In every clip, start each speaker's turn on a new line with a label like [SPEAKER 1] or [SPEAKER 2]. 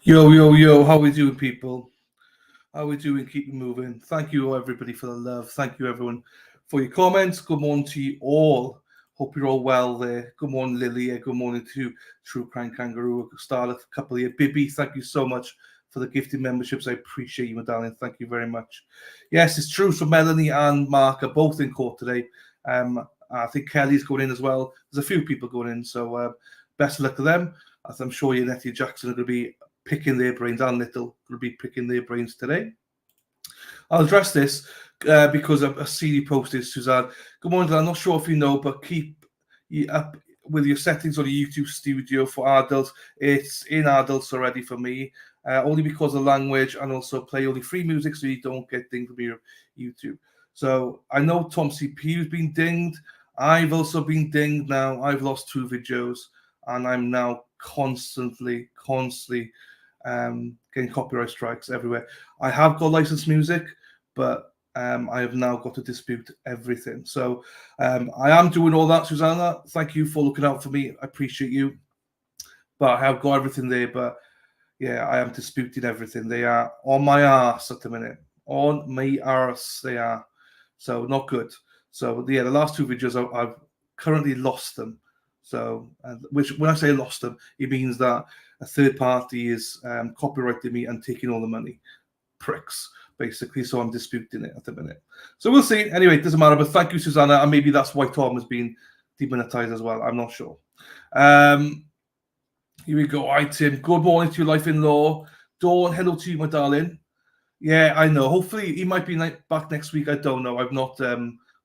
[SPEAKER 1] Yo, yo, yo, how we doing, people? How we doing? Keep it moving. Thank you, everybody, for the love. Thank you, everyone, for your comments. Good morning to you all. Hope you're all well there. Good morning, Lily. Good morning to True Crime Kangaroo. Started a couple of you. Bibby, thank you so much for the gifted memberships. I appreciate you, my darling. Thank you very much. Yes, it's true. So Melanie and Mark are both in court today. I think Kelly's going in as well. There's a few people going in, so best of luck to them. As I'm sure you and Nettie Jackson are going to be picking their brains, and Little will be picking their brains today. I'll address this because a CD posted, Suzanne. Good morning, I'm not sure if you know, but keep you up with your settings on the YouTube studio for adults. It's in adults already for me, only because of language, and also play only free music so you don't get dinged from your YouTube. So I know Tom CPU's been dinged. I've also been dinged now. I've lost 2 videos, and I'm now constantly getting copyright strikes everywhere. I have got licensed music, but I have now got to dispute everything. So I am doing all that, Susanna. Thank you for looking out for me. I appreciate you. But I have got everything there. But yeah, I am disputing everything. They are on my arse at the minute. On my arse, they are. So not good. So yeah, the last 2 videos, I've currently lost them. So, which when I say lost them, it means that a third party is copyrighting me and taking all the money. Pricks, basically. So I'm disputing it at the minute. So we'll see. Anyway, it doesn't matter. But thank you, Susanna. And maybe that's why Tom has been demonetized as well. I'm not sure. Here we go. Hi, Tim. Good morning to your life in law. Dawn, hello to you, my darling. Yeah, I know. Hopefully, he might be back next week. I don't know. I've not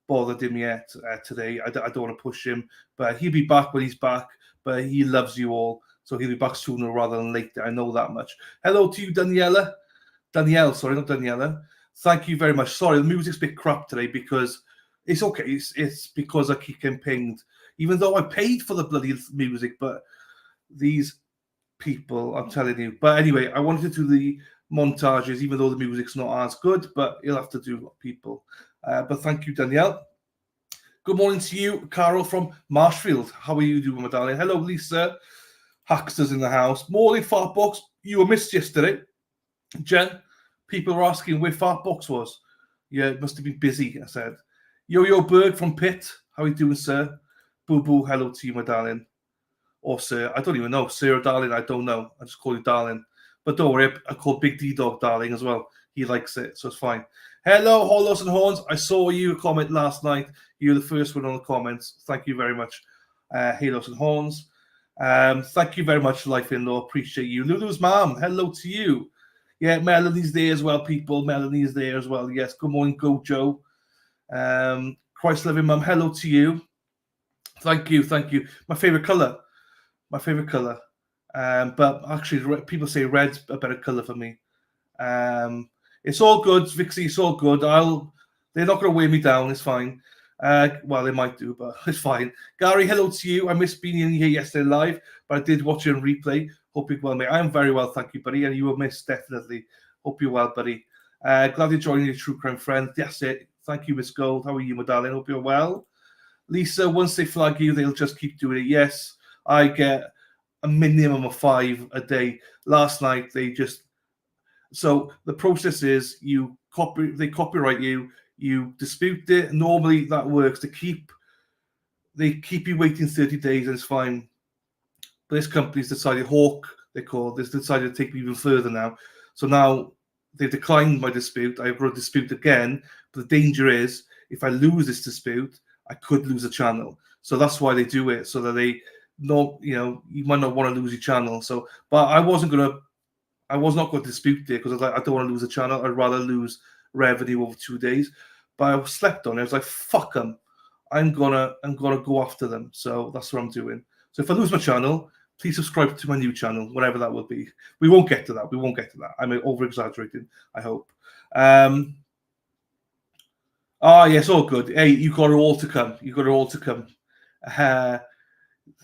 [SPEAKER 1] bothered him yet today. I don't want to push him, but he'll be back when he's back. But he loves you all, so he'll be back sooner rather than later. I know that much. Hello to you, Danielle, sorry, not Daniela. Thank you very much. Sorry, the music's a bit crap today because it's okay. It's because I keep getting pinged, even though I paid for the bloody music. But these people, I'm telling you. But anyway, I wanted to do the montages, even though the music's not as good, but you'll have to do, people. But thank you, Danielle. Good morning to you, Carol from Marshfield. How are you doing, my darling? Hello, Lisa. Hacksters in the house. Morning, Fartbox. You were missed yesterday. Jen, people were asking where Fartbox was. Yeah, it must have been busy, I said. Yo-Yo Berg from Pitt. How are you doing, sir? Boo-boo, hello to you, my darling. Or sir, I don't even know. Sir or darling, I don't know. I just call you darling. But don't worry, I call Big D-Dog darling as well. He likes it, so it's fine. Hello, Hollows and Horns. I saw you comment last night. You're the first one on the comments. Thank you very much, Halos and Horns. Thank you very much, Life in Law. Appreciate you. Lulu's mom, hello to you. Yeah, Melanie's there as well, people. Melanie is there as well. Yes, good morning, Gojo. Christ loving mum, hello to you. Thank you. My favorite color. But actually, people say red's a better color for me. It's all good, Vixie. It's all good. They're not going to weigh me down. It's fine. Well, they might do, but it's fine. Gary, hello to you. I missed being in here yesterday live, but I did watch you on replay. Hope you're well, mate. I am very well, thank you, buddy. And you were missed, definitely. Hope you're well, buddy. Glad you're joining your true crime friend. That's it. Thank you, Miss Gold. How are you, my darling? Hope you're well. Lisa, once they flag you, they'll just keep doing it. Yes, I get a minimum of 5 a day. Last night, so the process is they copyright you, you dispute it. Normally that works they keep you waiting 30 days and it's fine. But this company's decided, Hawk, this decided to take me even further now. So now they declined my dispute. I've got to dispute again. But the danger is if I lose this dispute, I could lose a channel. So that's why they do it, so that they know, you might not want to lose your channel. So, but I was not going to dispute it because I was like, I don't want to lose a channel. I'd rather lose revenue over 2 days. But I slept on it. I was like, fuck them. I'm gonna go after them. So that's what I'm doing. So if I lose my channel, please subscribe to my new channel, whatever that will be. We won't get to that. I'm over-exaggerating, I hope. Yes, all good. Hey, you got it all to come.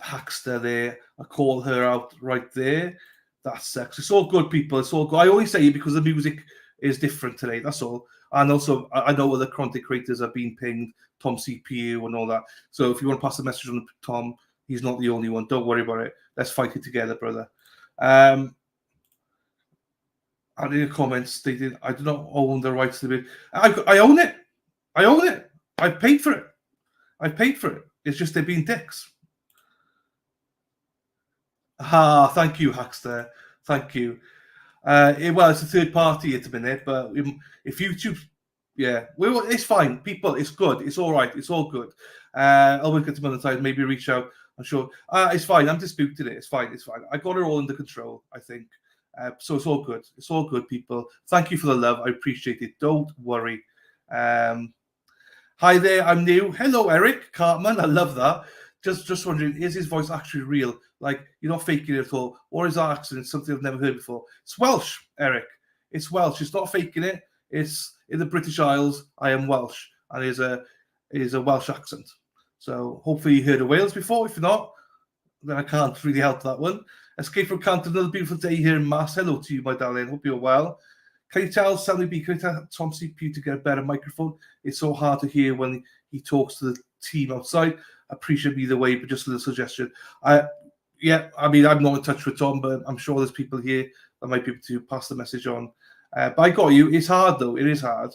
[SPEAKER 1] Hackster there. I call her out right there. That's sex. It's all good, people. It's all good. I only say it because the music is different today. That's all. And also, I know other content creators have been pinged, Tom CPU and all that. So if you want to pass a message on to Tom, he's not the only one. Don't worry about it. Let's fight it together, brother. And in the comments stating, I do not own the rights to the bid. I own it. I own it. I paid for it. I paid for it. It's just they're being dicks. Thank you, Hackster. Thank you. Well, it's a third party at the minute, but if YouTube, it's fine. People, it's good. It's all right. It's all good. I'll work at the monetize. Maybe reach out. I'm sure. It's fine. I'm disputing it. It's fine. It's fine. I got it all under control, I think. So it's all good. It's all good, people. Thank you for the love. I appreciate it. Don't worry. Hi there. I'm new. Hello, Eric Cartman. I love that. Just wondering, is his voice actually real? Like, you're not faking it at all? Or is that accent something I've never heard before? It's Welsh, Eric. It's Welsh. It's not faking it. It's in the British Isles. I am Welsh. And it is a Welsh accent. So hopefully you heard of Wales before. If not, then I can't really help that one. Escape from Canton. Another beautiful day here in Mass. Hello to you, my darling. Hope you're well. Can you tell Sally B, can you tell Tom CPU to get a better microphone? It's so hard to hear when he talks to the team outside. I appreciate either way, but just a little suggestion. I mean, I'm not in touch with Tom, but I'm sure there's people here that might be able to pass the message on. But I got you. It's hard, though. It is hard.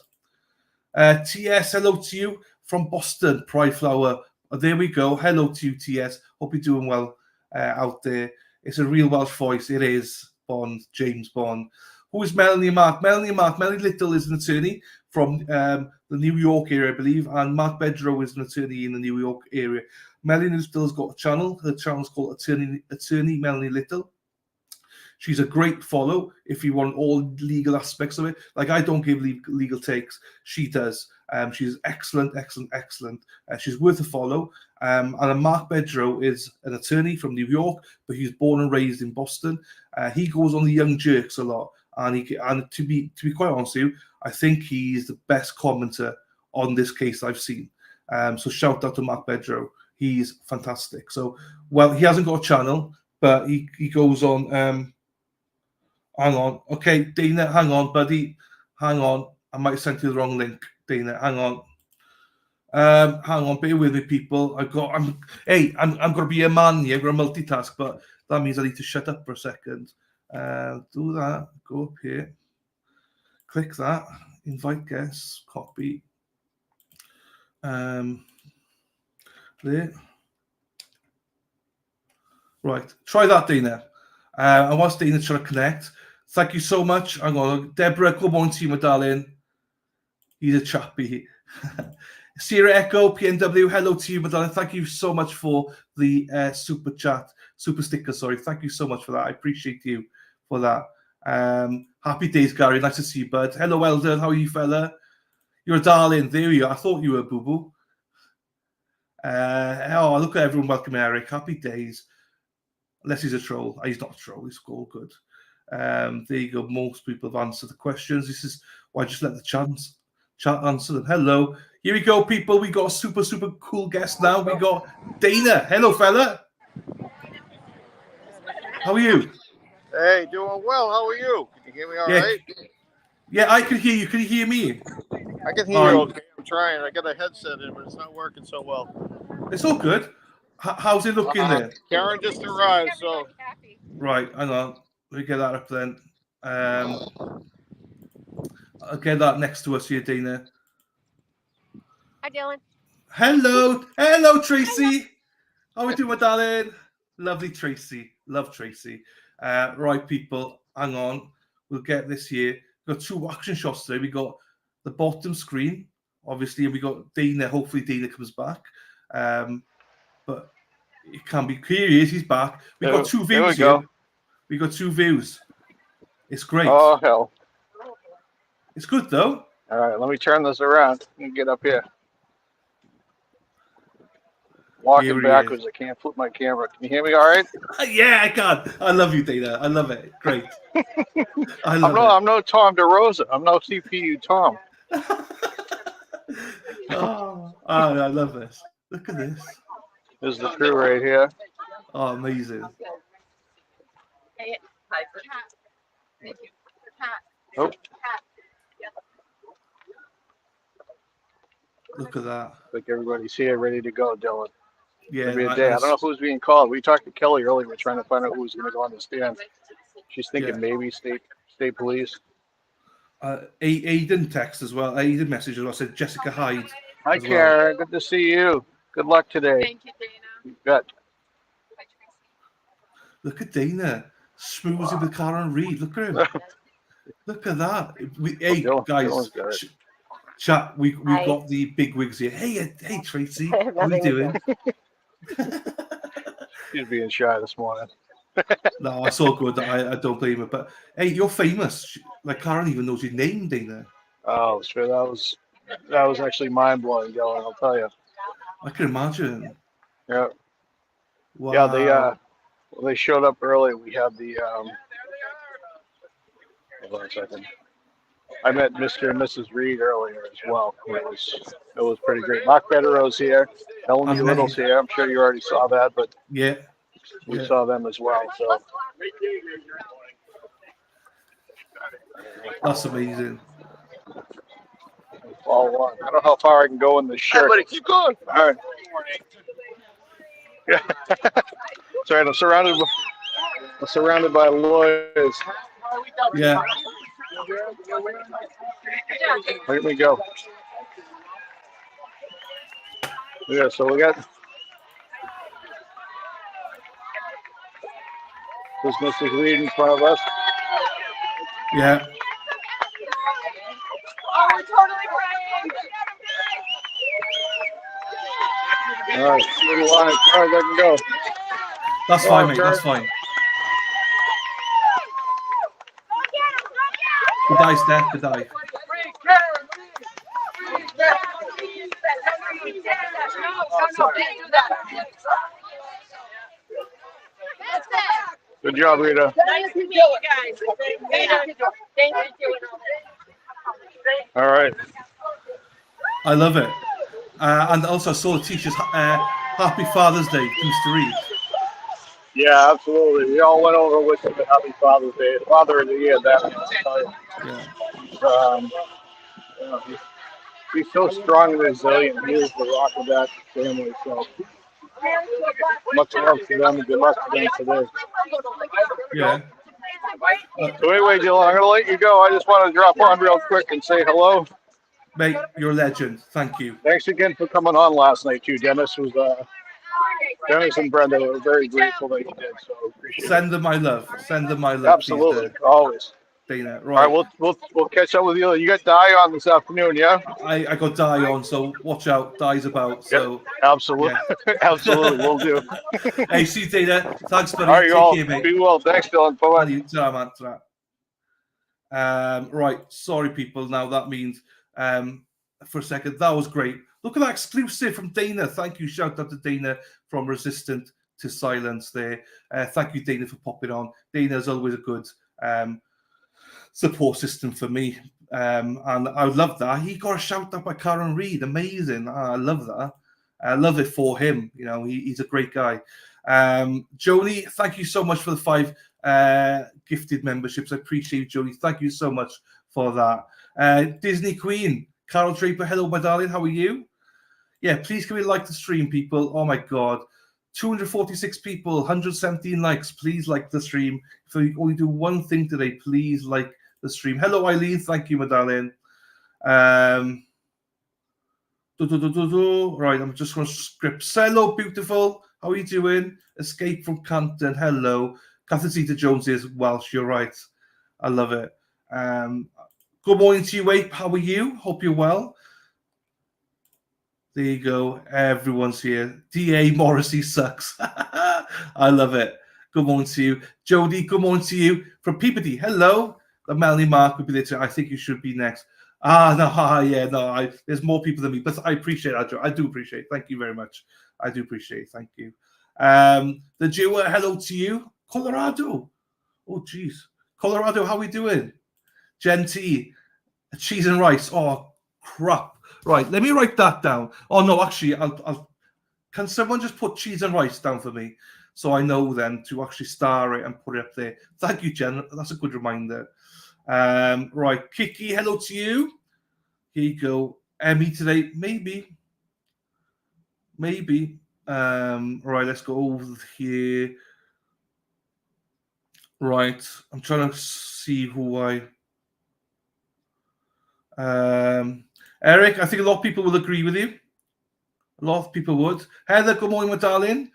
[SPEAKER 1] TS, hello to you from Boston, Pride Flower. There we go. Hello to you, TS. Hope you're doing well out there. It's a real Welsh voice. It is Bond, James Bond. Who is Melanie Mark? Melanie Little is an attorney from the New York area, I believe, and Mark Bedrow is an attorney in the New York area. Melanie Little's got a channel. Her channel's called Attorney Melanie Little. She's a great follow if you want all legal aspects of it. Like, I don't give legal takes. She does. She's excellent. She's worth a follow. And Mark Bedrow is an attorney from New York, but he's born and raised in Boston. He goes on the Young Jerks a lot. And to be quite honest with you, I think he's the best commenter on this case I've seen. So shout out to Mark Bedrow. He's fantastic. So, well, he hasn't got a channel, but he goes on. Hang on. Okay, Dana, hang on, buddy. Hang on. I might have sent you the wrong link, Dana. Hang on. Hang on, bear with me, people. I'm gonna be a man here, I'm gonna multitask, but that means I need to shut up for a second. Do that, go up here, click that, invite guests, copy. There. Right, try that, Dana. I want Dana trying to connect. Thank you so much. Hang on, Deborah, good morning to you, my darling. He's a chappy. Sierra Echo, PNW, hello to you, my darling. Thank you so much for the super sticker, sorry. Thank you so much for that. I appreciate you for that. Happy days, Gary. Nice to see you, bud. Hello, Eldon. How are you, fella? You're a darling. There you are. I thought you were a boo-boo. Look at everyone welcoming Eric. Happy days. Unless he's a troll. He's not a troll. He's all good. There you go. Most people have answered the questions. This is why I just let the chat answer them. Hello. Here we go, people. We got a super cool guest now. We got Dana. Hello, fella. How are you?
[SPEAKER 2] Hey, doing well. How are you? Can you hear me all right?
[SPEAKER 1] Yeah, I can hear you. Can you hear me?
[SPEAKER 2] I can hear you okay. I'm trying. I got a headset in, but it's not working so well.
[SPEAKER 1] It's all good. How's it looking there?
[SPEAKER 2] Karen just arrived, so.
[SPEAKER 1] Right, hang on. Let me get that up then. I'll get that next to us here, Dana.
[SPEAKER 3] Hi, Dylan.
[SPEAKER 1] Hello, Tracy. How are we doing, my darling? Lovely Tracy. Love Tracy. Right, people, hang on. We'll get this here. We've got two action shots today. We got the bottom screen, obviously, and we got Dana. Hopefully, Dana comes back. But it can be clear. He's back. We got two views here. We got two views. It's great.
[SPEAKER 2] Oh, hell.
[SPEAKER 1] It's good, though.
[SPEAKER 2] All right, let me turn this around and get up here. Walking backwards, I can't flip my camera. Can you hear me all right?
[SPEAKER 1] Yeah, I can. I love you, Dana. I love it. Great. I'm
[SPEAKER 2] no Tom DeRosa. I'm no CPU Tom.
[SPEAKER 1] I love this. Look at this.
[SPEAKER 2] This is the crew right here.
[SPEAKER 1] Oh, amazing.
[SPEAKER 2] Oh.
[SPEAKER 1] Look at that.
[SPEAKER 2] Like everybody's here, ready to go, Dylan.
[SPEAKER 1] Yeah.
[SPEAKER 2] I don't know who's being called. We talked to Kelly earlier. We're trying to find out who's going to go on the stand. She's thinking maybe state police.
[SPEAKER 1] Aiden text as well. Aiden message as well. Said Jessica Hyde.
[SPEAKER 4] Hi,
[SPEAKER 1] as well.
[SPEAKER 4] Karen. Good to see you. Good luck today.
[SPEAKER 3] Thank you, Dana.
[SPEAKER 4] You bet.
[SPEAKER 1] Look at Dana. Smoozing with Karen Reed. Look at him. Look at that. Hey, guys. Chat, we've got the big wigs here. Hey, Tracy. How are you doing?
[SPEAKER 4] She's being shy this morning.
[SPEAKER 1] No, it's all good. I don't blame her. But hey, you're famous. Like Karen even knows your name, Dana.
[SPEAKER 4] Oh, sure. That was actually mind blowing, Dylan. I'll tell you.
[SPEAKER 1] I can imagine.
[SPEAKER 4] Yeah.
[SPEAKER 1] Wow.
[SPEAKER 4] Yeah. They showed up early. We had the. Hold on a second. I met Mr. and Mrs. Reed earlier as well. It was pretty great. Mark Federer's here. Melanie Little's here. I'm sure you already saw that, but
[SPEAKER 1] yeah,
[SPEAKER 4] we saw them as well. So
[SPEAKER 1] that's amazing.
[SPEAKER 4] All along. I don't know how far I can go in this shirt.
[SPEAKER 2] Everybody, keep going.
[SPEAKER 4] All right. Yeah. Sorry, I'm surrounded by lawyers.
[SPEAKER 1] Yeah.
[SPEAKER 4] Let me go. Yeah, so we got this Mrs. Reed in front of us.
[SPEAKER 1] Yeah.
[SPEAKER 3] Oh, we're totally praying.
[SPEAKER 4] All right, little line as far as I can go.
[SPEAKER 1] That's fine, mate. That's fine. Good day, Steph. Good day.
[SPEAKER 4] Good job, Rita.
[SPEAKER 3] Nice to meet you guys. Thank you.
[SPEAKER 4] All right.
[SPEAKER 1] I love it. And also, I saw the teachers. Happy Father's Day, Mr. Reed.
[SPEAKER 4] Yeah, absolutely. We all went over with him a happy Father's Day. Father of the Year, that I'll tell you.
[SPEAKER 1] Yeah.
[SPEAKER 4] He's so strong and resilient. He is the rock of that family. So much love to them and good luck to them today.
[SPEAKER 1] Yeah.
[SPEAKER 4] So anyway, Jill, I'm going to let you go. I just want to drop on real quick and say hello.
[SPEAKER 1] Mate, you're a legend. Thank you.
[SPEAKER 4] Thanks again for coming on last night, too. Dennis and Brenda were very grateful that you did, so appreciate it.
[SPEAKER 1] Send them my love. Send them my love.
[SPEAKER 4] Absolutely, always.
[SPEAKER 1] Dana,
[SPEAKER 4] right. All right, we'll catch up with you. You got Di on this afternoon, yeah?
[SPEAKER 1] I got Di on, so watch out. Di's about. So
[SPEAKER 4] yep, absolutely, yeah. Absolutely, we'll do.
[SPEAKER 1] Hey, see you, Dana. Thanks, buddy.
[SPEAKER 4] All right,
[SPEAKER 1] Take
[SPEAKER 4] all.
[SPEAKER 1] care, mate.
[SPEAKER 4] Be well. Thanks, Dylan.
[SPEAKER 1] Bye. Right, sorry, people. Now that means for a second, that was great. Look at that exclusive from Dana. Thank you. Shout out to Dana from Resistant to Silence there. Thank you, Dana, for popping on. Dana's always a good support system for me. And I love that. He got a shout out by Karen Reed. Amazing. I love that. I love it for him. You know, he's a great guy. Joni, thank you so much for the 5 gifted memberships. I appreciate you, Joni. Thank you so much for that. Disney Queen, Carol Draper, hello, my darling. How are you? Yeah, please can we like the stream, people? Oh my God. 246 people, 117 likes. Please like the stream. If we only do one thing today, please like the stream. Hello, Eileen. Thank you, my darling. Right, I'm just going to script. Hello, beautiful. How are you doing? Escape from Canton. Hello. Catherine Zeta-Jones is Welsh. You're right. I love it. Good morning to you, Ape. How are you? Hope you're well. There you go. Everyone's here. D.A. Morrissey sucks. I love it. Good morning to you. Jody, good morning to you. From Peabody, hello. The Melanie Mark will be there. I think you should be next. There's more people than me, but I appreciate that, Joe. I do appreciate it. Thank you very much. I do appreciate it. Thank you. The Jew, hello to you. Colorado. Oh, geez. Colorado, how are we doing? Jen T. Cheese and rice. Oh, crap. Right, let me write that down. Oh, no, actually, I'll can someone just put cheese and rice down for me so I know then to actually star it and put it up there. Thank you, Jen. That's a good reminder. Right, Kiki, hello to you. Here you go. Emmy today, maybe. Right, let's go over here. Right, I'm trying to see who I... Eric, I think a lot of people will agree with you. A lot of people would. Heather, good morning, my darling.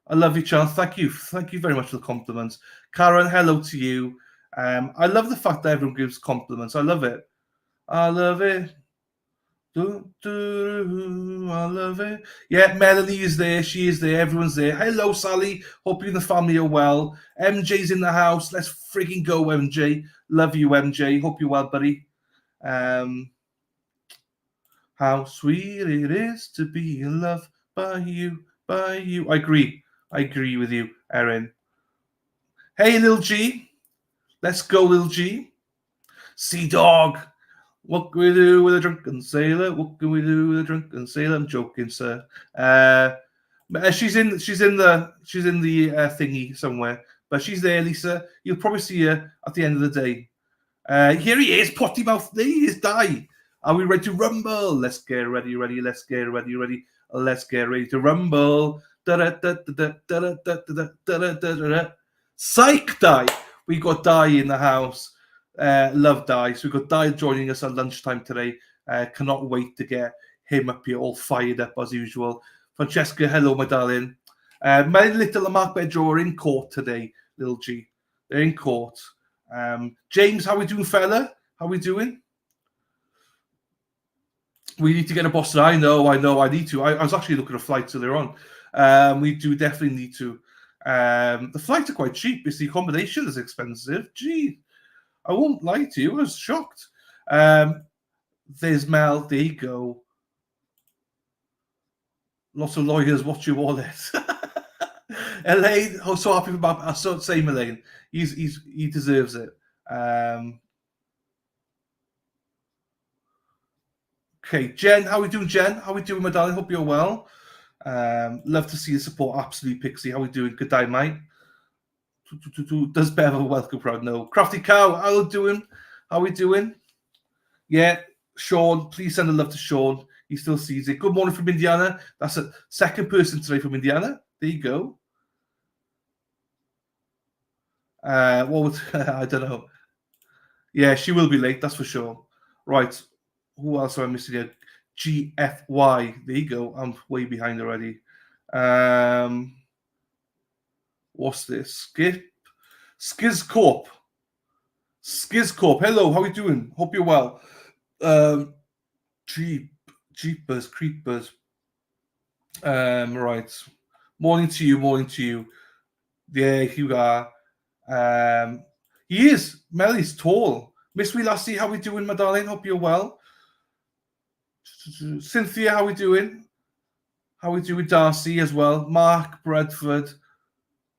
[SPEAKER 1] I love you, Charles. Thank you. Thank you very much for the compliments. Karen, hello to you. I love the fact that everyone gives compliments. I love it. I love it. I love it. Yeah, Melanie is there. She is there. Everyone's there. Hello, Sally. Hope you and the family are well. MJ's in the house. Let's frigging go, MJ. Love you, MJ. Hope you're well, buddy. How sweet it is to be in love by you, by you. I agree. I agree with you, Erin. Hey, Lil G. Let's go, Lil G. Sea Dog. What can we do with a drunken sailor? What can we do with a drunken sailor? I'm joking, sir. She's in the thingy somewhere, but she's there, Lisa. You'll probably see her at the end of the day. Here he is, potty mouth. There he is, Die. Are we ready to rumble? Let's get ready. Let's get ready. Let's get ready to rumble. Psych, Die. We got Die in the house. Love Die. So we've got Die joining us at lunchtime today. Cannot wait to get him up here all fired up as usual. Francesca, hello, my darling. My little Mark Bedrow are in court today, Little G. They're in court. James, how we doing, fella? How we doing? We need to get a Boston. I know. I need to. I was actually looking at flights earlier on. We do definitely need to. The flights are quite cheap. It's the accommodation is expensive. Gee, I won't lie to you. I was shocked. There's Mel. There you go. Lots of lawyers. Watch your wallet. Elaine, I'm so happy for my. Same Elaine. He deserves it. Okay, Jen, how are we doing, Jen? How are we doing, my darling? Hope you're well. Love to see you support Absolute Pixie. How are we doing? Good day, mate. Does Bevel welcome proud? No. Crafty Cow, how are we doing? How are we doing? Yeah, Sean, please send a love to Sean. He still sees it. Good morning from Indiana. That's a second person today from Indiana. There you go. What was I don't know. Yeah, she will be late, that's for sure. Right. Who else am I missing here? GFY. There you go. I'm way behind already. What's this? Skizcorp. Hello, how are you doing? Hope you're well. Jeepers, creepers. Right. Morning to you. There you are. He is. Melly's tall. Miss Wee Lassie, how we doing, my darling? Hope you're well. Cynthia, how we doing? How we doing, Darcy as well? Mark Bradford.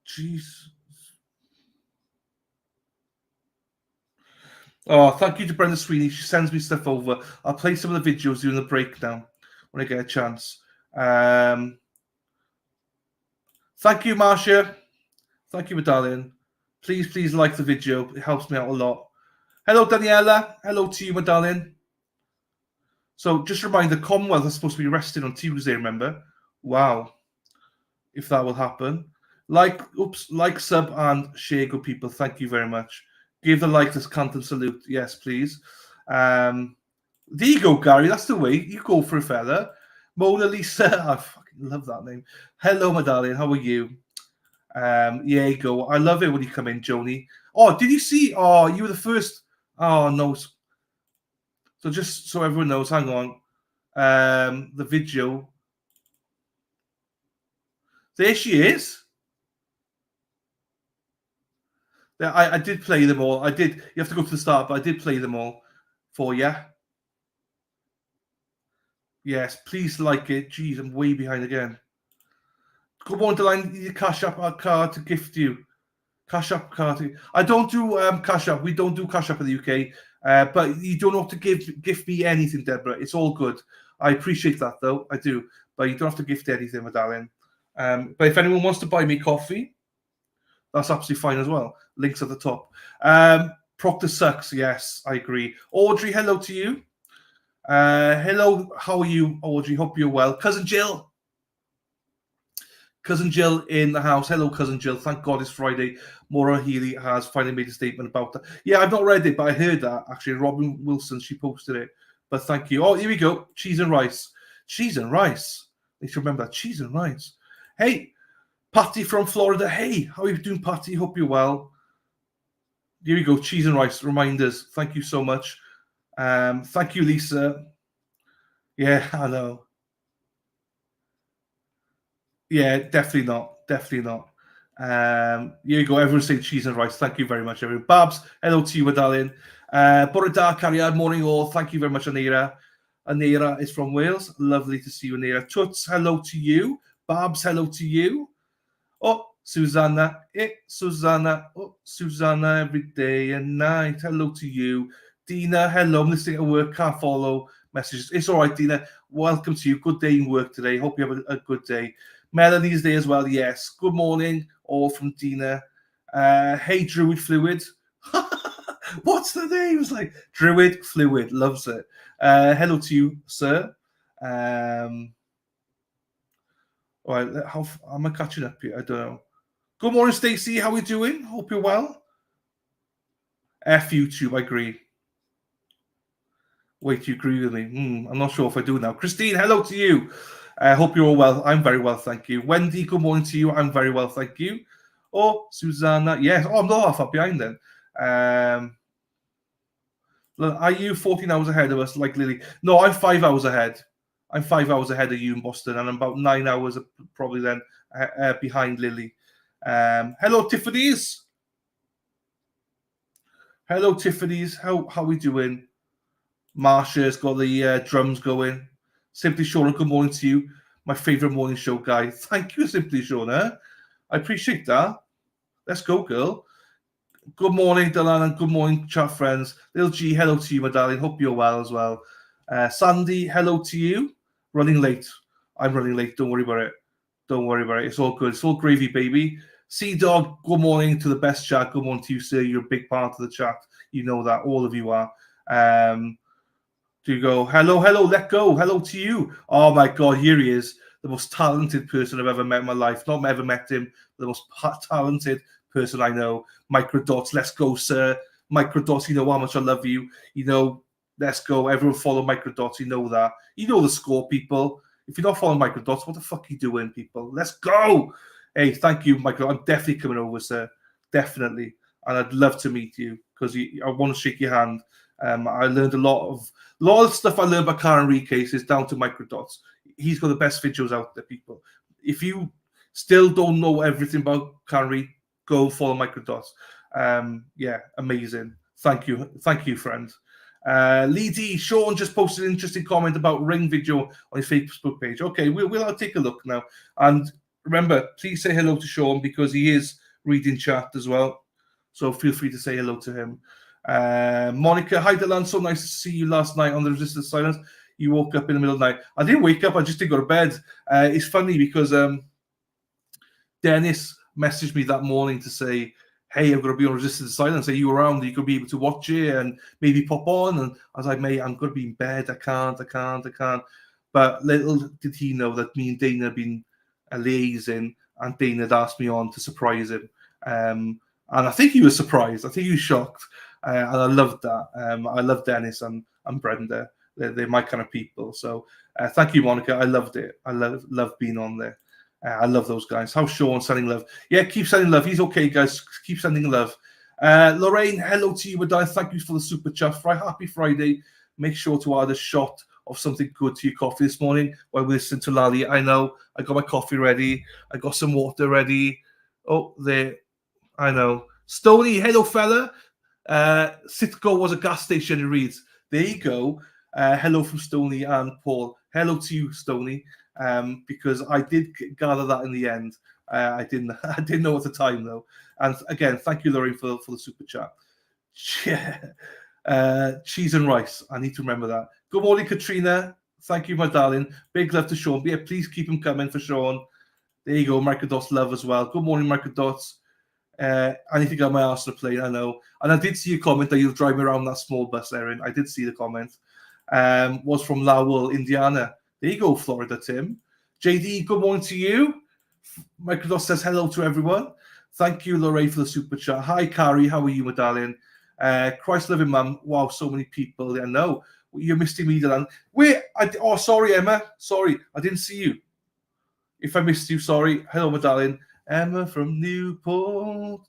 [SPEAKER 1] Jeez. Oh, thank you to Brenda Sweeney. She sends me stuff over. I'll play some of the videos during the break now when I get a chance. Thank you, Marcia. Thank you, my darling. Please like the video. It helps me out a lot. Hello, Daniela. Hello to you, my darling. So just a reminder, Commonwealth is supposed to be resting on Tuesday, remember? Wow. If that will happen. Like, sub, and share, good people. Thank you very much. Give the like this Canton salute. Yes, please. There you go, Gary. That's the way. You go for a fella. Mona Lisa. I fucking love that name. Hello, my darling. How are you? Yeah, you go. I love it when you come in, Joni. Oh, did you see? Oh, you were the first. Oh, no. So just so everyone knows, hang on. The video. There she is. I did play them all. I did. You have to go to the start, but I did play them all for you. Yes, please like it. Jeez, I'm way behind again. Come on, Deline, you Cash App our card to gift you. Cash App card. I don't do Cash App. We don't do Cash App in the UK. But you don't have to gift me anything, Deborah. It's all good. I appreciate that, though. I do. But you don't have to gift anything, my darling. But if anyone wants to buy me coffee, that's absolutely fine as well. Links at the top. Proctor sucks. Yes, I agree. Audrey, hello to you. Hello, how are you, Audrey? Hope you're well. Cousin Jill. Cousin Jill in the house. Hello, Cousin Jill. Thank God it's Friday. Maura Healy has finally made a statement about that. Yeah, I've not read it, but I heard that, actually. Robin Wilson, she posted it. But thank you. Oh, here we go. Cheese and rice. Cheese and rice. Need to remember that. Cheese and rice. Hey, Patty from Florida. Hey, how are you doing, Patty? Hope you're well. Here we go. Cheese and rice. Reminders. Thank you so much. Thank you, Lisa. Yeah, I know. Yeah, definitely not. Definitely not. Here you go. Everyone say cheese and rice. Thank you very much, everyone. Babs, hello to you, my darling. Bore da, Cariad, morning all. Thank you very much, Anira. Anira is from Wales. Lovely to see you, Anira. Toots, hello to you. Babs, hello to you. Oh, Susanna. Susanna. Oh, Susanna, every day and night. Hello to you. Dina, hello. I'm listening at work. Can't follow messages. It's all right, Dina. Welcome to you. Good day in work today. Hope you have a good day. Melanie's there as well. Yes. Good morning, all from Dina. Hey, Druid Fluid. What's the name? It's like Druid Fluid. Loves it. Hello to you, sir. All right. How am I catching up here? I don't know. Good morning, Stacey. How are we doing? Hope you're well. F YouTube. I agree. Wait, you agree with me? I'm not sure if I do now. Christine, hello to you. I hope you're all well. I'm very well, thank you. Wendy, good morning to you. I'm very well, thank you. Oh, Susanna, yes. Oh, I'm not half up behind then. Are you 14 hours ahead of us, like Lily? No, I'm 5 hours ahead. I'm 5 hours ahead of you in Boston, and I'm about 9 hours probably then behind Lily. Hello, Tiffany's. Hello, Tiffany's. How are we doing? Marsha's got the drums going. Simply Shauna, good morning to you. My favorite morning show guy. Thank you, Simply Shauna. I appreciate that. Let's go, girl. Good morning, Dylan, and good morning, chat friends. Little G, hello to you, my darling. Hope you're well as well. Sandy, hello to you. Running late. I'm running late. Don't worry about it. Don't worry about it. It's all good. It's all gravy, baby. Sea Dog, good morning to the best chat. Good morning to you, sir. You're a big part of the chat. You know that. All of you are. Do you go, hello, let go, hello to you. Oh my God, here he is, the most talented person I've ever met in my life. Not ever met him, the most talented person I know. Microdots, let's go, sir. Microdots, you know how much I love you. You know, let's go. Everyone follow Microdots, you know that. You know the score, people. If you're not following Microdots, what the fuck are you doing, people? Let's go. Hey, thank you, Michael. I'm definitely coming over, sir. Definitely. And I'd love to meet you because I want to shake your hand. I learned a lot of stuff I learned about Karen Reed is down to Microdots. He's got the best videos out there, people. If you still don't know everything about Karen Reed, go follow Microdots. Yeah, amazing. Thank you, friend. Lee D, Sean just posted an interesting comment about Ring video on his Facebook page. Okay, we'll take a look now. And remember, please say hello to Sean because he is reading chat as well. So feel free to say hello to him. Monica, hi Dylan, so nice to see you last night on the Resisted Silence. You woke up in the middle of the night. I didn't wake up, I just didn't go to bed. It's funny because Dennis messaged me that morning to say, hey, I'm going to be on Resisted Silence. Are you around? Are you going to be able to watch it and maybe pop on? And I was like, mate, I'm going to be in bed. I can't. But little did he know that me and Dana had been liaising and Dana had asked me on to surprise him. And I think he was surprised. I think he was shocked. And I loved that. I love Dennis and Brenda. They're my kind of people. So thank you, Monica. I loved it. I love being on there. I love those guys. How's Sean sending love? Yeah, keep sending love. He's okay, guys. Keep sending love. Lorraine, hello to you, Madai. Thank you for the super chat. Happy Friday. Make sure to add a shot of something good to your coffee this morning while we listen to Lali. I know. I got my coffee ready. I got some water ready. Oh, there. I know. Stony, hello, fella. Citgo was a gas station in Reeds. There you go. Hello from Stony and Paul. Hello to you, Stony. Because I did gather that in the end. I didn't know at the time though. And again, thank you, Lorraine, for the super chat. Yeah. Cheese and rice. I need to remember that. Good morning, Katrina. Thank you, my darling. Big love to Sean. But yeah, please keep him coming for Sean. There you go. Microdots love as well. Good morning, Microdots. I need to get my arse to the plane, I know. And I did see a comment that you'll drive me around that small bus, Erin. I did see the comment. Was from Lowell, Indiana. There you go, Florida, Tim. JD, good morning to you. Microdot says hello to everyone. Thank you, Lorraine, for the super chat. Hi, Carrie. How are you, my darling? Christ loving mum. Wow, so many people. I know. You're Misty Meadland. Wait. Sorry, Emma. Sorry, I didn't see you. If I missed you, sorry. Hello, my darling. Emma from Newport.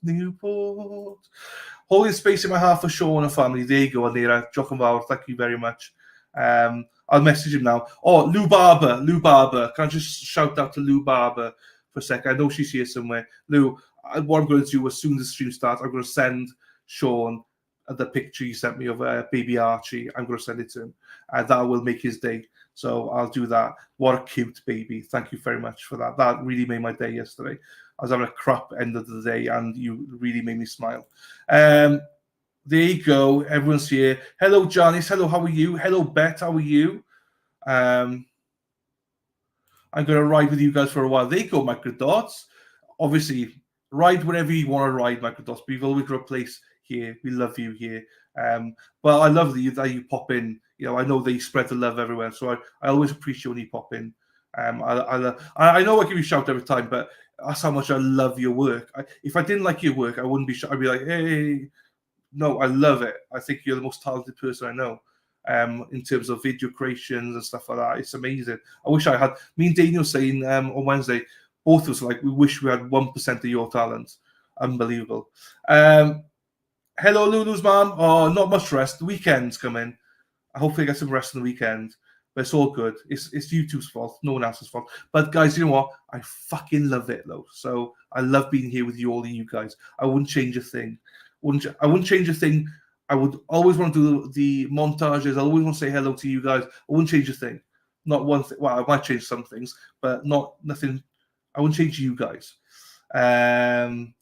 [SPEAKER 1] Holding space in my heart for Sean and family. There you go, Anira. Jock and Voir, thank you very much. I'll message him now. Oh, Lou Barber. Can I just shout out to Lou Barber for a second? I know she's here somewhere. Lou, what I'm going to do as soon as the stream starts, I'm going to send Sean the picture you sent me of baby Archie. I'm going to send it to him. That will make his day. So I'll do that. What a cute baby. Thank you very much for that. That really made my day yesterday. I was having a crap end of the day, and you really made me smile. There you go. Everyone's here. Hello, Janice. Hello, how are you? Hello, Bet. How are you? I'm going to ride with you guys for a while. There you go, Microdots. Obviously, ride wherever you want to ride, Microdots. We've always got a place here. We love you here. But I love that you pop in. You know, I know that you spread the love everywhere. So I always appreciate when you pop in. I know I give you a shout every time, but that's how much I love your work. If I didn't like your work, I wouldn't be. I'd be like, hey, no, I love it. I think you're the most talented person I know. In terms of video creations and stuff like that, it's amazing. I wish I had. Me and Daniel saying on Wednesday, both of us like we wish we had 1% of your talent. Unbelievable. Hello, Lulu's mom. Oh, not much rest. The weekend's coming. I hopefully get some rest on the weekend. But it's all good. It's YouTube's fault. No one else's fault. But guys, you know what? I fucking love it though. So I love being here with you, all of you guys. I wouldn't change a thing. I wouldn't change a thing. I would always want to do the montages. I always want to say hello to you guys. I wouldn't change a thing. Not one thing. Well, I might change some things, but nothing. I wouldn't change you guys. Bedro,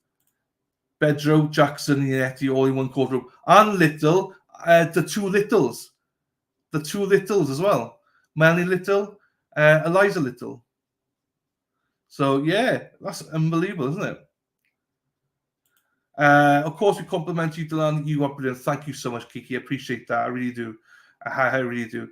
[SPEAKER 1] Jackson, Yanetti, all in one courtroom. And Little, the two Littles. The two Littles as well. Melanie Little, Eliza Little. So, yeah, that's unbelievable, isn't it? Of course, we compliment you, Delan. You are brilliant. Thank you so much, Kiki. I appreciate that. I really do. I really do.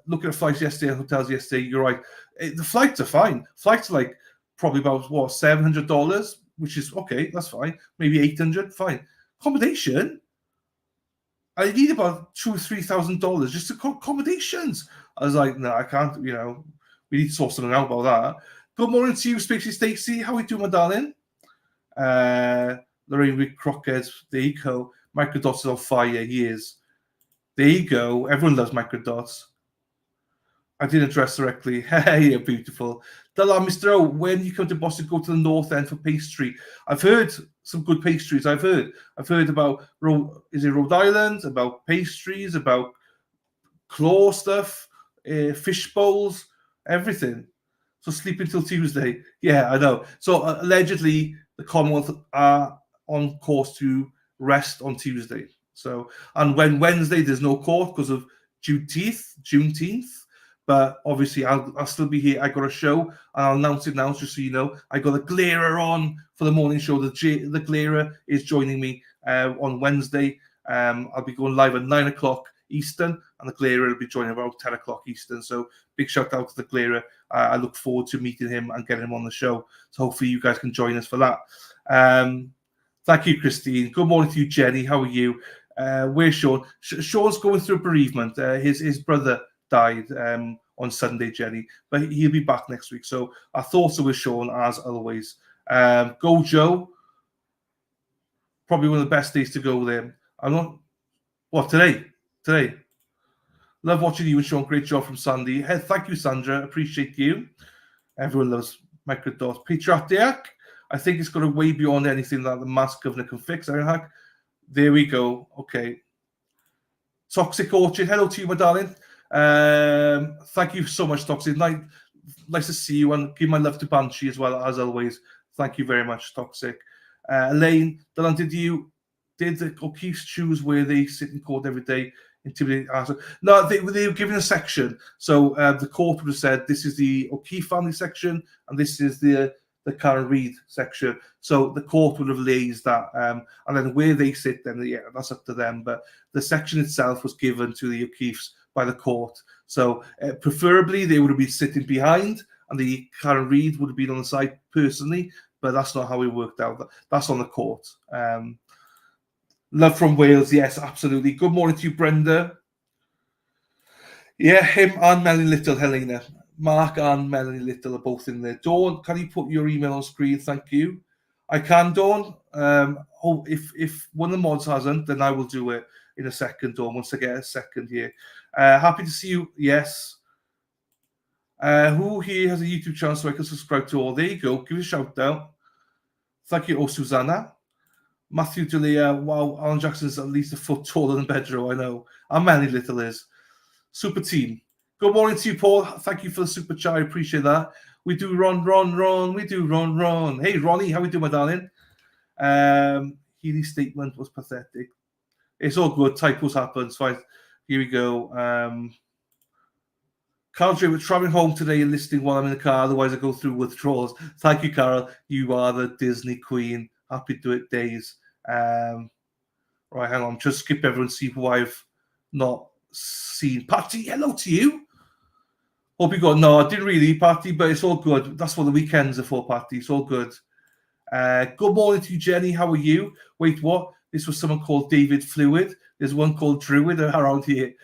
[SPEAKER 1] Looking at flights yesterday and hotels yesterday, you're right. The flights are fine. Flights are like probably about, what, $700, which is okay. That's fine. Maybe $800, fine. Accommodation? I need about $2,000-3,000 just to accommodations. I was like, no, I can't. You know, we need to sort something out about that. Good morning to you, Spacey Stacey. How are you doing, my darling? Lorraine with Crockett. There you go. Microdots is on fire. Years. There you go. Everyone loves Microdots. I didn't dress directly. Hey, you're beautiful. Mr. O, when you come to Boston, go to the North End for pastry. I've heard some good pastries. I've heard about Rhode Island, about pastries, about claw stuff, fish bowls, everything. So sleep until Tuesday. Yeah, I know. So allegedly, the Commonwealth are on course to rest on Tuesday. So, and when Wednesday there's no court because of Juneteenth. But obviously, I'll still be here. I got a show, and I'll announce it now, just so you know. I got a Glera on for the morning show. The Glera is joining me on Wednesday. I'll be going live at 9 o'clock Eastern, and the Glera will be joining about 10 o'clock Eastern. So big shout out to the Glera. I look forward to meeting him and getting him on the show. So hopefully you guys can join us for that. Thank you, Christine. Good morning to you, Jenny. How are you? Where's Sean? Sean's going through bereavement. His brother died on Sunday, Jenny, but he'll be back next week. So our thoughts are with Sean, as always. Go Joe. Probably one of the best days to go there. Today. Love watching you and Sean. Great job from Sandy. Hey, thank you, Sandra. Appreciate you. Everyone loves Microdots. Patriotic. I think it's going way beyond anything that the mask governor can fix. There we go. Okay. Toxic Orchard. Hello to you, my darling. Thank you so much, Toxic. Nice to see you, and give my love to Banshee as well, as always. Thank you very much, Toxic. Elaine, Dylan, did the O'Keefe's choose where they sit in court every day? Intimidate? No, they were given a section. So the court would have said, this is the O'Keefe family section, and this is the Karen Reid section. So the court would have laid that. And then where they sit, then, yeah, that's up to them. But the section itself was given to the O'Keefes by the court. So preferably they would have been sitting behind, and the Karen Reid would have been on the side personally, but that's not how it worked out. That's on the court. Love from Wales, yes, absolutely. Good morning to you, Brenda. Yeah, him and Melanie Little, Helena. Mark and Melanie Little are both in there. Dawn, can you put your email on screen? Thank you. I can, Dawn. If one of the mods hasn't, then I will do it in a second, Dawn, once I get a second here. Happy to see you. Yes. Who here has a YouTube channel so I can subscribe to all? There you go. Give a shout out. Thank you, Susanna. Matthew Delia. Wow, Alan Jackson's at least a foot taller than Pedro, I know. And Melanie Little is. Super team. Good morning to you, Paul. Thank you for the super chat. I appreciate that. We do Ron. We do Ron. Hey, Ronnie, how we doing, my darling? Healy's statement was pathetic. It's all good. Typos happen. So here we go. Carol J, we're traveling home today and listening while I'm in the car. Otherwise, I go through withdrawals. Thank you, Carol. You are the Disney queen. Happy to do it, days. Right, hang on. Just skip everyone, see who I've not seen. Patty, hello to you. Hope you got no, I didn't really, Patty, but it's all good. That's what the weekends are for, Patty. It's all good. Good morning to you, Jenny. How are you? Wait, what? This was someone called David Fluid. There's one called Druid around here.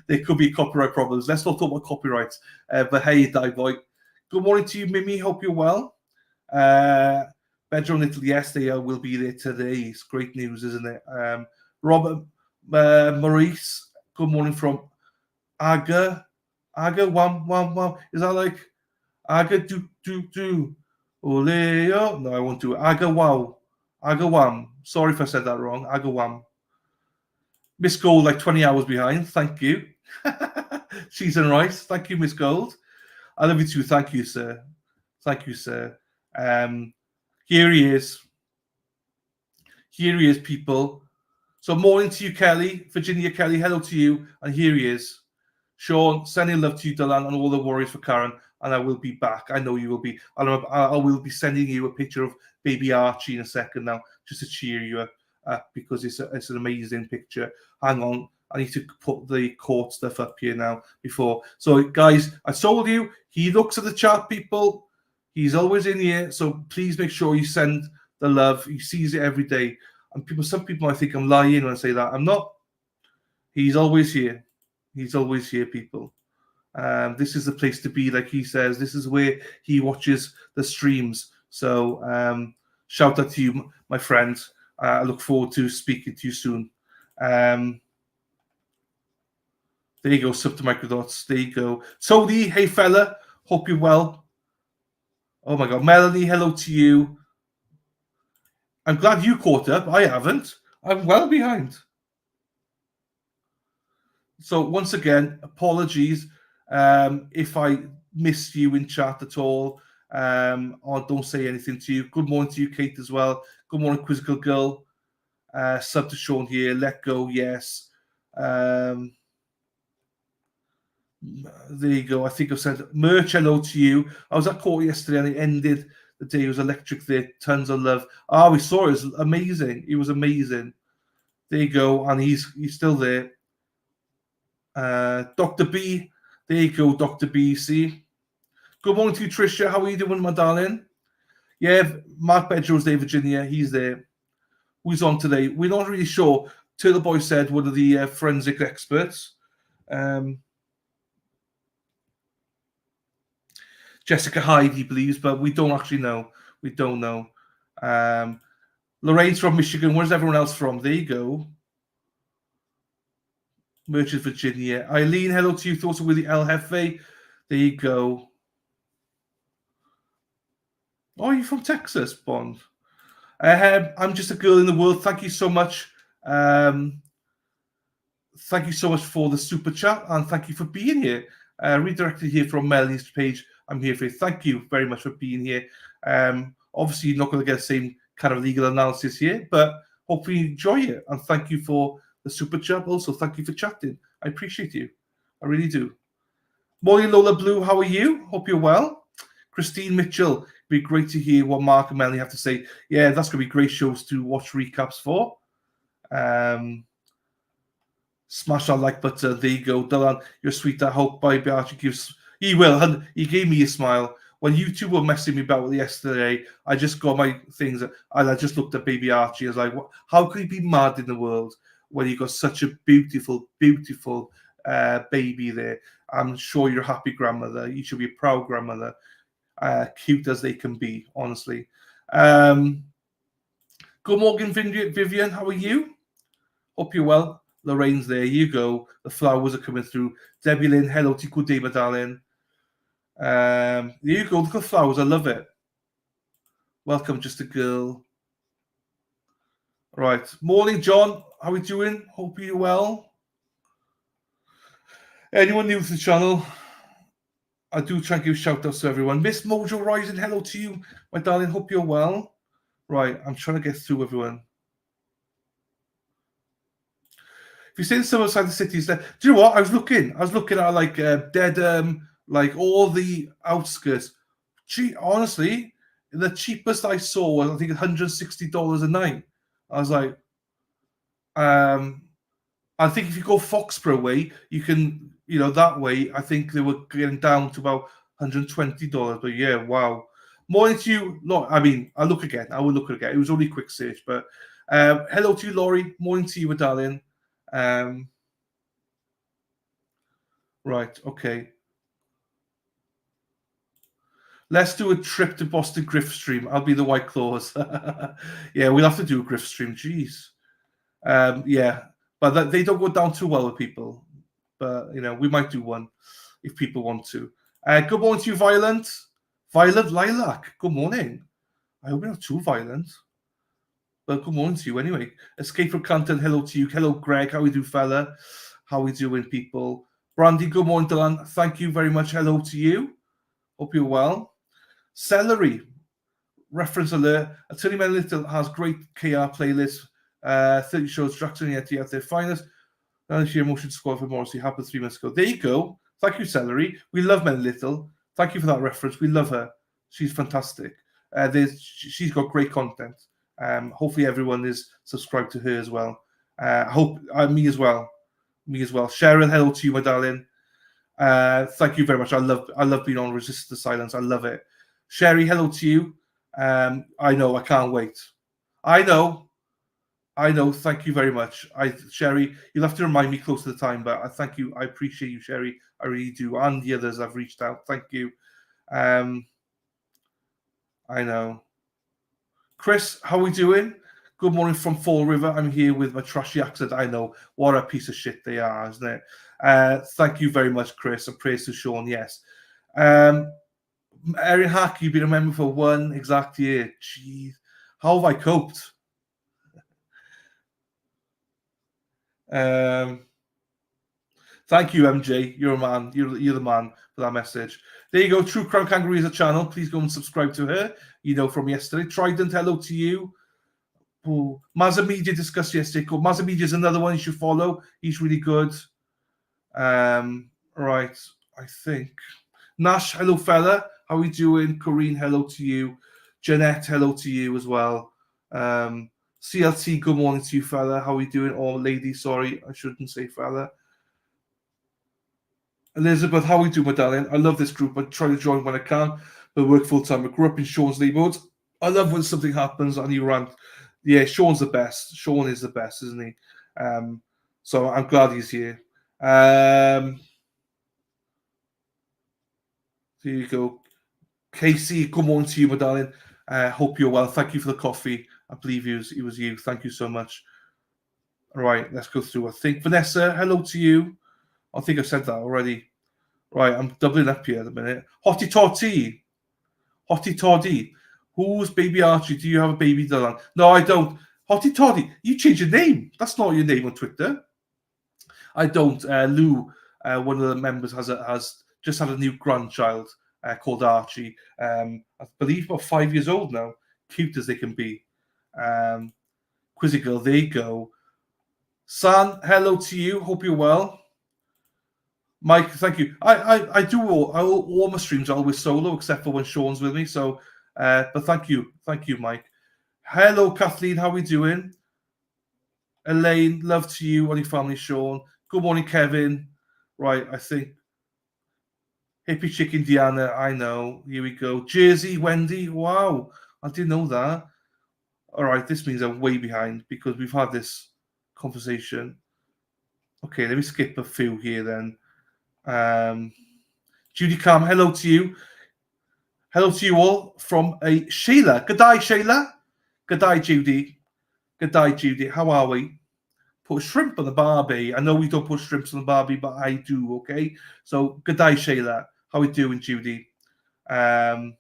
[SPEAKER 1] There could be copyright problems. Let's not talk about copyrights. But hey, boy. Good morning to you, Mimi. Hope you're well. Bedroom Little, yes, they will be there today. It's great news, isn't it? Robert Maurice, good morning from Aga. Wam. Is that like Aga do? Oleo? No, I won't do it. Aga Wam. Sorry if I said that wrong. Aga Wam. Miss Gold, like 20 hours behind. Thank you. Cheese and rice. Thank you, Miss Gold. I love you too. Thank you, sir. Thank you, sir. Here he is. Here he is, people. So morning to you, Kelly. Virginia Kelly, hello to you. And here he is. Sean, sending love to you, Dylan, and all the warriors for Karen. And I will be back. I know you will be. I will be sending you a picture of baby Archie in a second now, just to cheer you up because it's an amazing picture. Hang on. I need to put the court stuff up here now before. So, guys, I told you, he looks at the chat, people. He's always in here. So please make sure you send the love. He sees it every day. And some people might think I'm lying when I say that. I'm not. He's always here. He's always here, people. This is the place to be, like he says. This is where he watches the streams. So shout out to you, my friend. I look forward to speaking to you soon. There you go, sub to microdots. There you go. Tony, hey fella. Hope you're well. Oh my God. Melanie, hello to you. I'm glad you caught up. I haven't. I'm well behind. So once again, apologies if I missed you in chat at all or don't say anything to you. Good morning to you, Kate, as well. Good morning, Quizzical Girl. Sub to Sean here. Let go, yes. There you go. I think I've said merch hello to you. I was at court yesterday and it ended the day. It was electric there. Tons of love. Ah, we saw it. It was amazing. It was amazing. There you go. And he's still there. Dr. B. There you go, Dr. B. See? Good morning to you, Tricia. How are you doing, my darling? Yeah, Mark Bedrow's there, Virginia. He's there. Who's on today? We're not really sure. Turtle Boy said one of the forensic experts. Jessica Hyde, he believes, but we don't actually know. We don't know. Lorraine's from Michigan. Where's everyone else from? There you go. Merchant, Virginia. Eileen, hello to you. Thoughts with the El Jefe. There you go. Oh, you're from Texas, Bond. I'm just a girl in the world. Thank you so much. Thank you so much for the super chat and thank you for being here. Redirected here from Melanie's page. I'm here for you. Thank you very much for being here. Obviously, you're not going to get the same kind of legal analysis here, but hopefully you enjoy it. And thank you for the super chat. Also, thank you for chatting. I appreciate you. I really do. Molly Lola Blue, how are you? Hope you're well. Christine Mitchell, it'd be great to hear what Mark and Melanie have to say. Yeah, that's going to be great shows to watch recaps for. Smash that like button. There you go. Dylan, you're sweet. I hope Baby Archie gives He will. And he gave me a smile. When you two were messing me about yesterday, I just got my things and I just looked at baby Archie. I was like, how could he be mad in the world when he got such a beautiful, beautiful baby there? I'm sure you're a happy grandmother. You should be a proud grandmother. Cute as they can be, honestly. Good morning, Vivian. How are you? Hope you're well. Lorraine's there. You go. The flowers are coming through. Debbie Lynn, hello to you. Good day, my darling. There you go. Look at the flowers. I love it. Welcome, just a girl. Right. Morning, John. How are we doing? Hope you're well. Anyone new to the channel? I do try and give shout outs to everyone. Miss Mojo Rising, hello to you, my darling. Hope you're well. Right. I'm trying to get through everyone. If you say the summer side of the city is there, do you know what? I was looking at like dead like all the outskirts. Honestly, the cheapest I saw was I think $160 a night. I was like, I think if you go Foxborough way, you can, that way. I think they were getting down to about $120. But yeah, wow. Morning to you. No, I mean, I'll look again. I will look again. It was only a quick search, but hello to you, Laurie. Morning to you, my darling. Right, okay. Let's do a trip to Boston Griff stream. I'll be the White Claws. Yeah, we'll have to do a Griff stream. Jeez. Yeah, but they don't go down too well with people. But, we might do one if people want to. Good morning to you, Violent. Violet Lilac. Good morning. I hope you're not too violent. But good morning to you anyway. Escape from Canton. Hello to you. Hello, Greg. How we do, fella? How we doing, people? Brandy, good morning, Dylan. Thank you very much. Hello to you. Hope you're well. Celery. Reference alert. Attorney Men Little has great KR playlist. 30 shows. Jackson yet at their finest. And she emotion squad for Morrissey happened 3 months ago. There you go. Thank you, Celery. We love Men Little. Thank you for that reference. We love her. She's fantastic. She's got great content. Hopefully everyone is subscribed to her as well. Hope me as well. Cheryl, hello to you, my darling. Thank you very much. I love being on Resist the Silence. I love it. Sherry, hello to you. I know. I can't wait. I know. Thank you very much. Sherry, you'll have to remind me close to the time, but I thank you. I appreciate you, Sherry. I really do. And the others I've reached out. Thank you. I know. Chris, how are we doing? Good morning from Fall River. I'm here with my trashy accent. I know. What a piece of shit they are, isn't it? Thank you very much, Chris. And praise to Sean, yes. Erin Hack, you've been a member for 1 exact year. Jeez. How have I coped? Thank you, MJ. You're a man. You're the man for that message. There you go. True Crown Kangaroo is a channel. Please go and subscribe to her. From yesterday. Trident, hello to you. Oh, Mazza Media discussed yesterday. Cool. Mazza Media is another one you should follow. He's really good. Right. I think. Nash, hello, fella. How are we doing? Corrine, hello to you. Jeanette, hello to you as well. CLT, good morning to you, fella. How are we doing? Oh, lady, sorry. I shouldn't say fella. Elizabeth, how are we doing, my darling? I love this group. I try to join when I can, but work full time. I grew up in Sean's neighborhood. I love when something happens and you rant. Yeah, Sean's the best. Sean is the best, isn't he? So I'm glad he's here. There you go. Casey, good morning to you, my darling. Hope you're well. Thank you for the coffee. I believe it was you. Thank you so much. All right, let's go through. I think Vanessa, hello to you. I think I said that already. Right, I'm doubling up here at the minute. Hottie Toddy. Who's baby Archie? Do you have a baby Dylan? No, I don't. Hottie Toddy, you changed your name. That's not your name on Twitter. I don't. Lou, one of the members, has just had a new grandchild called Archie. I believe about 5 years old now. Cute as they can be. Quizzy Girl, there you go. San, hello to you. Hope you're well. Mike, thank you. I do all my streams are always solo, except for when Sean's with me. So, but thank you, Mike. Hello, Kathleen. How are we doing? Elaine, love to you. On your family, Sean. Good morning, Kevin. Right, I think Hippie Chicken Diana, I know. Here we go. Jersey, Wendy, wow. I didn't know that. All right, this means I'm way behind because we've had this conversation. Okay, let me skip a few here then. Judy Cam, hello to you. Hello to you all from a Sheila. Good day, Sheila. Good day, Judy. Good day, Judy. How are we? Put shrimp on the barbie. I know we don't put shrimps on the barbie, but I do, okay? So, good day, Sheila. How are we doing, Judy? Good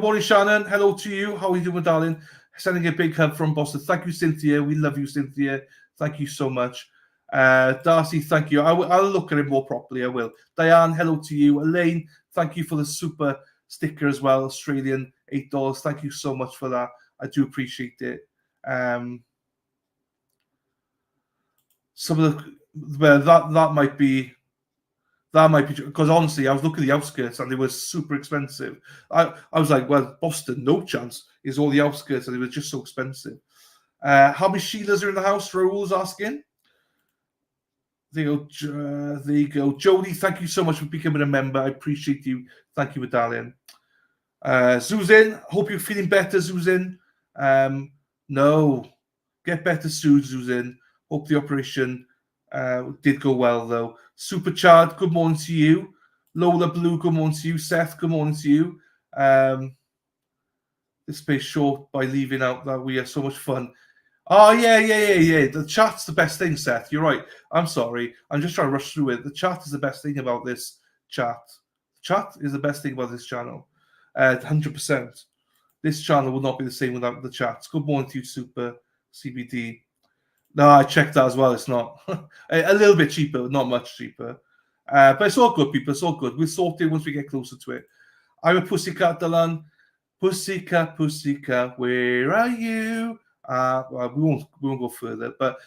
[SPEAKER 1] morning, Shannon. Hello to you. How are you doing, darling? Sending a big hug from Boston. Thank you, Cynthia. We love you, Cynthia. Thank you so much. Darcy, thank you. I'll look at it more properly. I will. Diane, hello to you. Elaine, thank you for the super sticker as well. Australian $8. Thank you so much for that. I do appreciate it. Some of the that might be because honestly, I was looking at the outskirts and they were super expensive. I was like, well, Boston, no chance. Is all the outskirts and they were just so expensive. How many Sheilas are in the house? Raoul's asking. There you go. Jody, thank you so much for becoming a member. I appreciate you. Thank you, darling. Susan, hope you're feeling better, Susan. No, get better soon, Susan. Hope the operation did go well, though. Super Chad, good morning to you. Lola Blue, good morning to you. Seth, good morning to you. This space short by leaving out that we have so much fun. Oh, yeah. The chat's the best thing, Seth. You're right. I'm sorry. I'm just trying to rush through it. The chat is the best thing about this chat. Chat is the best thing about this channel. 100%. This channel would not be the same without the chats. Good morning to you, Super CBD. No, I checked that as well. It's not. A little bit cheaper, not much cheaper. But it's all good, people. It's all good. We'll sort it once we get closer to it. I'm a pussycat, Dylan. Pussycat, where are you? Well, we won't go further. But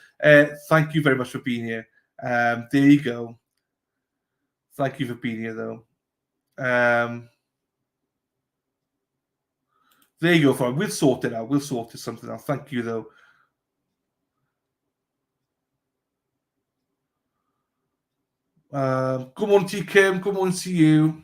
[SPEAKER 1] thank you very much for being here. There you go. Thank you for being here, though. There you go, fine. We'll sort it out. We'll sort it something out. Thank you, though. Good morning to you, Kim. Good morning to you.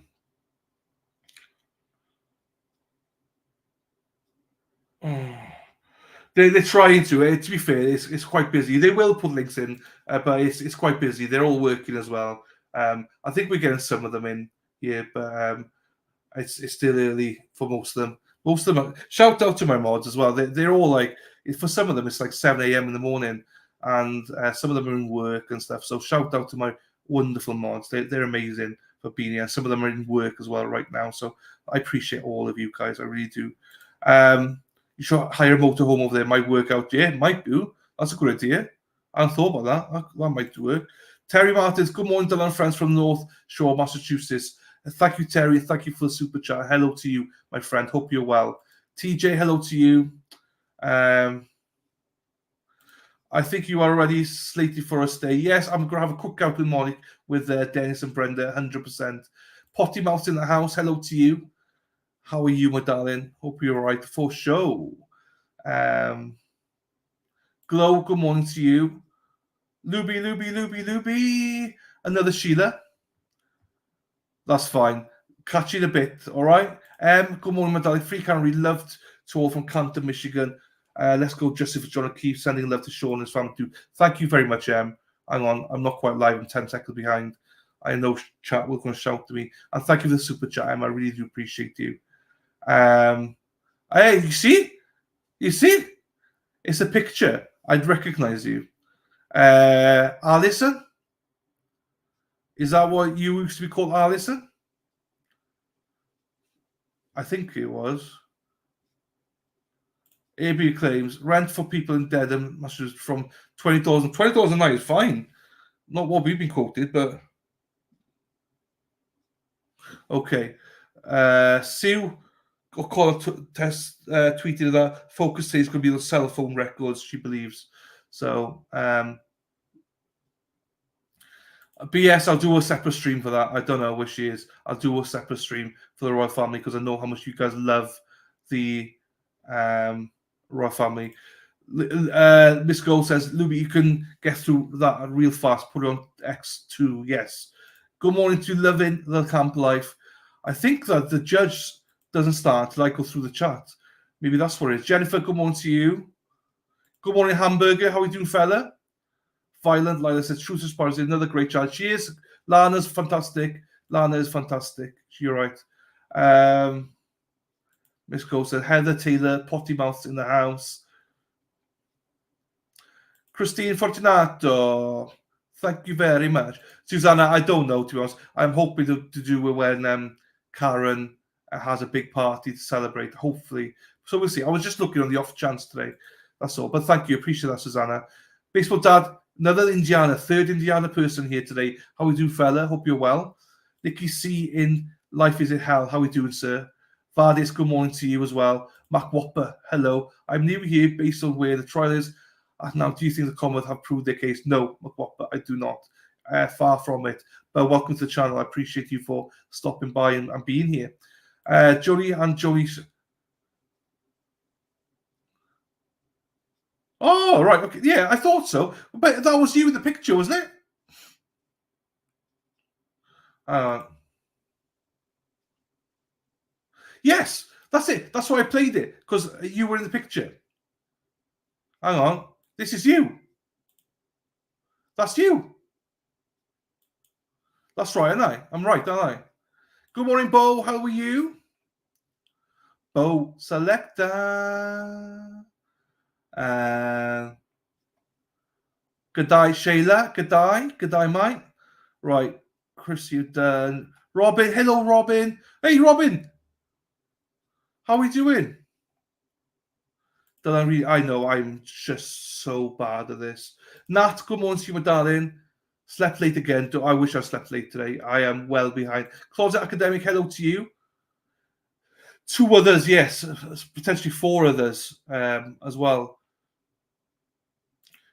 [SPEAKER 1] They're trying to. To be fair, it's quite busy. They will put links in, but it's quite busy. They're all working as well. I think we're getting some of them in here, but it's still early for most of them. Most of them. Shout out to my mods as well. They're all like, for some of them, it's like 7 a.m. in the morning, and some of them are in work and stuff. So shout out to my wonderful mods. They're amazing for being here. Some of them are in work as well right now. So I appreciate all of you guys. I really do. You should hire a motorhome over there. Might work out. Yeah, might do. That's a good idea. I hadn't thought about that. That might work. Terry Martins, good morning, Dylan, friends from North Shore, Massachusetts. Thank you, Terry. Thank you for the super chat. Hello to you, my friend. Hope you're well. TJ, hello to you. I think you are already slated for a stay. Yes, I'm going to have a cookout with Monique, with Dennis and Brenda, 100%. Potty Mouth in the house. Hello to you. How are you, my darling? Hope you're all right for show. Glow, good morning to you. Luby. Another Sheila. That's fine. Catch you in a bit, all right? Good morning, my darling. Free Canary, loved to all from Canton, Michigan. Let's go, Justice for John O'Keefe, sending love to Sean and his family too. Thank you very much, Hang on, I'm not quite live. I'm 10 seconds behind. I know chat will going to shout to me. And thank you for the super chat, I really do appreciate you. Hey, you see? It's a picture. I'd recognize you. Alison? Is that what you used to be called, Alison? I think it was. AB claims rent for people in Dedham must from 20,000. 20,000 a night is fine. Not what we've been quoted, but okay. Sue test tweeted that focus says going to be the cell phone records, she believes. So BS, I'll do a separate stream for that. I don't know where she is. I'll do a separate stream for the royal family because I know how much you guys love the royal family. Miss Gold says, Luby, you can get through that real fast. Put it on X2. Yes. Good morning to Loving the Camp Life. I think that the judge doesn't start till I go through the chat. Maybe that's what it is. Jennifer, good morning to you. Good morning, Hamburger. How are we doing, fella? Violent Lila says, True Spars is another great child. She is. Lana's fantastic. Lana is fantastic. You're right. Miss Cole said, Heather Taylor, potty mouths in the house. Christine Fortunato, thank you very much. Susanna, I don't know, to be honest. I'm hoping to do it when Karen has a big party to celebrate, hopefully. So we'll see. I was just looking on the off chance today. That's all. But thank you. Appreciate that, Susanna. Baseball Dad, another Indiana, third Indiana person here today. How we doing, fella? Hope you're well. Nicky C in Life is in Hell. How we doing, sir? Vardis, good morning to you as well. Mac Whopper, hello. I'm new here based on where the trial is. Now, do you think the Commonwealth have proved their case? No, Mac Whopper, I do not. Far from it. But welcome to the channel. I appreciate you for stopping by and being here. Joey and Joey. Oh, right. Okay. Yeah, I thought so. But that was you in the picture, wasn't it? Yes, that's it. That's why I played it, because you were in the picture. Hang on. This is you. That's you. That's right, aren't I? I'm right, aren't I? Good morning, Bo. How are you? Bo Selector. Good day, Shayla. Good day. Good day, mate. Right. Chris, you've done. Robin. Hello, Robin. Hey, Robin. How are we doing? I know I'm just so bad at this. Nat, good morning to you, my darling. Slept late again. I wish I slept late today. I am well behind. Closet Academic, hello to you. 2 others, yes. Potentially 4 others as well.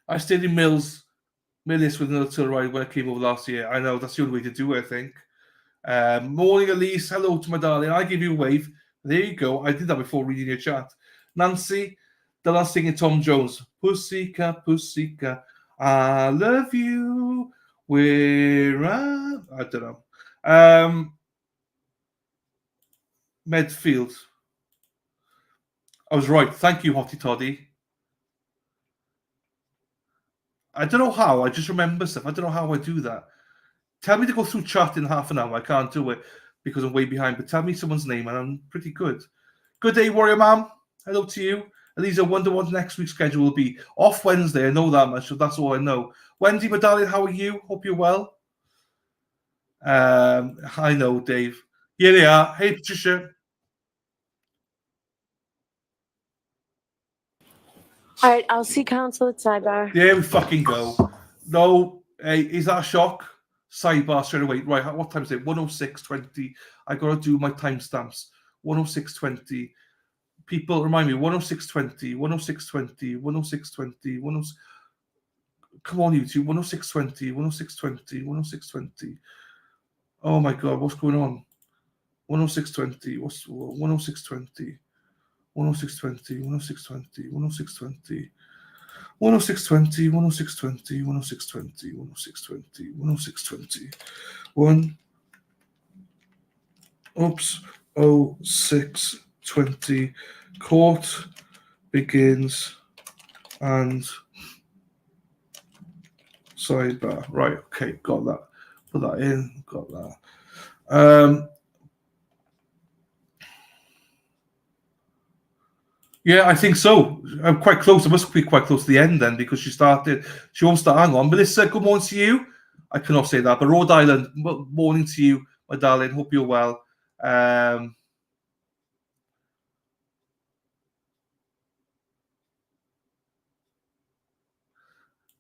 [SPEAKER 1] I stayed in Millis with another tour ride when I came over last year. I know, that's the only way to do it, I think. Morning, Elise. Hello to my darling. I give you a wave. There you go. I did that before reading your chat. Nancy, the last singing Tom Jones. Pussycat, pussycat, I love you. Where I don't know. Medfield. I was right. Thank you, Hottie Toddy. I don't know how. I just remember stuff. I don't know how I do that. Tell me to go through chat in half an hour. I can't do it because I'm way behind. But tell me someone's name and I'm pretty good. Good day, Warrior Ma'am. Hello to you. Elisa, I wonder what next week's schedule will be. Off Wednesday. I know that much. So that's all I know. Wendy, my darling, how are you? Hope you're well. I know, Dave. Here they are. Hey, Patricia.
[SPEAKER 5] All right, I'll see counsel at sidebar.
[SPEAKER 1] There we fucking go. No, hey, is that a shock? Sidebar straight away. Right, what time is it? 106:20. I got to do my timestamps. 106:20. People, remind me, 106:20, 106:20, 106:20, 106. Come on, YouTube. 106:20, 106:20, 106:20. Oh my God, what's going on? 106:20. What's 106:20? 106:20, 106:20, 106:20. 106:20, 106:20, 106:20, 106:20, 106:20. 06:20. Court begins and sidebar. Right, okay, got that. Put that in, got that. Yeah, I think so. I'm quite close. I must be quite close to the end then because she won't start. Hang on. Melissa, good morning to you. I cannot say that, but Rhode Island, morning to you, my darling. Hope you're well.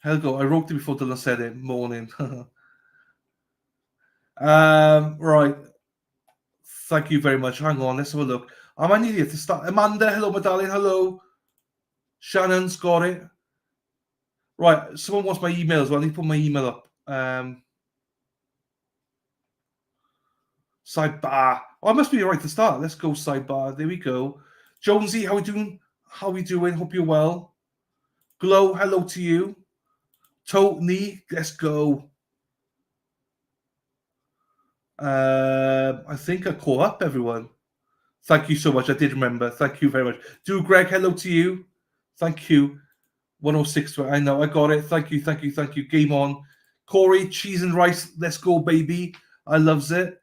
[SPEAKER 1] Helgo, I wrote it before Dylan said it. Morning. Right. Thank you very much. Hang on, let's have a look. I might need you to start. Amanda, hello, my darling. Hello. Shannon's got it. Right. Someone wants my email as well. I need to put my email up. Sidebar. Oh, I must be right to start. Let's go sidebar. There we go. Jonesy, how we doing? How we doing? Hope you're well. Glow, hello to you. Tony, let's go. I think I caught up, everyone. Thank you so much. I did remember. Thank you very much. Do Greg, hello to you. Thank you. 106. I know. I got it. Thank you. Thank you. Thank you. Game on. Corey, cheese and rice. Let's go, baby. I loves it.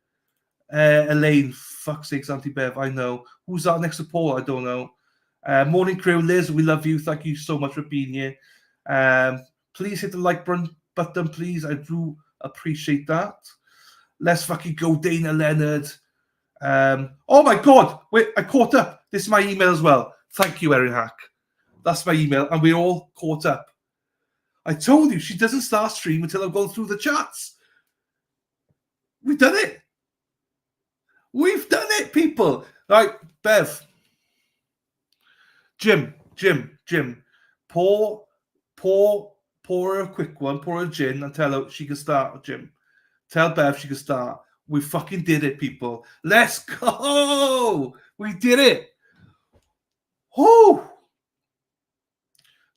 [SPEAKER 1] Elaine, fuck's sakes, Auntie Bev. I know. Who's that next to Paul? I don't know. Morning crew, Liz, we love you. Thank you so much for being here. Please hit the like button, please. I do appreciate that. Let's fucking go, Dana Leonard. Oh my God. Wait, I caught up. This is my email as well. Thank you, Erin Hack. That's my email, and we're all caught up. I told you she doesn't start stream until I've gone through the chats. We've done it. We've done it, people. Right, Bev. Jim. Pour her a quick one. Pour her a gin and tell her she can start, Jim. Tell Bev she can start. We fucking did it, people. Let's go. We did it. Whoo.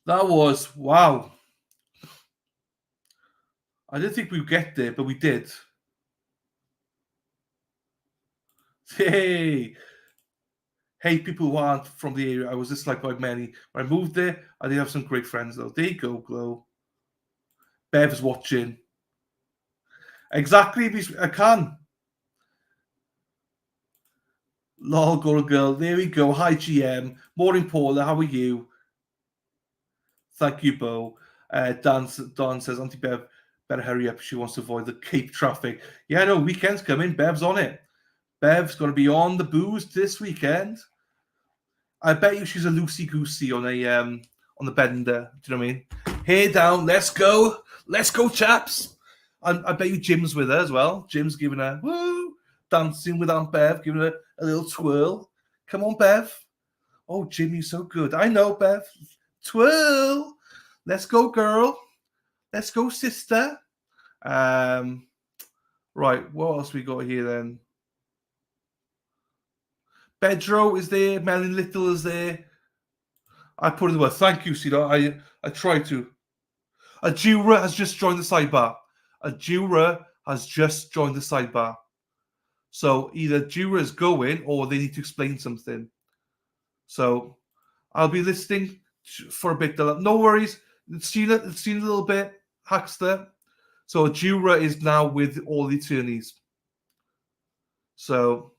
[SPEAKER 1] That was, wow. I didn't think we'd get there, but we did. Hey, people who aren't from the area. I was disliked by many. When I moved there, I did have some great friends, though. There you go, Glow. Bev's watching. Exactly, I can. Lol, girl. There we go. Hi, GM. Morning, Paula. How are you? Thank you, Bo. Don says, Auntie Bev, better hurry up. She wants to avoid the Cape traffic. Yeah, no, weekend's coming. Bev's on it. Bev's going to be on the booze this weekend. I bet you she's a loosey-goosey on the bender. Do you know what I mean? Hair down. Let's go. Let's go, chaps. I bet you Jim's with her as well. Jim's giving her, woo, dancing with Aunt Bev, giving her a little twirl. Come on, Bev. Oh, Jim, you're so good. I know, Bev. Twirl. Let's go, girl. Let's go, sister. Right, what else we got here then? Bedro is there. Melon Little is there. I put in the word. Thank you, Cedar. I tried to. Ajura has just joined the sidebar. Ajura has just joined the sidebar. So either Jura is going or they need to explain something. So I'll be listening for a bit. No worries. Seen a little bit, Hackster. So Jura is now with all the attorneys. So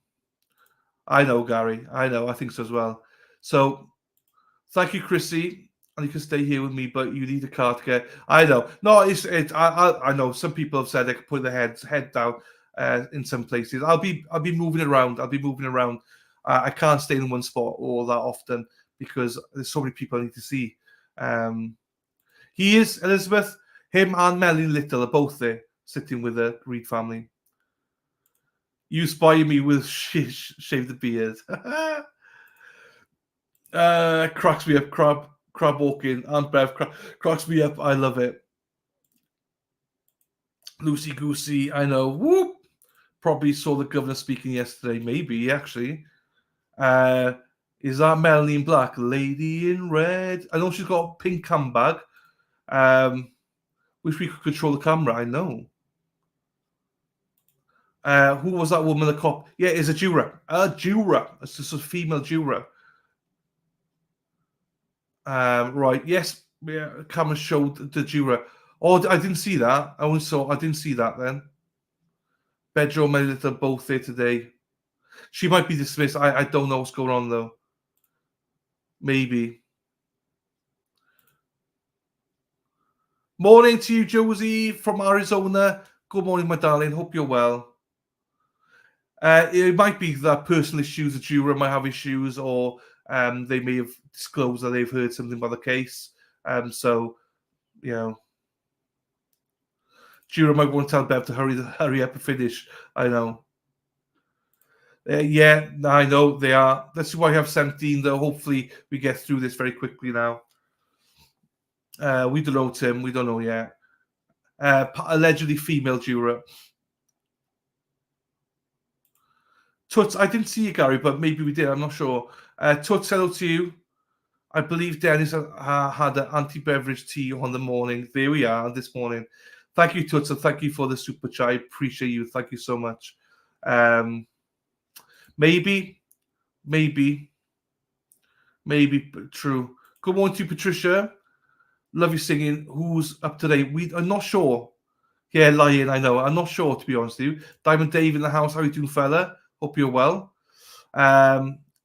[SPEAKER 1] I know, Gary. I know. I think so as well. So thank you, Chrissy. And you can stay here with me, but you need a car to get. I know. No, I know. Some people have said they can put their head down in some places. I'll be moving around. I can't stay in one spot all that often because there's so many people I need to see. He is Elizabeth. Him and Melly Little are both there, sitting with the Reed family. You spy me with shave the beard. Cracks me up, crab walking. Aunt Bev cracks me up. I love it. Loosey goosey. I know. Whoop. Probably saw the governor speaking yesterday. Maybe actually. Is that Melanie in black? Lady in red. I know she's got a pink handbag. Wish we could control the camera. I know. Who was that woman? The cop? Yeah, it's a juror. It's just a female juror. Right. Yes. Yeah. Camera showed the juror. Oh, I didn't see that. I didn't see that then. Bedro and Meredith are both there today. She might be dismissed. I don't know what's going on though. Maybe. Morning to you, Josie from Arizona. Good morning, my darling. Hope you're well. It might be that personal issues, the juror might have issues, or they may have disclosed that they've heard something about the case. So, you know, juror might want to tell Bev to hurry up and finish. I know. Yeah, I know they are. That's why I have 17, though. Hopefully, we get through this very quickly now. We don't know, Tim. We don't know yet. Allegedly female juror. Toots, I didn't see you, Gary, but maybe we did. I'm not sure. Toots, hello to you. I believe Dennis had an anti-beverage tea on the morning. There we are this morning. Thank you, Toots, and thank you for the super chat. I appreciate you. Thank you so much. Maybe, but true. Good morning to you, Patricia. Love you singing. Who's up today? I'm not sure. Yeah, lying, I know. I'm not sure, to be honest with you. Diamond Dave in the house. How you doing, fella? Hope you're well.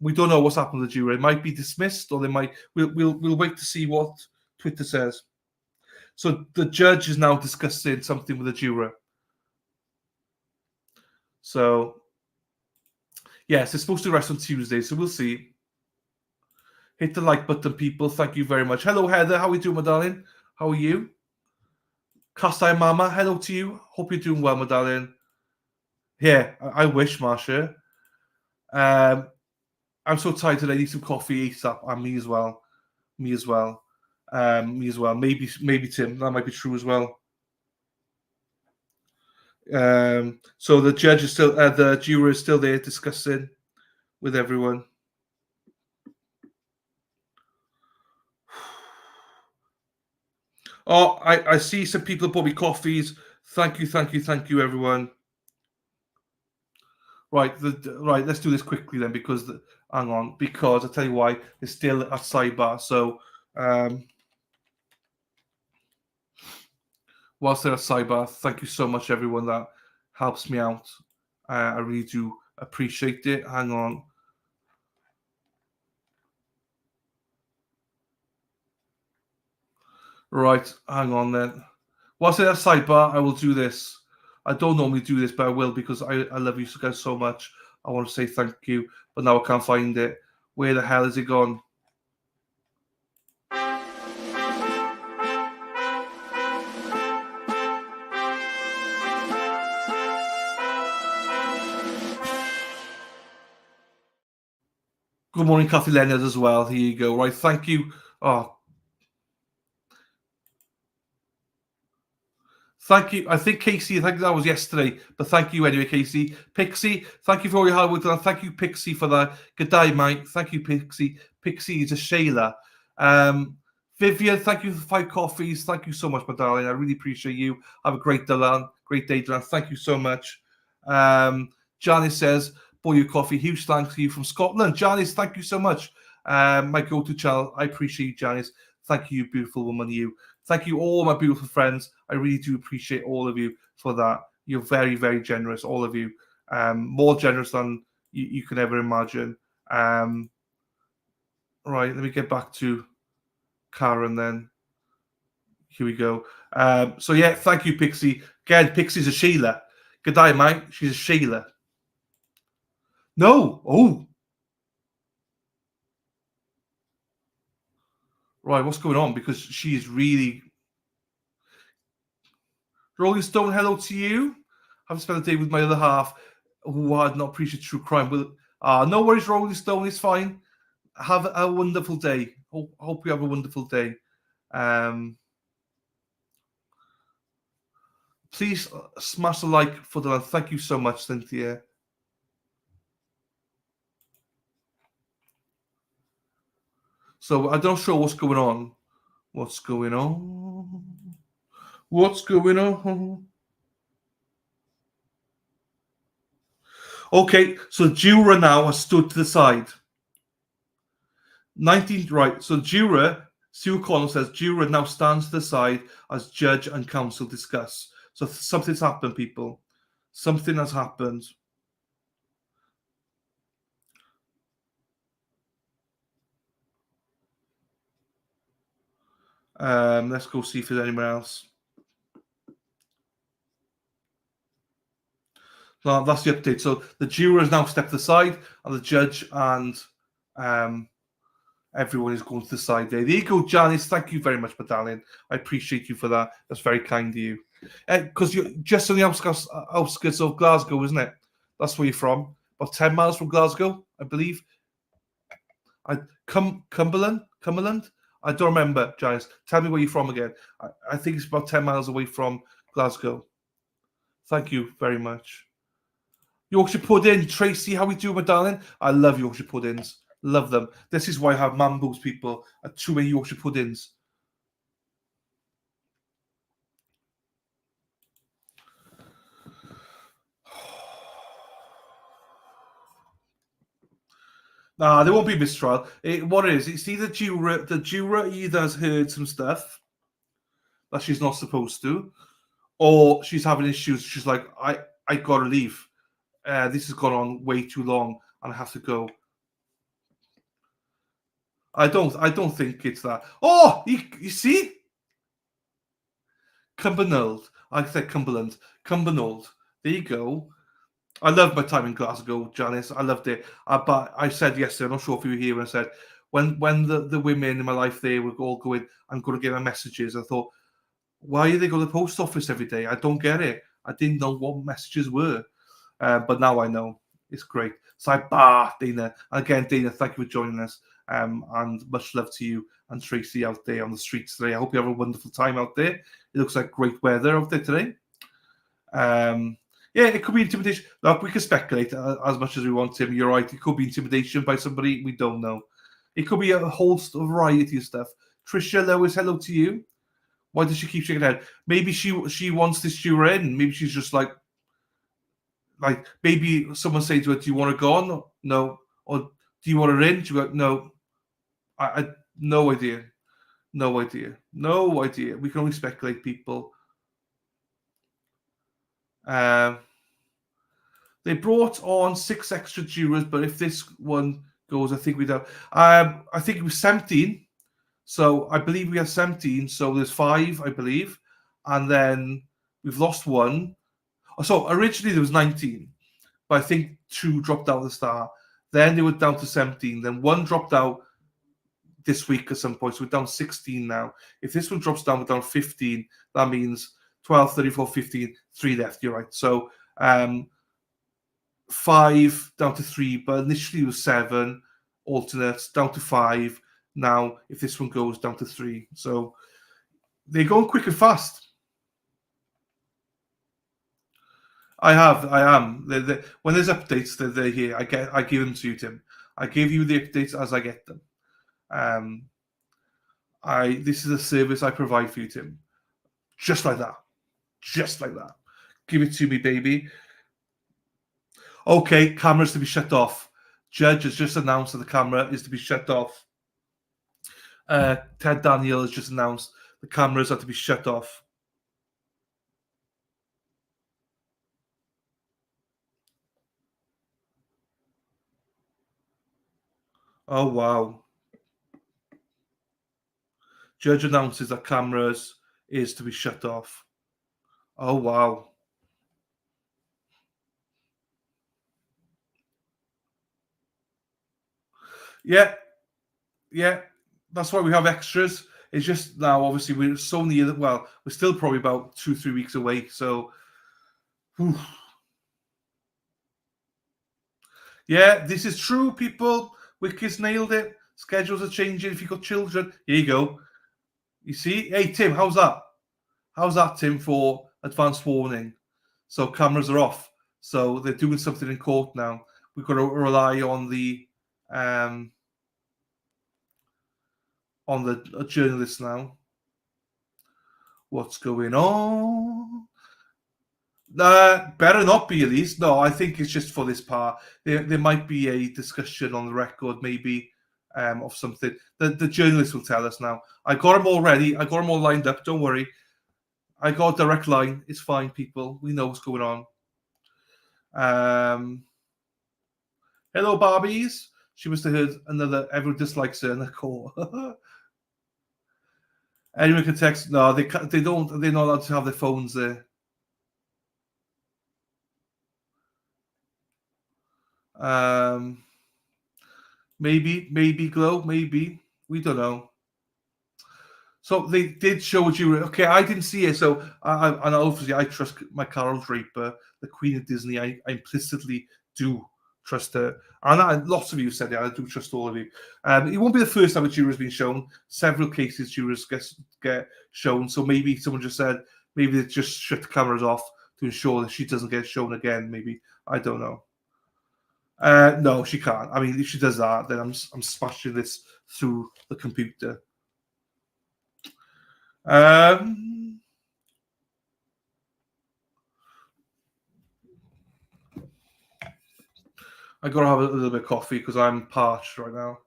[SPEAKER 1] We don't know what's happened to the jury. It might be dismissed, or they might. We'll wait to see what Twitter says. So the judge is now discussing something with the juror. So yes, it's supposed to rest on Tuesday, so we'll see. Hit the like button, people. Thank you very much. Hello, Heather. How are you doing, my darling? How are you? Kastai Mama, hello to you. Hope you're doing well, my darling. Yeah, I wish, Marsha. I'm so tired today. I need some coffee ASAP. And me as well. Me as well. Maybe Tim. That might be true as well. So the judge is still, the juror is still there discussing with everyone. Oh, I see some people bought me coffees. Thank you, everyone. Right, let's do this quickly then, because hang on, because I'll tell you why. It's still at sidebar. So whilst they're at sidebar, thank you so much, everyone that helps me out. I really do appreciate it. Hang on. Right, hang on then. Whilst they're at sidebar, I will do this. I don't normally do this, but I will, because I love you guys so much. I want to say thank you, but now I can't find it. Where the hell is it gone? Good morning, Kathy Leonard, as well. Here you go. Right, thank you. Oh, thank you. I think Casey, I think that was yesterday, but thank you anyway, Casey. Pixie, thank you for all your hard work. And thank you, Pixie, for that. Good day, mate. Thank you, Pixie. Pixie is a Shayla. Vivian, thank you for 5 coffees. Thank you so much, my darling. I really appreciate you. Have a great day, Dylan. Thank you so much. Janice says, boy, your coffee. Huge thanks to you from Scotland. Janice, thank you so much. My go-to channel. I appreciate you, Janice. Thank you, beautiful woman, you. Thank you, all my beautiful friends. I really do appreciate all of you for that. You're very, very generous, all of you. More generous than you can ever imagine. Right, let me get back to Karen then. Here we go. So, yeah, thank you, Pixie. Again, Pixie's a Sheila. Good day, mate. She's a Sheila. No. Oh. Right, what's going on? Because she is really... Rolling Stone, hello to you. I've spent a day with my other half who had not appreciated true crime. Well, no worries, Rolling Stone. It's fine. Have a wonderful day. Hope you have a wonderful day. Please smash a like for the... Thank you so much, Cynthia. So I'm not sure what's going on. What's going on? What's going on? Okay, so the juror now has stood to the side. 19, right, so juror, Sue O'Connell says, juror now stands to the side as judge and counsel discuss. So something's happened, people. Something has happened. Let's go see if there's anyone else. No, that's the update. So the juror has now stepped aside, and the judge and everyone is going to the side there. There you go, Janice. Thank you very much, my darling. I appreciate you for that. That's very kind of you. Because you're just on the outskirts of Glasgow, isn't it? That's where you're from. About 10 miles from Glasgow, I believe. Cumberland? I don't remember, Janice. Tell me where you're from again. I think it's about 10 miles away from Glasgow. Thank you very much. Yorkshire pudding. Tracy, how we doing, my darling? I love Yorkshire puddings. Love them. This is why I have Mambo's, people. Too many Yorkshire puddings. Nah, there won't be mistrial. What it is, it's either the juror either has heard some stuff that she's not supposed to, or she's having issues. She's like, I gotta leave. This has gone on way too long, and I have to go. I don't think it's that. Oh, you see, Cumbernauld. I said Cumberland. Cumbernauld. There you go. I loved my time in Glasgow, Janice. I loved it. But I said yesterday, I'm not sure if you were here, when I said, when the women in my life there were all going, I'm going to get my messages. I thought, why do they go to the post office every day? I don't get it. I didn't know what messages were. But now I know. It's great. So Dana. Again, Dana, thank you for joining us. And much love to you and Tracy out there on the streets today. I hope you have a wonderful time out there. It looks like great weather out there today. Yeah, it could be intimidation. Look, we can speculate as much as we want, Tim. You're right. It could be intimidation by somebody. We don't know. It could be a whole variety of stuff. Trisha Lewis, hello to you. Why does she keep shaking her head? Maybe she wants this juror in. Maybe she's just like maybe someone say to her, "Do you want to go on?" No. Or do you want her in? She go, "No." I no idea. No idea. No idea. We can only speculate, people. They brought on 6 extra jurors, but if this one goes, I think we'd have. I think it was 17. So I believe we have 17. So there's 5, I believe, and then we've lost 1. So originally there was 19, but I think 2 dropped out at the start. Then they were down to 17. Then 1 dropped out this week at some point. So we're down 16 now. If this one drops down, we're down 15. That means 12, 34, 15, 3 left. You're right. So 5 down to 3, but initially it was 7 alternates down to 5. Now, if this one goes down to 3, so they're going quick and fast. I am. When there's updates, they're here. I give them to you, Tim. I give you the updates as I get them. This is a service I provide for you, Tim. Just like that. Just like that. Give it to me, baby. Okay, cameras to be shut off. Judge has just announced that the camera is to be shut off. Ted Daniel has just announced the cameras are to be shut off. Oh, wow. Judge announces that cameras is to be shut off. Oh, wow. Yeah. That's why we have extras. It's just now, obviously, we're so near that. Well, we're still probably about 2-3 weeks away. So, whew. Yeah, this is true, people. Wicky's nailed it. Schedules are changing. If you've got children, here you go. You see? Hey, Tim, how's that? How's that, Tim, for advance warning? So cameras are off. So they're doing something in court now. We've got to rely on the journalists now. What's going on? Better not be, at least. No, I think it's just for this part. There might be a discussion on the record, maybe, of something. The journalists will tell us now. I got them all ready. I got them all lined up. Don't worry. I got a direct line. It's fine, people. We know what's going on. Hello, Barbies. She must have heard another. Everyone dislikes her in the call. Anyone can text. No, they don't. They're not allowed to have their phones there. Maybe Glow. Maybe we don't know. So they did show you. Okay, I didn't see it. So and obviously I trust my Carol Draper, the Queen of Disney. I implicitly do trust her. And lots of you said it. I do trust all of you. It won't be the first time a juror has been shown. Several cases jurors get shown. So maybe someone just said maybe they just shut the cameras off to ensure that she doesn't get shown again. Maybe, I don't know. No, she can't. I mean, if she does that, then I'm smashing this through the computer. I got to have a little bit of coffee because I'm parched right now.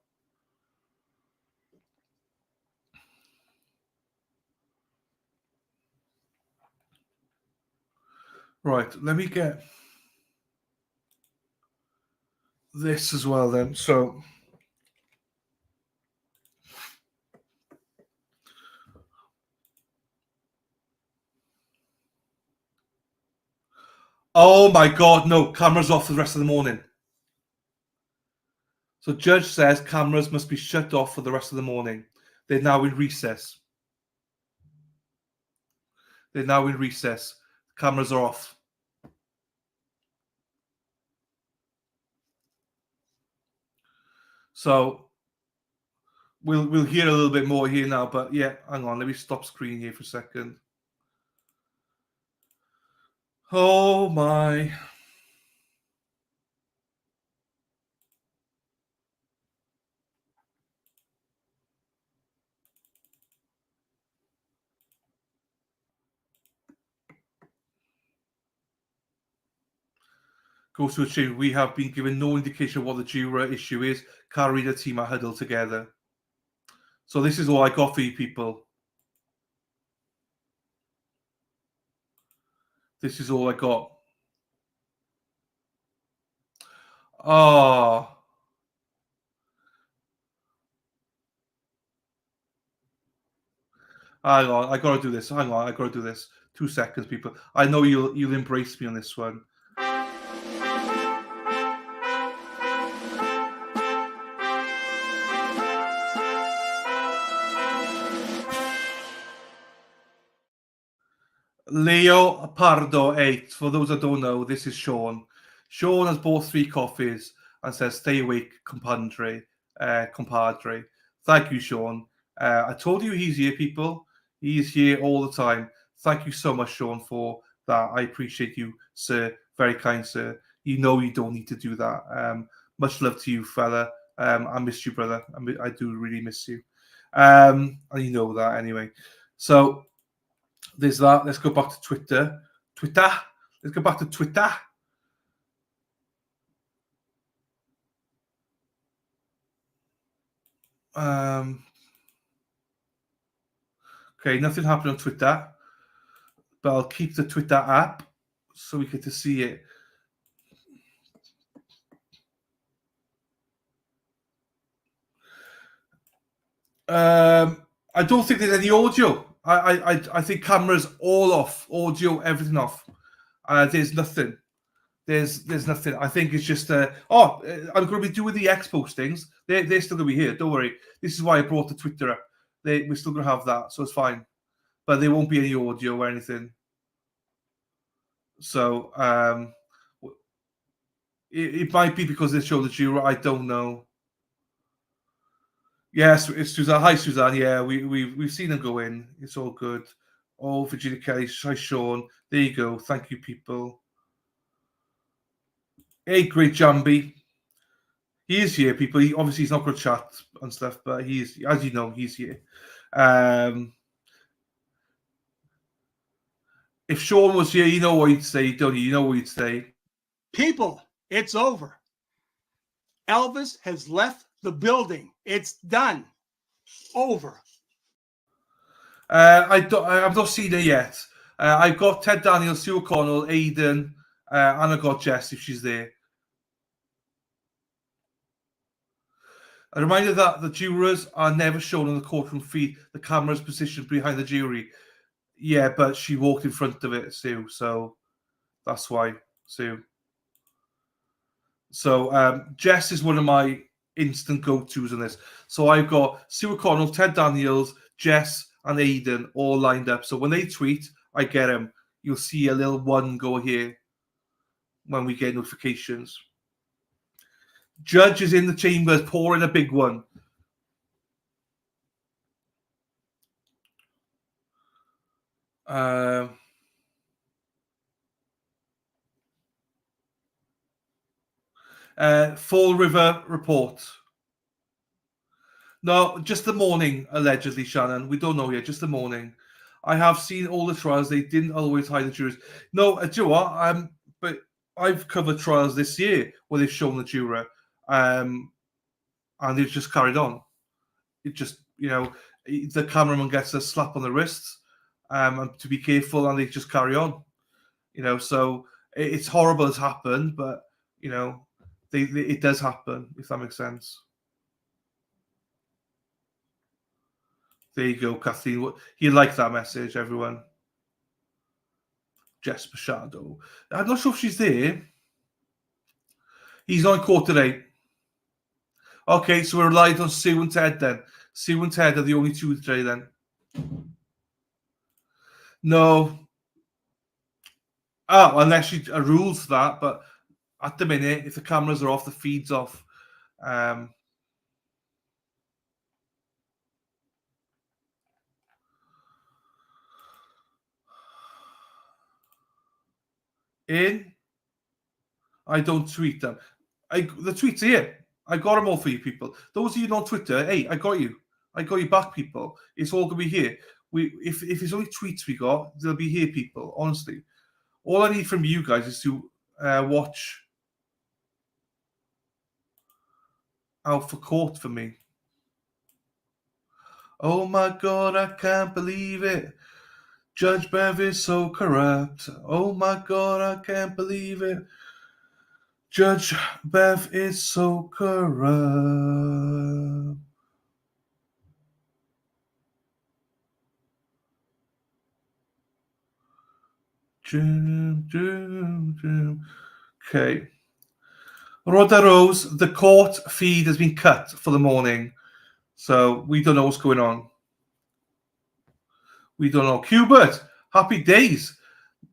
[SPEAKER 1] Right, let me get this as well then. So, oh my God, no, cameras off for the rest of the morning. So judge says cameras must be shut off for the rest of the morning. They're now in recess. They're now in recess. Cameras are off. So we'll hear a little bit more here now, but yeah, hang on, let me stop screen here for a second. Oh my. Goes to a chain. We have been given no indication of what the juror issue is. Carry the team at huddle together. So this is all I got for you people. This is all I got. Oh. Hang on, I gotta do this. Hang on, I gotta do this. 2 seconds, people. I know you'll embrace me on this one. Leo Pardo 8. For those that don't know, this is Sean. Sean has bought 3 coffees and says, "Stay awake, compadre." Thank you, Sean. I told you he's here, people. He's here all the time. Thank you so much, Sean, for that. I appreciate you, sir. Very kind, sir. You know you don't need to do that. Much love to you, fella. I miss you, brother. I do really miss you. And you know that anyway. So there's that. Let's go back to Twitter. Let's go back to Twitter. Okay, nothing happened on Twitter, but I'll keep the Twitter app so we get to see it. I don't think there's any audio. I think cameras all off, audio, everything off. There's nothing. There's nothing. I think it's just I'm going to be doing the X postings. They're still going to be here. Don't worry. This is why I brought the Twitter up. We're still going to have that, so it's fine. But there won't be any audio or anything. So it might be because they show the juror. I don't know. Yes, it's Suzanne. Hi, Suzanne. Yeah, we've seen them go in. It's all good. Oh, Virginia Kelly. Hi, Sean. There you go. Thank you, people. Hey, great Jambi. He is here, people. Obviously, he's not going to chat and stuff, but he's, as you know, he's here. If Sean was here, you know what he'd say, don't you? You know what he'd say.
[SPEAKER 6] People, it's over. Elvis has left the building. It's done. Over.
[SPEAKER 1] I've not seen her yet. I've got Ted Daniels, Sue O'Connell, Aidan, and I've got Jess if she's there. A reminder that the jurors are never shown on the courtroom feed. The camera is positioned behind the jury. Yeah, but she walked in front of it, Sue. So that's why, Sue. So Jess is one of my instant go-tos on this. So I've got Sue O'Connell, Ted Daniels, Jess, and Aidan all lined up. So when they tweet, I get them. You'll see a little one go here when we get notifications. Judge is in the chambers pouring a big one. Fall River report. No, just the morning, allegedly, Shannon. We don't know yet, just the morning. I have seen all the trials. They didn't always hide the jurors. No, do you know what? But I've covered trials this year where they've shown the juror, and they've just carried on. It just, the cameraman gets a slap on the wrist, and to be careful, and they just carry on. So it's horrible it's happened, but it does happen, if that makes sense. There you go, Kathleen. You like that message, everyone. Jess Machado. I'm not sure if she's there. He's not in court today. Okay, so we're relied on Sue and Ted then. Sue and Ted are the only two today then. No. Oh, unless she rules for that, but at the minute, if the cameras are off, the feed's off. I don't tweet them. The tweets are here. I got them all for you people. Those of you on Twitter, hey, I got you. I got you back, people. It's all gonna be here. If it's only tweets we got, they'll be here, people. Honestly, all I need from you guys is to watch out for court for me. Oh my God, I can't believe it. Judge Bev is so corrupt. Oh my God, I can't believe it. Judge Bev is so corrupt. Okay. Rhoda Rose, the court feed has been cut for the morning. So we don't know what's going on. We don't know. Hubert, happy days.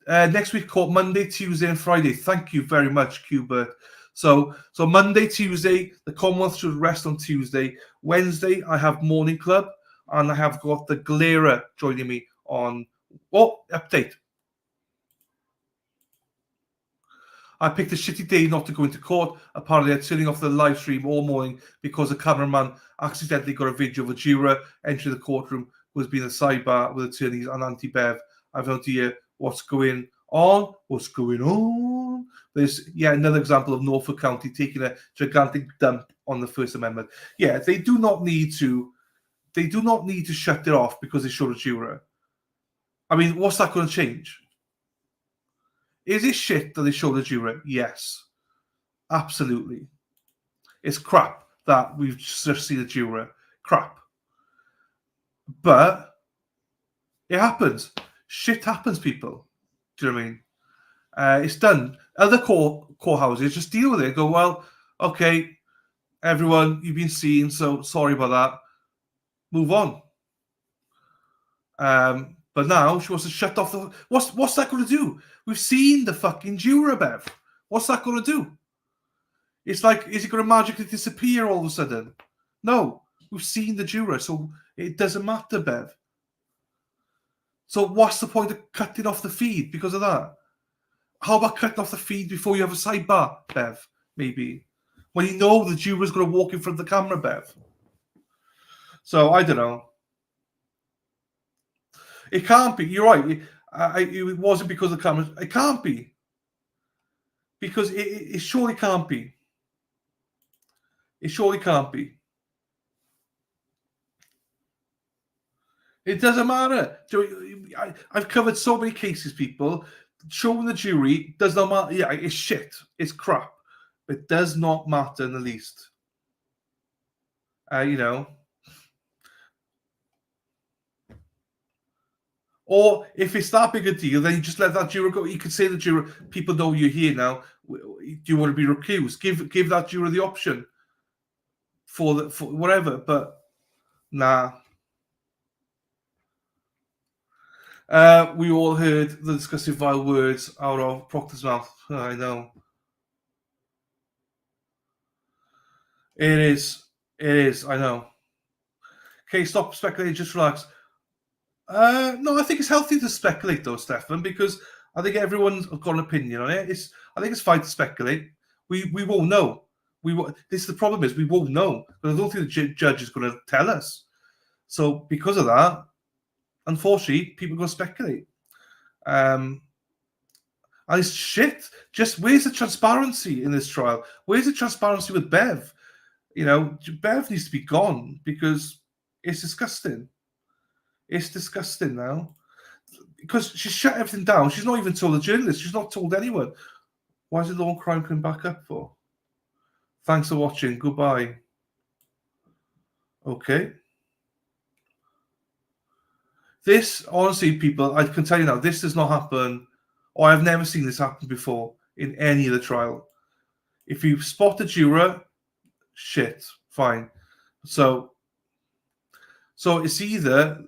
[SPEAKER 1] Next week, court Monday, Tuesday, and Friday. Thank you very much, Hubert. So Monday, Tuesday, the Commonwealth should rest on Tuesday. Wednesday, I have Morning Club, and I have got the Glera joining me on update. I picked a shitty day not to go into court. Apparently, I'm turning off the live stream all morning because the cameraman accidentally got a video of a juror entering the courtroom who has been in a sidebar with attorneys and Auntie Bev. I've no idea what's going on. What's going on? There's another example of Norfolk County taking a gigantic dump on the First Amendment. Yeah, they do not need to shut it off because they showed a juror. I mean, what's that going to change? Is it shit that they showed a juror? Yes, absolutely. It's crap that we've just seen a juror. Crap. But it happens. Shit happens, people. Do you know what I mean? It's done. Other courthouses just deal with it. Go, well, okay, everyone, you've been seen, so sorry about that. Move on. But now she wants to shut off the... What's that going to do? We've seen the fucking juror, Bev. What's that going to do? It's like, is it going to magically disappear all of a sudden? No. We've seen the juror, so it doesn't matter, Bev. So what's the point of cutting off the feed because of that? How about cutting off the feed before you have a sidebar, Bev? Maybe. When you know the juror's going to walk in front of the camera, Bev. So, I don't know. It can't be. You're right. It wasn't because of the cameras. It can't be. Because it surely can't be. It surely can't be. It doesn't matter. I've covered so many cases, people. Showing the jury does not matter. Yeah, it's shit. It's crap. It does not matter in the least. Or if it's that big a deal, then you just let that juror go. You could say to the juror, people know you're here now. Do you want to be recused? Give that juror the option for whatever. But nah. We all heard the disgusting vile words out of Proctor's mouth. I know. It is. I know. Okay, stop speculating. Just relax. No, I think it's healthy to speculate, though, Stefan, because I think everyone's got an opinion on it. I think it's fine to speculate. We won't know. This is the problem is we won't know, but I don't think the judge is going to tell us. So because of that, unfortunately, people are going to speculate. And it's shit. Just where's the transparency in this trial? Where's the transparency with Bev? You know, Bev needs to be gone because it's disgusting. It's disgusting now. Because she shut everything down. She's not even told the journalist. She's not told anyone. Why is the law and crime coming back up for? Thanks for watching. Goodbye. Okay. This, honestly, people, I can tell you now, this does not happen, or I've never seen this happen before in any other trial. If you spot a juror, shit, fine. So it's either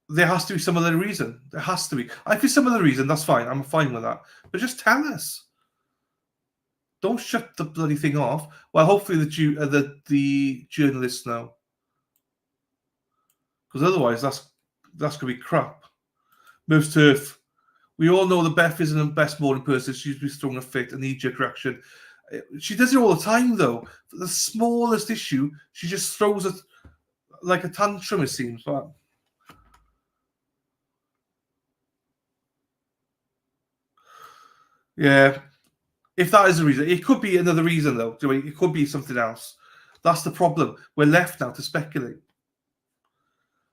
[SPEAKER 1] there has to be some other reason. There has to be. If there's some other reason, that's fine. I'm fine with that. But just tell us. Don't shut the bloody thing off. Well, hopefully the journalists know. Because otherwise, that's going to be crap. Moves Turf. We all know that Beth isn't the best morning person. She's been throwing a fit, a knee-jerk reaction. She does it all the time, though. For the smallest issue, she just throws it like a tantrum, it seems. But yeah, if that is the reason, it could be another reason, though. It could be something else. That's the problem. We're left now to speculate.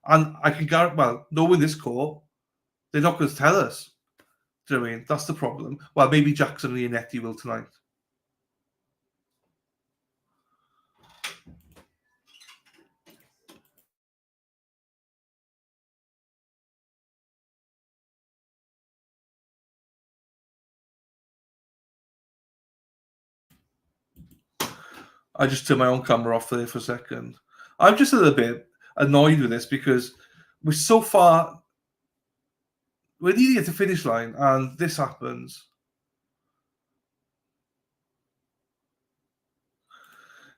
[SPEAKER 1] And I can guarantee, well, knowing this court, they're not going to tell us. Do you know what I mean? That's the problem. Well, maybe Jackson and Iannetti will tonight. I just turned my own camera off there for a second. I'm just a little bit annoyed with this because we're so far. We're nearly at the finish line, and this happens.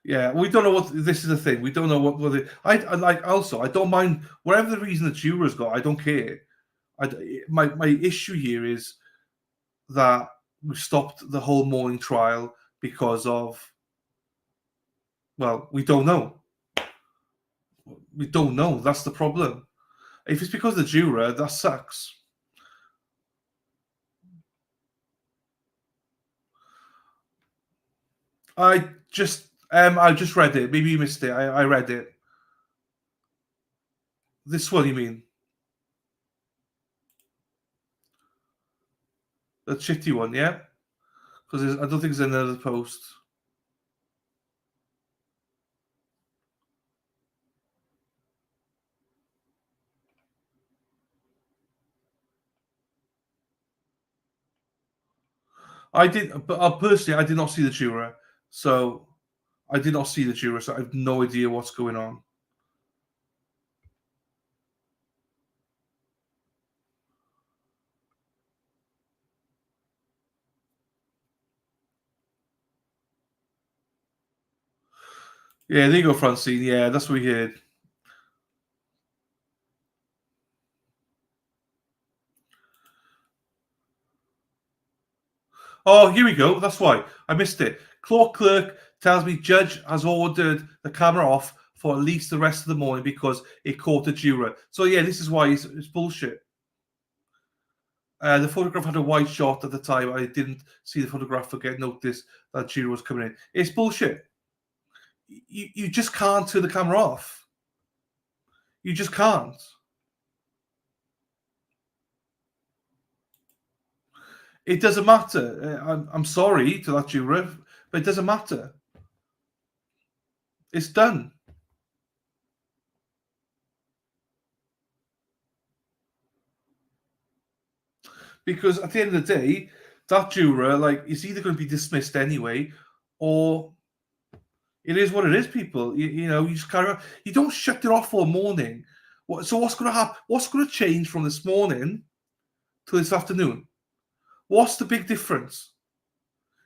[SPEAKER 1] Yeah, we don't know what this is. The thing we don't know what I like. Also, I don't mind whatever the reason the juror's got. I don't care. My issue here is that we stopped the whole morning trial because of. Well, we don't know. We don't know. That's the problem. If it's because of the juror, that sucks. I just read it. Maybe you missed it. I read it. This one, you mean? The shitty one, yeah? Because I don't think there's another post. Personally, I did not see the juror. So I did not see the juror, so I have no idea what's going on. Yeah, there you go, Francine. Yeah, that's what we heard. Oh, here we go. That's why. I missed it. Court clerk tells me judge has ordered the camera off for at least the rest of the morning because it caught a juror. So, yeah, this is why it's bullshit. The photograph had a wide shot at the time. I didn't see the photograph or get notice that juror was coming in. It's bullshit. You just can't turn the camera off. You just can't. It doesn't matter. I'm sorry to that juror, but it doesn't matter. It's done. Because at the end of the day, that juror, like, is either going to be dismissed anyway, or it is what it is, people. You know, you just carry on. You don't shut it off for a morning. So what's going to happen? What's going to change from this morning to this afternoon? What's the big difference?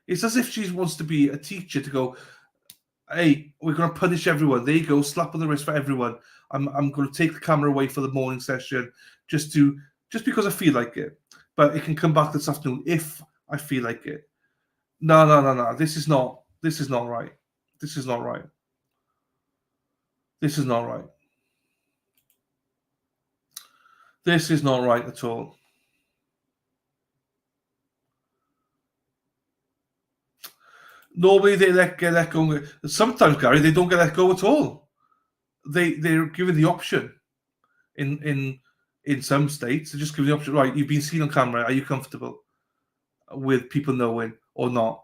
[SPEAKER 1] It's as if she wants to be a teacher to go, hey, we're going to punish everyone. There you go, slap on the wrist for everyone. I'm going to take the camera away for the morning session just because I feel like it. But it can come back this afternoon if I feel like it. No. This is not right. This is not right. This is not right. This is not right at all. Normally they get let go. Sometimes, Gary, they don't get let go at all. They're given the option. In some states, they're just given the option. Right, you've been seen on camera. Are you comfortable with people knowing or not?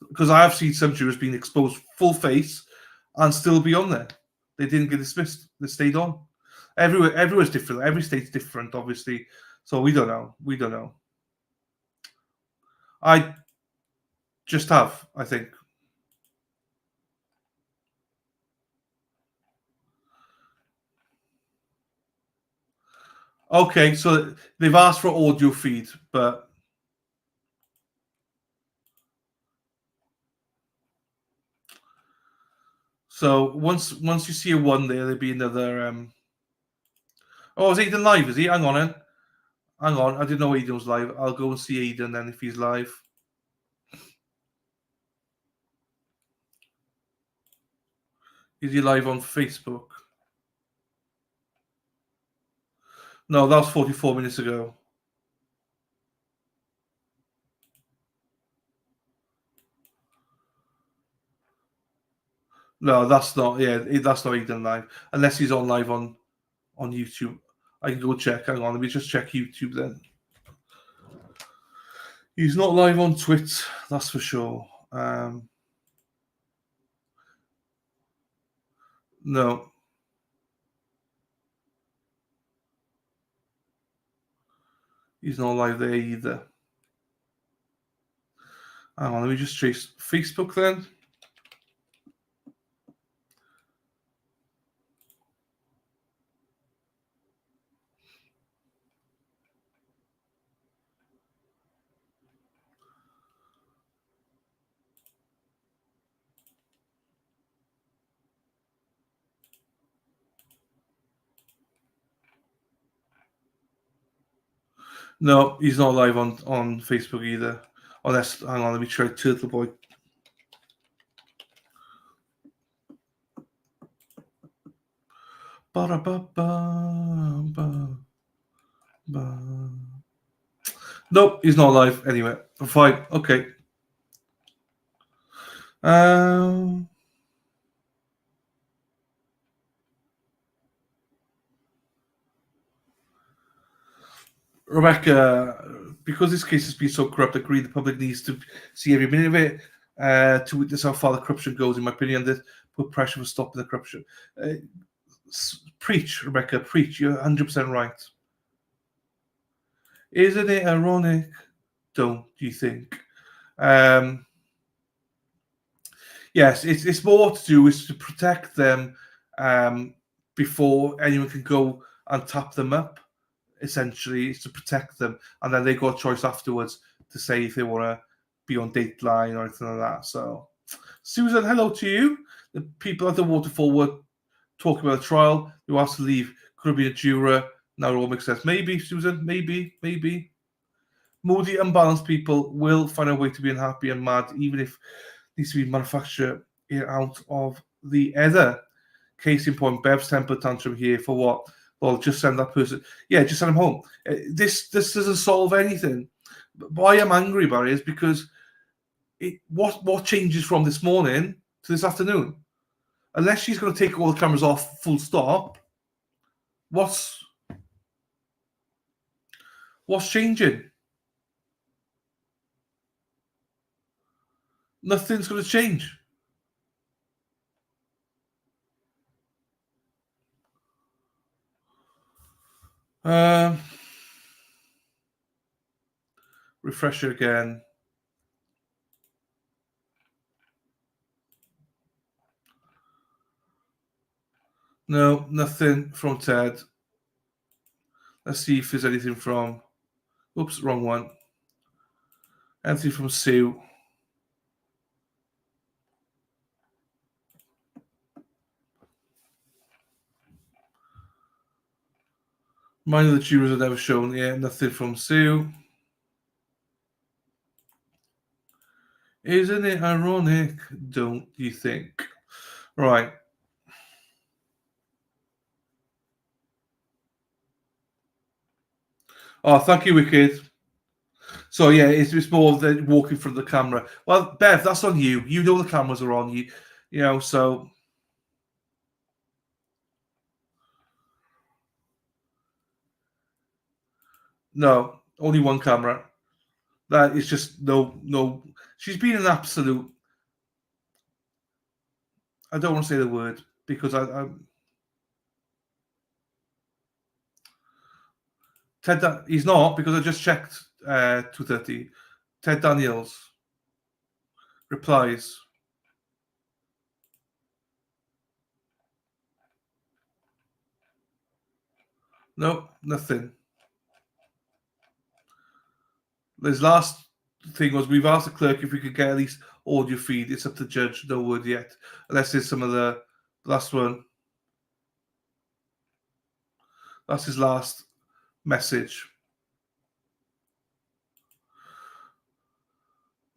[SPEAKER 1] Because I have seen some jurors being exposed full face and still be on there. They didn't get dismissed. They stayed on. Everywhere's different. Every state's different, obviously. So we don't know. We don't know. I just have, I think. Okay, so they've asked for audio feed, but so once you see a one there'll be another. Oh, is Aidan live? Is he? Hang on, then. Hang on. I didn't know Aidan was live. I'll go and see Aidan then if he's live. Is he live on Facebook? No, that was 44 minutes ago. No, that's not. Yeah, that's not Aidan live. Unless he's on live on YouTube. I can go check. Hang on, let me just check YouTube then. He's not live on Twitch, that's for sure. No. He's not live there either. Hang on, let me just trace Facebook then. No, he's not live on Facebook either. Unless, hang on, let me try Turtle Boy. Nope, he's not live anyway. Fine, okay. Rebecca, because this case has been so corrupt, I agree the public needs to see every minute of it to witness how far the corruption goes. In my opinion, this put pressure for stopping the corruption. Preach, Rebecca, preach. You're 100% right. Isn't it ironic? Don't you think? Yes, it's more to do is to protect them before anyone can go and tap them up. Essentially, it's to protect them, and then they got a choice afterwards to say if they want to be on Dateline or anything like that. So, Susan, hello to you. The people at the waterfall were talking about a trial. They were asked to leave. Could have been a juror. Now it all makes sense. Maybe, Susan. Maybe. Moody, unbalanced people will find a way to be unhappy and mad, even if it needs to be manufactured out of the ether. Case in point, Bev's temper tantrum here for what? Well, just send that person. Yeah, just send them home. This doesn't solve anything. But why I'm angry about it is because what changes from this morning to this afternoon? Unless she's going to take all the cameras off, full stop. What's changing? Nothing's going to change. Refresher again. No, nothing from Ted. Let's see if there's anything from... Oops, wrong one. Anything from Sue. Mine of the jurors are never shown. Yeah, nothing from Sue. Isn't it ironic? Don't you think? Right. Oh, thank you, Wicked. So yeah, it's more than walking from the camera. Well, Bev, that's on you. You know the cameras are on you. You know, so no, only one camera. That is just no. She's been an absolute. I don't want to say the word because I Ted. He's not because I just checked 2:30. Ted Daniels replies. No, nothing. His last thing was we've asked the clerk if we could get at least audio feed. It's up to judge. No word yet. Unless there's some of the last one. That's his last message.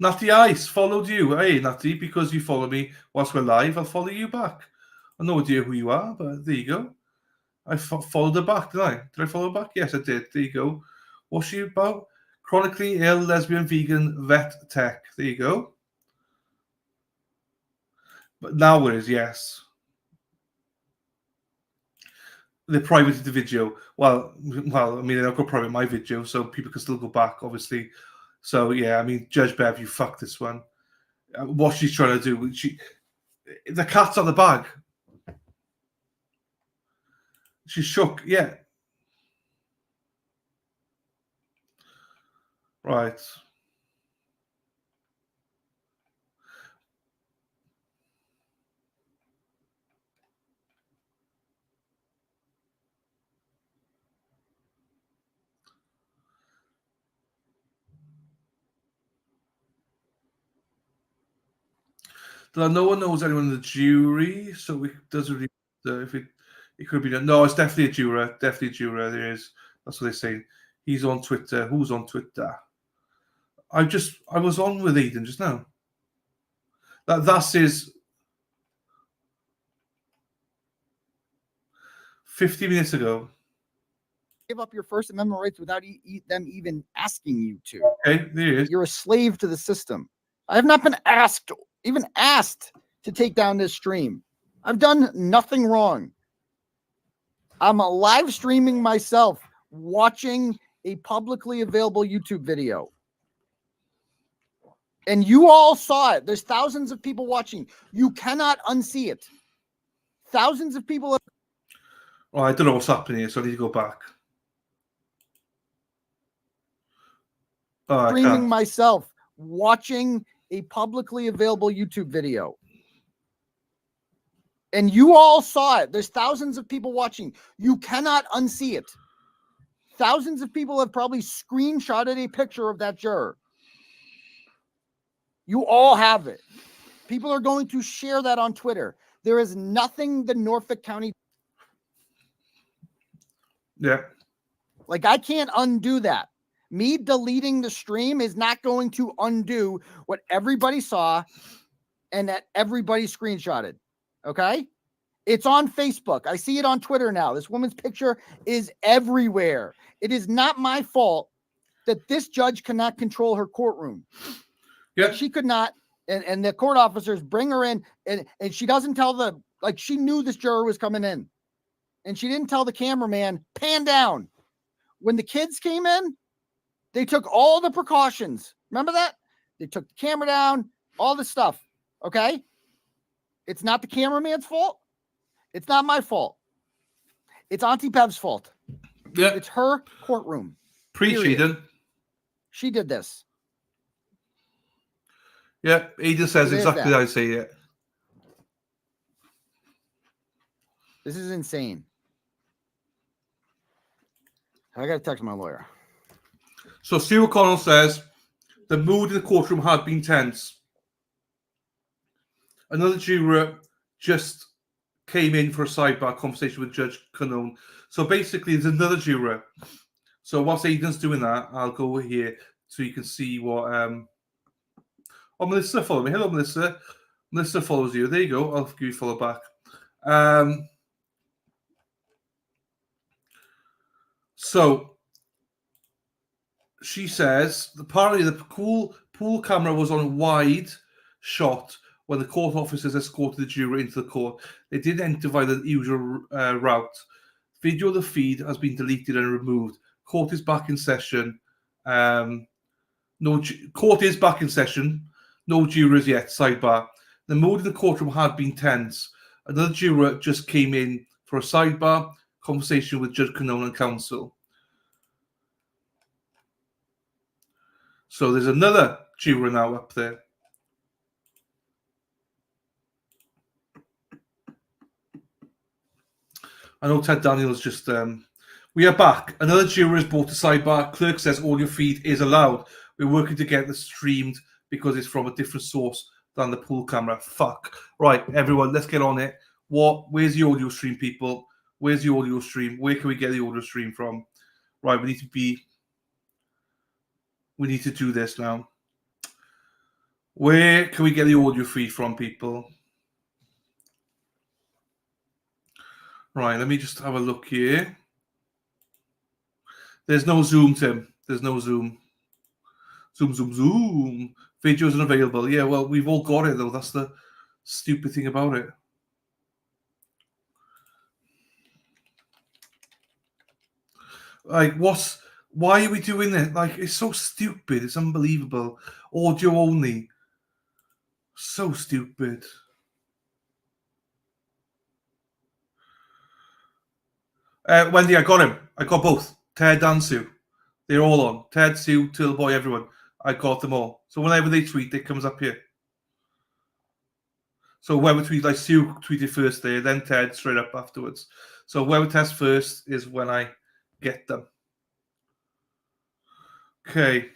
[SPEAKER 1] Natty Ice followed you. Hey, Natty, because you follow me whilst we're live, I'll follow you back. I have no idea who you are, but there you go. I followed her back, did I? Did I follow her back? Yes, I did. There you go. What's she about? Chronically ill, lesbian, vegan, vet tech. There you go. But now it is, yes. The private video. Well, I mean, I've got private my video, so people can still go back, obviously. So yeah, I mean, Judge Bev, you fucked this one. What she's trying to do, the cat's on the bag. She's shook, yeah. Right. No one knows anyone in the jury, so it doesn't really if it could be no, it's definitely a juror. Definitely a juror. There is. That's what they're saying. He's on Twitter. Who's on Twitter? I was on with Aiden just now. That's his 50 minutes ago.
[SPEAKER 7] Give up your First Amendment rights without them even asking you to.
[SPEAKER 1] Okay, there he is.
[SPEAKER 7] You're a slave to the system. I have not been even asked to take down this stream. I've done nothing wrong. I'm live streaming myself, watching a publicly available YouTube video. And you all saw it. There's thousands of people watching. You cannot unsee it. Thousands of people have
[SPEAKER 1] Oh, I don't know what's happening here, so I need to go back. Oh,
[SPEAKER 7] streaming myself, watching a publicly available YouTube video. And you all saw it. There's thousands of people watching. You cannot unsee it. Thousands of people have probably screenshotted a picture of that juror. You all have it. People are going to share that on Twitter. There is nothing the Norfolk County.
[SPEAKER 1] Yeah.
[SPEAKER 7] Like, I can't undo that. Me deleting the stream is not going to undo what everybody saw and that everybody screenshotted. Okay? It's on Facebook. I see it on Twitter now. This woman's picture is everywhere. It is not my fault that this judge cannot control her courtroom.
[SPEAKER 1] Yeah.
[SPEAKER 7] She could not, and the court officers bring her in, and she doesn't tell she knew this juror was coming in. And she didn't tell the cameraman, pan down. When the kids came in, they took all the precautions. Remember that? They took the camera down, all the stuff. Okay? It's not the cameraman's fault. It's not my fault. It's Auntie Bev's fault.
[SPEAKER 1] Yeah.
[SPEAKER 7] It's her courtroom.
[SPEAKER 1] Preach, Eden.
[SPEAKER 7] She did this.
[SPEAKER 1] Yeah, Eden says exactly how I say it.
[SPEAKER 7] This is insane. I got to text my lawyer.
[SPEAKER 1] So Steve O'Connell says the mood in the courtroom had been tense. Another juror just came in for a sidebar conversation with Judge Canone. So basically, there's another juror. So whilst Aiden's doing that, I'll go over here so you can see what. Oh, Melissa, follow me. Hello, Melissa. Melissa follows you. There you go. I'll give you a follow back. So she says apparently the pool camera was on a wide shot when the court officers escorted the juror into the court. They didn't enter via the usual route. Video of the feed has been deleted and removed. Court is back in session. Court is back in session. No jurors yet. Sidebar. The mood in the courtroom had been tense. Another juror just came in for a sidebar conversation with Judge Canone and counsel. So there's another juror now up there. I know Ted Daniels just... we are back. Another juror is brought to sidebar. Clerk says audio feed is allowed. We're working to get this streamed because it's from a different source than the pool camera. Fuck. Right, everyone, let's get on it. Where's the audio stream, people? Where's the audio stream? Where can we get the audio stream from? Right, we need to do this now. Where can we get the audio feed from, people? Right, let me just have a look here. There's no Zoom, Tim. There's no Zoom. Zoom. Video isn't available. Yeah, well, we've all got it, though. That's the stupid thing about it. Like, why are we doing it? Like, it's so stupid. It's unbelievable. Audio only. So stupid. Wendy, I got him. I got both. Ted and Sue. They're all on. Ted, Sue, Turtle Boy, everyone. I got them all. So whenever they tweet, it comes up here. So whoever tweets, like Sue tweeted first there, then Ted straight up afterwards. So whoever tests first is when I get them. Okay.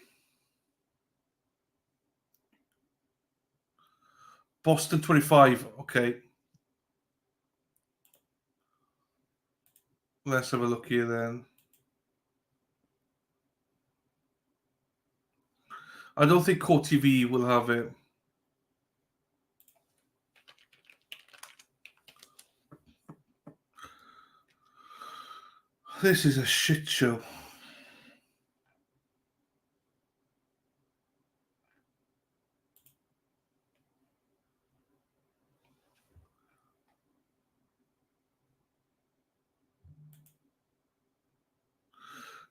[SPEAKER 1] Boston 25. Okay. Let's have a look here then. I don't think Court TV will have it. This is a shit show.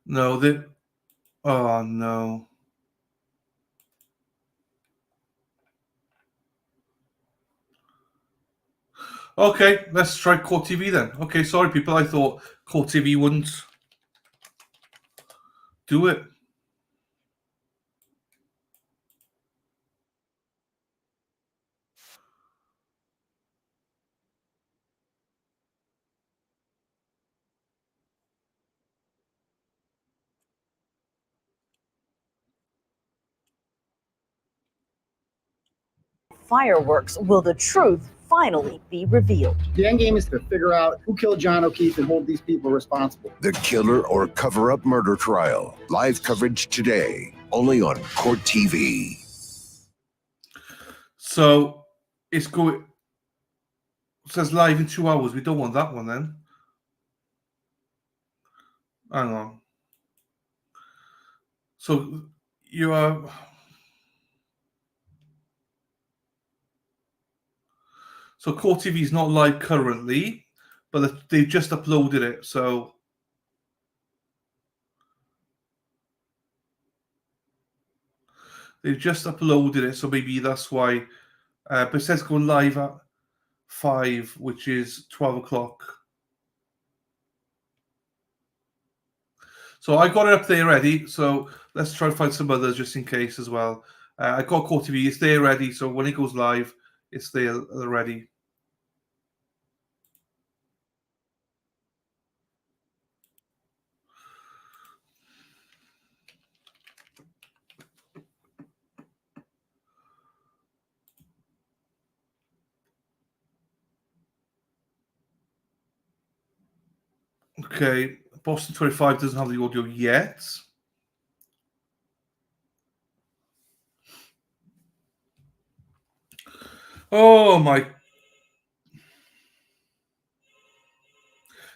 [SPEAKER 1] No, oh no. Okay, let's try Court TV then. Okay, sorry people, I thought Court TV wouldn't do it.
[SPEAKER 8] Fireworks. Will the truth finally be revealed?
[SPEAKER 9] The end game is to figure out who killed John O'Keefe and hold these people responsible.
[SPEAKER 10] The killer or cover-up murder trial. Live coverage today, only on Court TV.
[SPEAKER 1] So it's going. It says live in 2 hours. We don't want that one then. Hang on. So you are. So Court TV is not live currently, but they've just uploaded it. So they've just uploaded it. So maybe that's why. But it says go live at 5, which is 12 o'clock. So I got it up there ready. So let's try to find some others just in case as well. I got Court TV. It's there ready. So when it goes live, it's there ready. Okay, Boston 25 doesn't have the audio yet. Oh my.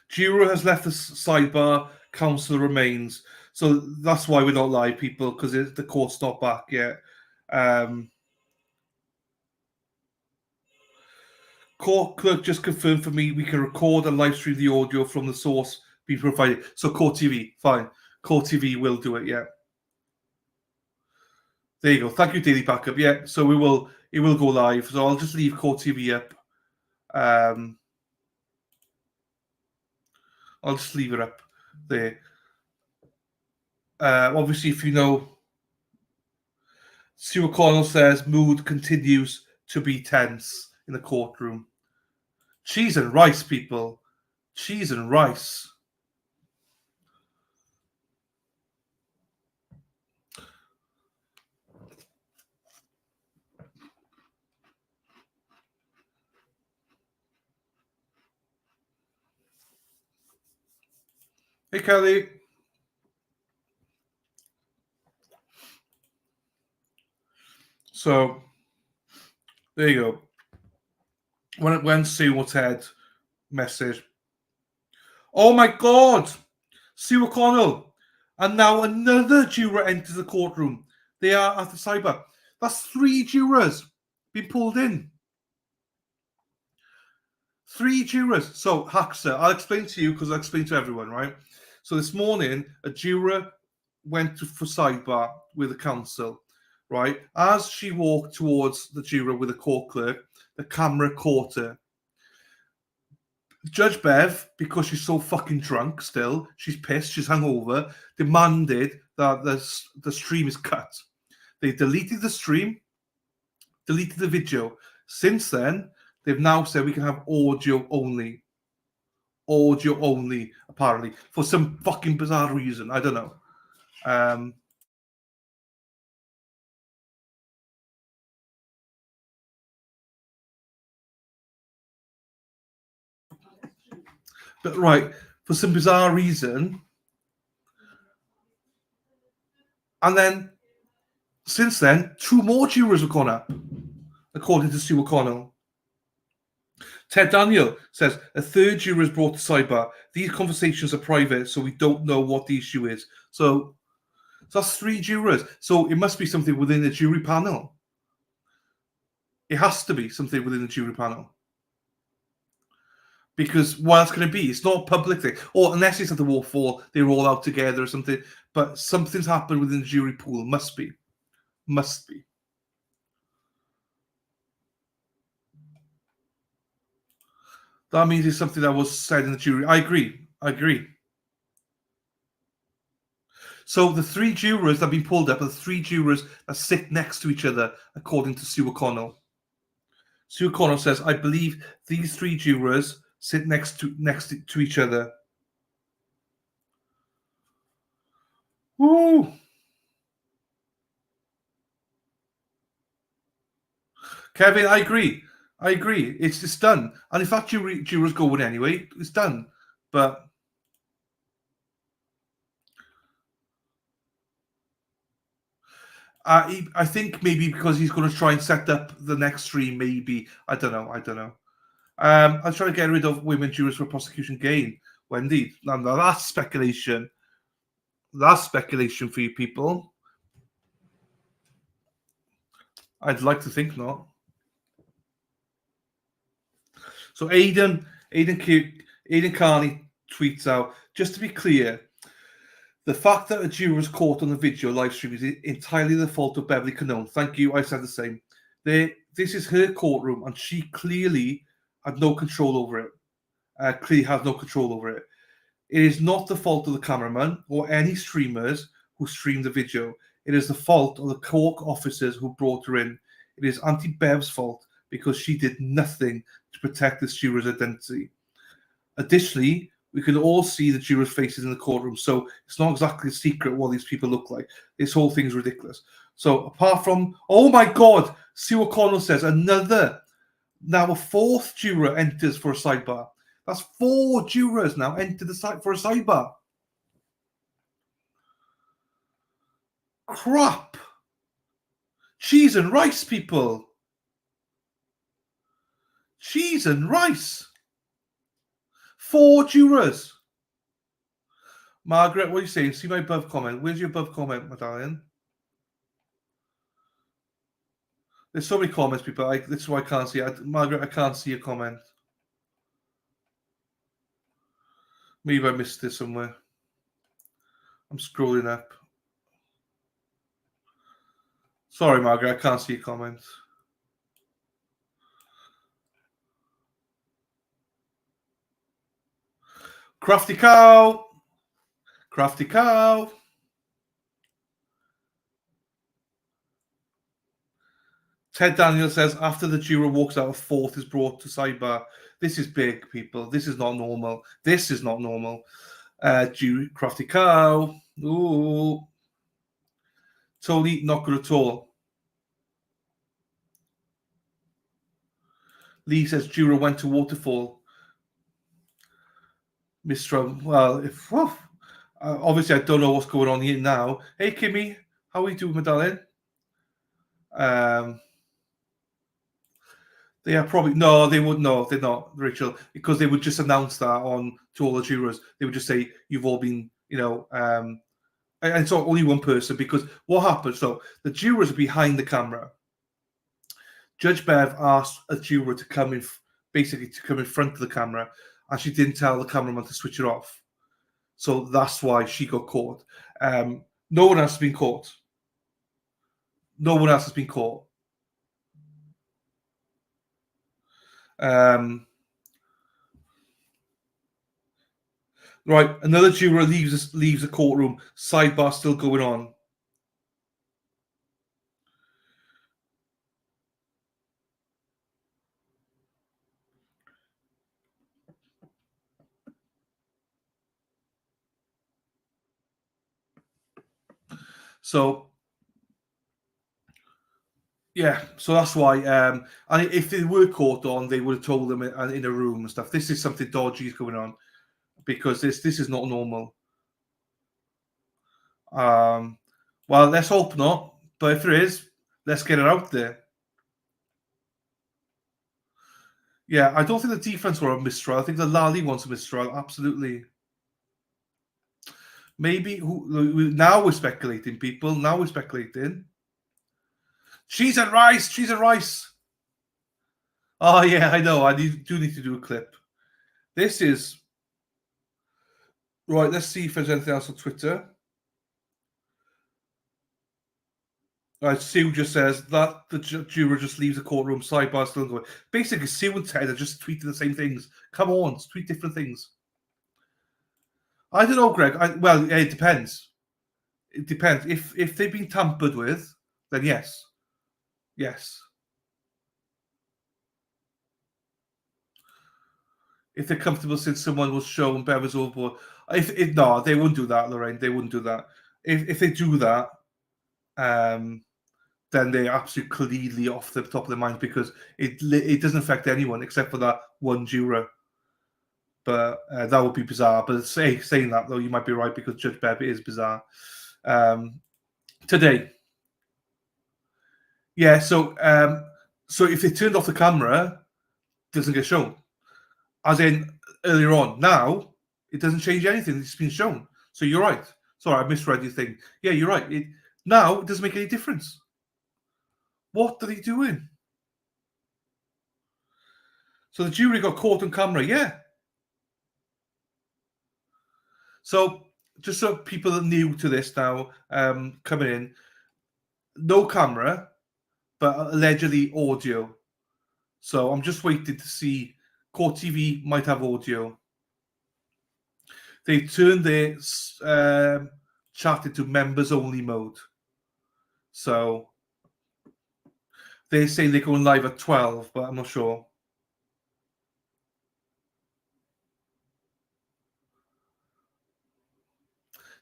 [SPEAKER 1] Jiro has left the sidebar. counsel remains. So that's why we're not live, people, because the court's not back yet. Court clerk just confirmed for me we can record and live stream the audio from the source being provided. So Court TV, fine. Court TV will do it, yeah. There you go. Thank you, Daily Backup. Yeah, so it will go live. So I'll just leave Court TV up. I'll just leave it up there. Obviously, if you know, Sue O'Connell says mood continues to be tense in the courtroom. Cheese and rice, people. Cheese and rice. Hey, Kelly. So, there you go. When Sue O'Ted message. Oh my God! Sue O'Connell. And now another juror enters the courtroom. They are at the cyber. That's 3 jurors being pulled in. 3 jurors. So, Haxa, I'll explain to you because I explained to everyone, right? So this morning, a juror went for sidebar with the counsel, right? As she walked towards the juror with the court clerk, the camera caught her. Judge Bev, because she's so fucking drunk still, she's pissed, she's hungover, demanded that the stream is cut. They deleted the stream, deleted the video. Since then, they've now said we can have audio only. Audio only, apparently, for some fucking bizarre reason. I don't know. But right, for some bizarre reason. And then, since then, 2 more jurors have gone up, according to Sue O'Connell. Ted Daniel says a 3rd juror is brought to sidebar. These conversations are private, so we don't know what the issue is. So that's 3 jurors. So it must be something within the jury panel. It has to be something within the jury panel. Because what else can it be? It's not a public thing. Or unless it's at the waterfall, they're all out together or something. But something's happened within the jury pool. Must be. Must be. That means it's something that was said in the jury. I agree. So the 3 jurors that have been pulled up are the 3 jurors that sit next to each other, according to Sue O'Connell. Sue O'Connell says, I believe these 3 jurors sit next to each other. Woo! Kevin, I agree. It's just done. And if that jurors going anyway, it's done. But I think maybe because he's going to try and set up the next stream, maybe. I don't know. I'm trying to get rid of women jurors for prosecution gain. Wendy, now that's speculation. That's speculation for you people. I'd like to think not. So Aidan Carney tweets out, just to be clear, the fact that a juror was caught on the video live stream is entirely the fault of Beverly Canone. Thank you. I said the same. This is her courtroom, and she clearly had no control over it. It is not the fault of the cameraman or any streamers who streamed the video. It is the fault of the court officers who brought her in. It is Auntie Bev's fault because she did nothing to protect this juror's identity. Additionally, we can all see the jurors' faces in the courtroom, so it's not exactly a secret what these people look like. This whole thing is ridiculous. So apart from, oh my God, Sue O'Connell says now a 4th juror enters for a sidebar. That's 4 jurors now enter the site for a sidebar. Crap. Cheese and rice, people. Cheese and rice. 4 jurors. Margaret, what are you saying? See my above comment. Where's your above comment, my darling? There's so many comments, people. This is why I can't see it. Margaret, I can't see your comment. Maybe I missed it somewhere. I'm scrolling up. Sorry, Margaret, I can't see your comment. Crafty cow. Crafty cow. Ted Daniel says, after the juror walks out, a fourth is brought to sidebar. This is big, people. This is not normal. This is not normal. Crafty cow. Ooh. Totally not good at all. Lee says, juror went to waterfall. Mr. Well, if obviously I don't know what's going on here now. Hey, Kimmy, how are you doing, my darling? They are probably they would they're not, Rachel, because they would just announce that to all the jurors. They would just say you've all been, and it's only one person, because what happens? So the jurors are behind the camera. Judge Bev asked a juror to come in, basically to come in front of the camera, and she didn't tell the cameraman to switch it off. So that's why she got caught. No one else has been caught. No one else has been caught. Right, another juror leaves the courtroom. Sidebar still going on. So, yeah, so that's why. And if they were caught on, they would have told them in a room and stuff. This is something dodgy is going on, because this is not normal. Well, let's hope not. But if there is, let's get it out there. Yeah, I don't think the defense were a mistrial. I think the Lally wants a mistrial. Absolutely. Maybe now we're speculating, people. Now we're speculating. Cheese and rice. Cheese and rice. Oh yeah, I know. I do need to do a clip. This is right. Let's see if there's anything else on Twitter. Right, Sue just says that the juror just leaves the courtroom. Sidebar still going. Basically, Sue and Ted are just tweeting the same things. Come on, tweet different things. I don't know, Greg. Well, it depends. It depends. If they've been tampered with, then yes. Yes. If they're comfortable since someone was shown Bev was overboard. No, they wouldn't do that, Lorraine. They wouldn't do that. If they do that, then they're absolutely clearly off the top of their minds, because it doesn't affect anyone except for that one juror. But that would be bizarre. But saying that, though, you might be right, because Judge Bev is bizarre. Today. Yeah, so if they turned off the camera, it doesn't get shown. As in earlier on. Now, it doesn't change anything. It's been shown. So you're right. Sorry, I misread your thing. Yeah, you're right. Now, it doesn't make any difference. What are they doing? So the jury got caught on camera, yeah. So just so people are new to this now, coming in, no camera, but allegedly audio. So I'm just waiting to see. Court TV might have audio. They turned their chat into members only mode. So they're saying they're going live at 12, but I'm not sure.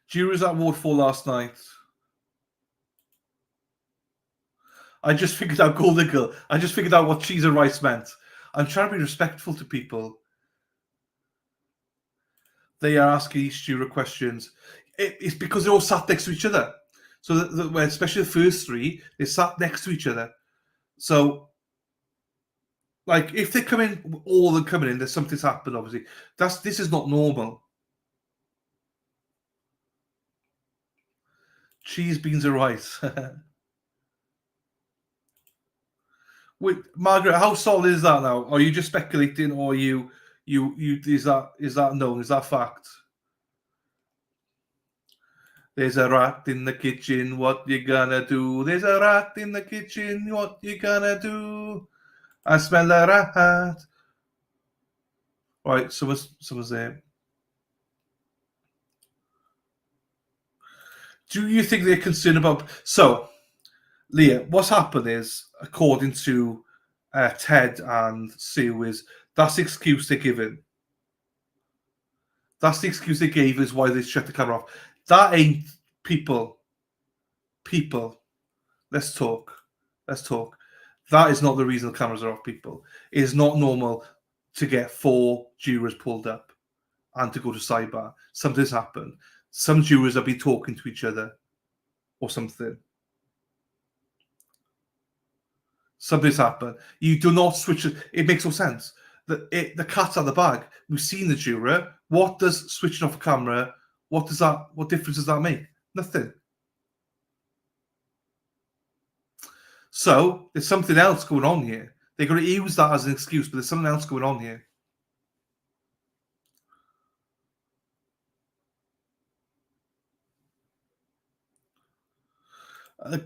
[SPEAKER 1] Jury's at Ward 4 last night. I just figured out Golden Girl. I just figured out what cheese and rice meant. I'm trying to be respectful to people. They are asking each juror questions. It's because they're all sat next to each other. So, especially the first three, they sat next to each other. So, like, if they come in, all of them coming in, there's something's happened, obviously. This is not normal. Cheese, beans, and rice. Wait, Margaret, how solid is that now? Are you just speculating, or you is that known? Is that fact? There's a rat in the kitchen. What you gonna do? There's a rat in the kitchen. What you gonna do? I smell a rat. Right, someone's there. Do you think they're concerned about? So, Leah, what's happened is, according to Ted and Sue, is that's the excuse they're giving. That's the excuse they gave is why they shut the camera off. That ain't people. People, let's talk. That is not the reason the cameras are off, people. It is not normal to get 4 jurors pulled up and to go to sidebar. Something's happened. Some jurors have been talking to each other or something. Something's happened. You do not switch it. It makes no sense. The cat's out of the bag. We've seen the juror. What does switching off a camera, what difference does that make? Nothing. So there's something else going on here. They're going to use that as an excuse, but there's something else going on here.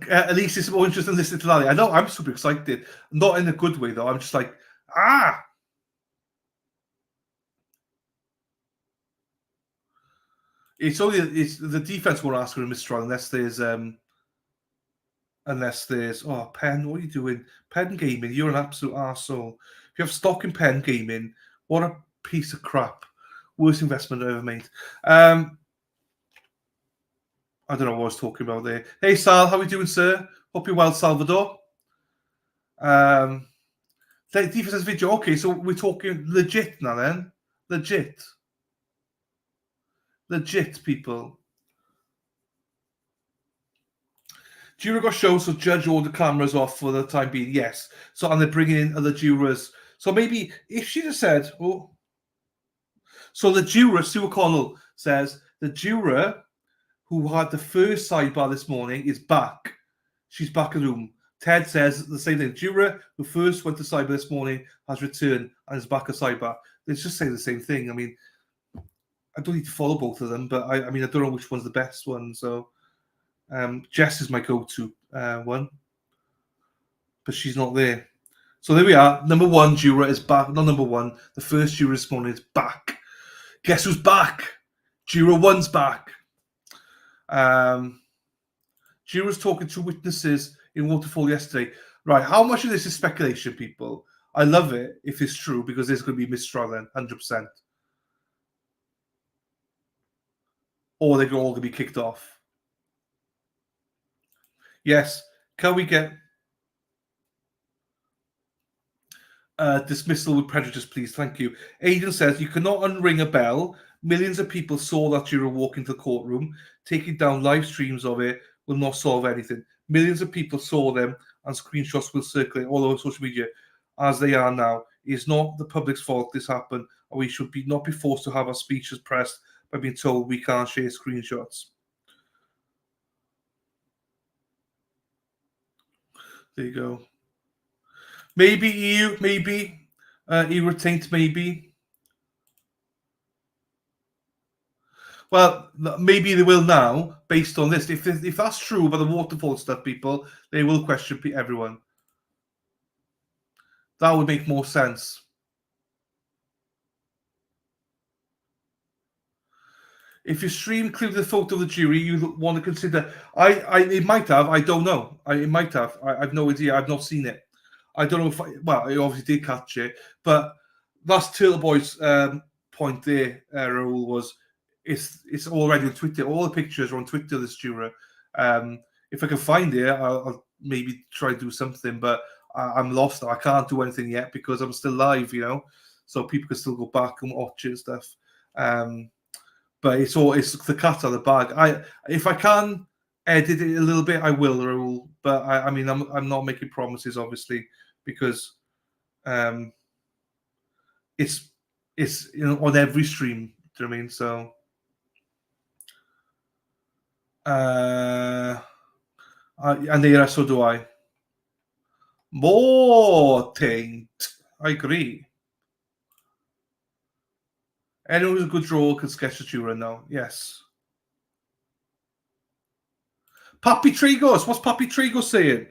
[SPEAKER 1] At least it's more interesting than listening to Lally. I know I'm super excited. Not in a good way, though. I'm just like, ah! It's the defense won't ask for a mistrial unless there's Penn, what are you doing? Penn Gaming, you're an absolute arsehole. If you have stock in Penn Gaming, what a piece of crap. Worst investment I've ever made. I don't know what I was talking about there. Hey Sal, how are you doing, sir? Hope you're well, Salvador. The defense video. Okay, so we're talking legit now then. Legit, people. Juror got shown, so judge ordered cameras off for the time being. Yes. So, and they're bringing in other jurors. So maybe if she just said, oh. So the juror, Sue O'Connell, says the juror who had the first sidebar this morning is back. She's back in the room. Ted says the same thing. Juror who first went to sidebar this morning has returned and is back at sidebar. They just say the same thing. I mean, I don't need to follow both of them, but I mean, I don't know which one's the best one. So Jess is my go-to one, but she's not there. So there we are. Number 1 juror is back. Not number 1. The first juror this morning is back. Guess who's back? Juror 1's back. Jurors talking to witnesses in Waterfall yesterday. Right, how much of this is speculation, people? I love it if it's true because there's going to be mistrial then, 100%. Or they're all going to be kicked off. Yes, can we get dismissal with prejudice, please? Thank you. Aidan says, you cannot unring a bell. Millions of people saw that juror walk into the courtroom. Taking down live streams of it will not solve anything. Millions of people saw them and screenshots will circulate all over social media as they are now. It is not the public's fault this happened, and we should not be forced to have our speeches pressed by being told we can't share screenshots. There you go. Maybe EU, maybe. Irritate, maybe. Well, maybe they will now, based on this. If that's true about the waterfall stuff, people, they will question everyone. That would make more sense. If you stream clip the photo of the jury, you want to consider. It might have. I don't know. It might have. I've no idea. I've not seen it. I don't know if. I obviously did catch it, but that's Turtle Boy's point there. Raoul was. It's already on Twitter. All the pictures are on Twitter. This juror. If I can find it, I'll maybe try to do something. But I'm lost. I can't do anything yet because I'm still live. So people can still go back and watch it and stuff. But it's the cat out of the bag. If I can edit it a little bit, I will, Raoul. But I mean, I'm not making promises, obviously, because it's on every stream. Do you know what I mean? So And there, so do I. More taint. I agree. Anyone who's a good drawer can sketch a juror now. Yes. Papi Trigos. What's Papi Trigos saying?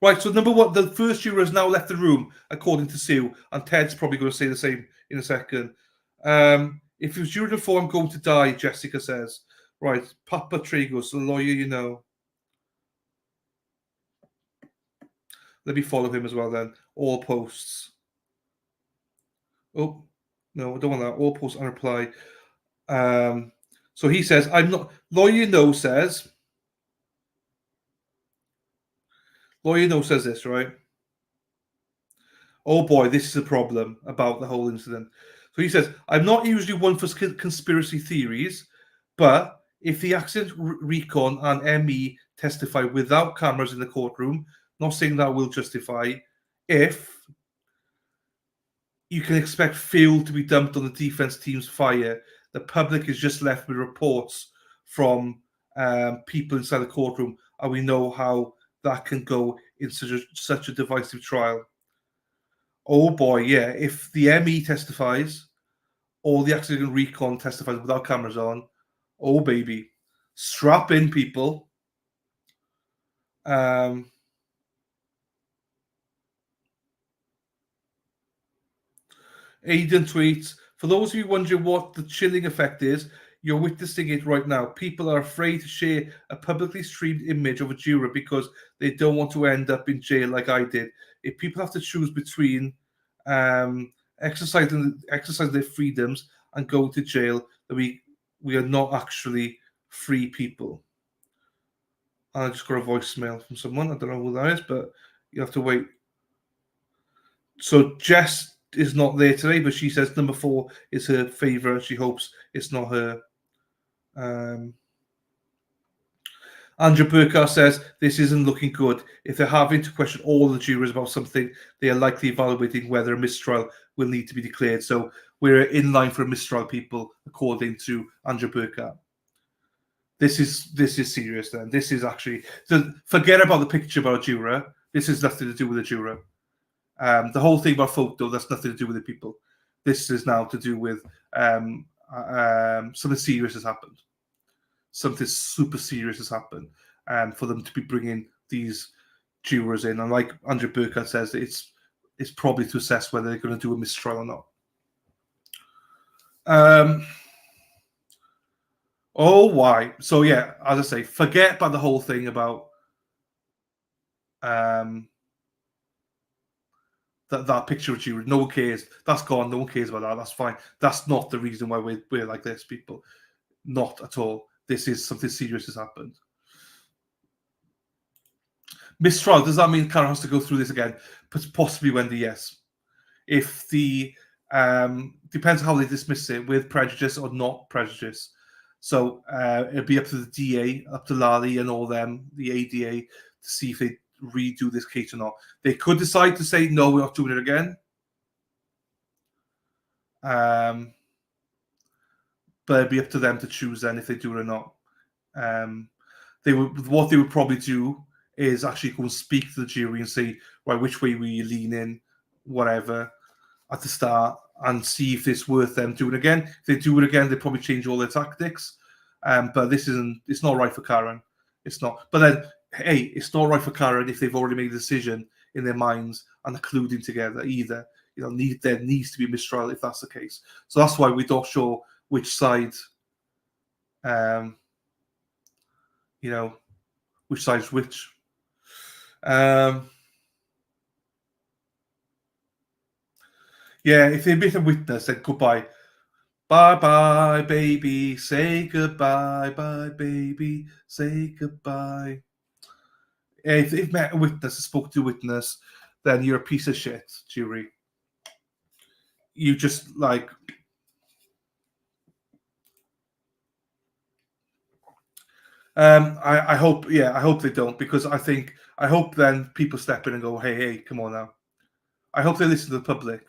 [SPEAKER 1] Right, so number one, the first juror has now left the room, according to Sue, and Ted's probably going to say the same in a second. If it was juror before, I'm going to die, Jessica says. Right, Papa Trigos, the lawyer you know. Let me follow him as well then. All posts. Oh, no, I don't want that. All posts and reply. So he says, I'm not, lawyer no says this, right? Oh boy, this is a problem about the whole incident. So he says, I'm not usually one for conspiracy theories, but if the accident recon and ME testify without cameras in the courtroom, not saying that will justify, if you can expect fuel to be dumped on the defense team's fire, the public is just left with reports from people inside the courtroom, and we know how that can go in such a divisive trial. Oh boy, yeah. If the ME testifies or the accident recon testifies without cameras on, oh baby. Strap in, people. Aiden tweets, for those of you wondering what the chilling effect is, you're witnessing it right now. People are afraid to share a publicly streamed image of a juror because they don't want to end up in jail like I did. If people have to choose between exercising their freedoms and going to jail, that we are not actually free people. I just got a voicemail from someone. I don't know who that is, but you have to wait. So Jess is not there today, but she says number 4 is her favourite. She hopes it's not her. Andrew Burkhardt says this isn't looking good. If they're having to question all the jurors about something, they are likely evaluating whether a mistrial will need to be declared. So we're in line for a mistrial, people, according to Andrew Burkhardt. This is serious. Then this is actually, so forget about the picture about a juror. This has nothing to do with a juror. The whole thing about photo, that's nothing to do with the people. This is now to do with something serious has happened. Something super serious has happened, for them to be bringing these jurors in. And like Andrew Burkhardt says, it's probably to assess whether they're going to do a mistrial or not. Oh, why? So yeah, as I say, forget about the whole thing about that picture of jurors. No one cares. That's gone. No one cares about that. That's fine. That's not the reason why we're like this, people. Not at all. This is something serious has happened. Mistrial, does that mean Karen has to go through this again? Possibly, Wendy, yes. If the depends how they dismiss it, with prejudice or not prejudice. So it'll be up to the DA, up to Lally and all them, the ADA, to see if they redo this case or not. They could decide to say, no, we're not doing it again. But it'd be up to them to choose then if they do it or not. What they would probably do is actually go and speak to the jury and say, right, which way will you lean in, whatever, at the start, and see if it's worth them doing it again. If they do it again, they probably change all their tactics. But it's not right for Karen. It's not. But then, hey, it's not right for Karen if they've already made a decision in their minds and are colluding together either. There needs to be a mistrial if that's the case. So that's why we're not sure which side, which side's which. Yeah, if they admit a witness, then goodbye. Bye-bye, baby. Say goodbye. Bye, baby. Say goodbye. If they've met a witness and spoke to a witness, then you're a piece of shit, jury. You just, like... I hope they don't, because I hope then people step in and go, hey, come on now. I hope they listen to the public.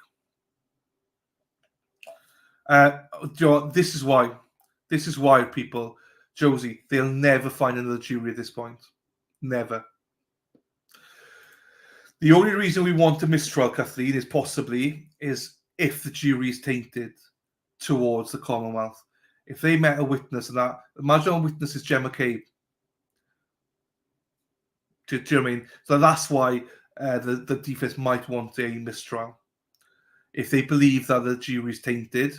[SPEAKER 1] This is why people, Josie, they'll never find another jury at this point. Never. The only reason we want a mistrial, Kathleen, is if the jury is tainted towards the Commonwealth. If they met a witness and that, imagine a witness is Gemma Cabe. Do you know what I mean? So that's why the defense might want a mistrial. If they believe that the jury is tainted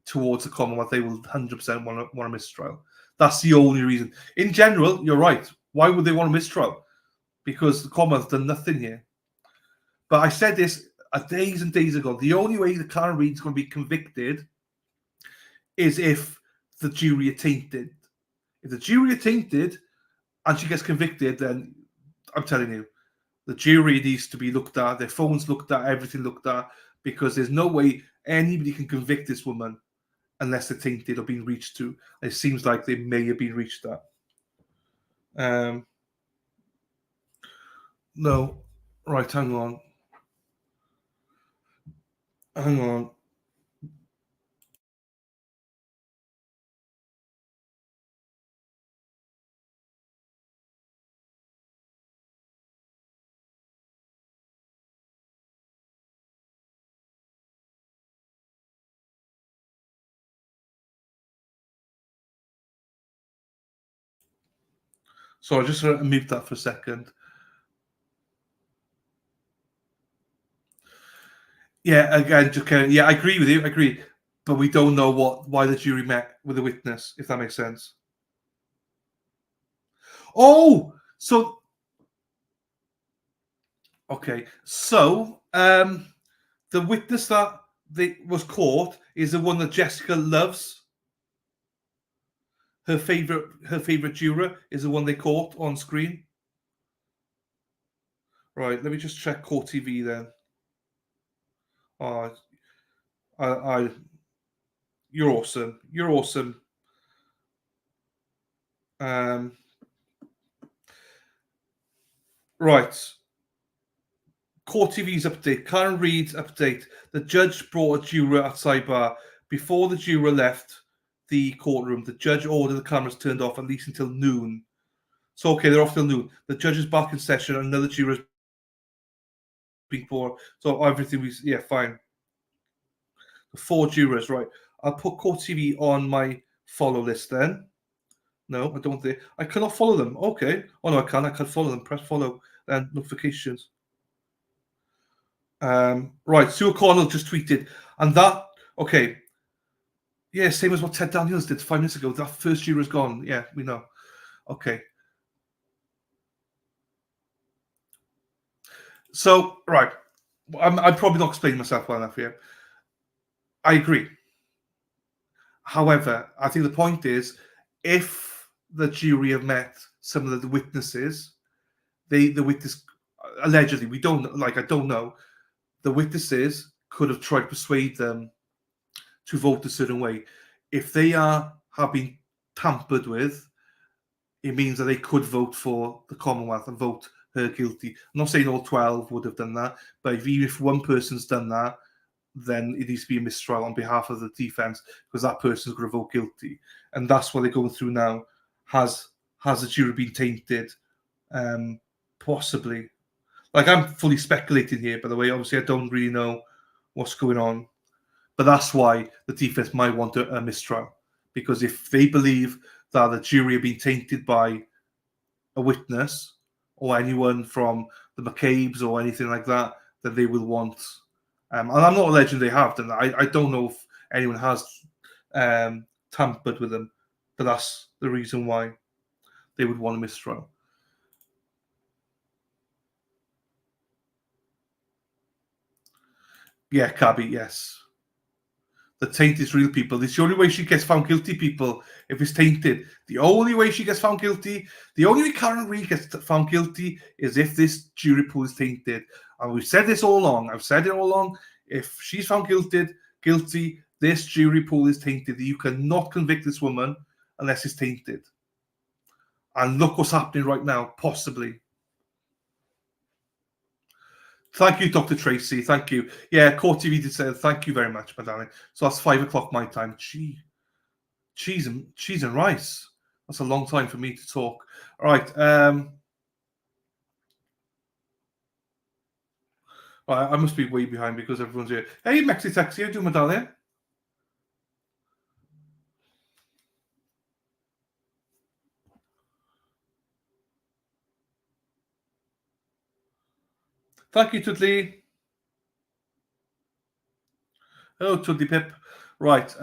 [SPEAKER 1] towards the Commonwealth, they will 100% want a mistrial. That's the only reason. In general, you're right. Why would they want a mistrial? Because the Commonwealth done nothing here. But I said this days and days ago. The only way that Karen Reid's going to be convicted is if the jury are tainted. If the jury are tainted and she gets convicted, then I'm telling you, the jury needs to be looked at, their phones looked at, everything looked at, because there's no way anybody can convict this woman unless they're tainted or being reached to. It seems like they may have been reached at. No. Right, hang on. Hang on. So I just mute that for a second. Yeah, again, yeah, I agree with you. I agree, but we don't know why the jury met with the witness, if that makes sense. Oh, so okay, so the witness that was caught is the one that Jessica loves. Her favorite juror is the one they caught on screen. Right, let me just check Court TV then. Oh, you're awesome. You're awesome. Right. Court TV's update. Karen Reid's update. The judge brought a juror at sidebar. Before the juror left the courtroom, the judge ordered the cameras turned off at least until noon. So, okay, they're off till noon. The judge is back in session. Another juror is being brought. So, everything fine. The 4 jurors, right. I'll put Court TV on my follow list then. No, I don't think. I cannot follow them. Okay. Oh, no, I can. I can follow them. Press follow and notifications. Right, Sue O'Connell just tweeted, and that, okay, yeah, same as what Ted Daniels did 5 minutes ago. That first juror is gone. Yeah, we know. Okay. So, right, I'm probably not explaining myself well enough here. I agree. However, I think the point is, if the jury have met some of the witnesses, the witness, allegedly, we don't, like, I don't know, the witnesses could have tried to persuade them to vote a certain way. If they have been tampered with, it means that they could vote for the Commonwealth and vote her guilty. I'm not saying all 12 would have done that, but even if one person's done that, then it needs to be a mistrial on behalf of the defense because that person's going to vote guilty. And that's what they're going through now. Has the jury been tainted? Possibly. Like, I'm fully speculating here, by the way. Obviously, I don't really know what's going on. But that's why the defense might want a mistrial. Because if they believe that the jury have been tainted by a witness or anyone from the McCabe's or anything like that, then they will want... and I'm not alleging they have done that. I don't know if anyone has tampered with them. But that's the reason why they would want a mistrial. Yeah, Cabby, yes. The taint is real, people. It's the only way she gets found guilty, people, if it's tainted. The only way she gets found guilty, the only way Karen Reid gets found guilty is if this jury pool is tainted. And we've said this all along. I've said it all along. If she's found guilty, this jury pool is tainted. You cannot convict this woman unless it's tainted. And look what's happening right now, possibly. Thank you, Dr. Tracy. Thank you. Yeah, Court TV did say thank you very much, my darling. So that's 5 o'clock my time. Cheese and rice. That's a long time for me to talk. All right. Right, I must be way behind because everyone's here. Hey, Mexi Taxi, how you doing, my darling? Thank you, Tudley. Hello, Tudley Pip. Right.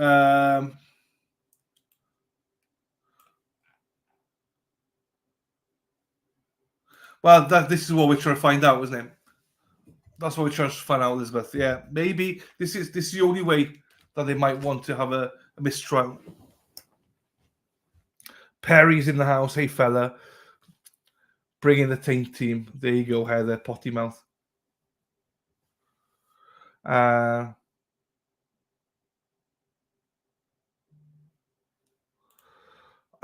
[SPEAKER 1] Well, this is what we're trying to find out, isn't it? That's what we're trying to find out, Elizabeth. Yeah, maybe this is the only way that they might want to have a mistrial. Perry's in the house. Hey, fella. Bring in the taint team. There you go, Heather. Potty mouth. I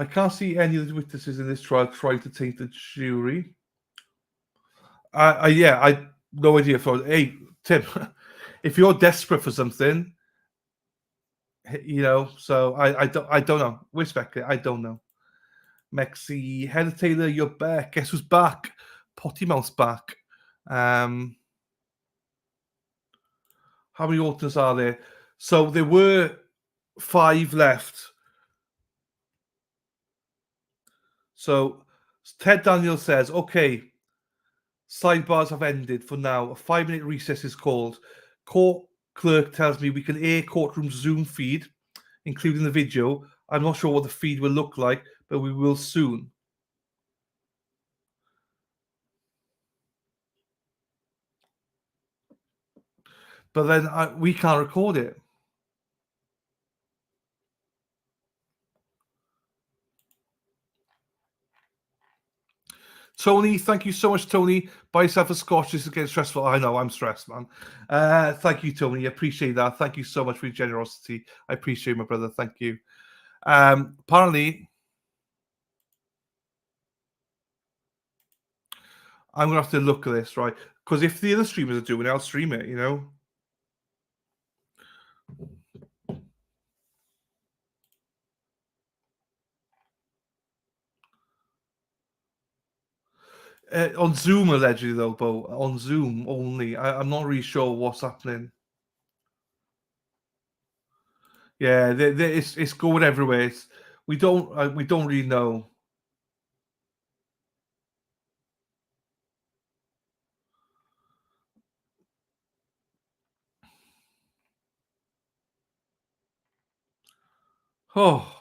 [SPEAKER 1] can't see any of the witnesses in this trial trying to taint the jury. I no idea. Hey, Tim, if you're desperate for something, so I don't know. We're speculating. I don't know. Mexi, Heather Taylor, you're back. Guess who's back? Potty Mouth's back. How many alternates are there? So there were 5 left. So Ted Daniels says, okay, sidebars have ended for now. A 5-minute recess is called. Court clerk tells me we can air courtroom Zoom feed, including the video. I'm not sure what the feed will look like, but we will soon. But then we can't record it. Tony, thank you so much, Tony. Buy yourself a scotch. This is getting stressful. I know, I'm stressed, man. Thank you, Tony. I appreciate that. Thank you so much for your generosity. I appreciate my brother. Thank you. Apparently, I'm going to have to look at this, right? Because if the other streamers are doing it, I'll stream it, On Zoom, allegedly, though, Bo. On Zoom only. I'm not really sure what's happening. Yeah, it's going everywhere. We don't really know. Oh,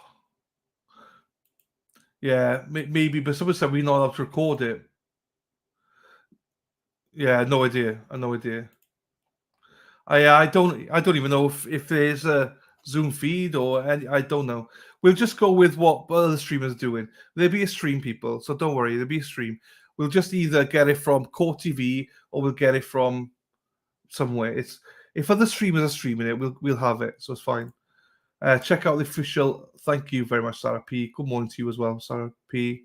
[SPEAKER 1] yeah, maybe. But someone said we're not allowed to record it. Yeah, no idea. No idea. I don't even know if there's a Zoom feed or any. I don't know. We'll just go with what other streamers are doing. There'll be a stream, people. So don't worry. There'll be a stream. We'll just either get it from Court TV or we'll get it from somewhere. If other streamers are streaming it, we'll have it. So it's fine. Check out the official. Thank you very much, Sarah P. Good morning to you as well, Sarah P.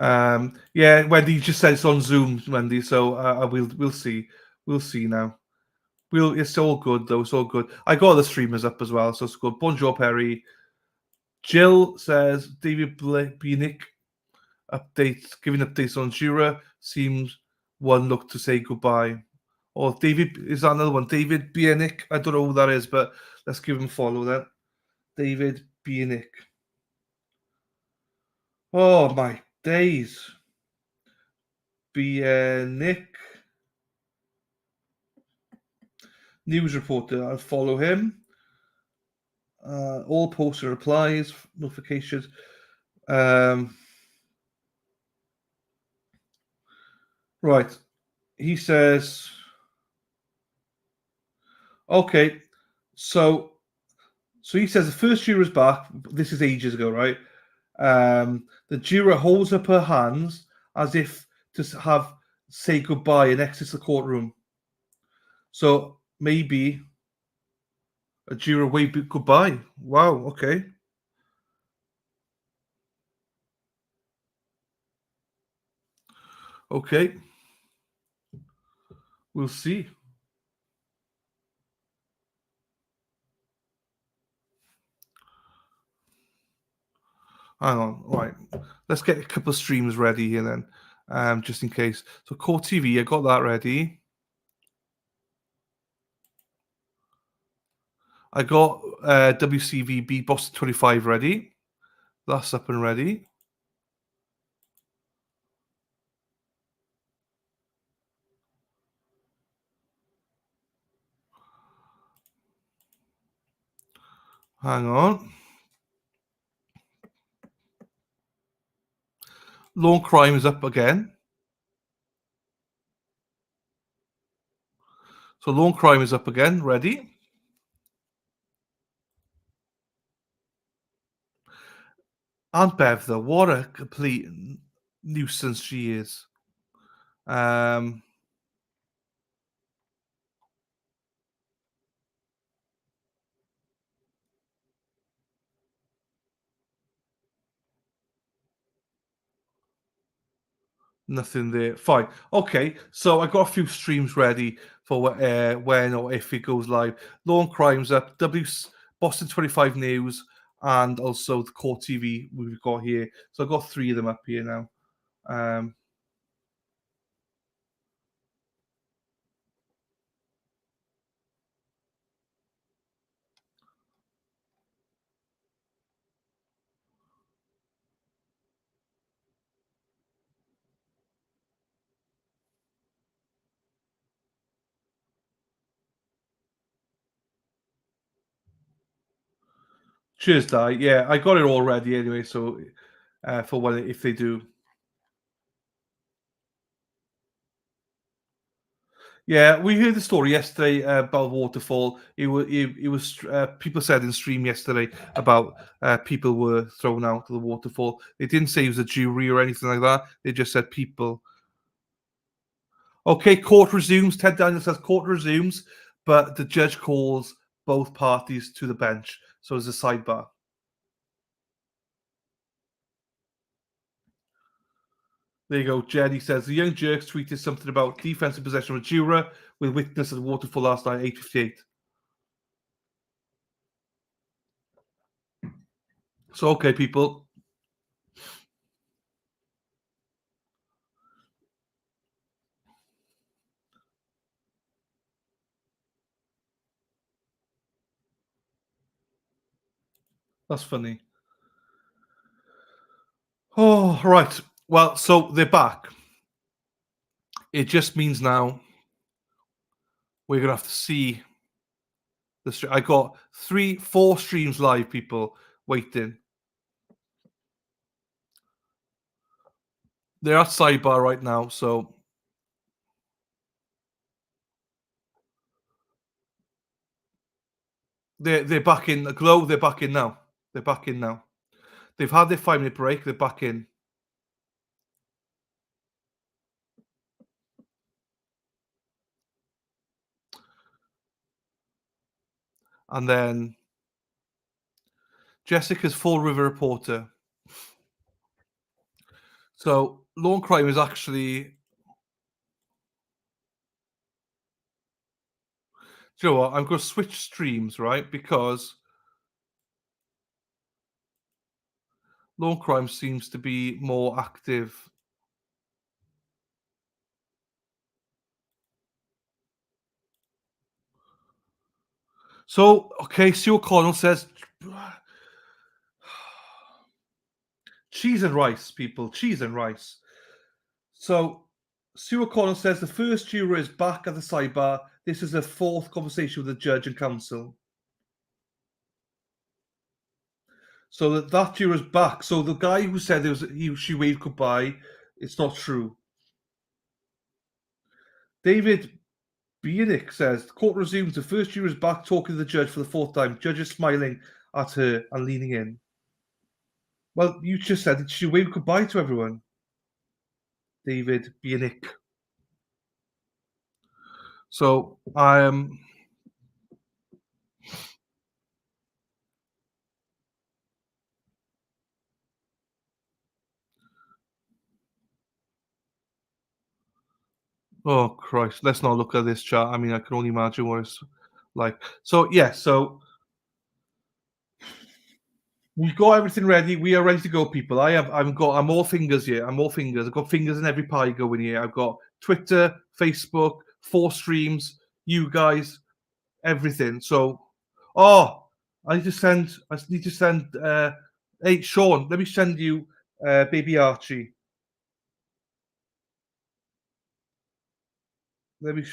[SPEAKER 1] Yeah, Wendy just said it's on Zoom, Wendy. So we'll see. We'll see now. It's all good though. It's all good. I got the streamers up as well, so it's good. Bonjour, Perry. Jill says David Bienick giving updates on Jura. Seems one look to say goodbye. Or David, is that another one? David Bienick. I don't know who that is, but let's give him a follow then. David Bienick. Oh my days. Bienick. News reporter. I'll follow him. All posts and replies, notifications. Right. He says, okay, so he says the first juror is back. This is ages ago, right? The juror holds up her hands as if to say goodbye and exits the courtroom. So maybe a juror waved goodbye. Wow, okay. Okay. We'll see. Hang on. Right. Let's get a couple of streams ready here then, just in case. So Core TV, I got that ready. I got WCVB Boston 25 ready. That's up and ready. Hang on. Lawn Crime is up again. So Lawn Crime is up again, ready. Aunt Bev, though, what a complete nuisance she is. Nothing there. Fine. Okay, so I got a few streams ready for when or if it goes live. Lawn Crimes up, Boston 25 News, and also the Core TV we've got here. So I've got 3 of them up here now. Cheers, Di. Yeah, I got it all ready anyway. So for when if they do. Yeah, we heard the story yesterday about waterfall. It was people said in stream yesterday about people were thrown out of the waterfall. They didn't say it was a jury or anything like that. They just said people. Okay, court resumes. Ted Daniels says court resumes, but the judge calls both parties to the bench. So there's a sidebar. There you go. Jenny says the young jerks tweeted something about defensive possession of a juror with witness at the waterfall last night, 8:58. So okay, people. That's funny. Oh, right. Well, so they're back. It just means now we're gonna have to see the. I got 4 streams live, people waiting. They're at sidebar right now, so they're back in. Glow, they're back in now. They're back in now. They've had their 5-minute break. They're back in. And then Jessica's Fall River reporter. So Lawn Crime is actually. Do you know what? I'm going to switch streams, right? Because Lawn Crime seems to be more active. So, okay, Sue O'Connell says cheese and rice, people. Cheese and rice. So, Sue O'Connell says the first juror is back at the sidebar. This is the 4th conversation with the judge and counsel. So that juror's back. So the guy who said she waved goodbye, it's not true. David Bienick says the court resumes. The first juror is back talking to the judge for the 4th time. Judge is smiling at her and leaning in. Well, you just said that she waved goodbye to everyone. David Bienick. So I am. Oh Christ! Let's not look at this chart. I mean, I can only imagine what it's like. So yeah. So We got everything ready. We are ready to go, people. I'm all fingers here. I'm all fingers. I've got fingers in every pie going here. I've got Twitter, Facebook, 4 streams, you guys, everything. So, I need to send. Hey, Sean, let me send you, baby Archie. Let me.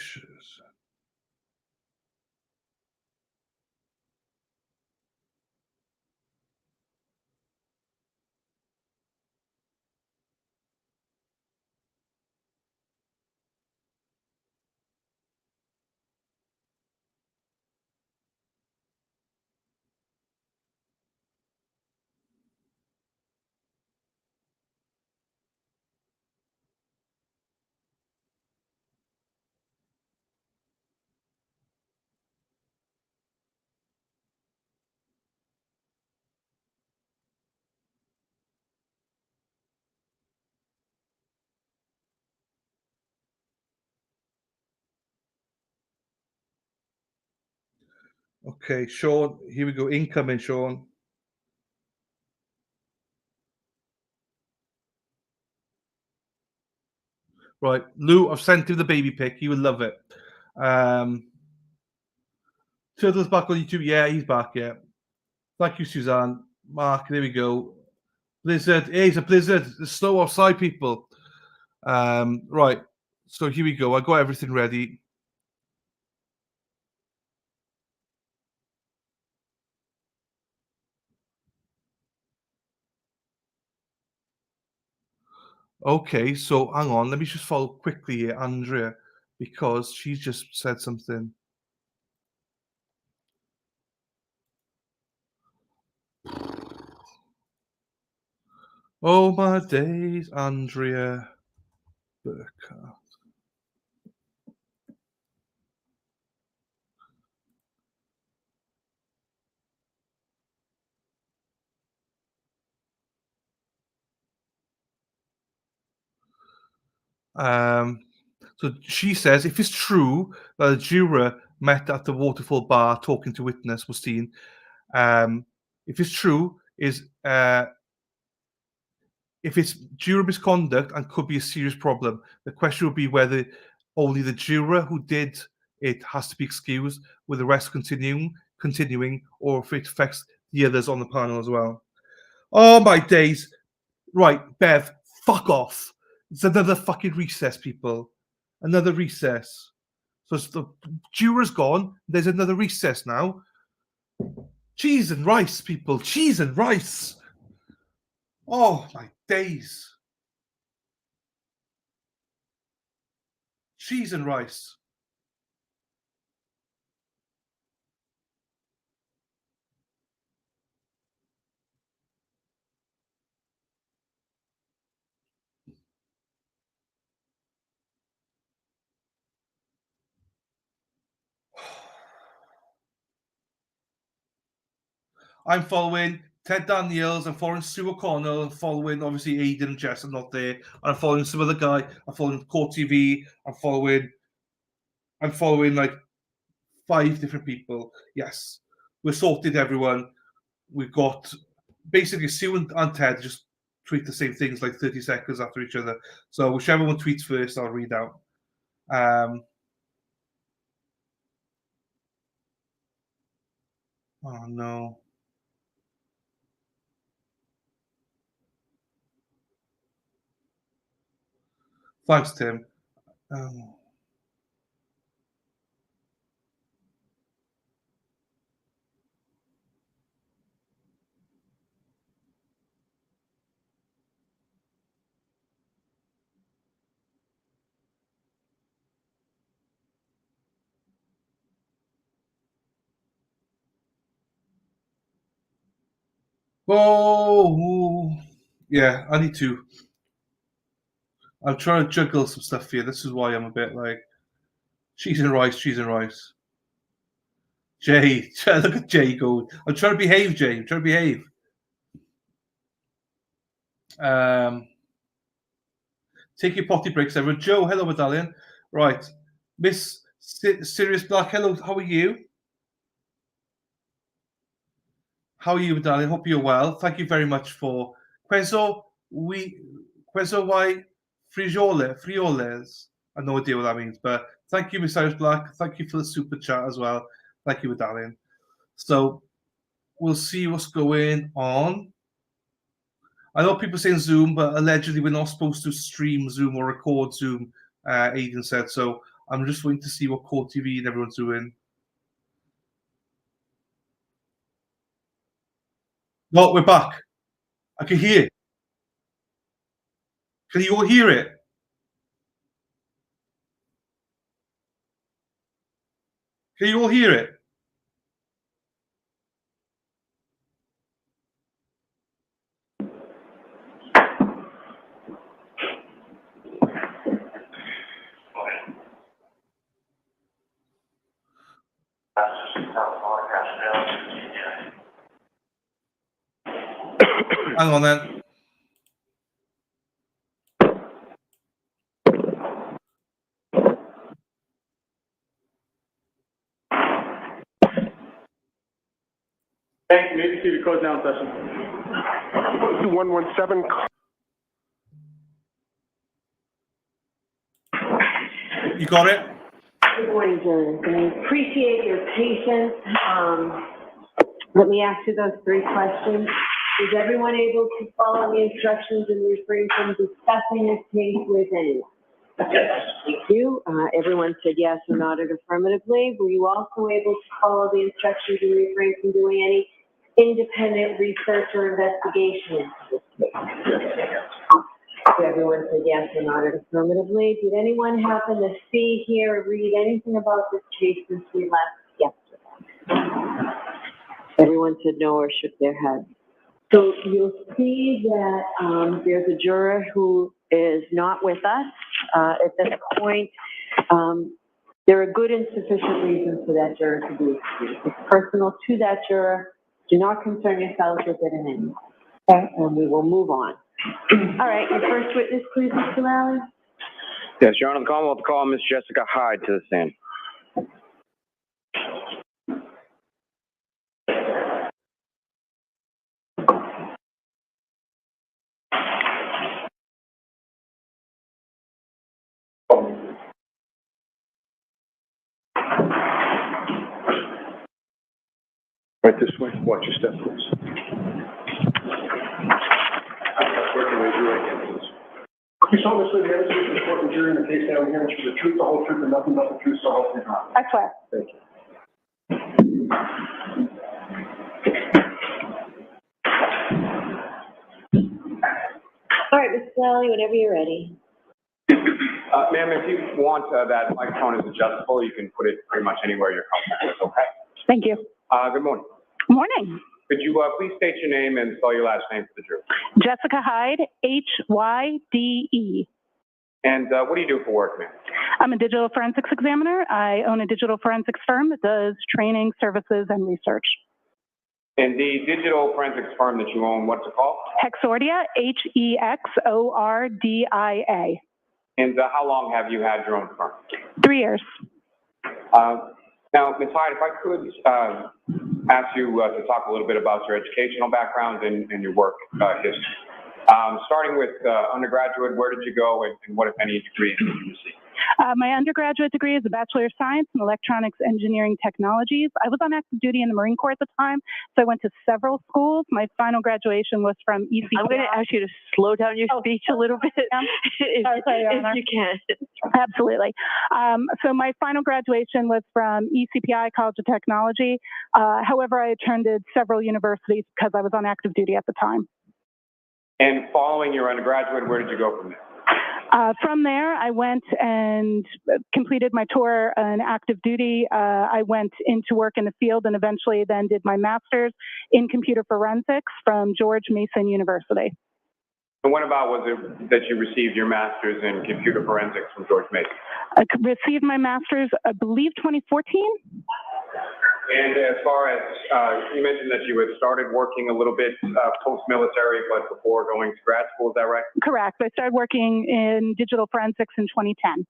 [SPEAKER 1] Okay, Sean. Here we go. Incoming, Sean. Right, Lou, I've sent him the baby pic. He would love it. Turtle's back on YouTube. Yeah, he's back. Yeah. Thank you, Suzanne. Mark, there we go. Blizzard. Hey, it's a blizzard. It's snow outside, people. Right. So here we go. I got everything ready. Okay, so hang on. Let me just follow quickly here, Andrea, because she's just said something. Oh my days, Andrea Burkhardt. So she says, if it's true that a juror met at the waterfall bar talking to witness was seen, if it's true, if it's juror misconduct and could be a serious problem, the question would be whether only the juror who did it has to be excused, with the rest continuing, or if it affects the others on the panel as well. Oh my days! Right, Bev, fuck off. It's another fucking recess, people. Another recess. So the juror's gone. There's another recess now. Cheese and rice, people. Cheese and rice. Oh my days. Cheese and rice. I'm following Ted Daniels, I'm following Sue O'Connell, I'm following obviously Aidan and Jess are not there, and I'm following some other guy, I'm following Court TV, I'm following like 5 different people. Yes. We're sorted, everyone. We've got basically Sue and Ted just tweet the same things like 30 seconds after each other. So whichever one tweets first, I'll read out. Oh no. Thanks, Tim. Oh, yeah, I need to. I'm trying to juggle some stuff here. This is why I'm a bit like cheese and rice, cheese and rice. Jay, look at Jay go. I'm trying to behave, Jay. I'm trying to behave. Take your potty breaks, everyone. Joe, hello, medallion. Right. Miss Sirius Black, hello, how are you? How are you, darling? Hope you're well. Thank you very much for queso y frioles. I have no idea what that means, but thank you, Miss Irish Black. Thank you for the super chat as well. Thank you, darling. So we'll see what's going on. I know people saying Zoom, but allegedly we're not supposed to stream Zoom or record Zoom, Aiden said. So I'm just waiting to see what Core TV and everyone's doing. No, we're back. I can hear it. Can you all hear it? Can you all hear it? Hang on then.
[SPEAKER 11] Thank you. Maybe see the close down session. 117.
[SPEAKER 1] You got it?
[SPEAKER 3] Good morning, Julian. I appreciate your patience. Let me ask you those 3 questions. Is everyone able to follow the instructions and refrain from discussing this case with anyone? Yes. Thank you. Everyone said yes or nodded affirmatively. Were you also able to follow the instructions and refrain from doing any independent research or investigation into this case? Everyone said yes or nodded affirmatively. Did anyone happen to see, hear, or read anything about this case since we left yesterday? Everyone said no or shook their head. So you'll see that there's a juror who is not with us at this point. There are good and sufficient reasons for that juror to be excused. It's personal to that juror. Do not concern yourselves with it in any way. Okay, and we will move on. All right, your first witness, please, Mr. Lally.
[SPEAKER 12] Yes, Your Honor, the Commonwealth call Miss Jessica Hyde to the stand.
[SPEAKER 11] Right this way. Watch your step, please. You solemnly swear the evidence before the court and jury in the case now hearing for the truth, the whole truth, and nothing but the truth, so help me God.
[SPEAKER 3] I swear.
[SPEAKER 11] Thank you.
[SPEAKER 3] All right, Mr. Lally, whenever you're ready.
[SPEAKER 12] Ma'am, if you want that microphone is adjustable, you can put it pretty much anywhere you're comfortable with, okay?
[SPEAKER 13] Thank you.
[SPEAKER 12] Good morning.
[SPEAKER 13] Morning.
[SPEAKER 12] Could you please state your name and spell your last name for the jury?
[SPEAKER 13] Jessica Hyde, Hyde.
[SPEAKER 12] And what do you do for work, ma'am?
[SPEAKER 13] I'm a digital forensics examiner. I own a digital forensics firm that does training, services, and research.
[SPEAKER 12] And the digital forensics firm that you own, what's it called?
[SPEAKER 13] Hexordia, Hexordia.
[SPEAKER 12] And how long have you had your own firm?
[SPEAKER 13] 3 years.
[SPEAKER 12] Now, Ms. Hyde, if I could ask you to talk a little bit about your educational background and your work history. Starting with undergraduate, where did you go and what, if any, degrees did you receive?
[SPEAKER 13] My undergraduate degree is a Bachelor of Science in Electronics Engineering Technologies. I was on active duty in the Marine Corps at the time, so I went to several schools. My final graduation was from ECPI.
[SPEAKER 5] I'm going to ask you to slow down your speech a little bit, if you can.
[SPEAKER 13] Absolutely. So my final graduation was from ECPI, College of Technology. However, I attended several universities because I was on active duty at the time.
[SPEAKER 12] And following your undergraduate, where did you go from there?
[SPEAKER 13] From there, I went and completed my tour in active duty. I went into work in the field and eventually then did my master's in computer forensics from George Mason University.
[SPEAKER 12] And when about was it that you received your master's in computer forensics from George Mason?
[SPEAKER 13] I received my master's, I believe, 2014.
[SPEAKER 12] And as far as, you mentioned that you had started working a little bit post-military, but before going to grad school, is that right?
[SPEAKER 13] Correct. I started working in digital forensics in 2010.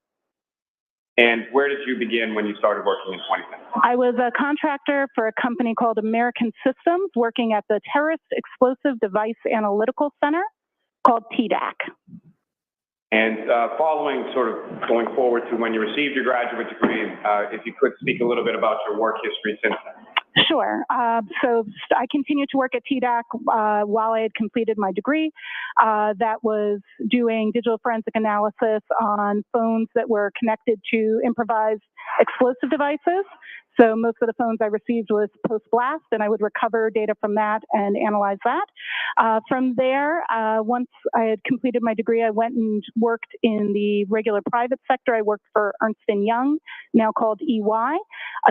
[SPEAKER 12] And where did you begin when you started working in 2010?
[SPEAKER 13] I was a contractor for a company called American Systems, working at the Terrorist Explosive Device Analytical Center, called TDAC.
[SPEAKER 12] And following, sort of going forward to when you received your graduate degree, if you could speak a little bit about your work history since then.
[SPEAKER 13] Sure. So I continued to work at TDAC while I had completed my degree. That was doing digital forensic analysis on phones that were connected to improvised explosive devices. So most of the phones I received was post-blast, and I would recover data from that and analyze that. From there, once I had completed my degree, I went and worked in the regular private sector. I worked for Ernst & Young, now called EY.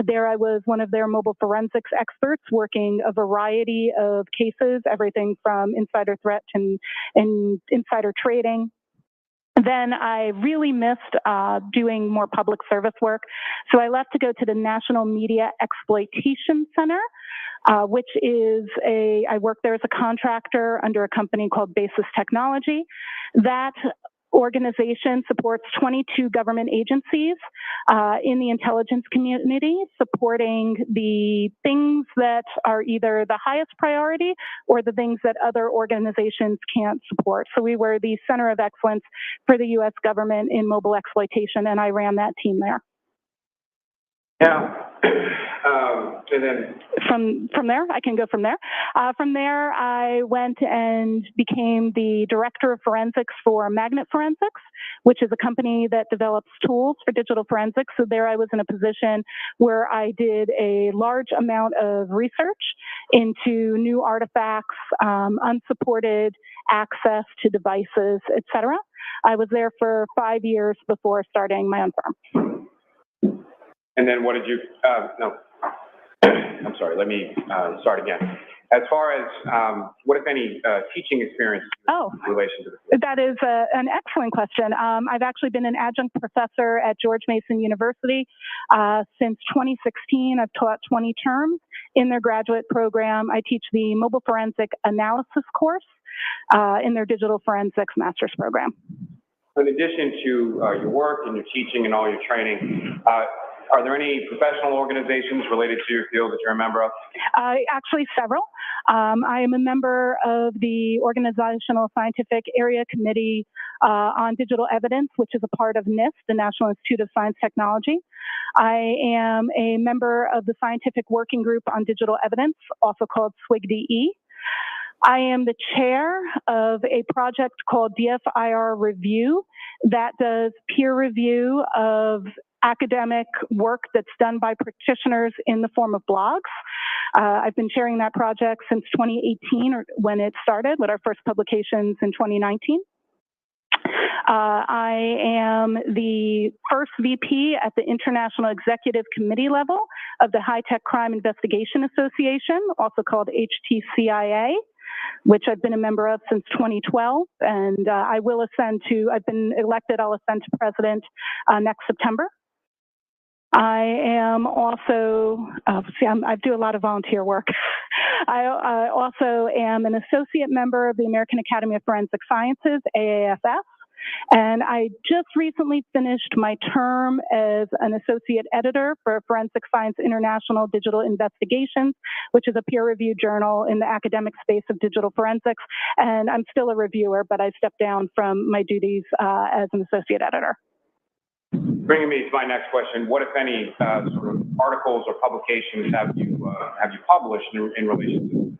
[SPEAKER 13] There I was one of their mobile forensics experts, working a variety of cases, everything from insider threat and insider trading. Then I really missed doing more public service work. So I left to go to the National Media Exploitation Center, which is I worked there as a contractor under a company called Basis Technology. That organization supports 22 government agencies in the intelligence community, supporting the things that are either the highest priority or the things that other organizations can't support. So we were the center of excellence for the U.S. government in mobile exploitation, and I ran that team there.
[SPEAKER 12] Yeah. And then
[SPEAKER 13] from there, I can go from there. From there, I went and became the director of forensics for Magnet Forensics, which is a company that develops tools for digital forensics. So there I was in a position where I did a large amount of research into new artifacts, unsupported access to devices, et cetera. I was there for 5 years before starting my own firm.
[SPEAKER 12] And then what did you, no, I'm sorry, let me start again. As far as what, if any, teaching experience in relation to this?
[SPEAKER 13] That is an excellent question. I've actually been an adjunct professor at George Mason University since 2016. I've taught 20 terms in their graduate program. I teach the mobile forensic analysis course in their digital forensics master's program.
[SPEAKER 12] In addition to your work and your teaching and all your training, are there any professional organizations related to your field that you're a member of?
[SPEAKER 13] Actually, several. I am a member of the Organizational Scientific Area Committee on Digital Evidence, which is a part of NIST, the National Institute of Science Technology. I am a member of the Scientific Working Group on Digital Evidence, also called SWIG-DE. I am the chair of a project called DFIR Review that does peer review of academic work that's done by practitioners in the form of blogs. I've been chairing that project since 2018, or when it started, with our first publications in 2019. I am the first VP at the International Executive Committee level of the High Tech Crime Investigation Association, also called HTCIA, which I've been a member of since 2012. And I will ascend to, I've been elected, I'll ascend to president next September. I am also, I do a lot of volunteer work. I also am an associate member of the American Academy of Forensic Sciences, AAFS, and I just recently finished my term as an associate editor for Forensic Science International Digital Investigations, which is a peer-reviewed journal in the academic space of digital forensics, and I'm still a reviewer, but I stepped down from my duties as an associate editor.
[SPEAKER 12] Bringing me to my next question, what, if any, sort of articles or publications have you published in relation to this?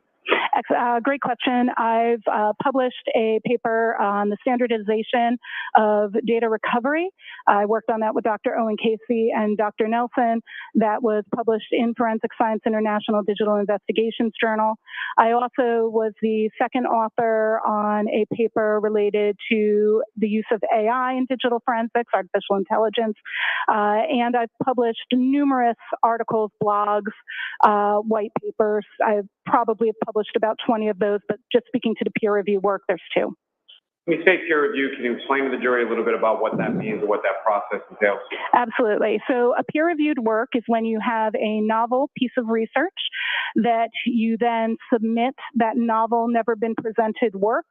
[SPEAKER 13] Great question. I've published a paper on the standardization of data recovery. I worked on that with Dr. Owen Casey and Dr. Nelson. That was published in Forensic Science International Digital Investigations Journal. I also was the second author on a paper related to the use of AI in digital forensics, artificial intelligence, and I've published numerous articles, blogs, white papers. I probably have published about 20 of those, but just speaking to the peer review work, there's 2.
[SPEAKER 12] When you say peer review, can you explain to the jury a little bit about what that means or what that process entails?
[SPEAKER 13] Absolutely. So a peer-reviewed work is when you have a novel piece of research that you then submit that novel, never been presented work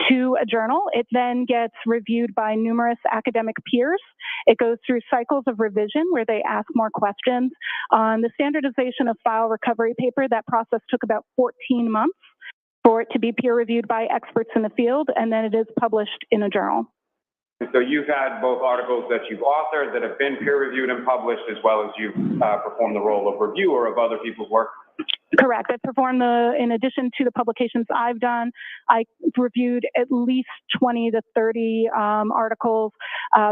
[SPEAKER 13] to a journal. It then gets reviewed by numerous academic peers. It goes through cycles of revision where they ask more questions. On the standardization of file recovery paper, that process took about 14 months for it to be peer-reviewed by experts in the field, and then it is published in a journal.
[SPEAKER 12] So you've had both articles that you've authored that have been peer-reviewed and published, as well as you've performed the role of reviewer of other people's work?
[SPEAKER 13] Correct. I performed in addition to the publications I've done, I reviewed at least 20 to 30 articles,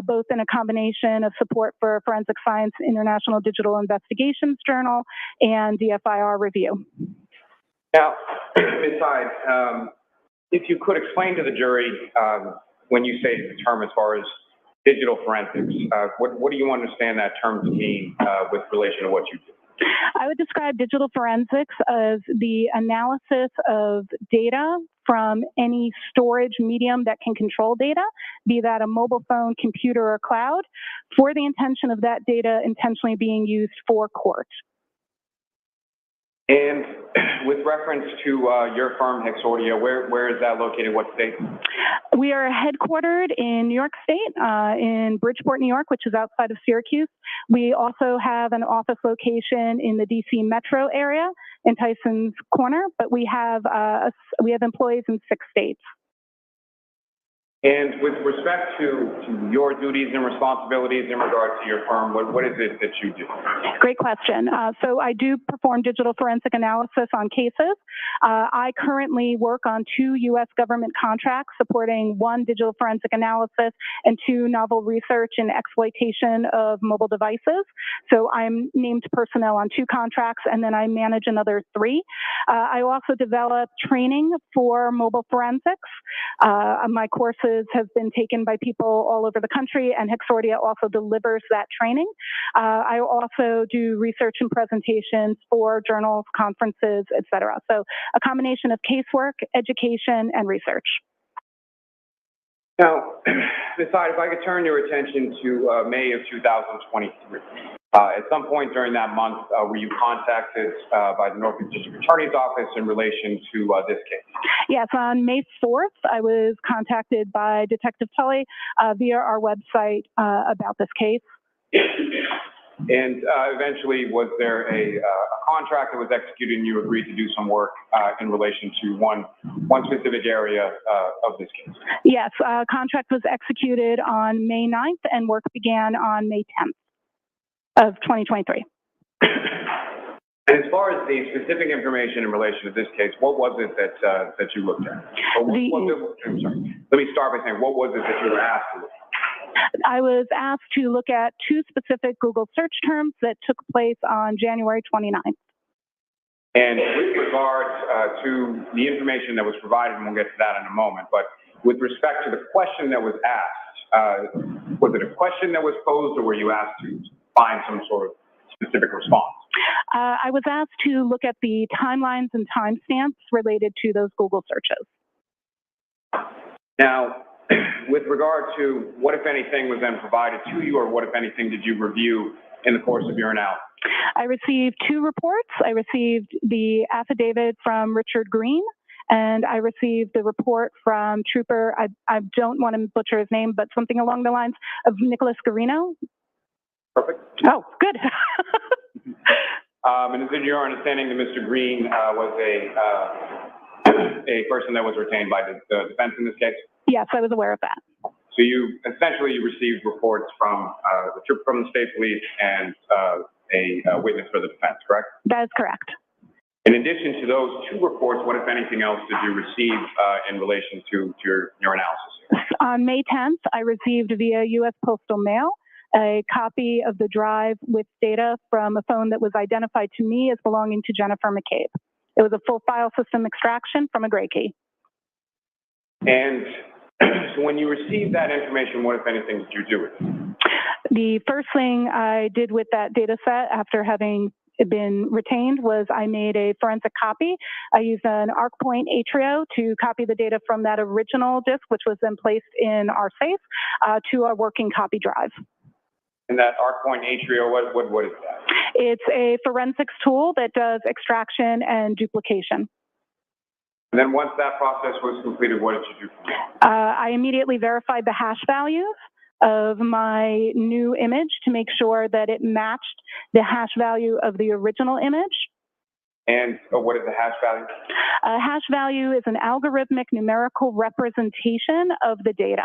[SPEAKER 13] both in a combination of support for Forensic Science International Digital Investigations Journal and DFIR review.
[SPEAKER 12] Now, Ms. Hyde, if you could explain to the jury, when you say the term as far as digital forensics, what do you understand that term to mean with relation to what you do?
[SPEAKER 13] I would describe digital forensics as the analysis of data from any storage medium that can control data, be that a mobile phone, computer, or cloud, for the intention of that data intentionally being used for court.
[SPEAKER 12] And with reference to your firm, Hyde, where is that located? What state?
[SPEAKER 13] We are headquartered in New York State, in Bridgeport, New York, which is outside of Syracuse. We also have an office location in the DC metro area in Tyson's Corner, but we have employees in 6 states.
[SPEAKER 12] And with respect to your duties and responsibilities in regard to your firm, what is it that you do?
[SPEAKER 13] Great question. So I do perform digital forensic analysis on cases. I currently work on 2 U.S. government contracts supporting 1 digital forensic analysis and 2 novel research and exploitation of mobile devices. So I'm named personnel on 2 contracts, and then I manage another 3. I also develop training for mobile forensics. My courses have been taken by people all over the country, and Hyde also delivers that training. I also do research and presentations for journals, conferences, et cetera. So a combination of casework, education, and research.
[SPEAKER 12] Now, Ms. Hyde, if I could turn your attention to May of 2023. At some point during that month, were you contacted by the Norfolk District Attorney's Office in relation to this case?
[SPEAKER 13] Yes, on May 4th, I was contacted by Detective Tully via our website about this case.
[SPEAKER 12] And eventually, was there a contract that was executed and you agreed to do some work in relation to one specific area of this case?
[SPEAKER 13] Yes, contract was executed on May 9th and work began on May 10th of 2023.
[SPEAKER 12] And as far as the specific information in relation to this case, what was it that you looked at? I'm sorry. Let me start by saying, what was it that you were asked to look at?
[SPEAKER 13] I was asked to look at 2 specific Google search terms that took place on January 29th.
[SPEAKER 12] And with regard to the information that was provided, and we'll get to that in a moment, but with respect to the question that was asked, was it a question that was posed, or were you asked to find some sort of specific response?
[SPEAKER 13] I was asked to look at the timelines and timestamps related to those Google searches.
[SPEAKER 12] Now, with regard to what, if anything, was then provided to you, or what, if anything, did you review in the course of your analysis?
[SPEAKER 13] I received 2 reports. I received the affidavit from Richard Green, and I received the report from Trooper, I don't want to butcher his name, but something along the lines of Nicholas Garino.
[SPEAKER 12] Perfect.
[SPEAKER 13] Oh, good.
[SPEAKER 12] And is it your understanding that Mr. Green was a person that was retained by the defense in this case?
[SPEAKER 13] Yes, I was aware of that.
[SPEAKER 12] So you essentially received reports from the trooper from the state police and a witness for the defense, correct?
[SPEAKER 13] That is correct.
[SPEAKER 12] In addition to those 2 reports, what, if anything else, did you receive in relation to your analysis?
[SPEAKER 13] On May 10th, I received via U.S. Postal Mail a copy of the drive with data from a phone that was identified to me as belonging to Jennifer McCabe. It was a full file system extraction from a gray key.
[SPEAKER 12] And so when you received that information, what, if anything, did you do with it?
[SPEAKER 13] The first thing I did with that data set, after having been retained was I made a forensic copy. I used an ArcPoint Atrio to copy the data from that original disk, which was then placed in our safe, to our working copy drive.
[SPEAKER 12] And that ArcPoint Atrio, what is that?
[SPEAKER 13] It's a forensics tool that does extraction and duplication.
[SPEAKER 12] And then once that process was completed, what did you do?
[SPEAKER 13] I immediately verified the hash values of my new image to make sure that it matched the hash value of the original image.
[SPEAKER 12] And what is the hash value?
[SPEAKER 13] A hash value is an algorithmic numerical representation of the data.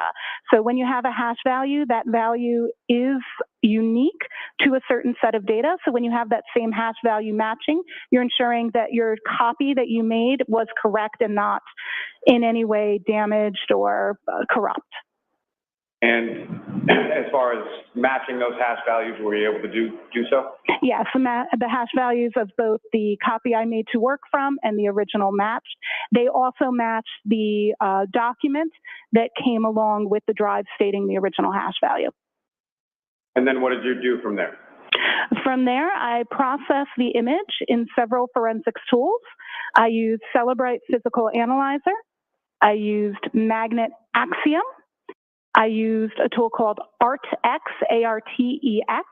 [SPEAKER 13] So when you have a hash value, that value is unique to a certain set of data. So when you have that same hash value matching, you're ensuring that your copy that you made was correct and not in any way damaged or corrupt.
[SPEAKER 12] And as far as matching those hash values, were you able to do so?
[SPEAKER 13] Yes, the hash values of both the copy I made to work from and the original matched. They also matched the document that came along with the drive stating the original hash value.
[SPEAKER 12] And then what did you do from there?
[SPEAKER 13] From there, I processed the image in several forensics tools. I used Celebrite Physical Analyzer. I used Magnet Axiom. I used a tool called ARTX, A-R-T-E-X.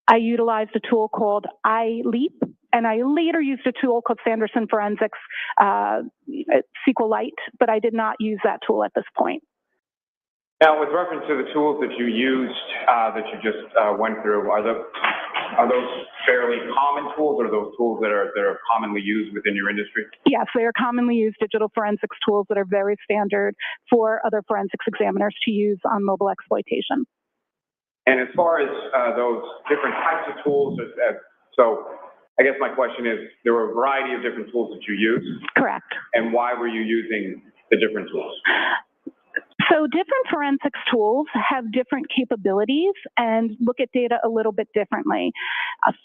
[SPEAKER 13] I utilized a tool called iLeap, and I later used a tool called Sanderson Forensics SQLite, but I did not use that tool at this point.
[SPEAKER 12] Now, with reference to the tools that you used, that you just went through, are those fairly common tools, or are those tools that are commonly used within your industry?
[SPEAKER 13] Yes, they are commonly used digital forensics tools that are very standard for other forensics examiners to use on mobile exploitation.
[SPEAKER 12] And as far as those different types of tools, so I guess my question is, there were a variety of different tools that you used.
[SPEAKER 13] Correct.
[SPEAKER 12] And why were you using the different tools?
[SPEAKER 13] So different forensics tools have different capabilities and look at data a little bit differently.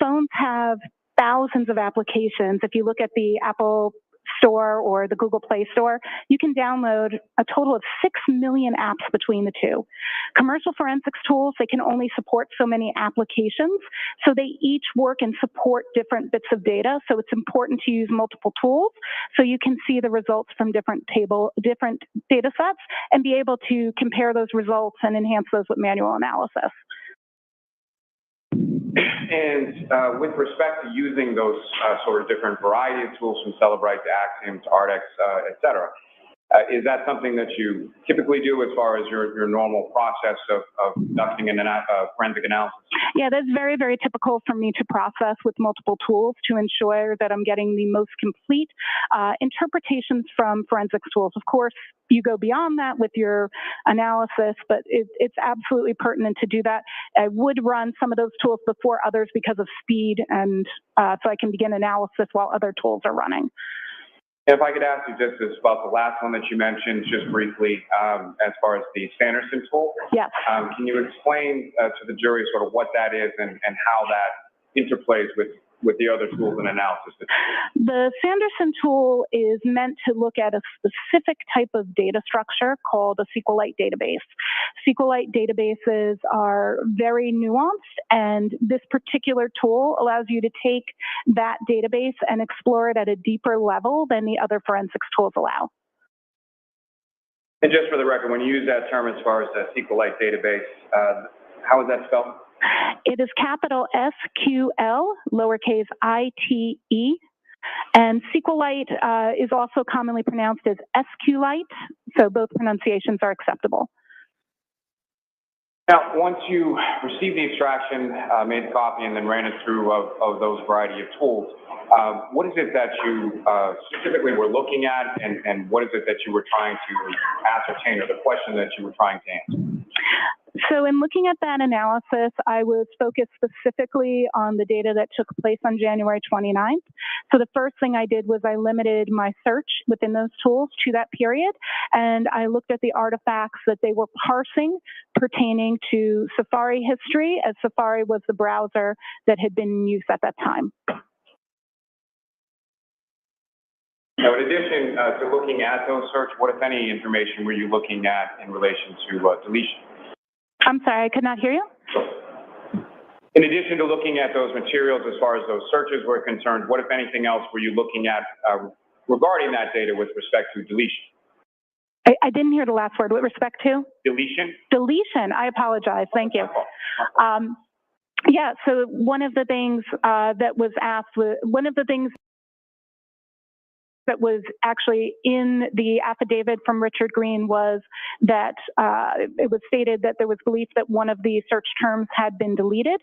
[SPEAKER 13] Phones have thousands of applications. If you look at the Apple Store or the Google Play Store, you can download a total of 6 million apps between the two. Commercial forensics tools, they can only support so many applications, so they each work and support different bits of data. So it's important to use multiple tools so you can see the results from different data sets and be able to compare those results and enhance those with manual analysis.
[SPEAKER 12] And with respect to using those sort of different variety of tools from Celebrite to Axiom to ArtX, et cetera, is that something that you typically do as far as your normal process of conducting a forensic analysis?
[SPEAKER 13] Yeah, that's very, very typical for me to process with multiple tools to ensure that I'm getting the most complete interpretations from forensics tools. Of course, you go beyond that with your analysis, but it's absolutely pertinent to do that. I would run some of those tools before others because of speed, and so I can begin analysis while other tools are running.
[SPEAKER 12] If I could ask you just about the last one that you mentioned, just briefly, as far as the Sanderson tool.
[SPEAKER 13] Yes.
[SPEAKER 12] Can you explain to the jury sort of what that is and how that interplays with the other tools and analysis?
[SPEAKER 13] The Sanderson tool is meant to look at a specific type of data structure called a SQLite database. SQLite databases are very nuanced, and this particular tool allows you to take that database and explore it at a deeper level than the other forensics tools allow.
[SPEAKER 12] And just for the record, when you use that term as far as the SQLite database, how is that spelled?
[SPEAKER 13] It is capital SQL, lowercase I-T-E, and SQLite is also commonly pronounced as SQLite, so both pronunciations are acceptable.
[SPEAKER 12] Now, once you received the extraction, made the copy, and then ran it through of those variety of tools, what is it that you specifically were looking at, and what is it that you were trying to ascertain, or the question that you were trying to answer?
[SPEAKER 13] So in looking at that analysis, I was focused specifically on the data that took place on January 29th. So the first thing I did was I limited my search within those tools to that period, and I looked at the artifacts that they were parsing pertaining to Safari history, as Safari was the browser that had been in use at that time.
[SPEAKER 12] Now, in addition to looking at those search, what, if any, information were you looking at in relation to deletion?
[SPEAKER 13] I'm sorry, I could not hear you.
[SPEAKER 12] In addition to looking at those materials as far as those searches were concerned, what, if anything else, were you looking at regarding that data with respect to deletion?
[SPEAKER 13] I didn't hear the last word. With respect to?
[SPEAKER 12] Deletion?
[SPEAKER 13] Deletion. I apologize. Thank you. Yeah, so one of the things that was asked, one of the things that was actually in the affidavit from Richard Green was that it was stated that there was belief that one of the search terms had been deleted.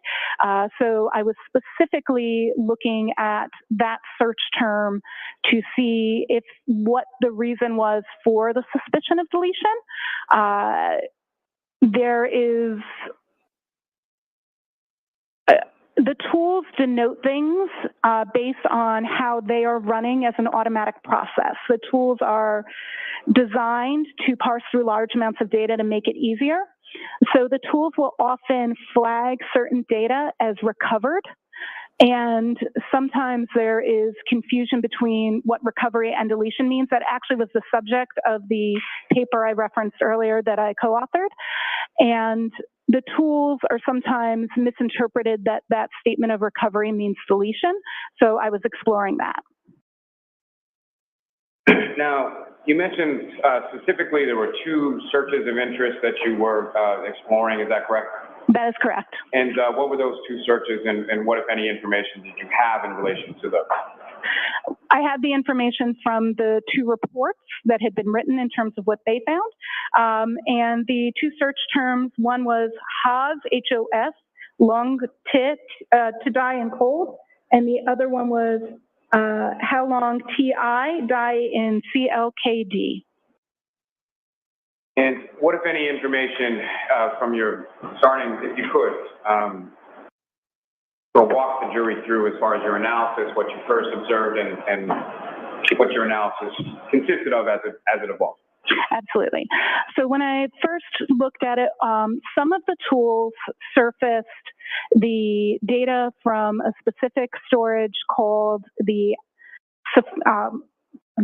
[SPEAKER 13] So I was specifically looking at that search term to see if what the reason was for the suspicion of deletion. There is the tools denote things based on how they are running as an automatic process. The tools are designed to parse through large amounts of data to make it easier. So the tools will often flag certain data as recovered. And sometimes there is confusion between what recovery and deletion means. That actually was the subject of the paper I referenced earlier that I co-authored. And the tools are sometimes misinterpreted that that statement of recovery means deletion. So I was exploring that.
[SPEAKER 12] Now, you mentioned specifically there were 2 searches of interest that you were exploring. Is that correct?
[SPEAKER 13] That is correct.
[SPEAKER 12] And what were those 2 searches, and what, if any, information did you have in relation to those?
[SPEAKER 13] I had the information from the 2 reports that had been written in terms of what they found. And the 2 search terms, one was HOS, H-O-S, long tit, to die in cold, and the other one was how long T-I, die in C-L-K-D.
[SPEAKER 12] And what, if any, information from your, starting, if you could, so walk the jury through as far as your analysis, what you first observed, and what your analysis consisted of as it evolved.
[SPEAKER 13] Absolutely. So when I first looked at it, some of the tools surfaced the data from a specific storage called the, I'll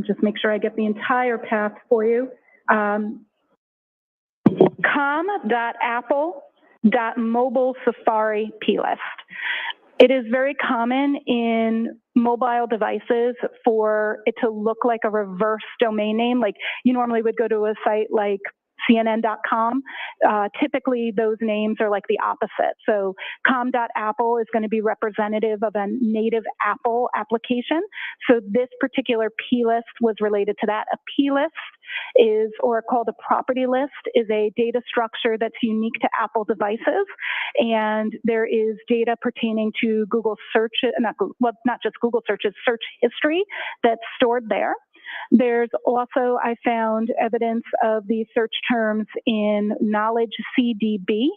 [SPEAKER 13] just make sure I get the entire path for you, com.apple.mobile Safari plist. It is very common in mobile devices for it to look like a reverse domain name. Like you normally would go to a site like CNN.com. Typically, those names are like the opposite. So com.apple is going to be representative of a native Apple application. So this particular plist was related to that. A plist is, or called a property list, is a data structure that's unique to Apple devices. And there is data pertaining to Google search, not just Google searches, search history that's stored there. There's also, I found evidence of the search terms in Knowledge CDB.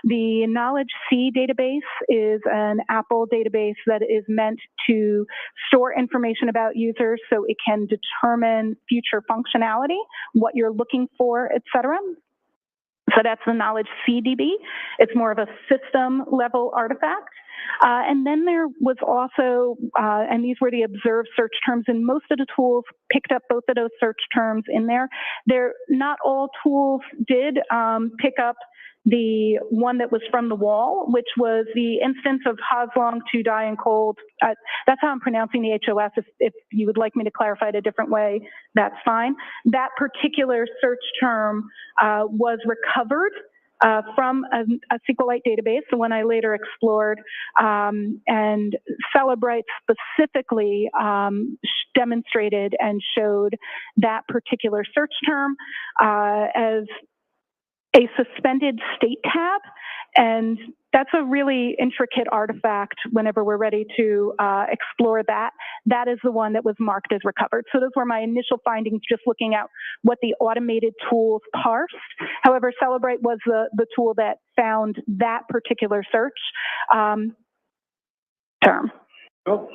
[SPEAKER 13] The Knowledge C database is an Apple database that is meant to store information about users so it can determine future functionality, what you're looking for, et cetera. So that's the Knowledge CDB. It's more of a system level artifact. And then there was also, and these were the observed search terms, and most of the tools picked up both of those search terms in there. Not all tools did pick up the one that was from the wall, which was the instance of Hoslong to die in cold. That's how I'm pronouncing the HOS. If you would like me to clarify it a different way, that's fine. That particular search term was recovered from a SQLite database, the one I later explored, and Celebrite specifically demonstrated and showed that particular search term as a suspended state tab, and that's a really intricate artifact whenever we're ready to explore that. That is the one that was marked as recovered. So those were my initial findings, just looking at what the automated tools parsed. However, Celebrite was the tool that found that particular search term.
[SPEAKER 12] Cool.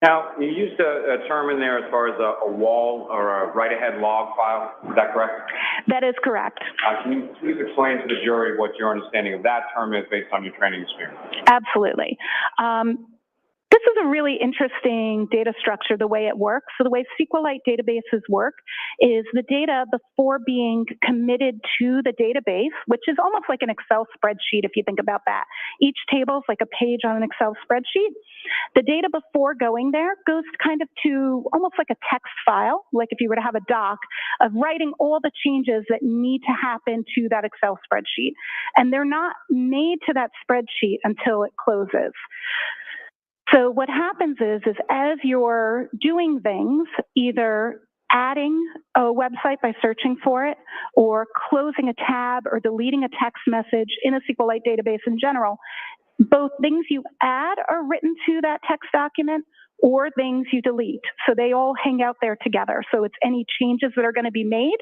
[SPEAKER 12] Now, you used a term in there as far as a wall or a write-ahead log file. Is that correct?
[SPEAKER 13] That is correct.
[SPEAKER 12] Can you please explain to the jury what your understanding of that term is based on your training experience?
[SPEAKER 13] Absolutely. This is a really interesting data structure, the way it works. So the way SQLite databases work is the data before being committed to the database, which is almost like an Excel spreadsheet if you think about that. Each table is like a page on an Excel spreadsheet. The data before going there goes kind of to almost like a text file, like if you were to have a doc of writing all the changes that need to happen to that Excel spreadsheet. And they're not made to that spreadsheet until it closes. So what happens is as you're doing things, either adding a website by searching for it, or closing a tab or deleting a text message in a SQLite database in general, both things you add are written to that text document or things you delete. So they all hang out there together. So it's any changes that are going to be made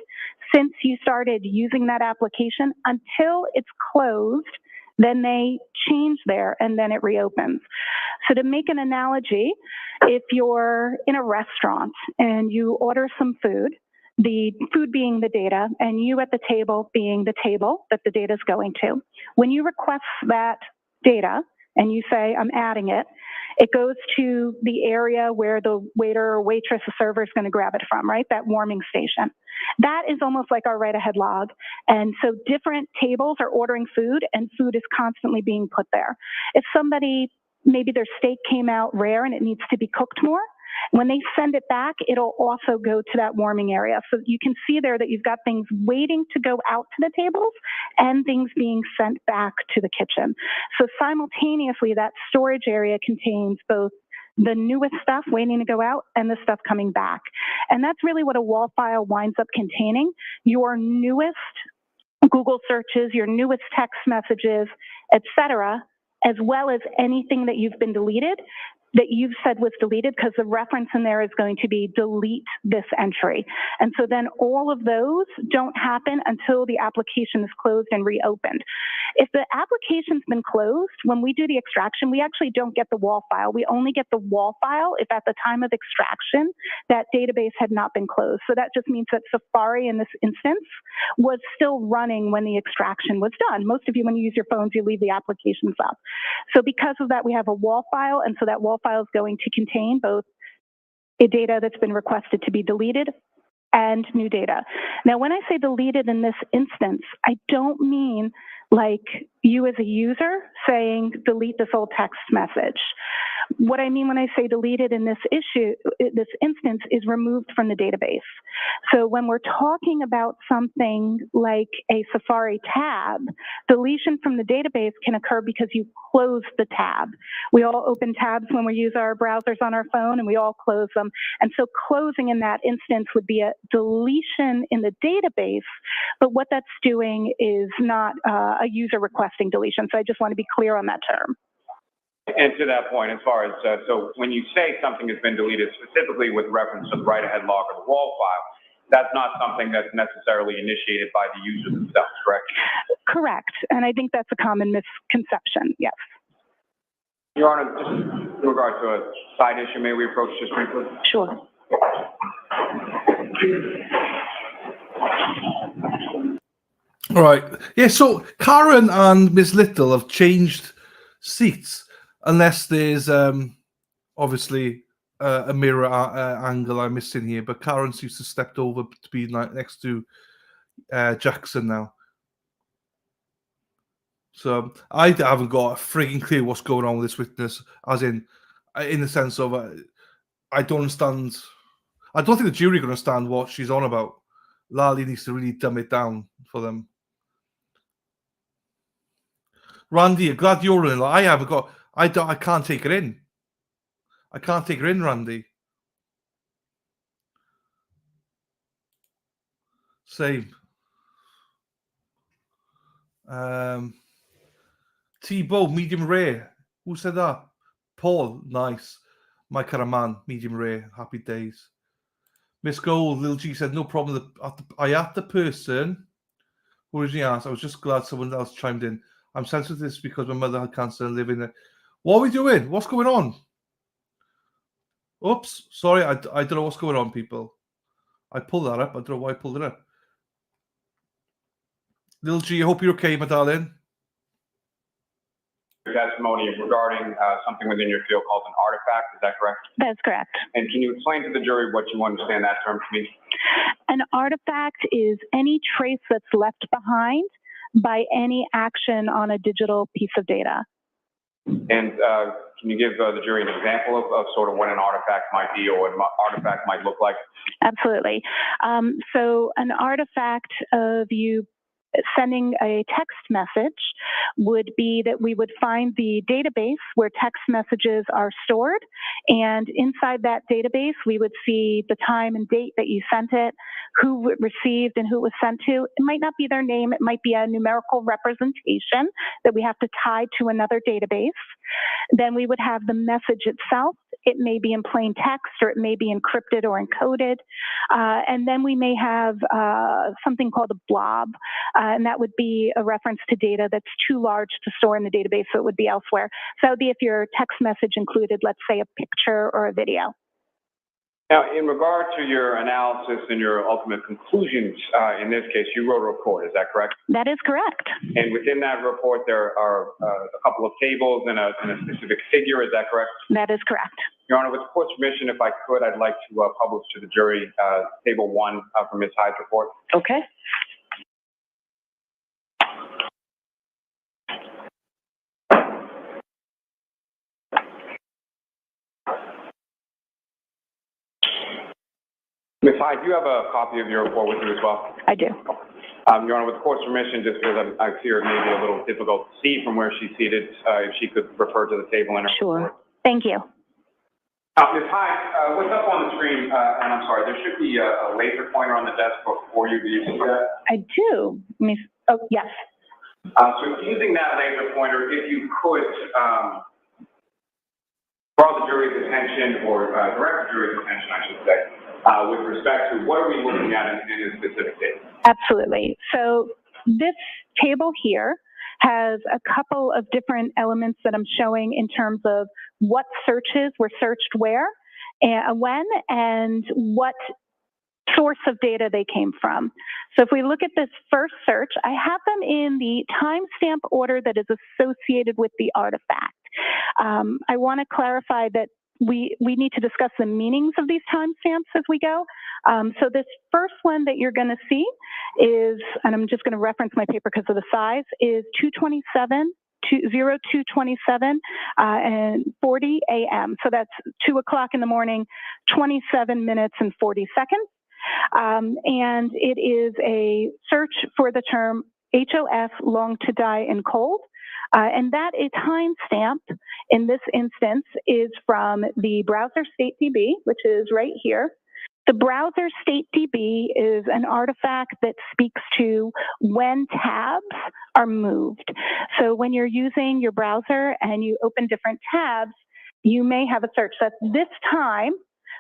[SPEAKER 13] since you started using that application until it's closed, then they change there and then it reopens. So to make an analogy, if you're in a restaurant and you order some food, the food being the data and you at the table being the table that the data is going to, when you request that data and you say, I'm adding it, it goes to the area where the waiter or waitress or server is going to grab it from, right? That warming station. That is almost like our write-ahead log. And so different tables are ordering food and food is constantly being put there. If somebody, maybe their steak came out rare and it needs to be cooked more, when they send it back, it'll also go to that warming area. So you can see there that you've got things waiting to go out to the tables and things being sent back to the kitchen. So simultaneously, that storage area contains both the newest stuff waiting to go out and the stuff coming back. And that's really what a wall file winds up containing: your newest Google searches, your newest text messages, etc., as well as anything that you've been deleted, that you've said was deleted, because the reference in there is going to be delete this entry. And so then all of those don't happen until the application is closed and reopened. If the application's been closed, when we do the extraction, we actually don't get the wall file. We only get the wall file if at the time of extraction, that database had not been closed. So that just means that Safari in this instance was still running when the extraction was done. Most of you, when you use your phones, you leave the applications up. So because of that, we have a wall file, and so that wall file is going to contain both a data that's been requested to be deleted and new data. Now, when I say deleted in this instance, I don't mean like you as a user saying delete this old text message. What I mean when I say deleted in this instance is removed from the database. So when we're talking about something like a Safari tab, deletion from the database can occur because you closed the tab. We all open tabs when we use our browsers on our phone, and we all close them. And so closing in that instance would be a deletion in the database, but what that's doing is not a user requesting deletion. So I just want to be clear on that term.
[SPEAKER 12] And to that point, as far as, so when you say something has been deleted, specifically with reference to the write-ahead log or the wall file, that's not something that's necessarily initiated by the user themselves, correct?
[SPEAKER 13] Correct. And I think that's a common misconception, yes.
[SPEAKER 12] Your Honor, just in regard to a side issue, may we approach this briefly?
[SPEAKER 13] Sure.
[SPEAKER 1] All right. Yeah, so Karen and Ms. Little have changed seats, unless there's obviously a mirror angle I'm missing here. But Karen seems to have stepped over to be next to Jackson now. So I haven't got a frigging clue what's going on with this witness, as in the sense of I don't understand. I don't think the jury can understand what she's on about. Lali needs to really dumb it down for them. Randy, I'm glad you're in. I haven't got. I can't take her in. I can't take her in, Randy. Same. T-Bow, medium rare. Who said that? Paul, nice. My kind of man, medium rare. Happy days. Miss Gold, Lil G said, no problem. I asked the person who originally asked. I was just glad someone else chimed in. I'm sensitive to this because my mother had cancer and living there. What are we doing? What's going on? Oops, sorry, I don't know what's going on, people. I pulled that up. I don't know why I pulled it up. Lil G, I hope you're okay, my darling.
[SPEAKER 12] testimony regarding something within your field called an artifact. Is that correct?
[SPEAKER 13] That's correct.
[SPEAKER 12] And can you explain to the jury what you understand that term to mean?
[SPEAKER 13] An artifact is any trace that's left behind by any action on a digital piece of data.
[SPEAKER 12] And can you give the jury an example of sort of what an artifact might be or what an artifact might look like?
[SPEAKER 13] Absolutely. So an artifact of you sending a text message would be that we would find the database where text messages are stored, and inside that database we would see the time and date that you sent it, who it received and who it was sent to. It might not be their name, it might be a numerical representation that we have to tie to another database. Then we would have the message itself. It may be in plain text or it may be encrypted or encoded. And then we may have something called a blob, and that would be a reference to data that's too large to store in the database, so it would be elsewhere. So that would be if your text message included, let's say, a picture or a video.
[SPEAKER 12] Now, in regard to your analysis and your ultimate conclusions, in this case, you wrote a report, is that correct?
[SPEAKER 13] That is correct.
[SPEAKER 12] And within that report, there are a couple of tables and a specific figure, is that correct?
[SPEAKER 13] That is correct.
[SPEAKER 12] Your Honor, with the court's permission, if I could, I'd like to publish to the jury Table 1 from Ms. Hyde's report.
[SPEAKER 5] Okay.
[SPEAKER 12] Ms. Hyde, do you have a copy of your report with you as well?
[SPEAKER 13] I do.
[SPEAKER 12] Your Honor, with the court's permission, just because I fear it may be a little difficult to see from where she's seated, if she could refer to the table in her report.
[SPEAKER 13] Thank you.
[SPEAKER 12] Ms. Hyde, what's up on the screen, and I'm sorry, there should be a laser pointer on the desk before you. Do you see that?
[SPEAKER 13] I do. Oh, yes.
[SPEAKER 12] So using that laser pointer, if you could draw the jury's attention, or direct the jury's attention, I should say, with respect to what are we looking at in this specific table?
[SPEAKER 13] Absolutely. So this table here has a couple of different elements that I'm showing in terms of what searches were searched where, and when, and what source of data they came from. So if we look at this first search, I have them in the timestamp order that is associated with the artifact. I want to clarify that we need to discuss the meanings of these timestamps as we go. So this first one that you're going to see is, and I'm just going to reference my paper because of the size, is 0227 and 40 a.m. So that's 2 o'clock in the morning, 27 minutes and 40 seconds. And it is a search for the term HOF, long to die in cold. And that a timestamp in this instance is from the browser state DB, which is right here. The browser state DB is an artifact that speaks to when tabs are moved. So when you're using your browser and you open different tabs, you may have a search that this time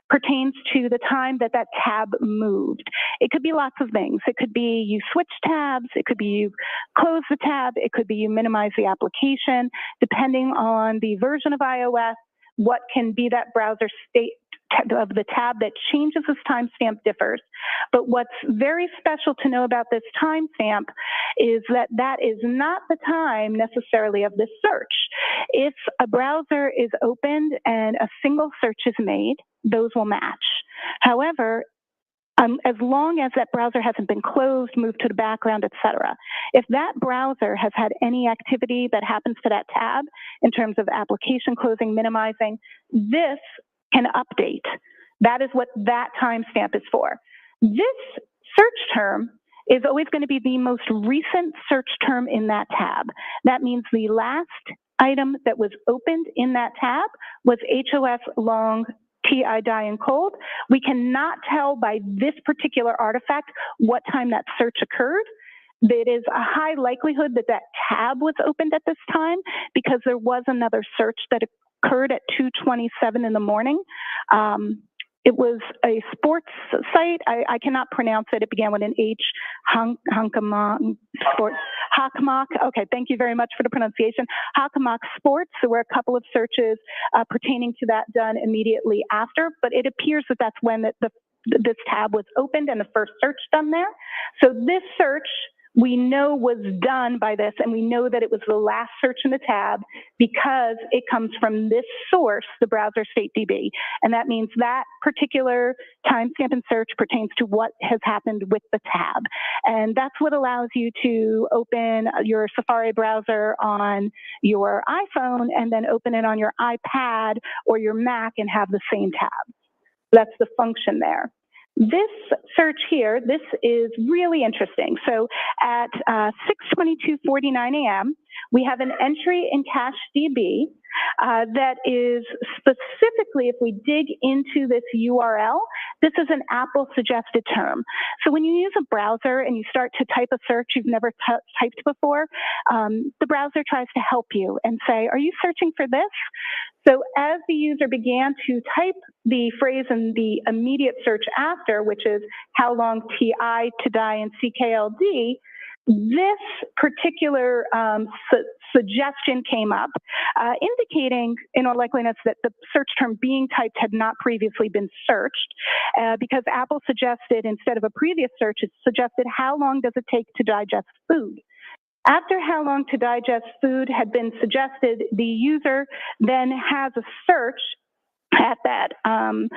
[SPEAKER 13] pertains to the time that that tab moved. It could be lots of things. It could be you switch tabs. It could be you close the tab. It could be you minimize the application. Depending on the version of iOS, what can be that browser state of the tab that changes this timestamp differs. But what's very special to know about this timestamp is that that is not the time necessarily of the search. If a browser is opened and a single search is made, those will match. However, as long as that browser hasn't been closed, moved to the background, etc. If that browser has had any activity that happens to that tab in terms of application closing, minimizing, this can update. That is what that timestamp is for. This search term is always going to be the most recent search term in that tab. That means the last item that was opened in that tab was HOF long TI die and cold. We cannot tell by this particular artifact what time that search occurred. It is a high likelihood that that tab was opened at this time because there was another search that occurred at 2:27 in the morning. It was a sports site. I cannot pronounce it. It began with an H. Hockomock Sports. Hockomock. Okay, thank you very much for the pronunciation. Hockomock Sports. There were a couple of searches pertaining to that done immediately after, but it appears that that's when this tab was opened and the first search done there. So this search we know was done by this, and we know that it was the last search in the tab because it comes from this source, the browser state DB. And that means that particular timestamp and search pertains to what has happened with the tab. And that's what allows you to open your Safari browser on your iPhone and then open it on your iPad or your Mac and have the same tab. That's the function there. This search here, this is really interesting. So at 6:22:49 a.m., we have an entry in CacheDB that is specifically, if we dig into this URL, this is an Apple suggested term. So when you use a browser and you start to type a search you've never typed before, the browser tries to help you and say, are you searching for this? So as the user began to type the phrase in the immediate search after, which is how long TI to die in CKLD, this particular suggestion came up, indicating in all likeliness that the search term being typed had not previously been searched, because Apple suggested, instead of a previous search, it suggested how long does it take to digest food. After how long to digest food had been suggested, the user then has a search at that time,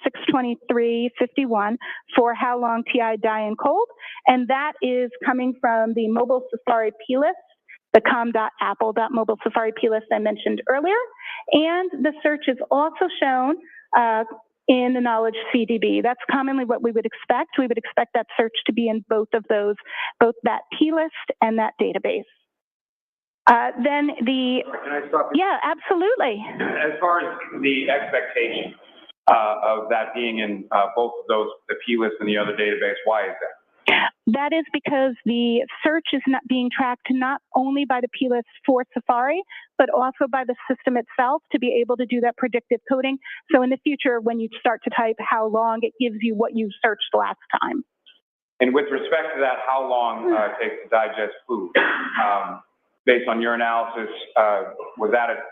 [SPEAKER 13] 6:23:51, for how long TI die in cold, and that is coming from the mobile Safari plist, the com.apple.mobile Safari plist I mentioned earlier, and the search is also shown in the knowledge CDB. That's commonly what we would expect. We would expect that search to be in both of those, both that plist and that database. Then the...
[SPEAKER 12] Can I stop you?
[SPEAKER 13] Yeah, absolutely.
[SPEAKER 12] As far as the expectation of that being in both of those, the plist and the other database, why is that?
[SPEAKER 13] That is because the search is not being tracked not only by the plist for Safari, but also by the system itself to be able to do that predictive coding. So in the future, when you start to type how long, it gives you what you searched last time.
[SPEAKER 12] And with respect to that, how long it takes to digest food? Based on your analysis, was that a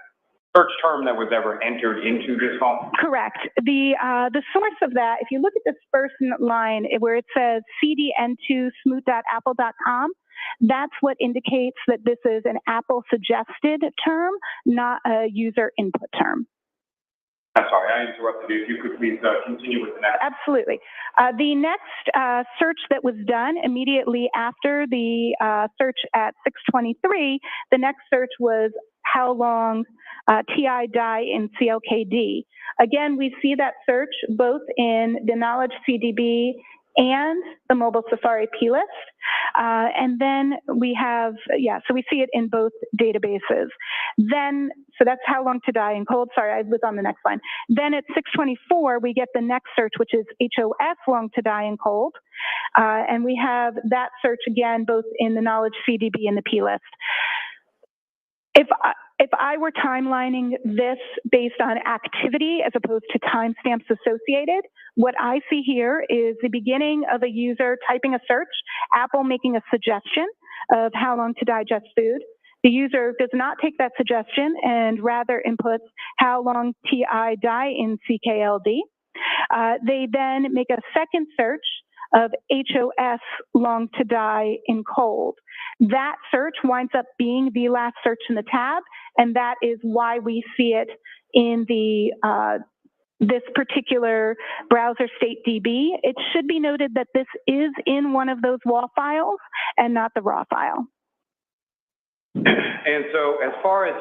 [SPEAKER 12] search term that was ever entered into this home?
[SPEAKER 13] Correct. The source of that, if you look at this first line where it says cdn2smooth.apple.com, that's what indicates that this is an Apple suggested term, not a user input term.
[SPEAKER 12] I'm sorry, I interrupted you. If you could please continue with the next.
[SPEAKER 13] Absolutely. The next search that was done immediately after the search at 6:23, the next search was how long TI die in CLKD. Again, we see that search both in the Knowledge CDB and the mobile Safari plist. And then we have, so we see it in both databases. Then, so that's how long to die in cold. Sorry, I was on the next line. Then at 6:24, we get the next search, which is HOS long to die in cold. And we have that search again, both in the Knowledge CDB and the plist. If I were timelining this based on activity as opposed to timestamps associated, what I see here is the beginning of a user typing a search, Apple making a suggestion of how long to digest food. The user does not take that suggestion and rather inputs how long TI die in CKLD. They then make a second search of HOS long to die in cold. That search winds up being the last search in the tab, and that is why we see it in the this particular browser state DB. It should be noted that this is in one of those WAW files and not the raw file.
[SPEAKER 12] And so as far as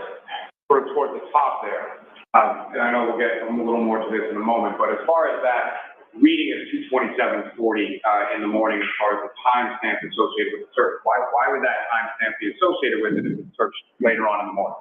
[SPEAKER 12] sort of towards the top there, and I know we'll get a little more to this in a moment, but as far as that reading is 2:27:40 in the morning as far as the timestamp associated with the search. Why would that timestamp be associated with it if it's searched later on in the morning?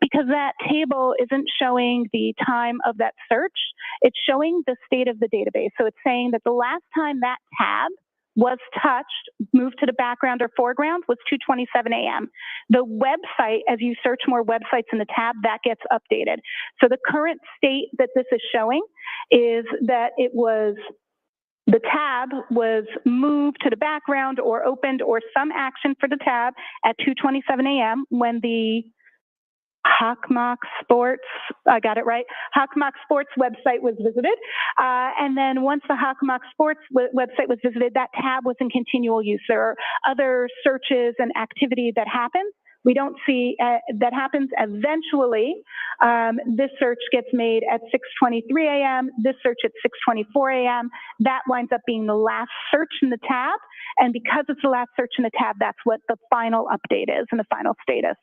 [SPEAKER 13] Because that table isn't showing the time of that search. It's showing the state of the database. So it's saying that the last time that tab was touched, moved to the background or foreground, was 2:27 a.m. The website, as you search more websites in the tab, that gets updated. So the current state that this is showing is that the tab was moved to the background or opened or some action for the tab at 2:27 a.m. when the Hakmak Sports, I got it right. Hakmak Sports website was visited. And then once the Hakmak Sports website was visited, that tab was in continual use. There are other searches and activity that happens. We don't see that happens eventually. This search gets made at 6:23 a.m., this search at 6:24 a.m. That winds up being the last search in the tab. And because it's the last search in the tab, that's what the final update is and the final status.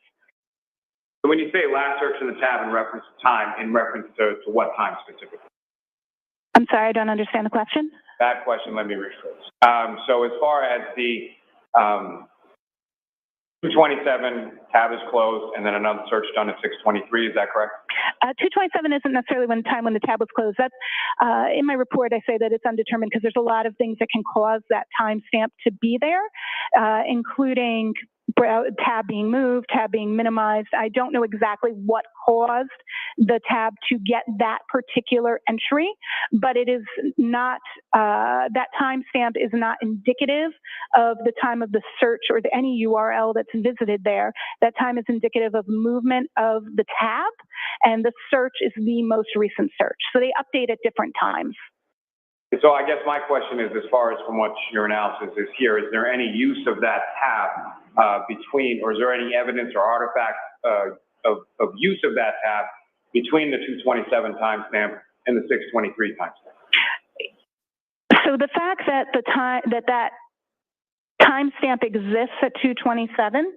[SPEAKER 12] So when you say last search in the tab in reference to time, in reference to what time specifically?
[SPEAKER 13] I'm sorry, I don't understand the question.
[SPEAKER 12] That question, let me rephrase. So as far as the 227 tab is closed and then another search done at 6:23, is that correct?
[SPEAKER 13] 227 isn't necessarily when the tab was closed. That's in my report. I say that it's undetermined because there's a lot of things that can cause that timestamp to be there, including tab being moved, tab being minimized. I don't know exactly what caused the tab to get that particular entry, but it is not, that timestamp is not indicative of the time of the search or any URL that's visited there. That time is indicative of movement of the tab, and the search is the most recent search. So they update at different times.
[SPEAKER 12] So I guess my question is, as far as from what your analysis is here, is there any use of that tab between, or is there any evidence or artifact of use of that tab between the 227 timestamp and the 623 timestamp?
[SPEAKER 13] So the fact that that timestamp exists at 227,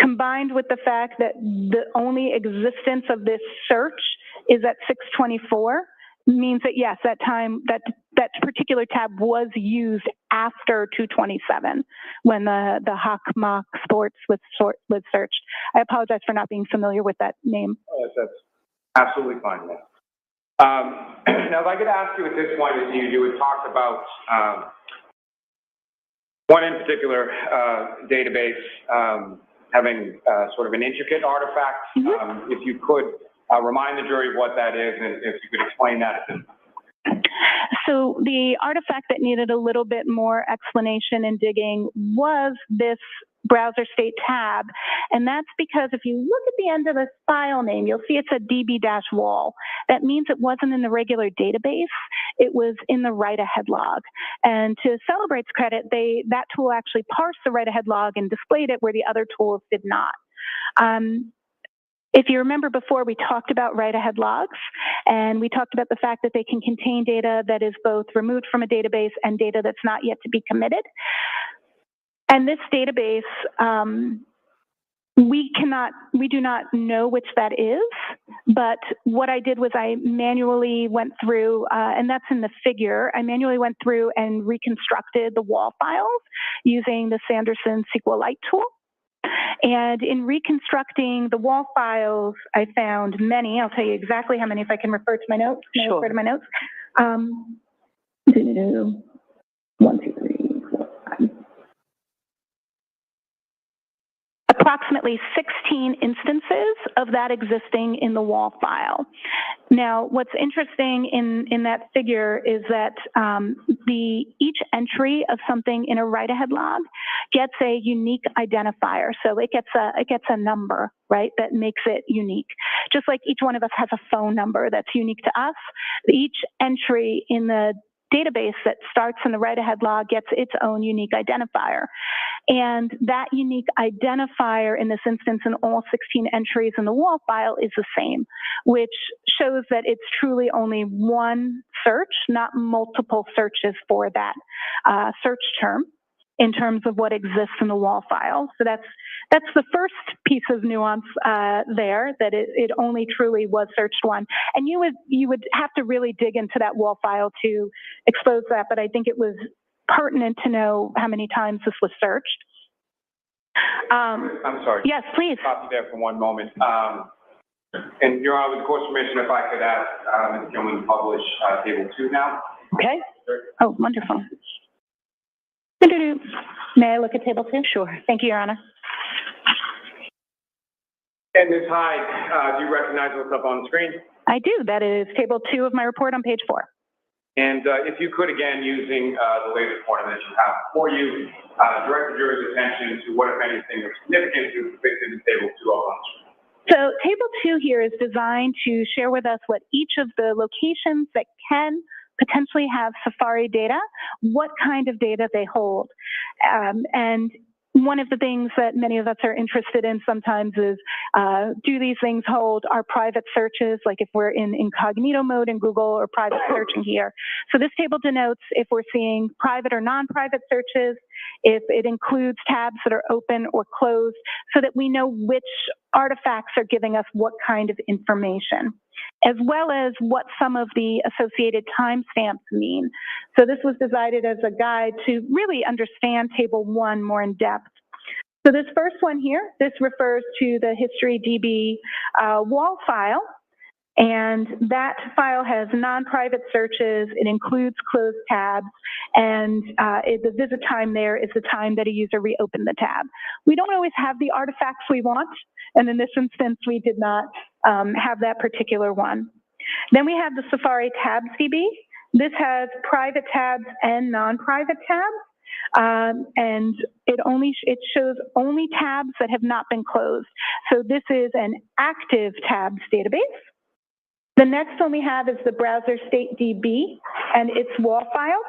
[SPEAKER 13] combined with the fact that the only existence of this search is at 624, means that yes, that particular tab was used after 227 when the Hakmak Sports was searched. I apologize for not being familiar with that name.
[SPEAKER 12] Oh, that's absolutely fine. Now, if I could ask you at this point, as you had talked about one in particular database having sort of an intricate artifact. If you could remind the jury what that is, and if you could explain that.
[SPEAKER 13] So the artifact that needed a little bit more explanation and digging was this browser state tab. And that's because if you look at the end of the file name, you'll see it's a db-wall. That means it wasn't in the regular database. It was in the write-ahead log. And to Celebrate's credit, that tool actually parsed the write-ahead log and displayed it where the other tools did not. If you remember before, we talked about write-ahead logs, and we talked about the fact that they can contain data that is both removed from a database and data that's not yet to be committed. And this database, we do not know which that is, but what I did was I manually went through, and that's in the figure, I manually went through and reconstructed the wall files using the Sanderson SQLite tool. And in reconstructing the wall files, I found many. I'll tell you exactly how many if I can refer to my notes. Can I refer to my notes? 1, 2, 3, 4, 5. Approximately 16 instances of that existing in the wall file. Now, what's interesting in that figure is that each entry of something in a write-ahead log gets a unique identifier. So it gets a number, right, that makes it unique. Just like each one of us has a phone number that's unique to us, each entry in the database that starts in the write-ahead log gets its own unique identifier. And that unique identifier in this instance in all 16 entries in the wall file is the same, which shows that it's truly only one search, not multiple searches for that search term in terms of what exists in the wall file. So that's the first piece of nuance there, that it only truly was searched one. And you would have to really dig into that wall file to expose that, but I think it was pertinent to know how many times this was searched.
[SPEAKER 12] I'm sorry.
[SPEAKER 13] Yes, please.
[SPEAKER 12] Stop you there for one moment. And Your Honor, with the court's permission, if I could ask Ms. Gilman to publish Table 2 now.
[SPEAKER 13] Okay. Oh, wonderful. May I look at Table 2? Sure. Thank you, Your Honor.
[SPEAKER 12] And Ms. Hyde, do you recognize what's up on the screen?
[SPEAKER 13] I do. That is Table 2 of my report on page 4.
[SPEAKER 12] And if you could, again, using the latest form that you have before you, direct the jury's attention to what, if anything, is significant to depicted in Table 2 up on the screen.
[SPEAKER 13] So table 2 here is designed to share with us what each of the locations that can potentially have Safari data, what kind of data they hold. And one of the things that many of us are interested in sometimes is, do these things hold our private searches, like if we're in incognito mode in Google or private searching here. So this table denotes if we're seeing private or non-private searches, if it includes tabs that are open or closed, so that we know which artifacts are giving us what kind of information, as well as what some of the associated timestamps mean. So this was designed as a guide to really understand Table 1 more in depth. So this first one here, this refers to the History DB wall file. And that file has non-private searches, it includes closed tabs, and the visit time there is the time that a user reopened the tab. We don't always have the artifacts we want, and in this instance, we did not have that particular one. Then we have the Safari Tabs DB. This has private tabs and non-private tabs. And it shows only tabs that have not been closed. So this is an active tabs database. The next one we have is the Browser State DB and its wall file.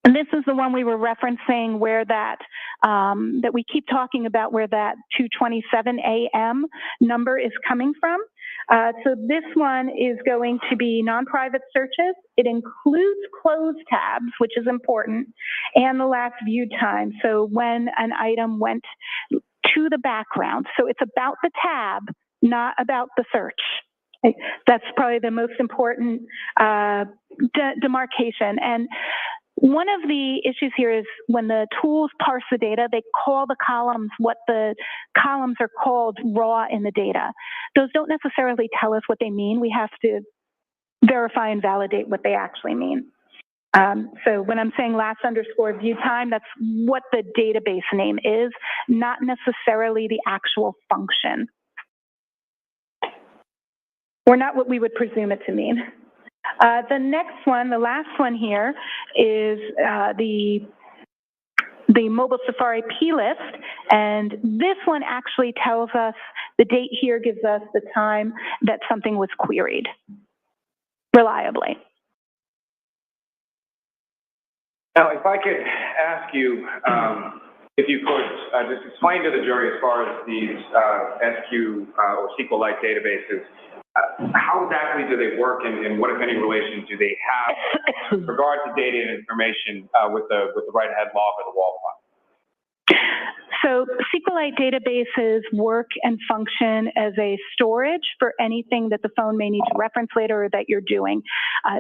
[SPEAKER 13] And this is the one we were referencing where that we keep talking about where that 2:27 a.m. number is coming from. So this one is going to be non-private searches. It includes closed tabs, which is important, and the last viewed time. So when an item went to the background. So it's about the tab, not about the search. That's probably the most important demarcation. And one of the issues here is when the tools parse the data, they call the columns what the columns are called raw in the data. Those don't necessarily tell us what they mean. We have to verify and validate what they actually mean. So when I'm saying last underscore view time, that's what the database name is, not necessarily the actual function. Or not what we would presume it to mean. The next one, the last one here, is the mobile Safari plist, and this one actually tells us, the date here gives us the time that something was queried reliably.
[SPEAKER 12] Now, if I could ask you, if you could just explain to the jury as far as these SQ or SQLite databases, how exactly do they work, and what, if any, relation do they have with regard to data and information with the write-ahead log or the wall file?
[SPEAKER 13] So SQLite databases work and function as a storage for anything that the phone may need to reference later or that you're doing.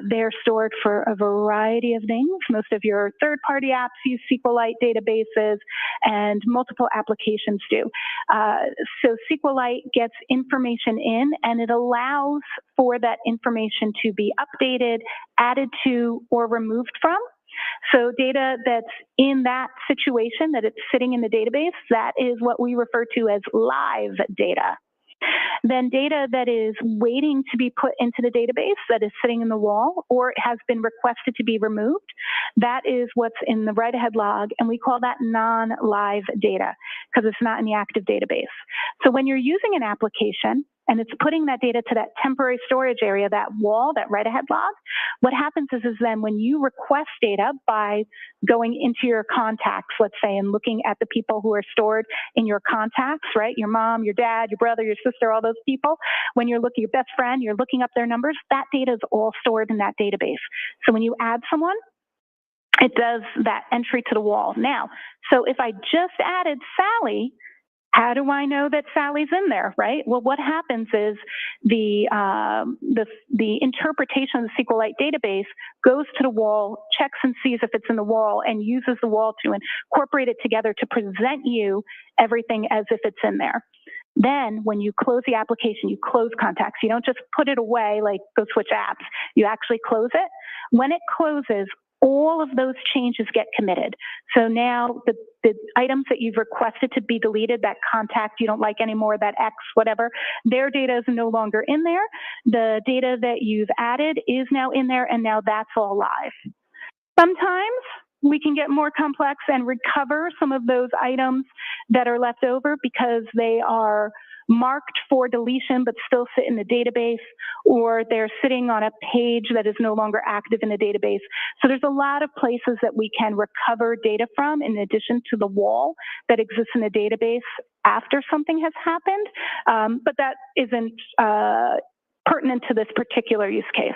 [SPEAKER 13] They're stored for a variety of things. Most of your third-party apps use SQLite databases, and multiple applications do. So SQLite gets information in, and it allows for that information to be updated, added to, or removed from. So data that's in that situation, that it's sitting in the database, that is what we refer to as live data. Then data that is waiting to be put into the database, that is sitting in the wall, or has been requested to be removed, that is what's in the write-ahead log, and we call that non-live data because it's not in the active database. So when you're using an application, and it's putting that data to that temporary storage area, that wall, that write-ahead log, what happens is then when you request data by going into your contacts, let's say, and looking at the people who are stored in your contacts, right? Your mom, your dad, your brother, your sister, all those people. When you're looking, your best friend, you're looking up their numbers, that data is all stored in that database. So when you add someone, it does that entry to the wall. Now, so if I just added Sally, how do I know that Sally's in there, right? Well, what happens is the interpretation of the SQLite database goes to the wall, checks and sees if it's in the wall, and uses the wall to incorporate it together to present you everything as if it's in there. Then when you close the application, you close contacts. You don't just put it away like go switch apps. You actually close it. When it closes, all of those changes get committed. So now the items that you've requested to be deleted, that contact you don't like anymore, that X, whatever, their data is no longer in there. The data that you've added is now in there, and now that's all live. Sometimes we can get more complex and recover some of those items that are left over because they are marked for deletion but still sit in the database, or they're sitting on a page that is no longer active in the database. So there's a lot of places that we can recover data from in addition to the wall that exists in the database after something has happened, but that isn't pertinent to this particular use case.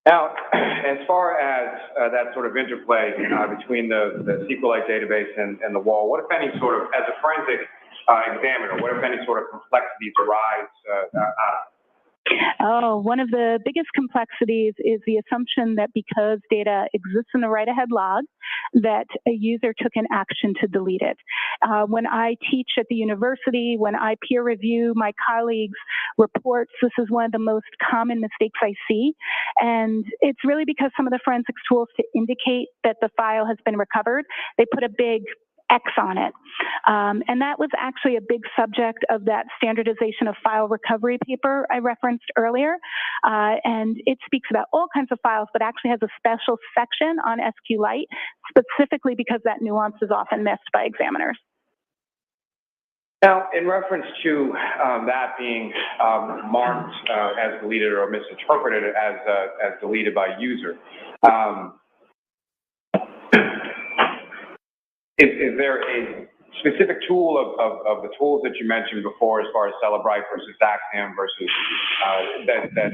[SPEAKER 12] Now, as far as that sort of interplay between the SQLite database and the wall, what if any sort of, as a forensic examiner, what if any sort of complexities arise out of it?
[SPEAKER 13] Oh, one of the biggest complexities is the assumption that because data exists in the write-ahead log, that a user took an action to delete it. When I teach at the university, when I peer review my colleagues' reports, this is one of the most common mistakes I see. And it's really because some of the forensics tools to indicate that the file has been recovered, they put a big X on it. And that was actually a big subject of that standardization of file recovery paper I referenced earlier. And it speaks about all kinds of files, but actually has a special section on SQLite, specifically because that nuance is often missed by examiners.
[SPEAKER 12] Now, in reference to that being marked as deleted or misinterpreted as deleted by user, is there a specific tool of the tools that you mentioned before, as far as Celebrite versus Axiom versus that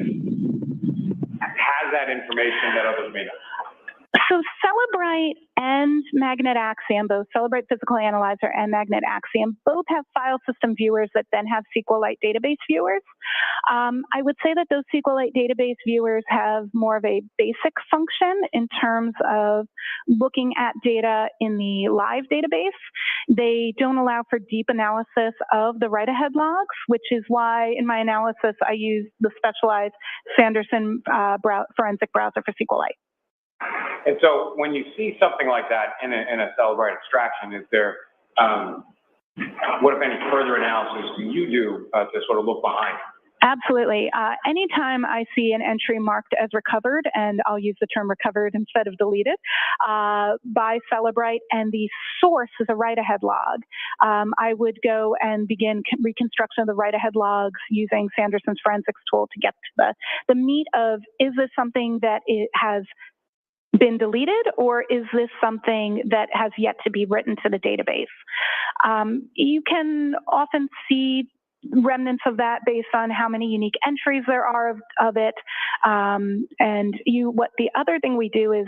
[SPEAKER 12] has that information that others may not?
[SPEAKER 13] So Celebrite and Magnet Axiom, both Celebrite Physical Analyzer and Magnet Axiom, both have file system viewers that then have SQLite database viewers. I would say that those SQLite database viewers have more of a basic function in terms of looking at data in the live database. They don't allow for deep analysis of the write-ahead logs, which is why in my analysis I use the specialized Sanderson forensic browser for SQLite.
[SPEAKER 12] And so when you see something like that in a Celebrite extraction, is there, what if any further analysis do you do to sort of look behind it?
[SPEAKER 13] Absolutely. Anytime I see an entry marked as recovered, and I'll use the term recovered instead of deleted, by Celebrite, and the source is a write-ahead log, I would go and begin reconstruction of the write-ahead logs using Sanderson's forensics tool to get to the meat of, is this something that it has been deleted, or is this something that has yet to be written to the database? You can often see remnants of that based on how many unique entries there are of it. What the other thing we do is,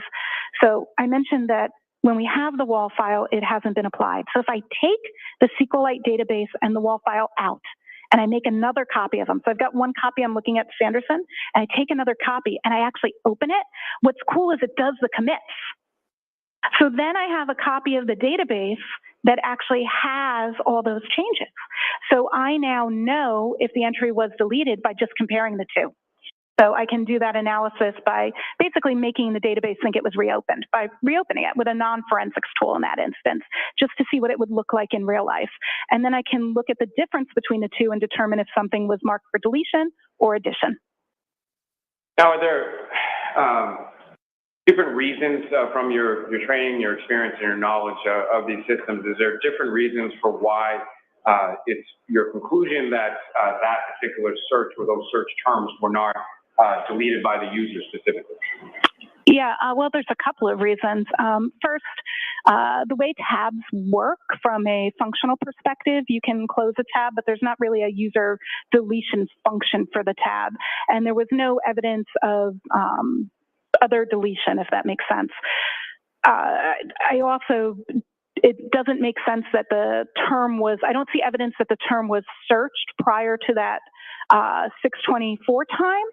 [SPEAKER 13] so I mentioned that when we have the wall file, it hasn't been applied. So if I take the SQLite database and the wall file out, and I make another copy of them. So I've got one copy I'm looking at Sanderson, and I take another copy and I actually open it. What's cool is it does the commits. So then I have a copy of the database that actually has all those changes. So I now know if the entry was deleted by just comparing the two. So I can do that analysis by basically making the database think it was reopened, by reopening it with a non-forensics tool in that instance, just to see what it would look like in real life. And then I can look at the difference between the two and determine if something was marked for deletion or addition.
[SPEAKER 12] Now, are there different reasons from your training, your experience, and your knowledge of these systems? Is there different reasons for why it's your conclusion that that particular search or those search terms were not deleted by the user specifically?
[SPEAKER 13] Yeah, well, there's a couple of reasons. First, the way tabs work from a functional perspective, you can close a tab, but there's not really a user deletion function for the tab. And there was no evidence of other deletion, if that makes sense. It doesn't make sense that the term was, I don't see evidence that the term was searched prior to that 624 time.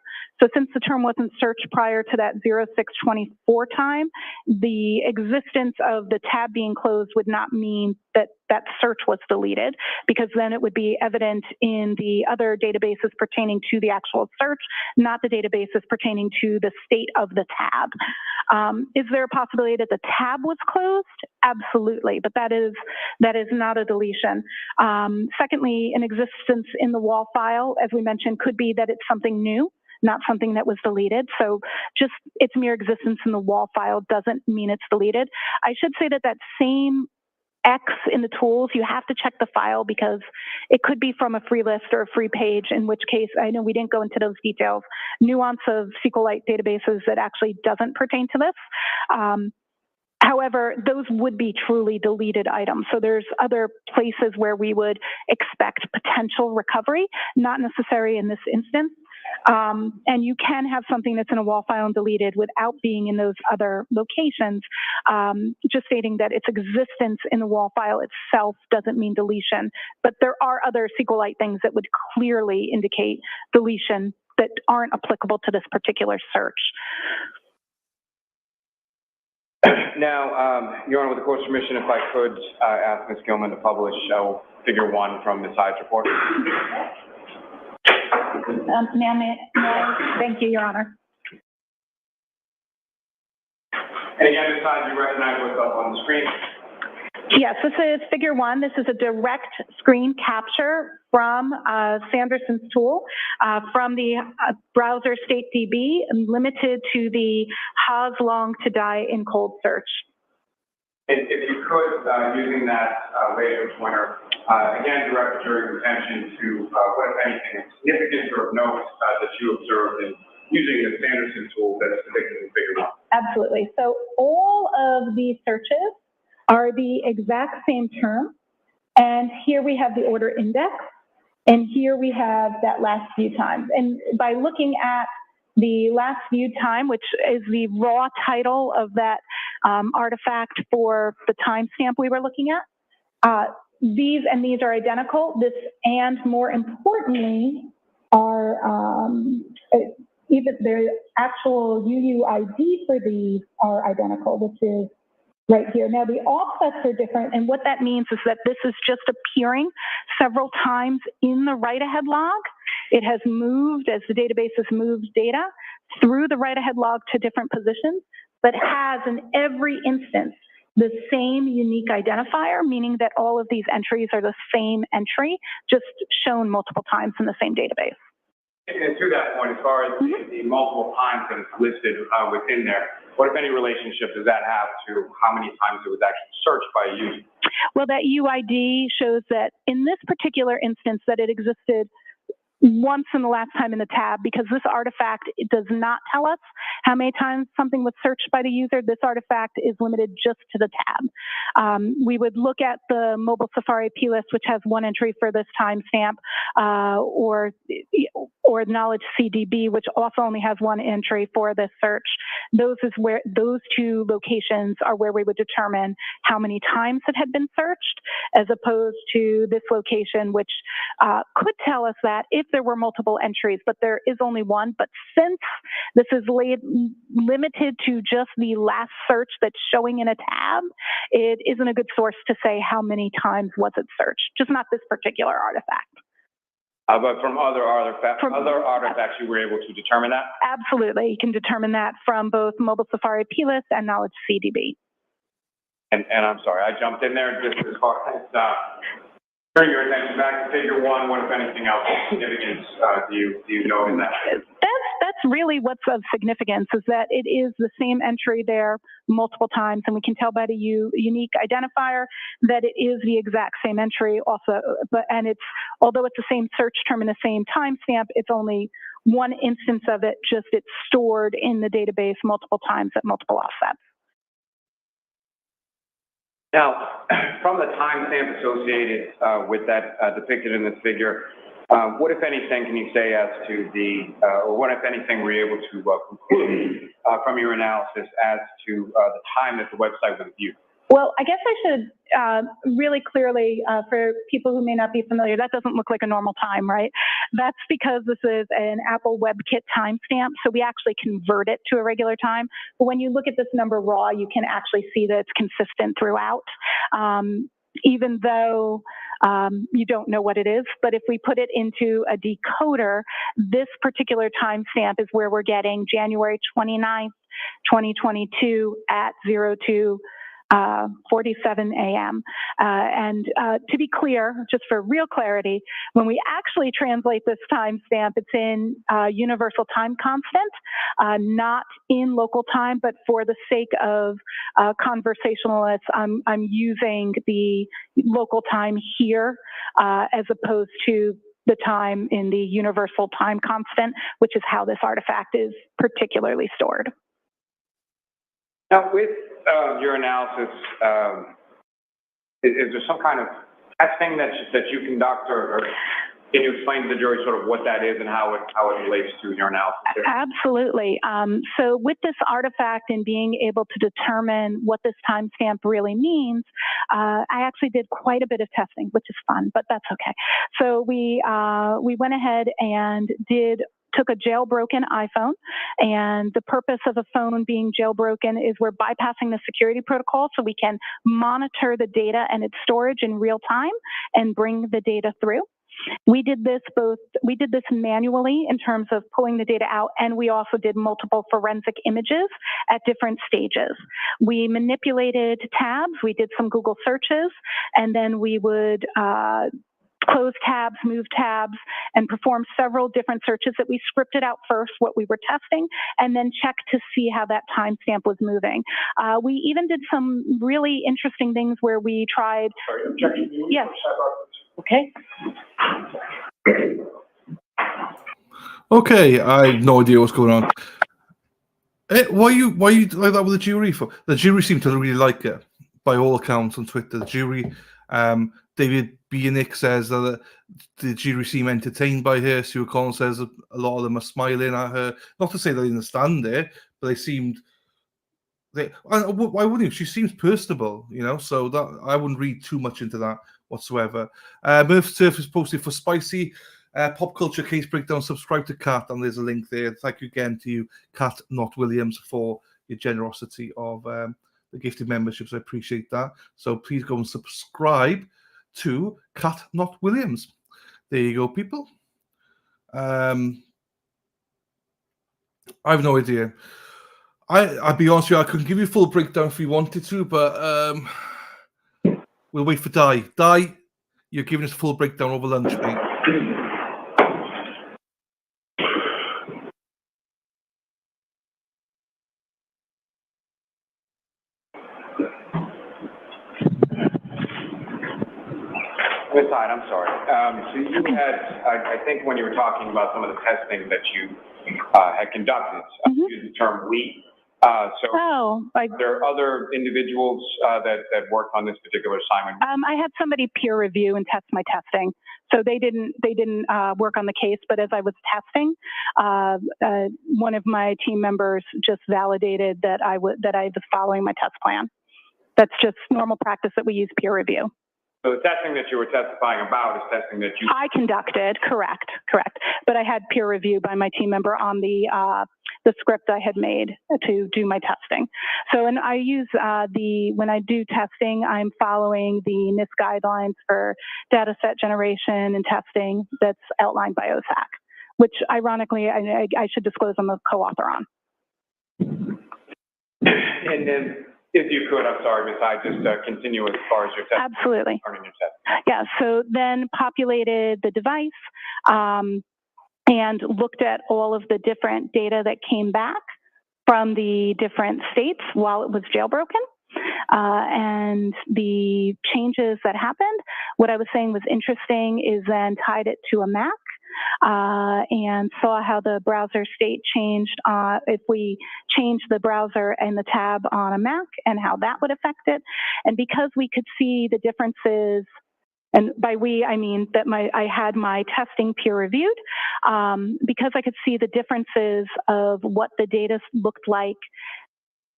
[SPEAKER 13] So since the term wasn't searched prior to that 0624 time, the existence of the tab being closed would not mean that that search was deleted, because then it would be evident in the other databases pertaining to the actual search, not the databases pertaining to the state of the tab. Is there a possibility that the tab was closed? Absolutely, but that is not a deletion. Secondly, an existence in the wall file, as we mentioned, could be that it's something new, not something that was deleted. So just its mere existence in the wall file doesn't mean it's deleted. I should say that that same X in the tools, you have to check the file because it could be from a free list or a free page, in which case, I know we didn't go into those details, nuance of SQLite databases that actually doesn't pertain to this. However, those would be truly deleted items. So there's other places where we would expect potential recovery, not necessary in this instance. And you can have something that's in a WAL file and deleted without being in those other locations. Just stating that its existence in the WAL file itself doesn't mean deletion. But there are other SQLite things that would clearly indicate deletion that aren't applicable to this particular search.
[SPEAKER 12] Now, Your Honor, with the court's permission, if I could ask Ms. Gilman to publish figure 1 from Ms. Hyde's report.
[SPEAKER 13] Ma'am, thank you, Your Honor.
[SPEAKER 12] And again, Ms. Hyde, you recognize what's up on the screen?
[SPEAKER 13] Yes, this is figure 1. This is a direct screen capture from Sanderson's tool from the browser StateDB, limited to the Haas long to die in cold search.
[SPEAKER 12] If you could, using that laser pointer, again, direct your attention to what, if anything, is significant or of note that you observed in using the Sanderson tool that's depicted in figure 1.
[SPEAKER 13] Absolutely. So all of these searches are the exact same term. And here we have the order index. And here we have that last view time. And by looking at the last view time, which is the raw title of that artifact for the timestamp we were looking at, these are identical. This and more importantly are even the actual UUID for these are identical, which is right here. Now the offsets are different, and what that means is that this is just appearing several times in the write-ahead log. It has moved as the database has moved data through the write-ahead log to different positions, but has in every instance the same unique identifier, meaning that all of these entries are the same entry, just shown multiple times in the same database.
[SPEAKER 12] And to that point, as far as the multiple times that it's listed within there, what, if any, relationship does that have to how many times it was actually searched by a user?
[SPEAKER 13] Well, that UID shows that in this particular instance that it existed once in the last time in the tab, because this artifact, it does not tell us how many times something was searched by the user. This artifact is limited just to the tab. We would look at the mobile Safari plist, which has one entry for this timestamp, or knowledge CDB, which also only has one entry for this search. Those two locations are where we would determine how many times it had been searched, as opposed to this location, which could tell us that if there were multiple entries, but there is only one. But since this is limited to just the last search that's showing in a tab, it isn't a good source to say how many times was it searched, just not this particular artifact.
[SPEAKER 12] But from other artifacts, you were able to determine that?
[SPEAKER 13] Absolutely. You can determine that from both mobile Safari plist and knowledge CDB.
[SPEAKER 12] And I'm sorry, I jumped in there just as far as turning your attention back to figure 1. What, if anything, else significance do you know in that?
[SPEAKER 13] That's really what's of significance, is that it is the same entry there multiple times, and we can tell by the unique identifier that it is the exact same entry also. And it's, although it's the same search term and the same timestamp, it's only one instance of it, just it's stored in the database multiple times at multiple offsets.
[SPEAKER 12] Now, from the timestamp associated with that depicted in this figure, what, if anything, can you say as to or what, if anything, were you able to conclude from your analysis as to the time that the website was viewed?
[SPEAKER 13] Well, I guess I should really clearly, for people who may not be familiar, that doesn't look like a normal time, right? That's because this is an Apple WebKit timestamp, so we actually convert it to a regular time. But when you look at this number raw, you can actually see that it's consistent throughout, even though you don't know what it is. But if we put it into a decoder, this particular timestamp is where we're getting January 29th, 2022 at 02 47 a.m. And to be clear, just for real clarity, when we actually translate this timestamp, it's in universal time constant, not in local time, but for the sake of conversationalists, I'm using the local time here as opposed to the time in the universal time constant, which is how this artifact is particularly stored.
[SPEAKER 12] Now, with your analysis, is there some kind of testing that you conduct, or can you explain to the jury sort of what that is and how it relates to your analysis here?
[SPEAKER 13] Absolutely. So with this artifact and being able to determine what this timestamp really means, I actually did quite a bit of testing, which is fun, but that's okay. So we went ahead and took a jailbroken iPhone, and the purpose of a phone being jailbroken is we're bypassing the security protocol so we can monitor the data and its storage in real time and bring the data through. We did this manually in terms of pulling the data out, and we also did multiple forensic images at different stages. We manipulated tabs, we did some Google searches, and then we would close tabs, move tabs, and perform several different searches that we scripted out first, what we were testing, and then checked to see how that timestamp was moving. We even did some really interesting things where we tried.
[SPEAKER 11] Sorry, objection.
[SPEAKER 13] Yes. Okay.
[SPEAKER 1] Okay, I have no idea what's going on. Why you like that with the jury for? The jury seemed to really like it, by all accounts on Twitter. The jury, David Bienick says that the jury seem entertained by her. Sue Collins says a lot of them are smiling at her. Not to say they understand it, but they seemed. Why wouldn't you? She seems personable, you know. So that I wouldn't read too much into that whatsoever. Murph Turf is posted for spicy pop culture case breakdown. Subscribe to Kat, and there's a link there. Thank you again to you, Kat Not Williams, for your generosity of the gifted memberships. I appreciate that. So please go and subscribe to Kat Not Williams. There you go, people. I have no idea. I'll be honest with you, I couldn't give you a full breakdown if you wanted to, but we'll wait for Di. Di, you're giving us a full breakdown over lunch, mate.
[SPEAKER 12] Miss Hyde, I'm sorry. So you had, I think when you were talking about some of the testing that you had conducted, you used the term we. Are there other individuals that worked on this particular assignment?
[SPEAKER 13] I had somebody peer review and test my testing. So they didn't work on the case, but as I was testing, one of my team members just validated that I was following my test plan. That's just normal practice that we use peer review.
[SPEAKER 12] So the testing that you were testifying about is testing that you...
[SPEAKER 13] I conducted, correct. But I had peer review by my team member on the script I had made to do my testing. So, and I use when I do testing, I'm following the NIST guidelines for data set generation and testing that's outlined by OSAC, which ironically, I should disclose I'm a co-author on.
[SPEAKER 12] And then, if you could, I'm sorry, Ms. Hyde, just continue as far as your test.
[SPEAKER 13] Absolutely.
[SPEAKER 12] Your test.
[SPEAKER 13] Yeah, so then populated the device and looked at all of the different data that came back from the different states while it was jailbroken. And the changes that happened, what I was saying was interesting is then tied it to a Mac and saw how the browser state changed if we change the browser and the tab on a Mac and how that would affect it. And because we could see the differences, and by we, I mean that I had my testing peer reviewed, because I could see the differences of what the data looked like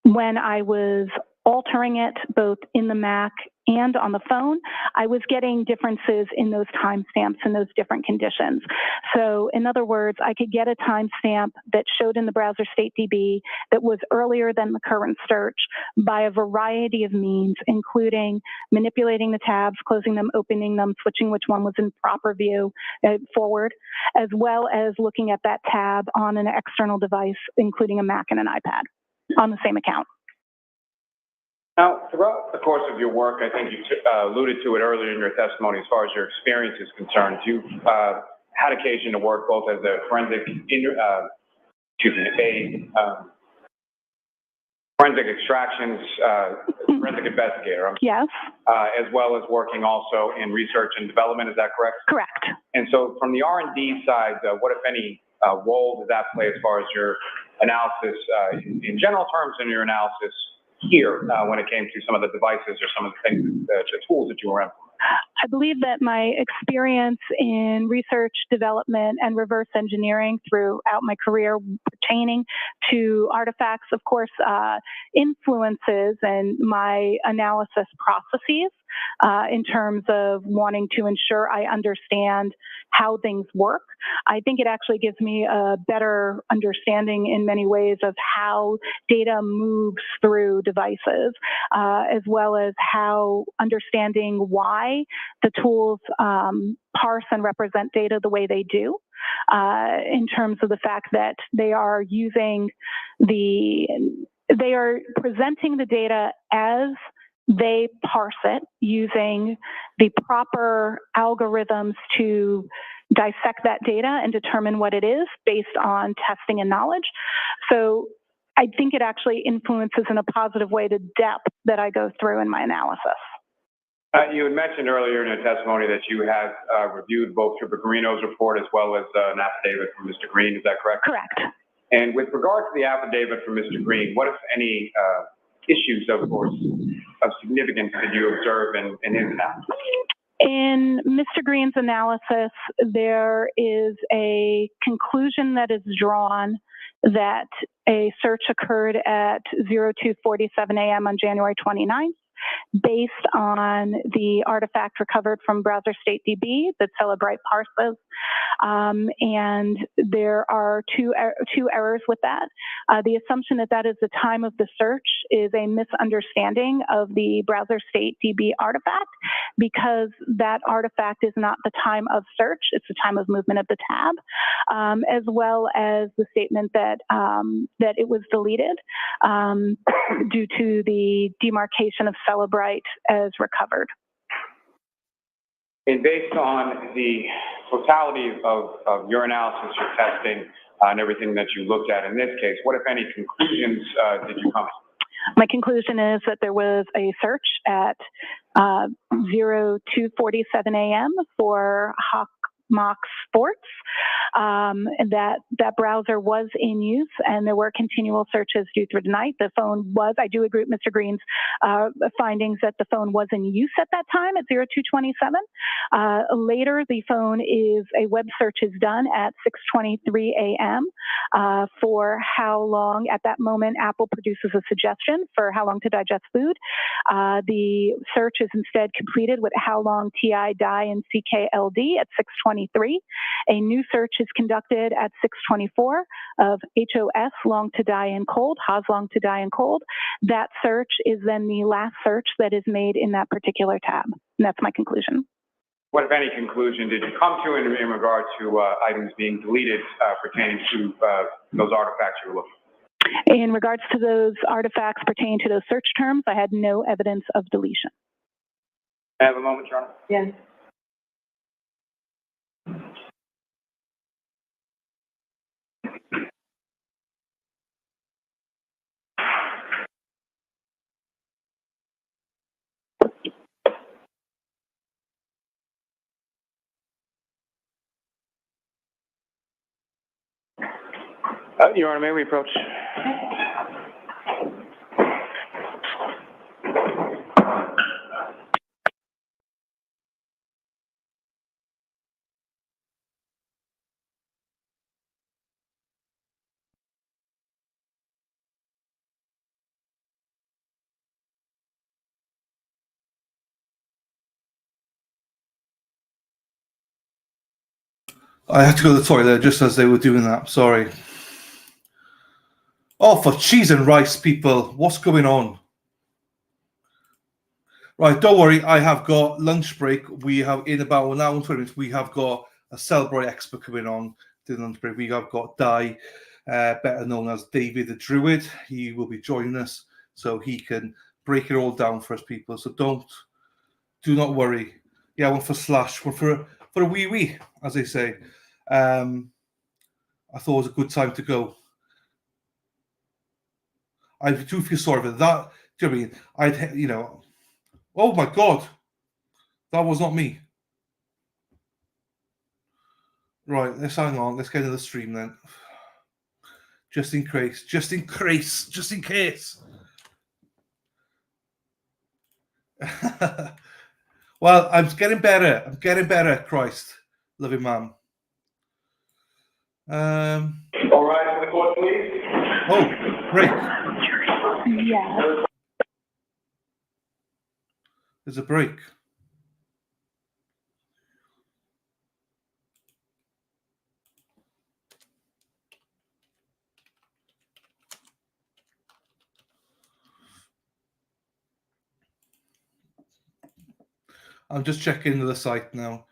[SPEAKER 13] when I was altering it both in the Mac and on the phone, I was getting differences in those timestamps and those different conditions. So in other words, I could get a timestamp that showed in the browser state DB that was earlier than the current search by a variety of means, including manipulating the tabs, closing them, opening them, switching which one was in proper view forward, as well as looking at that tab on an external device, including a Mac and an iPad on the same account.
[SPEAKER 12] Now, throughout the course of your work, I think you alluded to it earlier in your testimony as far as your experience is concerned. You've had occasion to work both as a forensic forensic extractions, forensic investigator.
[SPEAKER 13] Yes.
[SPEAKER 12] As well as working also in research and development. Is that correct?
[SPEAKER 13] Correct.
[SPEAKER 12] And so, from the R&D side, what, if any, role does that play as far as your analysis, in general terms, in your analysis here, when it came to some of the devices or some of the things, the tools that you were implementing?
[SPEAKER 13] I believe that my experience in research, development, and reverse engineering throughout my career pertaining to artifacts, of course, influences and my analysis processes in terms of wanting to ensure I understand how things work. I think it actually gives me a better understanding in many ways of how data moves through devices, as well as how understanding why the tools parse and represent data the way they do, in terms of the fact that they are presenting the data as they parse it using the proper algorithms to dissect that data and determine what it is based on testing and knowledge. So I think it actually influences in a positive way the depth that I go through in my analysis.
[SPEAKER 12] You had mentioned earlier in your testimony that you had reviewed both Trooper Garino's report as well as an affidavit from Mr. Green. Is that correct?
[SPEAKER 13] Correct.
[SPEAKER 12] And with regard to the affidavit from Mr. Green, what, if any, issues, of course, of significance did you observe in his analysis?
[SPEAKER 13] In Mr. Green's analysis, there is a conclusion that is drawn that a search occurred at 02:47 a.m. on January 29th. Based on the artifact recovered from Browser State DB that Celebrite parses. And there are two errors with that. The assumption that that is the time of the search is a misunderstanding of the Browser State DB artifact, because that artifact is not the time of search, it's the time of movement of the tab, as well as the statement that, that it was deleted due to the demarcation of Celebrite as recovered.
[SPEAKER 12] And based on the totality of your analysis, your testing, and everything that you looked at in this case, what, if any, conclusions did you come to?
[SPEAKER 13] My conclusion is that there was a search at 02:47 a.m. for Mock Sports, and that browser was in use, and there were continual searches due through the night. The phone was, I do agree with Mr. Green's findings that the phone was in use at that time at 02:27. Later, the phone a web search is done at 6:23 a.m. For how long, at that moment, Apple produces a suggestion for how long to digest food. The search is instead completed with how long TI, die, and CKLD at 6:23. A new search is conducted at 6:24 of HOS, long to die and cold, HOS, long to die and cold. That search is then the last search that is made in that particular tab. And that's my conclusion.
[SPEAKER 12] What, if any, conclusion did you come to in regard to items being deleted pertaining to those artifacts you were looking at?
[SPEAKER 13] In regards to those artifacts pertaining to those search terms, I had no evidence of deletion.
[SPEAKER 12] I have a moment, Your Honor?
[SPEAKER 3] Yes.
[SPEAKER 12] Your Honor, may we approach?
[SPEAKER 1] I had to go to the toilet just as they were doing that. Sorry. Oh, for cheese and rice, people. What's going on? Right, don't worry. I have got lunch break. We have, in about an hour and 20 minutes, we have got a Celebrite expert coming on to the lunch break. We have got Di, better known as David the Druid. He will be joining us so he can break it all down for us, people. So do not worry. Yeah, one for Slash, one for a wee, as they say. I thought it was a good time to go. I do feel sorry for that. Do you know what I mean? Oh my God, that was not me. Right, let's hang on. Let's get into the stream then. Just in case. Well, I'm getting better. Christ, loving man.
[SPEAKER 11] All right, on the court, please.
[SPEAKER 1] Oh, break.
[SPEAKER 13] Yeah.
[SPEAKER 1] There's a break. I'm just checking the site now.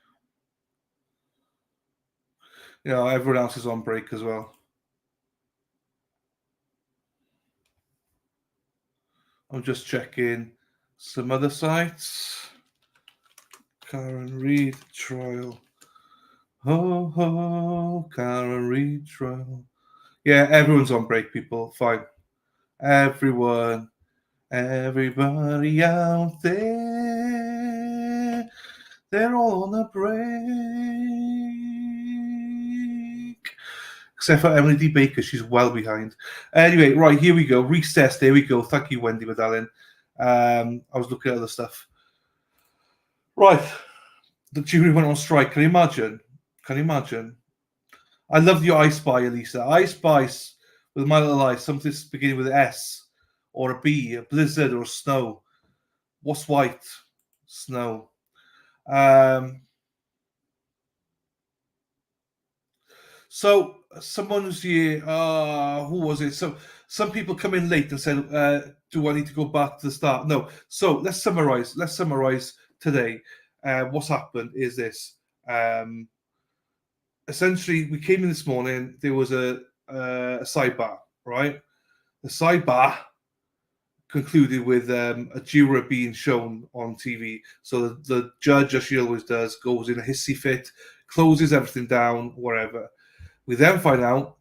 [SPEAKER 1] Everyone else is on break as well. I'm just checking some other sites. Karen Reid trial. Ho ho, Karen Reid trial. Yeah, everyone's on break, people. Fine. Everybody out there, they're all on a break. Except for Emily D. Baker, she's well behind. Anyway, right, here we go. Recess, there we go. Thank you, Wendy, my darling. I was looking at other stuff. Right, the jury went on strike. Can you imagine? I love your I Spy, Elisa. I Spy with My Little Lies, something beginning with an S or a B, a blizzard or a snow. What's white? Snow. So someone's here. Who was it? So some people come in late and said, "Do I need to go back to the start?" No. So let's summarize. Today. What's happened is this. Essentially, we came in this morning. There was a sidebar, right? The sidebar concluded with a juror being shown on TV. So the judge, as she always does, goes in a hissy fit, closes everything down, whatever. We then find out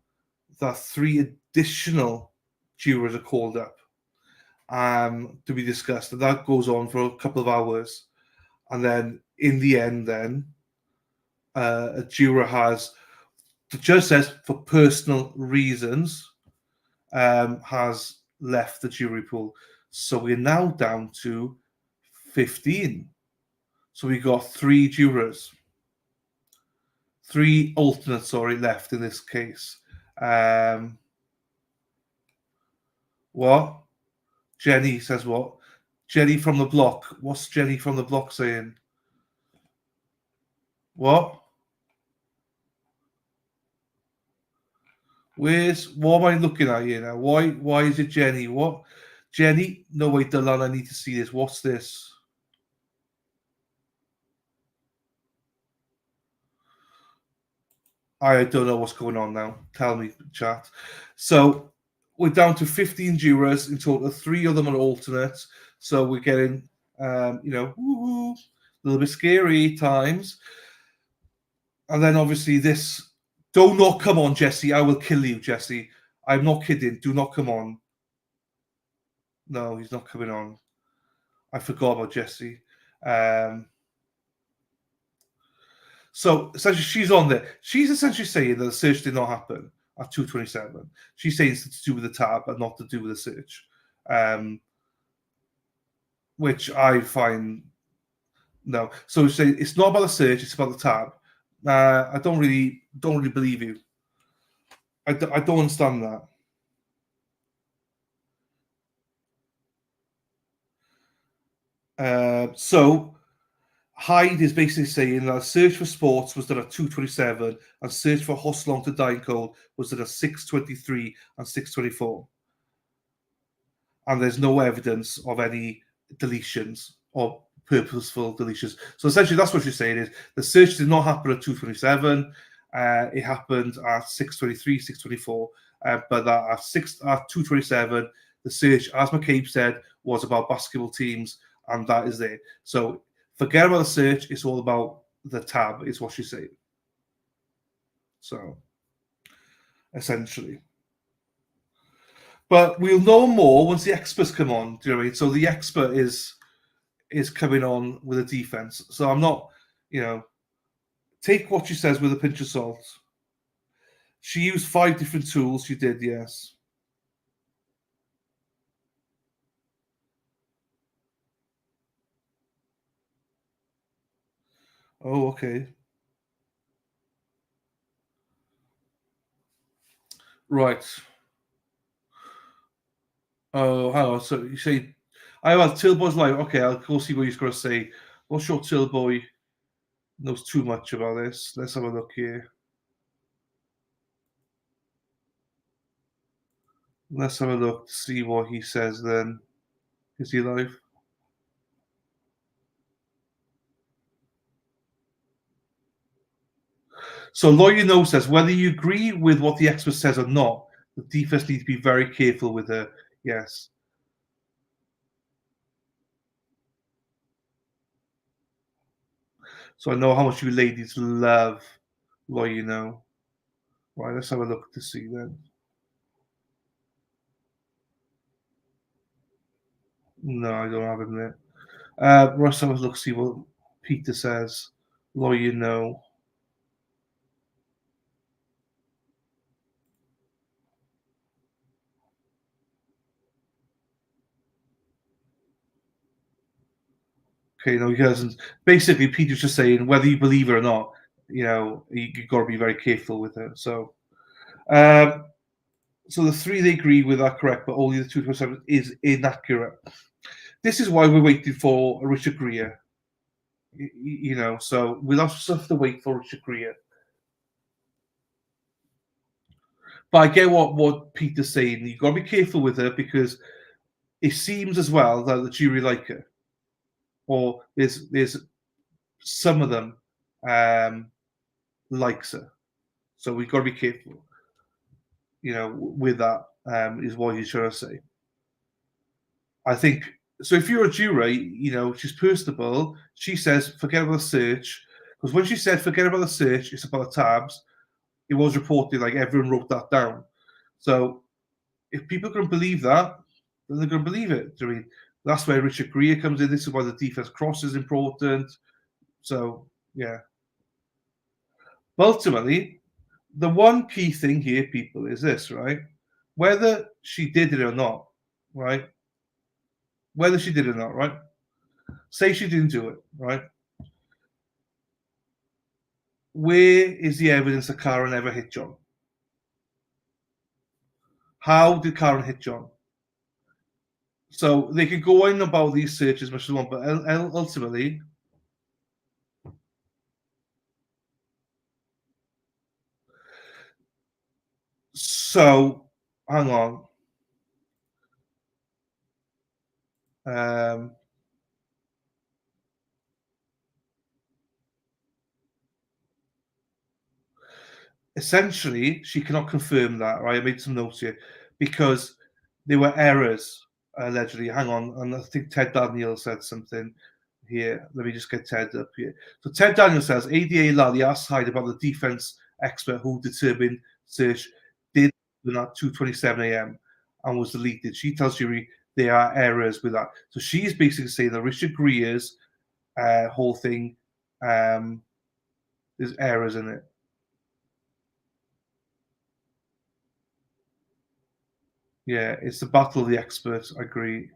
[SPEAKER 1] that 3 additional jurors are called up to be discussed. And that goes on for a couple of hours. And then in the end, a juror the judge says, for personal reasons, has left the jury pool. So we're now down to 15. So we got 3 jurors. 3 alternates, left in this case. What? Jenny says what? Jenny from the block. What's Jenny from the block saying? What? What am I looking at here now? Why is it Jenny? What? Jenny? No, wait, Dylan, I need to see this. What's this? I don't know what's going on now. Tell me, chat. So we're down to 15 jurors in total. 3 of them are alternates. So we're getting, a little bit scary times. And then obviously this. Do not come on, Jesse. I will kill you, Jesse. I'm not kidding. Do not come on. No, he's not coming on. I forgot about Jesse. So essentially, she's on there. She's essentially saying that the search did not happen at 2:27. She's saying it's to do with the tab and not to do with the search, which I find no. So she's saying it's not about the search; it's about the tab. I don't really believe you. I don't understand that. So Hyde is basically saying that search for sports was done at 2:27 and search for Hostlong to Dine Cold was done at 6:23 and 6:24. And there's no evidence of any deletions or purposeful deletions. So essentially that's what she's saying is the search did not happen at 2:27. It happened at 6:23, 6:24. But that at 2:27, The search, as McCabe said, was about basketball teams, and that is it. So forget about the search. It's all about the tab, is what she's saying. So, essentially. But we'll know more once the experts come on. Do you know what I mean? So the expert is coming on with a defense. So I'm not, take what she says with a pinch of salt. She used 5 different tools. She did, yes. Oh, okay. Right. Oh, hang on. So you say, I have Tilboy's live. Okay, I'll go see what he's going to say. Not sure Tilboy knows too much about this. Let's have a look here. Let's have a look to see what he says then. Is he live? So Lawyer says, whether you agree with what the expert says or not, the defense needs to be very careful with her. Yes. So I know how much you ladies love Lawyer. Right, let's have a look to see then. No, I don't have him there. Let's have a look, see what Peter says. Lawyer. Okay, no, he doesn't. Basically, Peter's just saying whether you believe it or not, you've got to be very careful with it. So, so the 3 they agree with are correct, but only the 227 is inaccurate. This is why we're waiting for Richard Greer. So we'll have to wait for Richard Greer. But I get what Peter's saying. You've got to be careful with her because it seems as well that the jury like her. Or there's some of them likes her. So we've got to be careful, with that, is what he's trying to say. I think, so if you're a jury, she's personable. She says, forget about the search. Because when she said, forget about the search, it's about the tabs, it was reported like everyone wrote that down. So if people can believe that, then they're going to believe it. I mean, that's where Richard Greer comes in. This is why the defense cross is important. So, yeah. Ultimately, the one key thing here, people, is this, right? Whether she did it or not, right? Whether she did it or not, right? Say she didn't do it, right? Where is the evidence that Karen ever hit John? How did Karen hit John? So they could go in about these searches as much as they want, but ultimately, so hang on. Essentially, she cannot confirm that, right? I made some notes here because there were errors allegedly. Hang on, and I think Ted Daniel said something here. Let me just get Ted up here. So Ted Daniel says ADA Lally asked Hyde about the defense expert who determined search did at 2:27 a.m. and was deleted. She tells jury there are errors with that. So she's basically saying that Richard Greer's whole thing, there's errors in it. Yeah, it's the battle of the experts. I agree.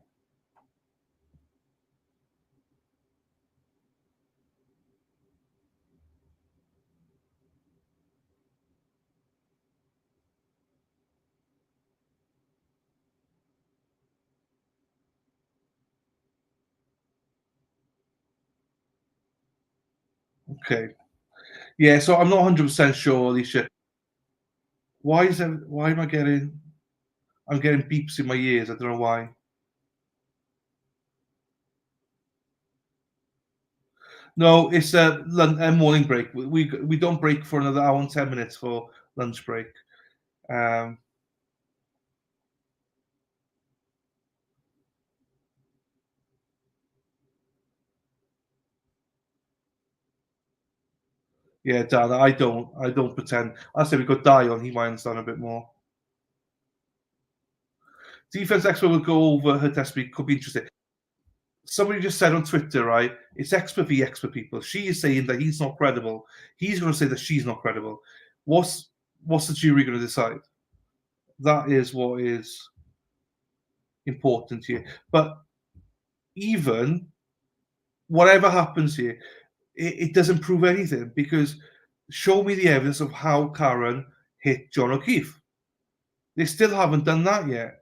[SPEAKER 1] Okay. Yeah, so I'm not 100% sure, Alicia. Why am I getting? I'm getting beeps in my ears. I don't know why. No, it's a morning break. We don't break for another hour and 10 minutes for lunch break. Yeah, Dan, I don't pretend. I say we got Die on, he might understand a bit more. Defense expert will go over her testimony, could be interesting. Somebody just said on Twitter, right? It's expert v expert people. She is saying that he's not credible. He's going to say that she's not credible. What's the jury going to decide? That is what is important here. But even whatever happens here, it doesn't prove anything, because show me the evidence of how Karen hit John O'Keefe. They still haven't done that yet.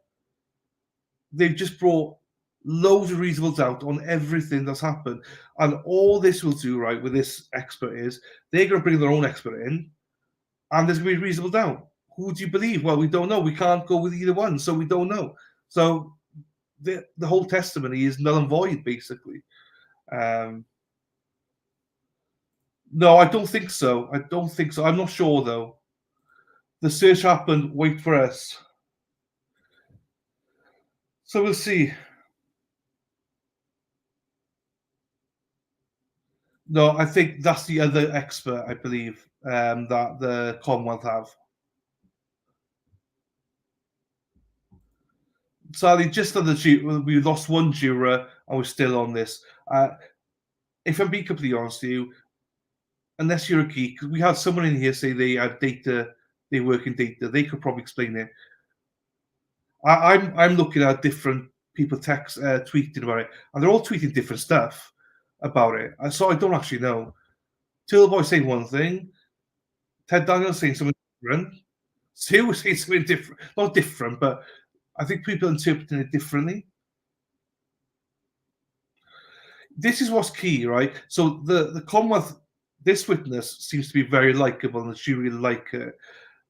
[SPEAKER 1] They've just brought loads of reasonable doubt on everything that's happened. And all this will do, right, with this expert is they're going to bring their own expert in, and there's going to be reasonable doubt. Who do you believe? Well, we don't know. We can't go with either one, so we don't know. So the whole testimony is null and void, basically. No, I don't think so. I don't think so. I'm not sure, though. The search happened. Wait for us. So we'll see. No, I think that's the other expert, I believe, that the Commonwealth have. Sadly, just on the we lost one juror, and we're still on this. If I'm being completely honest with you, unless you're a geek, because we had someone in here say they have data, they work in data, they could probably explain it. I'm looking at different people tweeting about it, and they're all tweeting different stuff about it. So I don't actually know. Tilboy saying one thing, Ted Daniels saying something different. Sue was saying something different, not different, but I think people are interpreting it differently. This is what's key, right? So the Commonwealth, this witness seems to be very likable, and the jury like her,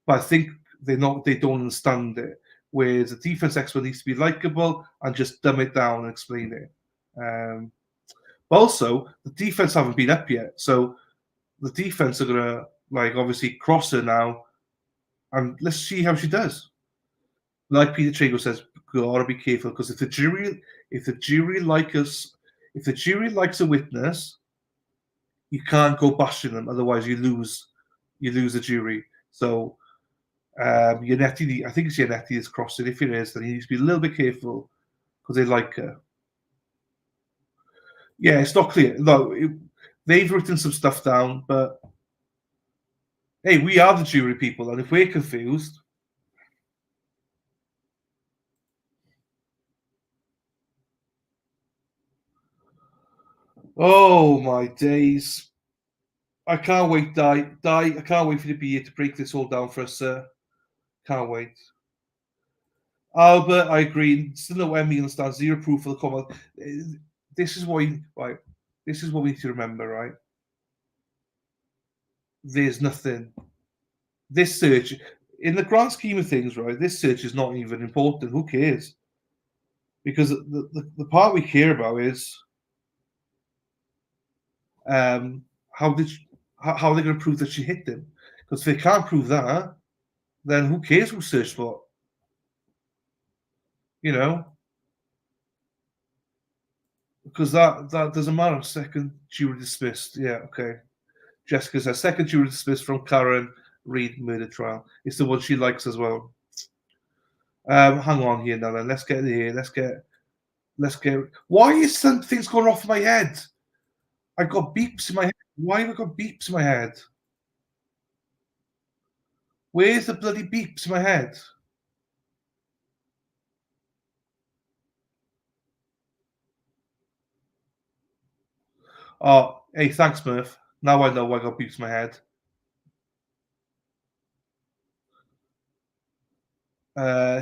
[SPEAKER 1] but I think they don't understand it. Whereas the defense expert needs to be likable and just dumb it down and explain it. But also, the defense haven't been up yet, so the defense are gonna obviously cross her now, and let's see how she does. Like Peter Trago says, gotta be careful, because if the jury likes a witness, you can't go bashing them, otherwise you lose the jury. So Yannetti, I think it's Yannetti is crossing. If it is, then he needs to be a little bit careful, because they like her. Yeah, it's not clear. No, they've written some stuff down, but hey, we are the jury people, and if we're confused, oh my days. I can't wait, Die. I can't wait for you to be here to break this all down for us, sir. Can't wait. Albert, I agree. Still no Emmy understands. Zero proof for the Commonwealth. This is what This is what we need to remember, right? There's nothing. This search, in the grand scheme of things, right? This search is not even important. Who cares? Because the part we care about is how are they going to prove that she hit them? Because if they can't prove that, then who cares who searched for? You know, because that doesn't matter. Second jury dismissed. Yeah, okay. Jessica says second jury dismissed from Karen Reid murder trial. It's the one she likes as well. Hang on here now. Then let's get here. Let's get. Why is something's going off my head? I got beeps in my head. Why have I got beeps in my head? Where's the bloody beeps in my head? Oh, hey, thanks, Murph. Now I know why I got beeps in my head.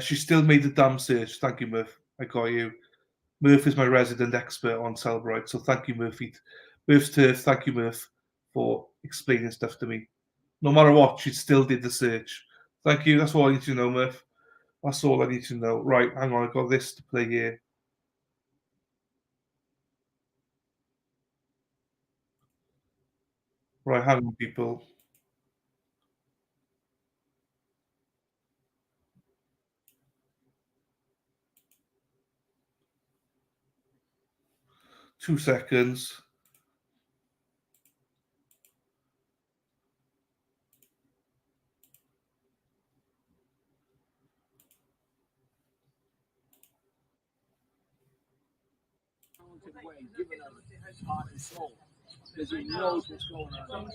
[SPEAKER 1] She still made the damn search. Thank you, Murph. I got you. Murph is my resident expert on Celebrite, so thank you, Murphy. Murph's turf, thank you, Murph, for explaining stuff to me. No matter what, she still did the search. Thank you. That's all I need to know, Murph. That's all I need to know. Right, hang on. I've got this to play here. Right, hang on, people. Two seconds.
[SPEAKER 14] talented way, giving us heart and soul, because he knows what's going on.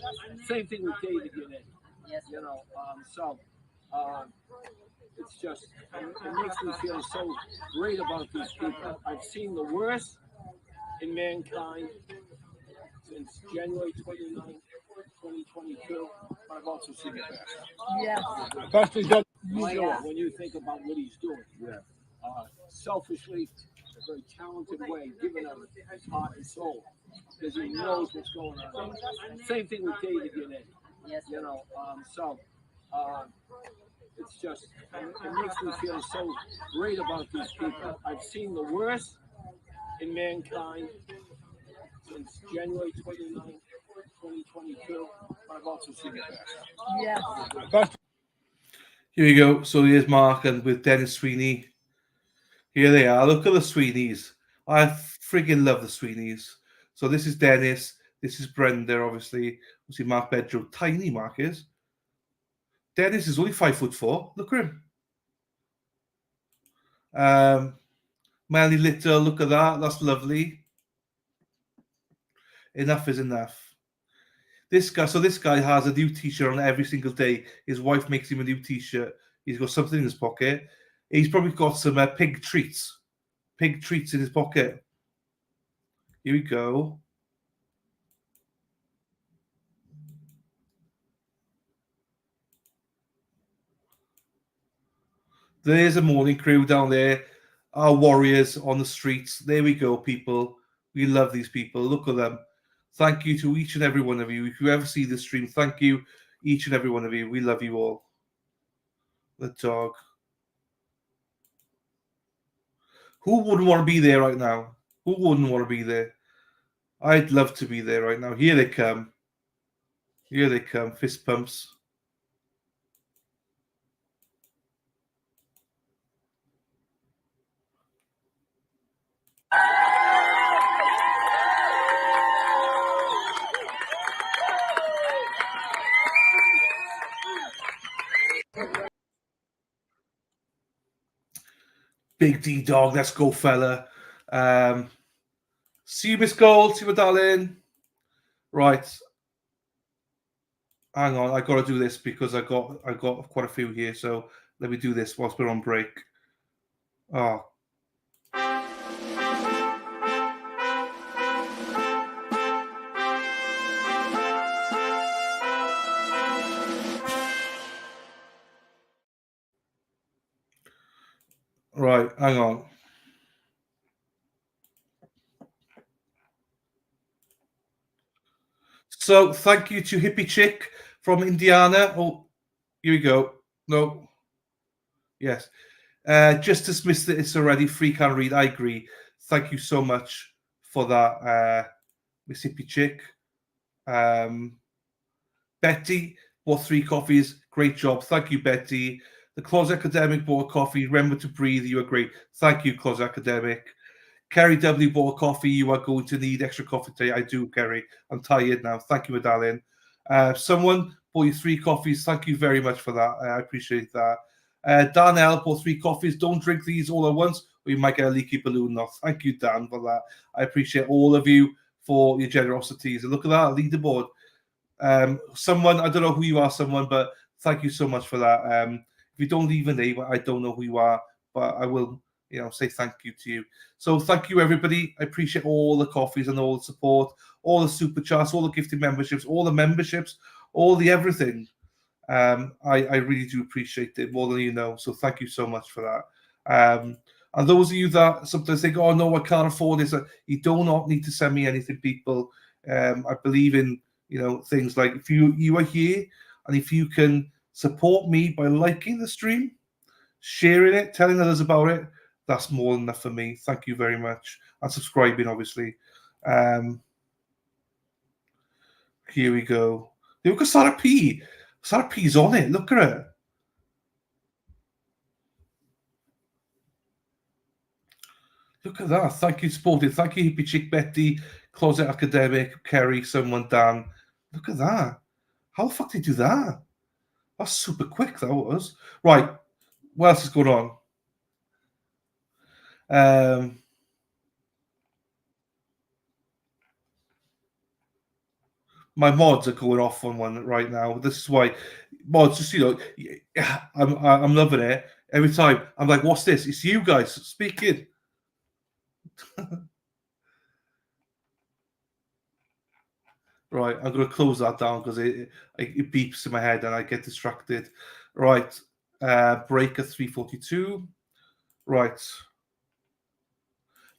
[SPEAKER 14] Same thing with David Yannick. You know, it's just, it makes me feel so great about these people. I've seen the worst in mankind since January 29th, 2022, but I've also seen the best.
[SPEAKER 3] Yeah.
[SPEAKER 14] Especially that when you think about what he's doing.
[SPEAKER 9] Yeah.
[SPEAKER 14] Selfishly, a very talented way, giving us his heart and soul, because he knows what's going on. Same thing with David Yannick. You know, it's just, it makes me feel so great about these people. I've seen the worst in mankind since January 29th, 2022, but I've also seen the best.
[SPEAKER 3] Yeah.
[SPEAKER 1] Here we go. So here's Mark and with Dennis Sweeney. Here they are. Look at the Sweeneys. I friggin' love the Sweeneys. So this is Dennis. This is Brenda, obviously. We see Mark Bedrow. Tiny Mark is. Dennis is only 5'4". Look at him. Melanie Little, look at that. That's lovely. Enough is enough. This guy has a new t-shirt on every single day. His wife makes him a new t-shirt. He's got something in his pocket. He's probably got some pig treats. Pig treats in his pocket. Here we go. There's a morning crew down there. Our warriors on the streets. There we go, people. We love these people. Look at them. Thank you to each and every one of you. If you ever see this stream, thank you, each and every one of you. We love you all. The dog. Who wouldn't want to be there right now? Who wouldn't want to be there? I'd love to be there right now. Here they come. Here they come. Fist pumps. Big D dog, let's go, fella. See you, Miss Gold. See you, darling. Right. Hang on, I got to do this because I got quite a few here. So let me do this whilst we're on break. Oh. Right, hang on. So thank you to Hippie Chick from Indiana. Oh, here we go. No. Yes. Just dismissed it. It's already free. Can read. I agree. Thank you so much for that, Miss Hippie Chick. Betty bought 3 coffees. Great job. Thank you, Betty. The Closet Academic bought a coffee. Remember to breathe. You are great. Thank you, Closet Academic. Kerry W bought a coffee. You are going to need extra coffee today. I do, Kerry. I'm tired now. Thank you, my darling. Someone bought you 3 coffees. Thank you very much for that. I appreciate that. Dan bought 3 coffees. Don't drink these all at once, or you might get a leaky balloon. Now, thank you, Dan, for that. I appreciate all of you for your generosities. And look at that leaderboard. Someone, I don't know who you are, someone, but thank you so much for that. If you don't leave a name, I don't know who you are, but I will, say thank you to you. So thank you, everybody. I appreciate all the coffees and all the support, all the super chats, all the gifted memberships, all the memberships, all the everything. I really do appreciate it more than you know. So thank you so much for that. And those of you that sometimes think, oh no, I can't afford this, you do not need to send me anything, people. I believe in things like if you are here and if you can support me by liking the stream, sharing it, telling others about it, that's more than enough for me. Thank you very much. And subscribing, obviously. Here we go. Look at Sarah P. Sarah P's on it. Look at her. Look at that. Thank you, supporting. Thank you, Hippie Chick, Betty, Closet Academic, Kerry, someone, Dan. Look at that. How the fuck did you do that? That's super quick, that was. Right. What else is going on? My mods are going off on one right now. This is why mods, just I'm loving it. Every time I'm like, what's this? It's you guys speaking. Right, I'm going to close that down because it beeps in my head and I get distracted. Right, breaker 342. Right.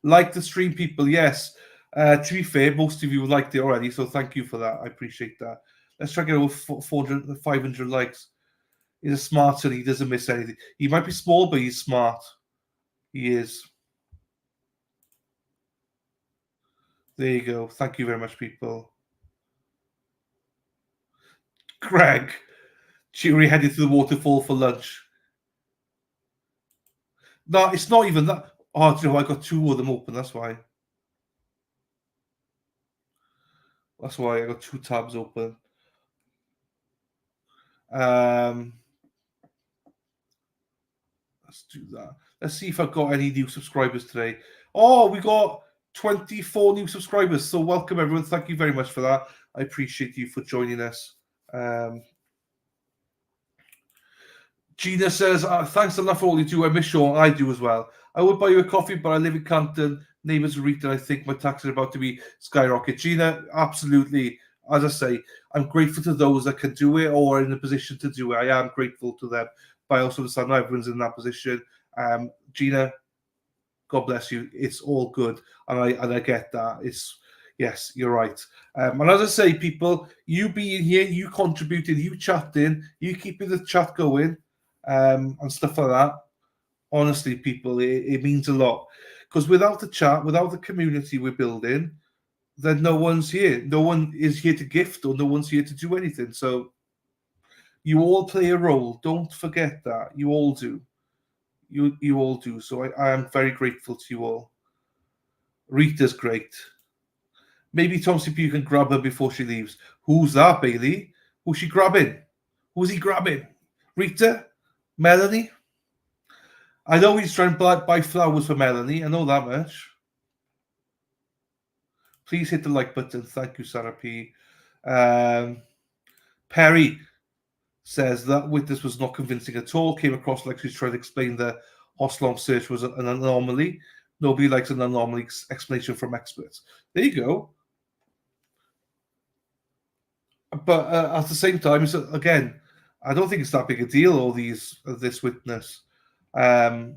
[SPEAKER 1] Like the stream, people, yes. To be fair, most of you liked it already, so thank you for that. I appreciate that. Let's try to get over 400, 500 likes. He's a smart son. He doesn't miss anything. He might be small, but he's smart. He is. There you go. Thank you very much, people. Greg, Cheery headed to the waterfall for lunch. No, it's not even that. Oh, do you know, I got two of them open. That's why. That's why I got two tabs open. Let's do that. Let's see if I've got any new subscribers today. Oh, we got 24 new subscribers. So welcome, everyone. Thank you very much for that. I appreciate you for joining us. Gina says, thanks a lot for all you do. I miss Sean. I do as well. I would buy you a coffee, but I live in Campton. Neighbours read and I think my taxes are about to be skyrocket. Gina, absolutely. As I say, I'm grateful to those that can do it or are in a position to do it. I am grateful to them. But I also understand not everyone's in that position. Gina, God bless you. It's all good. And I get that. Yes, you're right. And as I say, people, you being here, you contributing, you chatting, you keeping the chat going, and stuff like that. Honestly, people, it means a lot. Because without the chat, without the community we're building, then no one's here. No one is here to gift or no one's here to do anything. So you all play a role. Don't forget that. You all do. You all do. So I am very grateful to you all. Rita's great. Maybe Tom CPU can grab her before she leaves. Who's that, Bailey? Who's she grabbing? Who's he grabbing? Rita? Melanie? I know he's trying to buy flowers for Melanie. I know that much. Please hit the like button. Thank you, Sarah P. Perry says that witness was not convincing at all. Came across like she's trying to explain the Hoslong search was an anomaly. Nobody likes an anomaly explanation from experts. There you go. But at the same time, again, I don't think it's that big a deal. All this witness, but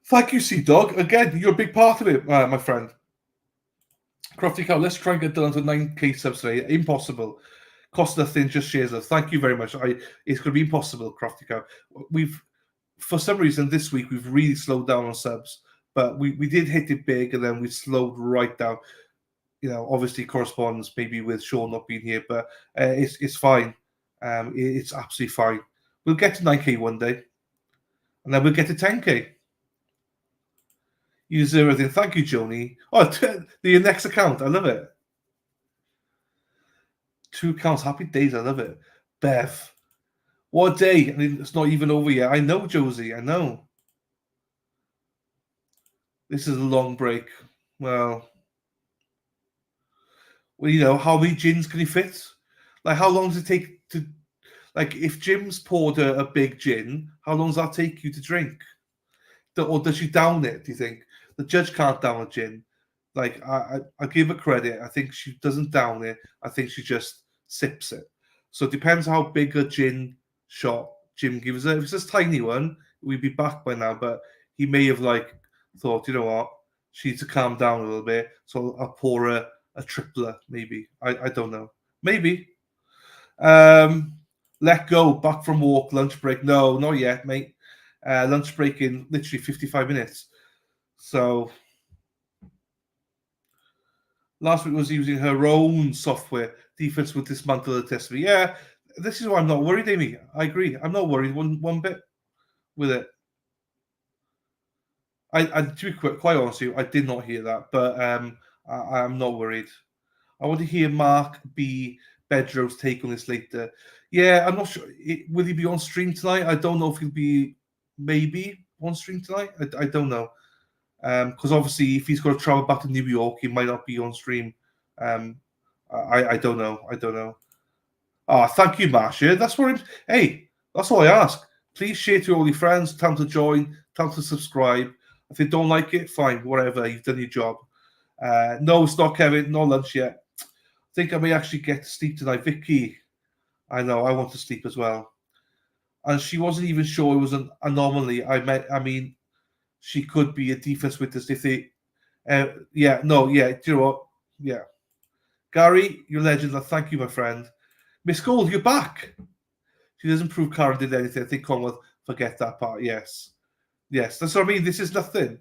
[SPEAKER 1] thank you, Sea Dog. Again, you're a big part of it, my friend. Crofty Cow, let's try and get down to 9K subs today. Impossible. Cost nothing, just shares us. Thank you very much. It's going to be impossible, Crofty Cow. For some reason, this week we've really slowed down on subs, but we did hit it big and then we slowed right down. Obviously corresponds maybe with Sean not being here, but it's fine. It's absolutely fine. We'll get to 9K one day, and then we'll get to 10K. You deserve everything. Thank you, Joni. Oh, the next account. I love it. 2 accounts. Happy days. I love it. Bev. What a day. I mean, it's not even over yet. I know, Josie. I know. This is a long break. Well, how many gins can you fit? Like, how long does it take to... Like, if Jim's poured a big gin, how long does that take you to drink? Or does she down it, do you think? The judge can't down a gin. Like, I give her credit. I think she doesn't down it. I think she just sips it. So it depends how big a gin shot Jim gives her. If it's this tiny one, we'd be back by now. But he may have, thought, you know what? She needs to calm down a little bit. So I'll pour her a tripler, maybe. I don't know. Maybe. Let go. Back from walk. Lunch break. No, not yet, mate. Lunch break in literally 55 minutes. So last week was using her own software. Defense would dismantle the test. Yeah, this is why I'm not worried, Amy. I agree. I'm not worried one bit with it. To be quite honest with you, I did not hear that, but I'm not worried. I want to hear Mark B. Bedrow's take on this later. Yeah, I'm not sure. Will he be on stream tonight? I don't know if he'll be maybe on stream tonight. I don't know. Because obviously, if he's got to travel back to New York, he might not be on stream. I don't know. I don't know. Oh, thank you, Marcia. That's what. Hey, that's all I ask. Please share to all your friends. Tell them to join. Tell them to subscribe. If they don't like it, fine. Whatever. You've done your job. No, it's not Kevin. No lunch yet. I think I may actually get to sleep tonight. Vicky, I know. I want to sleep as well. And she wasn't even sure it was an anomaly. I mean, she could be a defense witness if they. Do you know what? Yeah. Gary, you're a legend. Thank you, my friend. Miss Gold, you're back. She doesn't prove Karen did anything. I think Commonwealth forget that part. Yes. That's what I mean. This is nothing.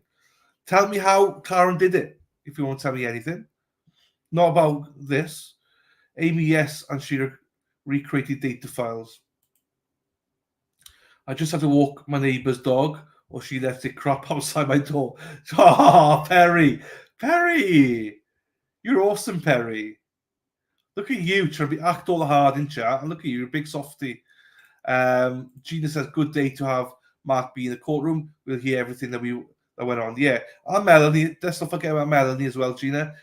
[SPEAKER 1] Tell me how Karen did it, if you want to tell me anything. Not about this. Amy, yes, and she recreated data files. I just had to walk my neighbour's dog, or she left it crap outside my door. Oh, Perry. You're awesome, Perry. Look at you trying to act all hard in chat, and look at you, you're a big softie. Gina says, good day to have Mark be in the courtroom. We'll hear everything that went on. Yeah, and Melanie. Let's not forget about Melanie as well, Gina.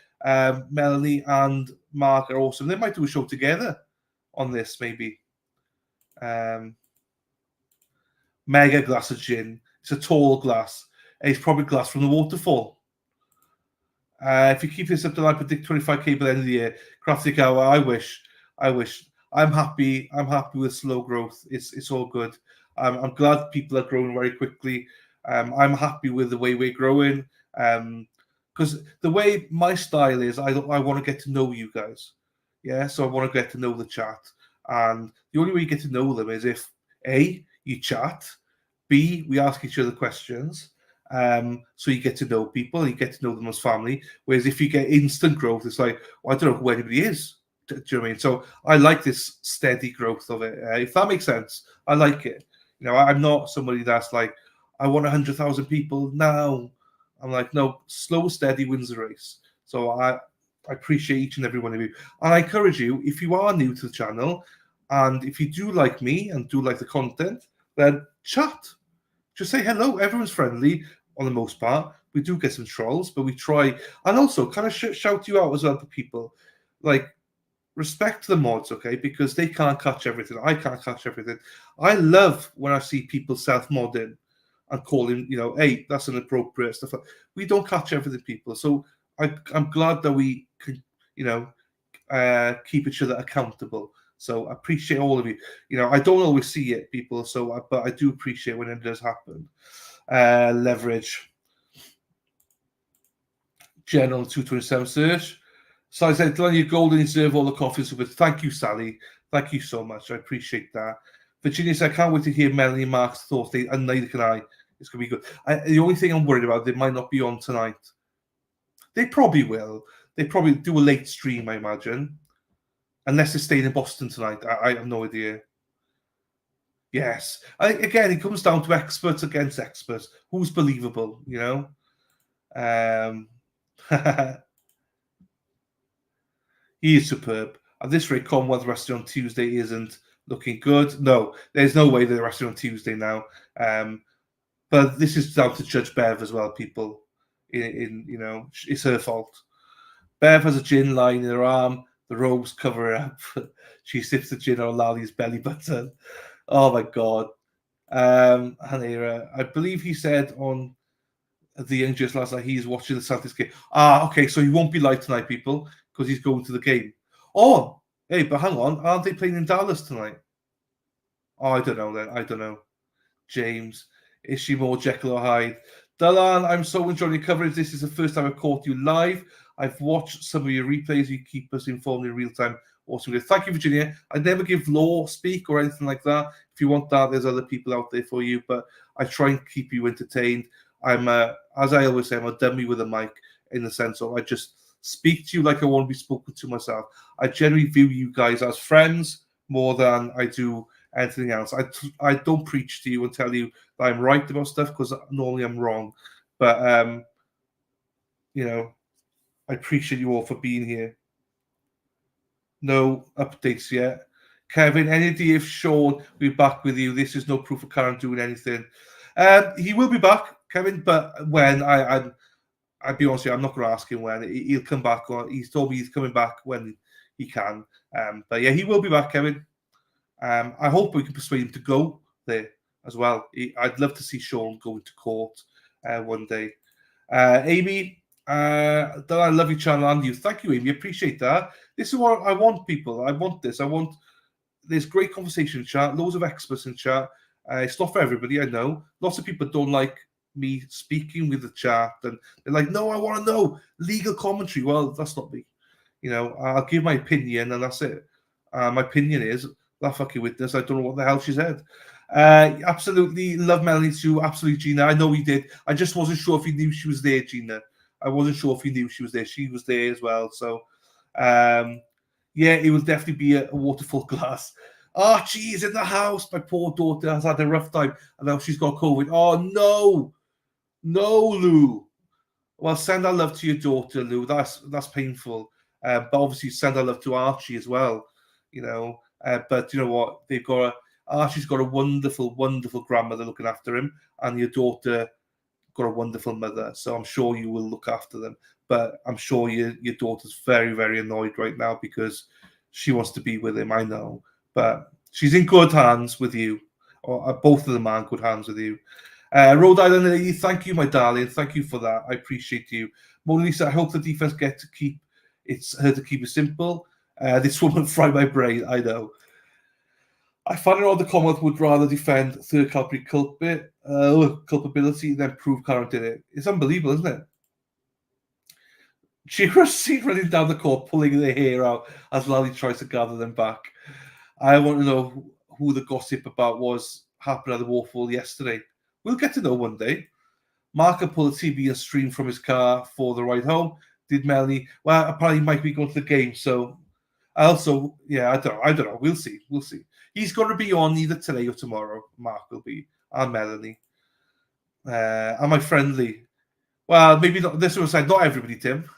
[SPEAKER 1] Melanie and Mark are awesome. They might do a show together on this, maybe. Mega glass of gin. It's a tall glass. It's probably glass from the waterfall. If you keep this up till I predict 25k by the end of the year, Crafty Cow, I wish. I'm happy. I'm happy with slow growth. It's all good. I'm glad people are growing very quickly. I'm happy with the way we're growing. Because the way my style is, I want to get to know you guys. Yeah, so I want to get to know the chat. And the only way you get to know them is if A, you chat, B, we ask each other questions. So you get to know people, you get to know them as family. Whereas if you get instant growth, it's like, well, I don't know who anybody is. Do you know what I mean? So I like this steady growth of it. If that makes sense, I like it. You know, I'm not somebody that's like, I want 100,000 people now. I'm like, no, slow, steady wins the race. So I appreciate each and every one of you. And I encourage you, if you are new to the channel, and if you do like me and do like the content, then chat. Just say hello. Everyone's friendly on the most part. We do get some trolls, but we try. And also, kind of shout you out as well to people. Like, respect the mods, okay? Because they can't catch everything. I can't catch everything. I love when I see people self-modding and calling, you know, hey, that's inappropriate stuff. We don't catch everything, people. So I'm glad that we can, you know, keep each other accountable. So I appreciate all of you. You know, I don't always see it, people. So, but I do appreciate when it does happen. Leverage. General 227 search. So I said, Glenn, you're golden, you deserve all the coffee. So, but thank you, Sally. Thank you so much. I appreciate that. Virginia said, I can't wait to hear Melanie and Mark's thoughts. And neither can I. It's going to be good. The only thing I'm worried about, they might not be on tonight. They probably will. They probably do a late stream, I imagine. Unless they're staying in Boston tonight. I have no idea. Yes. Again, it comes down to experts against experts. Who's believable, you know? He is superb. At this rate, Commonwealth resting on Tuesday isn't looking good. No, there's no way they're resting on Tuesday now. But this is down to Judge Bev as well, people. In you know, it's her fault. Bev has a gin line in her arm. The robes cover her up. She sips the gin on Lally's belly button. Oh my God. Hanera, I believe he said on the Young just last night he's watching the Celtics game. Okay, so he won't be live tonight, people, because he's going to the game. Oh, hey, but hang on, aren't they playing in Dallas tonight? Oh, I don't know then. I don't know. James, is she more Jekyll or Hyde? Dalan, I'm so enjoying your coverage. This is the first time I've caught you live. I've watched some of your replays. You keep us informed in real time. Awesome. Thank you, Virginia. I never give law speak or anything like that. If you want that, there's other people out there for you. But I try and keep you entertained. I'm, as I always say, I'm a dummy with a mic in the sense of I just speak to you like I want to be spoken to myself. I generally view you guys as friends more than I do anything else. I don't preach to you and tell you that I'm right about stuff because normally I'm wrong. But, you know, I appreciate you all for being here. No updates yet. Kevin, any idea if Sean will be back with you? This is no proof of Karen doing anything. He will be back. Kevin. But when I'd be honest with you, I'm not going to ask him when. He'll come back, or he's told me he's coming back when he can. But yeah, he will be back, Kevin. I hope we can persuade him to go there as well. I'd love to see Sean go into court one day. Amy, I love your channel and you. Thank you, Amy. Appreciate that. This is what I want, people. I want this. There's great conversation in chat, loads of experts in chat. It's not for everybody, I know. Lots of people don't like me speaking with the chat, and they're like, no, I want to know legal commentary. Well, that's not me. I'll give my opinion, and that's it. My opinion is that fucking witness. I don't know what the hell she said. Absolutely love Melanie too. Absolutely, Gina. I know he did. I just wasn't sure if he knew she was there, Gina. I wasn't sure if he knew she was there. She was there as well. So, yeah, it will definitely be a waterfall glass. Archie is in the house. My poor daughter has had a rough time, and now she's got COVID. Oh no, Lou. Well, send our love to your daughter, Lou. That's painful. But obviously, send our love to Archie as well. But you know what? Archie's got a wonderful, wonderful grandmother looking after him, and your daughter got a wonderful mother. So I'm sure you will look after them. But I'm sure your daughter's very, very annoyed right now because she wants to be with him. I know, but she's in good hands with you, or both of them are in good hands with you. Rhode Island lady, thank you, my darling. Thank you for that. I appreciate you. Mona Lisa, I hope the defense get to keep it simple. This woman fried my brain. I know. I find it odd the Commonwealth would rather defend third culpability than prove Karen did it. It's unbelievable, isn't it? Chira's seen running down the court, pulling their hair out as Lally tries to gather them back. I want to know who the gossip about happened at the waterfall yesterday. We'll get to know one day. Marker pulled a TV and streamed from his car for the ride home. Did Melanie? Well, apparently he might be going to the game. So, I don't know. We'll see. He's going to be on either today or tomorrow. Mark will be, and Melanie. Am I friendly? Well, maybe not. This was said, not everybody, Tim.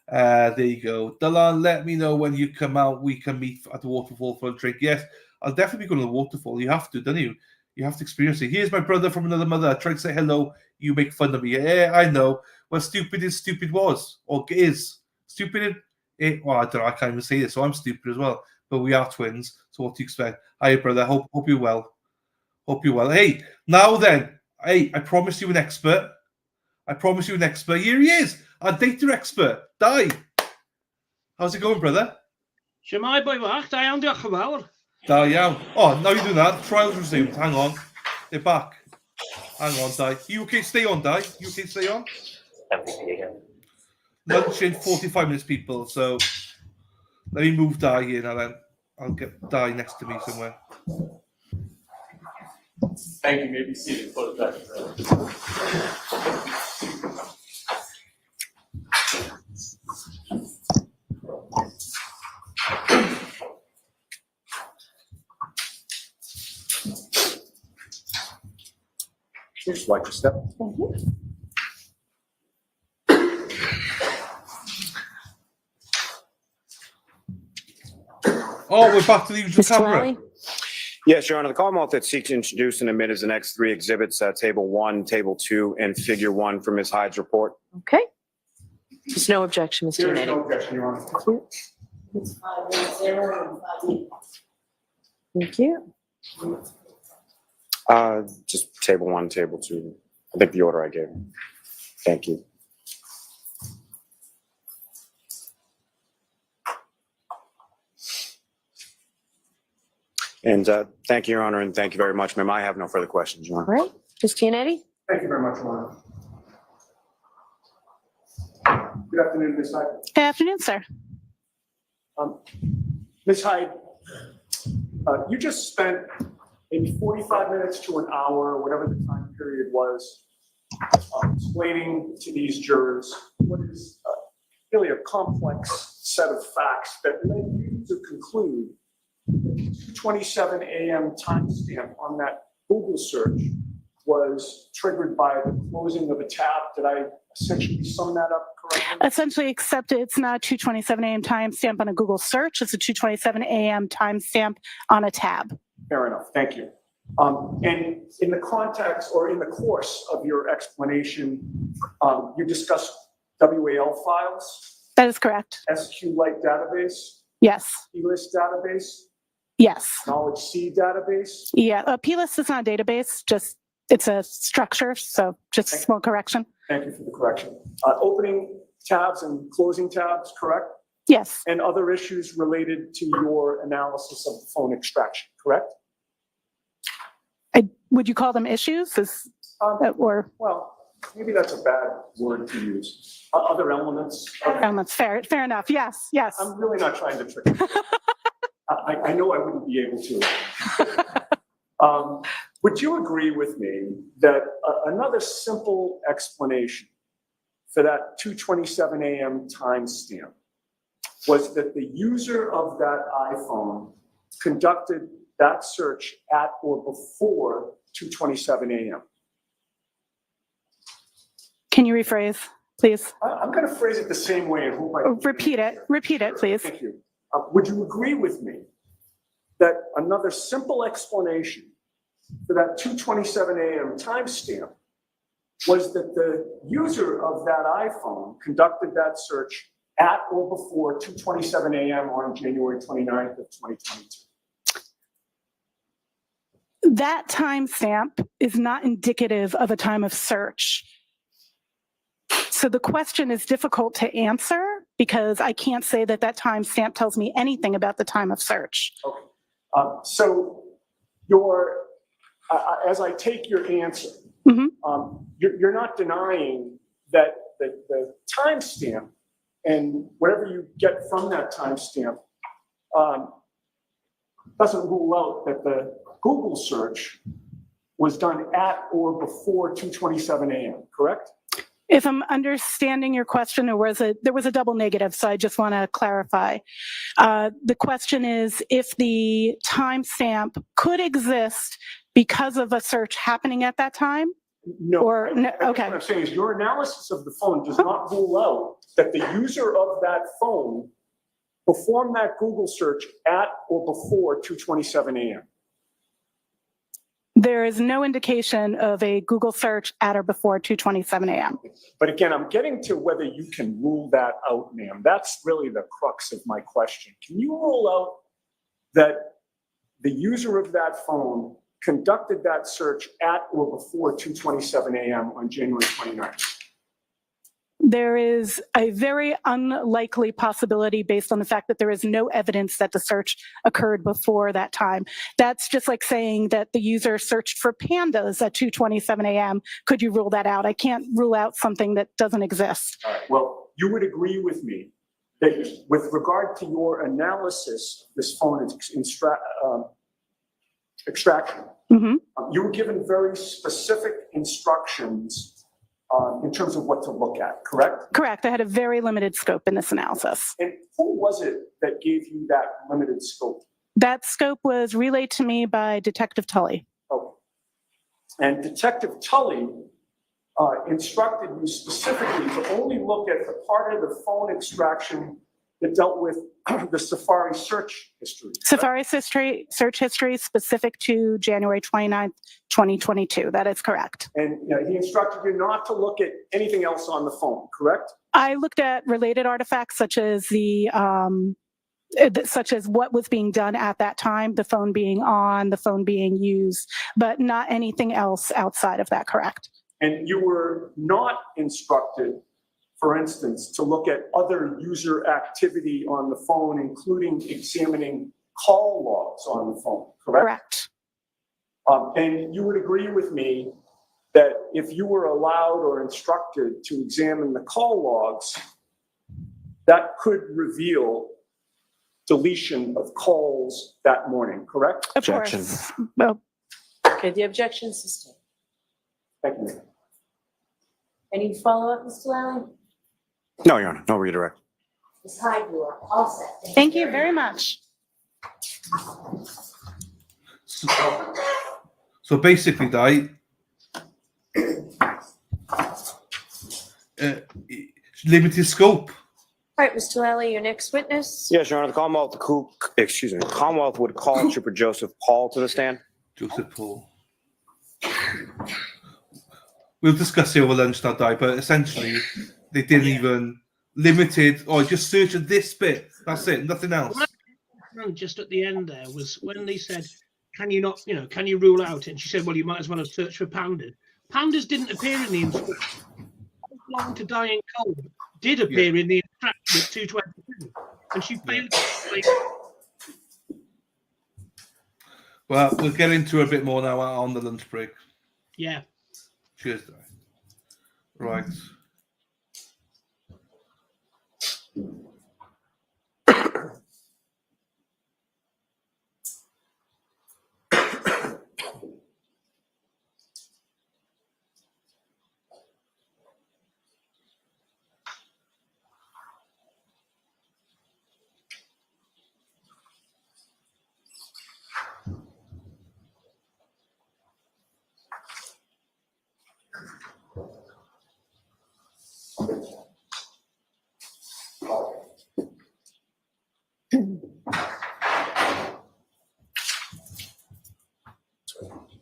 [SPEAKER 1] There you go. Dylan, let me know when you come out. We can meet at the waterfall for a drink. Yes, I'll definitely be going to the waterfall. You have to, don't you? You have to experience it. Here's my brother from another mother. I tried to say hello. You make fun of me. Yeah, I know. Well, stupid was, or is. Stupid. Well, I don't know. I can't even say this, so I'm stupid as well. But we are twins, so what do you expect? Hi, brother. Hope you're well. Hey, now then. Hey, I promised you an expert. Here he is, our data expert. Di. How's it going, brother?
[SPEAKER 15] Shemai boy wacht, I am diolch yn fawr.
[SPEAKER 1] Da iawn. Oh, now you do that. Trials resumed. Hang on. They're back. Hang on, Di. You okay? Stay on, Di. You okay? Stay on. Lunch in 45 minutes, people. So let me move Di here now. Then I'll get Di next to me somewhere.
[SPEAKER 16] Thank you. Maybe seated. Put it back.
[SPEAKER 4] Would you like to step?
[SPEAKER 1] Oh, we're back to the usual camera.
[SPEAKER 12] Yes, Your Honor. The Commonwealth that seeks to introduce and admit as the next three exhibits, Table 1, Table 2, and Figure 1 from Ms. Hyde's report.
[SPEAKER 8] Okay. There's no objection, Mr.
[SPEAKER 11] There's
[SPEAKER 8] Nady.
[SPEAKER 11] no objection, Your Honor.
[SPEAKER 8] Thank you.
[SPEAKER 12] Just Table 1, Table 2. I think the order I gave. Thank you. And thank you, Your Honor, and thank you very much, ma'am. I have no further questions, Your Honor.
[SPEAKER 8] All right. Ms. Giannetti?
[SPEAKER 11] Thank you very much, Your Honor. Good afternoon, Ms. Hyde.
[SPEAKER 13] Good afternoon, sir.
[SPEAKER 11] Ms. Hyde, you just spent maybe 45 minutes to an hour, or whatever the time period was, explaining to these jurors what is really a complex set of facts that led you to conclude that the 2:27 a.m. timestamp on that Google search was triggered by the closing of a tab. Did I essentially sum that up correctly?
[SPEAKER 13] Essentially, except it's not a 2:27 a.m. timestamp on a Google search. It's a 2:27 a.m. timestamp on a tab.
[SPEAKER 11] Fair enough. Thank you. And in the context or in the course of your explanation, you discussed WAL files,
[SPEAKER 13] That is correct.
[SPEAKER 11] SQLite database,
[SPEAKER 13] Yes.
[SPEAKER 11] plist database,
[SPEAKER 13] Yes.
[SPEAKER 11] knowledge C database.
[SPEAKER 13] Yeah. plist is not a database, just it's a structure. So just a small correction.
[SPEAKER 11] Thank you for the correction. Opening tabs and closing tabs, correct?
[SPEAKER 13] Yes.
[SPEAKER 11] And other issues related to your analysis of the phone extraction, correct?
[SPEAKER 13] Would you call them issues? Or
[SPEAKER 11] well, maybe that's a bad word to use. Other elements.
[SPEAKER 13] Elements. Fair enough. Yes. Yes.
[SPEAKER 11] I'm really not trying to trick you. I know I wouldn't be able to. Would you agree with me that another simple explanation for that 2:27 a.m. timestamp was that the user of that iPhone conducted that search at or before 2:27 a.m.?
[SPEAKER 13] Can you rephrase, please?
[SPEAKER 11] I'm going to phrase it the same way and hope I
[SPEAKER 13] repeat it. Repeat it, please.
[SPEAKER 11] Thank you. Would you agree with me that another simple explanation for that 2:27 a.m. timestamp was that the user of that iPhone conducted that search at or before 2:27 a.m. on January 29th of 2022?
[SPEAKER 13] That timestamp is not indicative of a time of search. So the question is difficult to answer because I can't say that that timestamp tells me anything about the time of search.
[SPEAKER 11] Okay. So as I take your answer, you're not denying that the timestamp and whatever you get from that timestamp doesn't rule out that the Google search was done at or before 2:27 a.m., correct?
[SPEAKER 13] If I'm understanding your question, there was a double negative, so I just want to clarify. The question is if the timestamp could exist because of a search happening at that time?
[SPEAKER 11] No.
[SPEAKER 13] Okay.
[SPEAKER 11] What I'm saying is your analysis of the phone does not rule out that the user of that phone performed that Google search at or before 2:27 a.m.
[SPEAKER 13] There is no indication of a Google search at or before 2:27 a.m.
[SPEAKER 11] But again, I'm getting to whether you can rule that out, ma'am. That's really the crux of my question. Can you rule out that the user of that phone conducted that search at or before 2:27 a.m. on January 29th?
[SPEAKER 13] There is a very unlikely possibility based on the fact that there is no evidence that the search occurred before that time. That's just like saying that the user searched for pandas at 2:27 a.m. Could you rule that out? I can't rule out something that doesn't exist.
[SPEAKER 11] All right. Well, you would agree with me that with regard to your analysis of this phone extraction, you were given very specific instructions in terms of what to look at, correct?
[SPEAKER 13] Correct. I had a very limited scope in this analysis.
[SPEAKER 11] And who was it that gave you that limited scope?
[SPEAKER 13] That scope was relayed to me by Detective Tully.
[SPEAKER 11] Okay. And Detective Tully instructed you specifically to only look at the part of the phone extraction that dealt with the Safari search history.
[SPEAKER 13] Safari search history specific to January 29th, 2022. That is correct.
[SPEAKER 11] And he instructed you not to look at anything else on the phone, correct?
[SPEAKER 13] I looked at related artifacts such as such as what was being done at that time, the phone being on, the phone being used, but not anything else outside of that, correct?
[SPEAKER 11] And you were not instructed, for instance, to look at other user activity on the phone, including examining call logs on the phone, correct?
[SPEAKER 13] Correct.
[SPEAKER 11] And you would agree with me that if you were allowed or instructed to examine the call logs, that could reveal deletion of calls that morning, correct?
[SPEAKER 13] Objection. Well,
[SPEAKER 17] Okay, the objection is sustained.
[SPEAKER 11] Thank you.
[SPEAKER 17] Any follow-up, Mr. Lally?
[SPEAKER 18] No, Your Honor, no redirect.
[SPEAKER 17] Ms. Hyde, you are all set.
[SPEAKER 13] Thank you very much.
[SPEAKER 1] So basically, Di, limited scope.
[SPEAKER 17] All right, Mr. Lally, your next witness.
[SPEAKER 18] Yes, Your Honor, the Commonwealth would call Trooper Joseph Paul to the stand.
[SPEAKER 1] Joseph Paul. We'll discuss it over lunch that day, but essentially they didn't even limited or just search this bit. That's it, nothing else.
[SPEAKER 15] Just at the end there was when they said, "Can you not? Can you rule out?" And she said, "Well, you might as well have searched for pandas." Pandas didn't appear in the instruction. Long to Die in Cold did appear in the instruction at 2:22, and she failed.
[SPEAKER 1] Well, we'll get into a bit more now on the lunch break.
[SPEAKER 15] Yeah.
[SPEAKER 1] Cheers, Di. Right.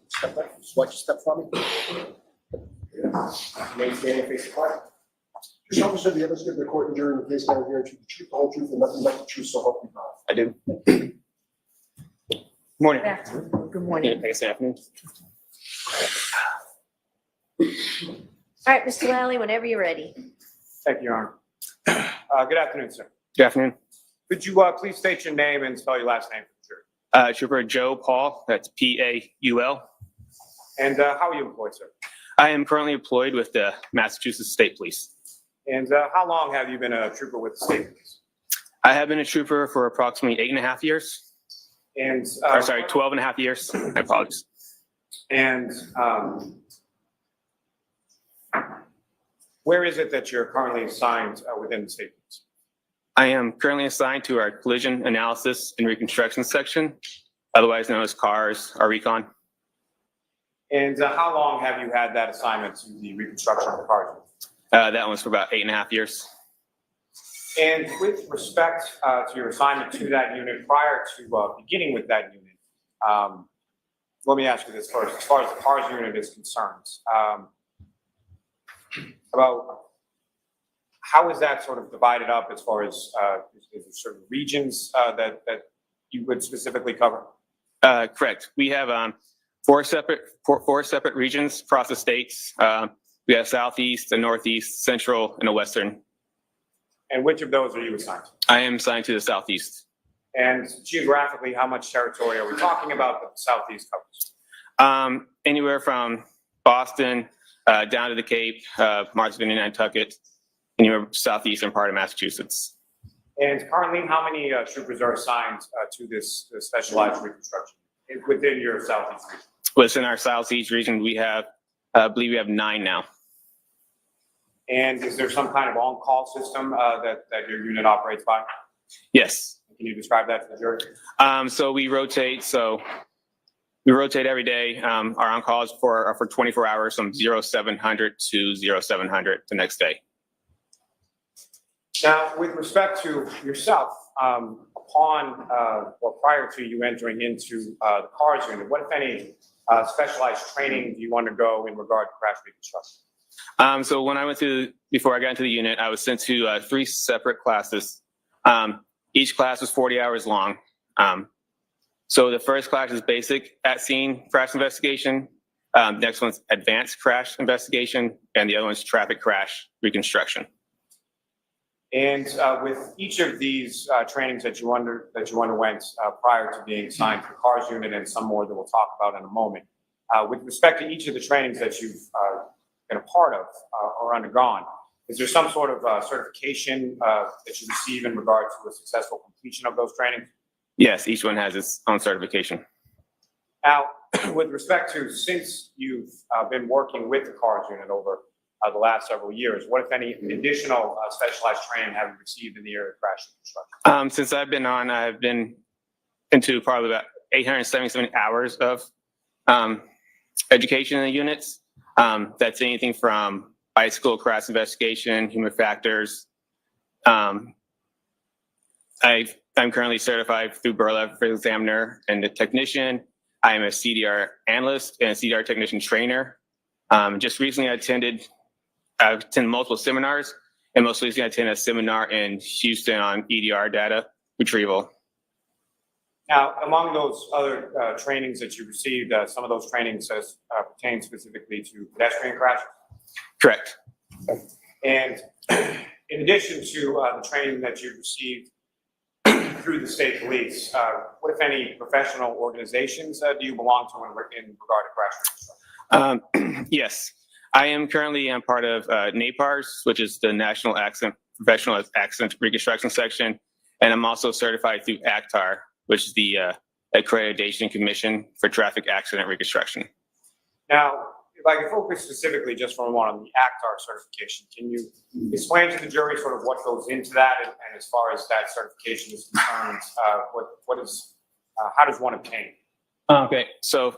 [SPEAKER 11] Step back. Watch your step for me. Name, standing, face apart. Just officer, the others give the court and jury in the case down here, the truth, the whole truth, and nothing but the truth, so help you God.
[SPEAKER 19] I do. Morning.
[SPEAKER 17] Good morning.
[SPEAKER 19] Good afternoon.
[SPEAKER 17] All right, Mr. Lally, whenever you're ready.
[SPEAKER 12] Thank you, Your Honor. Good afternoon, sir.
[SPEAKER 19] Good afternoon.
[SPEAKER 12] Could you please state your name and spell your last name for the jury?
[SPEAKER 19] Trooper Joe Paul, that's Paul.
[SPEAKER 12] And how are you employed, sir?
[SPEAKER 19] I am currently employed with the Massachusetts State Police.
[SPEAKER 12] And how long have you been a trooper with the state police?
[SPEAKER 19] I have been a trooper for approximately 8.5 years.
[SPEAKER 12] And
[SPEAKER 19] 12.5 years. I apologize.
[SPEAKER 12] And where is it that you're currently assigned within the state police?
[SPEAKER 19] I am currently assigned to our Collision Analysis and Reconstruction section, otherwise known as CARS, our recon.
[SPEAKER 12] And how long have you had that assignment to the reconstruction of the cars?
[SPEAKER 19] That was for about 8.5 years.
[SPEAKER 12] And with respect to your assignment to that unit, prior to beginning with that unit, let me ask you this first. As far as the cars unit is concerned, about how is that sort of divided up as far as is there certain regions that you would specifically cover?
[SPEAKER 19] Correct. We have four separate regions across the states. We have Southeast, the Northeast, Central, and the Western.
[SPEAKER 12] And which of those are you assigned to?
[SPEAKER 19] I am assigned to the Southeast.
[SPEAKER 12] And geographically, how much territory are we talking about that the Southeast covers?
[SPEAKER 19] Anywhere from Boston down to the Cape, Martha's Vineyard, Nantucket, anywhere southeastern part of Massachusetts.
[SPEAKER 12] And currently, how many troopers are assigned to this specialized reconstruction within your Southeast region?
[SPEAKER 19] Within our Southeast region, we have, I believe we have 9 now.
[SPEAKER 12] And is there some kind of on-call system that your unit operates by?
[SPEAKER 19] Yes.
[SPEAKER 12] Can you describe that to the jury?
[SPEAKER 19] So we rotate. We rotate every day. Our on-calls are for 24 hours from 0700 to 0700 the next day.
[SPEAKER 12] Now, with respect to yourself, prior to you entering into the cars unit, what, if any, specialized training do you undergo in regard to crash reconstruction?
[SPEAKER 19] So when I before I got into the unit, I was sent to 3 separate classes. Each class was 40 hours long. So the first class is basic at-scene crash investigation. Next one's advanced crash investigation, and the other one's traffic crash reconstruction.
[SPEAKER 12] And with each of these trainings that you underwent prior to being assigned to the cars unit, and some more that we'll talk about in a moment, with respect to each of the trainings that you've been a part of or undergone, is there some sort of certification that you receive in regard to a successful completion of those trainings?
[SPEAKER 19] Yes, each one has its own certification.
[SPEAKER 12] Now, with respect to, since you've been working with the cars unit over the last several years, what, if any, additional specialized training have you received in the area of crash reconstruction?
[SPEAKER 19] Since I've been on, I've been into probably about 877 hours of education in the units. That's anything from bicycle crash investigation, human factors. I'm currently certified through Burla for examiner and the technician. I am a CDR analyst and a CDR technician trainer. Just recently I attended multiple seminars, and most recently I attended a seminar in Houston on EDR data retrieval.
[SPEAKER 12] Now, among those other trainings that you received, some of those trainings pertain specifically to pedestrian crashes?
[SPEAKER 19] Correct.
[SPEAKER 12] And in addition to the training that you received through the state police, what, if any, professional organizations do you belong to in regard to crash reconstruction?
[SPEAKER 19] Yes, I am currently part of NAPARS, which is the National Professional Accident Reconstruction Section, and I'm also certified through ACTAR, which is the Accreditation Commission for Traffic Accident Reconstruction.
[SPEAKER 12] Now, if I can focus specifically just for a moment on the ACTAR certification, can you explain to the jury sort of what goes into that, and as far as that certification is concerned, how does one obtain?
[SPEAKER 19] Okay, so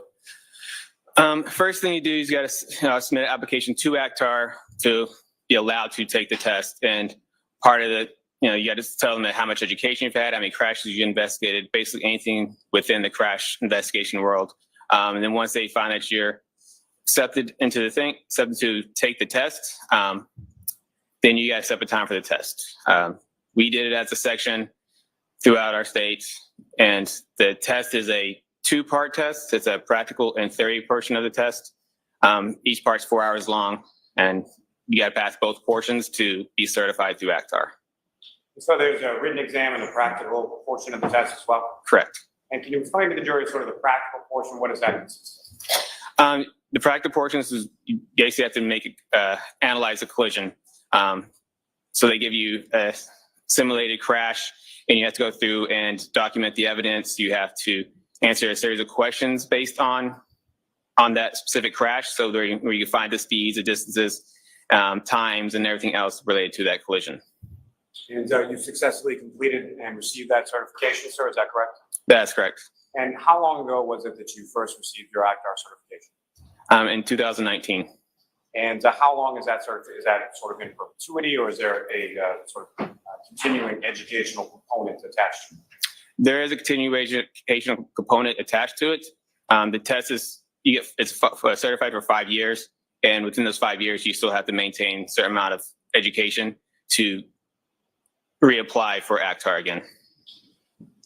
[SPEAKER 19] first thing you do is you got to submit an application to ACTAR to be allowed to take the test, and part of the you got to tell them how much education you've had, how many crashes you investigated, basically anything within the crash investigation world. And then once they find that you're accepted to take the test, then you got to set a time for the test. We did it as a section throughout our state, and the test is a 2-part test. It's a practical and theory portion of the test. Each part's 4 hours long, and you got to pass both portions to be certified through ACTAR.
[SPEAKER 12] So there's a written exam and a practical portion of the test as well?
[SPEAKER 19] Correct.
[SPEAKER 12] And can you explain to the jury sort of the practical portion? What does that consist of?
[SPEAKER 19] The practical portion is you basically have to analyze a collision. So they give you a simulated crash, and you have to go through and document the evidence. You have to answer a series of questions based on that specific crash. So where you can find the speeds, the distances, times, and everything else related to that collision.
[SPEAKER 12] And you successfully completed and received that certification, sir, is that correct?
[SPEAKER 19] That's correct.
[SPEAKER 12] And how long ago was it that you first received your ACTAR certification?
[SPEAKER 19] In 2019.
[SPEAKER 12] And how long is that sort of in perpetuity, or is there a sort of continuing educational component attached to it?
[SPEAKER 19] There is a continuation educational component attached to it. The test is it's certified for 5 years, and within those 5 years, you still have to maintain a certain amount of education to reapply for ACTAR again.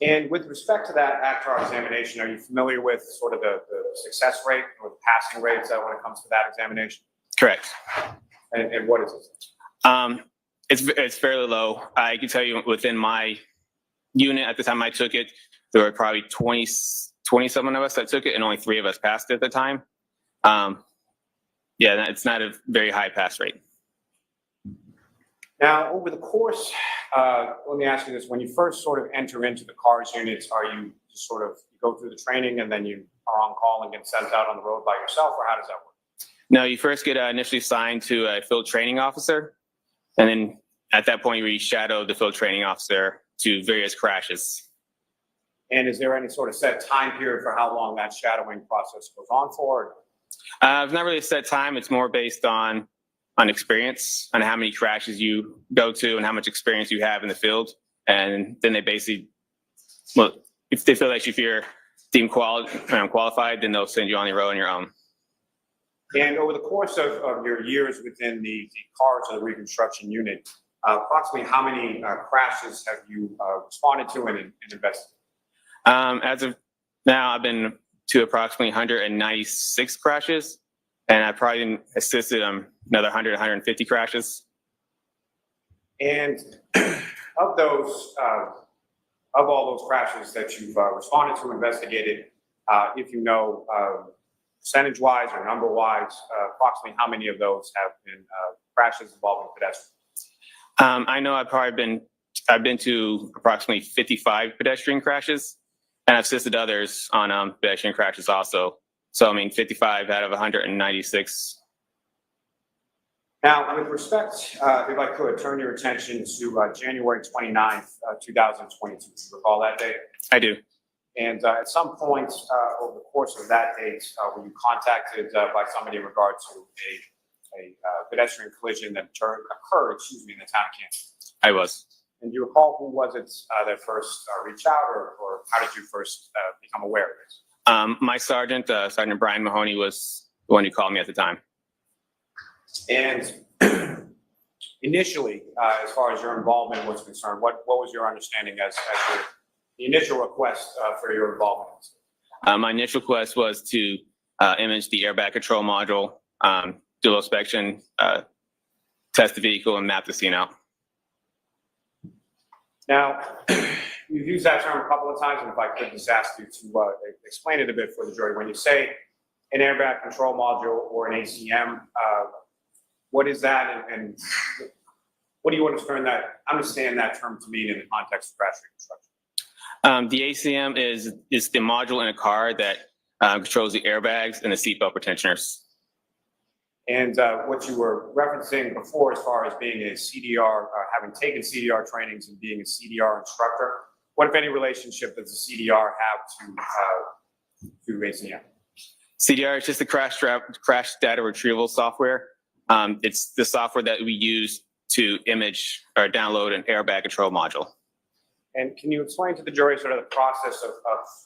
[SPEAKER 12] And with respect to that ACTAR examination, are you familiar with sort of the success rate or the passing rates when it comes to that examination?
[SPEAKER 19] Correct.
[SPEAKER 12] And what is it?
[SPEAKER 19] It's fairly low. I can tell you within my unit at the time I took it, there were probably 20-something of us that took it, and only 3 of us passed it at the time. Yeah, it's not a very high pass rate.
[SPEAKER 12] Now, over the course, let me ask you this: when you first sort of enter into the CARS units, are you just sort of you go through the training and then you are on call and get sent out on the road by yourself, or how does that work?
[SPEAKER 19] No, you first get initially assigned to a field training officer, and then at that point you shadow the field training officer to various crashes.
[SPEAKER 12] And is there any sort of set time period for how long that shadowing process goes on for?
[SPEAKER 19] It's not really a set time. It's more based on experience, on how many crashes you go to and how much experience you have in the field. And then they basically, well, if they feel like if you're deemed qualified, then they'll send you on the road on your own.
[SPEAKER 12] And over the course of your years within the CARS or the reconstruction unit, approximately how many crashes have you responded to and investigated?
[SPEAKER 19] As of now, I've been to approximately 196 crashes, and I've probably assisted another 100, 150 crashes. And
[SPEAKER 12] of those, of all those crashes that you've responded to, investigated, if you know percentage-wise or number-wise, approximately how many of those have been crashes involving pedestrians?
[SPEAKER 19] I know I've been to approximately 55 pedestrian crashes, and I've assisted others on pedestrian crashes also. So, I mean, 55 out of 196.
[SPEAKER 12] Now, with respect, if I could, turn your attention to January 29th, 2022. Do you recall that date?
[SPEAKER 19] I do.
[SPEAKER 12] And at some point over the course of that date, were you contacted by somebody in regard to a pedestrian collision that occurred, in the town of Kansas?
[SPEAKER 19] I was.
[SPEAKER 12] And do you recall who was it that first reached out, or how did you first become aware of this?
[SPEAKER 19] My sergeant, Sergeant Brian Mahoney, was the one who called me at the time.
[SPEAKER 12] And initially, as far as your involvement was concerned, what was your understanding as the initial request for your involvement?
[SPEAKER 19] My initial request was to image the airbag control module, do a little inspection, test the vehicle, and map the scene out.
[SPEAKER 12] Now, you've used that term a couple of times, and if I could just ask you to explain it a bit for the jury. When you say an airbag control module or an ACM, what is that, and what do you understand that term to mean in the context of crash reconstruction?
[SPEAKER 19] The ACM is the module in a car that controls the airbags and the seatbelt pretensioners.
[SPEAKER 12] And what you were referencing before as far as being a CDR, having taken CDR trainings and being a CDR instructor, what, if any, relationship does the CDR have to ACM?
[SPEAKER 19] CDR is just the crash data retrieval software. It's the software that we use to image or download an airbag control module.
[SPEAKER 12] And can you explain to the jury sort of the process of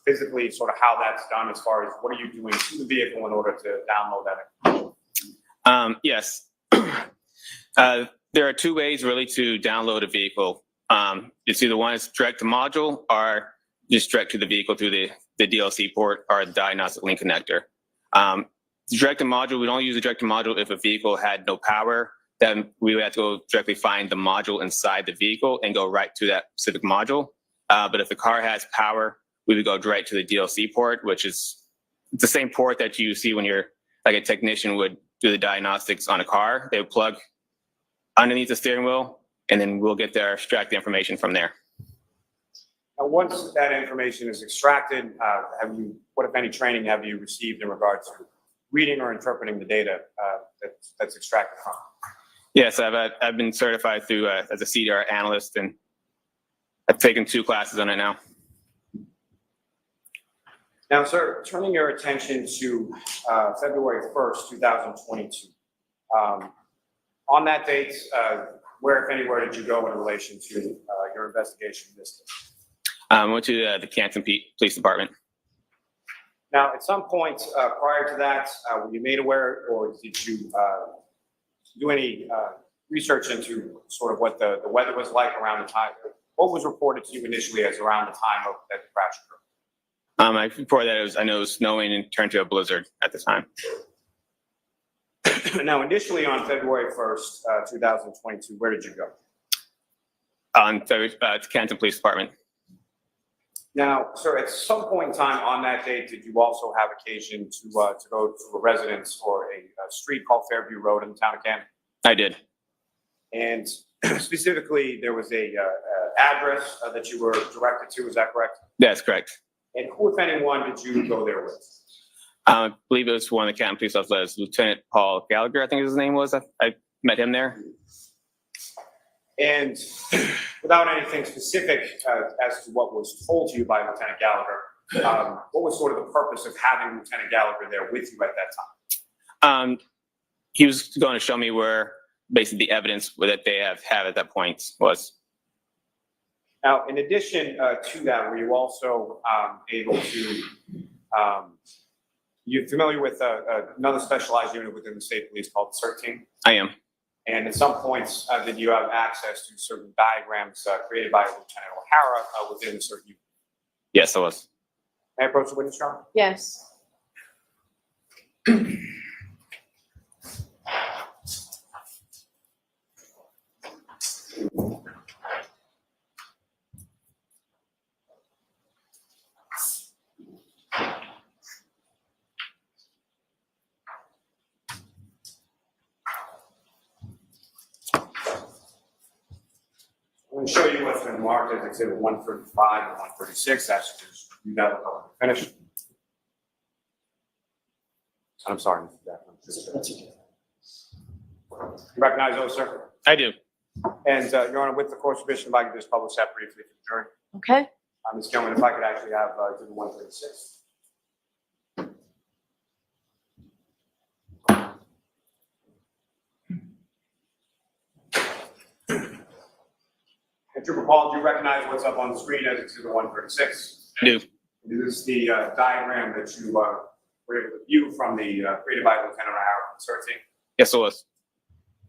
[SPEAKER 12] physically sort of how that's done as far as what are you doing to the vehicle in order to download that information?
[SPEAKER 19] Yes. There are two ways really to download a vehicle. It's either one is direct to module or just direct to the vehicle through the DLC port or the diagnostic link connector. Direct to module, we don't use a direct to module if a vehicle had no power. Then we would have to go directly find the module inside the vehicle and go right to that specific module. But if the car has power, we would go direct to the DLC port, which is the same port that you see when you're like a technician would do the diagnostics on a car. They would plug underneath the steering wheel, and then we'll get there, extract the information from there.
[SPEAKER 12] Now, once that information is extracted, what, if any, training have you received in regards to reading or interpreting the data that's extracted from?
[SPEAKER 19] Yes, I've been certified through as a CDR analyst, and I've taken 2 classes on it now.
[SPEAKER 12] Now, sir, turning your attention to February 1st, 2022. On that date, where, if anywhere, did you go in relation to your investigation of this case?
[SPEAKER 19] I went to the Canton Police Department.
[SPEAKER 12] Now, at some point prior to that, were you made aware, or did you do any research into sort of what the weather was like around the time? What was reported to you initially as around the time of that crash occurred?
[SPEAKER 19] I reported that I know it was snowing and turned to a blizzard at the time.
[SPEAKER 12] Now, initially on February 1st, 2022, where did you go?
[SPEAKER 19] To Canton Police Department.
[SPEAKER 12] Now, sir, at some point in time on that date, did you also have occasion to go to a residence or a street called Fairview Road in the town of Canton?
[SPEAKER 19] I did.
[SPEAKER 12] And specifically, there was a address that you were directed to, is that correct?
[SPEAKER 19] That's correct.
[SPEAKER 12] And who, if anyone, did you go there with?
[SPEAKER 19] I believe it was one of the Canton police officers, Lieutenant Paul Gallagher, I think his name was. I met him there.
[SPEAKER 12] And without anything specific as to what was told to you by Lieutenant Gallagher, what was sort of the purpose of having Lieutenant Gallagher there with you at that time?
[SPEAKER 19] He was going to show me where basically the evidence that they have at that point was.
[SPEAKER 12] Now, in addition to that, were you also able to, you're familiar with another specialized unit within the state police called the CERT team?
[SPEAKER 19] I am.
[SPEAKER 12] And at some points, did you have access to certain diagrams created by Lieutenant O'Hara within the CERT unit?
[SPEAKER 19] Yes, I was.
[SPEAKER 12] May I approach the witness, John?
[SPEAKER 17] Yes.
[SPEAKER 12] I'm going to show you what's been marked as Exhibit 135 and 136. That's just you got to finish. I'm sorry, Mr. Jackson. That's okay. You recognize those, sir?
[SPEAKER 19] I do.
[SPEAKER 12] And Your Honor, with the court's permission, if I could just publish that briefly for the jury.
[SPEAKER 17] Okay.
[SPEAKER 12] Ms. Gilman, if I could actually have Exhibit 136. And Trooper Paul, do you recognize what's up on the screen as Exhibit 136?
[SPEAKER 19] I do.
[SPEAKER 12] This is the diagram that you were able to view from the created by Lieutenant Howard consortium.
[SPEAKER 19] Yes, it was.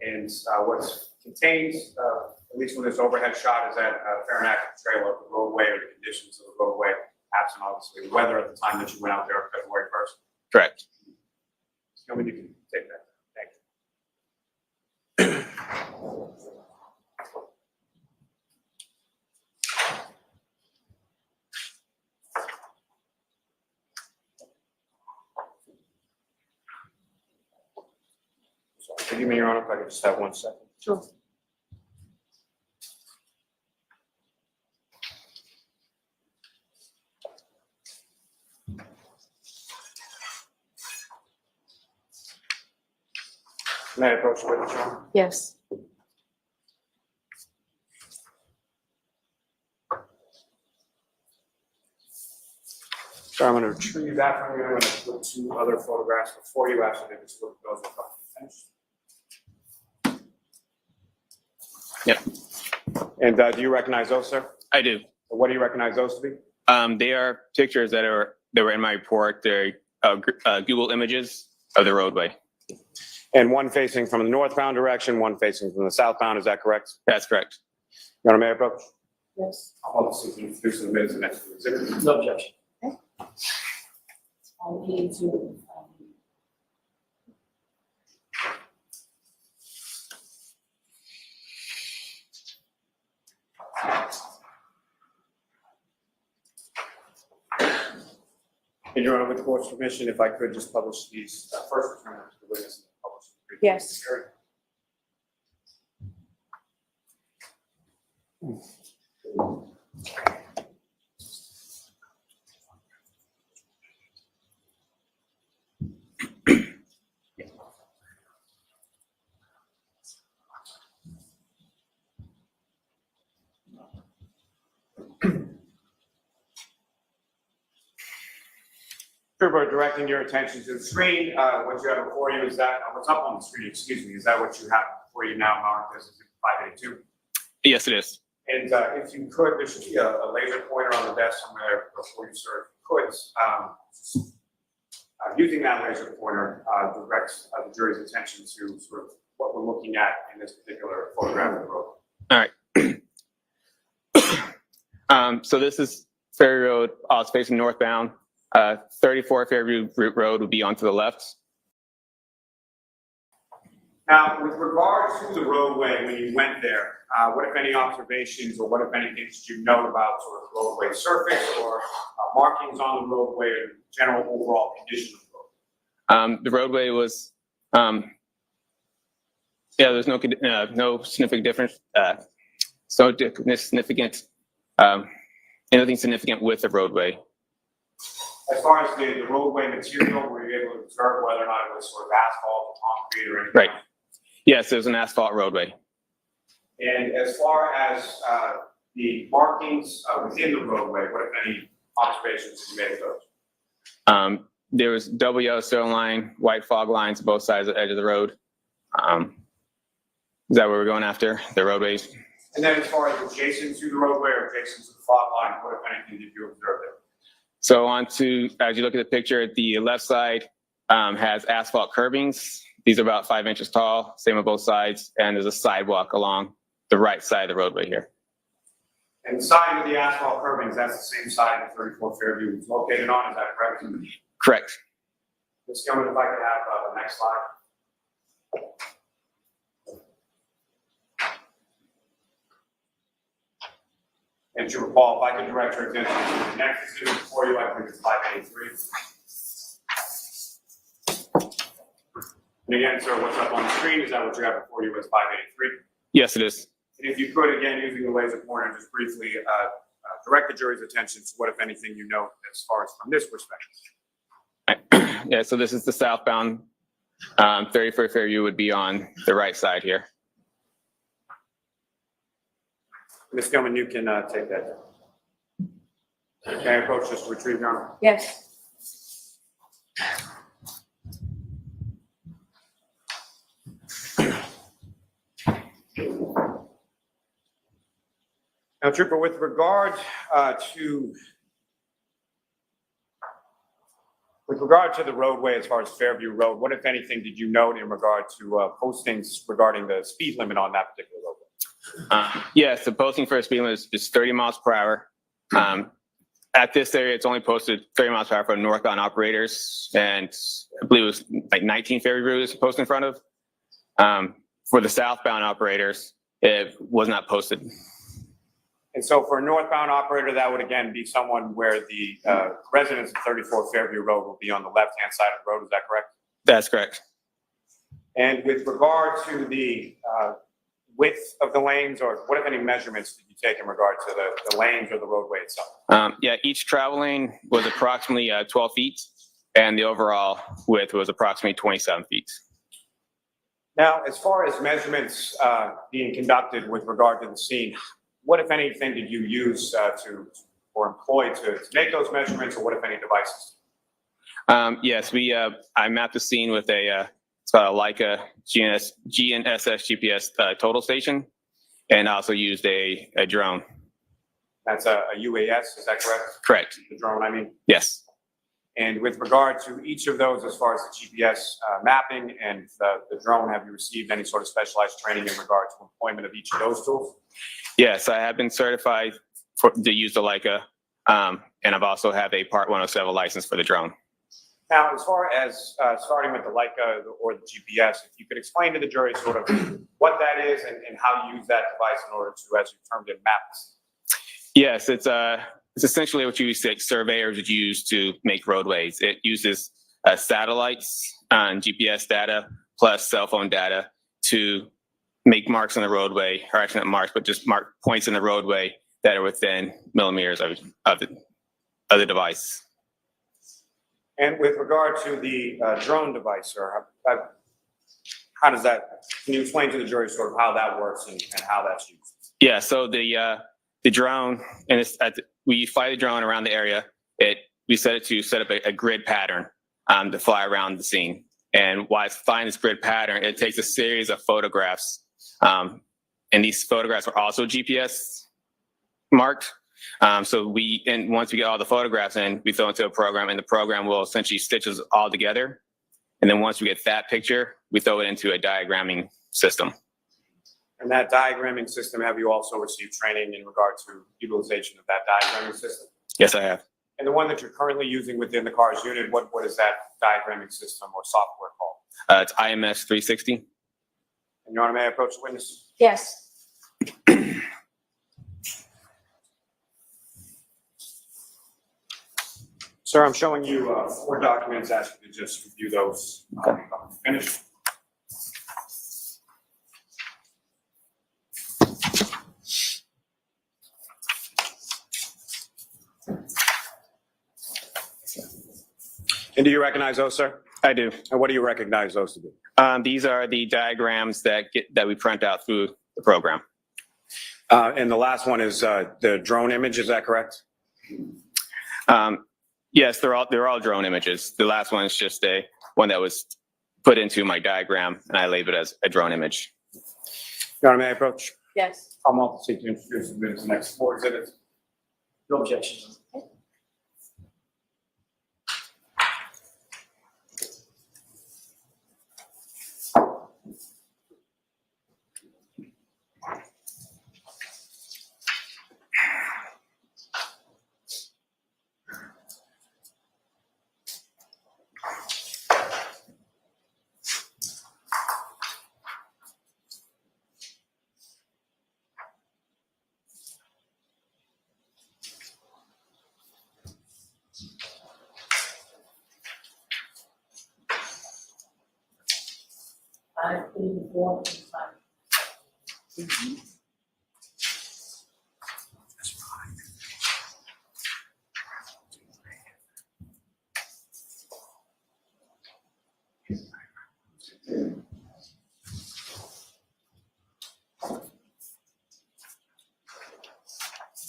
[SPEAKER 12] And what's contained, at least from this overhead shot, is that fair and accurate trail of the roadway or the conditions of the roadway, absent obviously the weather at the time that you went out there on February 1st.
[SPEAKER 19] Correct.
[SPEAKER 12] So you can take that. Thank you. Forgive me, Your Honor, if I could just have 1 second.
[SPEAKER 17] Sure.
[SPEAKER 12] May I approach the witness, Your Honor?
[SPEAKER 17] Yes.
[SPEAKER 12] So I'm going to retrieve that from you. I'm going to put 2 other photographs before you after they just look those are finished.
[SPEAKER 19] Yep.
[SPEAKER 12] And do you recognize those, sir?
[SPEAKER 19] I do.
[SPEAKER 12] What do you recognize those to be?
[SPEAKER 19] They are pictures that were in my report. They're Google images of the roadway.
[SPEAKER 12] And one facing from the northbound direction, one facing from the southbound. Is that correct?
[SPEAKER 19] That's correct.
[SPEAKER 12] Your Honor, may I approach?
[SPEAKER 17] Yes.
[SPEAKER 12] I'll hold the introduce the minutes and next exhibit.
[SPEAKER 14] No objection.
[SPEAKER 17] I need to,
[SPEAKER 12] And Your Honor, with the court's permission, if I could just publish these first return to the witness and publish the
[SPEAKER 17] Yes.
[SPEAKER 12] hearing. Trooper, directing your attention to the screen, what you have before you is that, what's up on the screen, excuse me, is that what you have before you now marked as 582?
[SPEAKER 19] Yes, it is.
[SPEAKER 12] And if you could, there should be a laser pointer on the desk somewhere before you start. Using that laser pointer directs the jury's attention to sort of what we're looking at in this particular photograph of the road.
[SPEAKER 19] All right. So this is Ferry Road, it's facing northbound. 34 Fairview Road would be on to the left.
[SPEAKER 12] Now, with regard to the roadway, when you went there, what if any observations or what if anything did you note about sort of roadway surface or markings on the roadway or general overall condition of the road?
[SPEAKER 19] The roadway was, there's no significant difference, anything significant with the roadway.
[SPEAKER 12] As far as the roadway material, were you able to observe whether or not it was sort of asphalt, concrete, or anything?
[SPEAKER 19] Right. Yes, it was an asphalt roadway.
[SPEAKER 12] And as far as the markings within the roadway, what if any observations you made of those?
[SPEAKER 19] There was double yellow stone line, white fog lines, both sides of the edge of the road. Is that what we're going after, the roadways?
[SPEAKER 12] And then as far as adjacent to the roadway or adjacent to the fog line, what if anything did you observe there?
[SPEAKER 19] So as you look at the picture, the left side has asphalt curbings. These are about 5 inches tall, same on both sides, and there's a sidewalk along the right side of the roadway here.
[SPEAKER 12] And the side of the asphalt curbings, that's the same side that 34 Fairview is located on, is that correct?
[SPEAKER 19] Correct.
[SPEAKER 12] Ms. Gilman, if I could have the next slide. And to recall, if I could direct your attention to the next exhibit before you, I believe it's 583. And again, sir, what's up on the screen? Is that what you have before you as 583?
[SPEAKER 19] Yes, it is.
[SPEAKER 12] And if you could, again, using the laser pointer, just briefly direct the jury's attention to what, if anything, you note as far as from this perspective.
[SPEAKER 19] Yeah, so this is the southbound. 34 Fairview would be on the right side here.
[SPEAKER 12] Ms. Gilman, you can take that. Can I approach just to retrieve your arm?
[SPEAKER 17] yes.
[SPEAKER 12] Now, Trooper, with regard to With regard to the roadway, as far as Fairview Road, what, if anything, did you note in regard to postings regarding the speed limit on that particular roadway?
[SPEAKER 19] Yes, the posting for a speed limit is 30 miles per hour. At this area, it's only posted 30 miles per hour for northbound operators, and I believe it was like 19 Fairview Road is posted in front of. For the southbound operators, it was not posted.
[SPEAKER 12] And so for a northbound operator, that would again be someone where the residents of 34 Fairview Road will be on the left-hand side of the road. Is that correct?
[SPEAKER 19] That's correct.
[SPEAKER 12] And with regard to the width of the lanes, or what, if any, measurements did you take in regard to the lanes or the roadway itself?
[SPEAKER 19] Yeah, each travel lane was approximately 12 feet, and the overall width was approximately 27 feet.
[SPEAKER 12] Now, as far as measurements being conducted with regard to the scene, what, if anything, did you use or employ to make those measurements, or what, if any, devices?
[SPEAKER 19] Yes, I mapped the scene with it's called a Leica GNSS GPS total station, and also used a drone.
[SPEAKER 12] That's a UAS, is that correct?
[SPEAKER 19] Correct.
[SPEAKER 12] The drone, I mean?
[SPEAKER 19] Yes.
[SPEAKER 12] And with regard to each of those, as far as the GPS mapping and the drone, have you received any sort of specialized training in regard to employment of each of those tools?
[SPEAKER 19] Yes, I have been certified to use the Leica, and I've also have a Part 107 license for the drone.
[SPEAKER 12] Now, as far as starting with the Leica or the GPS, if you could explain to the jury sort of what that is and how you use that device in order to, as you termed it, map this.
[SPEAKER 19] Yes, it's essentially what surveyors would use to make roadways. It uses satellites and GPS data plus cell phone data to make marks on the roadway, or actually not marks, but just mark points in the roadway that are within millimeters of the device.
[SPEAKER 12] And with regard to the drone device, sir, how does that, can you explain to the jury sort of how that works and how that's used?
[SPEAKER 19] Yeah, so the drone, and we fly the drone around the area. We set it to set up a grid pattern to fly around the scene. And while it's flying this grid pattern, it takes a series of photographs. And these photographs are also GPS marked. So once we get all the photographs in, we throw into a program, and the program will essentially stitch us all together. And then once we get that picture, we throw it into a diagramming system.
[SPEAKER 12] And that diagramming system, have you also received training in regard to utilization of that diagramming system?
[SPEAKER 19] Yes, I have.
[SPEAKER 12] And the one that you're currently using within the CARS unit, what is that diagramming system or software called?
[SPEAKER 19] It's IMS 360.
[SPEAKER 12] And Your Honor, may I approach the witness?
[SPEAKER 17] Yes.
[SPEAKER 12] Sir, I'm showing you 4 documents. Ask you to just review those. Finish. And do you recognize those, sir?
[SPEAKER 19] I do.
[SPEAKER 12] And what do you recognize those to be?
[SPEAKER 19] These are the diagrams that we print out through the program.
[SPEAKER 12] And the last one is the drone image. Is that correct?
[SPEAKER 19] Yes, they're all drone images. The last one is just one that was put into my diagram, and I labeled it as a drone image.
[SPEAKER 12] Your Honor, may I approach?
[SPEAKER 17] Yes.
[SPEAKER 12] I'm also seeking to introduce the witness next 4 exhibits. No objection.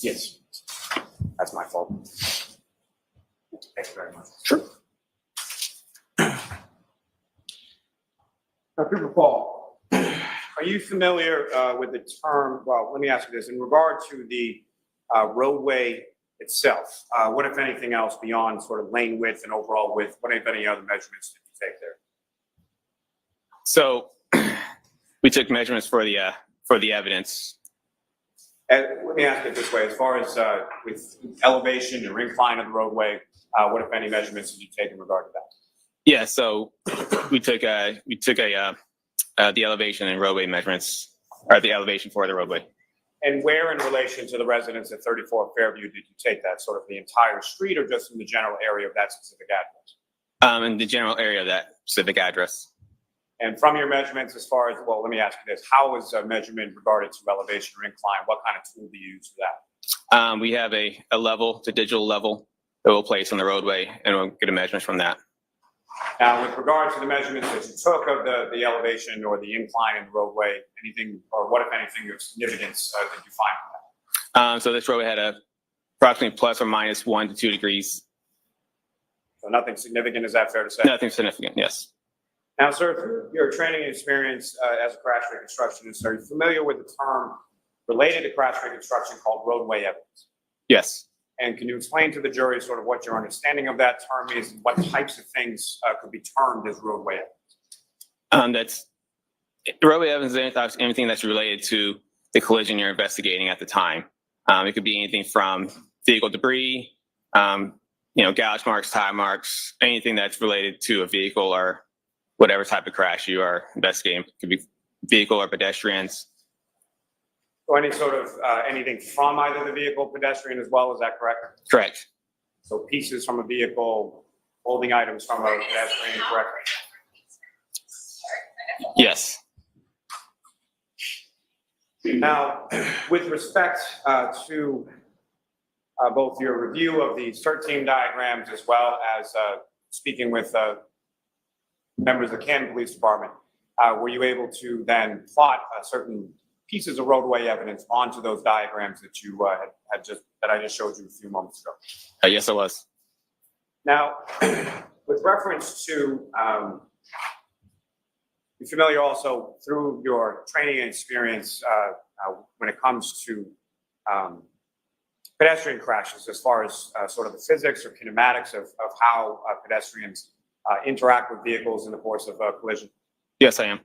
[SPEAKER 12] Yes, that's my fault. Thank you very much. Sure. Now, Trooper Paul, are you familiar with the term, well, let me ask you this, in regard to the roadway itself. What, if anything else, beyond sort of lane width and overall width, what, if any, other measurements did you take there?
[SPEAKER 19] So we took measurements for the evidence.
[SPEAKER 12] And let me ask it this way: as far as with elevation and incline of the roadway, what, if any, measurements did you take in regard to that?
[SPEAKER 19] Yeah, so we took the elevation and roadway measurements, or the elevation for the roadway.
[SPEAKER 12] And where in relation to the residents at 34 Fairview did you take that? Sort of the entire street, or just in the general area of that specific address?
[SPEAKER 19] In the general area of that specific address.
[SPEAKER 12] And from your measurements, as far as, well, let me ask you this: how was measurement regarded to elevation or incline? What kind of tool do you use for that?
[SPEAKER 19] We have a level, it's a digital level that we'll place on the roadway, and we'll get a measurement from that.
[SPEAKER 12] Now, with regard to the measurements that you took of the elevation or the incline in the roadway, anything, or what, if anything, of significance did you find from that?
[SPEAKER 19] So this roadway had approximately plus or minus 1 to 2 degrees.
[SPEAKER 12] So nothing significant, is that fair to say?
[SPEAKER 19] Nothing significant, yes.
[SPEAKER 12] Now, sir, through your training and experience as a crash reconstructionist, are you familiar with the term related to crash reconstruction called roadway evidence?
[SPEAKER 19] Yes.
[SPEAKER 12] And can you explain to the jury sort of what your understanding of that term is and what types of things could be termed as roadway evidence?
[SPEAKER 19] Roadway evidence is anything that's related to the collision you're investigating at the time. It could be anything from vehicle debris, gouge marks, tire marks, anything that's related to a vehicle or whatever type of crash you are investigating. It could be vehicle or pedestrians.
[SPEAKER 12] So any sort of anything from either the vehicle, pedestrian as well, is that correct?
[SPEAKER 19] Correct.
[SPEAKER 12] So pieces from a vehicle, holding items from a pedestrian, correct?
[SPEAKER 19] Yes.
[SPEAKER 12] Now, with respect to both your review of the CERT team diagrams as well as speaking with members of the Canton Police Department, were you able to then plot certain pieces of roadway evidence onto those diagrams that you that I just showed you a few moments ago?
[SPEAKER 19] Yes, I was.
[SPEAKER 12] Now, with reference to, you're familiar also through your training and experience when it comes to pedestrian crashes, as far as sort of the physics or kinematics of how pedestrians interact with vehicles in the course of a collision?
[SPEAKER 19] Yes, I am.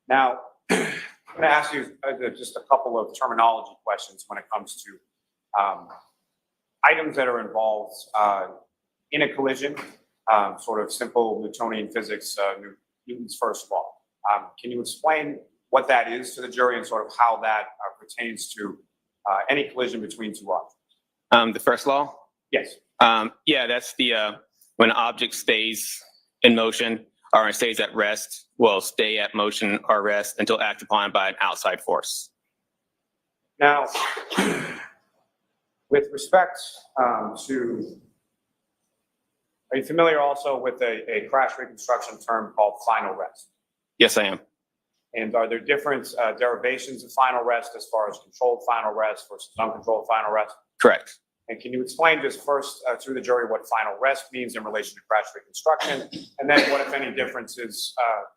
[SPEAKER 12] Now, I'm going to ask you just a couple of terminology questions when it comes to items that are involved in a collision, sort of simple Newtonian physics, Newton's first law. Can you explain what that is to the jury and sort of how that pertains to any collision between two objects?
[SPEAKER 19] The first law?
[SPEAKER 12] Yes.
[SPEAKER 19] Yeah, that's the when an object stays in motion or stays at rest, will stay at motion or rest until acted upon by an outside force.
[SPEAKER 12] Now, with respect to, are you familiar also with a crash reconstruction term called final rest?
[SPEAKER 19] Yes, I am.
[SPEAKER 12] And are there different derivations of final rest as far as controlled final rest versus uncontrolled final rest?
[SPEAKER 19] Correct.
[SPEAKER 12] And can you explain just first to the jury what final rest means in relation to crash reconstruction, and then what, if any, differences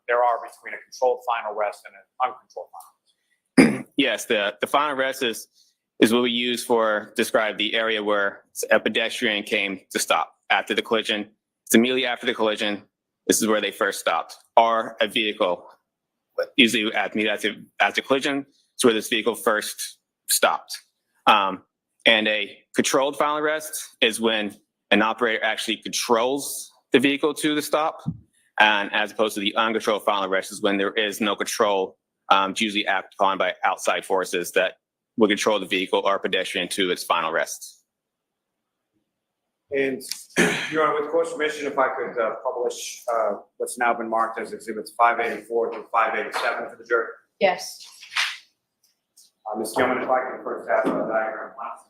[SPEAKER 12] there are between a controlled final rest and an uncontrolled final rest?
[SPEAKER 19] Yes, the final rest is what we use for describe the area where a pedestrian came to stop after the collision. It's immediately after the collision. This is where they first stopped, or a vehicle. Usually after collision, it's where this vehicle first stopped. And a controlled final rest is when an operator actually controls the vehicle to the stop, and as opposed to the uncontrolled final rest is when there is no control, usually acted upon by outside forces that will control the vehicle or pedestrian to its final rest.
[SPEAKER 12] And, Your Honor, with court's permission, if I could publish what's now been marked as exhibits 584 through 587 for the jury.
[SPEAKER 17] Yes.
[SPEAKER 12] Ms. Gilman, if I could first have a diagram, please.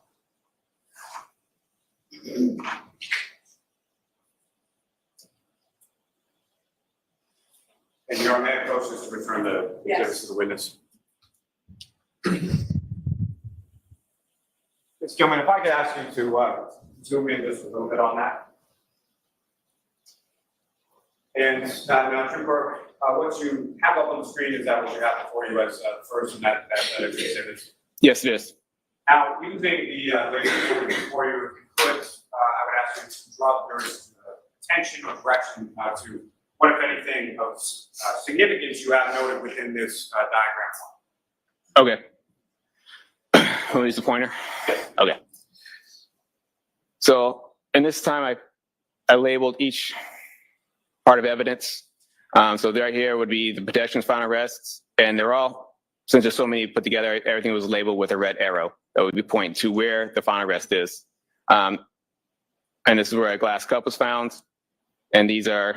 [SPEAKER 12] And Your Honor, may I approach this to return the exhibits to the witness? Ms. Gilman, if I could ask you to zoom in just a little bit on that. And now, Trooper, what you have up on the screen, is that what you have before you as first in that exhibit?
[SPEAKER 19] Yes, it is.
[SPEAKER 12] Now, using the laser for you, if you could, I would ask you to draw the jury's attention or direction to what, if anything, of significance you have noted within this diagram.
[SPEAKER 19] Okay. Who needs the pointer? Okay. So in this time, I labeled each part of evidence. So right here would be the pedestrian's final arrests, and they're all, since there's so many put together, everything was labeled with a red arrow that would be pointing to where the final arrest is. And this is where a glass cup was found, and these are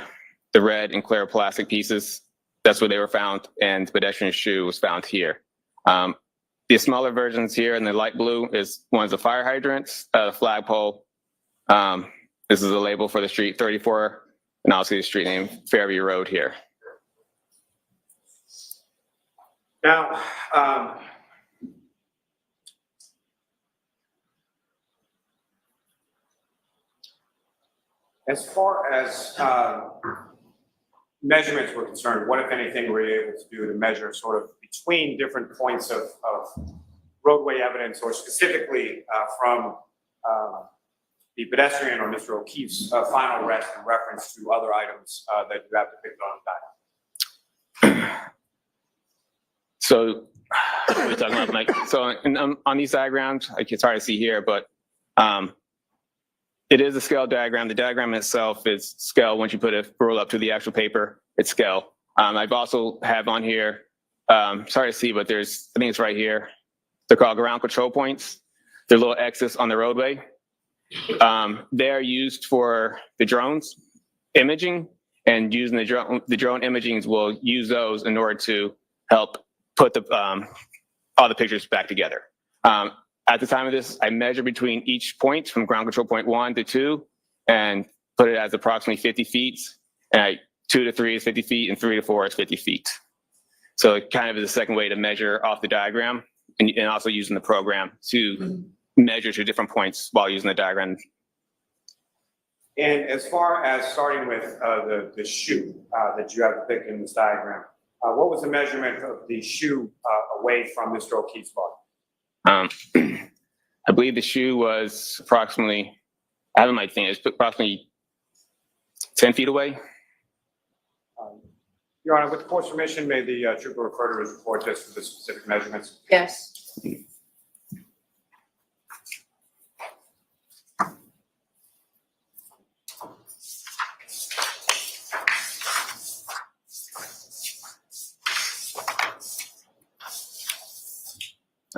[SPEAKER 19] the red and clear plastic pieces. That's where they were found, and the pedestrian's shoe was found here. The smaller versions here in the light blue is one's the fire hydrants, the flagpole. This is a label for the street 34, and also the street name Fairview Road here.
[SPEAKER 12] Now, as far as measurements were concerned, what, if anything, were you able to do to measure sort of between different points of roadway evidence, or specifically from the pedestrian or Mr. O'Keefe's final arrest in reference to other items that you have depicted on the diagram?
[SPEAKER 19] So we're talking about, like, so on these diagrams, it's hard to see here, but it is a scale diagram. The diagram itself is scale. Once you put a roll up to the actual paper, it's scale. I've also have on here, sorry to see, but there's, I think it's right here. They're called ground control points. They're little X's on the roadway. They're used for the drones imaging, and using the drone imagings will use those in order to help put all the pictures back together. At the time of this, I measured between each point from ground control point 1 to 2 and put it as approximately 50 feet. And 2 to 3 is 50 feet, and 3 to 4 is 50 feet. So it kind of is a second way to measure off the diagram, and also using the program to measure to different points while using the diagram.
[SPEAKER 12] And as far as starting with the shoe that you have depicted in this diagram, what was the measurement of the shoe away from Mr. O'Keefe's body?
[SPEAKER 19] I believe the shoe was approximately, I have my thing, it's approximately 10 feet away.
[SPEAKER 12] Your Honor, with the court's permission, may the trooper refer to his report just for the specific measurements?
[SPEAKER 17] Yes.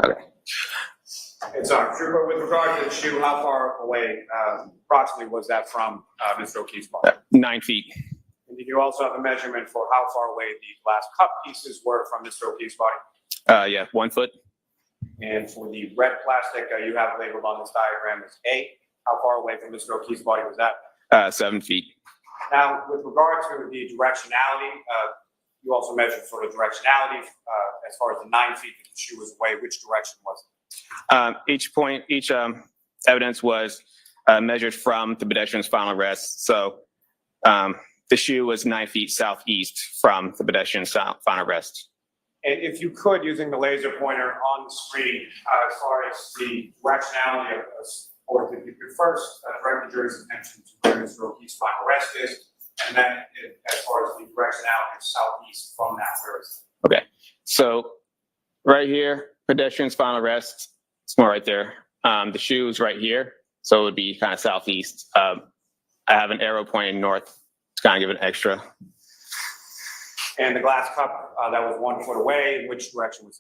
[SPEAKER 19] Okay.
[SPEAKER 12] And so, trooper, with regard to the shoe, how far away approximately was that from Mr. O'Keefe's body?
[SPEAKER 19] 9 feet.
[SPEAKER 12] And did you also have a measurement for how far away the glass cup pieces were from Mr. O'Keefe's body?
[SPEAKER 19] Yeah, 1 foot.
[SPEAKER 12] And for the red plastic you have labeled on this diagram as A, how far away from Mr. O'Keefe's body was that?
[SPEAKER 19] 7 feet.
[SPEAKER 12] Now, with regard to the directionality, you also measured sort of directionality as far as the 9 feet that the shoe was away. Which direction was it?
[SPEAKER 19] Each evidence was measured from the pedestrian's final arrest. So the shoe was 9 feet southeast from the pedestrian's final arrest.
[SPEAKER 12] And if you could, using the laser pointer on the screen, as far as the directionality of this, or if you could first direct the jury's attention to where Mr. O'Keefe's final arrest is, and then as far as the directionality of southeast from that, where is it?
[SPEAKER 19] Okay, so right here, pedestrian's final arrest, it's more right there. The shoe is right here, so it would be kind of southeast. I have an arrow pointing north to kind of give it extra.
[SPEAKER 12] And the glass cup that was 1 foot away, which direction was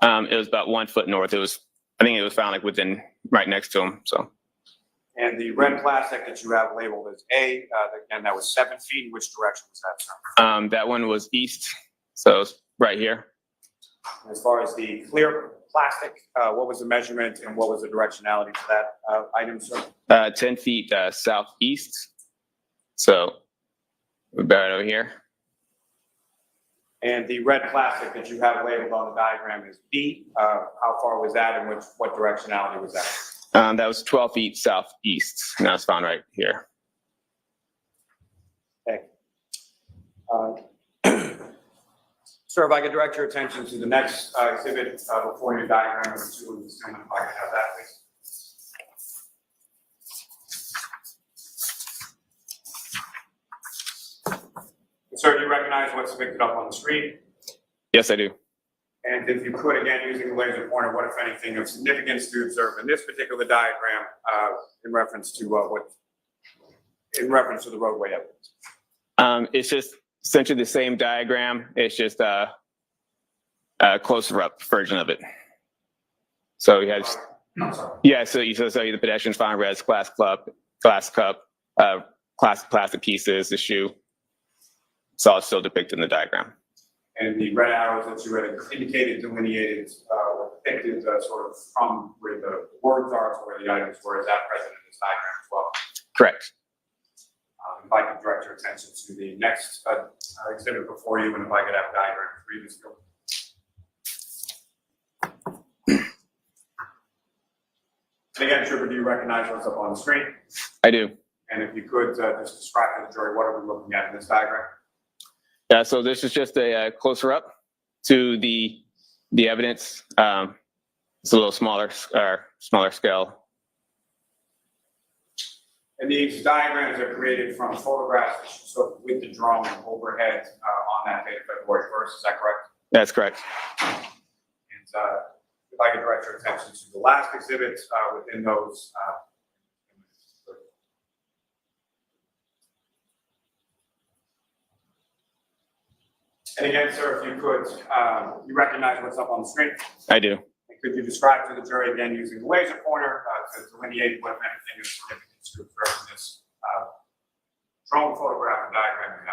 [SPEAKER 12] that?
[SPEAKER 19] It was about 1 foot north. I think it was found like within, right next to him, so.
[SPEAKER 12] And the red plastic that you have labeled as A, and that was 7 feet. Which direction was that, sir?
[SPEAKER 19] That one was east, so it's right here.
[SPEAKER 12] As far as the clear plastic, what was the measurement and what was the directionality for that item, sir?
[SPEAKER 19] 10 feet southeast, so we're about over here.
[SPEAKER 12] And the red plastic that you have labeled on the diagram is B. How far was that, and what directionality was that?
[SPEAKER 19] That was 12 feet southeast, and that was found right here.
[SPEAKER 12] Okay. Sir, if I could direct your attention to the next exhibit before your diagram number 2 of this gentleman, if I could have that, please. Sir, do you recognize what's depicted up on the screen?
[SPEAKER 19] Yes, I do.
[SPEAKER 12] And if you could, again, using the laser pointer, what, if anything, of significance do you observe in this particular diagram in reference to the roadway evidence?
[SPEAKER 19] It's just essentially the same diagram. It's just a closer up version of it. So you have, yeah. So you saw the pedestrians found res, glass cup, plastic pieces, the shoe. It's all still depicted in the diagram.
[SPEAKER 12] And the red arrows that you had indicated, delineated, or depicted sort of from where the words are to where the items were, is that present in this diagram as well?
[SPEAKER 19] Correct.
[SPEAKER 12] If I could direct your attention to the next exhibit before you, and if I could have diagram 3, Ms. Gill. And again, Trooper, do you recognize what's up on the screen?
[SPEAKER 19] I do.
[SPEAKER 12] And if you could just describe to the jury, what are we looking at in this diagram?
[SPEAKER 19] Yeah, so this is just a closer up to the evidence. It's a little smaller scale.
[SPEAKER 12] And these diagrams are created from photographs so with the drone overhead on that day of February 1st. Is that correct?
[SPEAKER 19] That's correct.
[SPEAKER 12] And if I could direct your attention to the last exhibit within those. And again, sir, if you could, you recognize what's up on the screen?
[SPEAKER 19] I do.
[SPEAKER 12] And could you describe to the jury again using the laser pointer to delineate what, if anything, is significant to observe in this drone photograph and diagram you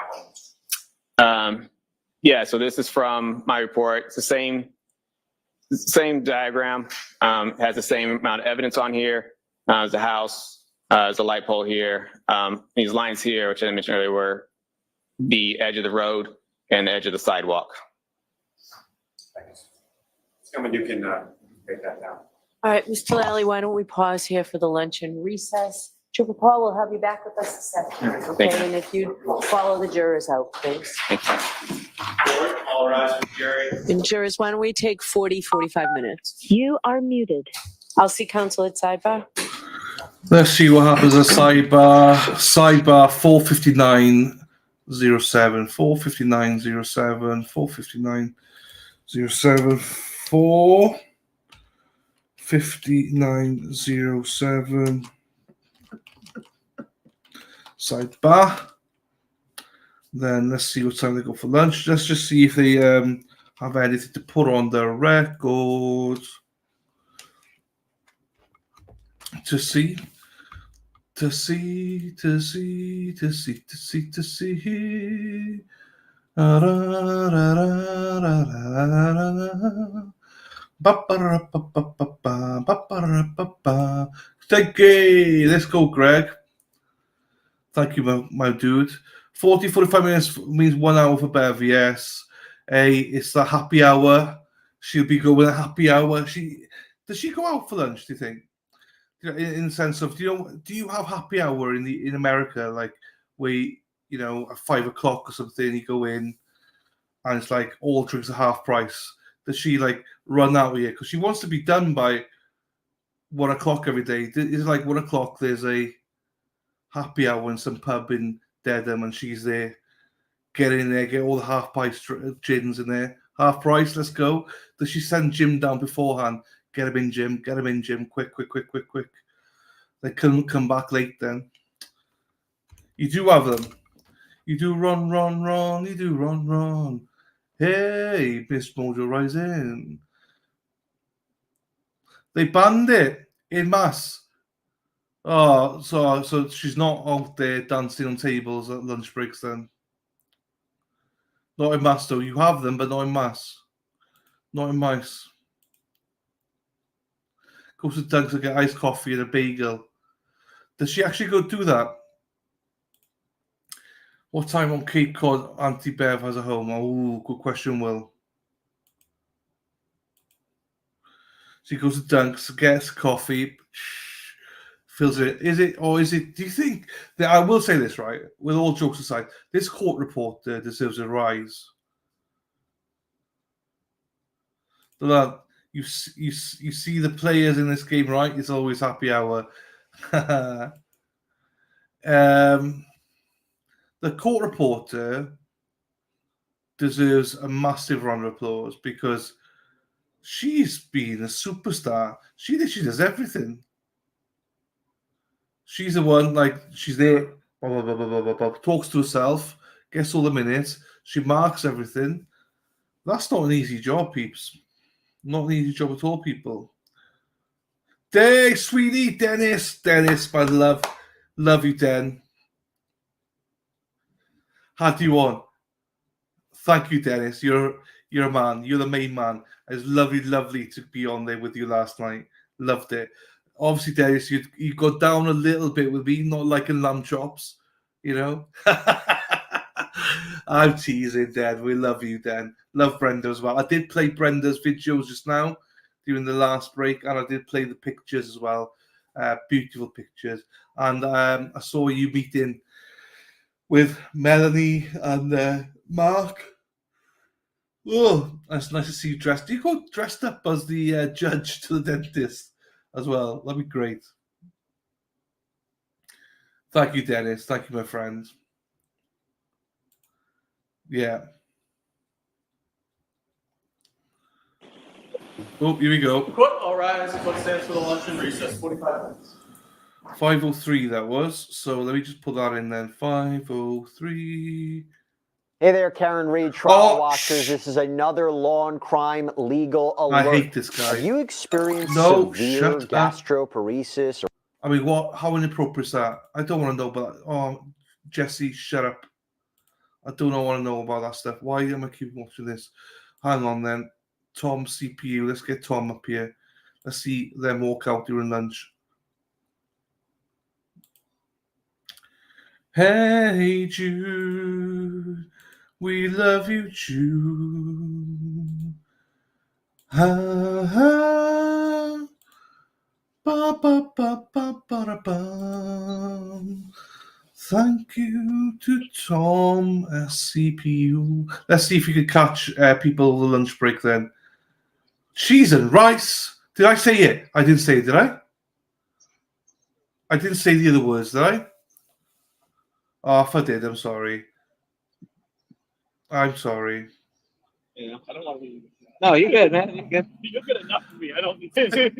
[SPEAKER 12] have on?
[SPEAKER 19] Yeah, so this is from my report. It's the same diagram. Has the same amount of evidence on here. There's a house, there's a light pole here. These lines here, which I mentioned earlier, were the edge of the road and the edge of the sidewalk.
[SPEAKER 12] Thanks. Someone you can take that down.
[SPEAKER 17] All right, Mr. Lally, why don't we pause here for the lunch and recess? Trooper Paul will have you back with us this afternoon, okay? And if you follow the jurors out, please.
[SPEAKER 16] Court, all rise for jury.
[SPEAKER 17] And jurors, why don't we take 45 minutes?
[SPEAKER 8] You are muted.
[SPEAKER 17] I'll see counsel at sidebar.
[SPEAKER 1] Let's see what happens at sidebar. Sidebar 45907, 45907, 45907, 45907. Sidebar. Then let's see what time they go for lunch. Let's just see if they have anything to put on the record. To see. Thank you. Let's go, Greg. Thank you, my dude. 45 minutes means 1 hour for Bev, yes. It's the happy hour. She'll be going a happy hour. Does she go out for lunch, do you think? In the sense of, do you have happy hour in America, like where, at 5 o'clock or something, you go in and it's like all drinks are half price? Does she like run out here? Because she wants to be done by 1 o'clock every day. It's like 1 o'clock, there's a happy hour in some pub in Dedham, and she's there. Get in there, get all the half price gins in there. Half price, let's go. Does she send Jim down beforehand? Get him in, Jim. Get him in, Jim. Quick. They couldn't come back late then. You do have them. You do run. You do run. Hey, Miss Mojo Rising. They banned it in mass. Oh, so she's not out there dancing on tables at lunch breaks then. Not in mass though. You have them, but not in mass. Not in mice. Goes to Doug's to get iced coffee and a bagel. Does she actually go do that? What time on Cape Cod Auntie Bev has a home? Oh, good question, Will. She goes to Dunk's, gets coffee, fills it. Do you think that, I will say this, right? With all jokes aside, this court report deserves a rise. Look, you see the players in this game, right? It's always happy hour. The court reporter deserves a massive round of applause because she's been a superstar. She does everything. She's the one, like, she's there, blah, blah, blah, blah, blah, blah, blah, talks to herself, gets all the minutes, she marks everything. That's not an easy job, peeps. Not an easy job at all, people. Hey, sweetie, Dennis, my love. Love you, Den. How do you want? Thank you, Dennis. You're a man. You're the main man. It was lovely to be on there with you last night. Loved it. Obviously, Dennis, you got down a little bit with me, not like in lamb chops, you know. I'm teasing, Den. We love you, Den. Love Brenda as well. I did play Brenda's videos just now during the last break, and I did play the pictures as well. Beautiful pictures. And I saw you meeting with Melanie and Mark. Oh, it's nice to see you dressed. Do you go dressed up as the judge to the dentist as well? That'd be great. Thank you, Dennis. Thank you, my friend. Yeah. Oh, here we go.
[SPEAKER 16] All rise. What stands for the luncheon recess? 45 minutes.
[SPEAKER 1] 5:03 that was. So let me just put that in then. 5:03.
[SPEAKER 20] Hey there, Karen Reed, trial watchers. This is another law and crime legal alert.
[SPEAKER 1] I hate this guy.
[SPEAKER 20] Are you experiencing
[SPEAKER 1] shut
[SPEAKER 20] severe
[SPEAKER 1] up.
[SPEAKER 20] gastroparesis?
[SPEAKER 1] I mean, how inappropriate is that? I don't want to know about that. Oh, Jesse, shut up. I don't want to know about that stuff. Why am I keep watching this? Hang on then. Tom CPU. Let's get Tom up here. Let's see them walk out during lunch. Hey, Jude. We love you, Jude. Ha ha. Ba ba ba ba ba ba. Thank you to Tom CPU. Let's see if we can catch people over the lunch break then. Cheese and rice. Did I say it? I didn't say it, did I? I didn't say the other words, did I? Oh, if I did, I'm sorry. I'm sorry.
[SPEAKER 16] Yeah, I don't want to be.
[SPEAKER 14] No, you're good, man. You're good.
[SPEAKER 16] You're good enough for me. I don't need to.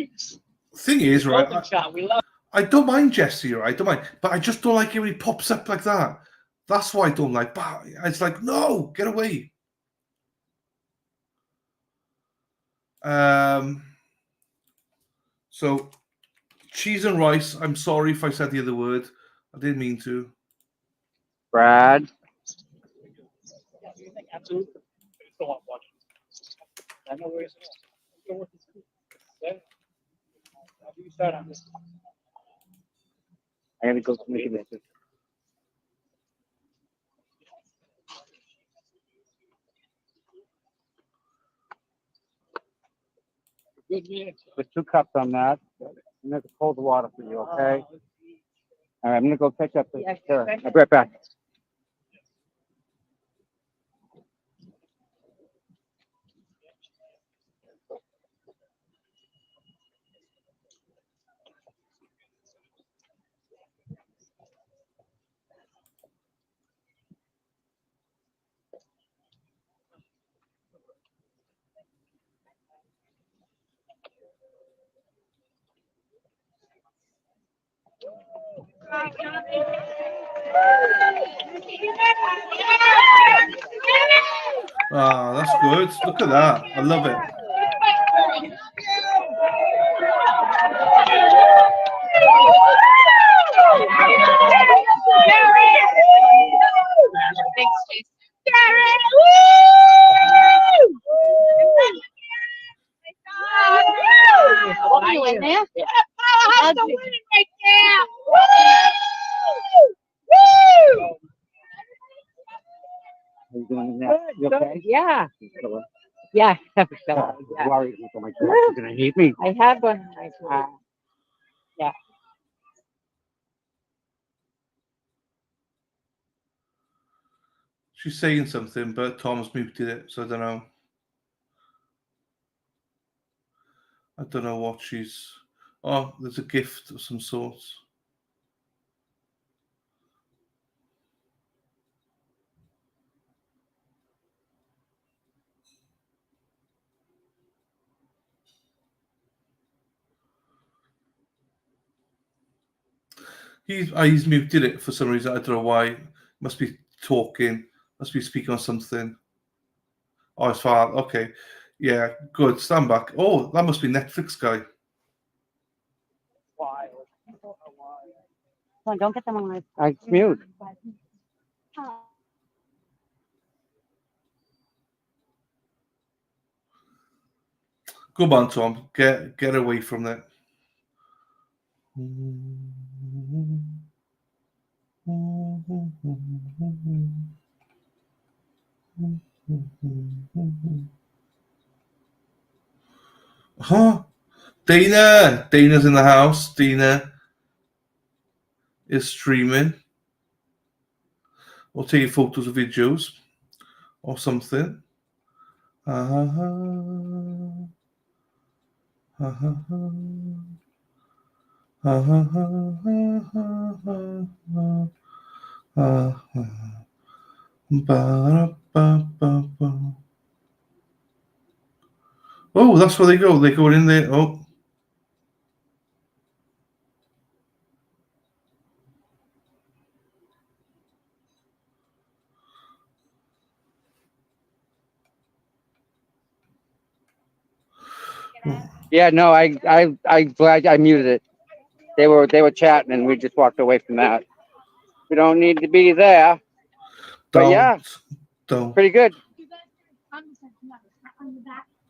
[SPEAKER 1] Thing is, right?
[SPEAKER 14] We love.
[SPEAKER 1] I don't mind Jesse, right? I don't mind, but I just don't like it when he pops up like that. That's why I don't like. But it's like, no, get away. So cheese and rice. I'm sorry if I said the other word. I didn't mean to.
[SPEAKER 14] Brad.
[SPEAKER 16] Absolutely. I just don't want to watch it. I know where it's at. How do you start on this?
[SPEAKER 14] I gotta go make it.
[SPEAKER 16] Good man.
[SPEAKER 14] Put 2 cups on that. And there's cold water for you, okay? All right, I'm gonna go catch up. Sure. I'll be right back.
[SPEAKER 1] Ah, that's good. Look at that. I love it.
[SPEAKER 14] How you doing in there? You okay?
[SPEAKER 5] Yeah. Yeah.
[SPEAKER 14] Worried. Oh my God, you're gonna hate me.
[SPEAKER 5] I have one in my car. Yeah.
[SPEAKER 1] She's saying something, but Tom's muted it, so I don't know. I don't know what she's. Oh, there's a gift of some sort. He's muted it for some reason. I don't know why. Must be talking. Must be speaking on something. Oh, it's far. Okay. Yeah, good. Stand back. Oh, that must be Netflix guy.
[SPEAKER 5] Don't get them on my.
[SPEAKER 20] I mute.
[SPEAKER 1] Come on, Tom. Get away from that. Huh? Dana's in the house. Dana is streaming or taking photos or videos or something. Oh, that's where they go. They go in there. Oh.
[SPEAKER 20] Yeah, no, I glad I muted it. They were chatting and we just walked away from that. We don't need to be there. But yeah, pretty good.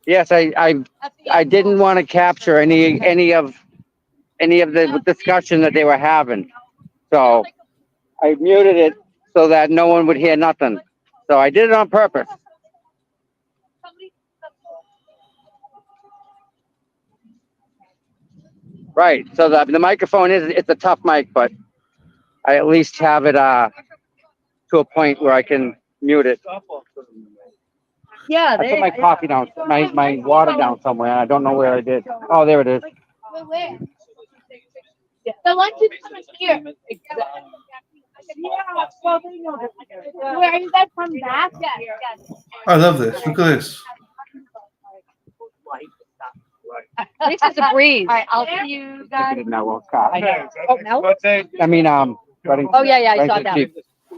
[SPEAKER 20] Yes, I didn't want to capture any of the discussion that they were having, so I muted it so that no one would hear nothing. So I did it on purpose. Right. So the microphone it's a tough mic, but I at least have it to a point where I can mute it.
[SPEAKER 5] Yeah,
[SPEAKER 20] I put my coffee down, my water down somewhere. I don't know where I did. Oh, there it is.
[SPEAKER 5] Where? The lunch is coming here. Yeah, well, they know that. Where are you guys coming back? Yes.
[SPEAKER 1] I love this. Look at this.
[SPEAKER 5] At least it's a breeze. All right, I'll see you guys.
[SPEAKER 20] I
[SPEAKER 5] know. Oh, no?
[SPEAKER 20] I mean,
[SPEAKER 5] Oh, yeah, I saw that.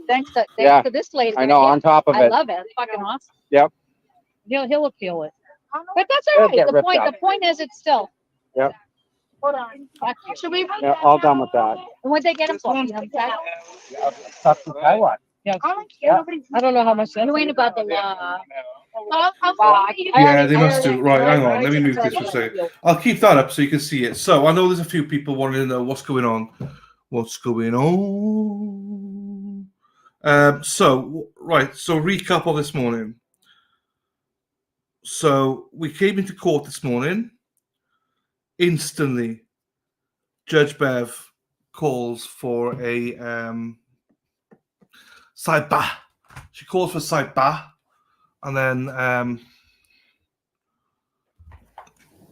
[SPEAKER 5] Thanks to this lady.
[SPEAKER 20] I know, on top of it.
[SPEAKER 5] I love it. It's fucking awesome.
[SPEAKER 20] Yep.
[SPEAKER 5] He'll appeal it. But that's all right. The point is it's still.
[SPEAKER 20] Yep.
[SPEAKER 5] Hold on. Should we?
[SPEAKER 20] Yeah, all done with that.
[SPEAKER 5] And what'd they get him for? You know,
[SPEAKER 20] Stuff to Taiwan.
[SPEAKER 5] yeah.
[SPEAKER 20] Yeah.
[SPEAKER 5] I don't know how much. You ain't about the law.
[SPEAKER 1] Yeah, they must do. Right, hang on. Let me move this for a second. I'll keep that up so you can see it. So I know there's a few people wanting to know what's going on. What's going on? So recap of this morning. So we came into court this morning. Instantly, Judge Bev calls for a sidebar. She calls for sidebar, and then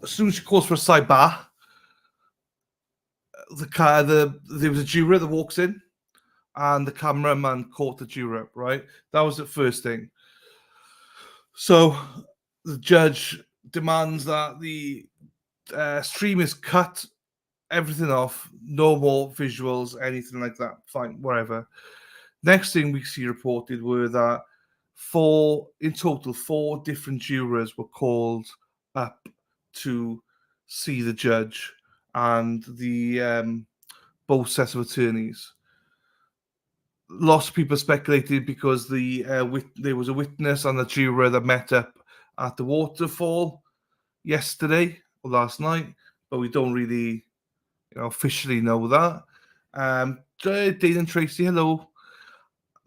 [SPEAKER 1] as soon as she calls for a sidebar, there was a juror that walks in, and the cameraman caught the juror. Right, that was the first thing. So the judge demands that the stream is cut, everything off, no more visuals, anything like that. Fine, whatever. Next thing we see reported were that in total, 4 different jurors were called up to see the judge and the both sets of attorneys. Lots of people speculated because there was a witness and a juror that met up at the waterfall yesterday or last night, but we don't really officially know that. Dane and Tracy, hello.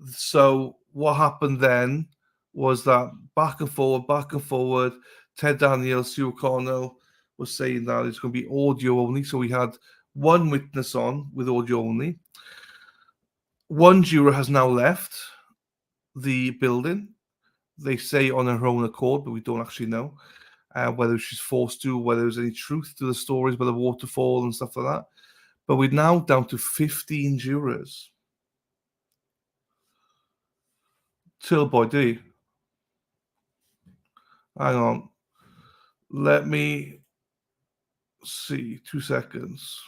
[SPEAKER 1] So what happened then was that back and forward, Ted Daniels, Sue O'Connell was saying that it's going to be audio only. So we had one witness on with audio only. One juror has now left the building. They say on her own accord, but we don't actually know. whether she's forced to, whether there's any truth to the stories about the waterfall and stuff like that. But we're now down to 15 jurors. Till boy, do you? Hang on. Let me see. 2 seconds.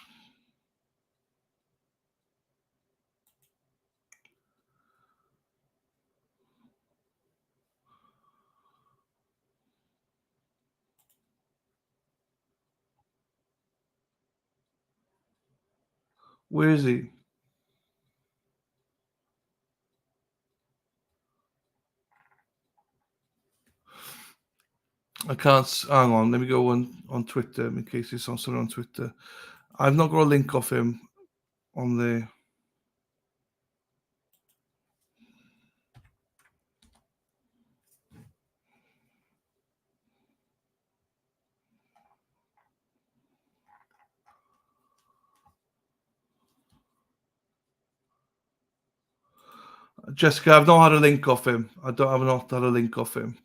[SPEAKER 1] Where is he? I can't. Hang on. Let me go on Twitter in case it's on something on Twitter. I've not got a link off him on the. Jessica, I've not had a link off him. I've not had a link off him.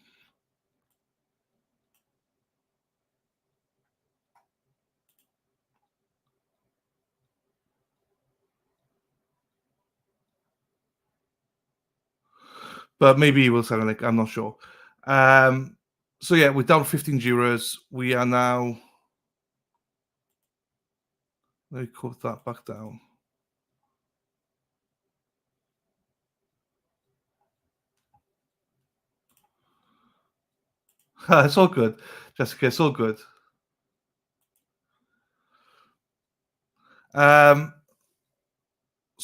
[SPEAKER 1] But maybe he will send a link. I'm not sure. So yeah, we're down to 15 jurors. We are now. Let me cut that back down. It's all good, Jessica. It's all good. So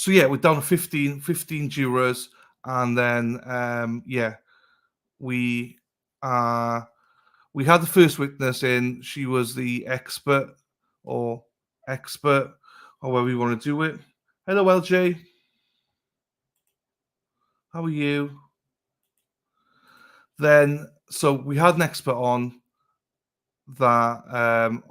[SPEAKER 1] yeah, we're down to 15 jurors, and then yeah, we had the first witness in. She was the expert, or however you want to do it. Hello, LJ. How are you? Then, so we had an expert on that.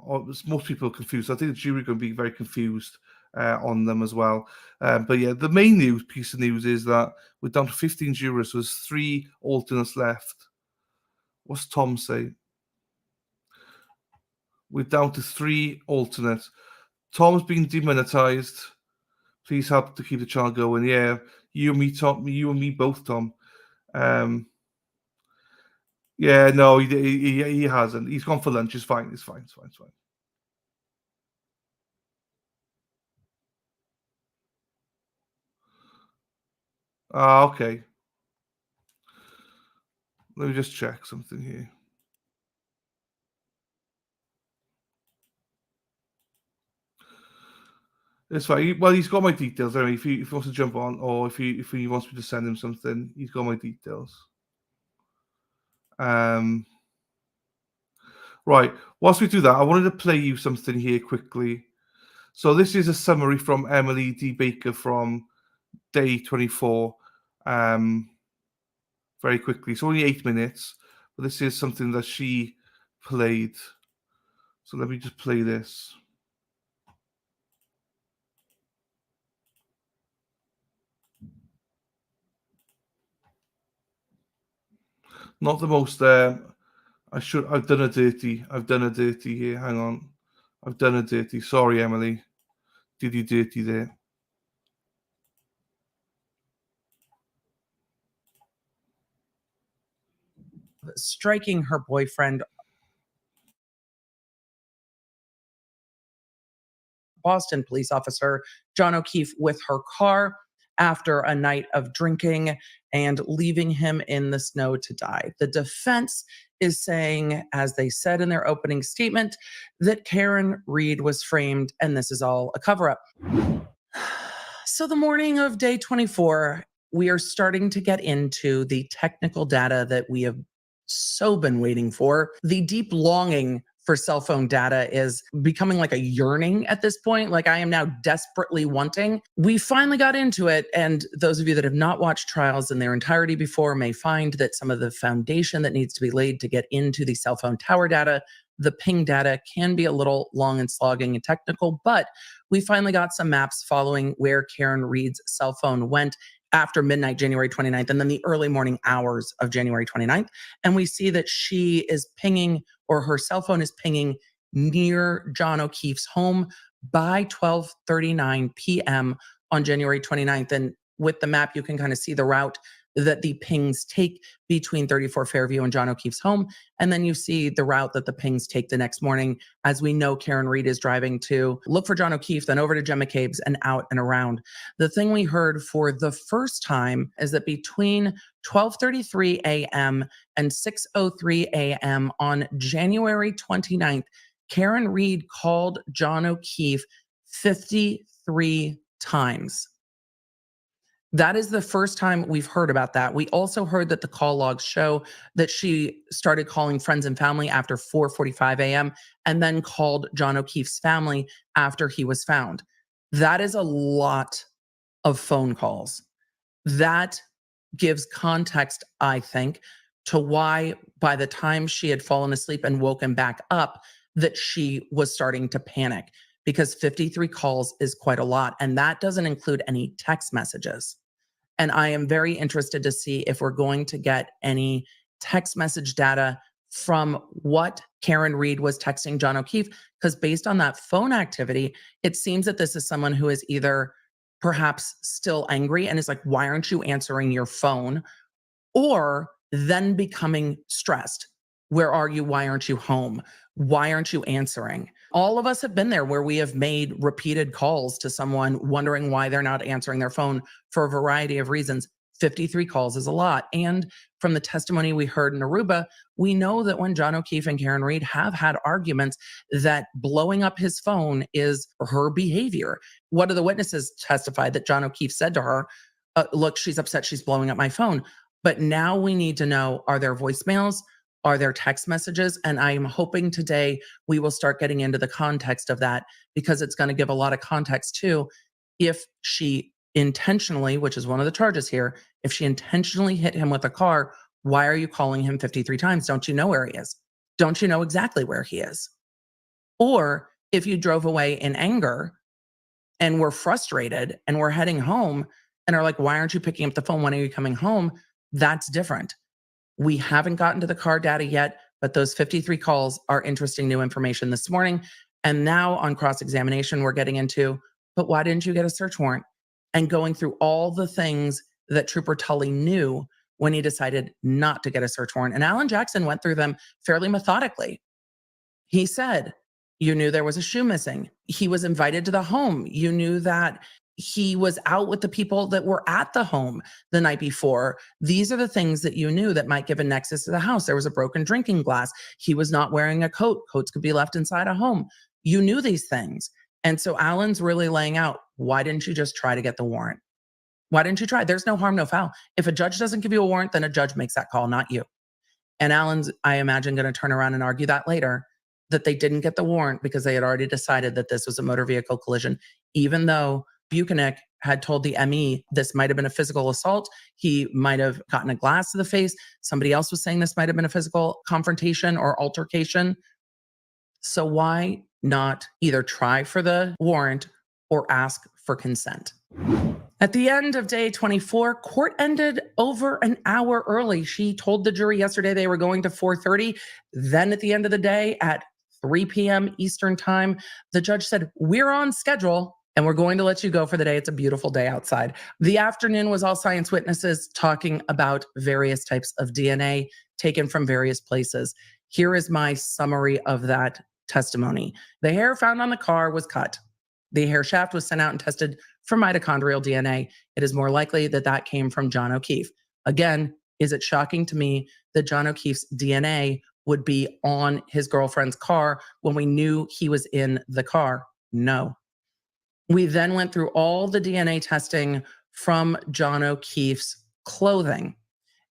[SPEAKER 1] Most people are confused. I think the jury are going to be very confused on them as well. But yeah, the main piece of news is that we're down to 15 jurors. There's 3 alternates left. What's Tom say? We're down to 3 alternates. Tom's been demonetized. Please help to keep the channel going. Yeah, you and me, Tom. You and me both, Tom. Yeah, no, he hasn't. He's gone for lunch. It's fine. It's fine. It's fine. It's fine. Okay. Let me just check something here. It's fine. Well, he's got my details anyway. If he wants to jump on, or if he wants me to send him something, he's got my details. Right. Whilst we do that, I wanted to play you something here quickly. So this is a summary from Emily D. Baker from day 24. Very quickly. It's only 8 minutes, but this is something that she played. So let me just play this. Not the most. I've done a dirty. I've done a dirty here. Hang on. I've done a dirty. Sorry, Emily. Did you dirty there?
[SPEAKER 21] Striking her boyfriend, Boston police officer John O'Keefe, with her car after a night of drinking and leaving him in the snow to die. The defense is saying, as they said in their opening statement, that Karen Reed was framed and this is all a cover-up. So the morning of day 24, we are starting to get into the technical data that we have so been waiting for. The deep longing for cell phone data is becoming like a yearning at this point. Like I am now desperately wanting. We finally got into it. And those of you that have not watched trials in their entirety before may find that some of the foundation that needs to be laid to get into the cell phone tower data, the ping data, can be a little long and slogging and technical, but we finally got some maps following where Karen Reed's cell phone went after midnight, January 29th, and then the early morning hours of January 29th. And we see that she is pinging or her cell phone is pinging near John O'Keefe's home by 12:39 p.m. on January 29th. And with the map, you can kind of see the route that the pings take between 34 Fairview and John O'Keefe's home. And then you see the route that the pings take the next morning. As we know, Karen Reed is driving to look for John O'Keefe, then over to Jem McCabe's and out and around. The thing we heard for the first time is that between 12:33 a.m. and 6:03 a.m. on January 29th, Karen Reed called John O'Keefe 53 times. That is the first time we've heard about that. We also heard that the call logs show that she started calling friends and family after 4:45 a.m. and then called John O'Keefe's family after he was found. That is a lot of phone calls. That gives context, I think, to why by the time she had fallen asleep and woken back up, that she was starting to panic, because 53 calls is quite a lot. And that doesn't include any text messages. And I am very interested to see if we're going to get any text message data from what Karen Reed was texting John O'Keefe, because based on that phone activity, it seems that this is someone who is either perhaps still angry and is like, why aren't you answering your phone? Or then becoming stressed. Where are you? Why aren't you home? Why aren't you answering? All of us have been there where we have made repeated calls to someone wondering why they're not answering their phone for a variety of reasons. 53 calls is a lot. And from the testimony we heard in Aruba, we know that when John O'Keefe and Karen Reed have had arguments, that blowing up his phone is her behavior. One of the witnesses testified that John O'Keefe said to her, look, she's upset she's blowing up my phone. But now we need to know, are there voicemails? Are there text messages? And I'm hoping today we will start getting into the context of that, because it's going to give a lot of context too. If she intentionally, which is one of the charges here, if she intentionally hit him with a car, why are you calling him 53 times? Don't you know where he is? Don't you know exactly where he is? Or if you drove away in anger and were frustrated and we're heading home and are like, why aren't you picking up the phone? When are you coming home? That's different. We haven't gotten to the car data yet, but those 53 calls are interesting new information this morning. And now on cross-examination, we're getting into, but why didn't you get a search warrant? And going through all the things that Trooper Tully knew when he decided not to get a search warrant. And Alan Jackson went through them fairly methodically. He said, you knew there was a shoe missing. He was invited to the home. You knew that he was out with the people that were at the home the night before. These are the things that you knew that might give a nexus to the house. There was a broken drinking glass. He was not wearing a coat. Coats could be left inside a home. You knew these things. And so Alan's really laying out, why didn't you just try to get the warrant? Why didn't you try? There's no harm, no foul. If a judge doesn't give you a warrant, then a judge makes that call, not you. And Alan's, I imagine, going to turn around and argue that later, that they didn't get the warrant because they had already decided that this was a motor vehicle collision, even though Buchanan had told the ME this might have been a physical assault. He might have gotten a glass to the face. Somebody else was saying this might have been a physical confrontation or altercation. So why not either try for the warrant or ask for consent? At the end of day 24, court ended over an hour early. She told the jury yesterday they were going to 4:30. Then at the end of the day at 3 p.m. Eastern time, the judge said, we're on schedule and we're going to let you go for the day. It's a beautiful day outside. The afternoon was all science witnesses talking about various types of DNA taken from various places. Here is my summary of that testimony. The hair found on the car was cut. The hair shaft was sent out and tested for mitochondrial DNA. It is more likely that that came from John O'Keefe. Again, is it shocking to me that John O'Keefe's DNA would be on his girlfriend's car when we knew he was in the car? No. We then went through all the DNA testing from John O'Keefe's clothing.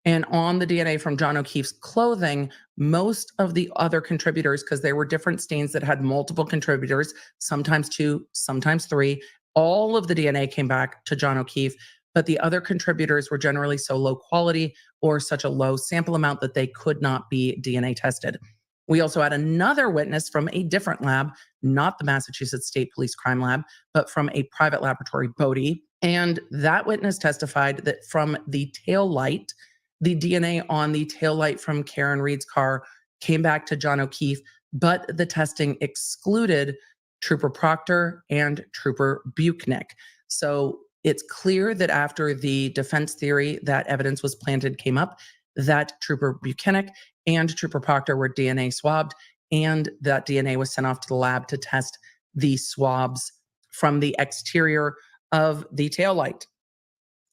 [SPEAKER 21] And on the DNA from John O'Keefe's clothing, most of the other contributors, because there were different stains that had multiple contributors, sometimes 2, sometimes 3, all of the DNA came back to John O'Keefe, but the other contributors were generally so low quality or such a low sample amount that they could not be DNA tested. We also had another witness from a different lab, not the Massachusetts State Police Crime Lab, but from a private laboratory, Bodie. And that witness testified that from the tail light, the DNA on the taillight from Karen Reed's car came back to John O'Keefe, but the testing excluded Trooper Proctor and Trooper Buchnick. So it's clear that after the defense theory that evidence was planted came up, that Trooper Buchnick and Trooper Proctor were DNA swabbed, and that DNA was sent off to the lab to test the swabs from the exterior of the taillight.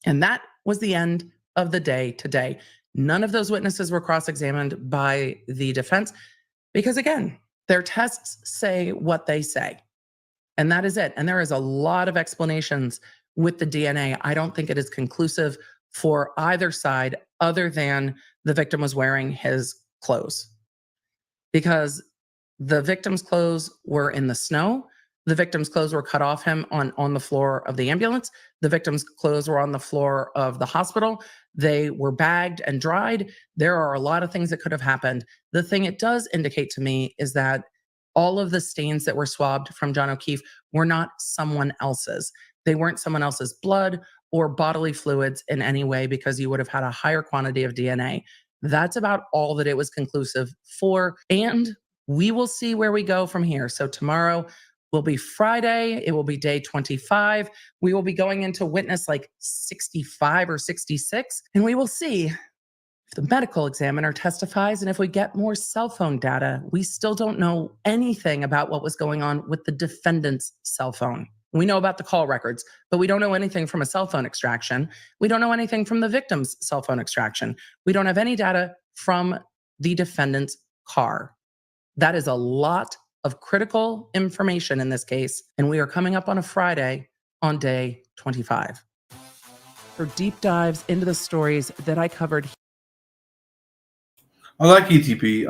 [SPEAKER 21] And that was the end of the day today. None of those witnesses were cross-examined by the defense because, again, their tests say what they say. And that is it. And there is a lot of explanations with the DNA. I don't think it is conclusive for either side other than the victim was wearing his clothes. Because the victim's clothes were in the snow. The victim's clothes were cut off him on the floor of the ambulance. The victim's clothes were on the floor of the hospital. They were bagged and dried. There are a lot of things that could have happened. The thing it does indicate to me is that all of the stains that were swabbed from John O'Keefe were not someone else's. They weren't someone else's blood or bodily fluids in any way, because you would have had a higher quantity of DNA. That's about all that it was conclusive for. And we will see where we go from here. So tomorrow will be Friday. It will be day 25. We will be going into witness like 65 or 66. And we will see if the medical examiner testifies and if we get more cell phone data. We still don't know anything about what was going on with the defendant's cell phone. We know about the call records, but we don't know anything from a cell phone extraction. We don't know anything from the victim's cell phone extraction. We don't have any data from the defendant's car. That is a lot of critical information in this case, and we are coming up on a Friday on day 25. For deep dives into the stories that I covered.
[SPEAKER 1] I like ETP.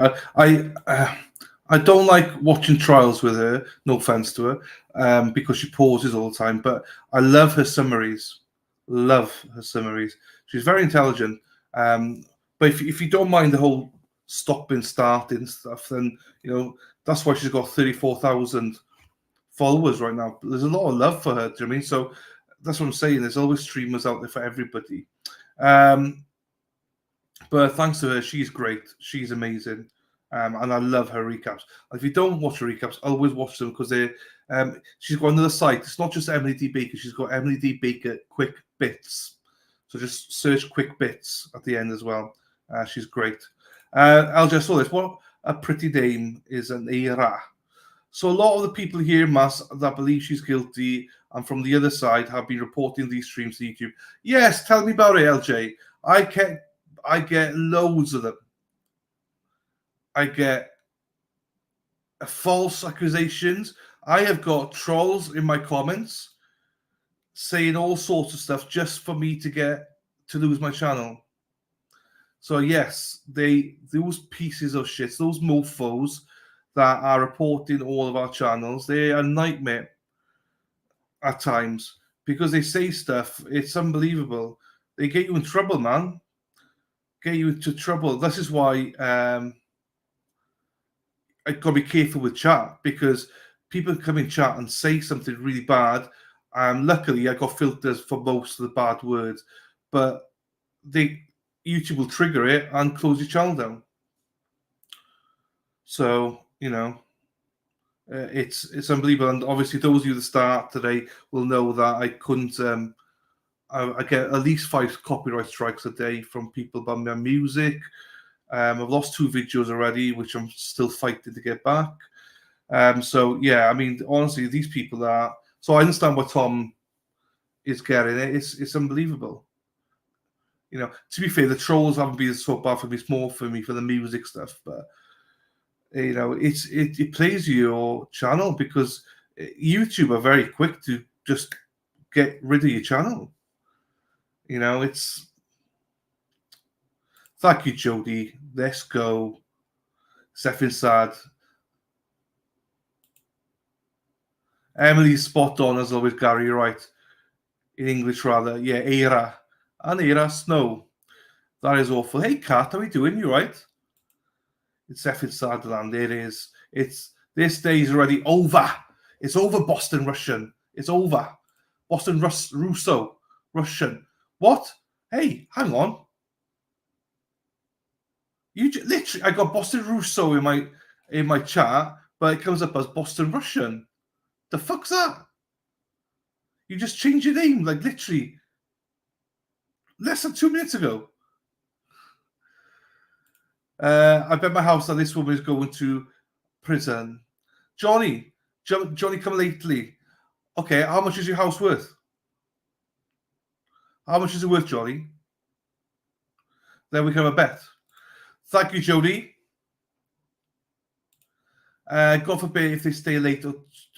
[SPEAKER 1] I don't like watching trials with her, no offense to her, because she pauses all the time, but I love her summaries. Love her summaries. She's very intelligent. But if you don't mind the whole stopping, starting stuff, then, you know, that's why she's got 34,000 followers right now. There's a lot of love for her, do you know what I mean? So that's what I'm saying. There's always streamers out there for everybody. But thanks to her, she's great. She's amazing. And I love her recaps. If you don't watch her recaps, always watch them, because they she's got another site. It's not just Emily D. Baker. She's got Emily D. Baker Quick Bits. So just search Quick Bits at the end as well. She's great. I'll just saw this. What a pretty dame is an Eira. So a lot of the people here in mass that believe she's guilty and from the other side have been reporting these streams to YouTube. Yes, tell me about it, LJ. I get loads of them. I get false accusations. I have got trolls in my comments saying all sorts of stuff just for me to lose my channel. So yes, those pieces of shit, those mofos that are reporting all of our channels, they are a nightmare at times, because they say stuff. It's unbelievable. They get you in trouble, man. Get you into trouble. This is why I got to be careful with chat, because people come in chat and say something really bad. Luckily, I got filters for most of the bad words, but YouTube will trigger it and close your channel down. So, you know, it's unbelievable. And obviously, those of you that start today will know that I couldn't. I get at least 5 copyright strikes a day from people about my music. I've lost 2 videos already, which I'm still fighting to get back. So yeah, I mean, honestly, these people are. So I understand what Tom is getting. It's unbelievable. You know, to be fair, the trolls haven't been so bad for me. It's more for me for the music stuff. But you know, it plays your channel, because YouTube are very quick to just get rid of your channel. You know, it's. Thank you, Jody. Let's go. Stephen Sad. Emily's spot on as always, Gary. You're right. In English, rather. Yeah, Eira. And Eira, snow. That is awful. Hey, Kat, how are we doing? You right? It's Stephen Sadland. It is. This day is already over. It's over, Boston Russian. It's over. Boston Russo. Russian. What? Hey, hang on. Literally, I got Boston Russo in my chat, but it comes up as Boston Russian. The fuck's that? You just changed your name, like literally less than 2 minutes ago. I bet my house that this woman is going to prison. Johnny, come lately. Okay, how much is your house worth? How much is it worth, Johnny? Then we can have a bet. Thank you, Jody. God forbid if they stay late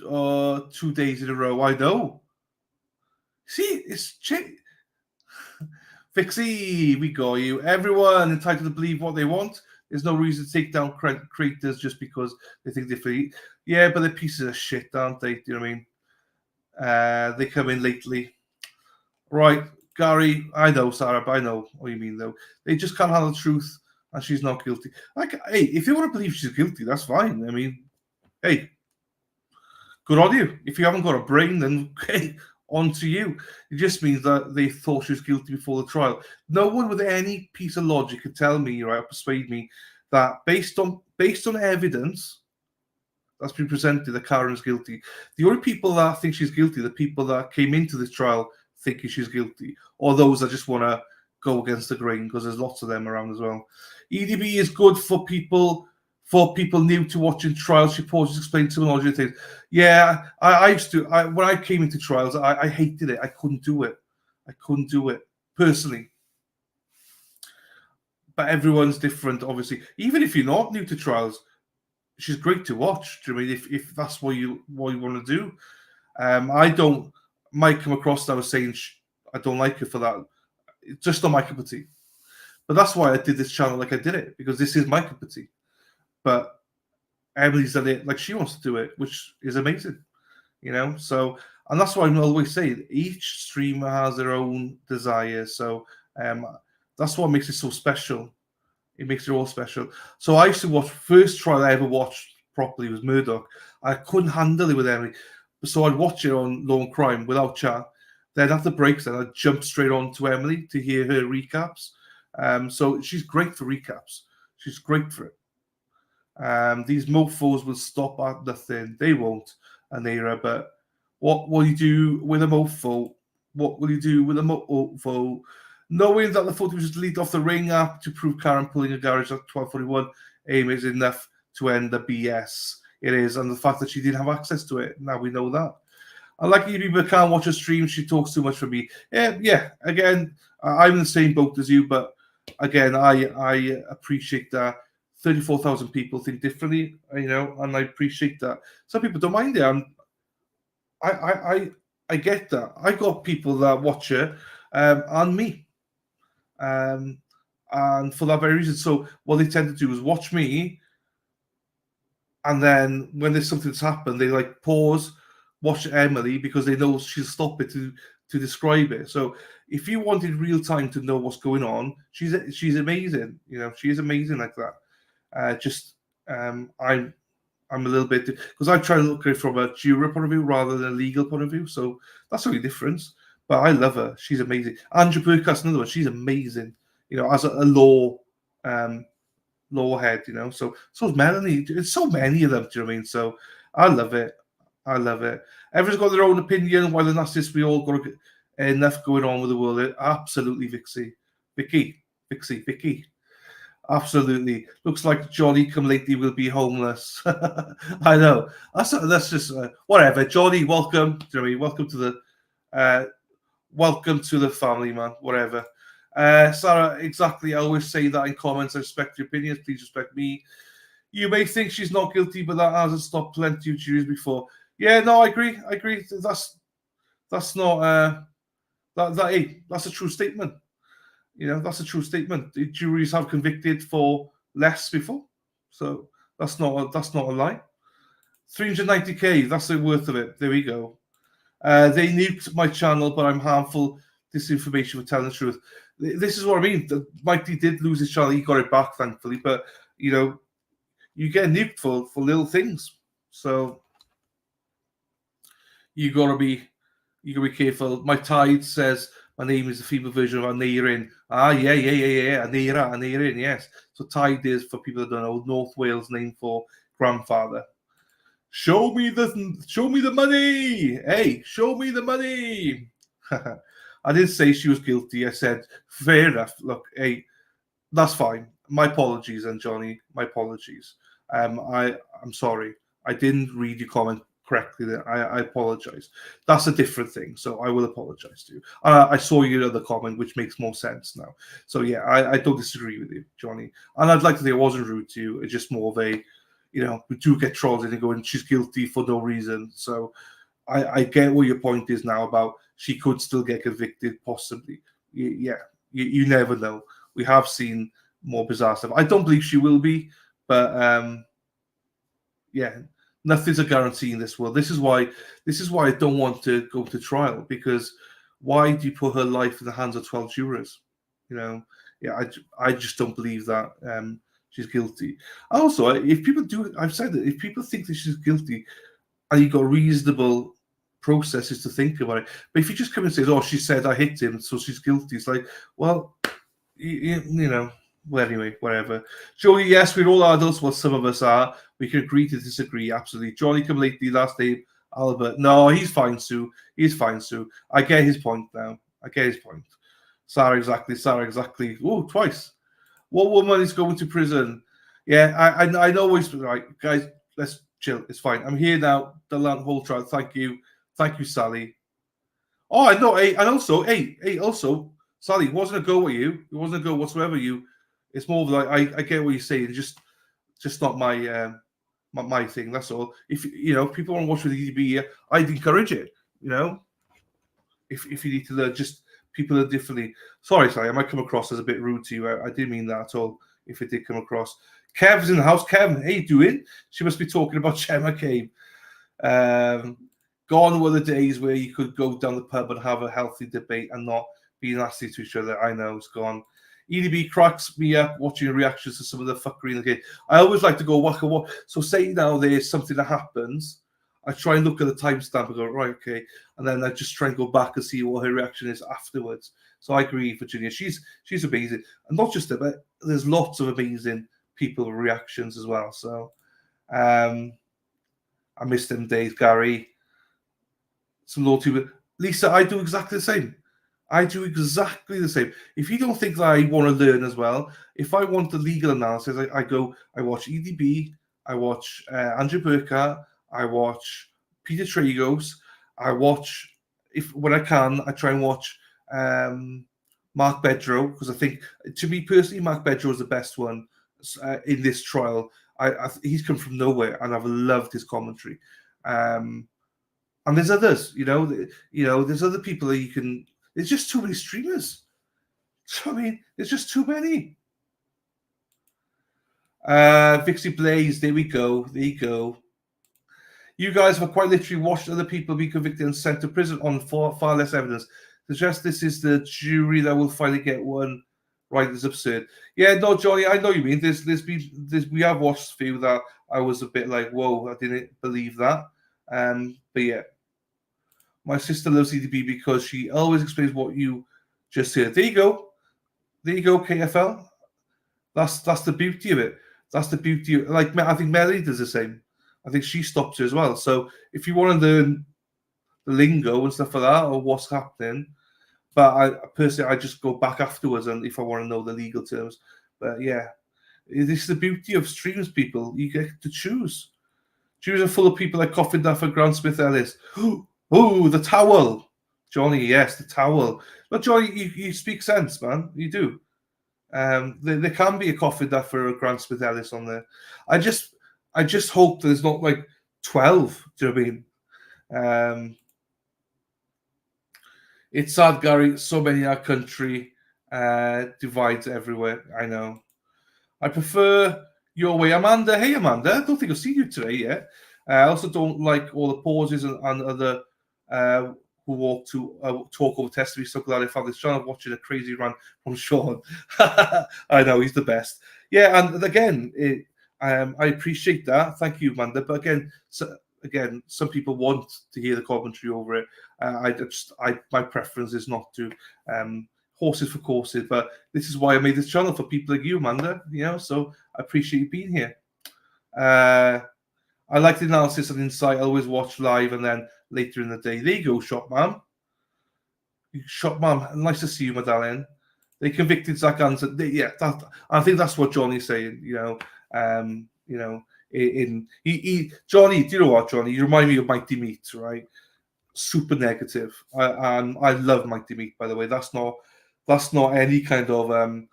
[SPEAKER 1] or 2 days in a row. I know. See, it's Fixie, we got you. Everyone entitled to believe what they want. There's no reason to take down creators just because they think differently. Yeah, but they're pieces of shit, aren't they? Do you know what I mean? They come in lately. Right, Gary, I know, Sarah, but I know what you mean, though. They just can't handle the truth, and she's not guilty. Like, hey, if you want to believe she's guilty, that's fine. I mean, hey, good on you. If you haven't got a brain, then hey, on to you. It just means that they thought she was guilty before the trial. No one with any piece of logic could tell me, right, or persuade me that based on evidence that's been presented, that Karen's guilty. The only people that think she's guilty are the people that came into this trial thinking she's guilty, or those that just want to go against the grain, because there's lots of them around as well. EDB is good for people new to watching trials. She pauses, explain terminology and things. Yeah, I used to. When I came into trials, I hated it. I couldn't do it. Personally. But everyone's different, obviously. Even if you're not new to trials, she's great to watch. Do you know what I mean? If that's what you want to do, I might come across now as saying I don't like her for that. It's just not my cup of tea. But that's why I did this channel like I did it, because this is my cup of tea. But Emily's done it like she wants to do it, which is amazing, you know. So, and that's why I always say each streamer has their own desires. So, that's what makes it so special. It makes it all special. So I used to watch. First trial I ever watched properly was Murdoch. I couldn't handle it with Emily, so I'd watch it on Law and Crime without chat. Then after breaks, then I'd jump straight on to Emily to hear her recaps. So she's great for recaps. She's great for it. These mofos will stop at nothing. They won't, Anira. But what will you do with a mofo? What will you do with a mofo? Knowing that the footage was deleted off the Ring app to prove Karen pulling a garage at 12:41 a.m. is enough to end the BS. It is, and the fact that she didn't have access to it. Now we know that. Unlike you people can't watch a stream, she talks too much for me. Yeah. Again, I'm in the same boat as you, but again, I appreciate that 34,000 people think differently, you know, and I appreciate that. Some people don't mind it. I get that. I got people that watch her and me, and for that very reason. So what they tend to do is watch me, and then when there's something that's happened, they like pause, watch Emily because they know she'll stop it to describe it. So if you wanted real time to know what's going on, she's amazing. You know, she is amazing like that. I'm a little bit, because I try to look at it from a juror point of view rather than a legal point of view. So that's the only difference. But I love her. She's amazing. Andrew Burkhart's another one. She's amazing. You know, as a law head. You know, so is Melanie. It's so many of them. Do you know what I mean? So I love it. Everyone's got their own opinion. While the narcissists, we all got enough going on with the world. Absolutely, Vicky. Absolutely. Looks like Johnny come lately will be homeless. I know. That's just whatever. Johnny, welcome. Do you know what I mean? Welcome to the family, man. Whatever. Sarah, exactly. I always say that in comments. I respect your opinions. Please respect me. You may think she's not guilty, but that hasn't stopped plenty of juries before. Yeah, no, I agree. That's not that's a true statement. You know, that's a true statement. The juries have convicted for less before, so that's not a lie. 390k, that's the worth of it. There we go. They nuked my channel, but I'm harmful disinformation for telling the truth. This is what I mean. Mikey did lose his channel. He got it back, thankfully. But you know, you get nuked for little things. So you gotta be careful. My Tide says My name is the female version of Aneirin. Ah, yeah. Aneirin, yes. So Hyde is, for people that don't know, North Wales name for grandfather. Show me the money. Hey, show me the money. I didn't say she was guilty. I said, fair enough. Look, hey, that's fine. My apologies, and Johnny, my apologies. I'm sorry. I didn't read your comment correctly there. I apologize. That's a different thing. So I will apologize to you. I saw your other comment, which makes more sense now. So yeah, I don't disagree with you, Johnny. And I'd like to say I wasn't rude to you. It's just more of a, we do get trolls in and going, she's guilty for no reason. So I get what your point is now about she could still get convicted, possibly. Yeah, you never know. We have seen more bizarre stuff. I don't believe she will be, but yeah, nothing's a guarantee in this world. This is why I don't want to go to trial, because why do you put her life in the hands of 12 jurors? Yeah, I just don't believe that she's guilty. Also, if people do, I've said that if people think that she's guilty, and you've got reasonable processes to think about it, but if you just come and say, "Oh, she said I hit him, so she's guilty," it's like, well, well, anyway, whatever. Joey, yes, we're all adults. Well, some of us are. We can agree to disagree, absolutely. Johnny come lately, last name, Albert. No, he's fine, Sue. He's fine, Sue. I get his point now. I get his point. Sarah, exactly. Oh, twice. What woman is going to prison? Yeah, I know. Right, guys, let's chill. It's fine. I'm here now. The whole trial. Thank you, Sally. Oh, I know. Hey, and also, also, Sally, it wasn't a go at you. It wasn't a go whatsoever. It's more of like I get what you're saying. Just not my my thing. That's all. If people want to watch with EDB, I'd encourage it. If you need to learn, just people are differently. Sorry, I might come across as a bit rude to you. I didn't mean that at all. If it did come across, Kev's in the house. Kev, hey, doing? She must be talking about Gemma Cave. Gone were the days where you could go down the pub and have a healthy debate and not be nasty to each other. I know, it's gone. EDB cracks me up watching reactions to some of the fuckery in the game. I always like to go whack. So say now there's something that happens, I try and look at the timestamp and go, right, okay, and then I just try and go back and see what her reaction is afterwards. So I agree, Virginia. She's amazing, and not just that, but there's lots of amazing people reactions as well. So I miss them days, Gary. Some loyalty, but Lisa, I do exactly the same. If you don't think that I want to learn as well, if I want the legal analysis, I watch EDB, I watch Andrew Burkhardt, I watch Peter Tragos, I watch, when I can, I try and watch Mark Bedrow, because I think, to me personally, Mark Bedrow is the best one in this trial. He's come from nowhere, and I've loved his commentary. And there's others, there's other people that you can. There's just too many streamers. I mean, there's just too many. Vixie Blaze, there we go. There you go. You guys have quite literally watched other people be convicted and sent to prison on far less evidence. Suggest this is the jury that will finally get one right. It's absurd. Yeah, no, Johnny, I know you mean. We have watched a few that I was a bit like, whoa, I didn't believe that. But yeah. My sister loves EDB because she always explains what you just heard. There you go, KFL. That's the beauty of it. That's the beauty of, like, I think Melly does the same. I think she stops her as well. So if you want to learn the lingo and stuff like that, or what's happening, but I just go back afterwards, and if I want to know the legal terms. But yeah, this is the beauty of streams, people. You get to choose. Juries are full of people like Coffin Duffer, Grant Smith Ellis. Oh, the towel. Johnny, yes, the towel. But Johnny, you speak sense, man. You do. There can be a Coffin Duffer or a Grant Smith Ellis on there. I just hope there's not like 12. Do you know what I mean? It's sad, Gary. So many in our country, divides everywhere. I know. I prefer your way, Amanda. Hey, Amanda. I don't think I've seen you today yet. I also don't like all the pauses and other who walk to talk over testimony. So glad I found this channel watching a crazy rant from Sean. I know, he's the best. Yeah, and again, I appreciate that. Thank you, Amanda. But again, again, some people want to hear the commentary over it. My preference is not to. Horses for courses, but this is why I made this channel for people like you, Amanda. So I appreciate you being here. I like the analysis and insight. I always watch live and then later in the day. There you go, Shop Mom. Shop Mom, nice to see you, my darling. They convicted Zach Hansen. I think that's what Johnny's saying. Johnny, do you know what, Johnny? You remind me of Mighty Meat, right? Super negative. I love Mighty Meat, by the way. That's not any kind of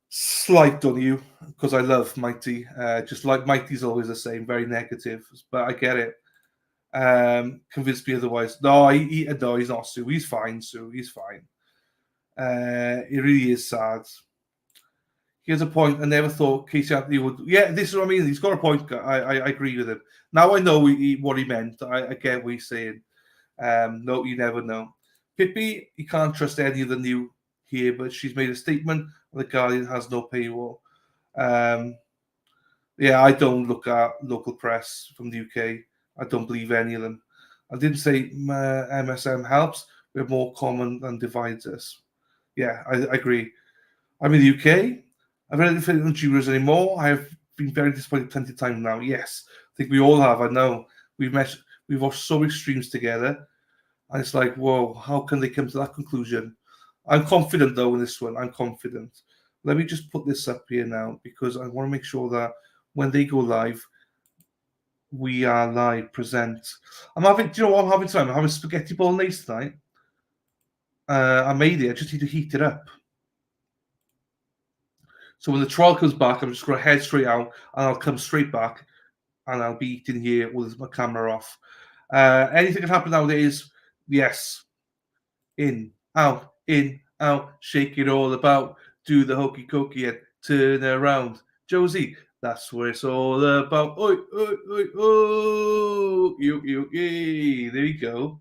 [SPEAKER 1] slight on you, because I love Mighty. Just like Mighty's always the same, very negative. But I get it. Convinced me otherwise. No, he's not Sue. He's fine, Sue. He's fine. It really is sad. Here's a point. I never thought Casey Anthony would. Yeah, this is what I mean. He's got a point. I agree with him. Now I know what he meant. I get what he's saying. No, you never know. Pippi, you can't trust any of the new here, but she's made a statement. The Guardian has no paywall. I don't look at local press from the UK. I don't believe any of them. I didn't say MSM helps. We're more common than divides us. Yeah, I agree. I'm in the UK. I've never been on jurors anymore. I have been very disappointed plenty of times now. Yes, I think we all have. I know. We've watched so many extremes together. And it's like, whoa, how can they come to that conclusion? I'm confident, though, in this one. I'm confident. Let me just put this up here now, because I want to make sure that when they go live, we are live present. Do you know what I'm having tonight? I'm having spaghetti bolognese tonight. I made it. I just need to heat it up. So when the trial comes back, I'm just going to head straight out, and I'll come straight back, and I'll be eating here with my camera off. Anything can happen nowadays. Yes. In, out, shake it all about, do the hokey cokey and turn around. Josie, that's what it's all about. Oi, oi, oi, oh, there you go.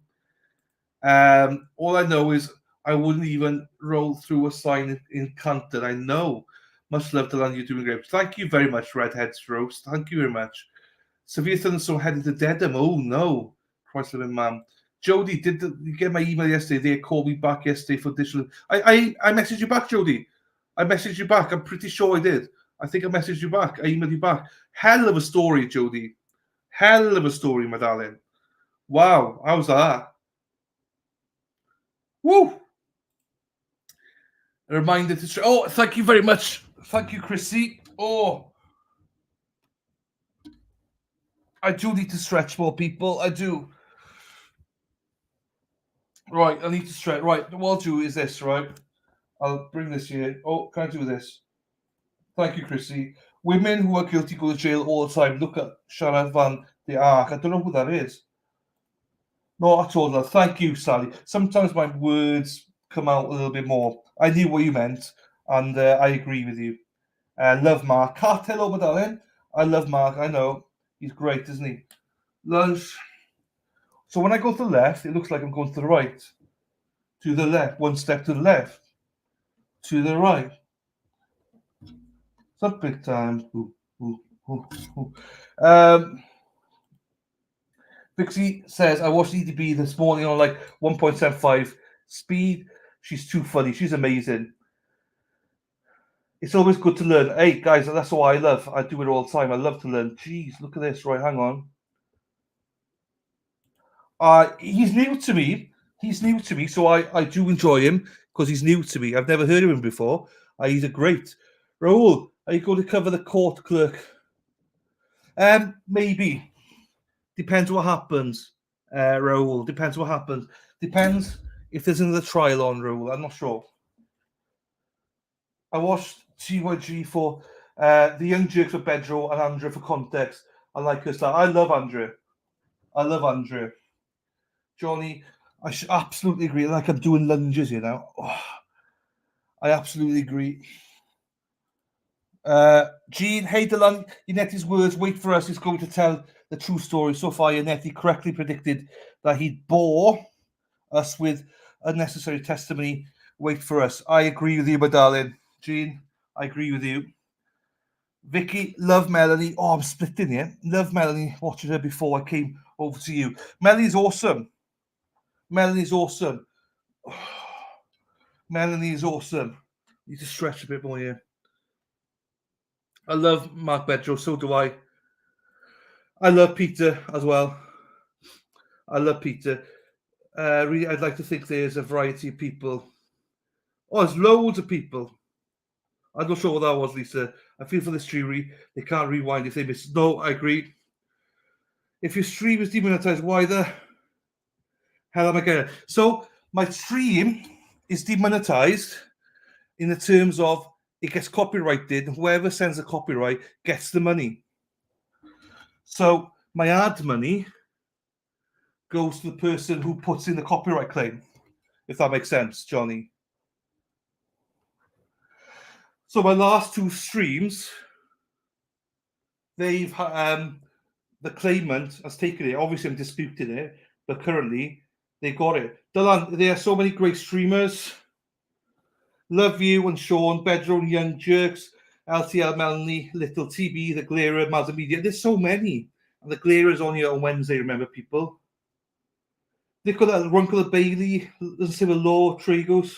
[SPEAKER 1] All I know is I wouldn't even roll through a sign in Canton. I know. Much love to land, you're doing great. Thank you very much, Redheads Roast. Thank you very much. Severe thunderstorm headed to Dedham. Oh no. Christ living man. Jody, did you get my email yesterday? They called me back yesterday for additional. I messaged you back, Jody. I messaged you back. I'm pretty sure I did. I think I messaged you back. I emailed you back. Hell of a story, Jody. Hell of a story, my darling. Wow, how's that? Woo! A reminder to. Oh, thank you very much. Thank you, Chrissy. Oh, I do need to stretch more, people. I do. Right, I need to stretch. Right, what I'll do is this, right? I'll bring this here. Oh, can I do this? Thank you, Chrissy. Women who are guilty go to jail all the time. Look at Charlotte Van de Ark. I don't know who that is. No, I told her. Thank you, Sally. Sometimes my words come out a little bit more. I knew what you meant, and I agree with you. Love Mark. Hello, my darling. I love Mark. I know. He's great, isn't he? Lunch. So when I go to the left, it looks like I'm going to the right. To the left. One step to the left. To the right. It's not big time. Vixie says, I watched EDB this morning on like 1.75 speed. She's too funny. She's amazing. It's always good to learn. Hey, guys, that's what I love. I do it all the time. I love to learn. Jeez, look at this. Right, hang on. He's new to me. So I do enjoy him because he's new to me. I've never heard of him before. He's a great. Raoul, are you going to cover the court clerk? Maybe. Depends what happens, Raoul. Depends what happens. Depends if there's another trial on, Raoul. I'm not sure. I watched TYG for the Young Jerks for Bedro and Andrea for context. I like her style. I love Andrea. Johnny, I absolutely agree. Like I'm doing lunges, you know. Oh, I absolutely agree. Gene, hey Delan, Yanetti's words, wait for us, is going to tell the true story. So far, Yanetti correctly predicted that he'd bore us with unnecessary testimony. Wait for us. I agree with you, my darling. Gene, I agree with you. Vicky, love Melanie. Oh, I'm splitting here. Love Melanie, watching her before I came over to you. Melanie's awesome. Melanie's awesome. Melanie is awesome. Need to stretch a bit more here. I love Mark Bedrow, so do I. I love Peter as well. I love Peter. Really, I'd like to think there's a variety of people. Oh, there's loads of people. I'm not sure what that was, Lisa. I feel for this jury. They can't rewind if they miss. No, I agree. If your stream is demonetized, why the hell am I getting it? So my stream is demonetized in the terms of it gets copyrighted. Whoever sends the copyright gets the money. So my ad money goes to the person who puts in the copyright claim, if that makes sense, Johnny. So my last two streams, they've the claimant has taken it. Obviously, I'm disputing it, but currently they got it. Dylan, there are so many great streamers. Love you and Sean, Bedroom, Young Jerks, LTL, Melanie, Little TB, The Glera, Mazda Media. There's so many. And The Glera is on here on Wednesday, remember, people. They've got that Runkle Bailey, Civil Law, Trigos.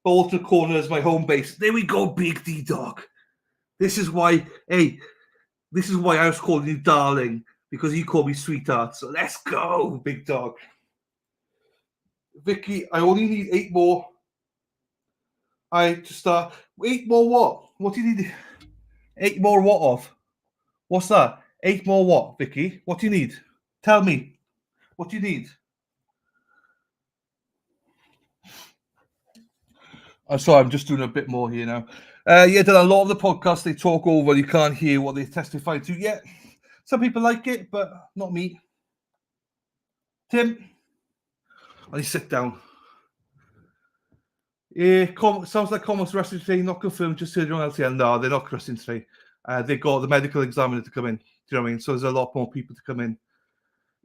[SPEAKER 1] Bolton Corner is my home base. There we go, Big D Dog. This is why, hey, this is why I was calling you darling, because you call me sweetheart. So let's go, Big Dog. Vicky, I only need 8 more. I just start 8 more what? What do you need? 8 more what of? What's that? 8 more what, Vicky? What do you need? Tell me. What do you need? I'm sorry, I'm just doing a bit more here now. Yeah, then a lot of the podcasts they talk over, you can't hear what they testify to. Yeah, some people like it, but not me. Tim, I need to sit down. Yeah, sounds like Commonwealth wrestling today, not confirmed, just heard on LTL. No, they're not wrestling today. They got the medical examiner to come in. Do you know what I mean? So there's a lot more people to come in.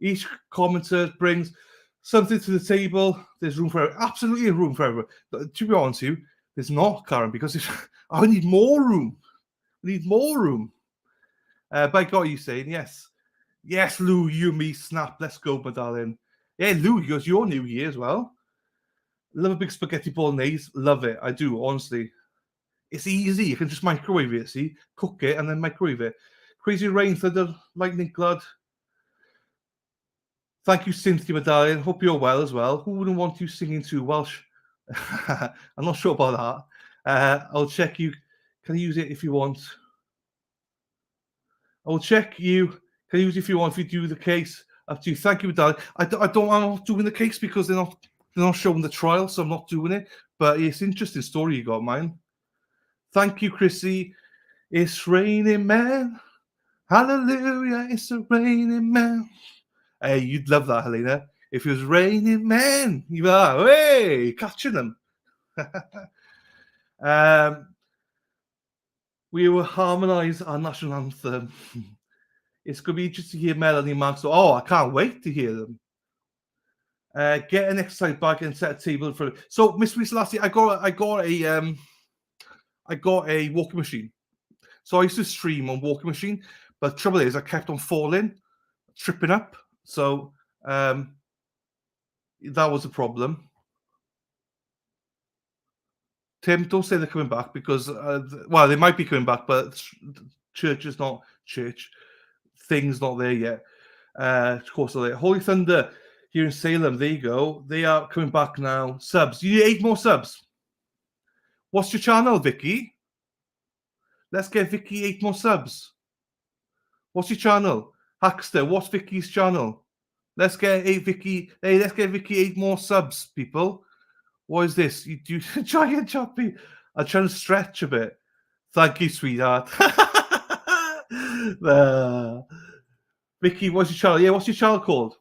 [SPEAKER 1] Each commenter brings something to the table. There's room for everyone. Absolutely a room for everyone. But to be honest with you, there's not, Karen, because I need more room. We need more room. But I got you saying yes. Yes, Lou, you and me, snap. Let's go, my darling. Yeah, Lou, yours, your new year as well. Love a big spaghetti bolognese. Love it. I do, honestly. It's easy. You can just microwave it, see? Cook it and then microwave it. Crazy Rain, Thunder, Lightning, Blood. Thank you, Cynthia, my darling. Hope you're well as well. Who wouldn't want you singing to Welsh? I'm not sure about that. I'll check you. Can you use it if you want? I'll check you. Can you use it if you want? If you do the case, up to you. Thank you, darling. I'm not doing the case because they're not showing the trial, so I'm not doing it. But it's an interesting story you got, mine. Thank you, Chrissy. It's raining, man. Hallelujah, it's a raining, man. Hey, you'd love that, Helena. If it was raining, man, you are, hey, catching them. We will harmonise our national anthem. It's going to be interesting to hear Melanie Marks. Oh, I can't wait to hear them. Get an exercise bag and set a table for. So, Miss Lassie, I got a walking machine. So I used to stream on walking machine, but the trouble is I kept on falling, tripping up. So that was a problem. Tim, don't say they're coming back because, well, they might be coming back, but church is not church. Things not there yet. Of course, they're there. Holy Thunder here in Salem. There you go. They are coming back now. Subs. You need 8 more subs. What's your channel, Vicky? Let's get Vicky 8 more subs. What's your channel? Hackster, what's Vicky's channel? Let's get Vicky 8 more subs, people. What is this? You do giant choppy. I'm trying to stretch a bit. Thank you, sweetheart. Vicky, what's your channel? Yeah, what's your channel called?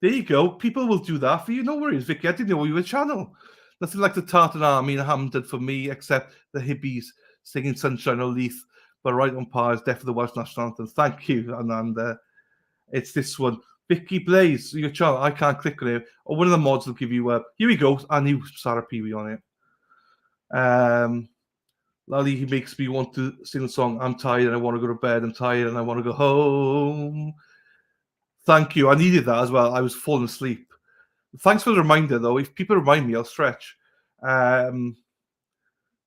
[SPEAKER 1] There you go. People will do that for you. No worries, Vicky. I didn't know you were a channel. Nothing like the Tartan Army and Ham did for me, except the hippies singing Sunshine or Leith. But right on par is definitely the Welsh national anthem. Thank you, Ananda. It's this one. Vicky Blaze, your channel. I can't click on it. Or one of the mods will give you a. Here we go. I knew Sarah Peewee on it. Lally, he makes me want to sing the song, I'm tired and I want to go to bed, I'm tired and I want to go home. Thank you. I needed that as well. I was falling asleep. Thanks for the reminder, though. If people remind me, I'll stretch. There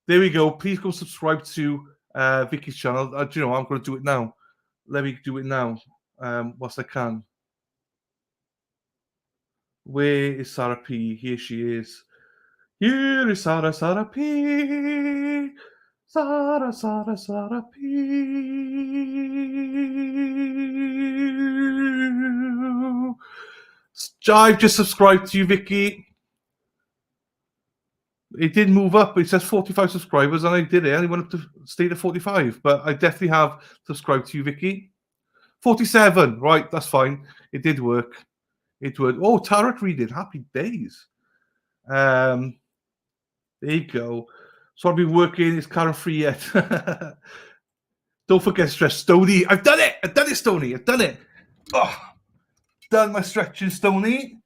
[SPEAKER 1] we go. Please go subscribe to Vicky's channel. Do you know, I'm going to do it now. Let me do it now whilst I can. Where is Sarah P? Here she is. Here is Sarah P. Sarah P. I've just subscribed to you, Vicky. It did move up. It says 45 subscribers, and I did it. I only went up to stay at 45, but I definitely have subscribed to you, Vicky. 47, right? That's fine. It did work. It would. Oh, Tarek reading. Happy days. There you go. So I've been working. Is Karen free yet? Don't forget stretch, Stoney. I've done it. I've done it, Stoney. I've done it. Oh, done my stretching, Stoney.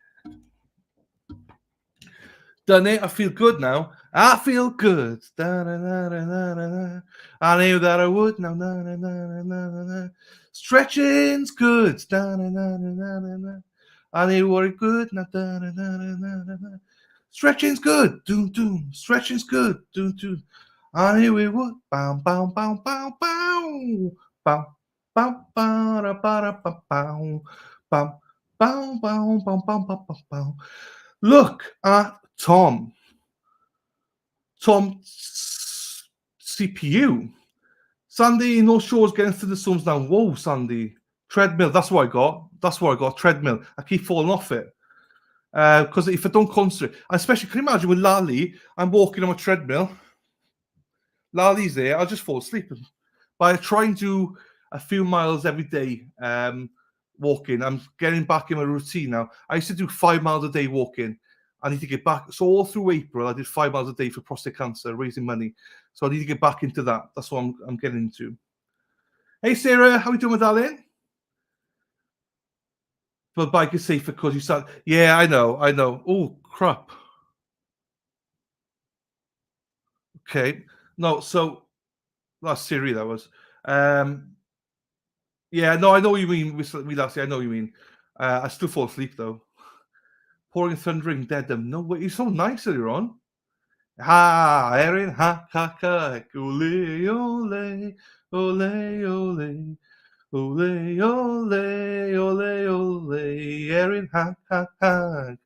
[SPEAKER 1] Done it. I feel good now. I feel good. Da, da, da, da, da, da. I knew that I would. Now, da, da, da, da, da, da. Stretching's good. Da, da, da, da, da, da, da. I knew what it good. Now, da, da, da, da, da, da, da. Stretching's good. Doom, doom. Stretching's good. Doom, doom. I knew it would. Bow, bow, bow, bow, bow. Bow, bow, bow, da, ba, da, ba, bow. Bow, bow, bow, bow, bow, bow, bow, bow. Look at Tom. Tom CPU. Sandy, North Shore's getting through the Suns now. Whoa, Sandy. Treadmill. That's what I got. That's what I got. Treadmill. I keep falling off it. Because if I don't concentrate, especially, can you imagine with Lally, I'm walking on a treadmill. Lally's there. I'll just fall asleep. But I try and do a few miles every day walking. I'm getting back in my routine now. I used to do 5 miles a day walking. I need to get back. So all through April, I did 5 miles a day for prostate cancer, raising money. So I need to get back into that. That's what I'm getting into. Hey, Sarah, how are you doing, darling? But bike is safer because you start. Yeah, I know. Oh, crap. Okay. No, so that's Siri, that was. Yeah, no, I know what you mean. We last year, I know what you mean. I still fall asleep, though. Pouring thundering deadem. No way. You're so nice earlier on. Ha, Erin, ha, ha, ha, ole, ole, ole, ole, ole, ole, ole, ole, Erin, ha, ha, ha.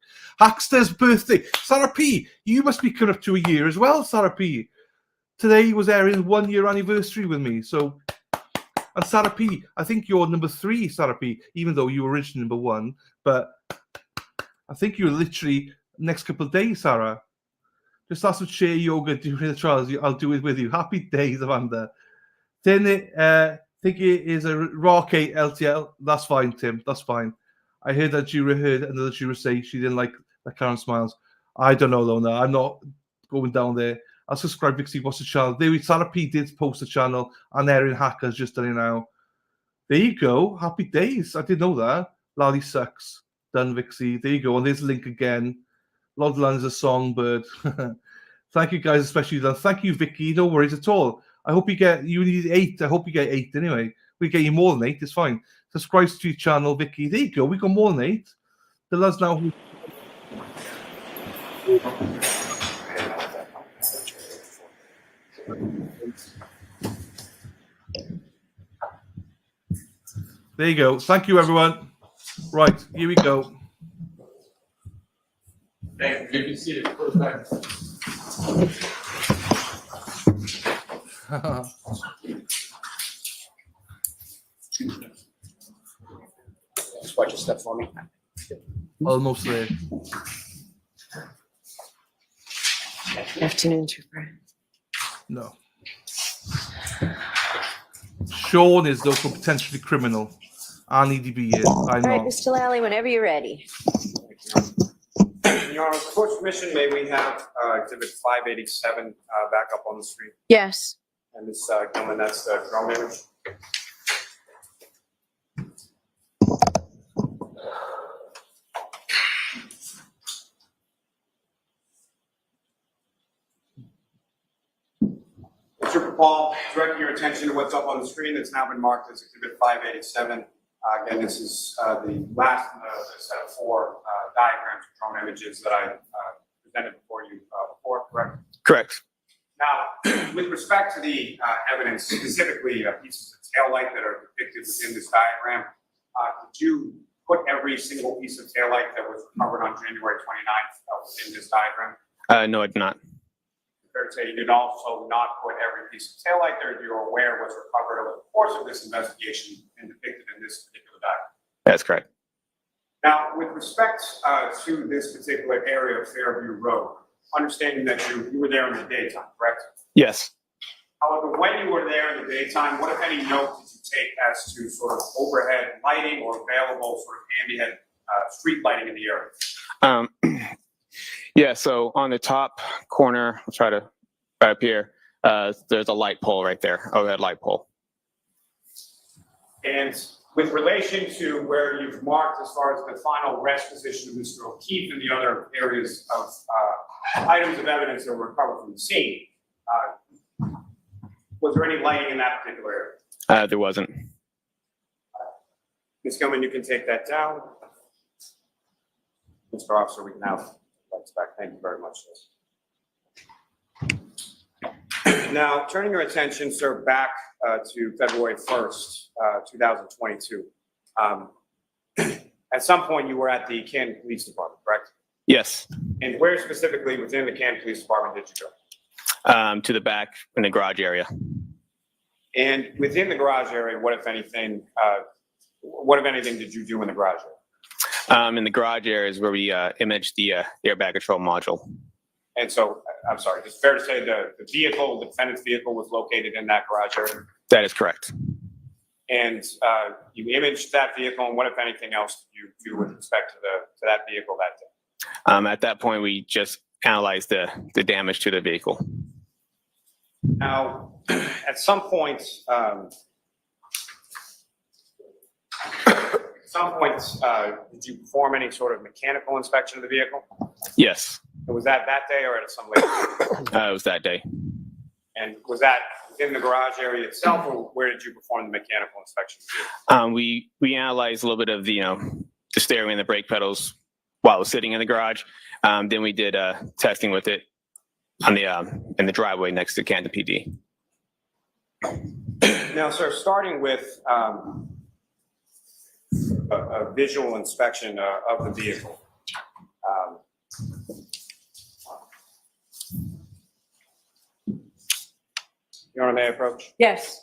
[SPEAKER 1] Hackster's birthday. Sarah P, you must be coming up to a year as well, Sarah P. Today was Erin's 1 year anniversary with me, so. And Sarah P, I think you're number 3, Sarah P, even though you were originally number 1, but I think you're literally next couple of days, Sarah. Just ask some chair yoga during the trials. I'll do it with you. Happy days, Amanda. Then think it is a Rocket LTL. That's fine, Tim. That's fine. I heard that Jura heard another Jura say she didn't like the Karen Smiles. I don't know, though. No, I'm not going down there. I'll subscribe because he watched the channel. There, Sarah P did post the channel, and Erin Hacker's just done it now. There you go. Happy days. I didn't know that. Lally sucks. Done, Vixie. There you go. And there's the link again. Lodland's a songbird. Thank you, guys, especially done. Thank you, Vicky. No worries at all. I hope you need 8. I hope you get 8 anyway. We get you more than 8. It's fine. Subscribe to your channel, Vicky. There you go. We got more than 8. The lads now. There you go. Thank you, everyone. Right, here we go.
[SPEAKER 2] Thank you. You can see it first back. Just watch your step for me.
[SPEAKER 1] Almost there.
[SPEAKER 17] Afternoon, Trooper.
[SPEAKER 1] No. Sean is, though, potentially criminal. I need to be here.
[SPEAKER 17] All
[SPEAKER 1] I'm
[SPEAKER 17] right,
[SPEAKER 1] not.
[SPEAKER 17] Mr. Lally, whenever you're ready.
[SPEAKER 2] Your Honor, with court's permission, may we have exhibit 587 back up on the screen?
[SPEAKER 17] Yes.
[SPEAKER 2] And this Gilman, that's the drone image. Mr. Trooper Paul, directing your attention to what's up on the screen that's now been marked as Exhibit 587. Again, this is the last in the set of 4 diagrams, drone images that I presented before you before, correct?
[SPEAKER 19] Correct.
[SPEAKER 2] Now, with respect to the evidence, specifically pieces of taillight that are depicted within this diagram, did you put every single piece of taillight that was recovered on January 29th within this diagram?
[SPEAKER 19] No, I did not.
[SPEAKER 2] Fair to say you did also not put every piece of taillight that you're aware was recovered over the course of this investigation and depicted in this particular diagram.
[SPEAKER 19] That's correct.
[SPEAKER 2] Now, with respect to this particular area of Fairview Road, understanding that you were there in the daytime, correct?
[SPEAKER 19] Yes.
[SPEAKER 2] However, when you were there in the daytime, what, if any, note did you take as to sort of overhead lighting or available sort of ambient street lighting in the area?
[SPEAKER 19] Yeah, so on the top corner, I'll try to right up here, there's a light pole right there, overhead light pole.
[SPEAKER 2] And with relation to where you've marked as far as the final rest position of Mr. O'Keefe and the other areas of items of evidence that were recovered from the scene, was there any lighting in that particular area?
[SPEAKER 19] There wasn't.
[SPEAKER 2] Ms. Gilman, you can take that down. Mr. Officer, we can have lights back. Thank you very much. Now, turning your attention, sir, back to February 1st, 2022. At some point, you were at the Canton Police Department, correct?
[SPEAKER 19] Yes.
[SPEAKER 2] And where specifically within the Canton Police Department did you go?
[SPEAKER 19] To the back in the garage area.
[SPEAKER 2] And within the garage area, what if anything did you do in the garage area?
[SPEAKER 19] In the garage area is where we imaged the airbag control module.
[SPEAKER 2] And so, I'm sorry, it's fair to say the vehicle, the defendant's vehicle was located in that garage area?
[SPEAKER 19] That is correct.
[SPEAKER 2] And you imaged that vehicle, and what, if anything else, did you do with respect to that vehicle that day?
[SPEAKER 19] At that point, we just analyzed the damage to the vehicle.
[SPEAKER 2] Now, at some point, did you perform any sort of mechanical inspection of the vehicle?
[SPEAKER 19] Yes.
[SPEAKER 2] And was that day or at some later?
[SPEAKER 19] It was that day.
[SPEAKER 2] And was that within the garage area itself, or where did you perform the mechanical inspection of the vehicle?
[SPEAKER 19] We analyzed a little bit of the steering and the brake pedals while it was sitting in the garage. Then we did testing with it on the in the driveway next to Canton PD.
[SPEAKER 2] Now, sir, starting with a visual inspection of the vehicle. Your Honor, may I approach?
[SPEAKER 17] Yes.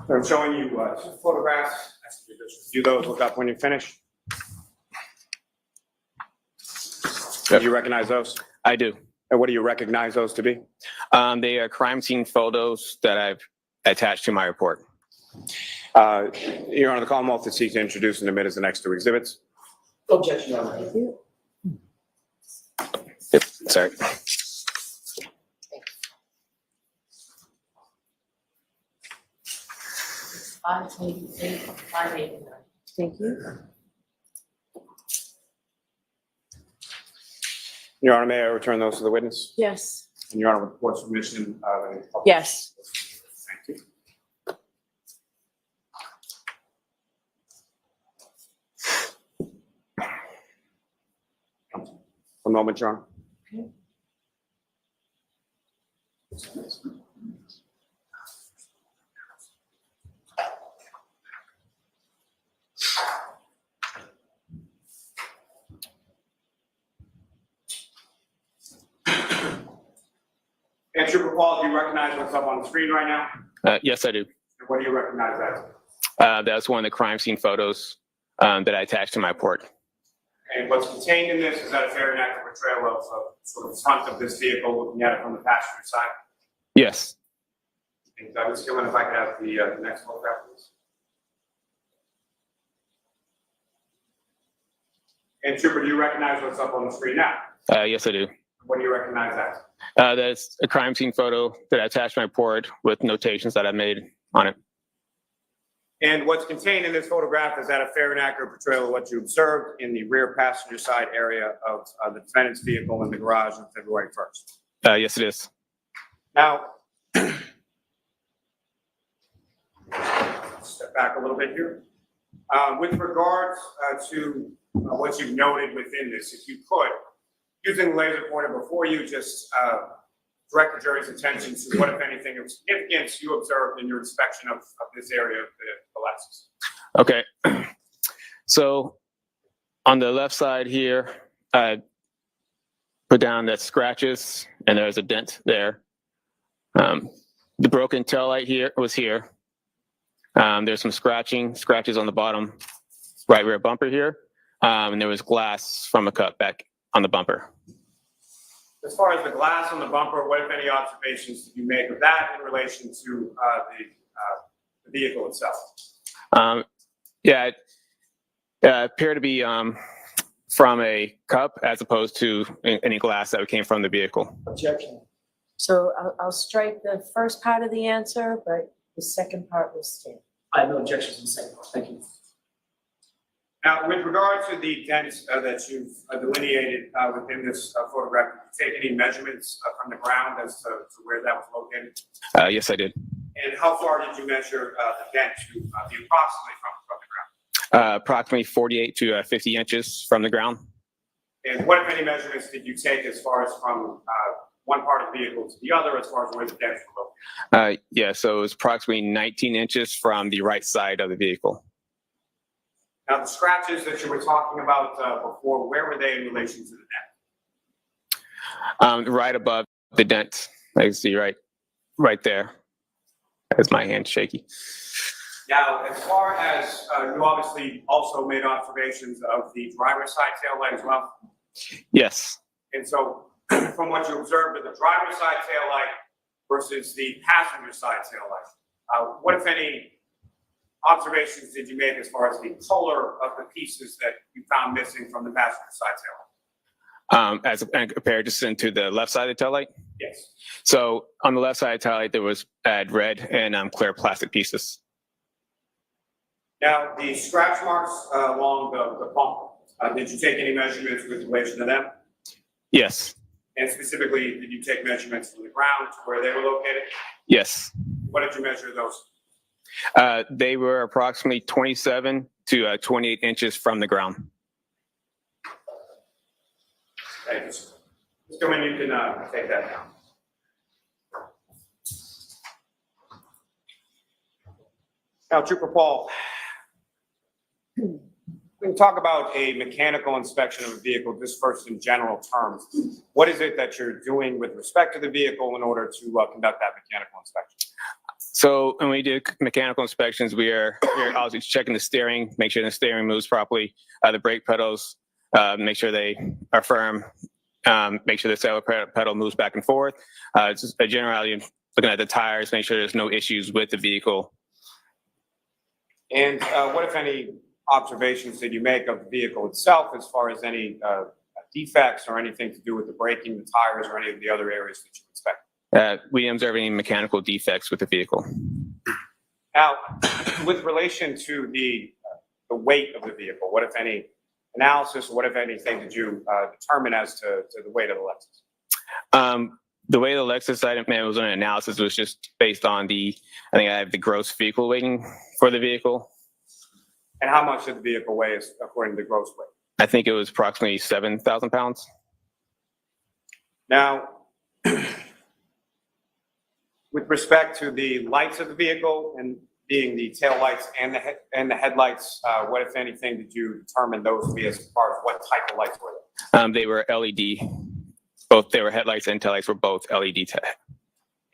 [SPEAKER 2] I'm showing you two photographs. Ask you to just review those, look up when you finish. Do you recognize those?
[SPEAKER 19] I do.
[SPEAKER 2] And what do you recognize those to be?
[SPEAKER 19] They are crime scene photos that I've attached to my report.
[SPEAKER 2] Your Honor, the Commonwealth is seeking to introduce and admit as the next 2 exhibits.
[SPEAKER 9] Objection, Your Honor.
[SPEAKER 19] Yep, sorry.
[SPEAKER 17] Thank you.
[SPEAKER 2] Your Honor, may I return those to the witness?
[SPEAKER 17] Yes.
[SPEAKER 2] And Your Honor, report submission.
[SPEAKER 17] Yes.
[SPEAKER 2] Thank you. One moment, Your Honor.
[SPEAKER 17] Okay.
[SPEAKER 2] And Trooper Paul, do you recognize what's up on the screen right now?
[SPEAKER 19] Yes, I do.
[SPEAKER 2] And what do you recognize that?
[SPEAKER 19] That's one of the crime scene photos that I attached to my report.
[SPEAKER 2] And what's contained in this, is that a fair and accurate portrayal of sort of front of this vehicle, looking at it from the passenger side?
[SPEAKER 19] Yes.
[SPEAKER 2] And Ms. Gilman, if I could have the next photograph, please. And Trooper, do you recognize what's up on the screen now?
[SPEAKER 19] Yes, I do.
[SPEAKER 2] What do you recognize as?
[SPEAKER 19] That's a crime scene photo that I attached to my report with notations that I made on it.
[SPEAKER 2] And what's contained in this photograph, is that a fair and accurate portrayal of what you observed in the rear passenger side area of the defendant's vehicle in the garage on February 1st?
[SPEAKER 19] Yes, it is.
[SPEAKER 2] Now, step back a little bit here. With regards to what you've noted within this, if you could, using the laser pointer before you, just direct the jury's attention to what, if anything, of significance you observed in your inspection of this area of the Lexus.
[SPEAKER 19] Okay. So on the left side here, I put down that scratches, and there's a dent there. The broken taillight here was here. There's some scratches on the bottom right rear bumper here. And there was glass from a cut back on the bumper.
[SPEAKER 2] As far as the glass on the bumper, what, if any, observations did you make of that in relation to the vehicle itself?
[SPEAKER 19] Yeah, it appeared to be from a cup as opposed to any glass that came from the vehicle.
[SPEAKER 9] Objection.
[SPEAKER 17] So I'll strike the first part of the answer, but the second part will stand.
[SPEAKER 9] I have no objections to the second part. Thank you.
[SPEAKER 2] Now, with regard to the dents that you've delineated within this photograph, did you take any measurements from the ground as to where that was located?
[SPEAKER 19] Yes, I did.
[SPEAKER 2] And how far did you measure the dent to be approximately from the ground?
[SPEAKER 19] Approximately 48 to 50 inches from the ground.
[SPEAKER 2] And what, if any, measurements did you take as far as from one part of the vehicle to the other, as far as where the dents were located?
[SPEAKER 19] Yeah, so it was approximately 19 inches from the right side of the vehicle.
[SPEAKER 2] Now, the scratches that you were talking about before, where were they in relation to the dent?
[SPEAKER 19] Right above the dent. I can see right there. That's my hand shaky.
[SPEAKER 2] Now, as far as you obviously also made observations of the driver's side taillight as well.
[SPEAKER 19] Yes.
[SPEAKER 2] And so, from what you observed of the driver's side taillight versus the passenger side taillight, what, if any, observations did you make as far as the color of the pieces that you found missing from the passenger side taillight?
[SPEAKER 19] As compared to the left side of the taillight?
[SPEAKER 2] Yes.
[SPEAKER 19] So on the left side of the taillight, there was red and clear plastic pieces.
[SPEAKER 2] Now, the scratch marks along the bumper, did you take any measurements with relation to them?
[SPEAKER 19] Yes.
[SPEAKER 2] And specifically, did you take measurements from the ground to where they were located?
[SPEAKER 19] Yes.
[SPEAKER 2] What did you measure those?
[SPEAKER 19] They were approximately 27 to 28 inches from the ground.
[SPEAKER 2] Thank you, sir. Mr. Wynn, you can take that down. Now, Trooper Paul, we can talk about a mechanical inspection of a vehicle just first in general terms. What is it that you're doing with respect to the vehicle in order to conduct that mechanical inspection?
[SPEAKER 19] So when we do mechanical inspections, we're obviously checking the steering, make sure the steering moves properly, the brake pedals, make sure they are firm, make sure the accelerator pedal moves back and forth. Just generally looking at the tires, make sure there's no issues with the vehicle.
[SPEAKER 2] And what, if any, observations did you make of the vehicle itself as far as any defects or anything to do with the braking, the tires, or any of the other areas that you inspect?
[SPEAKER 19] We didn't observe any mechanical defects with the vehicle.
[SPEAKER 2] Now, with relation to the weight of the vehicle, what, if any, analysis, or what, if anything, did you determine as to the weight of the Lexus?
[SPEAKER 19] The weight of the Lexus, it was an analysis, was just based on I think I have the gross vehicle weighting for the vehicle.
[SPEAKER 2] And how much did the vehicle weigh according to the gross weight?
[SPEAKER 19] I think it was approximately 7,000 pounds.
[SPEAKER 2] Now, with respect to the lights of the vehicle and being the tail lights and the headlights, what, if anything, did you determine those to be as far as what type of lights were they?
[SPEAKER 19] They were LED. Both they were headlights and taillights were both LED.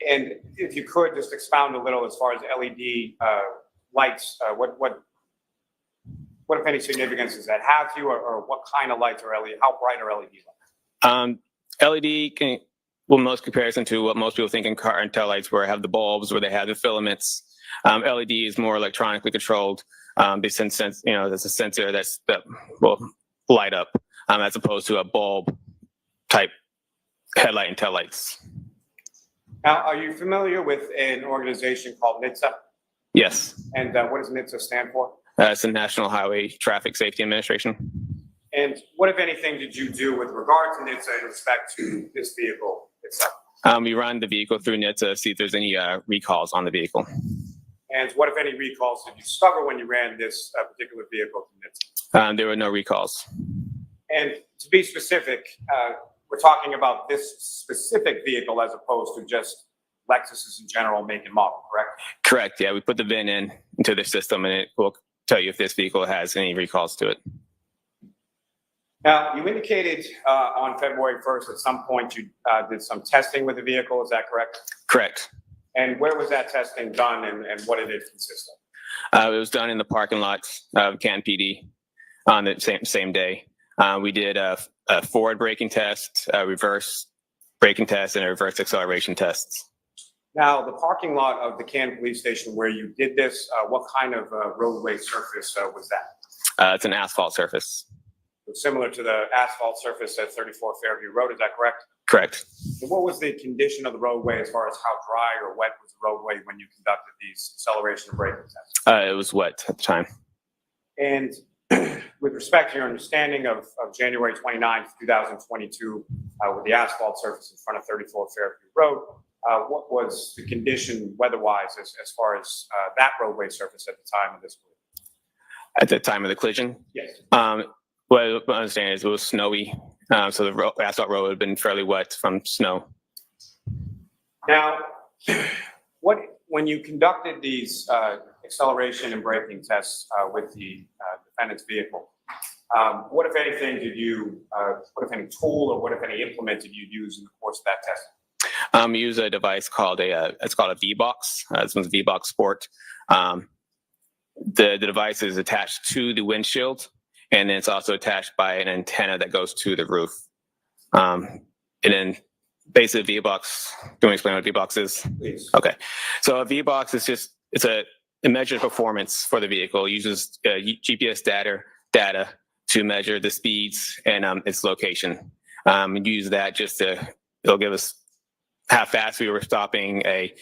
[SPEAKER 2] And if you could just expound a little as far as LED lights, what, if any, significance does that have to you, or what kind of lights are LED? How bright are LED lights?
[SPEAKER 19] LED will most comparison to what most people think in car and taillights, where I have the bulbs, where they have the filaments. LED is more electronically controlled. There's a sensor that will light up, as opposed to a bulb type headlight and taillights.
[SPEAKER 2] Now, are you familiar with an organization called NHTSA?
[SPEAKER 19] Yes.
[SPEAKER 2] And what does NHTSA stand for?
[SPEAKER 19] It's the National Highway Traffic Safety Administration.
[SPEAKER 2] And what, if anything, did you do with regard to NHTSA in respect to this vehicle itself?
[SPEAKER 19] We run the vehicle through NHTSA to see if there's any recalls on the vehicle.
[SPEAKER 2] And what, if any, recalls did you discover when you ran this particular vehicle to NHTSA?
[SPEAKER 19] There were no recalls.
[SPEAKER 2] And to be specific, we're talking about this specific vehicle as opposed to just Lexuses in general, make and model, correct?
[SPEAKER 19] Correct. Yeah, we put the VIN into the system, and it will tell you if this vehicle has any recalls to it.
[SPEAKER 2] Now, you indicated on February 1st at some point you did some testing with the vehicle. Is that correct?
[SPEAKER 19] Correct.
[SPEAKER 2] And where was that testing done, and what did it consist of?
[SPEAKER 19] It was done in the parking lot of Canton PD on the same day. We did a forward braking test, a reverse braking test, and a reverse acceleration test.
[SPEAKER 2] Now, the parking lot of the Canton Police Station where you did this, what kind of roadway surface was that?
[SPEAKER 19] It's an asphalt surface.
[SPEAKER 2] Similar to the asphalt surface at 34 Fairview Road, is that correct?
[SPEAKER 19] Correct.
[SPEAKER 2] And what was the condition of the roadway as far as how dry or wet was the roadway when you conducted these acceleration and braking tests?
[SPEAKER 19] It was wet at the time.
[SPEAKER 2] And with respect to your understanding of January 29th, 2022, with the asphalt surface in front of 34 Fairview Road, what was the condition weather-wise as far as that roadway surface at the time of this collision?
[SPEAKER 19] At the time of the collision?
[SPEAKER 2] Yes.
[SPEAKER 19] Well, my understanding is it was snowy, so the asphalt road had been fairly wet from snow.
[SPEAKER 2] Now, when you conducted these acceleration and braking tests with the defendant's vehicle, what, if anything, what, if any, tool or what, if any, implement did you use in the course of that testing?
[SPEAKER 19] We use a device called it's called a V-Box. This one's a V-Box Sport. The device is attached to the windshield, and then it's also attached by an antenna that goes to the roof. And then basically V-Box, do you want to explain what a V-Box is?
[SPEAKER 2] Please.
[SPEAKER 19] Okay. So a V-Box is just, it measures performance for the vehicle. It uses GPS data to measure the speeds and its location. And use that it'll give us how fast we were stopping, a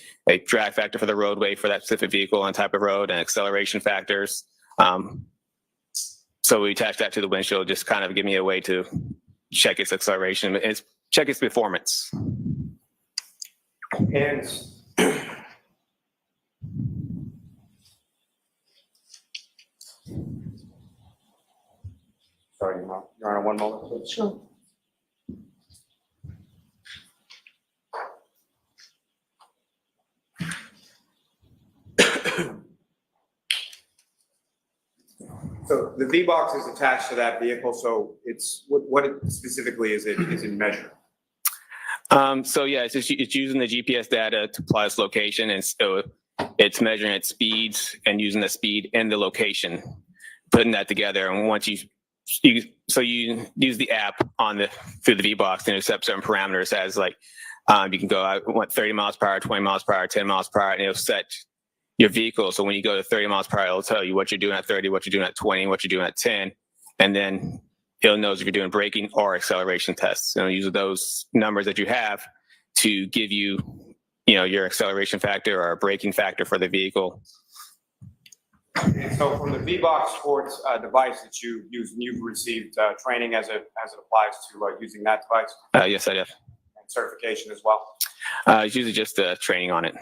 [SPEAKER 19] drag factor for the roadway for that specific vehicle and type of road, and acceleration factors. So we attach that to the windshield, just kind of give me a way to check its acceleration and check its performance.
[SPEAKER 2] And sorry, Your Honor, one moment, please.
[SPEAKER 17] Sure.
[SPEAKER 2] So the V-Box is attached to that vehicle, so it's what specifically is it measuring?
[SPEAKER 19] So yeah, it's using the GPS data to apply its location, and so it's measuring its speeds and using the speed and the location, putting that together. And once you use the app through the V-Box and accept certain parameters as you can go, I want 30 miles per hour, 20 miles per hour, 10 miles per hour, and it'll set your vehicle. So when you go to 30 miles per hour, it'll tell you what you're doing at 30, what you're doing at 20, what you're doing at 10. And then it'll know if you're doing braking or acceleration tests. And it'll use those numbers that you have to give you, your acceleration factor or braking factor for the vehicle.
[SPEAKER 2] And so from the V-Box Sports device that you use, and you've received training as it applies to using that device?
[SPEAKER 19] Yes, I have.
[SPEAKER 2] And certification as well?
[SPEAKER 19] It's usually just training on it.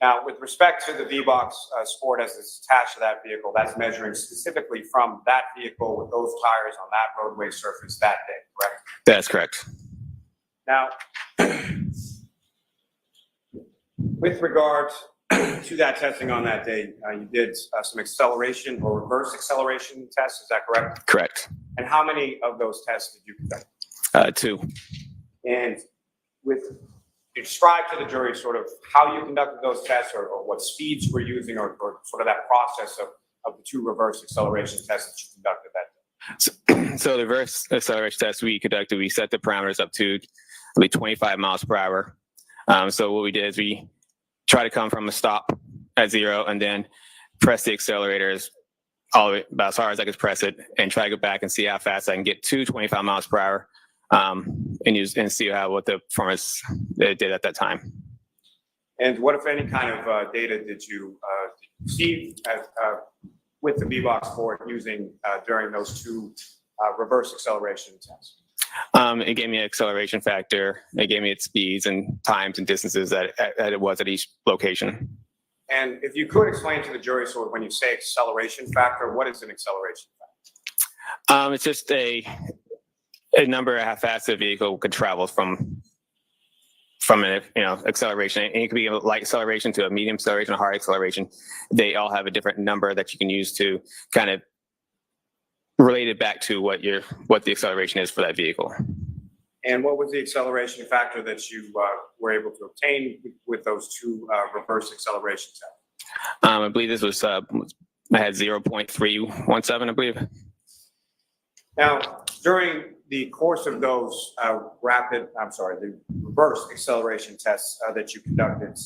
[SPEAKER 2] Now, with respect to the V-Box Sport as it's attached to that vehicle, that's measuring specifically from that vehicle with those tires on that roadway surface that day, correct?
[SPEAKER 19] That's correct.
[SPEAKER 2] Now, with regard to that testing on that day, you did some acceleration or reverse acceleration tests, is that correct?
[SPEAKER 19] Correct.
[SPEAKER 2] And how many of those tests did you conduct?
[SPEAKER 19] 2.
[SPEAKER 2] And describe to the jury sort of how you conducted those tests or what speeds you were using or sort of that process of the 2 reverse acceleration tests that you conducted that day.
[SPEAKER 19] So the reverse acceleration test we conducted, we set the parameters up to 25 miles per hour. So what we did is we try to come from a stop at 0 and then press the accelerators all the way about as hard as I could press it and try to go back and see how fast I can get to 25 miles per hour. and see what the performance they did at that time.
[SPEAKER 2] And what, if any, kind of data did you receive with the V-Box board using during those two reverse acceleration tests?
[SPEAKER 19] It gave me an acceleration factor. It gave me its speeds and times and distances that it was at each location.
[SPEAKER 2] And if you could explain to the jury, so when you say acceleration factor, what is an acceleration factor?
[SPEAKER 19] It's just a number of how fast the vehicle could travel from an acceleration. And it could be a light acceleration to a medium acceleration, a hard acceleration. They all have a different number that you can use to kind of relate it back to what the acceleration is for that vehicle.
[SPEAKER 2] And what was the acceleration factor that you were able to obtain with those two reverse acceleration tests?
[SPEAKER 19] I believe this was I had 0.317, I believe.
[SPEAKER 2] Now, during the course of those the reverse acceleration tests that you conducted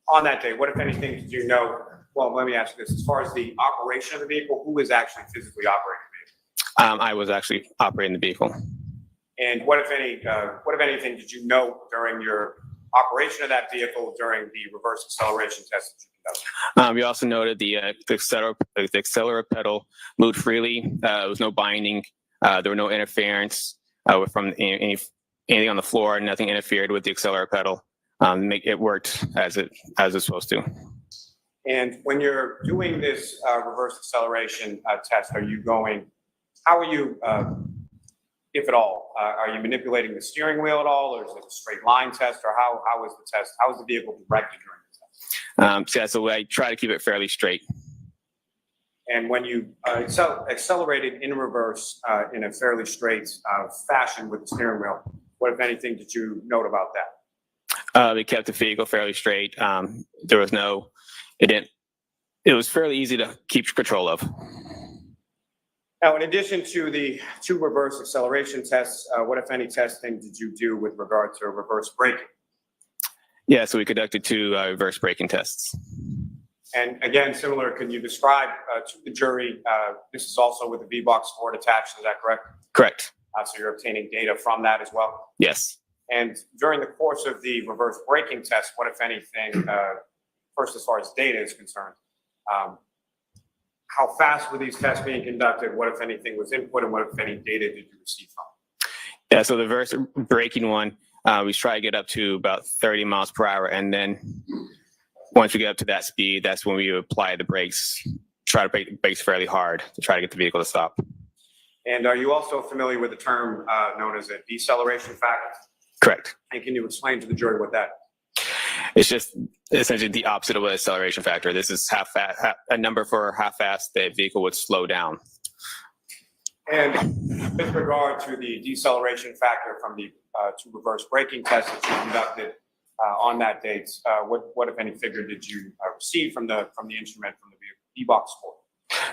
[SPEAKER 2] on that day, what, if anything, did you know? Well, let me ask you this. As far as the operation of the vehicle, who was actually physically operating the vehicle?
[SPEAKER 19] I was actually operating the vehicle.
[SPEAKER 2] And what, if anything, did you know during your operation of that vehicle during the reverse acceleration test that you conducted?
[SPEAKER 19] We also noted the accelerator pedal moved freely. There was no binding. There were no interference from anything on the floor. Nothing interfered with the accelerator pedal. It worked as it's supposed to.
[SPEAKER 2] And when you're doing this reverse acceleration test, how are you, if at all, are you manipulating the steering wheel at all, or is it a straight line test, or how is the test? How is the vehicle directed during the test?
[SPEAKER 19] So I try to keep it fairly straight.
[SPEAKER 2] And when you accelerated in reverse in a fairly straight fashion with the steering wheel, what, if anything, did you note about that?
[SPEAKER 19] We kept the vehicle fairly straight. There was it was fairly easy to keep control of.
[SPEAKER 2] Now, in addition to the two reverse acceleration tests, what, if any, testing did you do with regard to reverse braking?
[SPEAKER 19] Yeah, so we conducted two reverse braking tests.
[SPEAKER 2] And again, similar, can you describe to the jury, this is also with the V-Box board attached, is that correct?
[SPEAKER 19] Correct.
[SPEAKER 2] So you're obtaining data from that as well?
[SPEAKER 19] Yes.
[SPEAKER 2] And during the course of the reverse braking test, what, if anything, first as far as data is concerned, how fast were these tests being conducted? What, if anything, was input, and what, if any, data did you receive from?
[SPEAKER 19] Yeah, so the reverse braking one, we try to get up to about 30 miles per hour. And then once we get up to that speed, that's when we apply the brakes, try to brake the brakes fairly hard to try to get the vehicle to stop.
[SPEAKER 2] And are you also familiar with the term known as a deceleration factor?
[SPEAKER 19] Correct.
[SPEAKER 2] And can you explain to the jury what that is?
[SPEAKER 19] It's just essentially the opposite of an acceleration factor. This is a number for how fast the vehicle would slow down.
[SPEAKER 2] And with regard to the deceleration factor from the two reverse braking tests that you conducted on that date, what, if any, figure did you receive from the instrument from the V-Box board?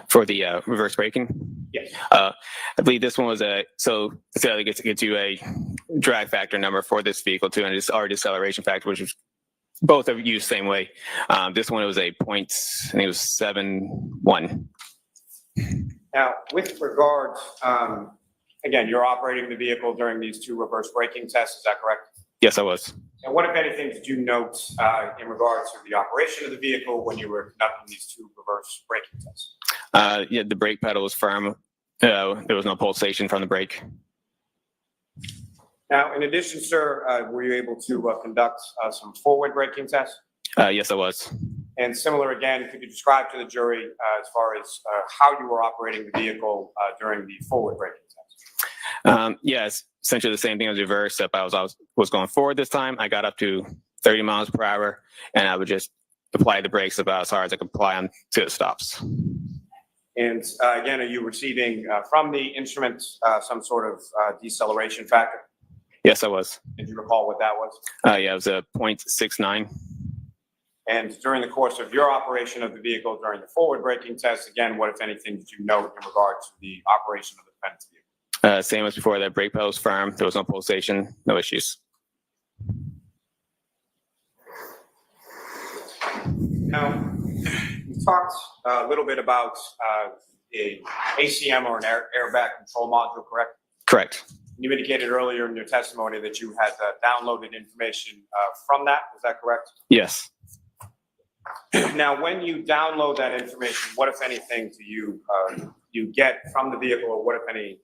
[SPEAKER 19] For the reverse braking?
[SPEAKER 2] Yes.
[SPEAKER 19] I believe this one was so it gets you a drag factor number for this vehicle too, and it's our deceleration factor, which is both are used the same way. This one was I think it was 7.1.
[SPEAKER 2] Now, with regard, again, you're operating the vehicle during these two reverse braking tests, is that correct?
[SPEAKER 19] Yes, I was.
[SPEAKER 2] And what, if anything, did you note in regards to the operation of the vehicle when you were conducting these two reverse braking tests?
[SPEAKER 19] Yeah, the brake pedal was firm. There was no pulsation from the brake.
[SPEAKER 2] Now, in addition, sir, were you able to conduct some forward braking tests?
[SPEAKER 19] Yes, I was.
[SPEAKER 2] And similar again, could you describe to the jury as far as how you were operating the vehicle during the forward braking test?
[SPEAKER 19] Yes, essentially the same thing as reverse. If I was going forward this time, I got up to 30 miles per hour, and I would just apply the brakes about as hard as I could apply them to the stops.
[SPEAKER 2] And again, are you receiving from the instrument some sort of deceleration factor?
[SPEAKER 19] Yes, I was.
[SPEAKER 2] Did you recall what that was?
[SPEAKER 19] Yeah, it was a 0.69.
[SPEAKER 2] And during the course of your operation of the vehicle during the forward braking test, again, what, if anything, did you note in regard to the operation of the defense vehicle?
[SPEAKER 19] Same as before, that brake pedal was firm. There was no pulsation, no issues.
[SPEAKER 2] Now, we talked a little bit about a ACM or an airbag control module, correct?
[SPEAKER 19] Correct.
[SPEAKER 2] You indicated earlier in your testimony that you had downloaded information from that. Is that correct?
[SPEAKER 19] Yes.
[SPEAKER 2] Now, when you download that information, what, if anything, do you get from the vehicle, or what, if any,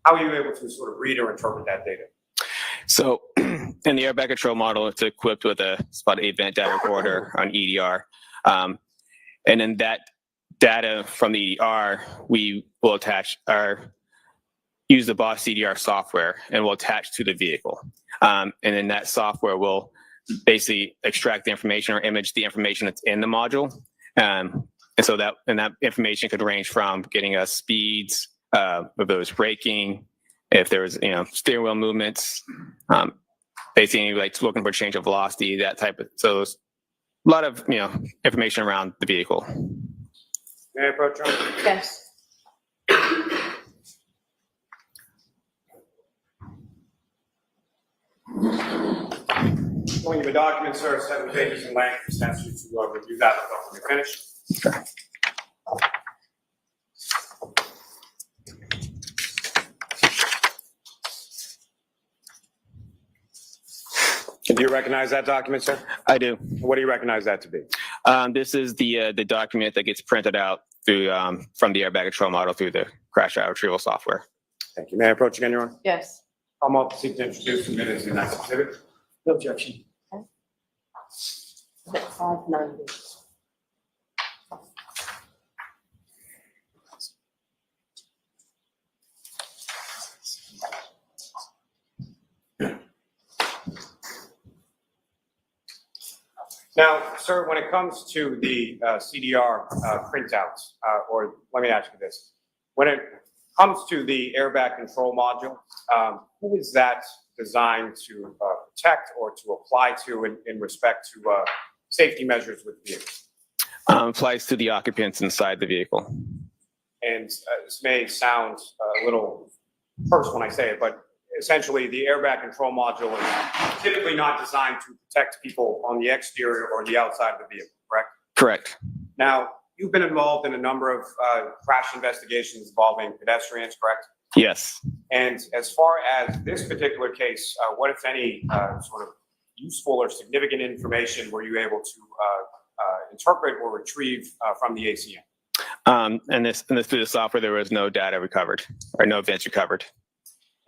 [SPEAKER 2] how are you able to sort of read or interpret that data?
[SPEAKER 19] So in the airbag control model, it's equipped with a spot event data recorder on EDR. And then that data from the EDR, we will use the BOSS CDR software and will attach to the vehicle. And then that software will basically extract the information or image the information that's in the module. And so that information could range from getting us speeds, if there was braking, if there was, steering wheel movements, basically like looking for change of velocity, that type of, so there's a lot of, information around the vehicle.
[SPEAKER 2] May I approach you?
[SPEAKER 17] Yes.
[SPEAKER 2] Showing you the document, sir, 7 pages in length. Just ask you to review that when we finish.
[SPEAKER 19] Okay.
[SPEAKER 2] Do you recognize that document, sir?
[SPEAKER 19] I do.
[SPEAKER 2] What do you recognize that to be?
[SPEAKER 19] This is the document that gets printed out through from the airbag control model through the crash data retrieval software.
[SPEAKER 2] Thank you. May I approach again, Your Honor?
[SPEAKER 17] Yes.
[SPEAKER 2] I'm up to seek to introduce the minutes in that exhibit.
[SPEAKER 11] No objection.
[SPEAKER 17] Is it 590?
[SPEAKER 2] Now, sir, when it comes to the CDR printouts, or let me ask you this. When it comes to the airbag control module, who is that designed to protect or to apply to in respect to safety measures with vehicles?
[SPEAKER 19] Applies to the occupants inside the vehicle.
[SPEAKER 2] And this may sound a little terse when I say it, but essentially the airbag control module is typically not designed to protect people on the exterior or the outside of the vehicle, correct?
[SPEAKER 19] Correct.
[SPEAKER 2] Now, you've been involved in a number of crash investigations involving pedestrians, correct?
[SPEAKER 19] Yes.
[SPEAKER 2] And as far as this particular case, what, if any, sort of useful or significant information were you able to interpret or retrieve from the ACM?
[SPEAKER 19] And this through the software, there was no data recovered or no events recovered.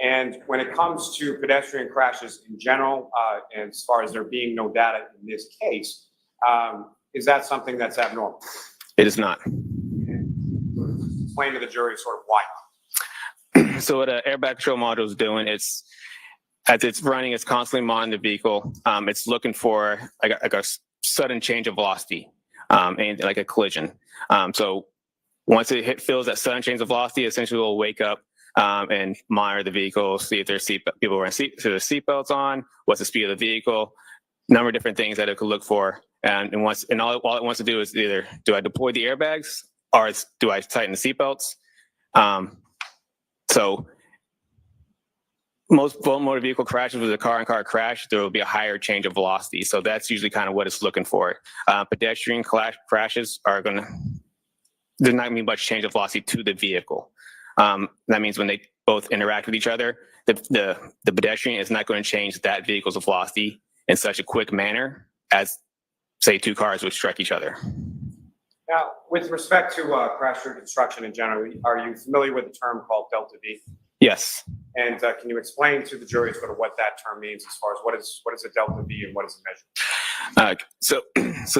[SPEAKER 2] And when it comes to pedestrian crashes in general, and as far as there being no data in this case, is that something that's abnormal?
[SPEAKER 19] It is not.
[SPEAKER 2] Explain to the jury sort of why not.
[SPEAKER 19] So what an airbag control module is doing, as it's running, it's constantly monitoring the vehicle. It's looking for like a sudden change of velocity, and like a collision. So once it feels that sudden change of velocity, essentially will wake up and monitor the vehicle, see if there's people wearing seatbelts on, what's the speed of the vehicle, number of different things that it could look for. And all it wants to do is either do I deploy the airbags or do I tighten the seatbelts? So most motor vehicle crashes with a car-on-car crash, there will be a higher change of velocity. So that's usually kind of what it's looking for. Pedestrian crashes are going to, there's not going to be much change of velocity to the vehicle. That means when they both interact with each other, the pedestrian is not going to change that vehicle's velocity in such a quick manner as, say, two cars would strike each other.
[SPEAKER 2] Now, with respect to crash reconstruction in general, are you familiar with the term called delta V?
[SPEAKER 19] Yes.
[SPEAKER 2] And can you explain to the jury sort of what that term means as far as what is a delta V and what is it measured?
[SPEAKER 19] So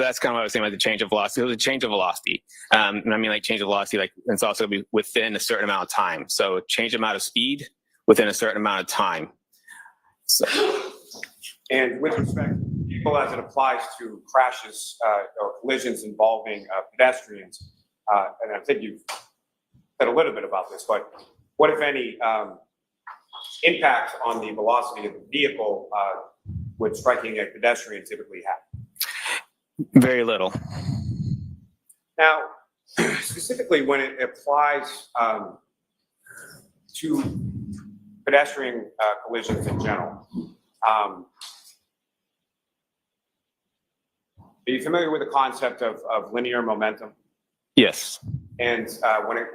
[SPEAKER 19] that's kind of what I was saying about the change of velocity. It was a change of velocity. And I mean, like change of velocity, like it's also going to be within a certain amount of time. So change amount of speed within a certain amount of time. So.
[SPEAKER 2] And with respect to people as it applies to crashes or collisions involving pedestrians, and I think you've said a little bit about this, but what, if any, impact on the velocity of the vehicle would striking a pedestrian typically have?
[SPEAKER 19] Very little.
[SPEAKER 2] Now, specifically when it applies to pedestrian collisions in general, are you familiar with the concept of linear momentum?
[SPEAKER 19] Yes.
[SPEAKER 2] And when it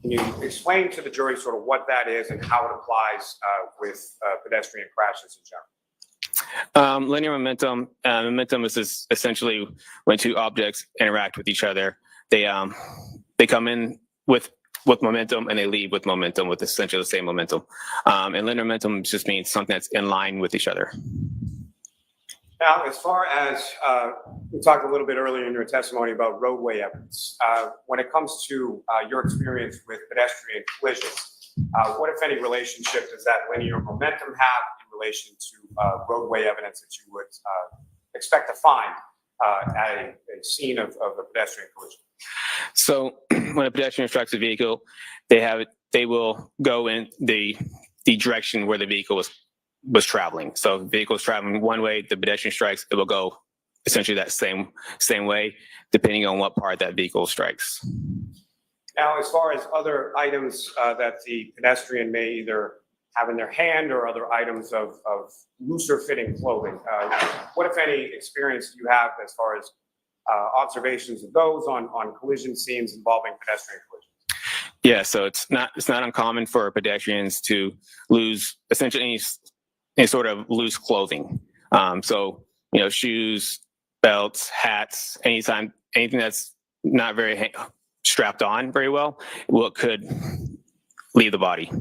[SPEAKER 2] Can you explain to the jury sort of what that is and how it applies with pedestrian crashes in general?
[SPEAKER 19] Linear momentum. Momentum is essentially when two objects interact with each other. They come in with momentum and they leave with momentum, with essentially the same momentum. And linear momentum just means something that's in line with each other.
[SPEAKER 2] Now, as far as we talked a little bit earlier in your testimony about roadway evidence, when it comes to your experience with pedestrian collisions, what, if any, relationship does that linear momentum have in relation to roadway evidence that you would expect to find at a scene of a pedestrian collision?
[SPEAKER 19] So when a pedestrian strikes a vehicle, they will go in the direction where the vehicle was traveling. So if the vehicle is traveling one way, the pedestrian strikes, it will go essentially that same way, depending on what part that vehicle strikes.
[SPEAKER 2] Now, as far as other items that the pedestrian may either have in their hand or other items of looser fitting clothing, what, if any, experience do you have as far as observations of those on collision scenes involving pedestrian collisions?
[SPEAKER 19] Yeah, so it's not uncommon for pedestrians to lose essentially any sort of loose clothing. So, shoes, belts, hats, anything that's not very strapped on very well, could leave the body.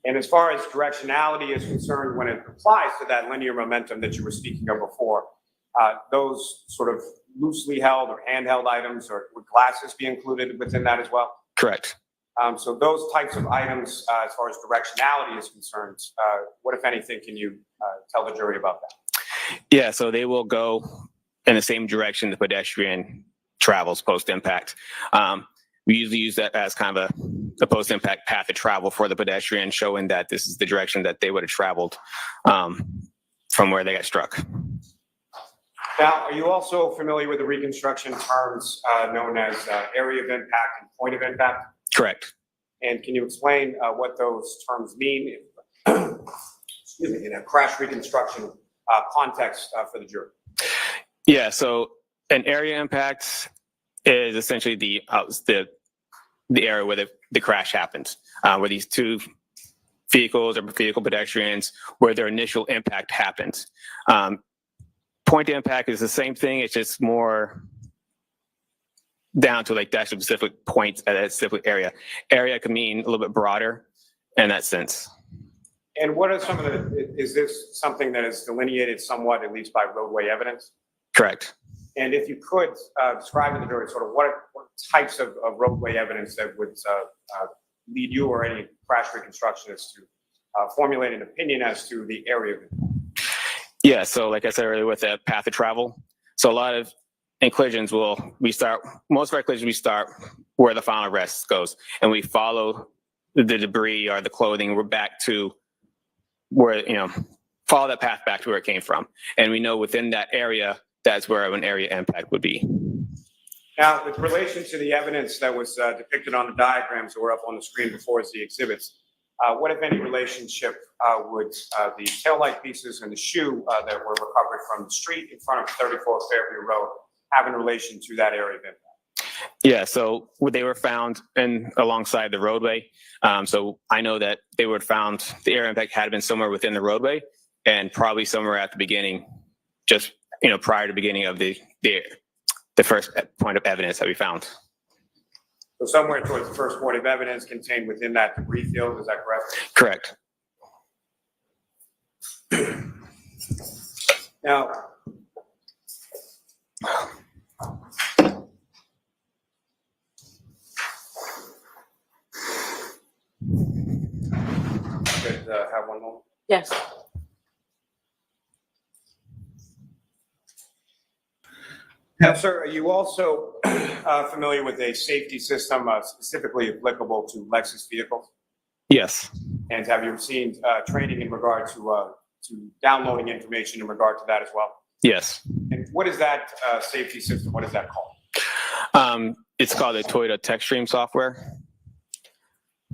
[SPEAKER 2] And as far as directionality is concerned, when it applies to that linear momentum that you were speaking of before, those sort of loosely held or handheld items, or would glasses be included within that as well?
[SPEAKER 19] Correct.
[SPEAKER 2] So those types of items, as far as directionality is concerned, what, if anything, can you tell the jury about that?
[SPEAKER 19] Yeah, so they will go in the same direction the pedestrian travels post-impact. We usually use that as kind of a post-impact path of travel for the pedestrian, showing that this is the direction that they would have traveled from where they got struck.
[SPEAKER 2] Now, are you also familiar with the reconstruction terms known as area of impact and point of impact?
[SPEAKER 19] Correct.
[SPEAKER 2] And can you explain what those terms mean in a crash reconstruction context for the jury?
[SPEAKER 19] Yeah, so an area impact is essentially the area where the crash happens, where these two vehicles or vehicle pedestrians, where their initial impact happens. Point impact is the same thing. It's just more down to like that specific point at that specific area. Area can mean a little bit broader in that sense.
[SPEAKER 2] And what are some of is this something that is delineated somewhat, at least by roadway evidence?
[SPEAKER 19] Correct.
[SPEAKER 2] And if you could describe to the jury sort of what types of roadway evidence that would lead you or any crash reconstructionists to formulate an opinion as to the area of impact?
[SPEAKER 19] Yeah, so like I said earlier, with the path of travel, so a lot of collisions we start where the final rest goes, and we follow the debris or the clothing. We're back to where, follow that path back to where it came from. And we know within that area, that's where an area impact would be.
[SPEAKER 2] Now, with relation to the evidence that was depicted on the diagrams that were up on the screen before as the exhibits, what, if any, relationship would the taillight pieces and the shoe that were recovered from the street in front of 34 Fairview Road have in relation to that area of impact?
[SPEAKER 19] Yeah, so they were found alongside the roadway. So I know that they were found, the area impact had been somewhere within the roadway and probably somewhere at the beginning, just prior to the beginning of the first point of evidence that we found.
[SPEAKER 2] So somewhere towards the first point of evidence contained within that debris field, is that correct?
[SPEAKER 19] Correct.
[SPEAKER 2] Now, could have one more?
[SPEAKER 17] Yes.
[SPEAKER 2] Now, sir, are you also familiar with a safety system specifically applicable to Lexus vehicles?
[SPEAKER 19] Yes.
[SPEAKER 2] And have you seen training in regard to downloading information in regard to that as well?
[SPEAKER 19] Yes.
[SPEAKER 2] And what is that safety system? What is that called?
[SPEAKER 19] It's called the Toyota TechStream software.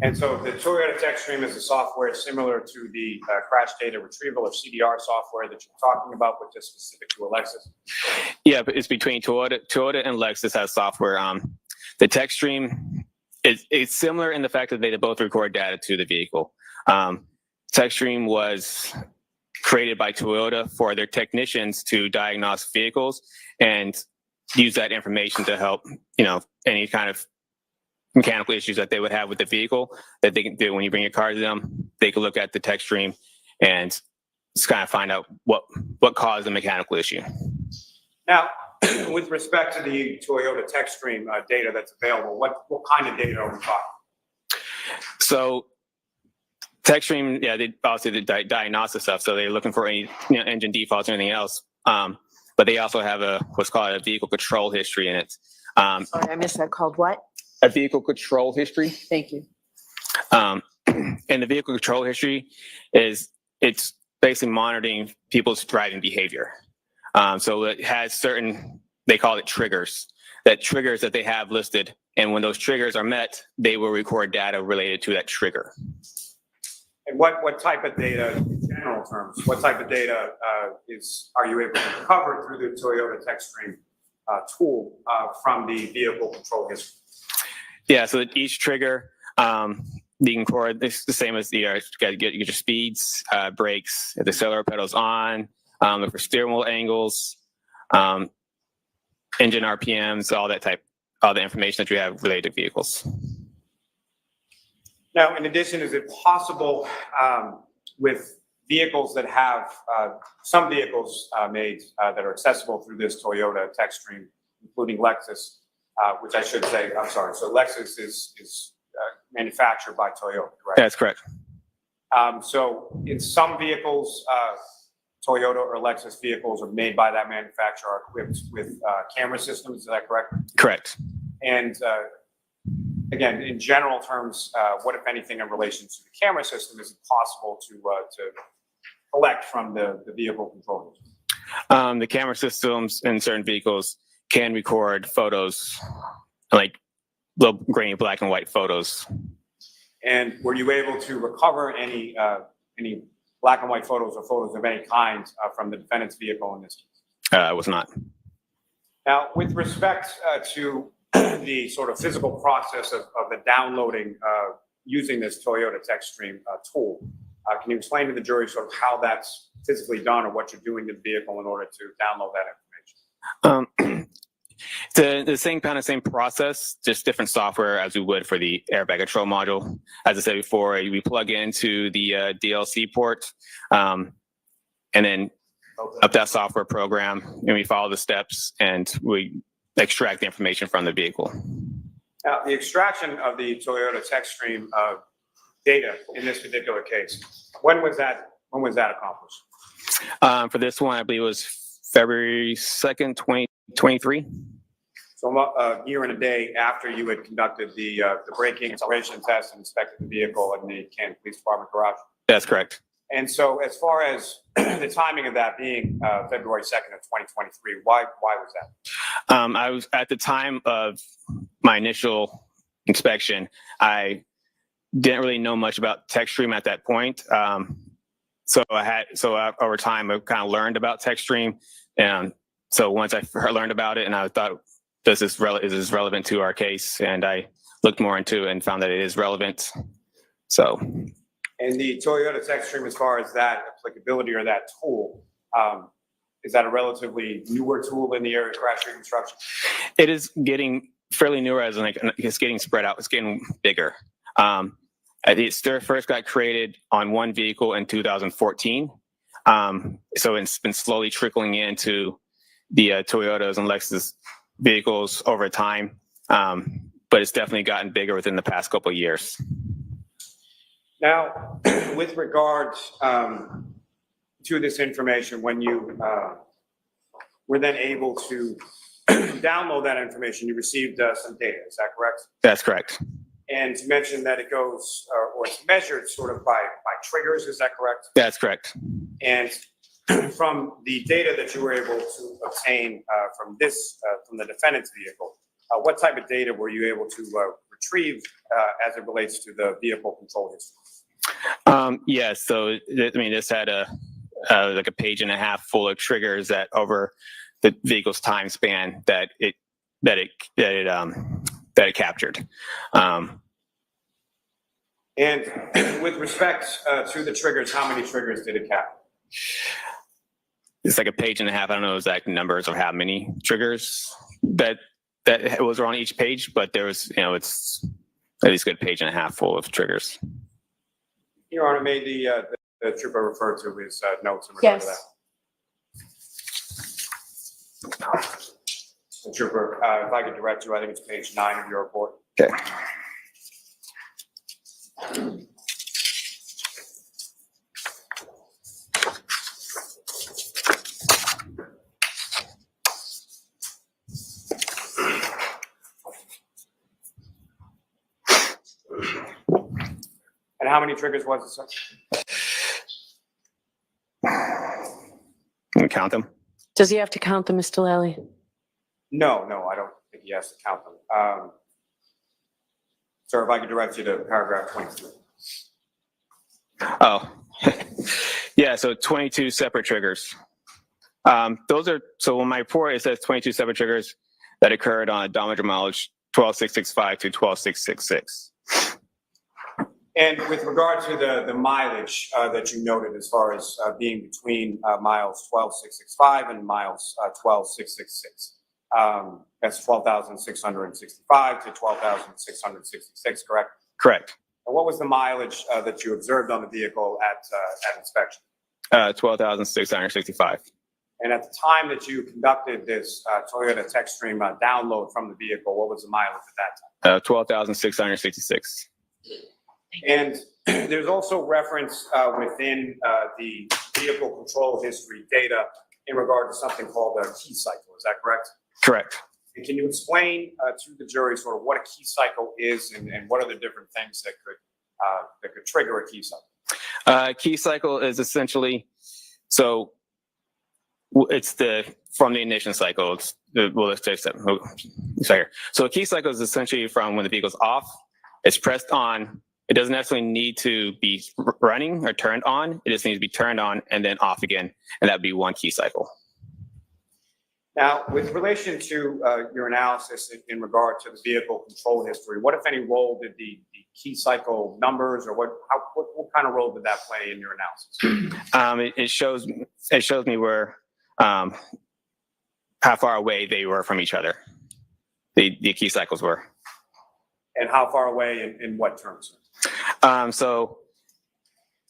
[SPEAKER 2] And so the Toyota TechStream is a software similar to the crash data retrieval or CDR software that you're talking about, but just specific to a Lexus.
[SPEAKER 19] Yeah, but it's between Toyota and Lexus has software. The TechStream It's similar in the fact that they both record data to the vehicle. TechStream was created by Toyota for their technicians to diagnose vehicles and use that information to help, any kind of mechanical issues that they would have with the vehicle that they can do when you bring your car to them. They can look at the TechStream and just kind of find out what caused the mechanical issue.
[SPEAKER 2] Now, with respect to the Toyota TechStream data that's available, what kind of data are we talking?
[SPEAKER 19] So TechStream, they obviously the diagnostic stuff. So they're looking for any engine defaults or anything else. But they also have what's called a vehicle control history in it.
[SPEAKER 17] Sorry, I missed that. Called what?
[SPEAKER 19] A vehicle control history.
[SPEAKER 17] Thank you.
[SPEAKER 19] And the vehicle control history it's basically monitoring people's driving behavior. So it has certain, they call it triggers that they have listed. And when those triggers are met, they will record data related to that trigger.
[SPEAKER 2] And what type of data, in general terms, what type of data are you able to recover through the Toyota TechStream tool from the vehicle control history?
[SPEAKER 19] Yeah, so each trigger, you can record the same as you got to get your speeds, brakes, if the accelerator pedal's on, look for steering wheel angles, engine RPMs, all the information that you have related to vehicles.
[SPEAKER 2] Now, in addition, is it possible with vehicles that have some vehicles made that are accessible through this Toyota TechStream, including Lexus, which I should say, I'm sorry. So Lexus is manufactured by Toyota, correct?
[SPEAKER 19] That's correct.
[SPEAKER 2] So in some vehicles, Toyota or Lexus vehicles are made by that manufacturer, are equipped with camera systems. Is that correct?
[SPEAKER 19] Correct.
[SPEAKER 2] And again, in general terms, what, if anything, in relation to the camera system is it possible to collect from the vehicle controllers?
[SPEAKER 19] The camera systems in certain vehicles can record photos, like little grainy black and white photos.
[SPEAKER 2] And were you able to recover any black and white photos or photos of any kind from the defendant's vehicle in this case?
[SPEAKER 19] I was not.
[SPEAKER 2] Now, with respect to the sort of physical process of the downloading using this Toyota TechStream tool, can you explain to the jury sort of how that's physically done or what you're doing to the vehicle in order to download that information?
[SPEAKER 19] The same process, just different software as we would for the airbag control module. As I said before, we plug into the DLC port and then up that software program, and we follow the steps and we extract the information from the vehicle.
[SPEAKER 2] Now, the extraction of the Toyota TechStream data in this particular case, when was that accomplished?
[SPEAKER 19] For this one, I believe it was February 2nd, 2023.
[SPEAKER 2] So a year and a day after you had conducted the braking acceleration test and inspected the vehicle in the Canton Police Department garage?
[SPEAKER 19] That's correct.
[SPEAKER 2] And so as far as the timing of that being February 2nd of 2023, why was that?
[SPEAKER 19] I was at the time of my initial inspection, I didn't really know much about TechStream at that point. So over time, I kind of learned about TechStream. And so once I learned about it and I thought, is this relevant to our case? And I looked more into it and found that it is relevant. So.
[SPEAKER 2] And the Toyota TechStream, as far as that applicability or that tool, is that a relatively newer tool in the area of crash reconstruction?
[SPEAKER 19] It is getting fairly newer, as in it's getting spread out. It's getting bigger. It first got created on one vehicle in 2014. So it's been slowly trickling into the Toyotas and Lexus vehicles over time. But it's definitely gotten bigger within the past couple of years.
[SPEAKER 2] Now, with regard to this information, when you were then able to download that information, you received some data, is that correct?
[SPEAKER 19] That's correct.
[SPEAKER 2] And you mentioned that it goes, or it's measured sort of by triggers, is that correct?
[SPEAKER 19] That's correct.
[SPEAKER 2] And from the data that you were able to obtain from the defendant's vehicle, what type of data were you able to retrieve as it relates to the vehicle control history?
[SPEAKER 19] Yes. So, this had like a page and a half full of triggers that over the vehicle's time span that it that it captured.
[SPEAKER 2] And with respect to the triggers, how many triggers did it capture?
[SPEAKER 19] It's like a page and a half. I don't know exact numbers of how many triggers that was on each page, but there was, it's at least a good page and a half full of triggers.
[SPEAKER 2] Your Honor, may the trooper refer to his notes in regard to that? The trooper, if I could direct you, I think it's page 9 of your report.
[SPEAKER 19] Okay.
[SPEAKER 2] And how many triggers was it, sir?
[SPEAKER 19] Can we count them?
[SPEAKER 17] Does he have to count them, Mr. Lally?
[SPEAKER 2] No, I don't think he has to count them. Sir, if I could direct you to paragraph 23.
[SPEAKER 19] Oh, yeah. So 22 separate triggers. Those are, so in my report, it says 22 separate triggers that occurred on odometer mileage 12665 to 12666.
[SPEAKER 2] And with regard to the mileage that you noted as far as being between miles 12665 and miles 12666, that's 12,665 to 12,666, correct?
[SPEAKER 19] Correct.
[SPEAKER 2] And what was the mileage that you observed on the vehicle at inspection?
[SPEAKER 19] 12,665.
[SPEAKER 2] And at the time that you conducted this Toyota TechStream download from the vehicle, what was the mileage at that time?
[SPEAKER 19] 12,666.
[SPEAKER 2] And there's also reference within the vehicle control history data in regard to something called a key cycle. Is that correct?
[SPEAKER 19] Correct.
[SPEAKER 2] And can you explain to the jury sort of what a key cycle is and what are the different things that could trigger a key cycle?
[SPEAKER 19] Key cycle is essentially, so it's from the ignition cycle. It's let's take that. So a key cycle is essentially from when the vehicle's off, it's pressed on. It doesn't necessarily need to be running or turned on. It just needs to be turned on and then off again, and that would be one key cycle.
[SPEAKER 2] Now, with relation to your analysis in regard to the vehicle control history, what, if any, role did the key cycle numbers, or what kind of role did that play in your analysis?
[SPEAKER 19] It shows me where how far away they were from each other. The key cycles were.
[SPEAKER 2] And how far away in what terms?
[SPEAKER 19] So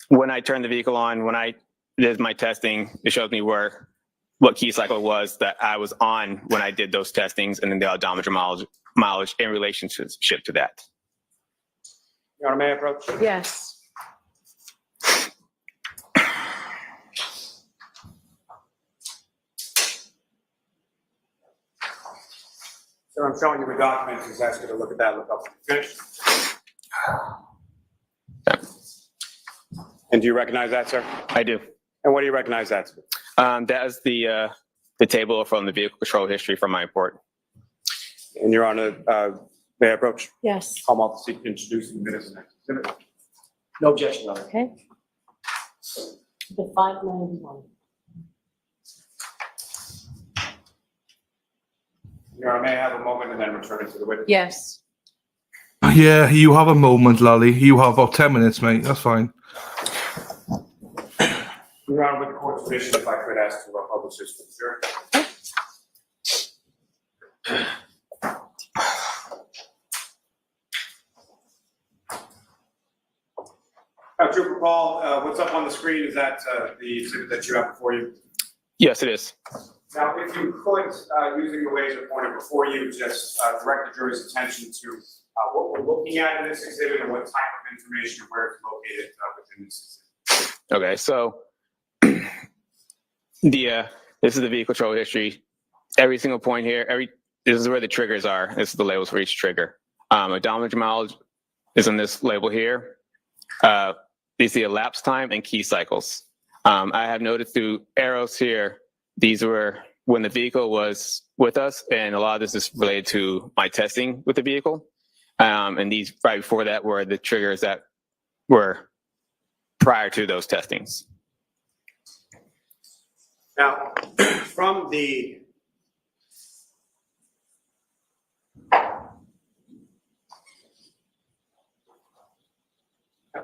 [SPEAKER 19] when I turned the vehicle on, when I did my testing, it showed me what key cycle was that I was on when I did those testings, and then the odometer mileage in relationship to that.
[SPEAKER 2] Your Honor, may I approach?
[SPEAKER 17] Yes.
[SPEAKER 2] Sir, I'm showing you the documents. He's asked you to look at that. Look up. Finish. And do you recognize that, sir?
[SPEAKER 19] I do.
[SPEAKER 2] And what do you recognize that to?
[SPEAKER 19] That is the table from the vehicle control history from my report.
[SPEAKER 2] And Your Honor, may I approach?
[SPEAKER 17] Yes.
[SPEAKER 2] Come off the seat, introduce the minutes and next exhibit.
[SPEAKER 11] No objection, Your Honor.
[SPEAKER 17] Okay. The 591.
[SPEAKER 2] Your Honor, may I have a moment and then return it to the witness?
[SPEAKER 17] Yes.
[SPEAKER 1] Yeah, you have a moment, Lally. You have about 10 minutes, mate. That's fine.
[SPEAKER 2] Your Honor, with the court's permission, if I could ask to publish this for the jury. Trooper Paul, what's up on the screen? Is that the exhibit that you have before you?
[SPEAKER 19] Yes, it is.
[SPEAKER 2] Now, if you could, using the laser pointer before you, just direct the jury's attention to what we're looking at in this exhibit and what type of information and where it's located within this exhibit.
[SPEAKER 19] Okay, so this is the vehicle control history. Every single point here, this is where the triggers are. This is the labels for each trigger. Odometer mileage is in this label here. You see elapsed time and key cycles. I have noted through arrows here, these were when the vehicle was with us, and a lot of this is related to my testing with the vehicle. And these right before that were the triggers that were prior to those testings.
[SPEAKER 2] Now, from the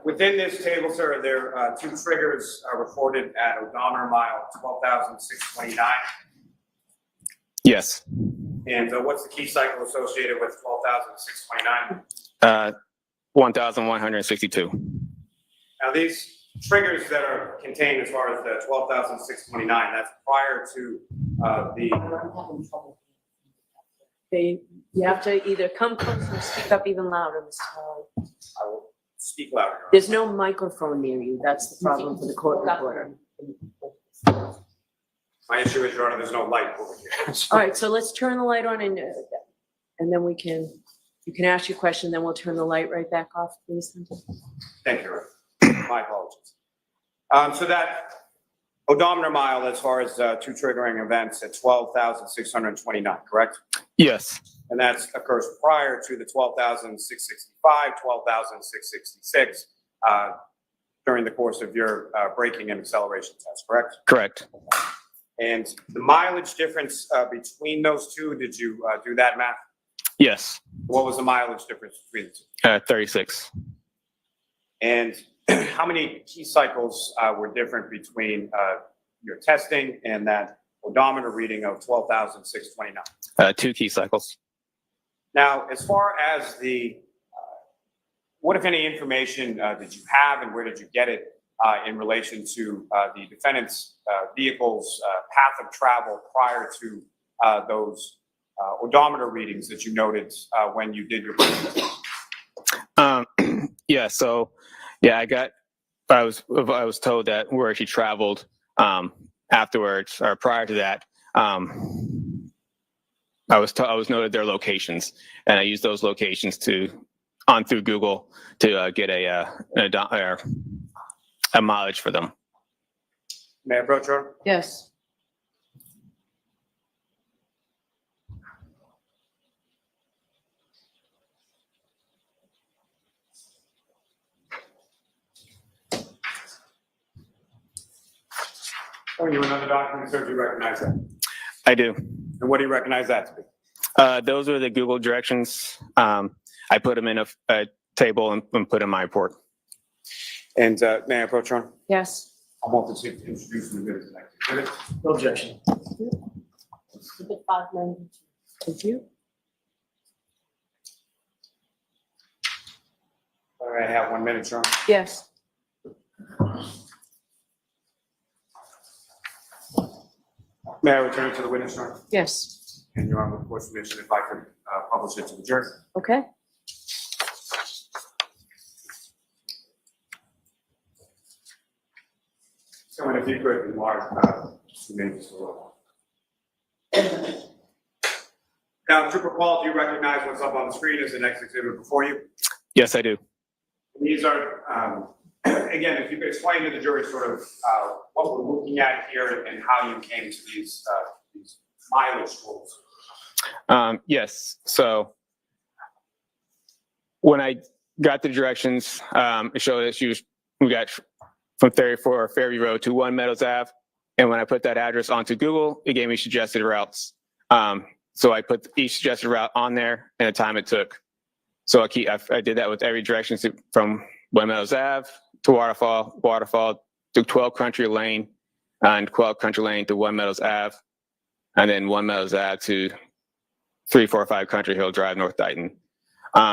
[SPEAKER 2] Within this table, sir, there are two triggers recorded at odometer mile 12,629.
[SPEAKER 19] Yes.
[SPEAKER 2] And what's the key cycle associated with 12,629?
[SPEAKER 19] 1,162.
[SPEAKER 2] Now, these triggers that are contained as far as the 12,629, that's prior to
[SPEAKER 17] You have to either come close or speak up even louder, Mr. Howard.
[SPEAKER 2] I will speak louder.
[SPEAKER 17] There's no microphone near you. That's the problem for the court reporter.
[SPEAKER 2] My issue is, Your Honor, there's no light over here.
[SPEAKER 17] All right, so let's turn the light on and then you can ask your question, then we'll turn the light right back off, please.
[SPEAKER 2] Thank you, Your Honor. My apologies. So that odometer mile, as far as two triggering events, at 12,629, correct?
[SPEAKER 19] Yes.
[SPEAKER 2] And that occurs prior to the 12,665, 12,666 during the course of your braking and acceleration test, correct?
[SPEAKER 19] Correct.
[SPEAKER 2] And the mileage difference between those two, did you do that math?
[SPEAKER 19] Yes.
[SPEAKER 2] What was the mileage difference between the two?
[SPEAKER 19] 36.
[SPEAKER 2] And how many key cycles were different between your testing and that odometer reading of 12,629?
[SPEAKER 19] 2 key cycles.
[SPEAKER 2] Now, as far as what if any information did you have and where did you get it in relation to the defendant's vehicle's path of travel prior to those odometer readings that you noted when you did your
[SPEAKER 19] Yeah, so yeah, I was told that where she traveled afterwards or prior to that, I was noted their locations, and I used those locations through Google to get a mileage for them.
[SPEAKER 2] May I approach her?
[SPEAKER 17] Yes.
[SPEAKER 2] Oh, you another document, sir? Do you recognize that?
[SPEAKER 19] I do.
[SPEAKER 2] And what do you recognize that to be?
[SPEAKER 19] Those are the Google directions. I put them in a table and put in my report.
[SPEAKER 2] And may I approach her?
[SPEAKER 17] Yes.
[SPEAKER 2] I want to introduce the witness next.
[SPEAKER 9] No objection.
[SPEAKER 17] Thank you.
[SPEAKER 2] All right, I have 1 minute, sir.
[SPEAKER 17] Yes.
[SPEAKER 2] May I return it to the witness, sir?
[SPEAKER 17] Yes.
[SPEAKER 2] And Your Honor, with court's permission, if I could publish it to the jury.
[SPEAKER 17] Okay.
[SPEAKER 2] So, and if you could, Mark, 2 minutes as well. Now, Trooper Paul, do you recognize what's up on the screen as the next exhibit before you?
[SPEAKER 19] Yes, I do.
[SPEAKER 2] These are, again, if you could explain to the jury sort of what we're looking at here and how you came to these mileage rules.
[SPEAKER 19] Yes. So when I got the directions, it showed that we got from 34 Fairview Road to 1 Meadows Ave. And when I put that address onto Google, it gave me suggested routes. So I put each suggested route on there and the time it took. So I did that with every direction from 1 Meadows Ave to Waterfall to 12 Country Lane, and 12 Country Lane to 1 Meadows Ave, and then 1 Meadows Ave to 345 Country Hill Drive, North Dighton.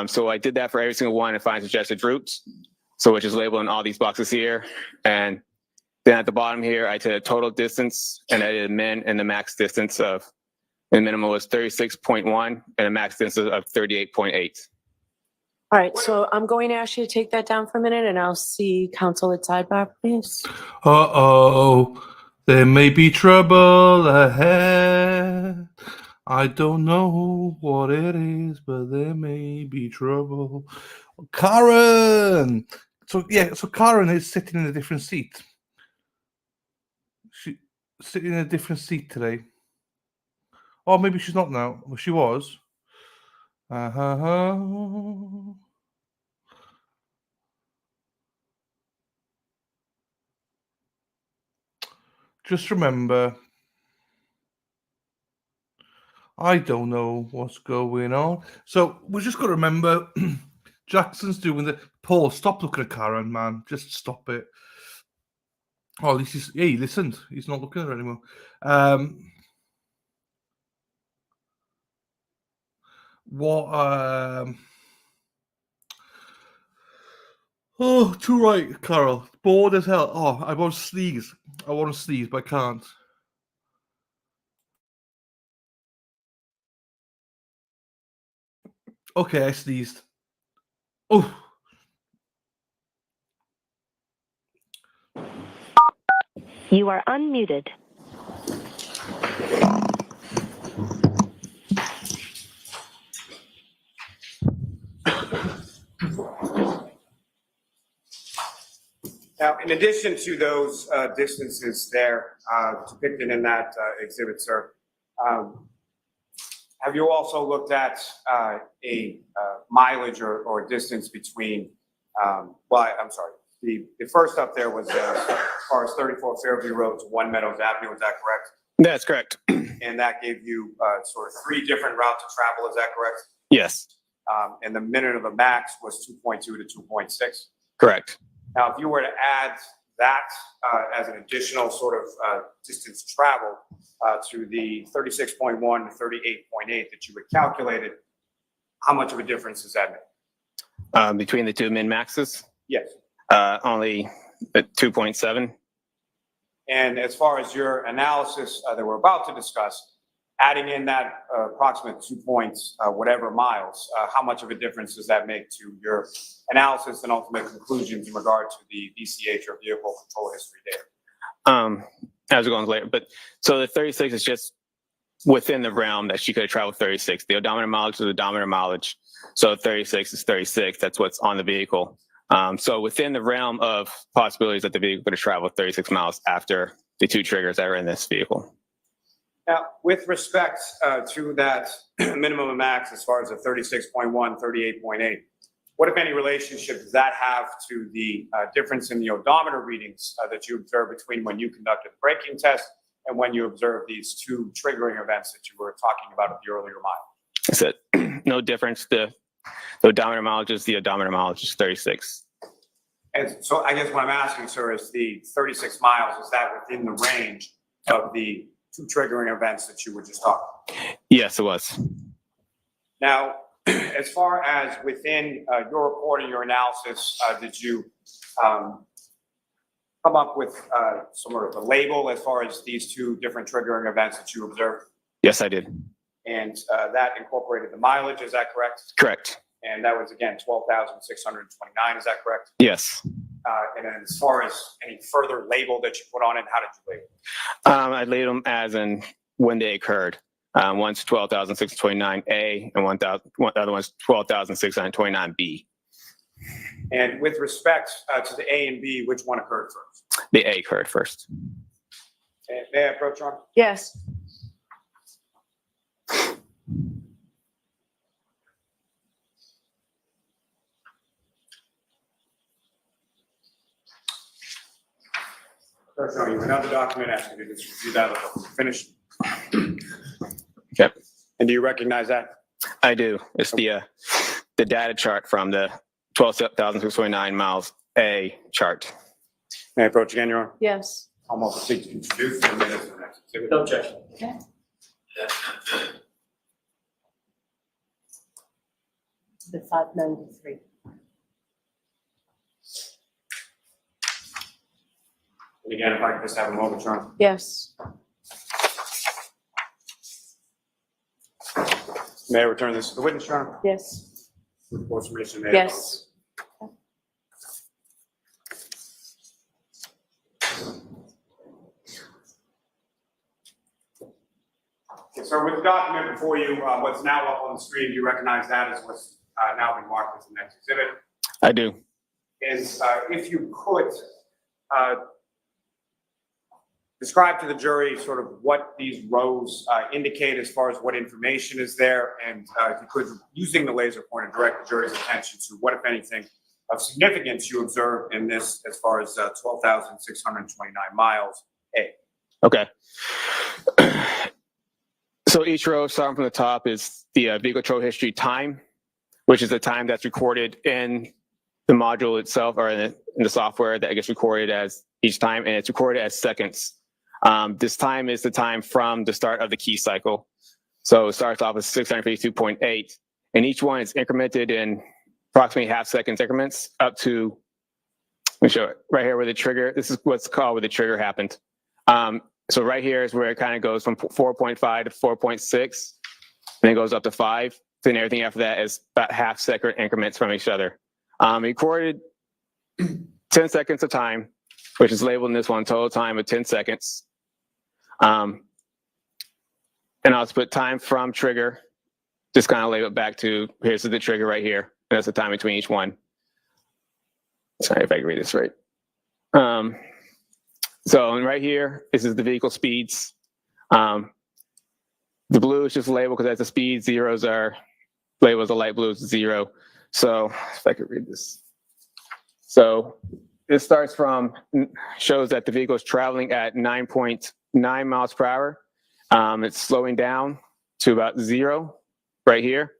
[SPEAKER 19] So I did that for every single one and find suggested routes, so which is labeled in all these boxes here. And then at the bottom here, I did a total distance, and I did a min and the max distance of, the minimum was 36.1 and a max distance of 38.8.
[SPEAKER 17] All right, so I'm going to ask you to take that down for a minute, and I'll see counsel at sidebar, please.
[SPEAKER 1] Uh-oh, there may be trouble ahead. I don't know what it is, but there may be trouble. Karen! So Karen is sitting in a different seat. She's sitting in a different seat today. Oh, maybe she's not now. Well, she was. Just remember, I don't know what's going on. So we just got to remember Jackson's doing the Paul. Stop looking at Karen, man. Just stop it. Oh, at least he listened. He's not looking at her anymore. Oh, too right, Carol. Bored as hell. Oh, I want to sneeze. But I can't. Okay, I sneezed. Oh.
[SPEAKER 6] You are unmuted.
[SPEAKER 2] Now, in addition to those distances there depicted in that exhibit, sir, have you also looked at a mileage or distance between, well, I'm sorry, the first up there was as far as 34 Fairview Road to 1 Meadows Avenue, is that correct?
[SPEAKER 19] That's correct.
[SPEAKER 2] And that gave you sort of 3 different routes of travel, is that correct?
[SPEAKER 19] Yes,
[SPEAKER 2] And the minute of the max was 2.2 to 2.6.
[SPEAKER 19] correct.
[SPEAKER 2] Now, if you were to add that as an additional sort of distance travel to the 36.1 to 38.8 that you had calculated, how much of a difference does that make?
[SPEAKER 19] Between the two min maxes,
[SPEAKER 2] Yes.
[SPEAKER 19] only at 2.7.
[SPEAKER 2] And as far as your analysis that we're about to discuss, adding in that approximate 2 points, whatever miles, how much of a difference does that make to your analysis and ultimate conclusions in regard to the VCH or vehicle control history data?
[SPEAKER 19] As we're going later, but so the 36 is just within the realm that she could have traveled 36. The odometer mileage is odometer mileage. So 36 is 36. That's what's on the vehicle. So within the realm of possibilities that the vehicle could have traveled 36 miles after the 2 triggers that are in this vehicle.
[SPEAKER 2] Now, with respect to that minimum and max, as far as the 36.1, 38.8, what, if any, relationship does that have to the difference in the odometer readings that you observed between when you conducted the braking test and when you observed these 2 triggering events that you were talking about at the earlier mile?
[SPEAKER 19] That's it. No difference. The odometer mileage is 36.
[SPEAKER 2] And so I guess what I'm asking, sir, is the 36 miles, is that within the range of the 2 triggering events that you were just talking about?
[SPEAKER 19] Yes, it was.
[SPEAKER 2] Now, as far as within your report and your analysis, did you come up with sort of a label as far as these 2 different triggering events that you observed?
[SPEAKER 19] Yes, I did.
[SPEAKER 2] And that incorporated the mileage, is that correct?
[SPEAKER 19] Correct.
[SPEAKER 2] And that was, again, 12,629, is that correct?
[SPEAKER 19] Yes.
[SPEAKER 2] And then as far as any further label that you put on it, how did you label it?
[SPEAKER 19] I labeled them as in when they occurred. One's 12,629A and the other one's 12,629B.
[SPEAKER 2] And with respect to the A and B, which one occurred first?
[SPEAKER 19] The A occurred first.
[SPEAKER 2] And may I approach on?
[SPEAKER 17] Yes.
[SPEAKER 2] First, you have another document asking you to just review that. Finished.
[SPEAKER 19] Yep.
[SPEAKER 2] And do you recognize that?
[SPEAKER 19] I do. It's the data chart from the 12,629 miles A chart.
[SPEAKER 2] May I approach again, Your Honor?
[SPEAKER 17] Yes.
[SPEAKER 2] Almost seek to introduce the minutes of the next exhibit.
[SPEAKER 14] No objection.
[SPEAKER 17] Okay. The 593.
[SPEAKER 2] And again, if I could just have a moment, Your Honor.
[SPEAKER 17] Yes.
[SPEAKER 2] May I return this to the witness, Your Honor?
[SPEAKER 17] Yes.
[SPEAKER 2] With more information, may I?
[SPEAKER 17] Yes.
[SPEAKER 2] Okay, so with the document before you, what's now up on the screen, do you recognize that as what's now been marked as the next exhibit?
[SPEAKER 19] I do.
[SPEAKER 2] Is if you could describe to the jury sort of what these rows indicate as far as what information is there, and if you could, using the laser pointer, direct the jury's attention to what, if anything, of significance you observed in this as far as 12,629 miles A.
[SPEAKER 19] Okay. So each row starting from the top is the vehicle control history time. which is the time that's recorded in the module itself, or in the software that gets recorded as each time, and it's recorded as seconds. This time is the time from the start of the key cycle. So it starts off with 652.8, and each one is incremented in approximately half-second increments up to, let me show it, right here where the trigger, this is what's called where the trigger happened. So right here is where it kind of goes from 4.5 to 4.6, and then it goes up to 5. Then everything after that is about half-second increments from each other. Recorded 10 seconds of time, which is labeled in this one, total time of 10 seconds. And I'll just put time from trigger, just kind of label it back to, here's the trigger right here. And that's the time between each one. Sorry if I can read this right. So and right here, this is the vehicle speeds. The blue is just labeled because that's the speed. Zeros are labeled as a light blue is 0. So if I could read this. So it starts from, shows that the vehicle is traveling at 9.9 miles per hour. It's slowing down to about 0 right here,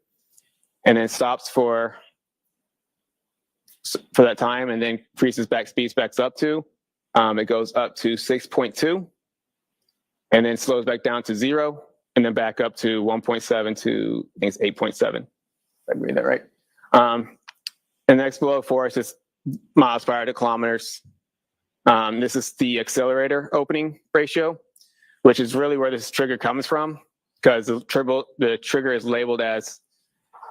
[SPEAKER 19] and then stops for that time, and then increases back, speeds backs up to, it goes up to 6.2, and then slows back down to 0, and then back up to 1.7 to, I think it's 8.7. If I can read that right. And next below for us is miles per hour to kilometers. This is the accelerator opening ratio, which is really where this trigger comes from, because the trigger is labeled as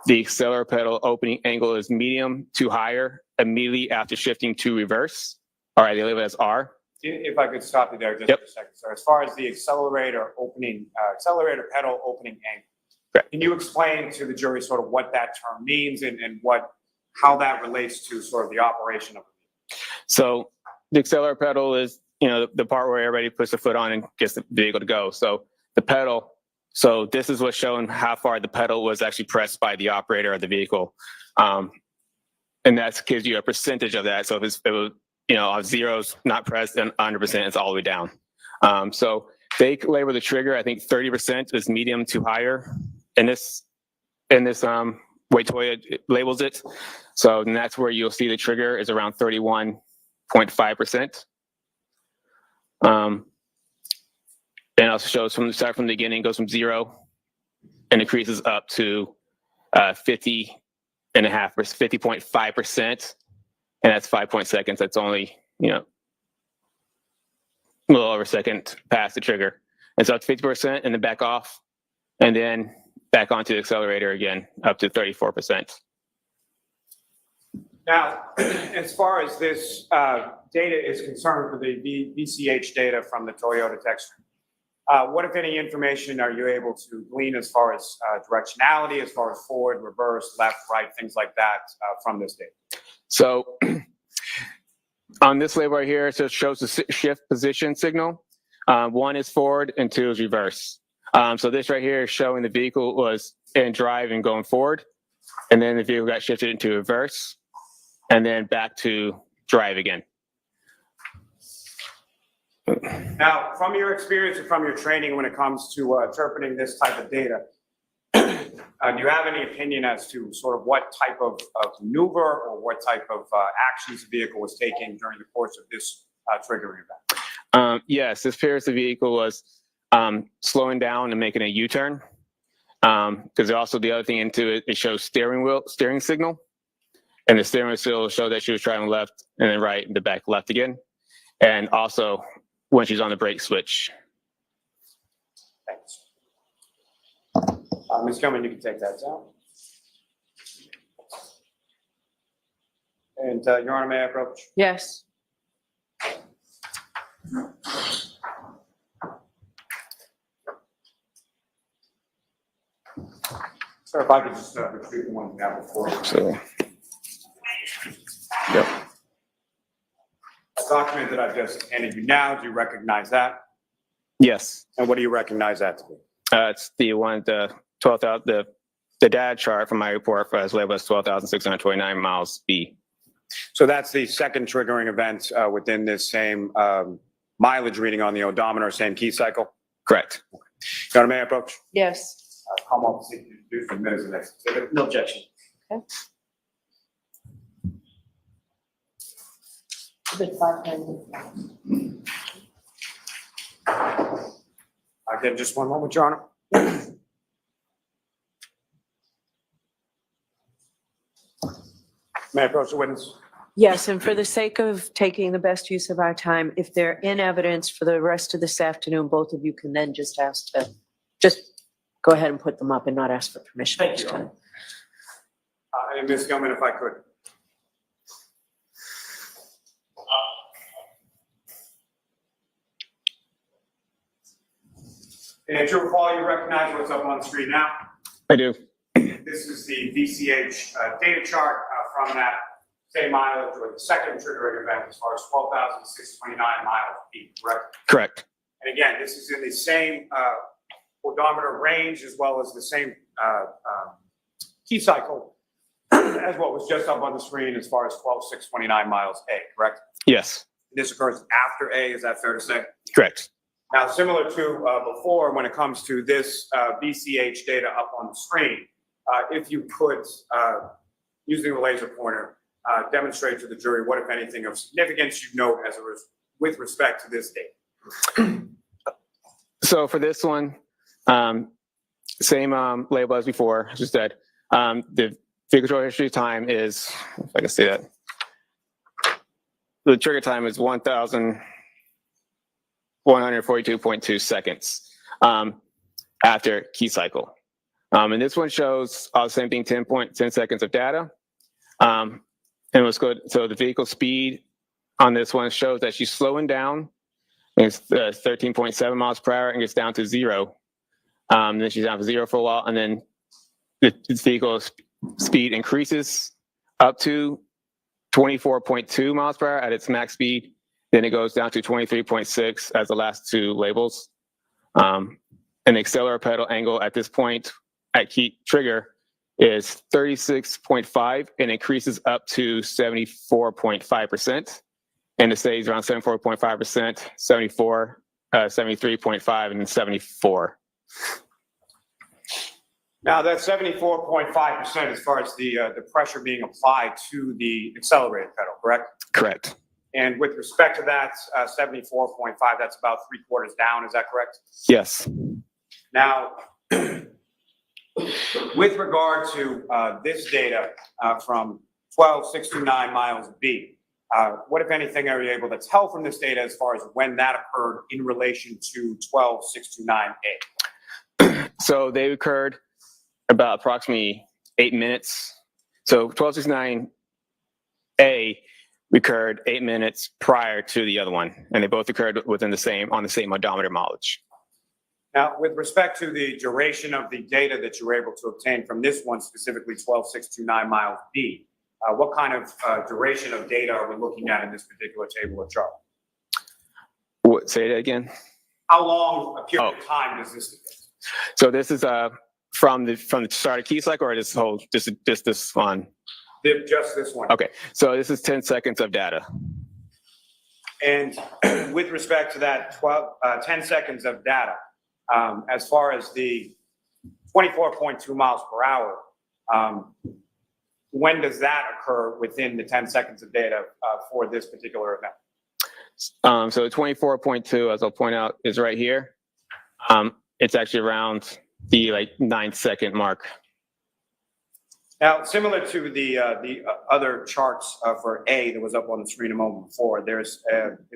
[SPEAKER 19] the accelerator pedal opening angle is medium to higher immediately after shifting to reverse. All right, they label it as R.
[SPEAKER 2] If I could stop you there just for a second. So as far as the accelerator pedal opening angle, can you explain to the jury sort of what that term means and how that relates to sort of the operation of it?
[SPEAKER 19] So the accelerator pedal is, the part where everybody puts their foot on and gets the vehicle to go. So the pedal, so this is what's showing how far the pedal was actually pressed by the operator of the vehicle. And that gives you a percentage of that. So if it was, zeros not pressed and 100%, it's all the way down. So they label the trigger, I think 30% is medium to higher. In this way Toyota labels it. So then that's where you'll see the trigger is around 31.5%. And also shows from the beginning, goes from 0 and increases up to 50.5%, and that's 5 seconds. That's only a little over a second past the trigger, and so up to 50%, and then back off, and then back onto the accelerator again, up to 34%.
[SPEAKER 2] Now, as far as this data is concerned for the VCH data from the Toyota tech stream, what, if any, information are you able to glean as far as directionality, as far as forward, reverse, left, right, things like that from this data?
[SPEAKER 19] So on this label right here, it just shows the shift position signal. 1 is forward and 2 is reverse. So this right here is showing the vehicle was in drive and going forward, and then the vehicle got shifted into reverse, and then back to drive again.
[SPEAKER 2] Now, from your experience and from your training when it comes to interpreting this type of data, do you have any opinion as to sort of what type of maneuver or what type of actions the vehicle was taking during the course of this triggering event?
[SPEAKER 19] Yes, this appears the vehicle was slowing down and making a U-turn. Because also the other thing into it, it shows steering signal. And the steering wheel still showed that she was driving left and then right and the back left again. And also when she's on the brake switch.
[SPEAKER 2] Thanks. Ms. Gilman, you can take that down. And Your Honor, may I approach?
[SPEAKER 17] Yes.
[SPEAKER 2] Sir, if I could just retrieve the one we have before.
[SPEAKER 19] So, yep.
[SPEAKER 2] The document that I've just handed you now, do you recognize that?
[SPEAKER 19] Yes.
[SPEAKER 2] And what do you recognize that to be?
[SPEAKER 19] It's the one, the 12,000, the data chart from my report as labeled as 12,629 miles B.
[SPEAKER 2] So that's the second triggering event within this same mileage reading on the odometer, same key cycle?
[SPEAKER 19] Correct.
[SPEAKER 2] Your Honor, may I approach?
[SPEAKER 17] Yes.
[SPEAKER 2] Commonwealth, do for minutes of next exhibit. No objection.
[SPEAKER 17] Okay. Good 5 minutes.
[SPEAKER 2] Again, just one moment, Your Honor. May I approach the witness?
[SPEAKER 17] Yes, and for the sake of taking the best use of our time, if they're in evidence for the rest of this afternoon, both of you can then just ask to, just go ahead and put them up and not ask for permission.
[SPEAKER 2] Thank you, Your Honor. And Ms. Gilman, if I could. And to recall, you recognize what's up on the screen now?
[SPEAKER 19] I do.
[SPEAKER 2] This is the VCH data chart from that same mileage or the second triggering event as far as 12,629 miles peak, correct?
[SPEAKER 19] Correct.
[SPEAKER 2] And again, this is in the same odometer range as well as the same key cycle as what was just up on the screen as far as 12,629 miles A, correct?
[SPEAKER 19] Yes.
[SPEAKER 2] This occurs after A, is that fair to say?
[SPEAKER 19] Correct.
[SPEAKER 2] Now, similar to before, when it comes to this VCH data up on the screen, if you could, using the laser pointer, demonstrate to the jury what, if anything, of significance you note as with respect to this date.
[SPEAKER 19] So for this one, same label as before, as you said. The vehicle control history time is, if I can say that, the trigger time is 1,142.2 seconds after key cycle. And this one shows all the same thing, 10 seconds of data. And what's good, so the vehicle speed on this one shows that she's slowing down. It's 13.7 miles per hour and gets down to 0. Then she's down to 0 for a while, and then the vehicle speed increases up to 24.2 miles per hour at its max speed. Then it goes down to 23.6 as the last two labels. And the accelerator pedal angle at this point at key trigger is 36.5 and increases up to 74.5%. And it stays around 74.5%, 74, 73.5, and 74.
[SPEAKER 2] Now, that's 74.5% as far as the pressure being applied to the accelerator pedal, correct?
[SPEAKER 19] Correct.
[SPEAKER 2] And with respect to that 74.5, that's about 3/4 down, is that correct?
[SPEAKER 19] Yes.
[SPEAKER 2] Now, with regard to this data from 12,629 miles B, what, if anything, are you able to tell from this data as far as when that occurred in relation to 12,629A?
[SPEAKER 19] So they occurred about approximately 8 minutes. So 1269A occurred 8 minutes prior to the other one, and they both occurred within the same odometer mileage.
[SPEAKER 2] Now, with respect to the duration of the data that you were able to obtain from this one, specifically 12,629 miles B, what kind of duration of data are we looking at in this particular table or chart?
[SPEAKER 19] What, say that again?
[SPEAKER 2] How long a period of time does this depend?
[SPEAKER 19] So this is from the start of key cycle, or this whole just this one?
[SPEAKER 2] Just this one.
[SPEAKER 19] Okay, so this is 10 seconds of data.
[SPEAKER 2] And with respect to that 10 seconds of data, as far as the 24.2 miles per hour, when does that occur within the 10 seconds of data for this particular event?
[SPEAKER 19] So 24.2, as I'll point out, is right here. It's actually around the 9-second mark.
[SPEAKER 2] Now, similar to the other charts for A that was up on the screen a moment before, is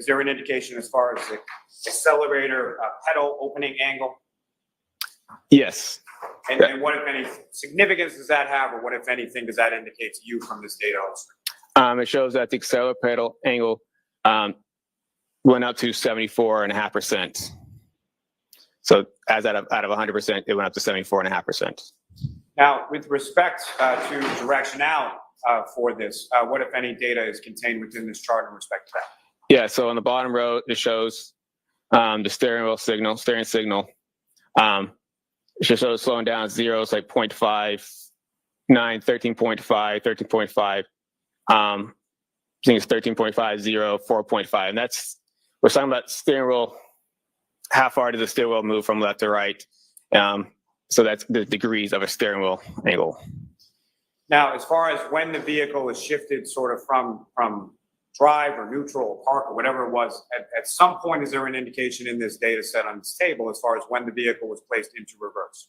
[SPEAKER 2] there an indication as far as the accelerator pedal opening angle?
[SPEAKER 19] Yes.
[SPEAKER 2] And what, if any, significance does that have, or what, if anything, does that indicate to you from this data on the screen?
[SPEAKER 19] It shows that the accelerator pedal angle went up to 74.5%. So as out of 100%, it went up to 74.5%.
[SPEAKER 2] Now, with respect to directionality for this, what, if any, data is contained within this chart in respect to that?
[SPEAKER 19] Yeah, so on the bottom row, it shows the steering signal. It just shows slowing down zeros like 0.5, 9, 13.5, 13.5. I think it's 13.5, 0, 4.5. And we're talking about steering wheel, how far does the steering wheel move from left to right? So that's the degrees of a steering wheel angle.
[SPEAKER 2] Now, as far as when the vehicle is shifted sort of from drive or neutral or park or whatever it was, at some point, is there an indication in this data set on this table as far as when the vehicle was placed into reverse?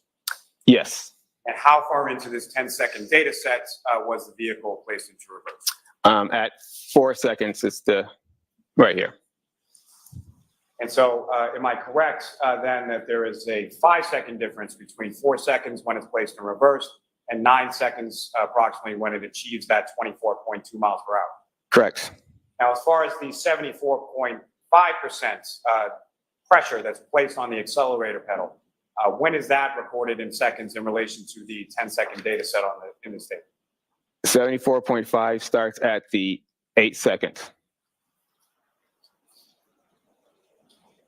[SPEAKER 19] Yes.
[SPEAKER 2] And how far into this 10-second data set was the vehicle placed into reverse?
[SPEAKER 19] At 4 seconds, it's right here.
[SPEAKER 2] And so am I correct then that there is a 5-second difference between 4 seconds when it's placed in reverse and 9 seconds approximately when it achieves that 24.2 miles per hour?
[SPEAKER 19] Correct.
[SPEAKER 2] Now, as far as the 74.5% pressure that's placed on the accelerator pedal, when is that recorded in seconds in relation to the 10-second data set in this table?
[SPEAKER 19] 74.5 starts at the 8 seconds.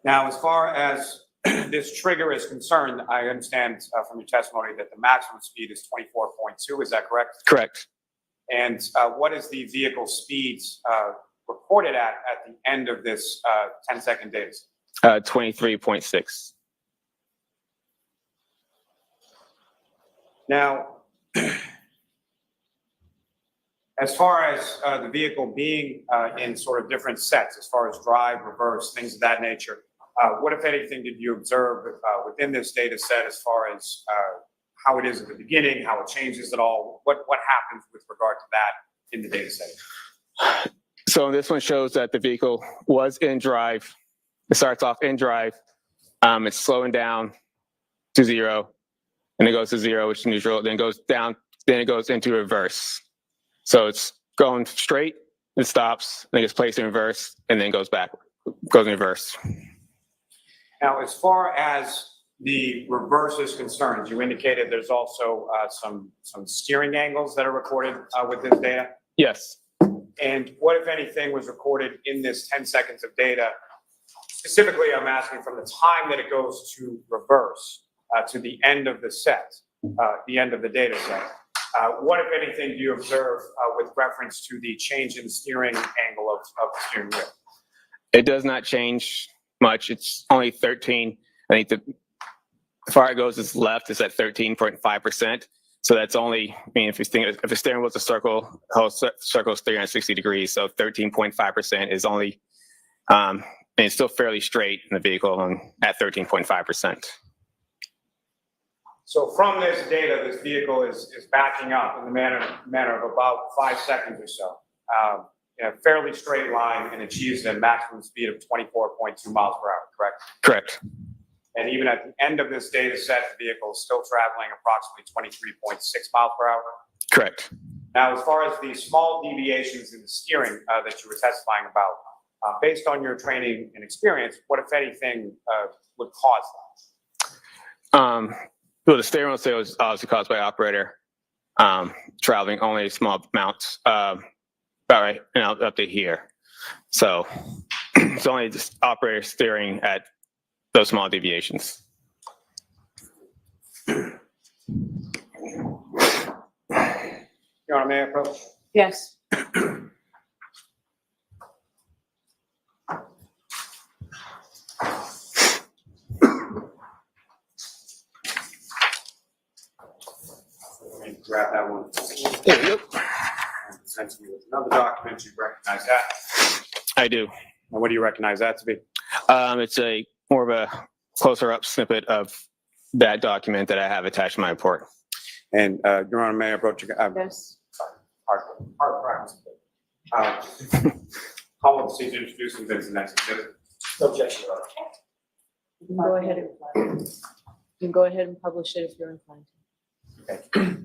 [SPEAKER 2] Now, as far as this trigger is concerned, I understand from your testimony that the maximum speed is 24.2. Is that correct?
[SPEAKER 19] Correct.
[SPEAKER 2] And what is the vehicle speed reported at the end of this 10-second data set?
[SPEAKER 19] 23.6.
[SPEAKER 2] Now, as far as the vehicle being in sort of different sets, as far as drive, reverse, things of that nature, what, if anything, did you observe within this data set as far as how it is at the beginning, how it changes at all? What happens with regard to that in the data set?
[SPEAKER 19] So this one shows that the vehicle was in drive. It starts off in drive. It's slowing down to 0, and it goes to 0, which is neutral, then goes down, then it goes into reverse. So it's going straight, it stops, then it gets placed in reverse, and then goes back, goes in reverse.
[SPEAKER 2] Now, as far as the reverse is concerned, you indicated there's also some steering angles that are recorded with this data.
[SPEAKER 19] Yes.
[SPEAKER 2] And what, if anything, was recorded in this 10 seconds of data? Specifically, I'm asking from the time that it goes to reverse to the end of the set, the end of the data set. What, if anything, do you observe with reference to the change in the steering angle of the steering wheel?
[SPEAKER 19] It does not change much. It's only 13. I think the far it goes is left is at 13.5%. So that's only, I mean, if the steering wheel's a circle, the whole circle is 360 degrees. So 13.5% is only, and it's still fairly straight in the vehicle at 13.5%.
[SPEAKER 2] So from this data, this vehicle is backing up in the manner of about 5 seconds or so, in a fairly straight line, and achieves a maximum speed of 24.2 miles per hour, correct?
[SPEAKER 19] Correct.
[SPEAKER 2] And even at the end of this data set, the vehicle is still traveling approximately 23.6 miles per hour?
[SPEAKER 19] Correct.
[SPEAKER 2] Now, as far as the small deviations in the steering that you were testifying about, based on your training and experience, what, if anything, would cause that?
[SPEAKER 19] Well, the steering wheel sale was obviously caused by operator traveling only small amounts, about right, and up to here. So it's only just operator steering at those small deviations.
[SPEAKER 2] Your Honor, may I approach?
[SPEAKER 17] Yes.
[SPEAKER 2] Grab that one.
[SPEAKER 19] There you go.
[SPEAKER 2] And present to me with another document. You recognize that?
[SPEAKER 19] I do.
[SPEAKER 2] And what do you recognize that to be?
[SPEAKER 19] It's a more of a closer up snippet of that document that I have attached to my report.
[SPEAKER 2] And Your Honor, may I approach?
[SPEAKER 17] Yes.
[SPEAKER 2] Hard practice. Commonwealth proceed to introduce and the next exhibit. No objection, Your Honor.
[SPEAKER 17] You can go ahead and publish it if you're inclined to.
[SPEAKER 2] Okay.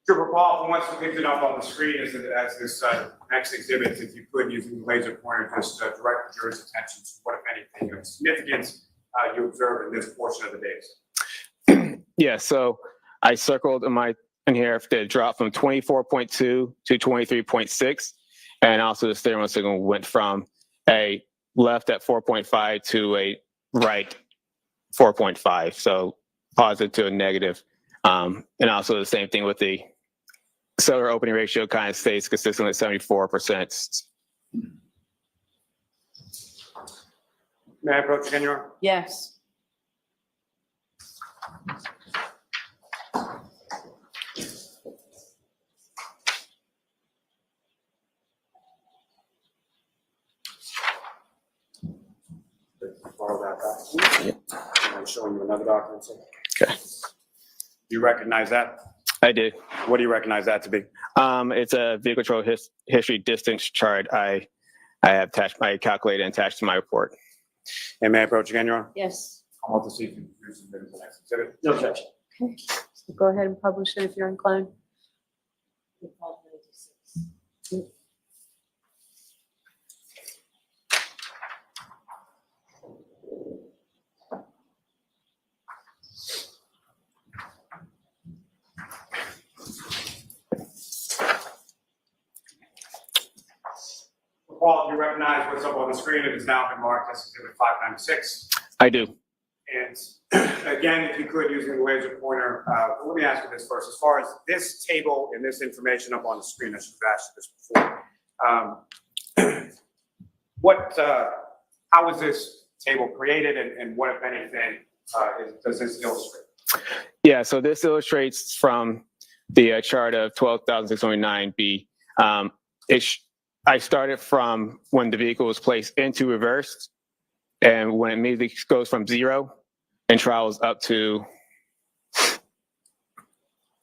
[SPEAKER 2] To recall, from what's depicted up on the screen as this next exhibit, if you could, using the laser pointer, just direct the jury's attention to what, if anything, of significance you observe in this portion of the data.
[SPEAKER 19] Yeah, so I circled in here the drop from 24.2 to 23.6, and also the steering wheel signal went from a left at 4.5 to a right 4.5, so positive to a negative. And also the same thing with the accelerator opening ratio kind of stays consistent at 74%.
[SPEAKER 2] May I approach again, Your Honor?
[SPEAKER 17] Yes.
[SPEAKER 2] Borrow that back. I'm showing you another document. sir.
[SPEAKER 19] Okay.
[SPEAKER 2] You recognize that?
[SPEAKER 19] I do.
[SPEAKER 2] What do you recognize that to be?
[SPEAKER 19] It's a vehicle control history distance chart. I have attached, I calculated and attached to my report.
[SPEAKER 2] And may I approach again, Your Honor?
[SPEAKER 17] Yes.
[SPEAKER 2] I'm about to see if you can produce the next exhibit.
[SPEAKER 11] No objection.
[SPEAKER 17] Okay. So go ahead and publish it if you're inclined.
[SPEAKER 2] Paul, do you recognize what's up on the screen? It has now been marked as exhibit 596.
[SPEAKER 19] I do.
[SPEAKER 2] And again, if you could, using the laser pointer, let me ask you this first. As far as this table and this information up on the screen, I should have asked you this before. How was this table created, and what, if anything, does this illustrate?
[SPEAKER 19] Yeah, so this illustrates from the chart of 12,609B. I started from when the vehicle was placed into reverse, and when it immediately goes from 0 and travels up to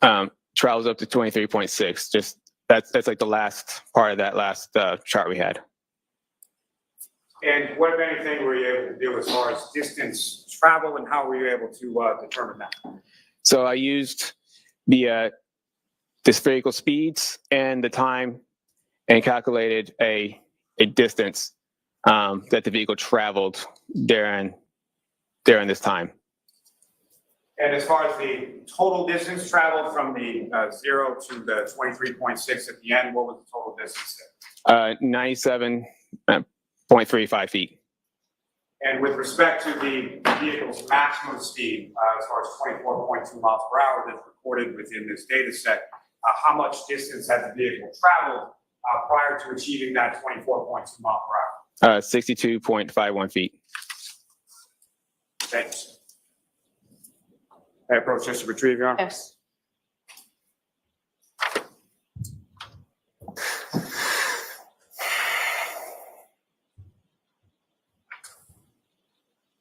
[SPEAKER 19] 23.6. Just that's like the last part of that last chart we had.
[SPEAKER 2] And what, if anything, were you able to do as far as distance travel, and how were you able to determine that?
[SPEAKER 19] So I used the spherical speeds and the time, and calculated a distance that the vehicle traveled during this time.
[SPEAKER 2] And as far as the total distance traveled from the 0 to the 23.6 at the end, what was the total distance there?
[SPEAKER 19] 97.35 feet.
[SPEAKER 2] And with respect to the vehicle's maximum speed, as far as 24.2 miles per hour that's recorded within this data set, how much distance had the vehicle traveled prior to achieving that 24.2 mile per hour?
[SPEAKER 19] 62.51 feet.
[SPEAKER 2] Thanks. I approach just to retrieve, Your Honor.
[SPEAKER 17] Yes.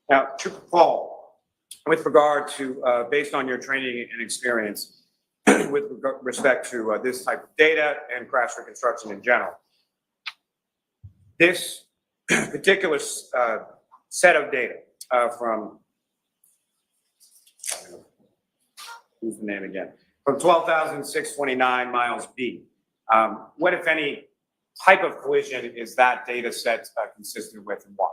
[SPEAKER 2] Now, Paul, with regard to, based on your training and experience, with respect to this type of data and crash reconstruction in general, this particular set of data from, who's the name again? From 12,629 miles B, what, if any, type of collision is that data set consistent with, and why?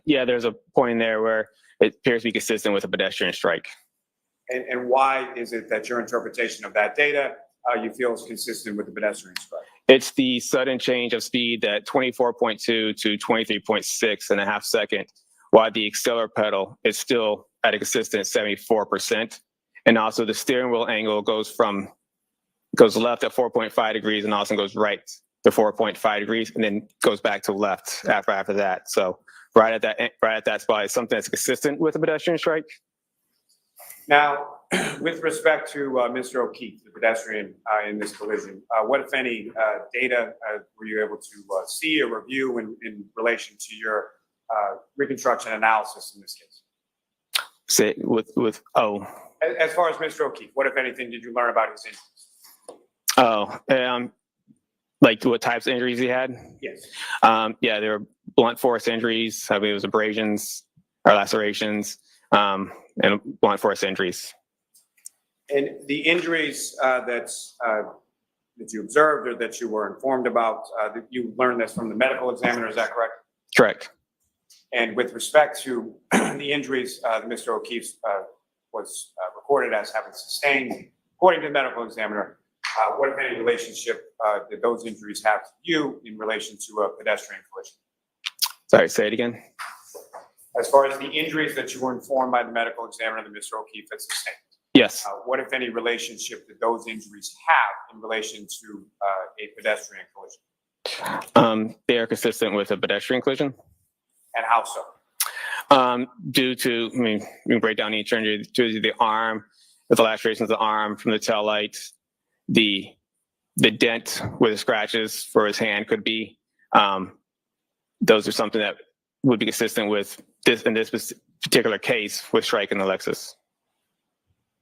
[SPEAKER 19] Yeah, there's a point there where it appears to be consistent with a pedestrian strike.
[SPEAKER 2] And why is it that your interpretation of that data you feel is consistent with the pedestrian strike?
[SPEAKER 19] It's the sudden change of speed at 24.2 to 23.6 in a half second, while the accelerator pedal is still at a consistent 74%. And also the steering wheel angle goes left at 4.5 degrees and also goes right to 4.5 degrees, and then goes back to left after that. So right at that spot is something that's consistent with a pedestrian strike.
[SPEAKER 2] Now, with respect to Mr. O'Keefe, the pedestrian in this collision, what, if any, data were you able to see or review in relation to your reconstruction analysis in this case?
[SPEAKER 19] Say
[SPEAKER 2] As far as Mr. O'Keefe, what, if anything, did you learn about his injuries?
[SPEAKER 19] Like what types of injuries he had?
[SPEAKER 2] Yes.
[SPEAKER 19] Yeah, there were blunt force injuries. I believe it was abrasions or lacerations, and blunt force injuries.
[SPEAKER 2] And the injuries that you observed or that you were informed about, you learned this from the medical examiner, is that correct?
[SPEAKER 19] Correct.
[SPEAKER 2] And with respect to the injuries that Mr. O'Keefe was recorded as having sustained, according to the medical examiner, what, if any, relationship did those injuries have to you in relation to a pedestrian collision?
[SPEAKER 19] Sorry, say it again.
[SPEAKER 2] As far as the injuries that you were informed by the medical examiner that Mr. O'Keefe had sustained?
[SPEAKER 19] Yes.
[SPEAKER 2] What, if any, relationship did those injuries have in relation to a pedestrian collision?
[SPEAKER 19] They are consistent with a pedestrian collision.
[SPEAKER 2] And how so?
[SPEAKER 19] Due to, I mean, we can break down each injury, due to the arm, the lacerations of the arm from the tail light, the dent where the scratches for his hand could be. Those are something that would be consistent with this, in this particular case, with striking the Lexus.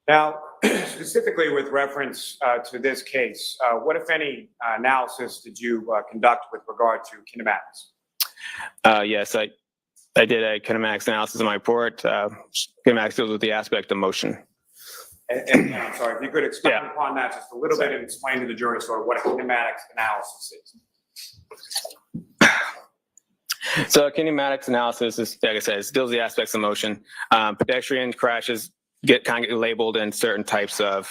[SPEAKER 2] Now, specifically with reference to this case, what, if any, analysis did you conduct with regard to kinematics?
[SPEAKER 19] Yes, I did a kinematics analysis in my report. Kinematics deals with the aspect of motion.
[SPEAKER 2] And I'm sorry, if you could expand upon that just a little bit and explain to the jury sort of what a kinematics analysis is.
[SPEAKER 19] So kinematics analysis is, like I said, it deals with the aspects of motion. Pedestrian crashes get labeled in certain types of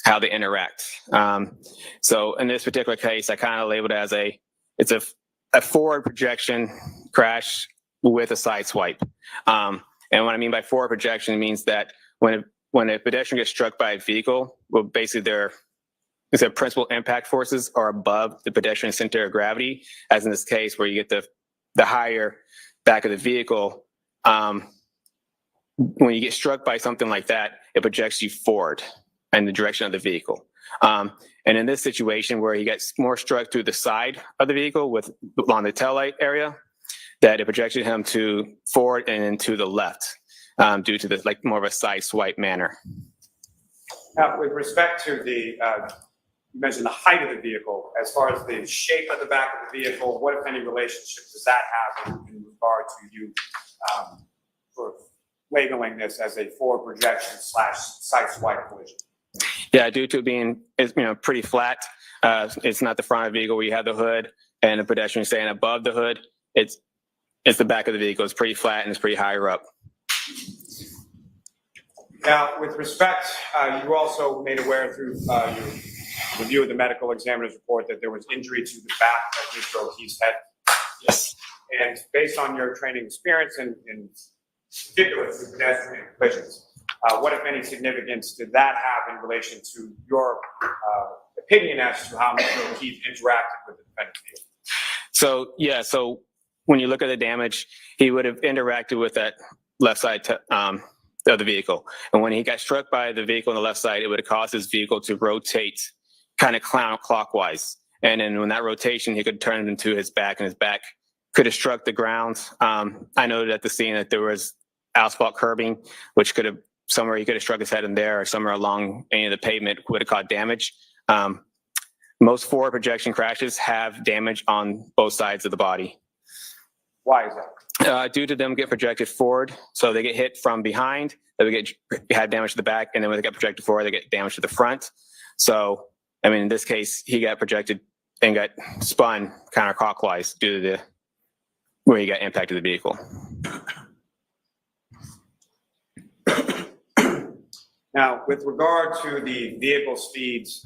[SPEAKER 19] how they interact. So in this particular case, I kind of labeled it as a forward projection crash with a side swipe. And what I mean by forward projection means that when a pedestrian gets struck by a vehicle, well, basically their principal impact forces are above the pedestrian center of gravity, as in this case where you get the higher back of the vehicle. When you get struck by something like that, it projects you forward in the direction of the vehicle. And in this situation where he gets more struck through the side of the vehicle along the taillight area, that it projected him to forward and then to the left due to this more of a side swipe manner.
[SPEAKER 2] Now, with respect to the, you mentioned the height of the vehicle, as far as the shape of the back of the vehicle, what, if any, relationship does that have in regard to you sort of labeling this as a forward projection / side swipe collision?
[SPEAKER 19] Yeah, due to it being pretty flat, it's not the front of the vehicle where you have the hood and the pedestrian staying above the hood. It's the back of the vehicle. It's pretty flat and it's pretty higher up.
[SPEAKER 2] Now, with respect, you also made aware through your review of the medical examiner's report that there was injury to the back of Mr. O'Keefe's head.
[SPEAKER 19] Yes.
[SPEAKER 2] And based on your training experience in particular with pedestrian collisions, what, if any, significance did that have in relation to your opinion as to how Mr. O'Keefe interacted with the defendant's vehicle?
[SPEAKER 19] So when you look at the damage, he would have interacted with that left side of the vehicle. And when he got struck by the vehicle on the left side, it would have caused his vehicle to rotate kind of counterclockwise. And then when that rotation, he could turn it into his back, and his back could have struck the ground. I noted at the scene that there was asphalt curbing, which could have, somewhere he could have struck his head in there, or somewhere along any of the pavement would have caused damage. Most forward projection crashes have damage on both sides of the body.
[SPEAKER 2] Why is that?
[SPEAKER 19] Due to them get projected forward, so they get hit from behind, they would have damage to the back, and then when they get projected forward, they get damage to the front. So, I mean, in this case, he got projected and got spun counterclockwise due to where he got impacted the vehicle.
[SPEAKER 2] Now, with regard to the vehicle speeds,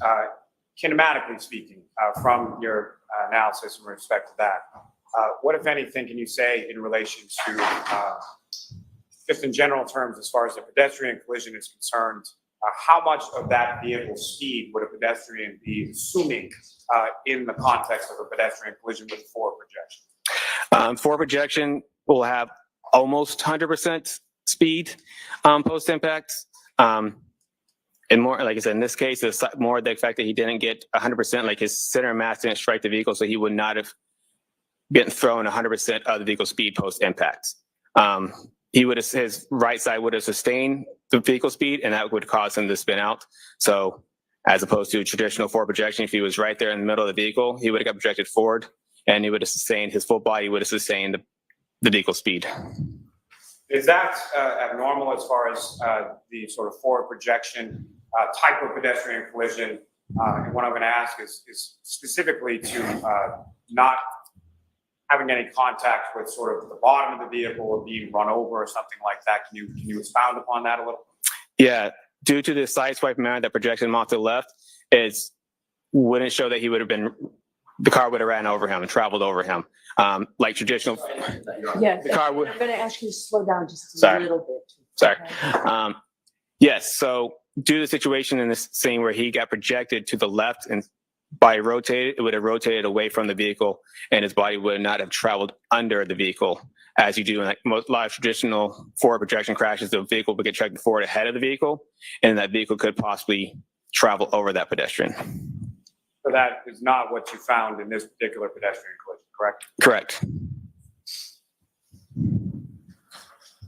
[SPEAKER 2] kinematically speaking, from your analysis in respect to that, what, if anything, can you say in relation to, just in general terms, as far as the pedestrian collision is concerned, how much of that vehicle speed would a pedestrian be assuming in the context of a pedestrian collision with forward projection?
[SPEAKER 19] Forward projection will have almost 100% speed post-impact. And more, like I said, in this case, it's more the fact that he didn't get 100%, like his center of mass didn't strike the vehicle, so he would not have been thrown 100% of the vehicle speed post-impact. His right side would have sustained the vehicle speed, and that would cause him to spin out. So as opposed to traditional forward projection, if he was right there in the middle of the vehicle, he would have got projected forward, and he would have sustained, his full body would have sustained the vehicle speed.
[SPEAKER 2] Is that abnormal as far as the sort of forward projection type of pedestrian collision? And what I'm going to ask is specifically to not having any contact with sort of the bottom of the vehicle or being run over or something like that. Can you expound upon that a little?
[SPEAKER 19] Yeah, due to the side swipe manner that projected him off to the left, it wouldn't show that he would have been, the car would have ran over him and traveled over him. Like traditional.
[SPEAKER 17] Yeah,
[SPEAKER 19] the car would.
[SPEAKER 17] I'm going to ask you to slow down just a little bit.
[SPEAKER 19] Sorry. Yes, so due to the situation in this scene where he got projected to the left and body rotated, it would have rotated away from the vehicle, and his body would not have traveled under the vehicle, as you do in like a lot of traditional forward projection crashes. The vehicle would get tracked forward ahead of the vehicle, and that vehicle could possibly travel over that pedestrian.
[SPEAKER 2] So that is not what you found in this particular pedestrian collision, correct?
[SPEAKER 19] Correct.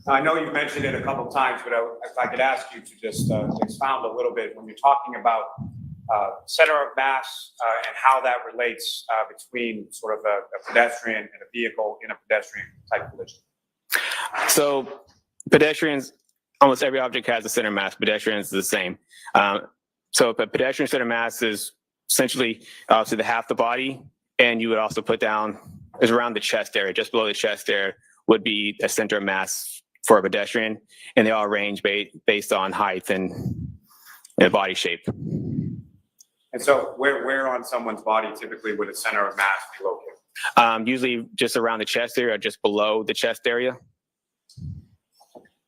[SPEAKER 2] I know you've mentioned it a couple of times, but if I could ask you to just expound a little bit when you're talking about center of mass and how that relates between sort of a pedestrian and a vehicle in a pedestrian type collision.
[SPEAKER 19] So pedestrians, almost every object has a center mass. Pedestrians is the same. So if a pedestrian center mass is essentially obviously the half the body, and you would also put down is around the chest area, just below the chest area would be a center of mass for a pedestrian, and they all range based on height and body shape.
[SPEAKER 2] And so where on someone's body typically would a center of mass be located?
[SPEAKER 19] Usually just around the chest area or just below the chest area.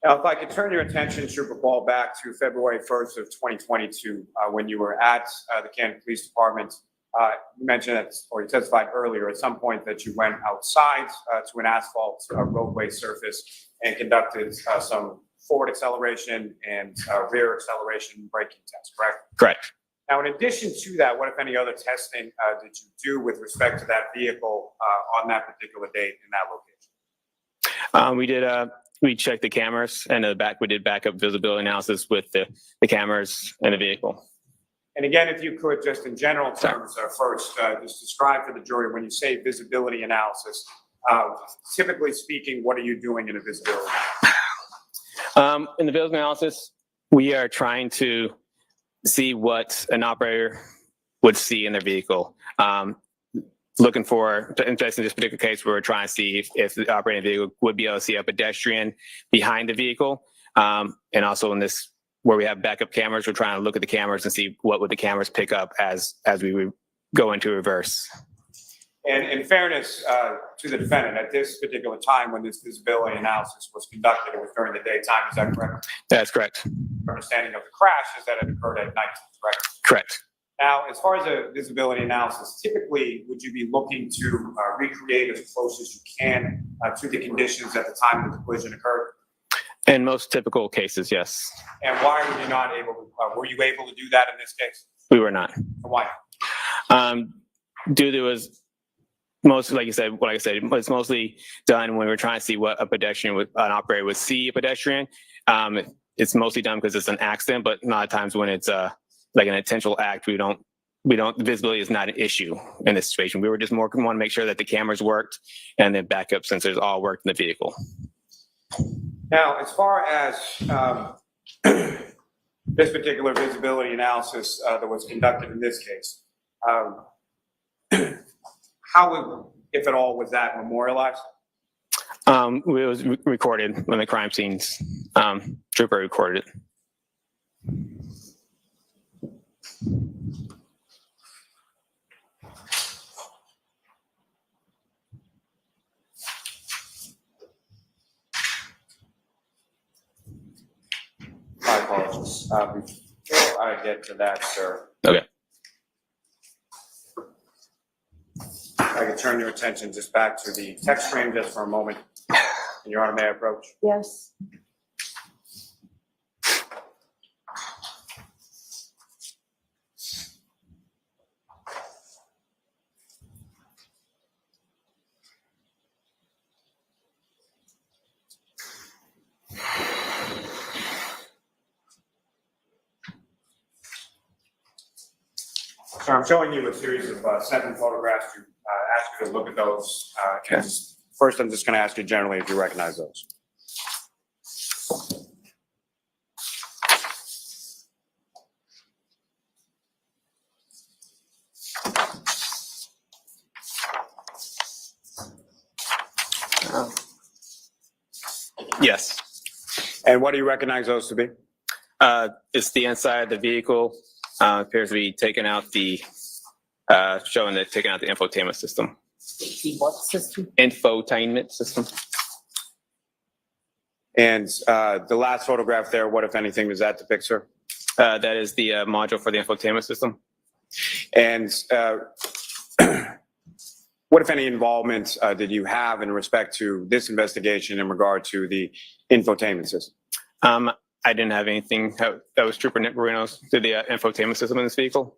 [SPEAKER 2] Now, if I could turn your attention, Trooper Paul, back to February 1st of 2022, when you were at the Canton Police Department. You mentioned that, or you testified earlier at some point that you went outside to an asphalt roadway surface and conducted some forward acceleration and rear acceleration braking tests, correct?
[SPEAKER 19] Correct.
[SPEAKER 2] Now, in addition to that, what, if any, other testing did you do with respect to that vehicle on that particular date in that location?
[SPEAKER 19] We checked the cameras and we did backup visibility analysis with the cameras and the vehicle.
[SPEAKER 2] And again, if you could, just in general terms, first, just describe for the jury, when you say visibility analysis, typically speaking, what are you doing in a visibility analysis?
[SPEAKER 19] In the visibility analysis, we are trying to see what an operator would see in their vehicle. Looking for, in this particular case, we're trying to see if the operating vehicle would be able to see a pedestrian behind the vehicle. And also in this, where we have backup cameras, we're trying to look at the cameras and see what would the cameras pick up as we go into reverse.
[SPEAKER 2] And in fairness to the defendant, at this particular time when this visibility analysis was conducted, it was during the daytime, is that correct?
[SPEAKER 19] That's correct.
[SPEAKER 2] Understanding of the crash is that it occurred at night, correct?
[SPEAKER 19] Correct.
[SPEAKER 2] Now, as far as a visibility analysis, typically, would you be looking to recreate as close as you can to the conditions at the time that the collision occurred?
[SPEAKER 19] In most typical cases, yes.
[SPEAKER 2] And why were you not able to, were you able to do that in this case?
[SPEAKER 19] We were not.
[SPEAKER 2] Why?
[SPEAKER 19] Due to was most, like I said, it's mostly done when we're trying to see what a pedestrian an operator would see a pedestrian. It's mostly done because it's an accident, but a lot of times when it's like an intentional act, visibility is not an issue in this situation. We were just want to make sure that the cameras worked and the backup sensors all worked in the vehicle.
[SPEAKER 2] Now, as far as this particular visibility analysis that was conducted in this case, how, if at all, was that memorialized?
[SPEAKER 19] It was recorded when the crime scenes trooper recorded it.
[SPEAKER 2] My apologies. Before I get to that, sir.
[SPEAKER 19] Okay.
[SPEAKER 2] I could turn your attention just back to the text stream just for a moment. And Your Honor, may I approach?
[SPEAKER 17] Yes.
[SPEAKER 2] So I'm showing you a series of 7 photographs to ask you to look at those. And first, I'm just going to ask you generally if you recognize those.
[SPEAKER 19] Yes.
[SPEAKER 2] And what do you recognize those to be?
[SPEAKER 19] It's the inside of the vehicle. Appears to be taking out the, showing that taking out the infotainment system.
[SPEAKER 17] The what system?
[SPEAKER 19] Infotainment system.
[SPEAKER 2] And the last photograph there, what, if anything, does that depict, sir?
[SPEAKER 19] That is the module for the infotainment system.
[SPEAKER 12] And what, if any, involvement did you have in respect to this investigation in regard to the infotainment system?
[SPEAKER 19] I didn't have anything. That was Trooper Nick Marino's did the infotainment system in this vehicle.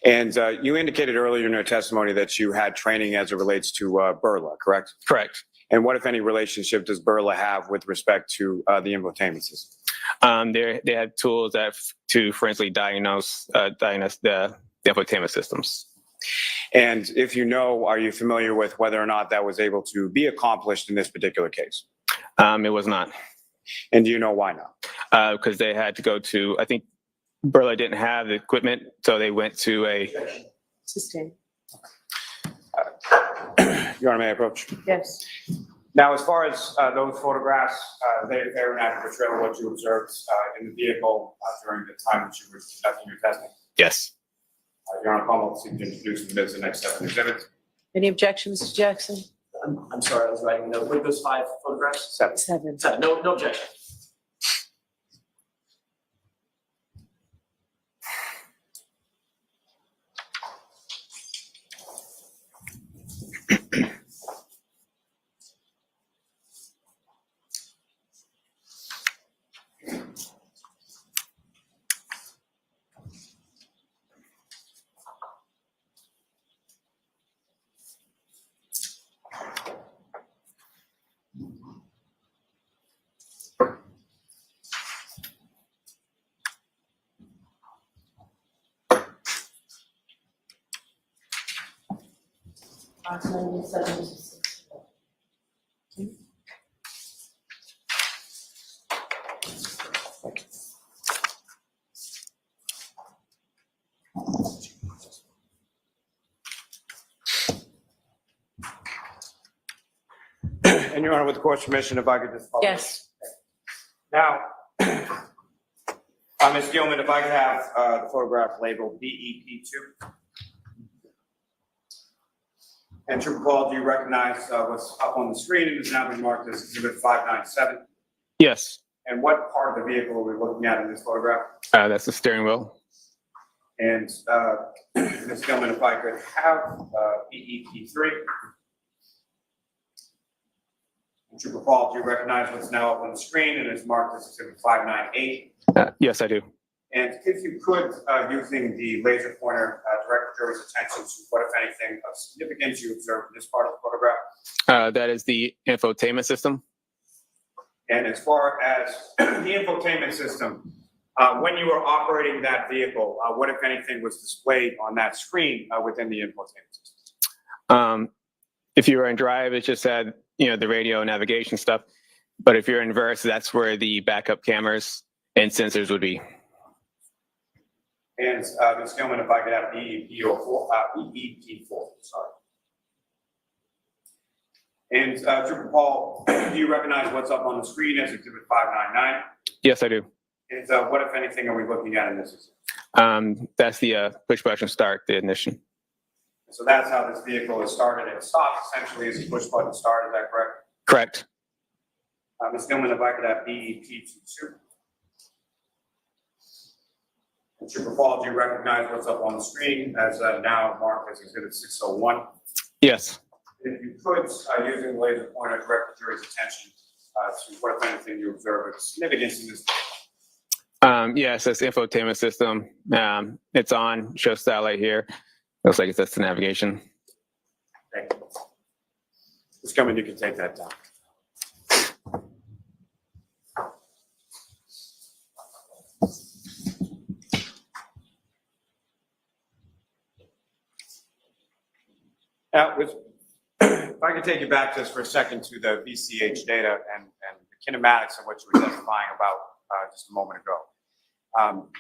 [SPEAKER 12] And you indicated earlier in your testimony that you had training as it relates to Burla, correct?
[SPEAKER 19] Correct.
[SPEAKER 12] And what, if any, relationship does Burla have with respect to the infotainment system?
[SPEAKER 19] They had tools that to forensically diagnose the infotainment systems.
[SPEAKER 12] And if you know, are you familiar with whether or not that was able to be accomplished in this particular case?
[SPEAKER 19] It was not.
[SPEAKER 12] And do you know why not?
[SPEAKER 19] Because they had to go to, I think Burla didn't have the equipment, so they went to a.
[SPEAKER 17] Sustain.
[SPEAKER 12] Your Honor, may I approach?
[SPEAKER 17] Yes.
[SPEAKER 2] Now, as far as those photographs, they're an accurate portrayal of what you observed in the vehicle during the time that you were conducting your testing.
[SPEAKER 19] Yes.
[SPEAKER 2] Your Honor, Commonwealth seems to introduce them as the next step in exhibit.
[SPEAKER 17] Any objections, Mr. Jackson?
[SPEAKER 9] I'm sorry, I was writing a note. With those 5 photographs?
[SPEAKER 12] 7.
[SPEAKER 17] 7.
[SPEAKER 9] No objection.
[SPEAKER 12] And Your Honor, with the court's permission, if I could just follow.
[SPEAKER 17] Yes.
[SPEAKER 2] Now, Ms. Gilman, if I could have the photograph labeled BEP2. And Trooper Paul, do you recognize what's up on the screen and is now been marked as exhibit 597?
[SPEAKER 19] Yes.
[SPEAKER 2] And what part of the vehicle are we looking at in this photograph?
[SPEAKER 19] That's the steering wheel.
[SPEAKER 2] And Ms. Gilman, if I could have BEP3. And Trooper Paul, do you recognize what's now up on the screen and is marked as exhibit 598?
[SPEAKER 19] Yes, I do.
[SPEAKER 2] And if you could, using the laser pointer, direct the jury's attention to what, if anything, of significance you observed in this part of the photograph.
[SPEAKER 19] That is the infotainment system.
[SPEAKER 2] And as far as the infotainment system, when you were operating that vehicle, what, if anything, was displayed on that screen within the infotainment system?
[SPEAKER 19] If you were in drive, it just had, the radio navigation stuff. But if you're in reverse, that's where the backup cameras and sensors would be.
[SPEAKER 2] And Ms. Gilman, if I could have BEP4, sorry. And Trooper Paul, do you recognize what's up on the screen as exhibit 599?
[SPEAKER 19] Yes, I do.
[SPEAKER 2] And what, if anything, are we looking at in this?
[SPEAKER 19] That's the push button start, the ignition.
[SPEAKER 2] So that's how this vehicle is started and stopped, essentially, as a push button start. Is that correct?
[SPEAKER 19] Correct.
[SPEAKER 2] Ms. Gilman, if I could have BEP22. And Trooper Paul, do you recognize what's up on the screen as now marked as exhibit 601?
[SPEAKER 19] Yes.
[SPEAKER 2] If you could, using the laser pointer, direct the jury's attention to what, if anything, you observe of significance in this.
[SPEAKER 19] Yes, that's the infotainment system. It's on, shows satellite here. Looks like that's the navigation.
[SPEAKER 2] Thank you. Ms. Gilman, you can take that down. Now, if I could take you back just for a second to the VCH data and the kinematics of what you were testifying about just a moment ago.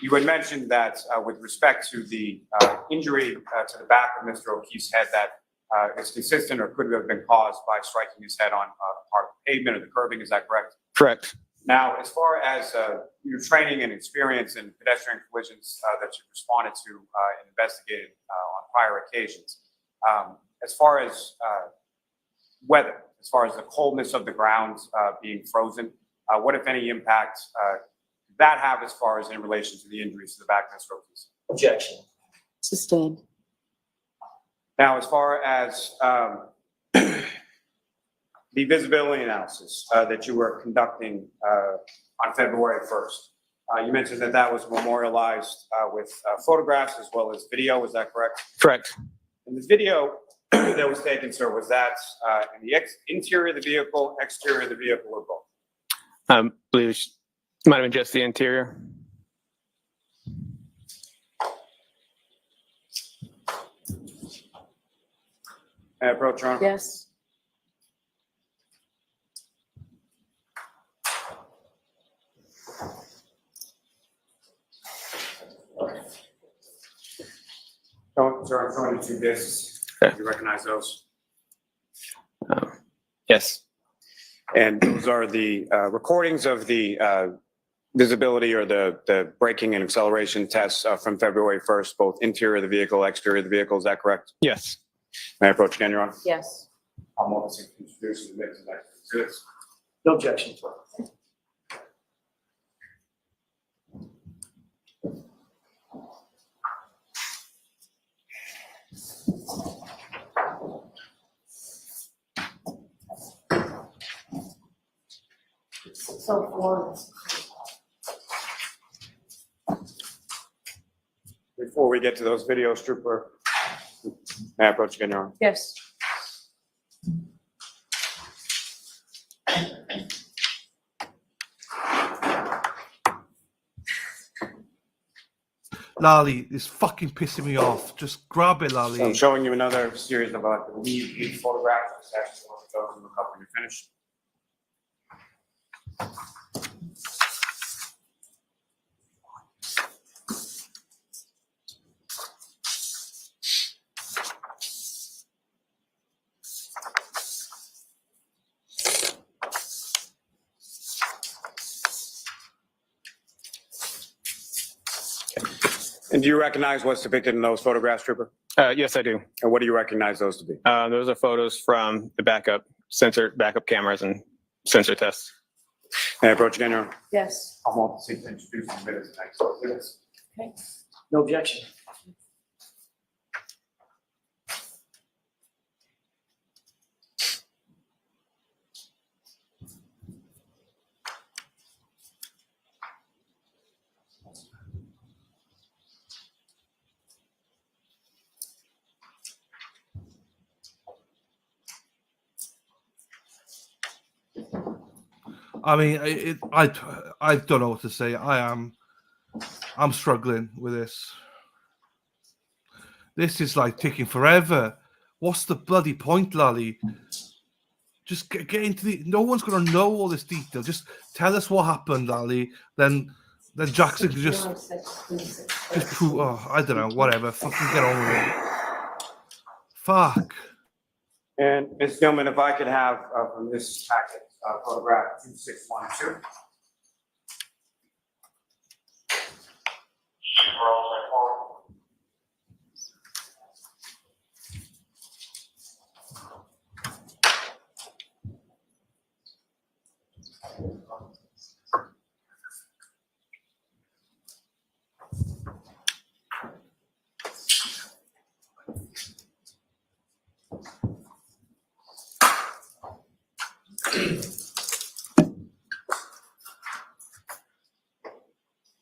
[SPEAKER 2] You had mentioned that with respect to the injury to the back of Mr. O'Keefe's head that is consistent or could have been caused by striking his head on part of the pavement or the curbing, is that correct?
[SPEAKER 19] Correct.
[SPEAKER 2] Now, as far as your training and experience in pedestrian collisions that you've responded to and investigated on prior occasions, as far as weather, as far as the coldness of the ground being frozen, what, if any, impact that have as far as in relation to the injuries to the back of the stroke piece?
[SPEAKER 11] Objection.
[SPEAKER 17] Sustained.
[SPEAKER 2] Now, as far as the visibility analysis that you were conducting on February 1st, you mentioned that that was memorialized with photographs as well as video. Was that correct?
[SPEAKER 19] Correct.
[SPEAKER 2] And the video that was taken, sir, was that in the interior of the vehicle, exterior of the vehicle, or both?
[SPEAKER 19] I believe it might have been just the interior.
[SPEAKER 2] May I approach, Your Honor?
[SPEAKER 17] Yes.
[SPEAKER 2] Sir, I'm showing you two discs.
[SPEAKER 19] Okay.
[SPEAKER 2] You recognize those?
[SPEAKER 19] Yes.
[SPEAKER 2] And those are the recordings of the visibility or the braking and acceleration tests from February 1st, both interior of the vehicle, exterior of the vehicle. Is that correct?
[SPEAKER 19] Yes.
[SPEAKER 2] May I approach again, Your Honor?
[SPEAKER 17] Yes.
[SPEAKER 2] I'm willing to introduce and admit to that exhibits.
[SPEAKER 11] No objection, sir.
[SPEAKER 3] So for
[SPEAKER 2] Before we get to those videos, Trooper, may I approach again, Your Honor?
[SPEAKER 17] Yes.
[SPEAKER 1] Lally, it's fucking pissing me off. Just grab it, Lally.
[SPEAKER 2] So I'm showing you another series of, I believe, 8 photographs. Actually, I'll show them a couple when you're finished. And do you recognize what's depicted in those photographs, Trooper?
[SPEAKER 19] Yes, I do.
[SPEAKER 2] And what do you recognize those to be?
[SPEAKER 19] Those are photos from the backup cameras and sensor tests.
[SPEAKER 2] May I approach again, Your Honor?
[SPEAKER 17] Yes.
[SPEAKER 2] I want to seek to introduce the minutes next.
[SPEAKER 17] Okay.
[SPEAKER 11] No objection.
[SPEAKER 1] I mean, I don't know what to say. I'm struggling with this. This is like taking forever. What's the bloody point, Lally? Just get into the. No one's gonna know all this detail. Just tell us what happened, Lally. Then Jackson can just prove. Oh, I don't know. Whatever. Fucking get on with it. Fuck.
[SPEAKER 2] And Ms. Gilman, if I could have from this packet photograph 2612.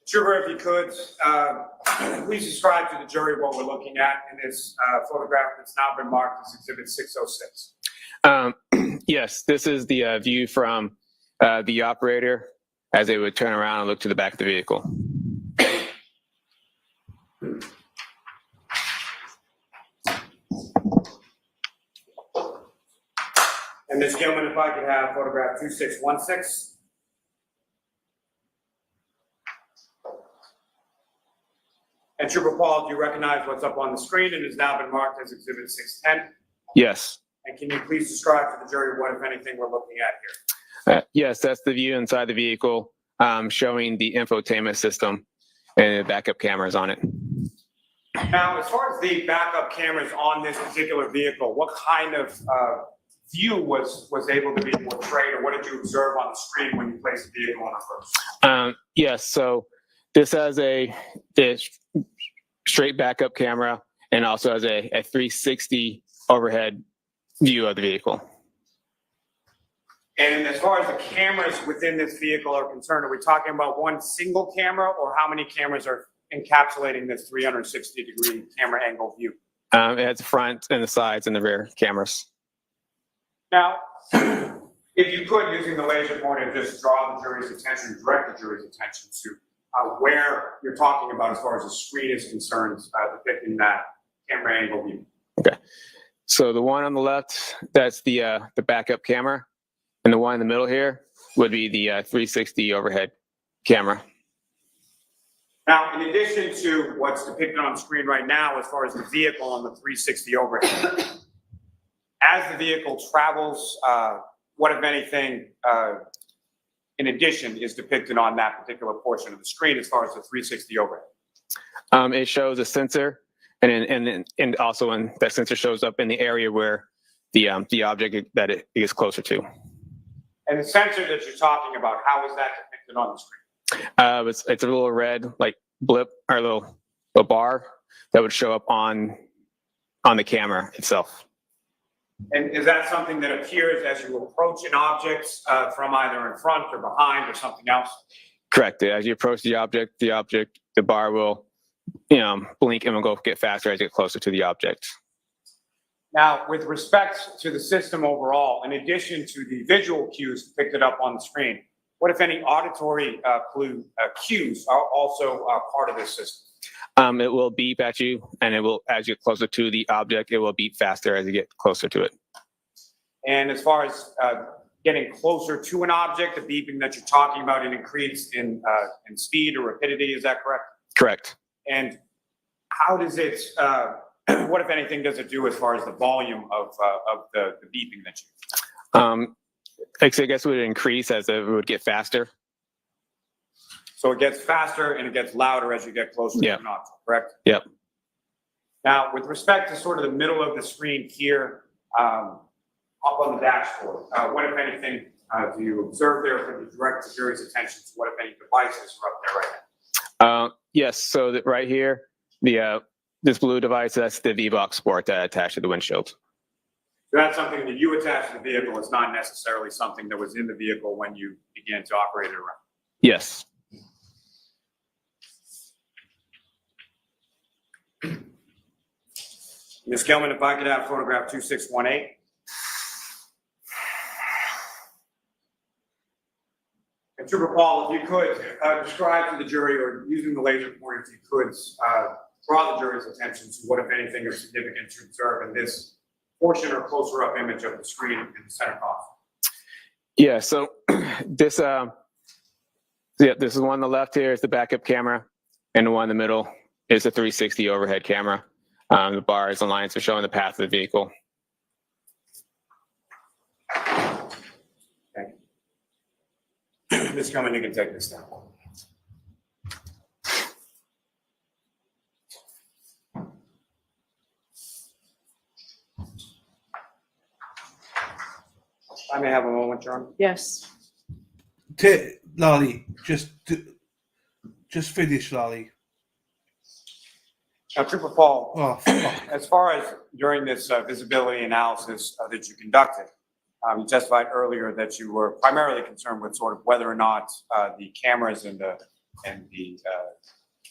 [SPEAKER 2] Trooper, if you could, please describe to the jury what we're looking at in this photograph that's now been marked as Exhibit 606.
[SPEAKER 19] Yes, this is the view from the operator as they would turn around and look to the back of the vehicle.
[SPEAKER 2] And Ms. Gilman, if I could have photograph 2616. And Trooper Paul, do you recognize what's up on the screen and has now been marked as Exhibit 610?
[SPEAKER 19] Yes.
[SPEAKER 2] And can you please describe to the jury what, if anything, we're looking at here?
[SPEAKER 19] Yes, that's the view inside the vehicle showing the infotainment system and the backup cameras on it.
[SPEAKER 2] Now, as far as the backup cameras on this particular vehicle, what kind of view was able to be portrayed, or what did you observe on the screen when you placed the vehicle on reverse?
[SPEAKER 19] Yes, so this has a straight backup camera and also has a 360 overhead view of the vehicle.
[SPEAKER 2] And as far as the cameras within this vehicle are concerned, are we talking about one single camera, or how many cameras are encapsulating this 360-degree camera angle view?
[SPEAKER 19] It has the front and the sides and the rear cameras.
[SPEAKER 2] Now, if you could, using the laser pointer, just draw the jury's attention, direct the jury's attention to where you're talking about as far as the screen is concerned, depicting that camera angle view.
[SPEAKER 19] Okay. So the one on the left, that's the backup camera. And the one in the middle here would be the 360 overhead camera.
[SPEAKER 2] Now, in addition to what's depicted on the screen right now, as far as the vehicle on the 360 overhead, as the vehicle travels, what, if anything, in addition, is depicted on that particular portion of the screen as far as the 360 overhead?
[SPEAKER 19] It shows a sensor, and also when that sensor shows up in the area where the object that it is closer to.
[SPEAKER 2] And the sensor that you're talking about, how is that depicted on the screen?
[SPEAKER 19] It's a little red like blip or a little bar that would show up on the camera itself.
[SPEAKER 2] And is that something that appears as you approach an object from either in front or behind or something else?
[SPEAKER 19] Correct. As you approach the object, the bar will, blink and will go get faster as you get closer to the object.
[SPEAKER 2] Now, with respect to the system overall, in addition to the visual cues depicted up on the screen, what, if any, auditory cues are also part of this system?
[SPEAKER 19] It will beep at you, and it will, as you get closer to the object, it will beep faster as you get closer to it.
[SPEAKER 2] And as far as getting closer to an object, the beeping that you're talking about, it increases in speed or rapidity, is that correct?
[SPEAKER 19] Correct.
[SPEAKER 2] And how does it, what, if anything, does it do as far as the volume of the beeping that you?
[SPEAKER 19] I guess it would increase as it would get faster.
[SPEAKER 2] So it gets faster and it gets louder as you get closer to an object, correct?
[SPEAKER 19] Yep.
[SPEAKER 2] Now, with respect to sort of the middle of the screen here, up on the dashboard, what, if anything, do you observe there? Could you direct the jury's attention to what, if any, devices are up there right now?
[SPEAKER 19] Yes. So that right here, this blue device, that's the V-Box Sport that attached to the windshield.
[SPEAKER 2] So that's something that you attach to the vehicle. It's not necessarily something that was in the vehicle when you began to operate it around.
[SPEAKER 19] Yes.
[SPEAKER 2] Ms. Gelman, if I could have photograph 2618. And Trooper Paul, if you could describe to the jury, or using the laser pointer, if you could draw the jury's attention to what, if anything, is significant to observe in this portion or closer up image of the screen in the center console.
[SPEAKER 19] Yeah, so this is one on the left here is the backup camera, and the one in the middle is the 360 overhead camera. The bars and lines are showing the path of the vehicle.
[SPEAKER 2] Okay. Ms. Gelman, you can take this down. I may have a moment, John.
[SPEAKER 17] Yes.
[SPEAKER 1] Lally, just finish, Lally.
[SPEAKER 2] Now, Trooper Paul, as far as during this visibility analysis that you conducted, you testified earlier that you were primarily concerned with sort of whether or not the cameras and the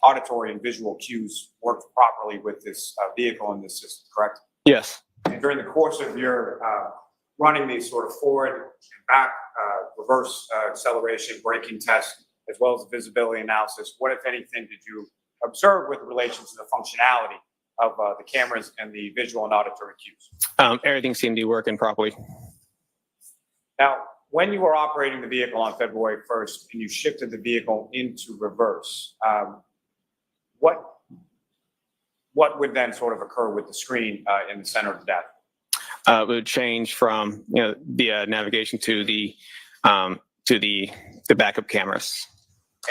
[SPEAKER 2] auditory and visual cues worked properly with this vehicle and this system, correct?
[SPEAKER 19] Yes.
[SPEAKER 2] And during the course of your running these sort of forward and back reverse acceleration braking tests, as well as the visibility analysis, what, if anything, did you observe with relation to the functionality of the cameras and the visual and auditory cues?
[SPEAKER 19] Everything seemed to be working properly.
[SPEAKER 2] Now, when you were operating the vehicle on February 1st and you shifted the vehicle into reverse, what would then sort of occur with the screen in the center of the dashboard?
[SPEAKER 19] It would change from the navigation to the backup cameras.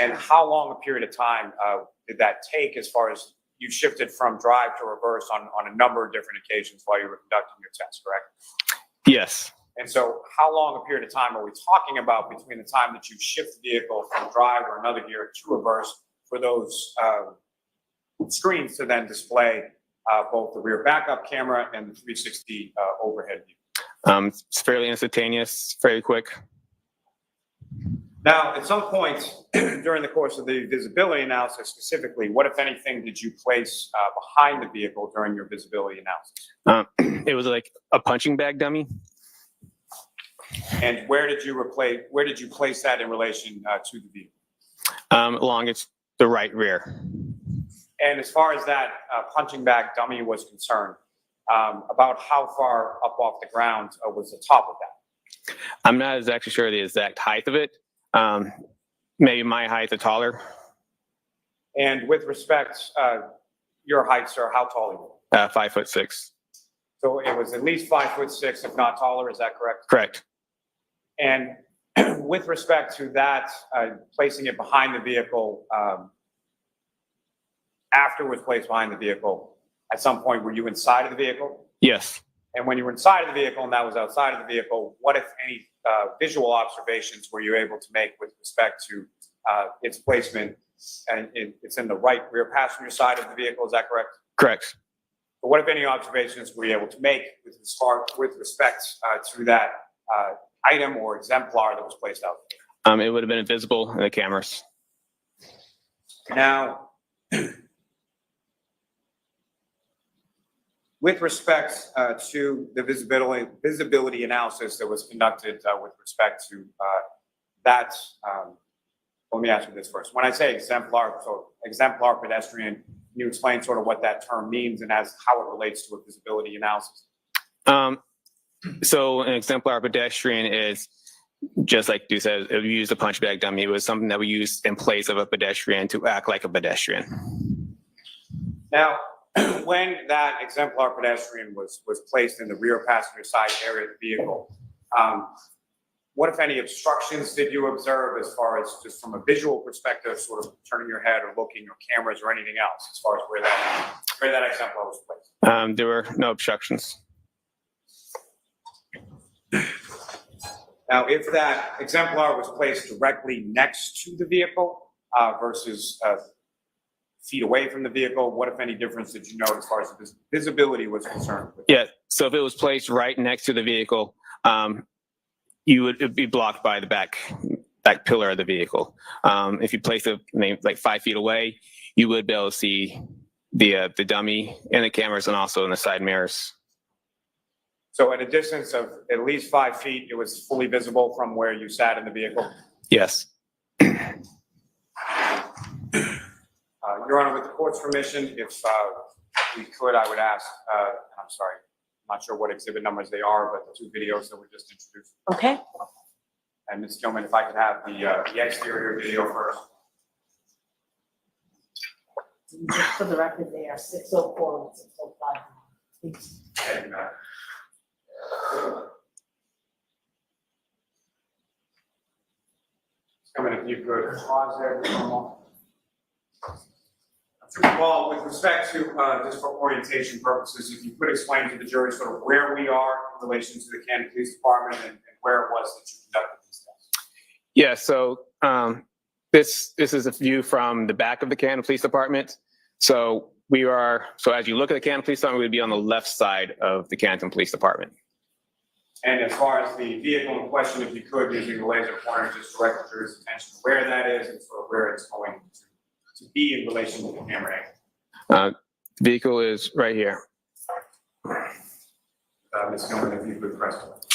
[SPEAKER 2] And how long a period of time did that take, as far as you shifted from drive to reverse on a number of different occasions while you were conducting your test, correct?
[SPEAKER 19] Yes.
[SPEAKER 2] And so how long a period of time are we talking about between the time that you shift the vehicle from drive or another gear to reverse for those screens to then display both the rear backup camera and the 360 overhead view?
[SPEAKER 19] It's fairly instantaneous, fairly quick.
[SPEAKER 2] Now, at some point during the course of the visibility analysis specifically, what, if anything, did you place behind the vehicle during your visibility analysis?
[SPEAKER 19] It was like a punching bag dummy.
[SPEAKER 2] And where did you place that in relation to the vehicle?
[SPEAKER 19] Along the right rear.
[SPEAKER 2] And as far as that punching bag dummy was concerned, about how far up off the ground was the top of that?
[SPEAKER 19] I'm not exactly sure the exact height of it. Maybe my height or taller.
[SPEAKER 2] And with respect, your height, sir, how tall are you?
[SPEAKER 19] 5'6".
[SPEAKER 2] So it was at least 5'6", if not taller, is that correct?
[SPEAKER 19] Correct.
[SPEAKER 2] And with respect to that, placing it behind the vehicle, after it was placed behind the vehicle, at some point, were you inside of the vehicle?
[SPEAKER 19] Yes.
[SPEAKER 2] And when you were inside of the vehicle and that was outside of the vehicle, what, if any, visual observations were you able to make with respect to its placement? And it's in the right rear passenger side of the vehicle, is that correct?
[SPEAKER 19] Correct.
[SPEAKER 2] But what, if any, observations were you able to make with respect to that item or exemplar that was placed out there?
[SPEAKER 19] It would have been invisible in the cameras.
[SPEAKER 2] Now, with respect to the visibility analysis that was conducted with respect to that, let me ask you this first. When I say exemplar pedestrian, can you explain sort of what that term means and how it relates to a visibility analysis?
[SPEAKER 19] So an exemplar pedestrian is, just like you said, we used a punch bag dummy. It was something that we used in place of a pedestrian to act like a pedestrian.
[SPEAKER 2] Now, when that exemplar pedestrian was placed in the rear passenger side area of the vehicle, what, if any, obstructions did you observe as far as just from a visual perspective, sort of turning your head or looking, or cameras or anything else, as far as where that exemplar was placed?
[SPEAKER 19] There were no obstructions.
[SPEAKER 2] Now, if that exemplar was placed directly next to the vehicle versus feet away from the vehicle, what, if any, difference did you note as far as the visibility was concerned?
[SPEAKER 19] Yeah, so if it was placed right next to the vehicle, it'd be blocked by the back pillar of the vehicle. If you place it like 5 feet away, you would be able to see the dummy and the cameras and also in the side mirrors.
[SPEAKER 2] So at a distance of at least 5 feet, it was fully visible from where you sat in the vehicle?
[SPEAKER 19] Yes.
[SPEAKER 2] Your Honor, with the court's permission, if we could, I would ask, I'm sorry, I'm not sure what exhibit numbers they are, but the 2 videos that were just introduced.
[SPEAKER 17] Okay.
[SPEAKER 2] And Ms. Gilman, if I could have the exterior video first.
[SPEAKER 7] Just for the record, they are 604 and 605. Please.
[SPEAKER 2] And, Gilman, if you could pause there for a moment. Well, with respect to, just for orientation purposes, if you could explain to the jury sort of where we are in relation to the Canton Police Department and where it was that you conducted these tests.
[SPEAKER 19] Yeah, so this is a view from the back of the Canton Police Department. So as you look at the Canton Police Department, we'd be on the left side of the Canton Police Department.
[SPEAKER 2] And as far as the vehicle in question, if you could, using the laser pointer, just direct the jury's attention to where that is and sort of where it's going to be in relation to the camera angle.
[SPEAKER 19] The vehicle is right here.
[SPEAKER 2] Ms. Gilman, if you could press it.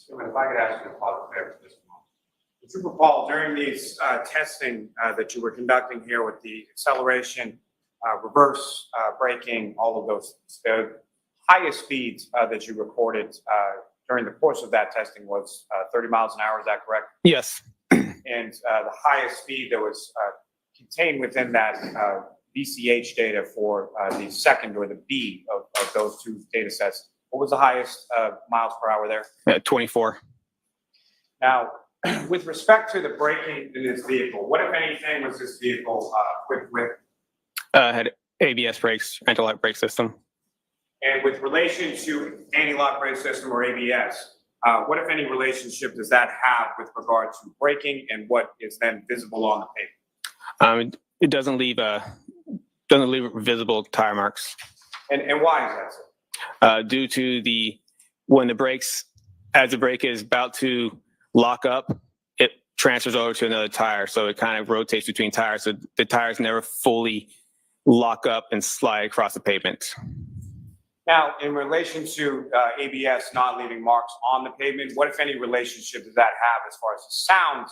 [SPEAKER 2] So if I could ask you to pause there for just a moment. Trooper Paul, during these testing that you were conducting here with the acceleration, reverse braking, all of those, the highest speeds that you recorded during the course of that testing was 30 miles an hour, is that correct?
[SPEAKER 19] Yes.
[SPEAKER 2] And the highest speed that was contained within that VCH data for the second or the B of those two data sets, what was the highest miles per hour there?
[SPEAKER 19] 24.
[SPEAKER 2] Now, with respect to the braking in this vehicle, what if anything was this vehicle equipped with?
[SPEAKER 19] Had ABS brakes, anti-lock brake system.
[SPEAKER 2] And with relation to anti-lock brake system or ABS, what if any relationship does that have with regard to braking and what is then visible on the pavement?
[SPEAKER 19] It doesn't leave visible tire marks.
[SPEAKER 2] And why is that so?
[SPEAKER 19] Due to when the brakes, as the brake is about to lock up, it transfers over to another tire. So it kind of rotates between tires. So the tires never fully lock up and slide across the pavement.
[SPEAKER 2] Now, in relation to ABS not leaving marks on the pavement, what if any relationship does that have as far as the sound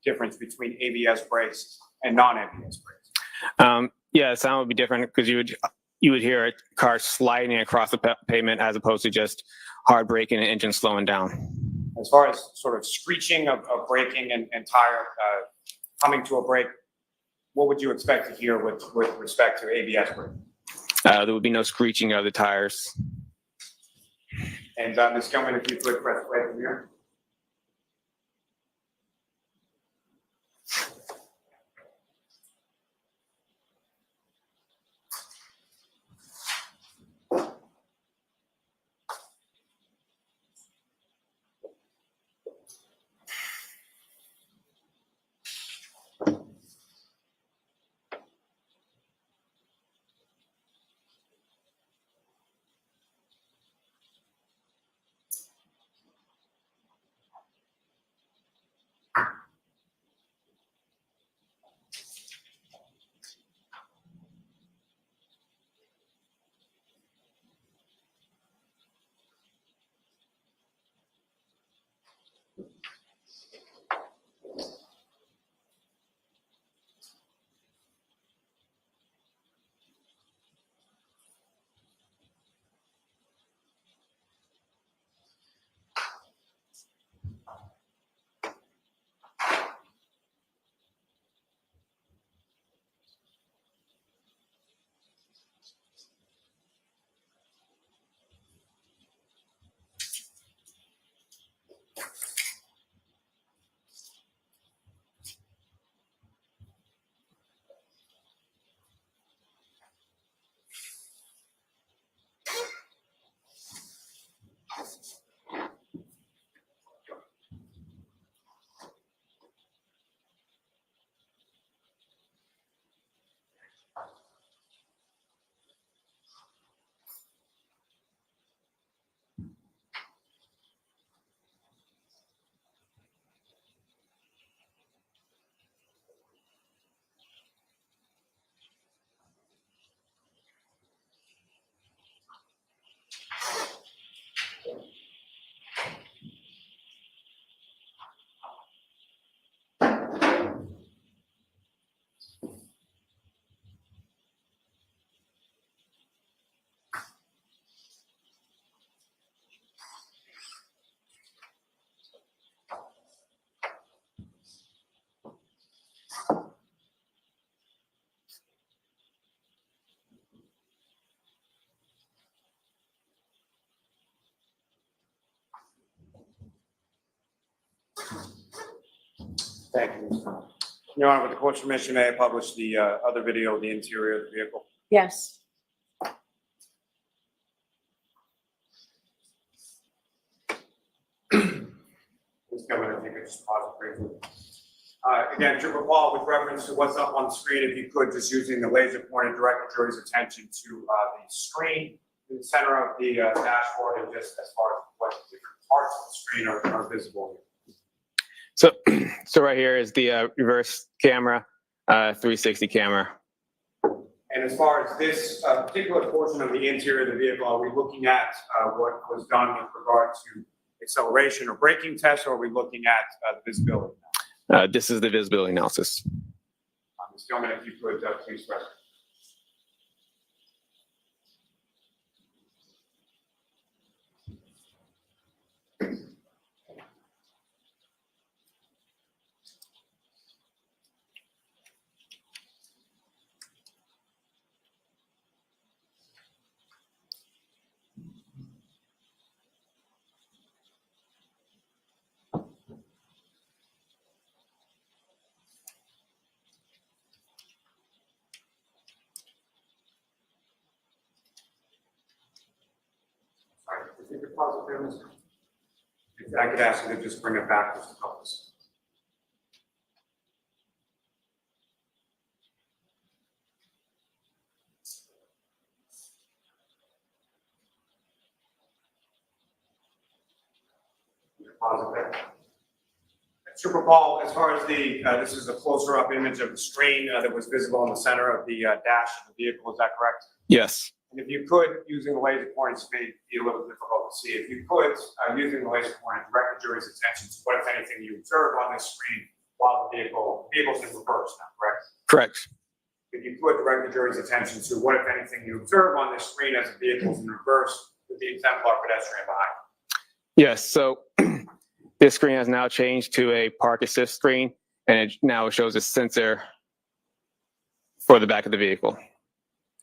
[SPEAKER 2] difference between ABS brakes and non-ABS brakes?
[SPEAKER 19] Yeah, the sound would be different because you would hear a car sliding across the pavement as opposed to just hard braking and engine slowing down.
[SPEAKER 2] As far as sort of screeching of braking and tire coming to a brake, what would you expect to hear with respect to ABS braking?
[SPEAKER 19] There would be no screeching of the tires.
[SPEAKER 2] And Ms. Gilman, if you could press play from here. Thank you, Ms. Gilman. Your Honor, with the court's permission, may I publish the other video of the interior of the vehicle?
[SPEAKER 17] Yes.
[SPEAKER 2] Ms. Gilman, if you could just pause it briefly. Again, Trooper Paul, with reference to what's up on the screen, if you could, just using the laser pointer, direct the jury's attention to the screen in the center of the dashboard and just as far as what different parts of the screen are visible.
[SPEAKER 19] So right here is the reverse camera, 360 camera.
[SPEAKER 2] And as far as this particular portion of the interior of the vehicle, are we looking at what was done with regard to acceleration or braking test, or are we looking at the visibility?
[SPEAKER 19] This is the visibility analysis.
[SPEAKER 2] Ms. Gilman, if you could please press. If you could pause it there, Mr. If I could ask you to just bring it back just a couple of seconds. Pause it there. Super Paul, as far as the, this is a closer up image of the screen that was visible in the center of the dash of the vehicle, is that correct?
[SPEAKER 19] Yes.
[SPEAKER 2] And if you could, using the laser pointing speed, be a little difficult to see. If you could, using the laser pointing, direct the jury's attention to what, if anything, you observe on this screen while the vehicle's in reverse now, correct?
[SPEAKER 19] Correct.
[SPEAKER 2] If you could, direct the jury's attention to what, if anything, you observe on this screen as the vehicle's in reverse with the exemplar pedestrian behind.
[SPEAKER 19] Yes. So this screen has now changed to a park assist screen, and it now shows a sensor for the back of the vehicle.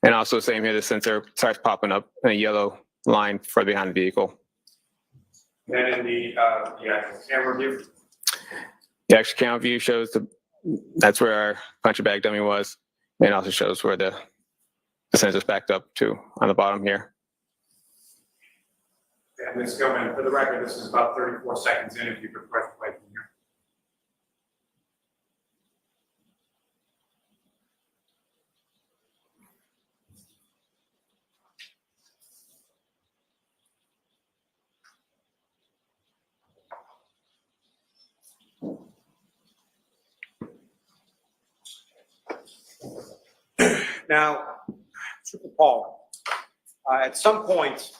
[SPEAKER 19] And also same here, the sensor starts popping up in a yellow line further behind the vehicle.
[SPEAKER 2] Then in the camera view.
[SPEAKER 19] The extra camera view shows that's where our puncher bag dummy was, and also shows where the sensor's backed up to on the bottom here.
[SPEAKER 2] And Ms. Gilman, for the record, this is about 34 seconds in, if you could press play from here. Now, Super Paul, at some point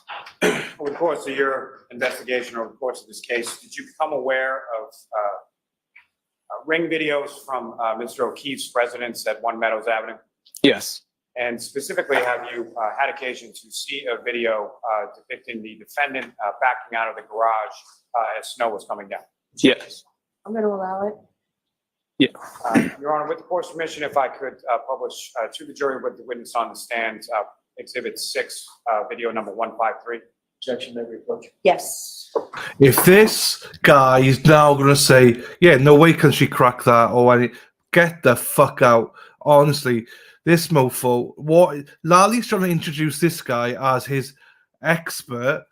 [SPEAKER 2] over the course of your investigation, over the course of this case, did you become aware of ring videos from Mr. O'Keefe's residence at 1 Meadows Avenue?
[SPEAKER 19] Yes.
[SPEAKER 2] And specifically, have you had occasion to see a video depicting the defendant backing out of the garage as snow was coming down?
[SPEAKER 19] Yes.
[SPEAKER 17] I'm going to allow it.
[SPEAKER 19] Yeah.
[SPEAKER 2] Your Honor, with the court's permission, if I could publish to the jury with the witness on the stand, Exhibit 6, video number 153.
[SPEAKER 11] Objection, may we approach?
[SPEAKER 17] Yes.
[SPEAKER 1] If this guy is now going to say, yeah, no way can she crack that, or any, get the fuck out. Honestly, this mofo, what Lali's trying to introduce this guy as his expert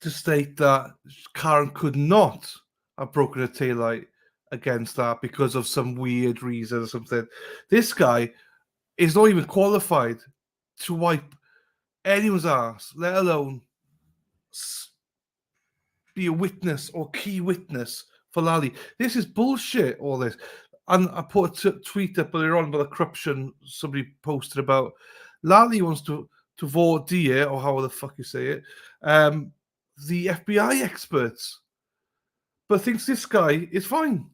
[SPEAKER 1] to state that Karen could not have broken a taillight against that because of some weird reason or something. This guy is not even qualified to wipe anyone's ass, let alone be a witness or key witness for Lally. This is bullshit, all this. And I put a tweet up earlier on about the corruption somebody posted about. Lally wants to voir dire, or how the fuck you say it, the FBI experts, but thinks this guy is fine.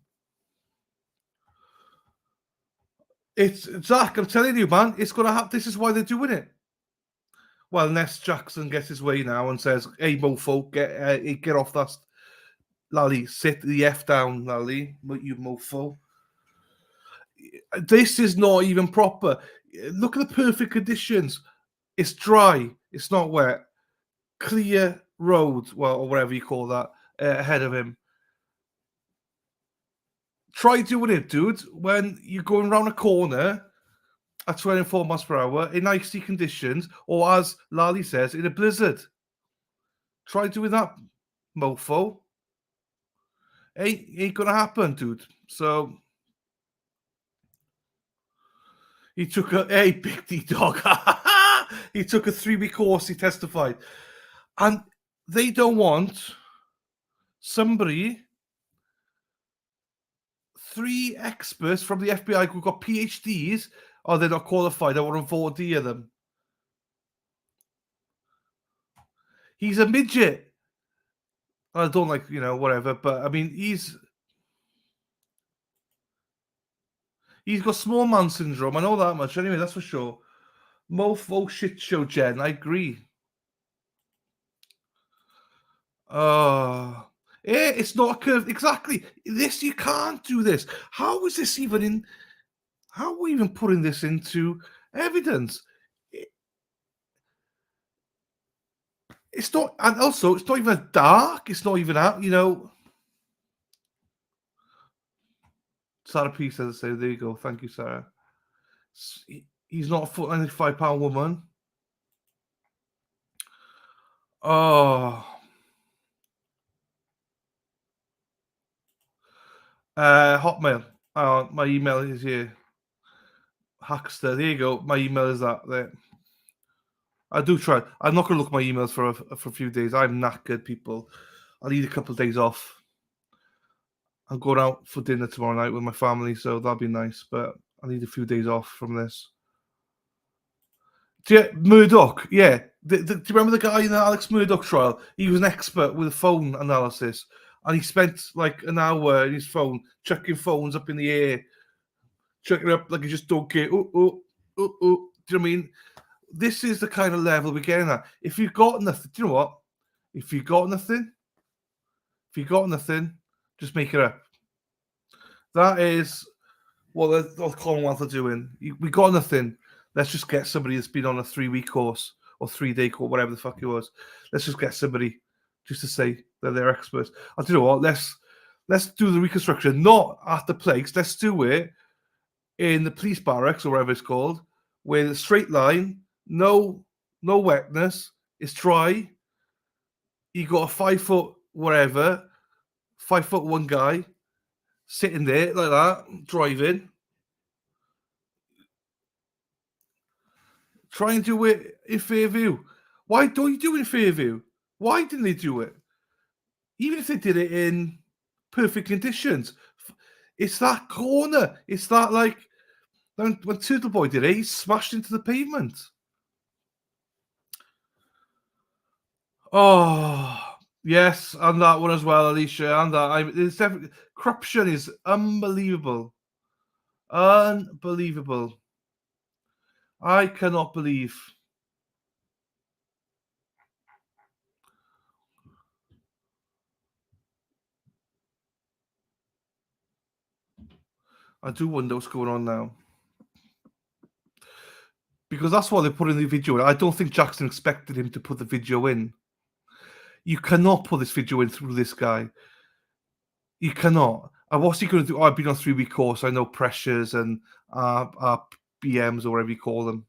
[SPEAKER 1] It's Zach, I'm telling you, man, it's gonna happen. This is why they're doing it. Well, unless Jackson gets his way now and says, "Hey, mofo, get off that, Lally, sit the f down, Lally, you mofo." This is not even proper. Look at the perfect conditions. It's dry. It's not wet. Clear road, well, or whatever you call that, ahead of him. Try doing it, dude, when you're going around a corner at 24 miles per hour in icy conditions, or as Lally says, in a blizzard. Try doing that, mofo. Ain't gonna happen, dude. So he took big D dog. He took a 3-week course, he testified. And they don't want somebody, 3 experts from the FBI who got PhDs, or they're not qualified. I want to voir dire them. He's a midget. I don't like, whatever, but I mean, he's got small man syndrome. I know that much. Anyway, that's for sure. Mofo shit show, Jen. I agree. It's not a curve. Exactly. This, you can't do this. How is this even in? How are we even putting this into evidence? It's not, and also it's not even dark. It's not even out. Sarah P says, "There you go. Thank you, Sarah." He's not a £95 woman. Oh. Hotmail. My email is here. Hackster. There you go. My email is that there. I do try. I'm not going to look at my emails for a few days. I'm knackered, people. I need a couple of days off. I'm going out for dinner tomorrow night with my family, so that'll be nice. But I need a few days off from this. Murdoch, yeah. Do you remember the guy in the Alex Murdoch trial? He was an expert with phone analysis, and he spent like an hour in his phone chucking phones up in the air, chucking up like he just don't care. Do you know what I mean? This is the kind of level we're getting at. If you've got nothing, do you know what? If you got nothing, just make it up. That is what the Commonwealth are doing. We got nothing. Let's just get somebody that's been on a 3-week course or 3-day course, whatever the fuck it was. Let's just get somebody just to say that they're experts. I'll tell you what, let's do the reconstruction, not at the place. Let's do it in the police barracks or whatever it's called, with a straight line, no wetness, it's dry. You got a 5 foot whatever, 5'1" guy sitting there like that, driving. Try and do it in Fairview. Why don't you do it in Fairview? Why didn't they do it? Even if they did it in perfect conditions, it's that corner. It's that like when Turtle Boy did it, he smashed into the pavement. Oh yes, and that one as well, Alicia. And that it's definitely corruption is unbelievable, unbelievable. I cannot believe. I do wonder what's going on now. Because that's why they put in the video. I don't think Jackson expected him to put the video in. You cannot put this video in through this guy. You cannot. And what's he going to do? Oh, I've been on a 3-week course. I know pressures and BMs or whatever you call them.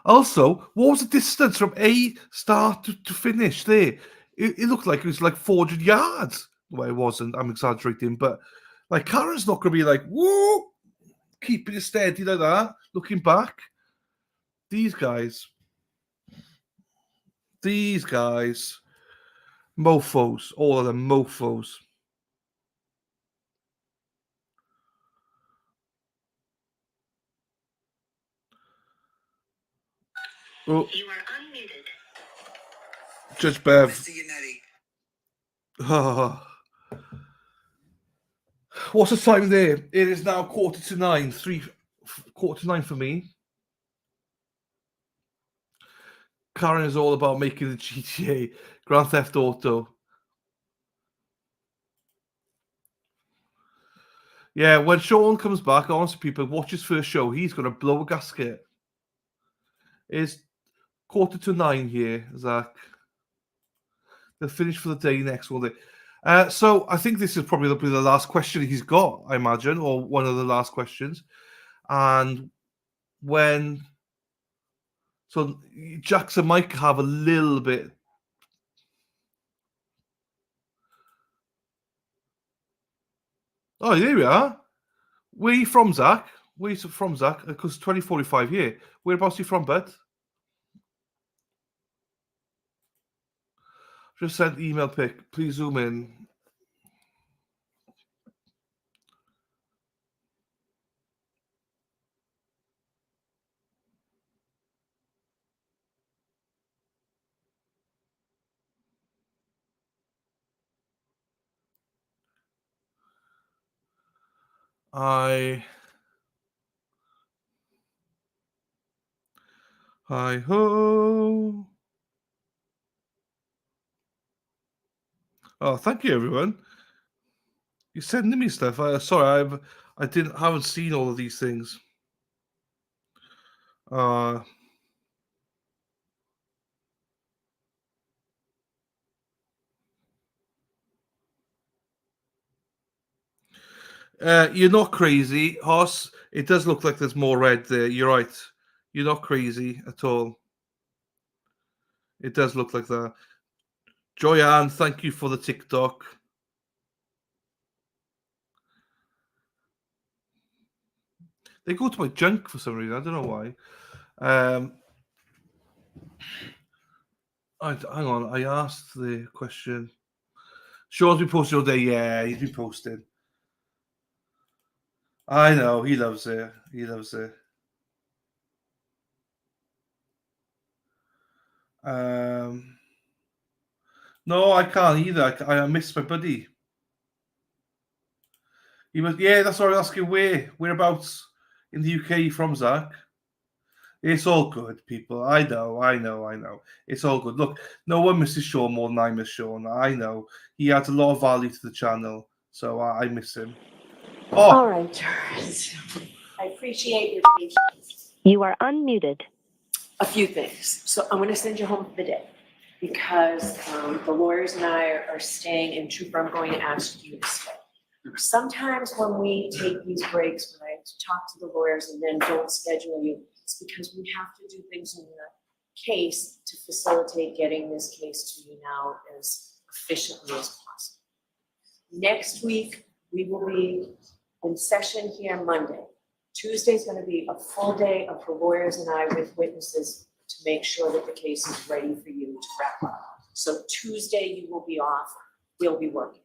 [SPEAKER 1] Also, what was the distance from A start to finish there? It looked like it was like 400 yards. Well, it wasn't. I'm exaggerating. But like Karen's not going to be like, woo, keeping it steady like that, looking back. These guys, mofos, all of them mofos. Oh. You are unmuted. Judge Bev. Oh. What's the time there? It is now 9:45. 9:45 for me. Karen is all about making the GTA Grand Theft Auto. Yeah, when Sean comes back, honestly, people, watch his first show. He's going to blow a gasket. It's 9:45 here, Zach. They'll finish for the day next, will they? So I think this is probably the last question he's got, I imagine, or one of the last questions. And so Jackson might have a little bit. Oh, there we are. Where are you from, Zach? Where are you from, Zach? Because 2045 here. Whereabouts are you from, bud? Just sent email pic. Please zoom in. Hi ho. Oh, thank you, everyone. You're sending me stuff. Sorry, haven't seen all of these things. You're not crazy, Hoss. It does look like there's more red there. You're right. You're not crazy at all. It does look like that. Joyanne, thank you for the TikTok. They go to my junk for some reason. I don't know why. Hang on. I asked the question. Sean's been posting all day. Yeah, he's been posting. I know. He loves it. He loves it. No, I can't either. I miss my buddy. Yeah, that's what I was asking. Whereabouts in the UK from, Zach? It's all good, people. I know. It's all good. Look, no one misses Sean more than I miss Sean. I know. He adds a lot of value to the channel, so I miss him. Oh.
[SPEAKER 17] All right. I appreciate your patience.
[SPEAKER 6] You are unmuted.
[SPEAKER 17] A few things. So I'm going to send you home for the day because the lawyers and I are staying, and Trooper, I'm going to ask you to stay. Sometimes when we take these breaks, when I talk to the lawyers and then don't schedule you, it's because we have to do things in the case to facilitate getting this case to you now as efficiently as possible. Next week, we will be in session here Monday. Tuesday's going to be a full day of the lawyers and I with witnesses to make sure that the case is ready for you to wrap up. So Tuesday you will be off, we'll be working.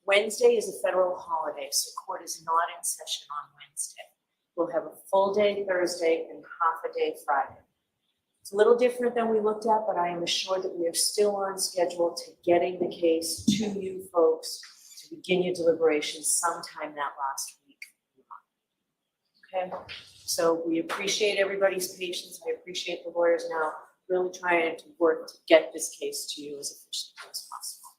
[SPEAKER 17] Wednesday is a federal holiday, so court is not in session on Wednesday. We'll have a full day Thursday and half a day Friday. It's a little different than we looked at, but I am assured that we are still on schedule to getting the case to you folks to begin your deliberations sometime that last week. Okay, so we appreciate everybody's patience. I appreciate the lawyers now really trying to work to get this case to you as efficiently as possible.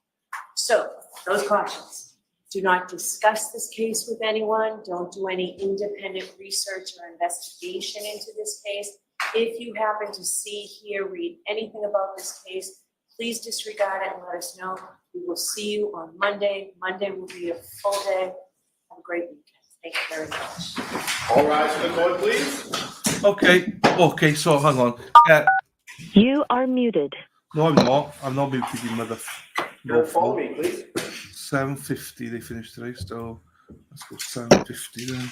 [SPEAKER 17] So those cautions: do not discuss this case with anyone. Don't do any independent research or investigation into this case. If you happen to see, hear, read anything about this case, please disregard it and let us know. We will see you on Monday. Monday will be a full day. Have a great weekend. Thank you very much.
[SPEAKER 1] All rise for the court, please. Okay, so hang on.
[SPEAKER 6] You are muted.
[SPEAKER 1] No, I'm not. I'm not muted, you mother.
[SPEAKER 11] Don't follow me, please.
[SPEAKER 1] 7:50 they finished today, so let's go 7:50 then.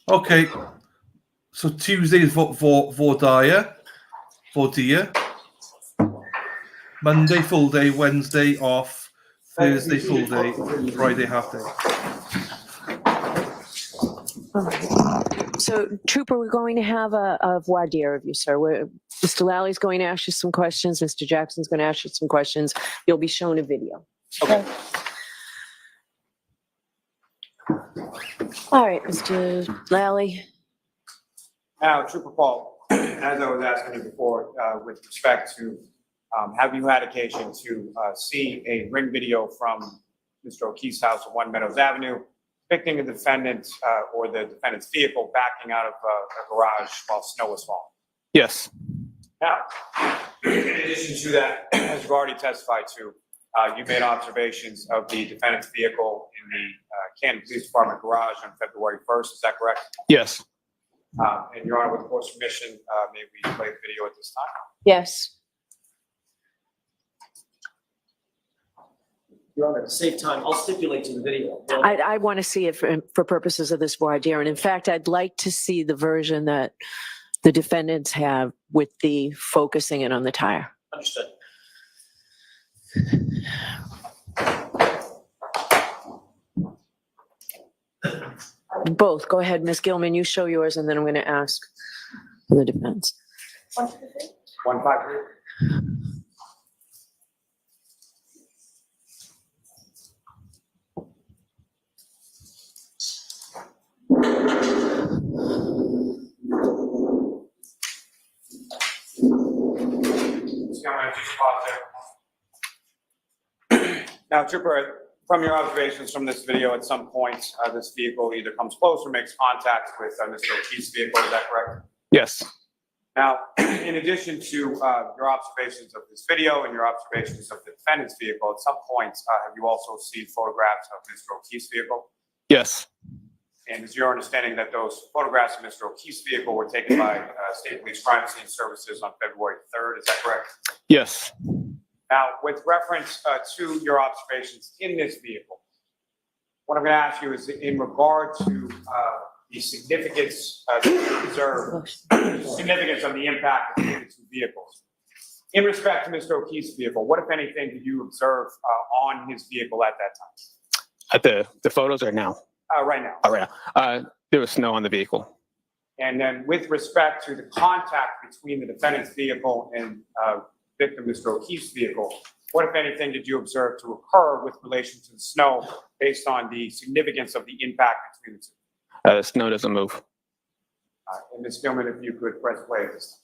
[SPEAKER 1] Okay, so Tuesday is Voir dire. Monday full day, Wednesday off, Thursday full day, Friday half day.
[SPEAKER 17] All right. So, Trooper, we're going to have a voir dire of you, sir. Mr. Lally's going to ask you some questions. Mr. Jackson's going to ask you some questions. You'll be shown a video. Okay. All right, Mr. Lally.
[SPEAKER 2] Now, Trooper Paul, as I was asking you before, with respect to, have you had occasion to see a ring video from Mr. O'Keefe's house on One Meadows Avenue, depicting a defendant or the defendant's vehicle backing out of a garage while snow was falling?
[SPEAKER 19] Yes.
[SPEAKER 2] Now, in addition to that, as you've already testified to, you made observations of the defendant's vehicle in the Canton Police Department garage on February 1st. Is that correct?
[SPEAKER 19] Yes.
[SPEAKER 2] And Your Honor, with the court's permission, may we play the video at this time?
[SPEAKER 17] Yes.
[SPEAKER 9] Your Honor, to save time, I'll stipulate to the video.
[SPEAKER 17] I want to see it for purposes of this voir dire. And in fact, I'd like to see the version that the defendants have with the focusing in on the tire.
[SPEAKER 9] Understood.
[SPEAKER 17] Both. Go ahead, Ms. Gilman, you show yours, and then I'm going to ask from the defense.
[SPEAKER 2] 153. Now, Trooper, from your observations from this video, at some point, this vehicle either comes close or makes contact with Mr. O'Keefe's vehicle. Is that correct?
[SPEAKER 19] Yes.
[SPEAKER 2] Now, in addition to your observations of this video and your observations of the defendant's vehicle, at some point, have you also seen photographs of Mr. O'Keefe's vehicle?
[SPEAKER 19] Yes.
[SPEAKER 2] And is your understanding that those photographs of Mr. O'Keefe's vehicle were taken by State Police Crime Scene Services on February 3rd? Is that correct?
[SPEAKER 19] Yes.
[SPEAKER 2] Now, with reference to your observations in this vehicle, what I'm going to ask you is in regard to the significance that you observe, significance of the impact between the two vehicles. In respect to Mr. O'Keefe's vehicle, what, if anything, did you observe on his vehicle at that time?
[SPEAKER 19] At the photos or now?
[SPEAKER 2] Right now.
[SPEAKER 19] Oh, right now. There was snow on the vehicle.
[SPEAKER 2] And then with respect to the contact between the defendant's vehicle and victim Mr. O'Keefe's vehicle, what, if anything, did you observe to occur with relation to the snow based on the significance of the impact between the two?
[SPEAKER 19] The snow doesn't move.
[SPEAKER 2] And Ms. Gilman, if you could press play at this.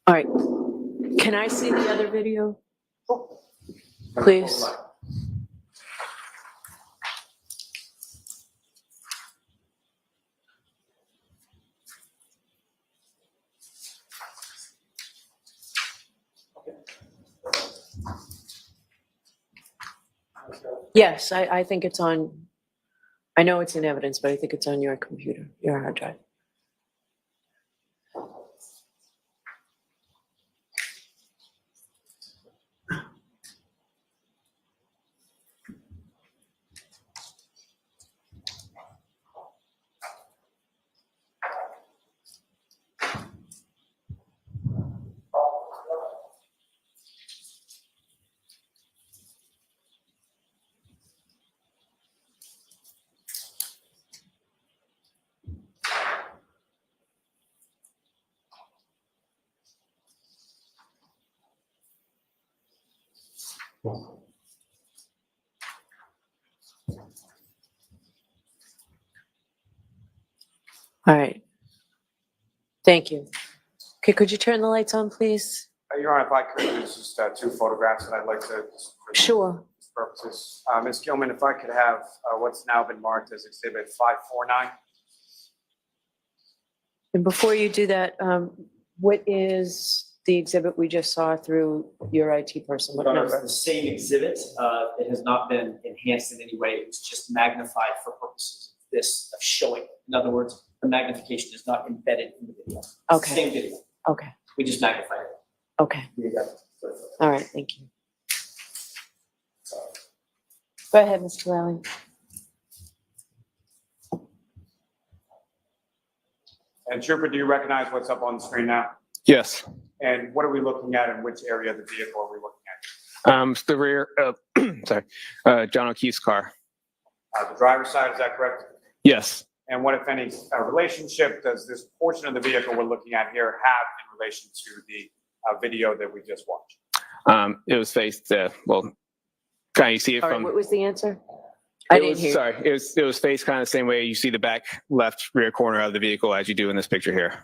[SPEAKER 17] All right. Can I see the other video? Please. Yes, I think it's on, I know it's in evidence, but I think it's on your computer, your hard drive. All right. Thank you. Okay, could you turn the lights on, please?
[SPEAKER 2] Your Honor, if I could, there's just two photographs that I'd like to.
[SPEAKER 17] Sure.
[SPEAKER 2] Purposes. Ms. Gilman, if I could have what's now been marked as Exhibit 549.
[SPEAKER 17] And before you do that, what is the exhibit we just saw through your IT person? What
[SPEAKER 10] It's
[SPEAKER 17] number?
[SPEAKER 10] the same exhibit. It has not been enhanced in any way. It was just magnified for purposes of this, of showing. In other words, the magnification is not embedded in the video. It's
[SPEAKER 17] Okay.
[SPEAKER 10] the same video.
[SPEAKER 17] Okay.
[SPEAKER 10] We just magnified it.
[SPEAKER 17] Okay. All right, thank you. Go ahead, Mr. Lally.
[SPEAKER 2] And Trooper, do you recognize what's up on the screen now?
[SPEAKER 19] Yes.
[SPEAKER 2] And what are we looking at, and which area of the vehicle are we looking at?
[SPEAKER 19] It's the rear, sorry, John O'Keefe's car.
[SPEAKER 2] The driver's side, is that correct?
[SPEAKER 19] Yes.
[SPEAKER 2] And what, if any, relationship does this portion of the vehicle we're looking at here have in relation to the video that we just watched?
[SPEAKER 19] It was faced, well, kind of you see it
[SPEAKER 17] All right,
[SPEAKER 19] from.
[SPEAKER 17] what was the answer? I didn't hear.
[SPEAKER 19] Sorry, it was faced kind of the same way you see the back left rear corner of the vehicle as you do in this picture here.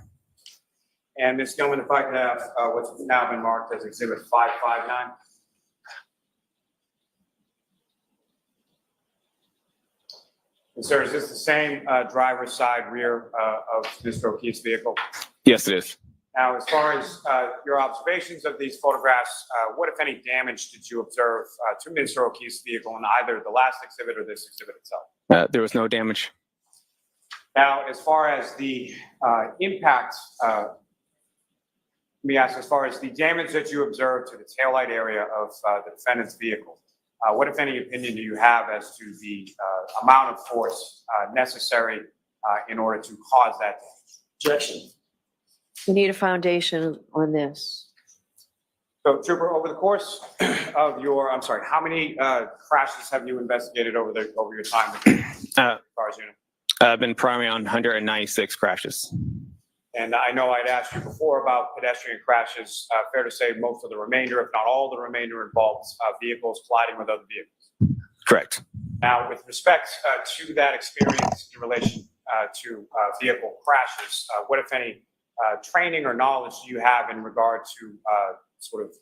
[SPEAKER 2] And Ms. Gilman, if I could have what's now been marked as Exhibit 559. And sir, is this the same driver's side rear of Mr. O'Keefe's vehicle?
[SPEAKER 19] Yes, it is.
[SPEAKER 2] Now, as far as your observations of these photographs, what, if any, damage did you observe to Mr. O'Keefe's vehicle in either the last exhibit or this exhibit itself?
[SPEAKER 19] There was no damage.
[SPEAKER 2] Now, as far as the impact, let me ask, as far as the damage that you observed to the taillight area of the defendant's vehicle, what, if any, opinion do you have as to the amount of force necessary in order to cause that damage.
[SPEAKER 10] Objection.
[SPEAKER 3] We need a foundation on this.
[SPEAKER 2] So Trooper, over the course of your, I'm sorry, how many crashes have you investigated over your time with the cars unit?
[SPEAKER 19] I've been primarily on 196 crashes.
[SPEAKER 2] And I know I'd asked you before about pedestrian crashes. Fair to say most of the remainder, if not all the remainder, involves vehicles colliding with other vehicles.
[SPEAKER 19] Correct.
[SPEAKER 2] Now, with respect to that experience in relation to vehicle crashes, what, if any, training or knowledge do you have in regard to sort of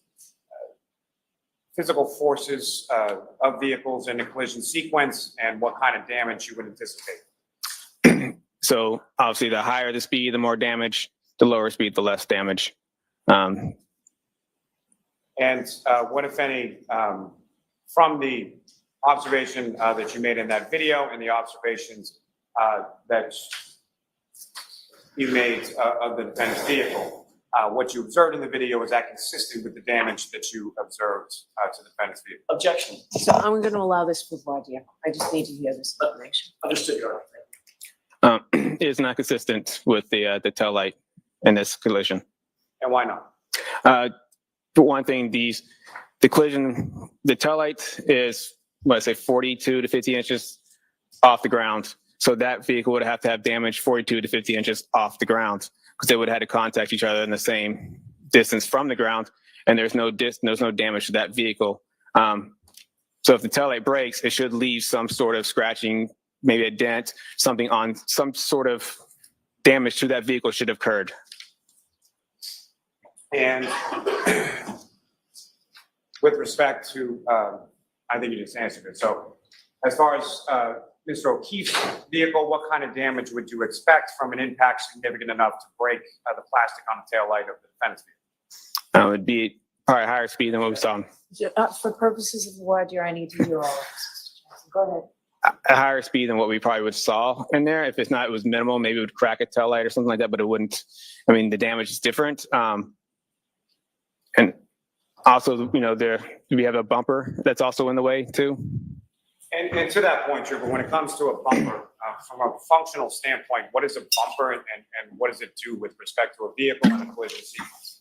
[SPEAKER 2] physical forces of vehicles in a collision sequence, and what kind of damage you would anticipate?
[SPEAKER 19] So obviously the higher the speed, the more damage, the lower speed, the less damage.
[SPEAKER 2] And what, if any, from the observation that you made in that video and the observations that you made of the defendant's vehicle, what you observed in the video, is that consistent with the damage that you observed to the defendant's vehicle?
[SPEAKER 10] Objection.
[SPEAKER 3] So I'm going to allow this for voir dire. I just need to hear this information.
[SPEAKER 10] Understood, Your Honor.
[SPEAKER 19] It is not consistent with the tail light in this collision.
[SPEAKER 2] And why not?
[SPEAKER 19] For one thing, the collision, the tail light is, what I say, 42 to 50 inches off the ground. So that vehicle would have to have damage 42 to 50 inches off the ground, because they would have had to contact each other in the same distance from the ground, and there's no damage to that vehicle. So if the tail light breaks, it should leave some sort of scratching, maybe a dent, something on some sort of damage to that vehicle should have occurred.
[SPEAKER 2] And with respect to, I think you just answered it. So as far as Mr. O'Keefe's vehicle, what kind of damage would you expect from an impact significant enough to break the plastic on the tail light of the defendant's vehicle?
[SPEAKER 19] It would be probably higher speed than what we saw.
[SPEAKER 3] For purposes of voir dire, I need to hear all of this. Go ahead.
[SPEAKER 19] A higher speed than what we probably would saw in there. If it's not, it was minimal, maybe it would crack a tail light or something like that, but it wouldn't. I mean, the damage is different. And also, you know, we have a bumper that's also in the way too.
[SPEAKER 2] And to that point, Trooper, when it comes to a bumper, from a functional standpoint, what is a bumper and what does it do with respect to a vehicle and a collision sequence?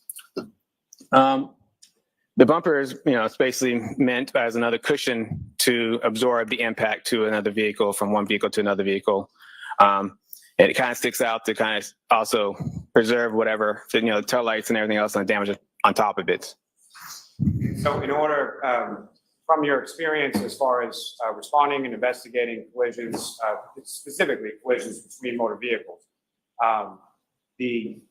[SPEAKER 19] The bumper is, you know, it's basically meant as another cushion to absorb the impact to another vehicle, from one vehicle to another vehicle. And it kind of sticks out to kind of also preserve whatever, you know, the tail lights and everything else and the damage on top of it.
[SPEAKER 2] So in order, from your experience as far as responding and investigating collisions, specifically collisions between motor vehicles, the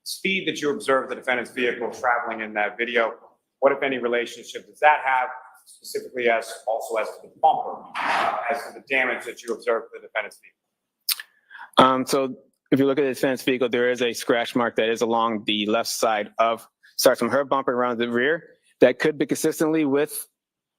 [SPEAKER 2] speed that you observed the defendant's vehicle traveling in that video, what, if any, relationship does that have, specifically as to the bumper, as to the damage that you observed to the defendant's vehicle?
[SPEAKER 19] So if you look at the defendant's vehicle, there is a scratch mark that is along the left side starts from her bumper around the rear. That could be consistently with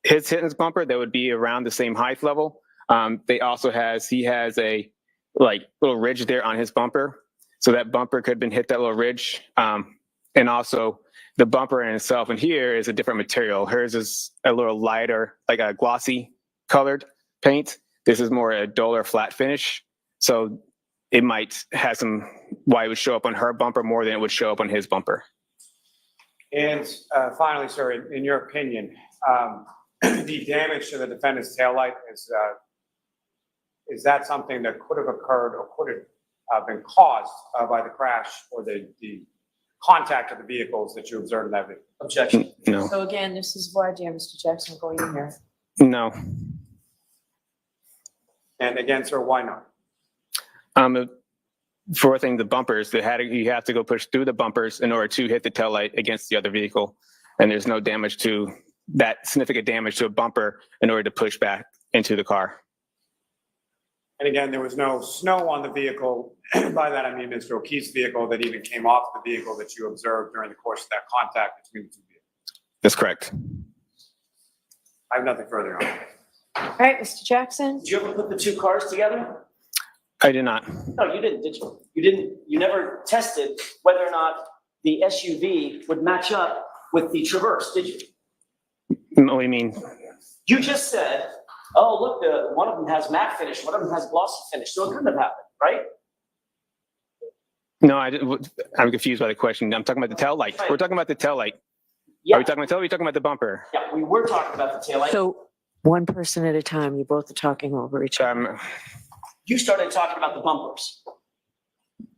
[SPEAKER 19] his hitting his bumper. That would be around the same height level. He has a little ridge there on his bumper. So that bumper could have been hit that little ridge. And also the bumper in itself, and here is a different material. Hers is a little lighter, like a glossy colored paint. This is more a duller flat finish. So it might have why it would show up on her bumper more than it would show up on his bumper.
[SPEAKER 2] And finally, sir, in your opinion, the damage to the defendant's taillight is that something that could have occurred or could have been caused by the crash or the contact of the vehicles that you observed in that video?
[SPEAKER 10] Objection.
[SPEAKER 19] No.
[SPEAKER 3] So again, this is voir dire, Mr. Jackson, going in here.
[SPEAKER 19] No.
[SPEAKER 2] And again, sir, why not?
[SPEAKER 19] For thing, the bumpers, you have to go push through the bumpers in order to hit the tail light against the other vehicle. And there's no damage to that, significant damage to a bumper in order to push back into the car.
[SPEAKER 2] And again, there was no snow on the vehicle. By that, I mean Mr. O'Keefe's vehicle that even came off the vehicle that you observed during the course of that contact between the two vehicles.
[SPEAKER 19] That's correct.
[SPEAKER 2] I have nothing further on.
[SPEAKER 3] All right, Mr. Jackson.
[SPEAKER 10] Did you ever put the two cars together?
[SPEAKER 19] I did not.
[SPEAKER 10] No, you didn't, did you? You never tested whether or not the SUV would match up with the Traverse, did you?
[SPEAKER 19] What do you mean?
[SPEAKER 10] You just said, oh, look, one of them has matte finish, one of them has glossy finish, so it couldn't have happened. right?
[SPEAKER 19] No, I'm confused by the question. I'm talking about the tail light. We're talking about the tail light.
[SPEAKER 10] Yeah.
[SPEAKER 19] Are we talking about the tail light? Or are we talking about the bumper?
[SPEAKER 10] Yeah, we were talking about the taillight.
[SPEAKER 17] So one person at a time, you both are talking over each other.
[SPEAKER 10] You started talking about the bumpers.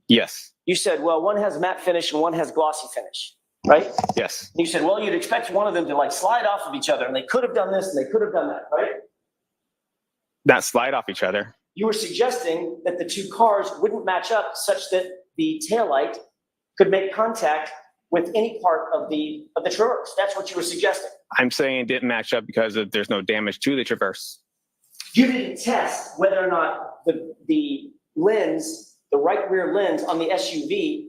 [SPEAKER 19] Yes.
[SPEAKER 10] You said, well, one has matte finish and one has glossy finish, right?
[SPEAKER 19] Yes.
[SPEAKER 10] You said, well, you'd expect one of them to like slide off of each other, and they could have done this and they could have done that, right?
[SPEAKER 19] Not slide off each other.
[SPEAKER 10] You were suggesting that the two cars wouldn't match up such that the taillight could make contact with any part of the traverse. That's what you were suggesting.
[SPEAKER 19] I'm saying it didn't match up because there's no damage to the traverse.
[SPEAKER 10] You didn't test whether or not the lens, the right rear lens on the SUV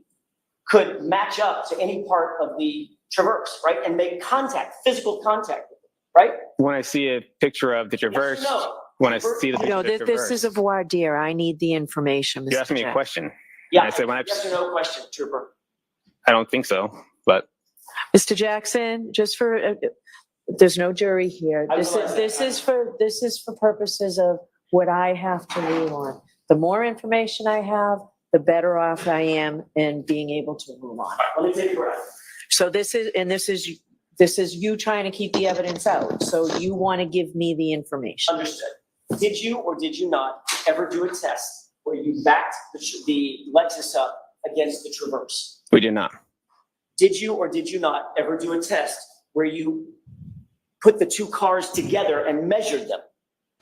[SPEAKER 10] could match up to any part of the traverse, right? And make contact, physical contact with it, right?
[SPEAKER 19] When I see a picture of the traverse,
[SPEAKER 10] Yes or no?
[SPEAKER 19] when I see the picture
[SPEAKER 17] No,
[SPEAKER 19] of the traverse,
[SPEAKER 17] this is a voir dire. I need the information,
[SPEAKER 19] you
[SPEAKER 17] Mr.
[SPEAKER 19] asked me a
[SPEAKER 17] Jack.
[SPEAKER 19] question.
[SPEAKER 10] Yeah,
[SPEAKER 19] And I said,
[SPEAKER 10] yes or no question, Trooper.
[SPEAKER 19] I don't think so, but
[SPEAKER 17] Mr. Jackson, just for, there's no jury here. This is for purposes of what I have to rule on. The more information I have, the better off I am in being able to rule on.
[SPEAKER 10] Let me take a breath.
[SPEAKER 17] So this is you trying to keep the evidence out. So you want to give me the information.
[SPEAKER 10] Understood. Did you or did you not ever do a test where you backed the Lexus up against the Traverse?
[SPEAKER 19] we did not.
[SPEAKER 10] Did you or did you not ever do a test where you put the two cars together and measured them?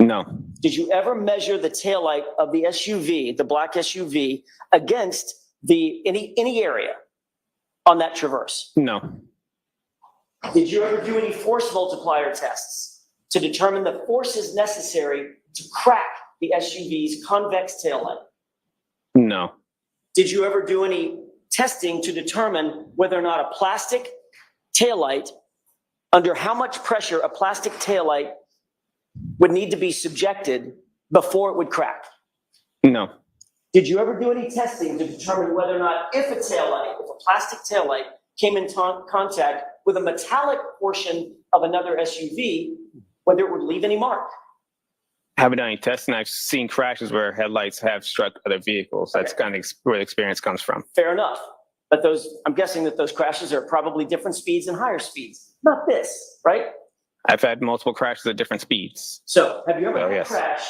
[SPEAKER 19] No.
[SPEAKER 10] Did you ever measure the taillight of the SUV, the black SUV, against any area on that Traverse?
[SPEAKER 19] No.
[SPEAKER 10] Did you ever do any force multiplier tests to determine the forces necessary to crack the SUV's convex taillight?
[SPEAKER 19] No.
[SPEAKER 10] Did you ever do any testing to determine whether or not a plastic taillight, under how much pressure a plastic taillight would need to be subjected before it would crack?
[SPEAKER 19] No.
[SPEAKER 10] Did you ever do any testing to determine whether or not if a plastic taillight came in contact with a metallic portion of another SUV, whether it would leave any mark?
[SPEAKER 19] Haven't done any testing. I've seen crashes where headlights have struck other vehicles. That's kind of where the experience comes from.
[SPEAKER 10] Fair enough. But I'm guessing that those crashes are probably different speeds and higher speeds. Not this, right?
[SPEAKER 19] I've had multiple crashes at different speeds.
[SPEAKER 10] So have you ever had
[SPEAKER 19] yes.
[SPEAKER 10] a crash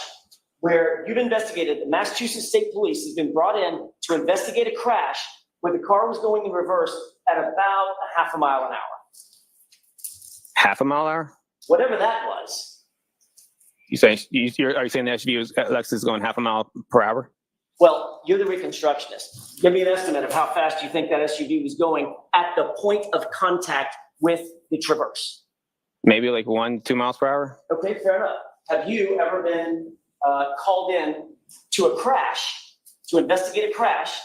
[SPEAKER 10] where you've investigated, the Massachusetts State Police has been brought in to investigate a crash where the car was going in reverse at about a half a mile an hour?
[SPEAKER 19] Half a mile an hour?
[SPEAKER 10] Whatever that was.
[SPEAKER 19] Are you saying the SUV was Lexus going half a mile per hour?
[SPEAKER 10] Well, you're the reconstructionist. Give me an estimate of how fast you think that SUV was going at the point of contact with the Traverse.
[SPEAKER 19] Maybe like 1-2 miles per hour.
[SPEAKER 10] Okay, fair enough. Have you ever been called in to a crash, to investigate a crash,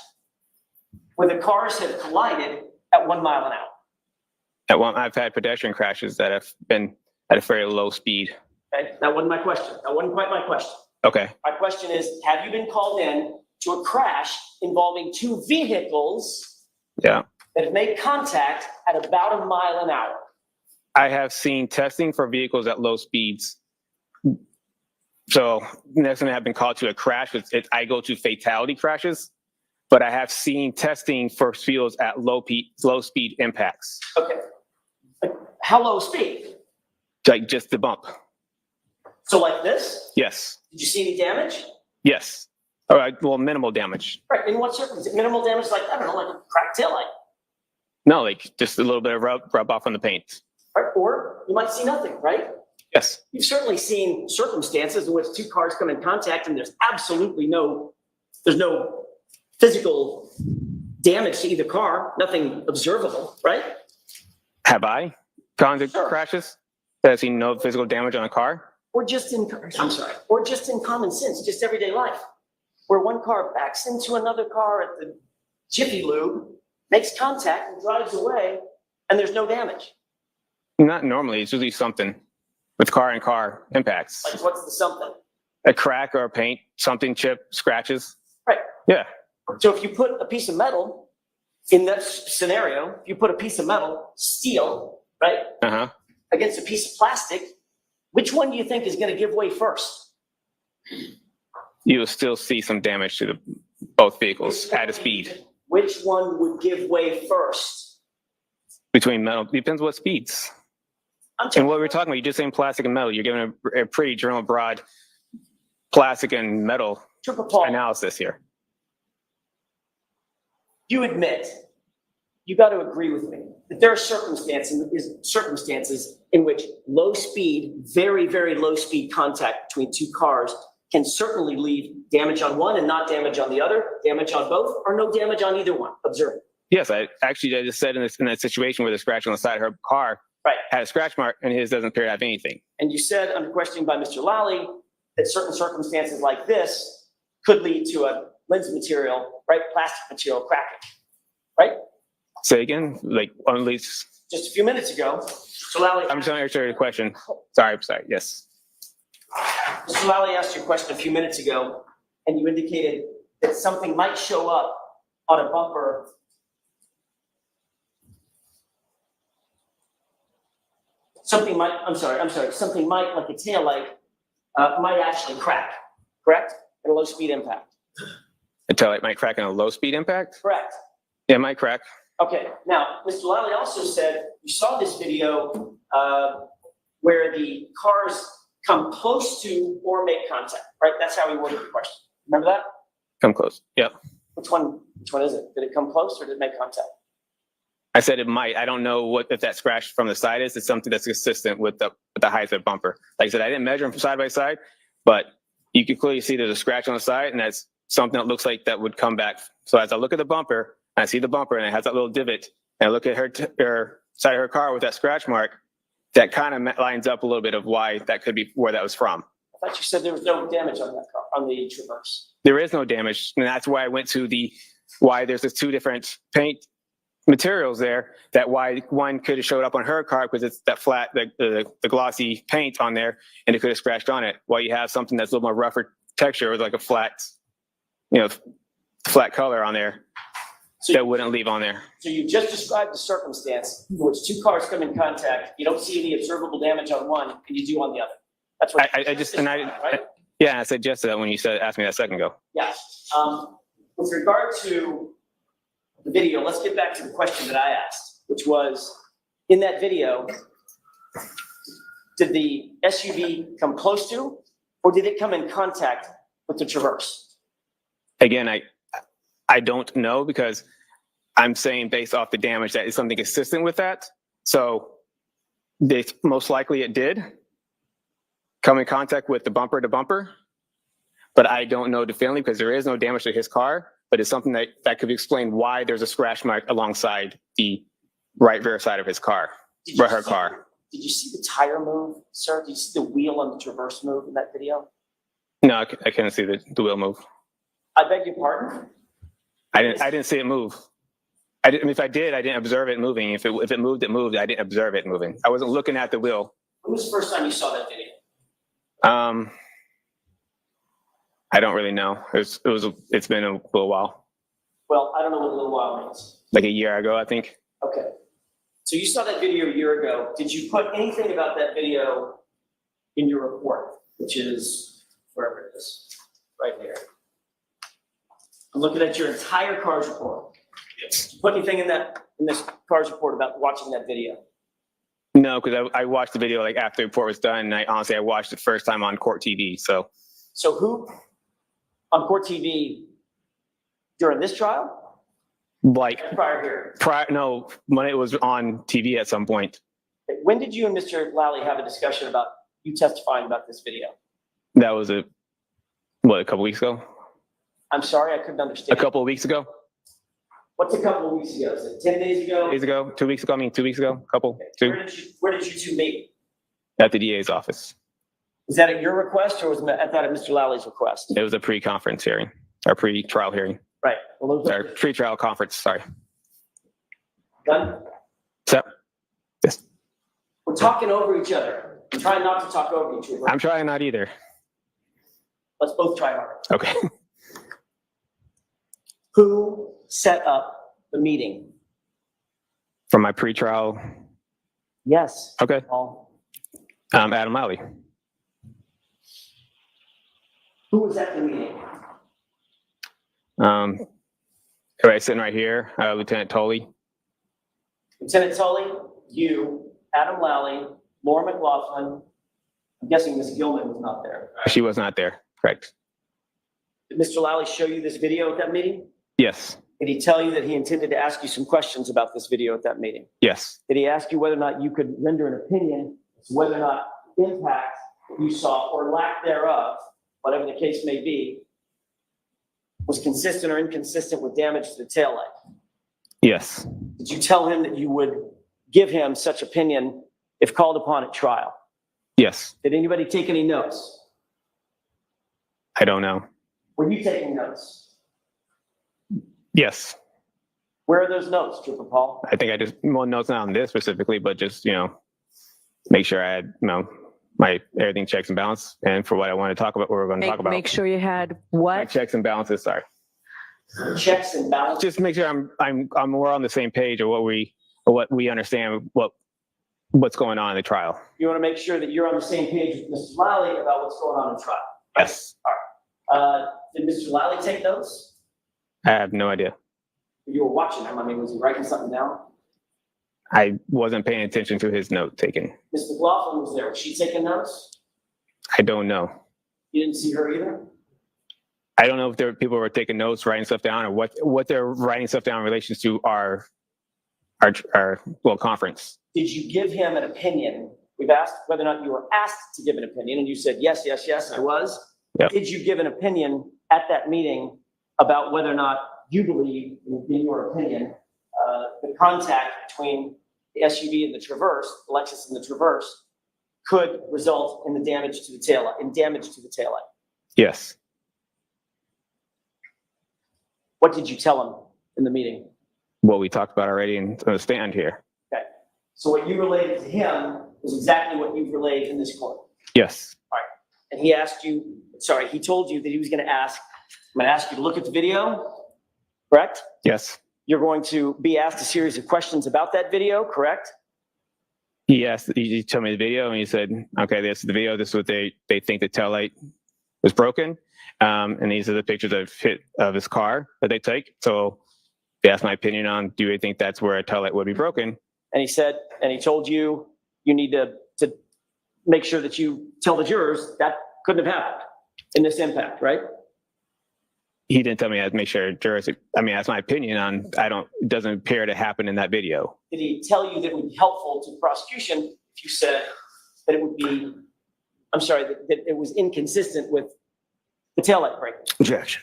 [SPEAKER 10] where the cars have collided at 1 mile an hour?
[SPEAKER 19] I've had pedestrian crashes that have been at a very low speed.
[SPEAKER 10] Okay, that wasn't my question. That wasn't quite my question.
[SPEAKER 19] Okay.
[SPEAKER 10] My question is, have you been called in to a crash involving two vehicles
[SPEAKER 19] Yeah.
[SPEAKER 10] that have made contact at about a mile an hour?
[SPEAKER 19] I have seen testing for vehicles at low speeds. So next time I have been called to a crash, I go to fatality crashes, but I have seen testing for vehicles at low speed impacts.
[SPEAKER 10] Okay. How low speed?
[SPEAKER 19] Like just the bump.
[SPEAKER 10] So like this?
[SPEAKER 19] Yes.
[SPEAKER 10] Did you see any damage?
[SPEAKER 19] Yes. All right. Well, minimal damage.
[SPEAKER 10] Right. In what circumstance? Minimal damage, like, I don't know, like a cracked taillight.
[SPEAKER 19] No, like just a little bit of rub off on the paint.
[SPEAKER 10] Right? Or you might see nothing, right?
[SPEAKER 19] Yes.
[SPEAKER 10] You've certainly seen circumstances in which two cars come in contact and there's absolutely no physical damage to either car, nothing observable, right?
[SPEAKER 19] Have I gone to crashes? Have I seen no physical damage on a car?
[SPEAKER 10] Or just in common sense, just everyday life, where one car backs into another car at the Jiffy Lube, makes contact and drives away, and there's no damage.
[SPEAKER 19] Not normally. It's usually something with car and car impacts.
[SPEAKER 10] Like what's the something?
[SPEAKER 19] A crack or a paint, something, chip, scratches.
[SPEAKER 10] Right.
[SPEAKER 19] Yeah.
[SPEAKER 10] So if you put a piece of metal in that scenario, if you put a piece of metal, steel, right, against a piece of plastic, which one do you think is going to give way first?
[SPEAKER 19] You will still see some damage to both vehicles at a speed.
[SPEAKER 10] Which one would give way first?
[SPEAKER 19] Between metal, depends what speeds. And what we're talking about, you're just saying plastic and metal. You're giving a pretty general, broad plastic and metal analysis here.
[SPEAKER 10] You admit, you got to agree with me, that there are circumstances in which low speed, very, very low speed contact between two cars can certainly leave damage on one and not damage on the other, damage on both, or no damage on either one. Observe it.
[SPEAKER 19] Yes, I just said in that situation where the scratch on the side of her car had a scratch mark and his doesn't appear to have anything.
[SPEAKER 10] And you said under questioning by Mr. Lally that certain circumstances like this could lead to a lens material, right, plastic material cracking, right?
[SPEAKER 19] Say again, like only
[SPEAKER 10] just a few minutes ago, Mr. Lally.
[SPEAKER 19] I'm trying to answer your question. Sorry, yes.
[SPEAKER 10] Mr. Lally asked you a question a few minutes ago, and you indicated that something might show up on a bumper. Something might, something might, like a taillight, might actually crack, correct? At a low speed impact.
[SPEAKER 19] A taillight might crack in a low speed impact?
[SPEAKER 10] Correct.
[SPEAKER 19] Yeah, it might crack.
[SPEAKER 10] Okay, now, Mr. Lally also said you saw this video where the cars come close to or make contact, right? That's how he worded the question. Remember that?
[SPEAKER 19] Come close, yep.
[SPEAKER 10] Which one is it? Did it come close or did it make contact?
[SPEAKER 19] I said it might. I don't know if that scratch from the side is. It's something that's consistent with the height of the bumper. Like I said, I didn't measure them from side by side, but you can clearly see there's a scratch on the side, and that's something that looks like that would come back. So as I look at the bumper, and I see the bumper, and it has that little divot, and I look at her side of her car with that scratch mark, that kind of lines up a little bit of why that could be where that was from.
[SPEAKER 10] I thought you said there was no damage on that car, on the Traverse.
[SPEAKER 19] There is no damage, and that's why I went to why there's the two different paint materials there, that why one could have showed up on her car because it's that flat, the glossy paint on there, and it could have scratched on it. While you have something that's a little more rougher texture with like a flat, flat color on there, so that wouldn't leave on there.
[SPEAKER 10] So you just described the circumstance in which two cars come in contact, you don't see any observable damage on one, and you do on the other. That's what
[SPEAKER 19] I suggested that when you asked me that a second ago.
[SPEAKER 10] Yeah. With regard to the video, let's get back to the question that I asked, which was, in that video, did the SUV come close to, or did it come in contact with the Traverse?
[SPEAKER 19] Again, I don't know, because I'm saying based off the damage that is something consistent with that. So most likely it did come in contact with the bumper to bumper, but I don't know definitively because there is no damage to his car, but it's something that could explain why there's a scratch mark alongside the right rear side of his car, her car.
[SPEAKER 10] Did you see the tire move, sir? Did you see the wheel on the Traverse move in that video?
[SPEAKER 19] No, I couldn't see the wheel move.
[SPEAKER 10] I beg your pardon?
[SPEAKER 19] I didn't see it move. If I did, I didn't observe it moving. If it moved, it moved. I didn't observe it moving. I wasn't looking at the wheel.
[SPEAKER 10] When was the first time you saw that video?
[SPEAKER 19] I don't really know. It's been a little while.
[SPEAKER 10] Well, I don't know what a little while means.
[SPEAKER 19] Like a year ago, I think.
[SPEAKER 10] Okay. So you saw that video a year ago. Did you put anything about that video in your report, which is wherever it is, right here? I'm looking at your entire CARS report. Did you put anything in this CARS report about watching that video?
[SPEAKER 19] No, because I watched the video like after the report was done, and I watched it first time on court TV. So
[SPEAKER 10] who on court TV during this trial?
[SPEAKER 19] Like
[SPEAKER 10] prior hearing?
[SPEAKER 19] No, when it was on TV at some point.
[SPEAKER 10] When did you and Mr. Lally have a discussion about you testifying about this video?
[SPEAKER 19] That was a couple weeks ago?
[SPEAKER 10] I'm sorry, I couldn't understand.
[SPEAKER 19] A couple of weeks ago?
[SPEAKER 10] What's a couple of weeks ago? Is it 10 days ago?
[SPEAKER 19] Days ago? 2 weeks ago? I mean, 2 weeks ago? Couple? Two?
[SPEAKER 10] Where did you two meet?
[SPEAKER 19] At the DA's office.
[SPEAKER 10] Was that at your request or was that at Mr. Lally's request?
[SPEAKER 19] It was a pre-conference hearing, or pre-trial hearing.
[SPEAKER 10] Right. Well,
[SPEAKER 19] or pre-trial conference, sorry.
[SPEAKER 10] Done?
[SPEAKER 19] So, yes.
[SPEAKER 10] We're talking over each other. I'm trying not to talk over each other.
[SPEAKER 19] I'm trying not either.
[SPEAKER 10] Let's both try hard.
[SPEAKER 19] Okay.
[SPEAKER 10] Who set up the meeting?
[SPEAKER 19] For my pre-trial?
[SPEAKER 10] Yes.
[SPEAKER 19] Okay. Adam Lally.
[SPEAKER 10] Who was at the meeting?
[SPEAKER 19] Everybody sitting right here, Lieutenant Tolley.
[SPEAKER 10] Lieutenant Tully, you, Adam Lally, Laura McLaughlin. I'm guessing Ms. Gilman was not there.
[SPEAKER 19] She was not there, correct?
[SPEAKER 10] Did Mr. Lally show you this video at that meeting?
[SPEAKER 19] Yes,
[SPEAKER 10] Did he tell you that he intended to ask you some questions about this video at that meeting?
[SPEAKER 19] yes,
[SPEAKER 10] Did he ask you whether or not you could render an opinion as to whether or not impact you saw or lack thereof, whatever the case may be, was consistent or inconsistent with damage to the taillight?
[SPEAKER 19] yes,
[SPEAKER 10] Did you tell him that you would give him such opinion if called upon at trial?
[SPEAKER 19] yes.
[SPEAKER 10] Did anybody take any notes?
[SPEAKER 19] I don't know.
[SPEAKER 10] Were you taking notes?
[SPEAKER 19] Yes,
[SPEAKER 10] Where are those notes, Trooper Paul?
[SPEAKER 19] I think I just, well, no, it's not on this specifically, but just, make sure I had, my everything checks and balance. And for what I want to talk about, what we're going to talk about.
[SPEAKER 17] Make sure you had
[SPEAKER 19] My
[SPEAKER 17] what?
[SPEAKER 19] checks and balances, sorry.
[SPEAKER 10] Checks and balances?
[SPEAKER 19] Just make sure I'm more on the same page of what we understand, what's going on in the trial.
[SPEAKER 10] You want to make sure that you're on the same page with Mr. Lally about what's going on in trial?
[SPEAKER 19] Yes,
[SPEAKER 10] Did Mr. Lally take notes?
[SPEAKER 19] I have no idea.
[SPEAKER 10] You were watching him. I mean, was he writing something down?
[SPEAKER 19] I wasn't paying attention to his note taking.
[SPEAKER 10] Ms. McLaughlin was there. Was she taking notes?
[SPEAKER 19] I don't know.
[SPEAKER 10] You didn't see her either?
[SPEAKER 19] I don't know if there people were taking notes, writing stuff down, or what they're writing stuff down in relation to our conference.
[SPEAKER 10] Did you give him an opinion? We've asked whether or not you were asked to give an opinion, and you said, yes, yes, yes, I was.
[SPEAKER 19] Yep.
[SPEAKER 10] Did you give an opinion at that meeting about whether or not you believe, in your opinion, the contact between the SUV and the Traverse, the Lexus and the Traverse, could result in the damage to the taillight?
[SPEAKER 19] Yes.
[SPEAKER 10] What did you tell him in the meeting?
[SPEAKER 19] What we talked about already in the stand here.
[SPEAKER 10] Okay. So what you related to him was exactly what you've relayed in this court.
[SPEAKER 19] Yes.
[SPEAKER 10] All right. And he told you that he was going to ask, I'm going to ask you to look at the video, correct?
[SPEAKER 19] Yes.
[SPEAKER 10] You're going to be asked a series of questions about that video, correct?
[SPEAKER 19] He told me the video and he said, okay, this is the video. This is what they think the taillight was broken. And these are the pictures of his car that they take. So they asked my opinion on, do you think that's where a taillight would be broken?
[SPEAKER 10] And he told you, you need to make sure that you tell the jurors that couldn't have happened in this impact, right?
[SPEAKER 19] He didn't tell me I had to make sure jurors, that's my opinion on, it doesn't appear to happen in that video.
[SPEAKER 10] Did he tell you that it would be helpful to the prosecution if you said that it would be, that it was inconsistent with the taillight break?
[SPEAKER 18] Objection.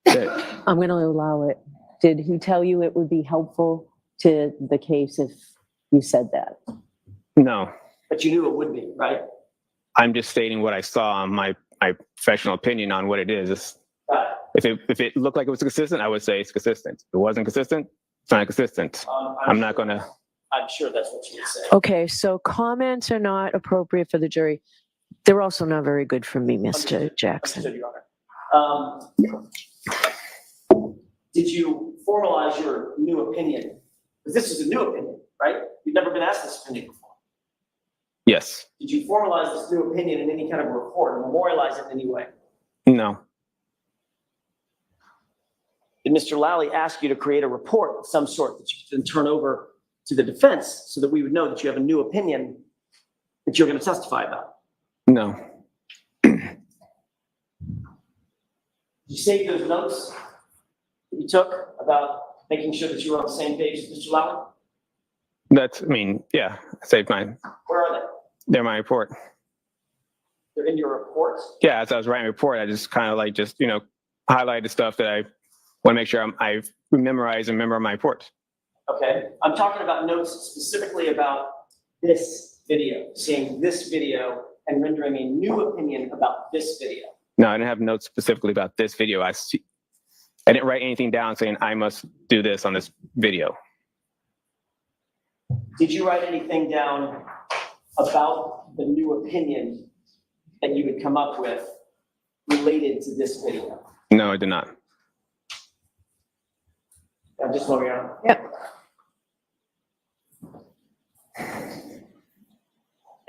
[SPEAKER 17] I'm going to allow it. Did he tell you it would be helpful to the case if you said that?
[SPEAKER 19] No.
[SPEAKER 10] But you knew it would be, right?
[SPEAKER 19] I'm just stating what I saw on my professional opinion on what it is. If it looked like it was consistent, I would say it's consistent. If it wasn't consistent, it's not consistent. I'm not going to.
[SPEAKER 10] I'm sure that's what you would say.
[SPEAKER 17] Okay, so comments are not appropriate for the jury. They're also not very good for me, Mr. Jackson.
[SPEAKER 10] Understood, Your Honor. Did you formalize your new opinion? Because this is a new opinion, right? You've never been asked this opinion before.
[SPEAKER 19] Yes.
[SPEAKER 10] Did you formalize this new opinion in any kind of report, memorialize it in any way?
[SPEAKER 19] No.
[SPEAKER 10] Did Mr. Lally ask you to create a report of some sort that you can turn over to the defense so that we would know that you have a new opinion that you're going to testify about?
[SPEAKER 19] No.
[SPEAKER 10] Did you save those notes that you took about making sure that you were on the same page as Mr. Lally?
[SPEAKER 19] Yeah, I saved mine.
[SPEAKER 10] Where are they?
[SPEAKER 19] They're my report.
[SPEAKER 10] They're in your report?
[SPEAKER 19] Yeah, as I was writing a report, I just kind of highlighted stuff that I want to make sure I memorize and remember my report.
[SPEAKER 10] Okay, I'm talking about notes specifically about this video, seeing this video and rendering a new opinion about this video.
[SPEAKER 19] No, I didn't have notes specifically about this video. I didn't write anything down saying I must do this on this video.
[SPEAKER 10] Did you write anything down about the new opinion that you would come up with related to this video?
[SPEAKER 19] No, I did not.
[SPEAKER 10] I'm just moving on.
[SPEAKER 17] Yep.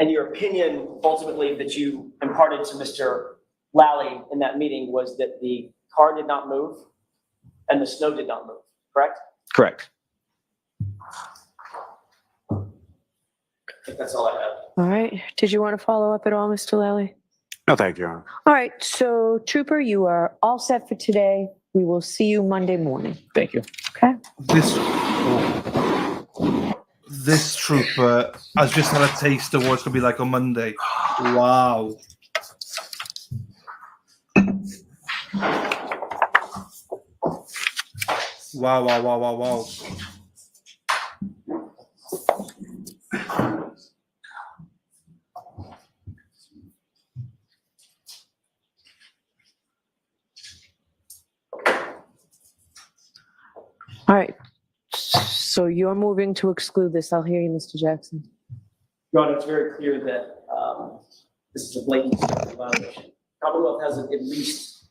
[SPEAKER 10] And your opinion ultimately that you imparted to Mr. Lally in that meeting was that the car did not move and the snow did not move, correct?
[SPEAKER 19] Correct.
[SPEAKER 10] I think that's all I have.
[SPEAKER 17] All right. Did you want to follow up at all, Mr. Lally?
[SPEAKER 18] No, thank you, Your Honor.
[SPEAKER 17] All right. So, Trooper, you are all set for today. We will see you Monday morning.
[SPEAKER 19] Thank you.
[SPEAKER 17] Okay.
[SPEAKER 1] This trooper has just had a taste of what it's going to be like on Monday. Wow. Wow, wow, wow, wow, wow.
[SPEAKER 17] All right. So you're moving to exclude this. I'll hear you, Mr. Jackson.
[SPEAKER 10] Your Honor, it's very clear that this is a blatant violation. Commonwealth has at least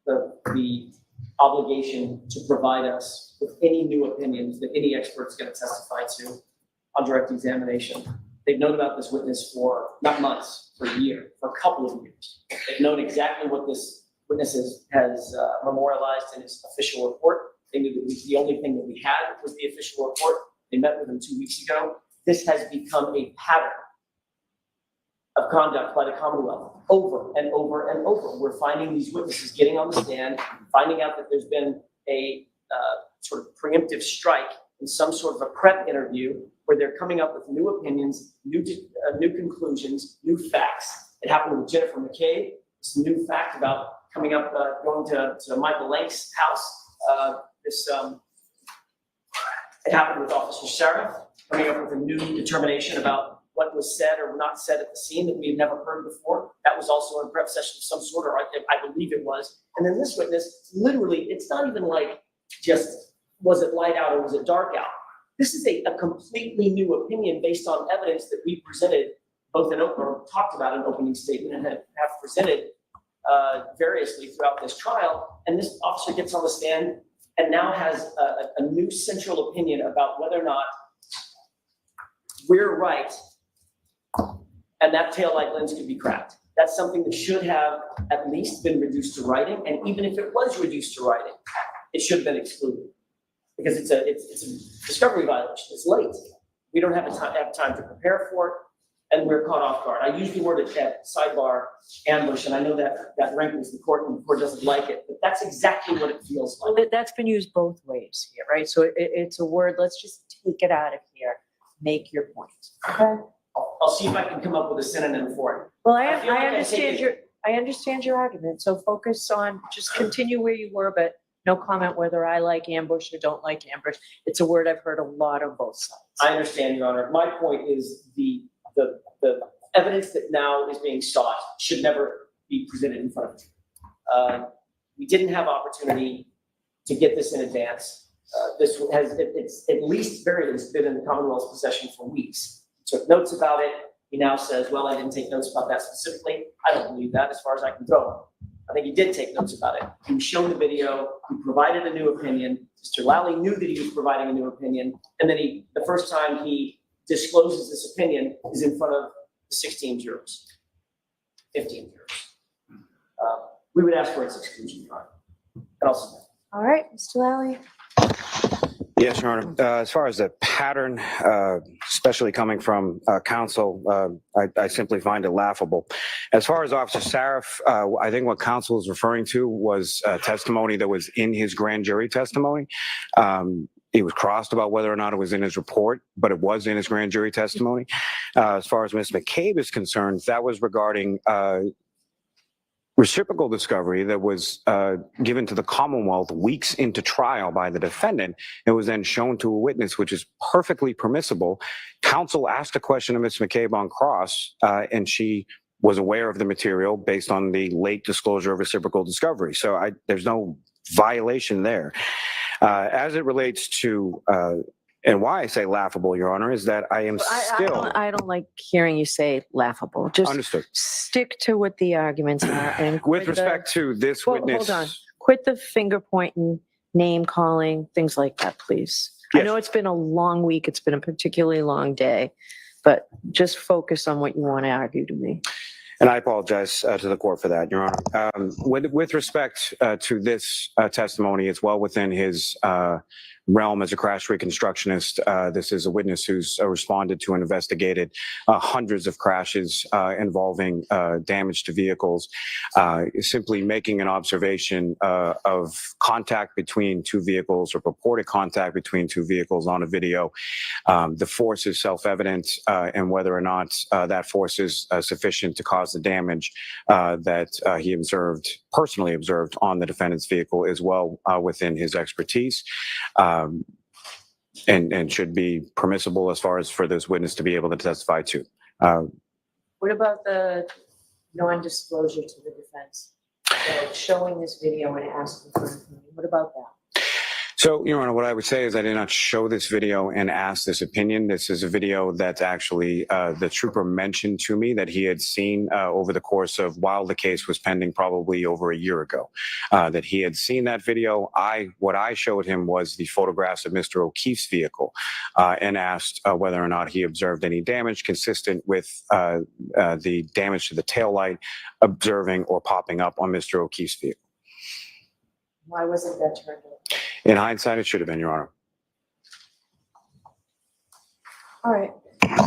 [SPEAKER 10] the obligation to provide us with any new opinions that any expert's going to testify to on direct examination. They've known about this witness for not months, for a year, for a couple of years. They've known exactly what this witness has memorialized in his official report. They knew that the only thing that we had was the official report. They met with him 2 weeks ago. This has become a pattern of conduct by the Commonwealth over and over and over. We're finding these witnesses getting on the stand, finding out that there's been a sort of preemptive strike in some sort of a prep interview where they're coming up with new opinions, new conclusions, new facts. It happened with Jennifer McCabe. This new fact about coming up, going to Michael Lank's house. It happened with Officer Sarah, coming up with a new determination about what was said or not said at the scene that we had never heard before. That was also a prep session of some sort, or I believe it was. And then this witness, literally, it's not even like just, was it light out or was it dark out? This is a completely new opinion based on evidence that we presented, both in or talked about in opening statement and have presented variously throughout this trial. And this officer gets on the stand and now has a new central opinion about whether or not we're right and that taillight lens could be cracked. That's something that should have at least been reduced to writing. And even if it was reduced to writing, it should have been excluded because it's a discovery violation. It's late. We don't have time to prepare for it. And we're caught off guard. I use the word at sidebar ambush, and I know that rankles the court, and the court doesn't like it, but that's exactly what it feels like.
[SPEAKER 17] Well, that's been used both ways here, right? So it's a word, let's just take it out of here, make your point, okay?
[SPEAKER 10] I'll see if I can come up with a synonym for it.
[SPEAKER 17] Well, I understand your argument, so focus on, just continue where you were, but no comment whether I like ambush or don't like ambush. It's a word I've heard a lot on both sides.
[SPEAKER 10] I understand, Your Honor. My point is the evidence that now is being sought should never be presented in front of you. We didn't have opportunity to get this in advance. It's at least very least been in the Commonwealth's possession for weeks. He took notes about it. He now says, well, I didn't take notes about that specifically. I don't believe that as far as I can throw. I think he did take notes about it. He was shown the video. He provided a new opinion. Mr. Lally knew that he was providing a new opinion. And then the first time he discloses this opinion is in front of 16 jurors, 15 jurors. We would ask for its exclusion, Your Honor. And I'll submit.
[SPEAKER 17] All right, Mr. Lally.
[SPEAKER 18] Yes, Your Honor. As far as the pattern, especially coming from counsel, I simply find it laughable. As far as Officer Sarif, I think what counsel is referring to was testimony that was in his grand jury testimony. He was crossed about whether or not it was in his report, but it was in his grand jury testimony. As far as Ms. McCabe is concerned, that was regarding reciprocal discovery that was given to the Commonwealth weeks into trial by the defendant. It was then shown to a witness, which is perfectly permissible. Counsel asked a question of Ms. McCabe on cross, and she was aware of the material based on the late disclosure of reciprocal discovery. So there's no violation there. As it relates to, and why I say laughable, Your Honor, is that I am still...
[SPEAKER 17] I don't like hearing you say laughable. Just
[SPEAKER 18] understood.
[SPEAKER 17] Stick to what the arguments are. And
[SPEAKER 18] with respect to this witness...
[SPEAKER 17] Hold on. Quit the finger pointing, name calling, things like that, please. Yes. I know it's been a long week. It's been a particularly long day, but just focus on what you want to argue to me.
[SPEAKER 18] And I apologize to the court for that, Your Honor. With respect to this testimony, it's well within his realm as a crash reconstructionist. This is a witness who's responded to and investigated hundreds of crashes involving damage to vehicles. Simply making an observation of contact between two vehicles or purported contact between two vehicles on a video. The force is self-evident, and whether or not that force is sufficient to cause the damage that he personally observed on the defendant's vehicle is well within his expertise, and should be permissible as far as for this witness to be able to testify to.
[SPEAKER 17] What about the non-disclosure to the defense? So showing this video and asking for information, what about that?
[SPEAKER 18] So, Your Honor, what I would say is I did not show this video and ask this opinion. This is a video that actually the trooper mentioned to me that he had seen over the course of while the case was pending, probably over a year ago, that he had seen that video. What I showed him was the photographs of Mr. O'Keefe's vehicle and asked whether or not he observed any damage consistent with the damage to the taillight observing or popping up on Mr. O'Keefe's vehicle.
[SPEAKER 17] Why wasn't that turned over?
[SPEAKER 18] In hindsight, it should have been, Your Honor.
[SPEAKER 17] All right,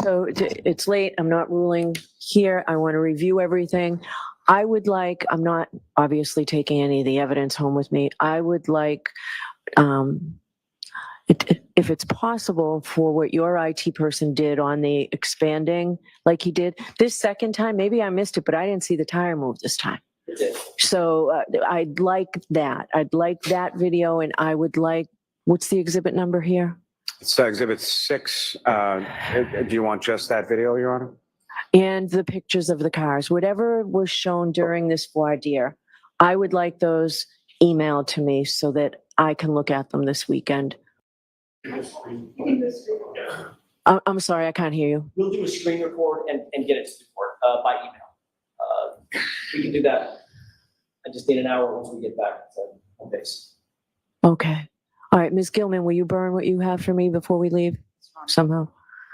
[SPEAKER 17] so it's late, I'm not ruling here, I want to review everything. I would like, I'm not obviously taking any of the evidence home with me, I would like, if it's possible for what your IT person did on the expanding, like he did, this second time, maybe I missed it, but I didn't see the tire move this time. So I'd like that. I'd like that video, and I would like, what's the exhibit number here?
[SPEAKER 18] It's Exhibit 6. Do you want just that video, Your Honor?
[SPEAKER 17] And the pictures of the cars, whatever was shown during this voir dire, I would like those emailed to me so that I can look at them this weekend. I'm sorry, I can't hear you.
[SPEAKER 10] We'll do a screen record and get it to the court by email. We can do that. I just need an hour once we get back to home base.
[SPEAKER 17] Okay. All right, Ms. Gilman, will you burn what you have for me before we leave somehow?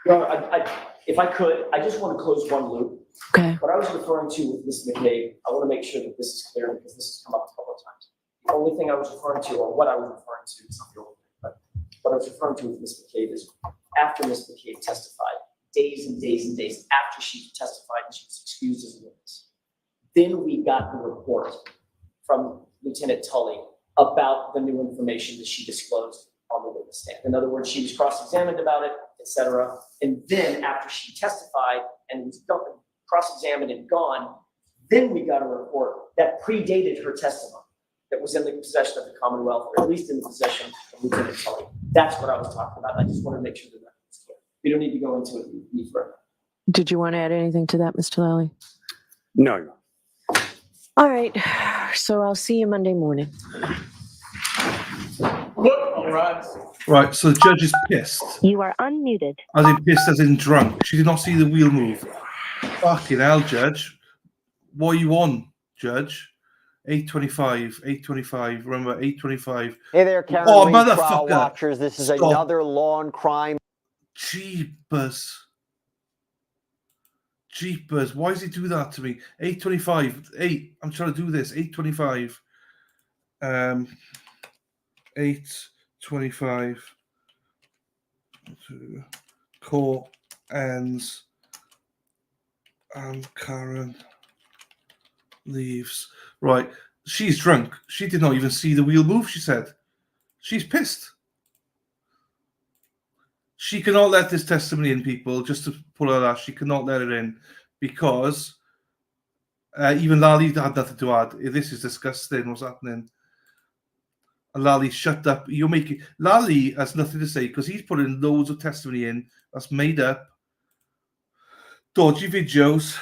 [SPEAKER 10] Your Honor, if I could, I just want to close one loop.
[SPEAKER 17] Okay.
[SPEAKER 10] What I was referring to with Ms. McCabe, I want to make sure that this is clear because this has come up a couple of times. The only thing I was referring to, or what I was referring to, is not the only thing, but what I was referring to with Ms. McCabe is after Ms. McCabe testified, days and days and days after she testified and she was excused as a witness, then we got the report from Lieutenant Tully about the new information that she disclosed on the witness stand. In other words, she was cross-examined about it, etc. And then after she testified and was cross-examined and gone, then we got a report that predated her testimony that was in the possession of the Commonwealth, or at least in the possession of Lieutenant Tully. That's what I was talking about. I just want to make sure that that's clear. We don't need to go into it any further.
[SPEAKER 17] Did you want to add anything to that, Mr. Lally?
[SPEAKER 18] No.
[SPEAKER 17] All right, so I'll see you Monday morning.
[SPEAKER 11] All right.
[SPEAKER 1] Right, so the judge is pissed.
[SPEAKER 6] You are unmuted.
[SPEAKER 1] As in pissed as in drunk. She did not see the wheel move. Fucking hell, Judge. What are you on, Judge? 8:25, 8:25. Remember, 8:25.
[SPEAKER 4] Hey there, Karen.
[SPEAKER 1] Oh,
[SPEAKER 4] Lee, trial
[SPEAKER 1] motherfucker.
[SPEAKER 4] watchers. This is
[SPEAKER 1] Stop.
[SPEAKER 4] another law and crime.
[SPEAKER 1] Jeepers. Jeepers. Why does he do that to me? 8:25. 8. I'm trying to do this. 8:25. 8:25. Court ends. And Karen leaves. Right. She's drunk. She did not even see the wheel move, she said. She's pissed. She cannot let this testimony in, people, just to pull her out. She cannot let it in because even Lally had nothing to add. This is disgusting. What's happening? And Lally, shut up. You're making Lally has nothing to say because he's putting loads of testimony in that's made up. Dodgy videos.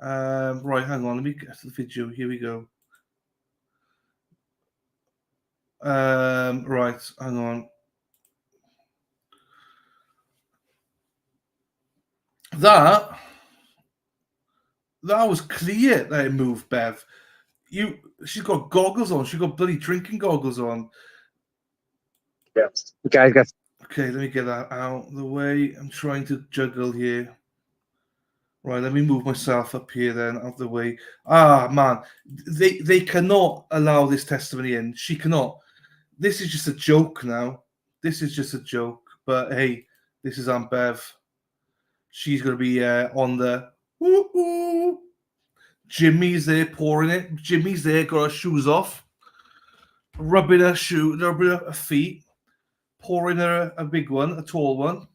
[SPEAKER 1] Right, hang on. Let me get to the video. Here we go. Right, hang on. That was clear that it moved, Bev. She's got goggles on. She's got bloody drinking goggles on.
[SPEAKER 20] Yes. Okay,
[SPEAKER 1] let me get that out of the way. I'm trying to juggle here. Right, let me move myself up here then, out of the way. Ah, man, they cannot allow this testimony in. She cannot. This is just a joke now. This is just a joke. But hey, this is Aunt Bev. She's going to be on the woo-hoo. Jimmy's there pouring it. Jimmy's there, got her shoes off, rubbing her feet, pouring her a big one, a tall one.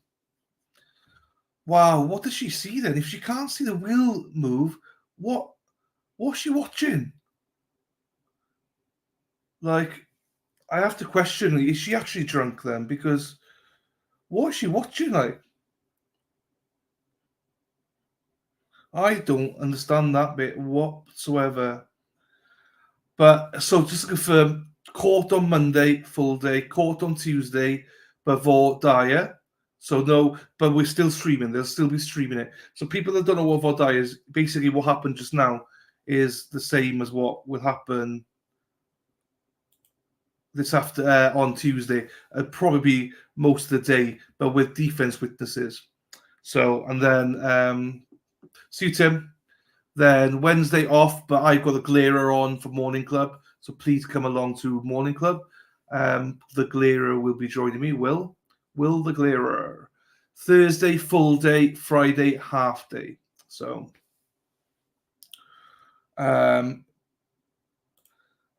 [SPEAKER 1] Wow, what does she see then? If she can't see the wheel move, what's she watching? Like, I have to question, is she actually drunk then? Because what is she watching like? I don't understand that bit whatsoever. But so just to confirm, court on Monday, full day, court on Tuesday, but Voir Dyer. So no, but we're still streaming. They'll still be streaming it. So people that don't know what Voir Dyer is, basically what happened just now is the same as what will happen this after on Tuesday. Probably most of the day, but with defense witnesses. So and then see you, Tim. Then Wednesday off, but I've got the glarer on for Morning Club. So please come along to Morning Club. The glarer will be joining me. Will the glarer. Thursday full day, Friday half day. So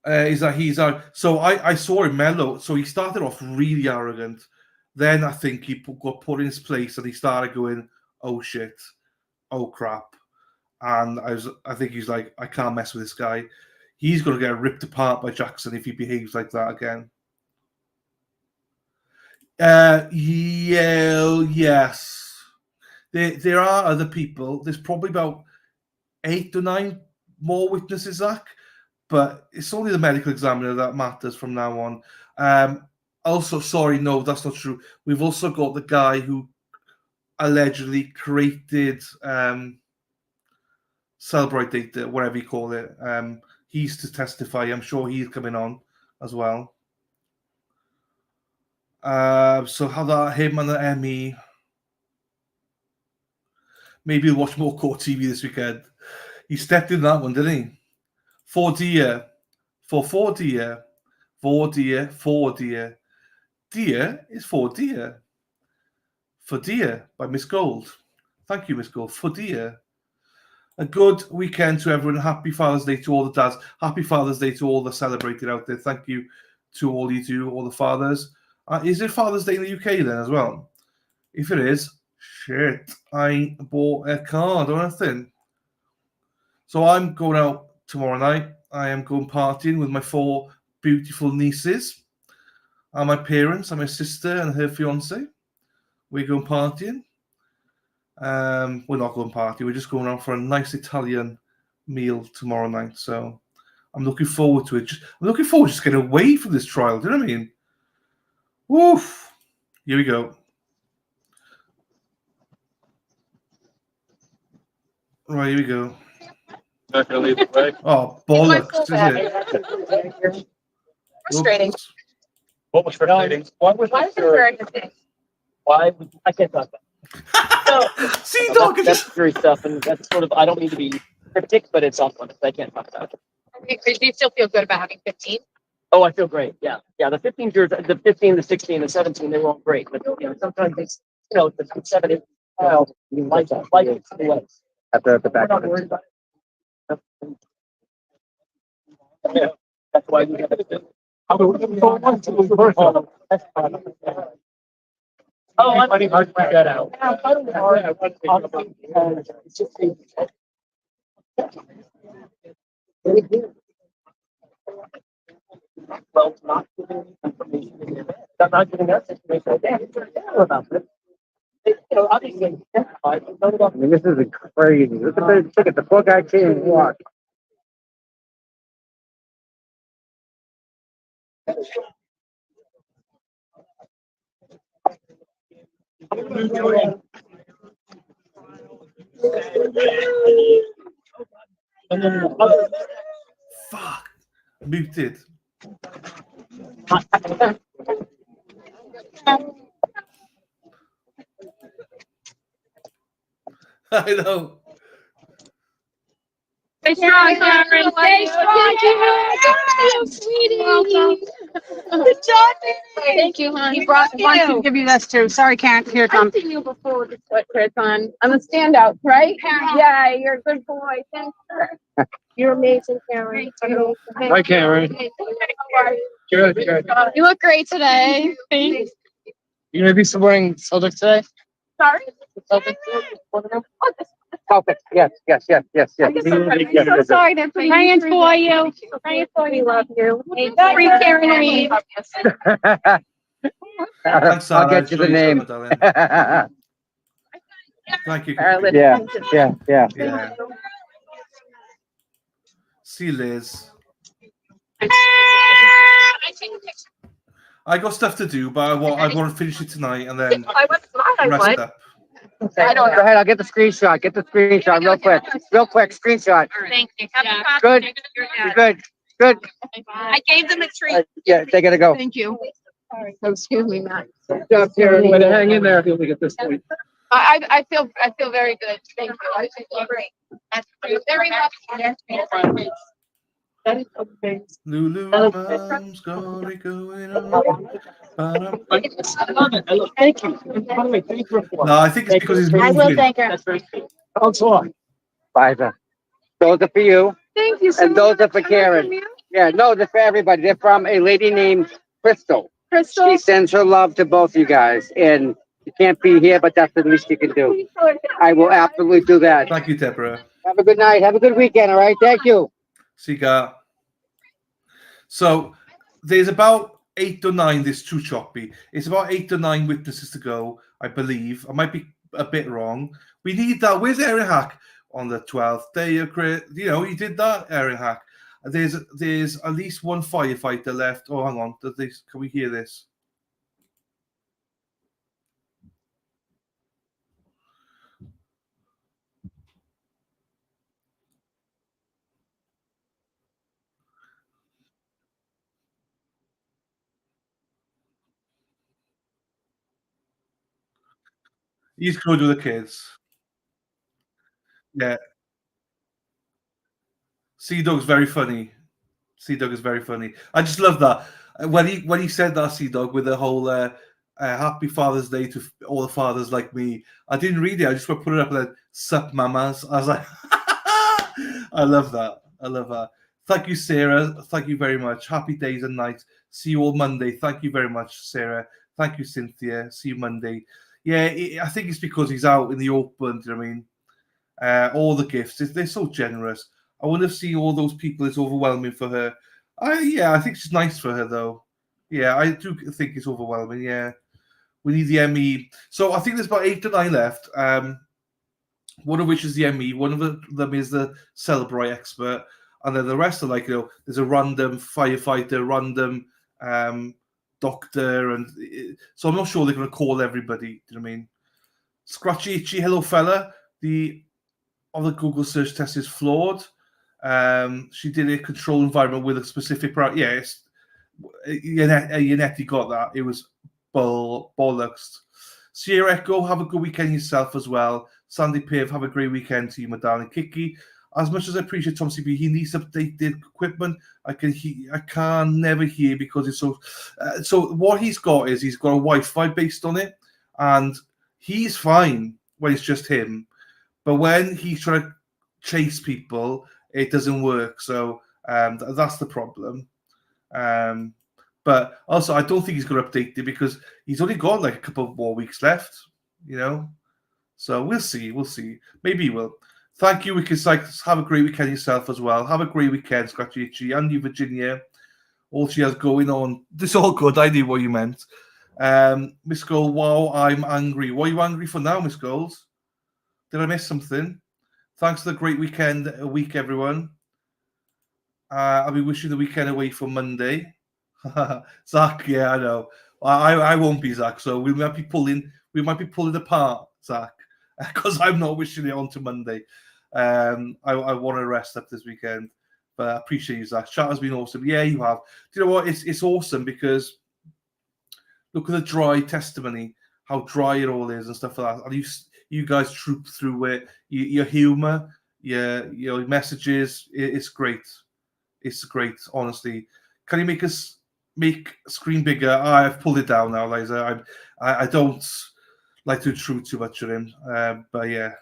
[SPEAKER 1] he's out. So I saw him mellow. So he started off really arrogant. Then I think he got put in his place and he started going, oh shit, oh crap. And I think he's like, I can't mess with this guy. He's going to get ripped apart by Jackson if he behaves like that again. Yes. There are other people. There's probably about 8 or 9 more witnesses, Zach. But it's only the medical examiner that matters from now on. Also, sorry, no, that's not true. We've also got the guy who allegedly created Celebrate data, whatever you call it. He's to testify. I'm sure he's coming on as well. So how that him and the Emmy. Maybe we'll watch more court TV this weekend. He stepped in that one, didn't he? For dear. Dear is for dear. For dear by Miss Gold. Thank you, Miss Gold. For dear. A good weekend to everyone. Happy Father's Day to all the dads. Happy Father's Day to all the celebrated out there. Thank you to all you do, all the fathers. Is it Father's Day in the UK then as well? If it is, shit, I bought a card or anything. So I'm going out tomorrow night. I am going partying with my 4 beautiful nieces and my parents and my sister and her fiance. We're going partying. We're not going party. We're just going out for a nice Italian meal tomorrow night. So I'm looking forward to it. I'm looking forward to just getting away from this trial. Do you know what I mean? Woof. Here we go. Right, here we go.
[SPEAKER 16] Not gonna leave it way.
[SPEAKER 1] Oh, bollocks, is it?
[SPEAKER 5] Frustrating.
[SPEAKER 16] What was frustrating? Why was
[SPEAKER 5] Why is it very good?
[SPEAKER 16] Why? I can't talk about it.
[SPEAKER 1] See, dog,
[SPEAKER 16] that's jury stuff, and that's sort of, I don't mean to be cryptic, but it's off limits. I can't talk about it.
[SPEAKER 5] Do you still feel good about having 15?
[SPEAKER 16] Oh, I feel great. Yeah. The 15 jurors, the 15, the 16, the 17, they were all great. But sometimes it's, the 7, 8, like it's the way.
[SPEAKER 20] At the back.
[SPEAKER 16] We're not worried about it. Yeah, that's why we have it. Oh, I'm funny hard to figure that out. Well, not giving information. I'm not giving us information. Damn about this. Obviously,
[SPEAKER 20] I mean, this is crazy. Look at the poor guy can't even walk.
[SPEAKER 1] Fuck. Muted. I know.
[SPEAKER 5] Stay strong, Karen. Stay strong, Karen. Sweetie. Good job, baby. Thank you, hon.
[SPEAKER 4] He wants you to give you this too. Sorry, Karen. Here, Tom.
[SPEAKER 5] I've seen you before with the sweat shirts on. I'm a standout, right? Yeah, you're a good boy. Thanks, sir. You're amazing, Karen.
[SPEAKER 14] Hi, Karen.
[SPEAKER 5] How are you?
[SPEAKER 14] Good, good.
[SPEAKER 5] You look great today. Thanks.
[SPEAKER 14] You gonna be wearing Celtics today?
[SPEAKER 5] Sorry?
[SPEAKER 14] Celtics?
[SPEAKER 20] Celtics. Yes, yes, yes, yes, yes.
[SPEAKER 5] I'm so sorry they're praying for you. Praying for you. We love you. Free Karen Reed.
[SPEAKER 1] Thanks, Sarah.
[SPEAKER 20] I'll get you the
[SPEAKER 1] Enjoy
[SPEAKER 20] name.
[SPEAKER 1] yourself, darling. Thank you. Cookie.
[SPEAKER 20] Yeah.
[SPEAKER 1] See you, Liz. I got stuff to do, but I want to finish it tonight and then
[SPEAKER 5] I was glad I
[SPEAKER 1] rest
[SPEAKER 5] would.
[SPEAKER 1] up.
[SPEAKER 20] I don't. Go ahead. I'll get the screenshot. Get the screenshot real quick. Real quick. Screenshot.
[SPEAKER 5] Thank you.
[SPEAKER 20] Good. You're good. Good.
[SPEAKER 5] I gave them a treat.
[SPEAKER 20] Yeah, they gotta go.
[SPEAKER 5] Thank you. Sorry. Excuse me, Matt.
[SPEAKER 14] Good job, Karen. Way to hang in there. I feel like at this point.
[SPEAKER 5] I feel very good. Thank you. I feel great. You're very lucky. That is okay.
[SPEAKER 1] Lulu, mom's got it going on.
[SPEAKER 14] Thank you. By the way, thank you.
[SPEAKER 1] No, I think it's because he's moving.
[SPEAKER 5] I will thank her.
[SPEAKER 20] Bye. Those are for you.
[SPEAKER 5] Thank you so
[SPEAKER 20] And those
[SPEAKER 5] much.
[SPEAKER 20] are for Karen. Yeah, no, they're for everybody. They're from a lady named Crystal.
[SPEAKER 5] Crystal.
[SPEAKER 20] She sends her love to both you guys. And you can't be here, but that's the least you can do. I will absolutely do that.
[SPEAKER 1] Thank you, Deborah.
[SPEAKER 20] Have a good night. Have a good weekend, all right? Thank you.
[SPEAKER 1] See ya. So there's about 8 or 9. This too choppy. It's about 8 or 9 witnesses to go, I believe. I might be a bit wrong. We need that. Where's Aaron Hack on the 12th day of you know, he did that, Aaron Hack. There's at least one firefighter left. Oh, hang on. Can we hear this? He's good with the kids. Yeah. Sea Dog's very funny. Sea Dog is very funny. I just love that when he said that, Sea Dog, with the whole Happy Father's Day to all the fathers like me. I didn't read it. I just put it up and then sup mamas. I was like, I love that. I love that. Thank you, Sarah. Thank you very much. Happy days and nights. See you all Monday. Thank you very much, Sarah. Thank you, Cynthia. See you Monday. Yeah, I think it's because he's out in the open. Do you know what I mean? All the gifts, they're so generous. I wonder if seeing all those people is overwhelming for her. I think it's nice for her though. Yeah, I do think it's overwhelming. Yeah, we need the ME. So I think there's about 8 or 9 left. One of which is the ME. One of them is the Celebrite expert, and then the rest are like, you know, there's a random firefighter, random doctor, and so I'm not sure they're going to call everybody. Do you know what I mean? Scratchy Itchy, hello fella. The Google search test is flawed. She did a control environment with a specific yes. Yannetti got that. It was bollocks. Sierra Echo, have a good weekend yourself as well. Sandy Piv, have a great weekend to you, my darling. Kiki, as much as I appreciate Tom CB, he needs updated equipment. I can never hear because it's so. So what he's got is he's got a Wi-Fi based on it, and he's fine when it's just him. But when he's trying to chase people, it doesn't work. So that's the problem. But also, I don't think he's going to update it because he's only got like a couple more weeks left, you know. So we'll see. We'll see. Maybe he will. Thank you, Wicked Sykes. Have a great weekend yourself as well. Have a great weekend, Scratchy Itchy, and you, Virginia. All she has going on. This is all good. I knew what you meant. Miss Gold, wow, I'm angry. What are you angry for now, Miss Gold? Did I miss something? Thanks for the great week, everyone. I'll be wishing the weekend away for Monday. Zach, yeah, I know. I won't be, Zach. So we might be pulling apart, Zach, because I'm not wishing it on to Monday. I want to rest up this weekend, but I appreciate you, Zach. Chat has been awesome. Yeah, you have. Do you know what? It's awesome because look at the dry testimony, how dry it all is and stuff like that. And you guys troop through it. Your humor, your messages. It's great. It's great, honestly. Can you make screen bigger? I've pulled it down now, Liza. I don't like to intrude too much on him. But yeah.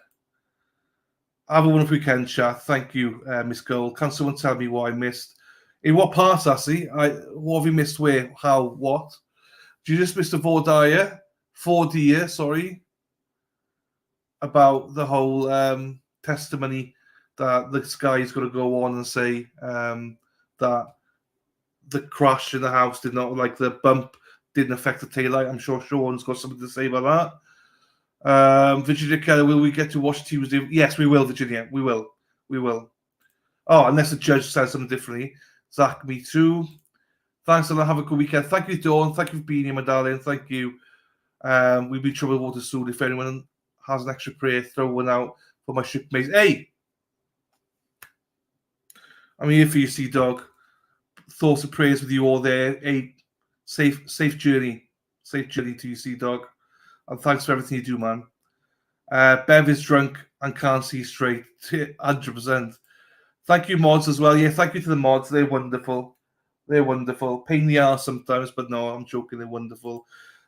[SPEAKER 1] Have a wonderful weekend, chat. Thank you, Miss Gold. Can someone tell me what I missed? In what parts, Assie? What have you missed where? How? What? Did you just miss the Voir, sorry, about the whole testimony that this guy is going to go on and say that the crash in the house did not, like the bump didn't affect the taillight. I'm sure Sean's got something to say about that. Virginia Keller, will we get to watch Tuesday? Yes, we will, Virginia. We will. Oh, unless the judge says something differently. Zach, me too. Thanks, and have a good weekend. Thank you, Dawn. Thank you for being here, my darling. Thank you. We'll be trouble water soon. If anyone has an extra prayer, throw one out for my shipmates. Hey! I'm here for you, Sea Dog. Thoughts and prayers with you all there. Hey, safe journey. Safe journey to you, Sea Dog. And thanks for everything you do, man. Bev is drunk and can't see straight. 100%. Thank you, mods, as well. Yeah, thank you to the mods. They're wonderful. They're wonderful. Pain in the arse sometimes, but no, I'm joking. They're wonderful.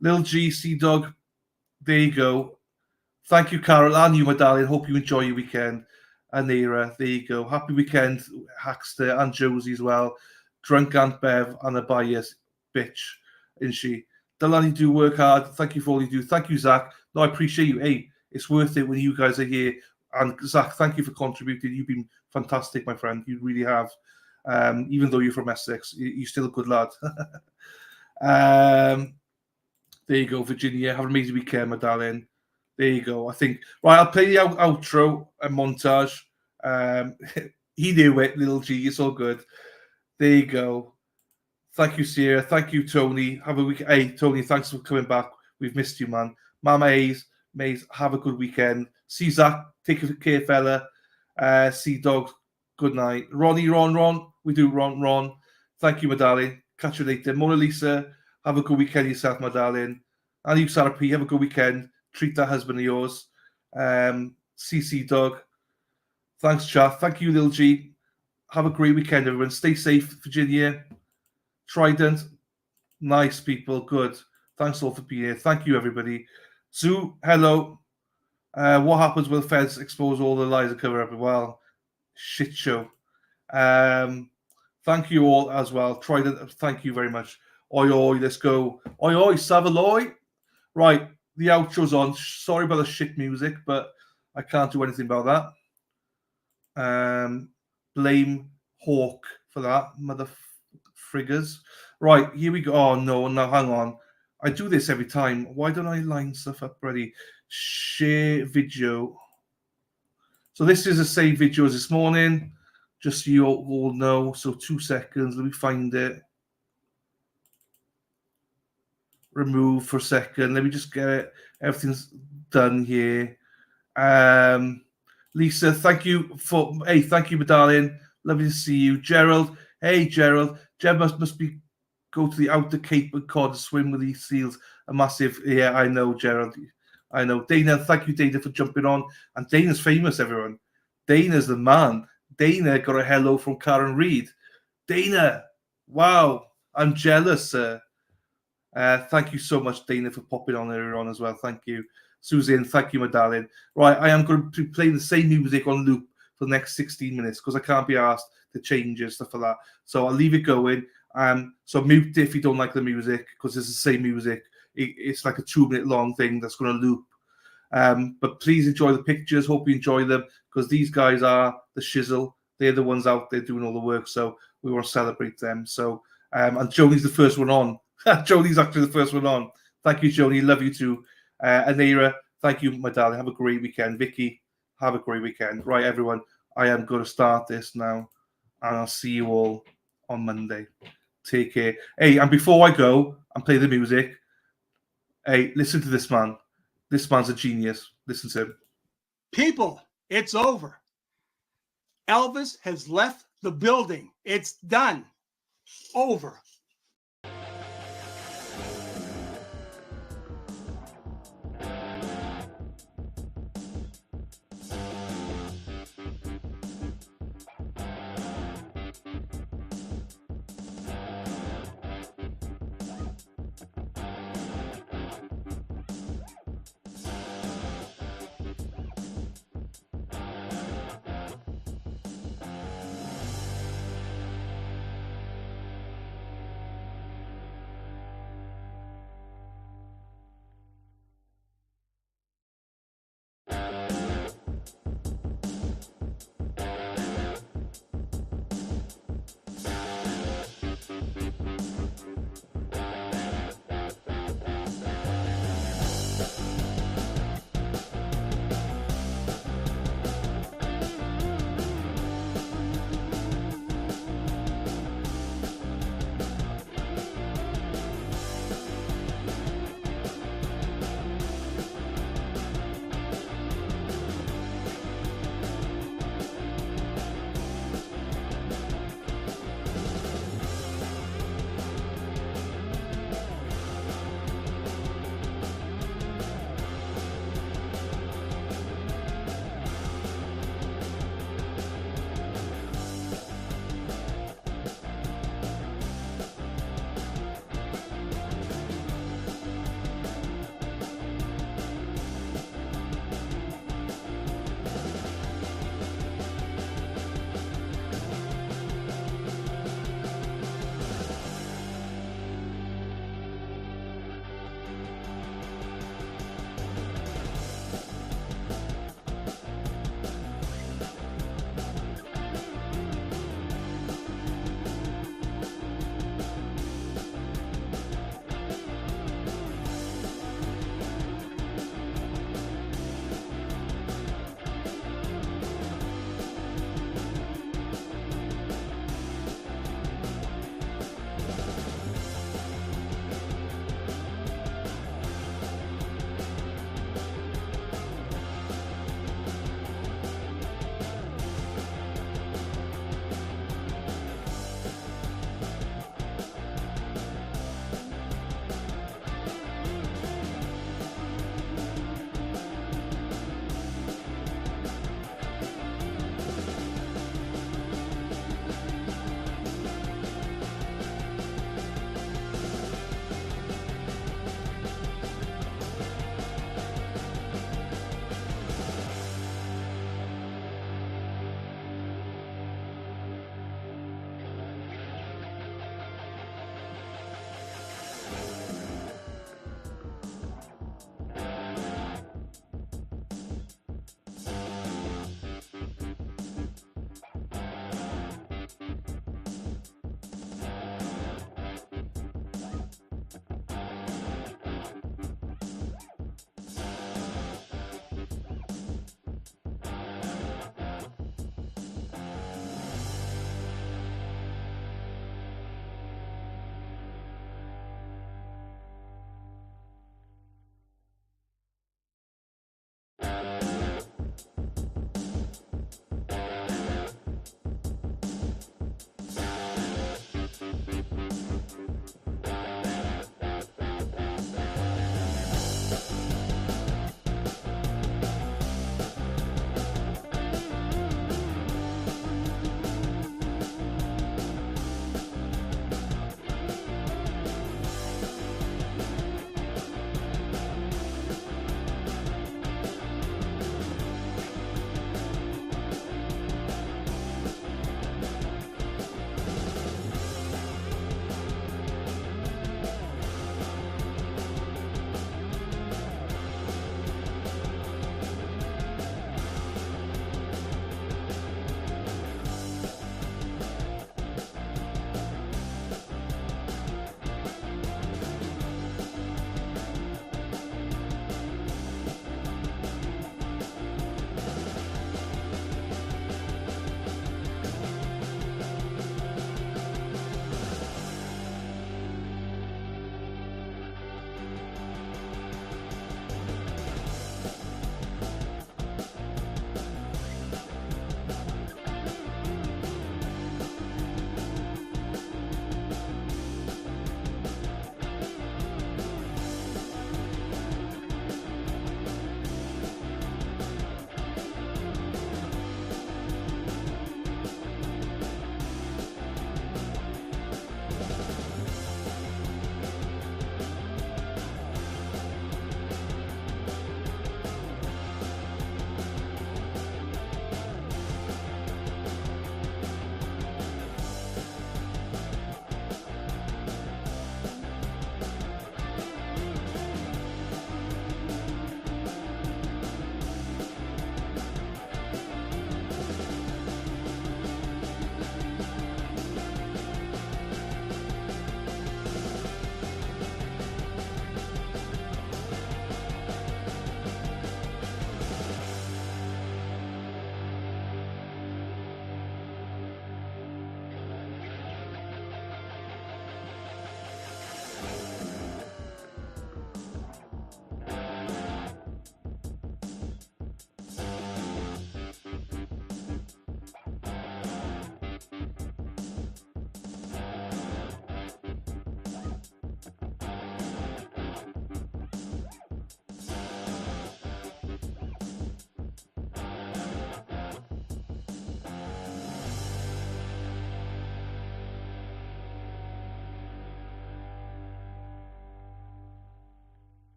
[SPEAKER 1] Little G, Sea Dog. There you go. Thank you, Carol, and you, my darling. Hope you enjoy your weekend. Anira, there you go. Happy weekend, Hackster and Josie as well. Drunk Aunt Bev and a bias bitch, isn't she? Delaney, do work hard. Thank you for all you do. Thank you, Zach. No, I appreciate you. Hey, it's worth it when you guys are here. And Zach, thank you for contributing. You've been fantastic, my friend. You really have. Even though you're from Essex, you're still a good lad. There you go, Virginia. Have an amazing weekend, my darling. There you go. I think, right, I'll play the outro and montage. He knew it, little G. It's all good. There you go. Thank you, Sierra. Thank you, Tony. Have a week. Hey, Tony, thanks for coming back. We've missed you, man. Mama A's, have a good weekend. See Zach. Take care, fella. See Dog. Good night. Ron. We do Ron. Thank you, my darling. Catch you later. Mona Lisa, have a good weekend yourself, my darling. And you, Sarah P, have a good weekend. Treat that husband of yours. CC Dog. Thanks, chat. Thank you, Lil G. Have a great weekend, everyone. Stay safe, Virginia. Trident. Nice people. Good. Thanks all for being here. Thank you, everybody. Zoo, hello. What happens when feds expose all the lies and cover up? Well, shit show. Thank you all as well. Trident, thank you very much. Oi, let's go. Oi, Savaloy. Right, the outro's on. Sorry about the shit music, but I can't do anything about that. Blame Hawk for that, mother friggers. Right, here we go. Oh, no, hang on. I do this every time. Why don't I line stuff up ready? Share video. So this is the same video as this morning, just so you all know. So 2 seconds. Let me find it. Remove for a second. Let me just get it. Everything's done here. Lisa, thank you, my darling. Lovely to see you. Gerald, hey Gerald. Jeb must be go to the outer Cape and Cod to swim with these seals. A massive, yeah, I know, Gerald. I know. Dana, thank you, Dana, for jumping on. And Dana's famous, everyone. Dana's the man. Dana got a hello from Karen Reed. Dana, wow, I'm jealous, sir. Thank you so much, Dana, for popping on earlier on as well. Thank you. Susan, thank you, my darling. Right, I am going to play the same music on loop for the next 16 minutes because I can't be asked to change and stuff like that. So I'll leave it going. So mute if you don't like the music because it's the same music. It's like a 2-minute long thing that's going to loop. But please enjoy the pictures. Hope you enjoy them because these guys are the shizzle. They're the ones out there doing all the work. So we want to celebrate them. So and Joni's the first one on. Joni's actually the first one on. Thank you, Joni. Love you too. Anira, thank you, my darling. Have a great weekend. Vicky, have a great weekend. Right, everyone, I am going to start this now, and I'll see you all on Monday. Take care. Hey, and before I go and play the music, hey, listen to this man. This man's a genius. Listen to him.
[SPEAKER 13] People, it's over. Elvis has left the building. It's done. Over.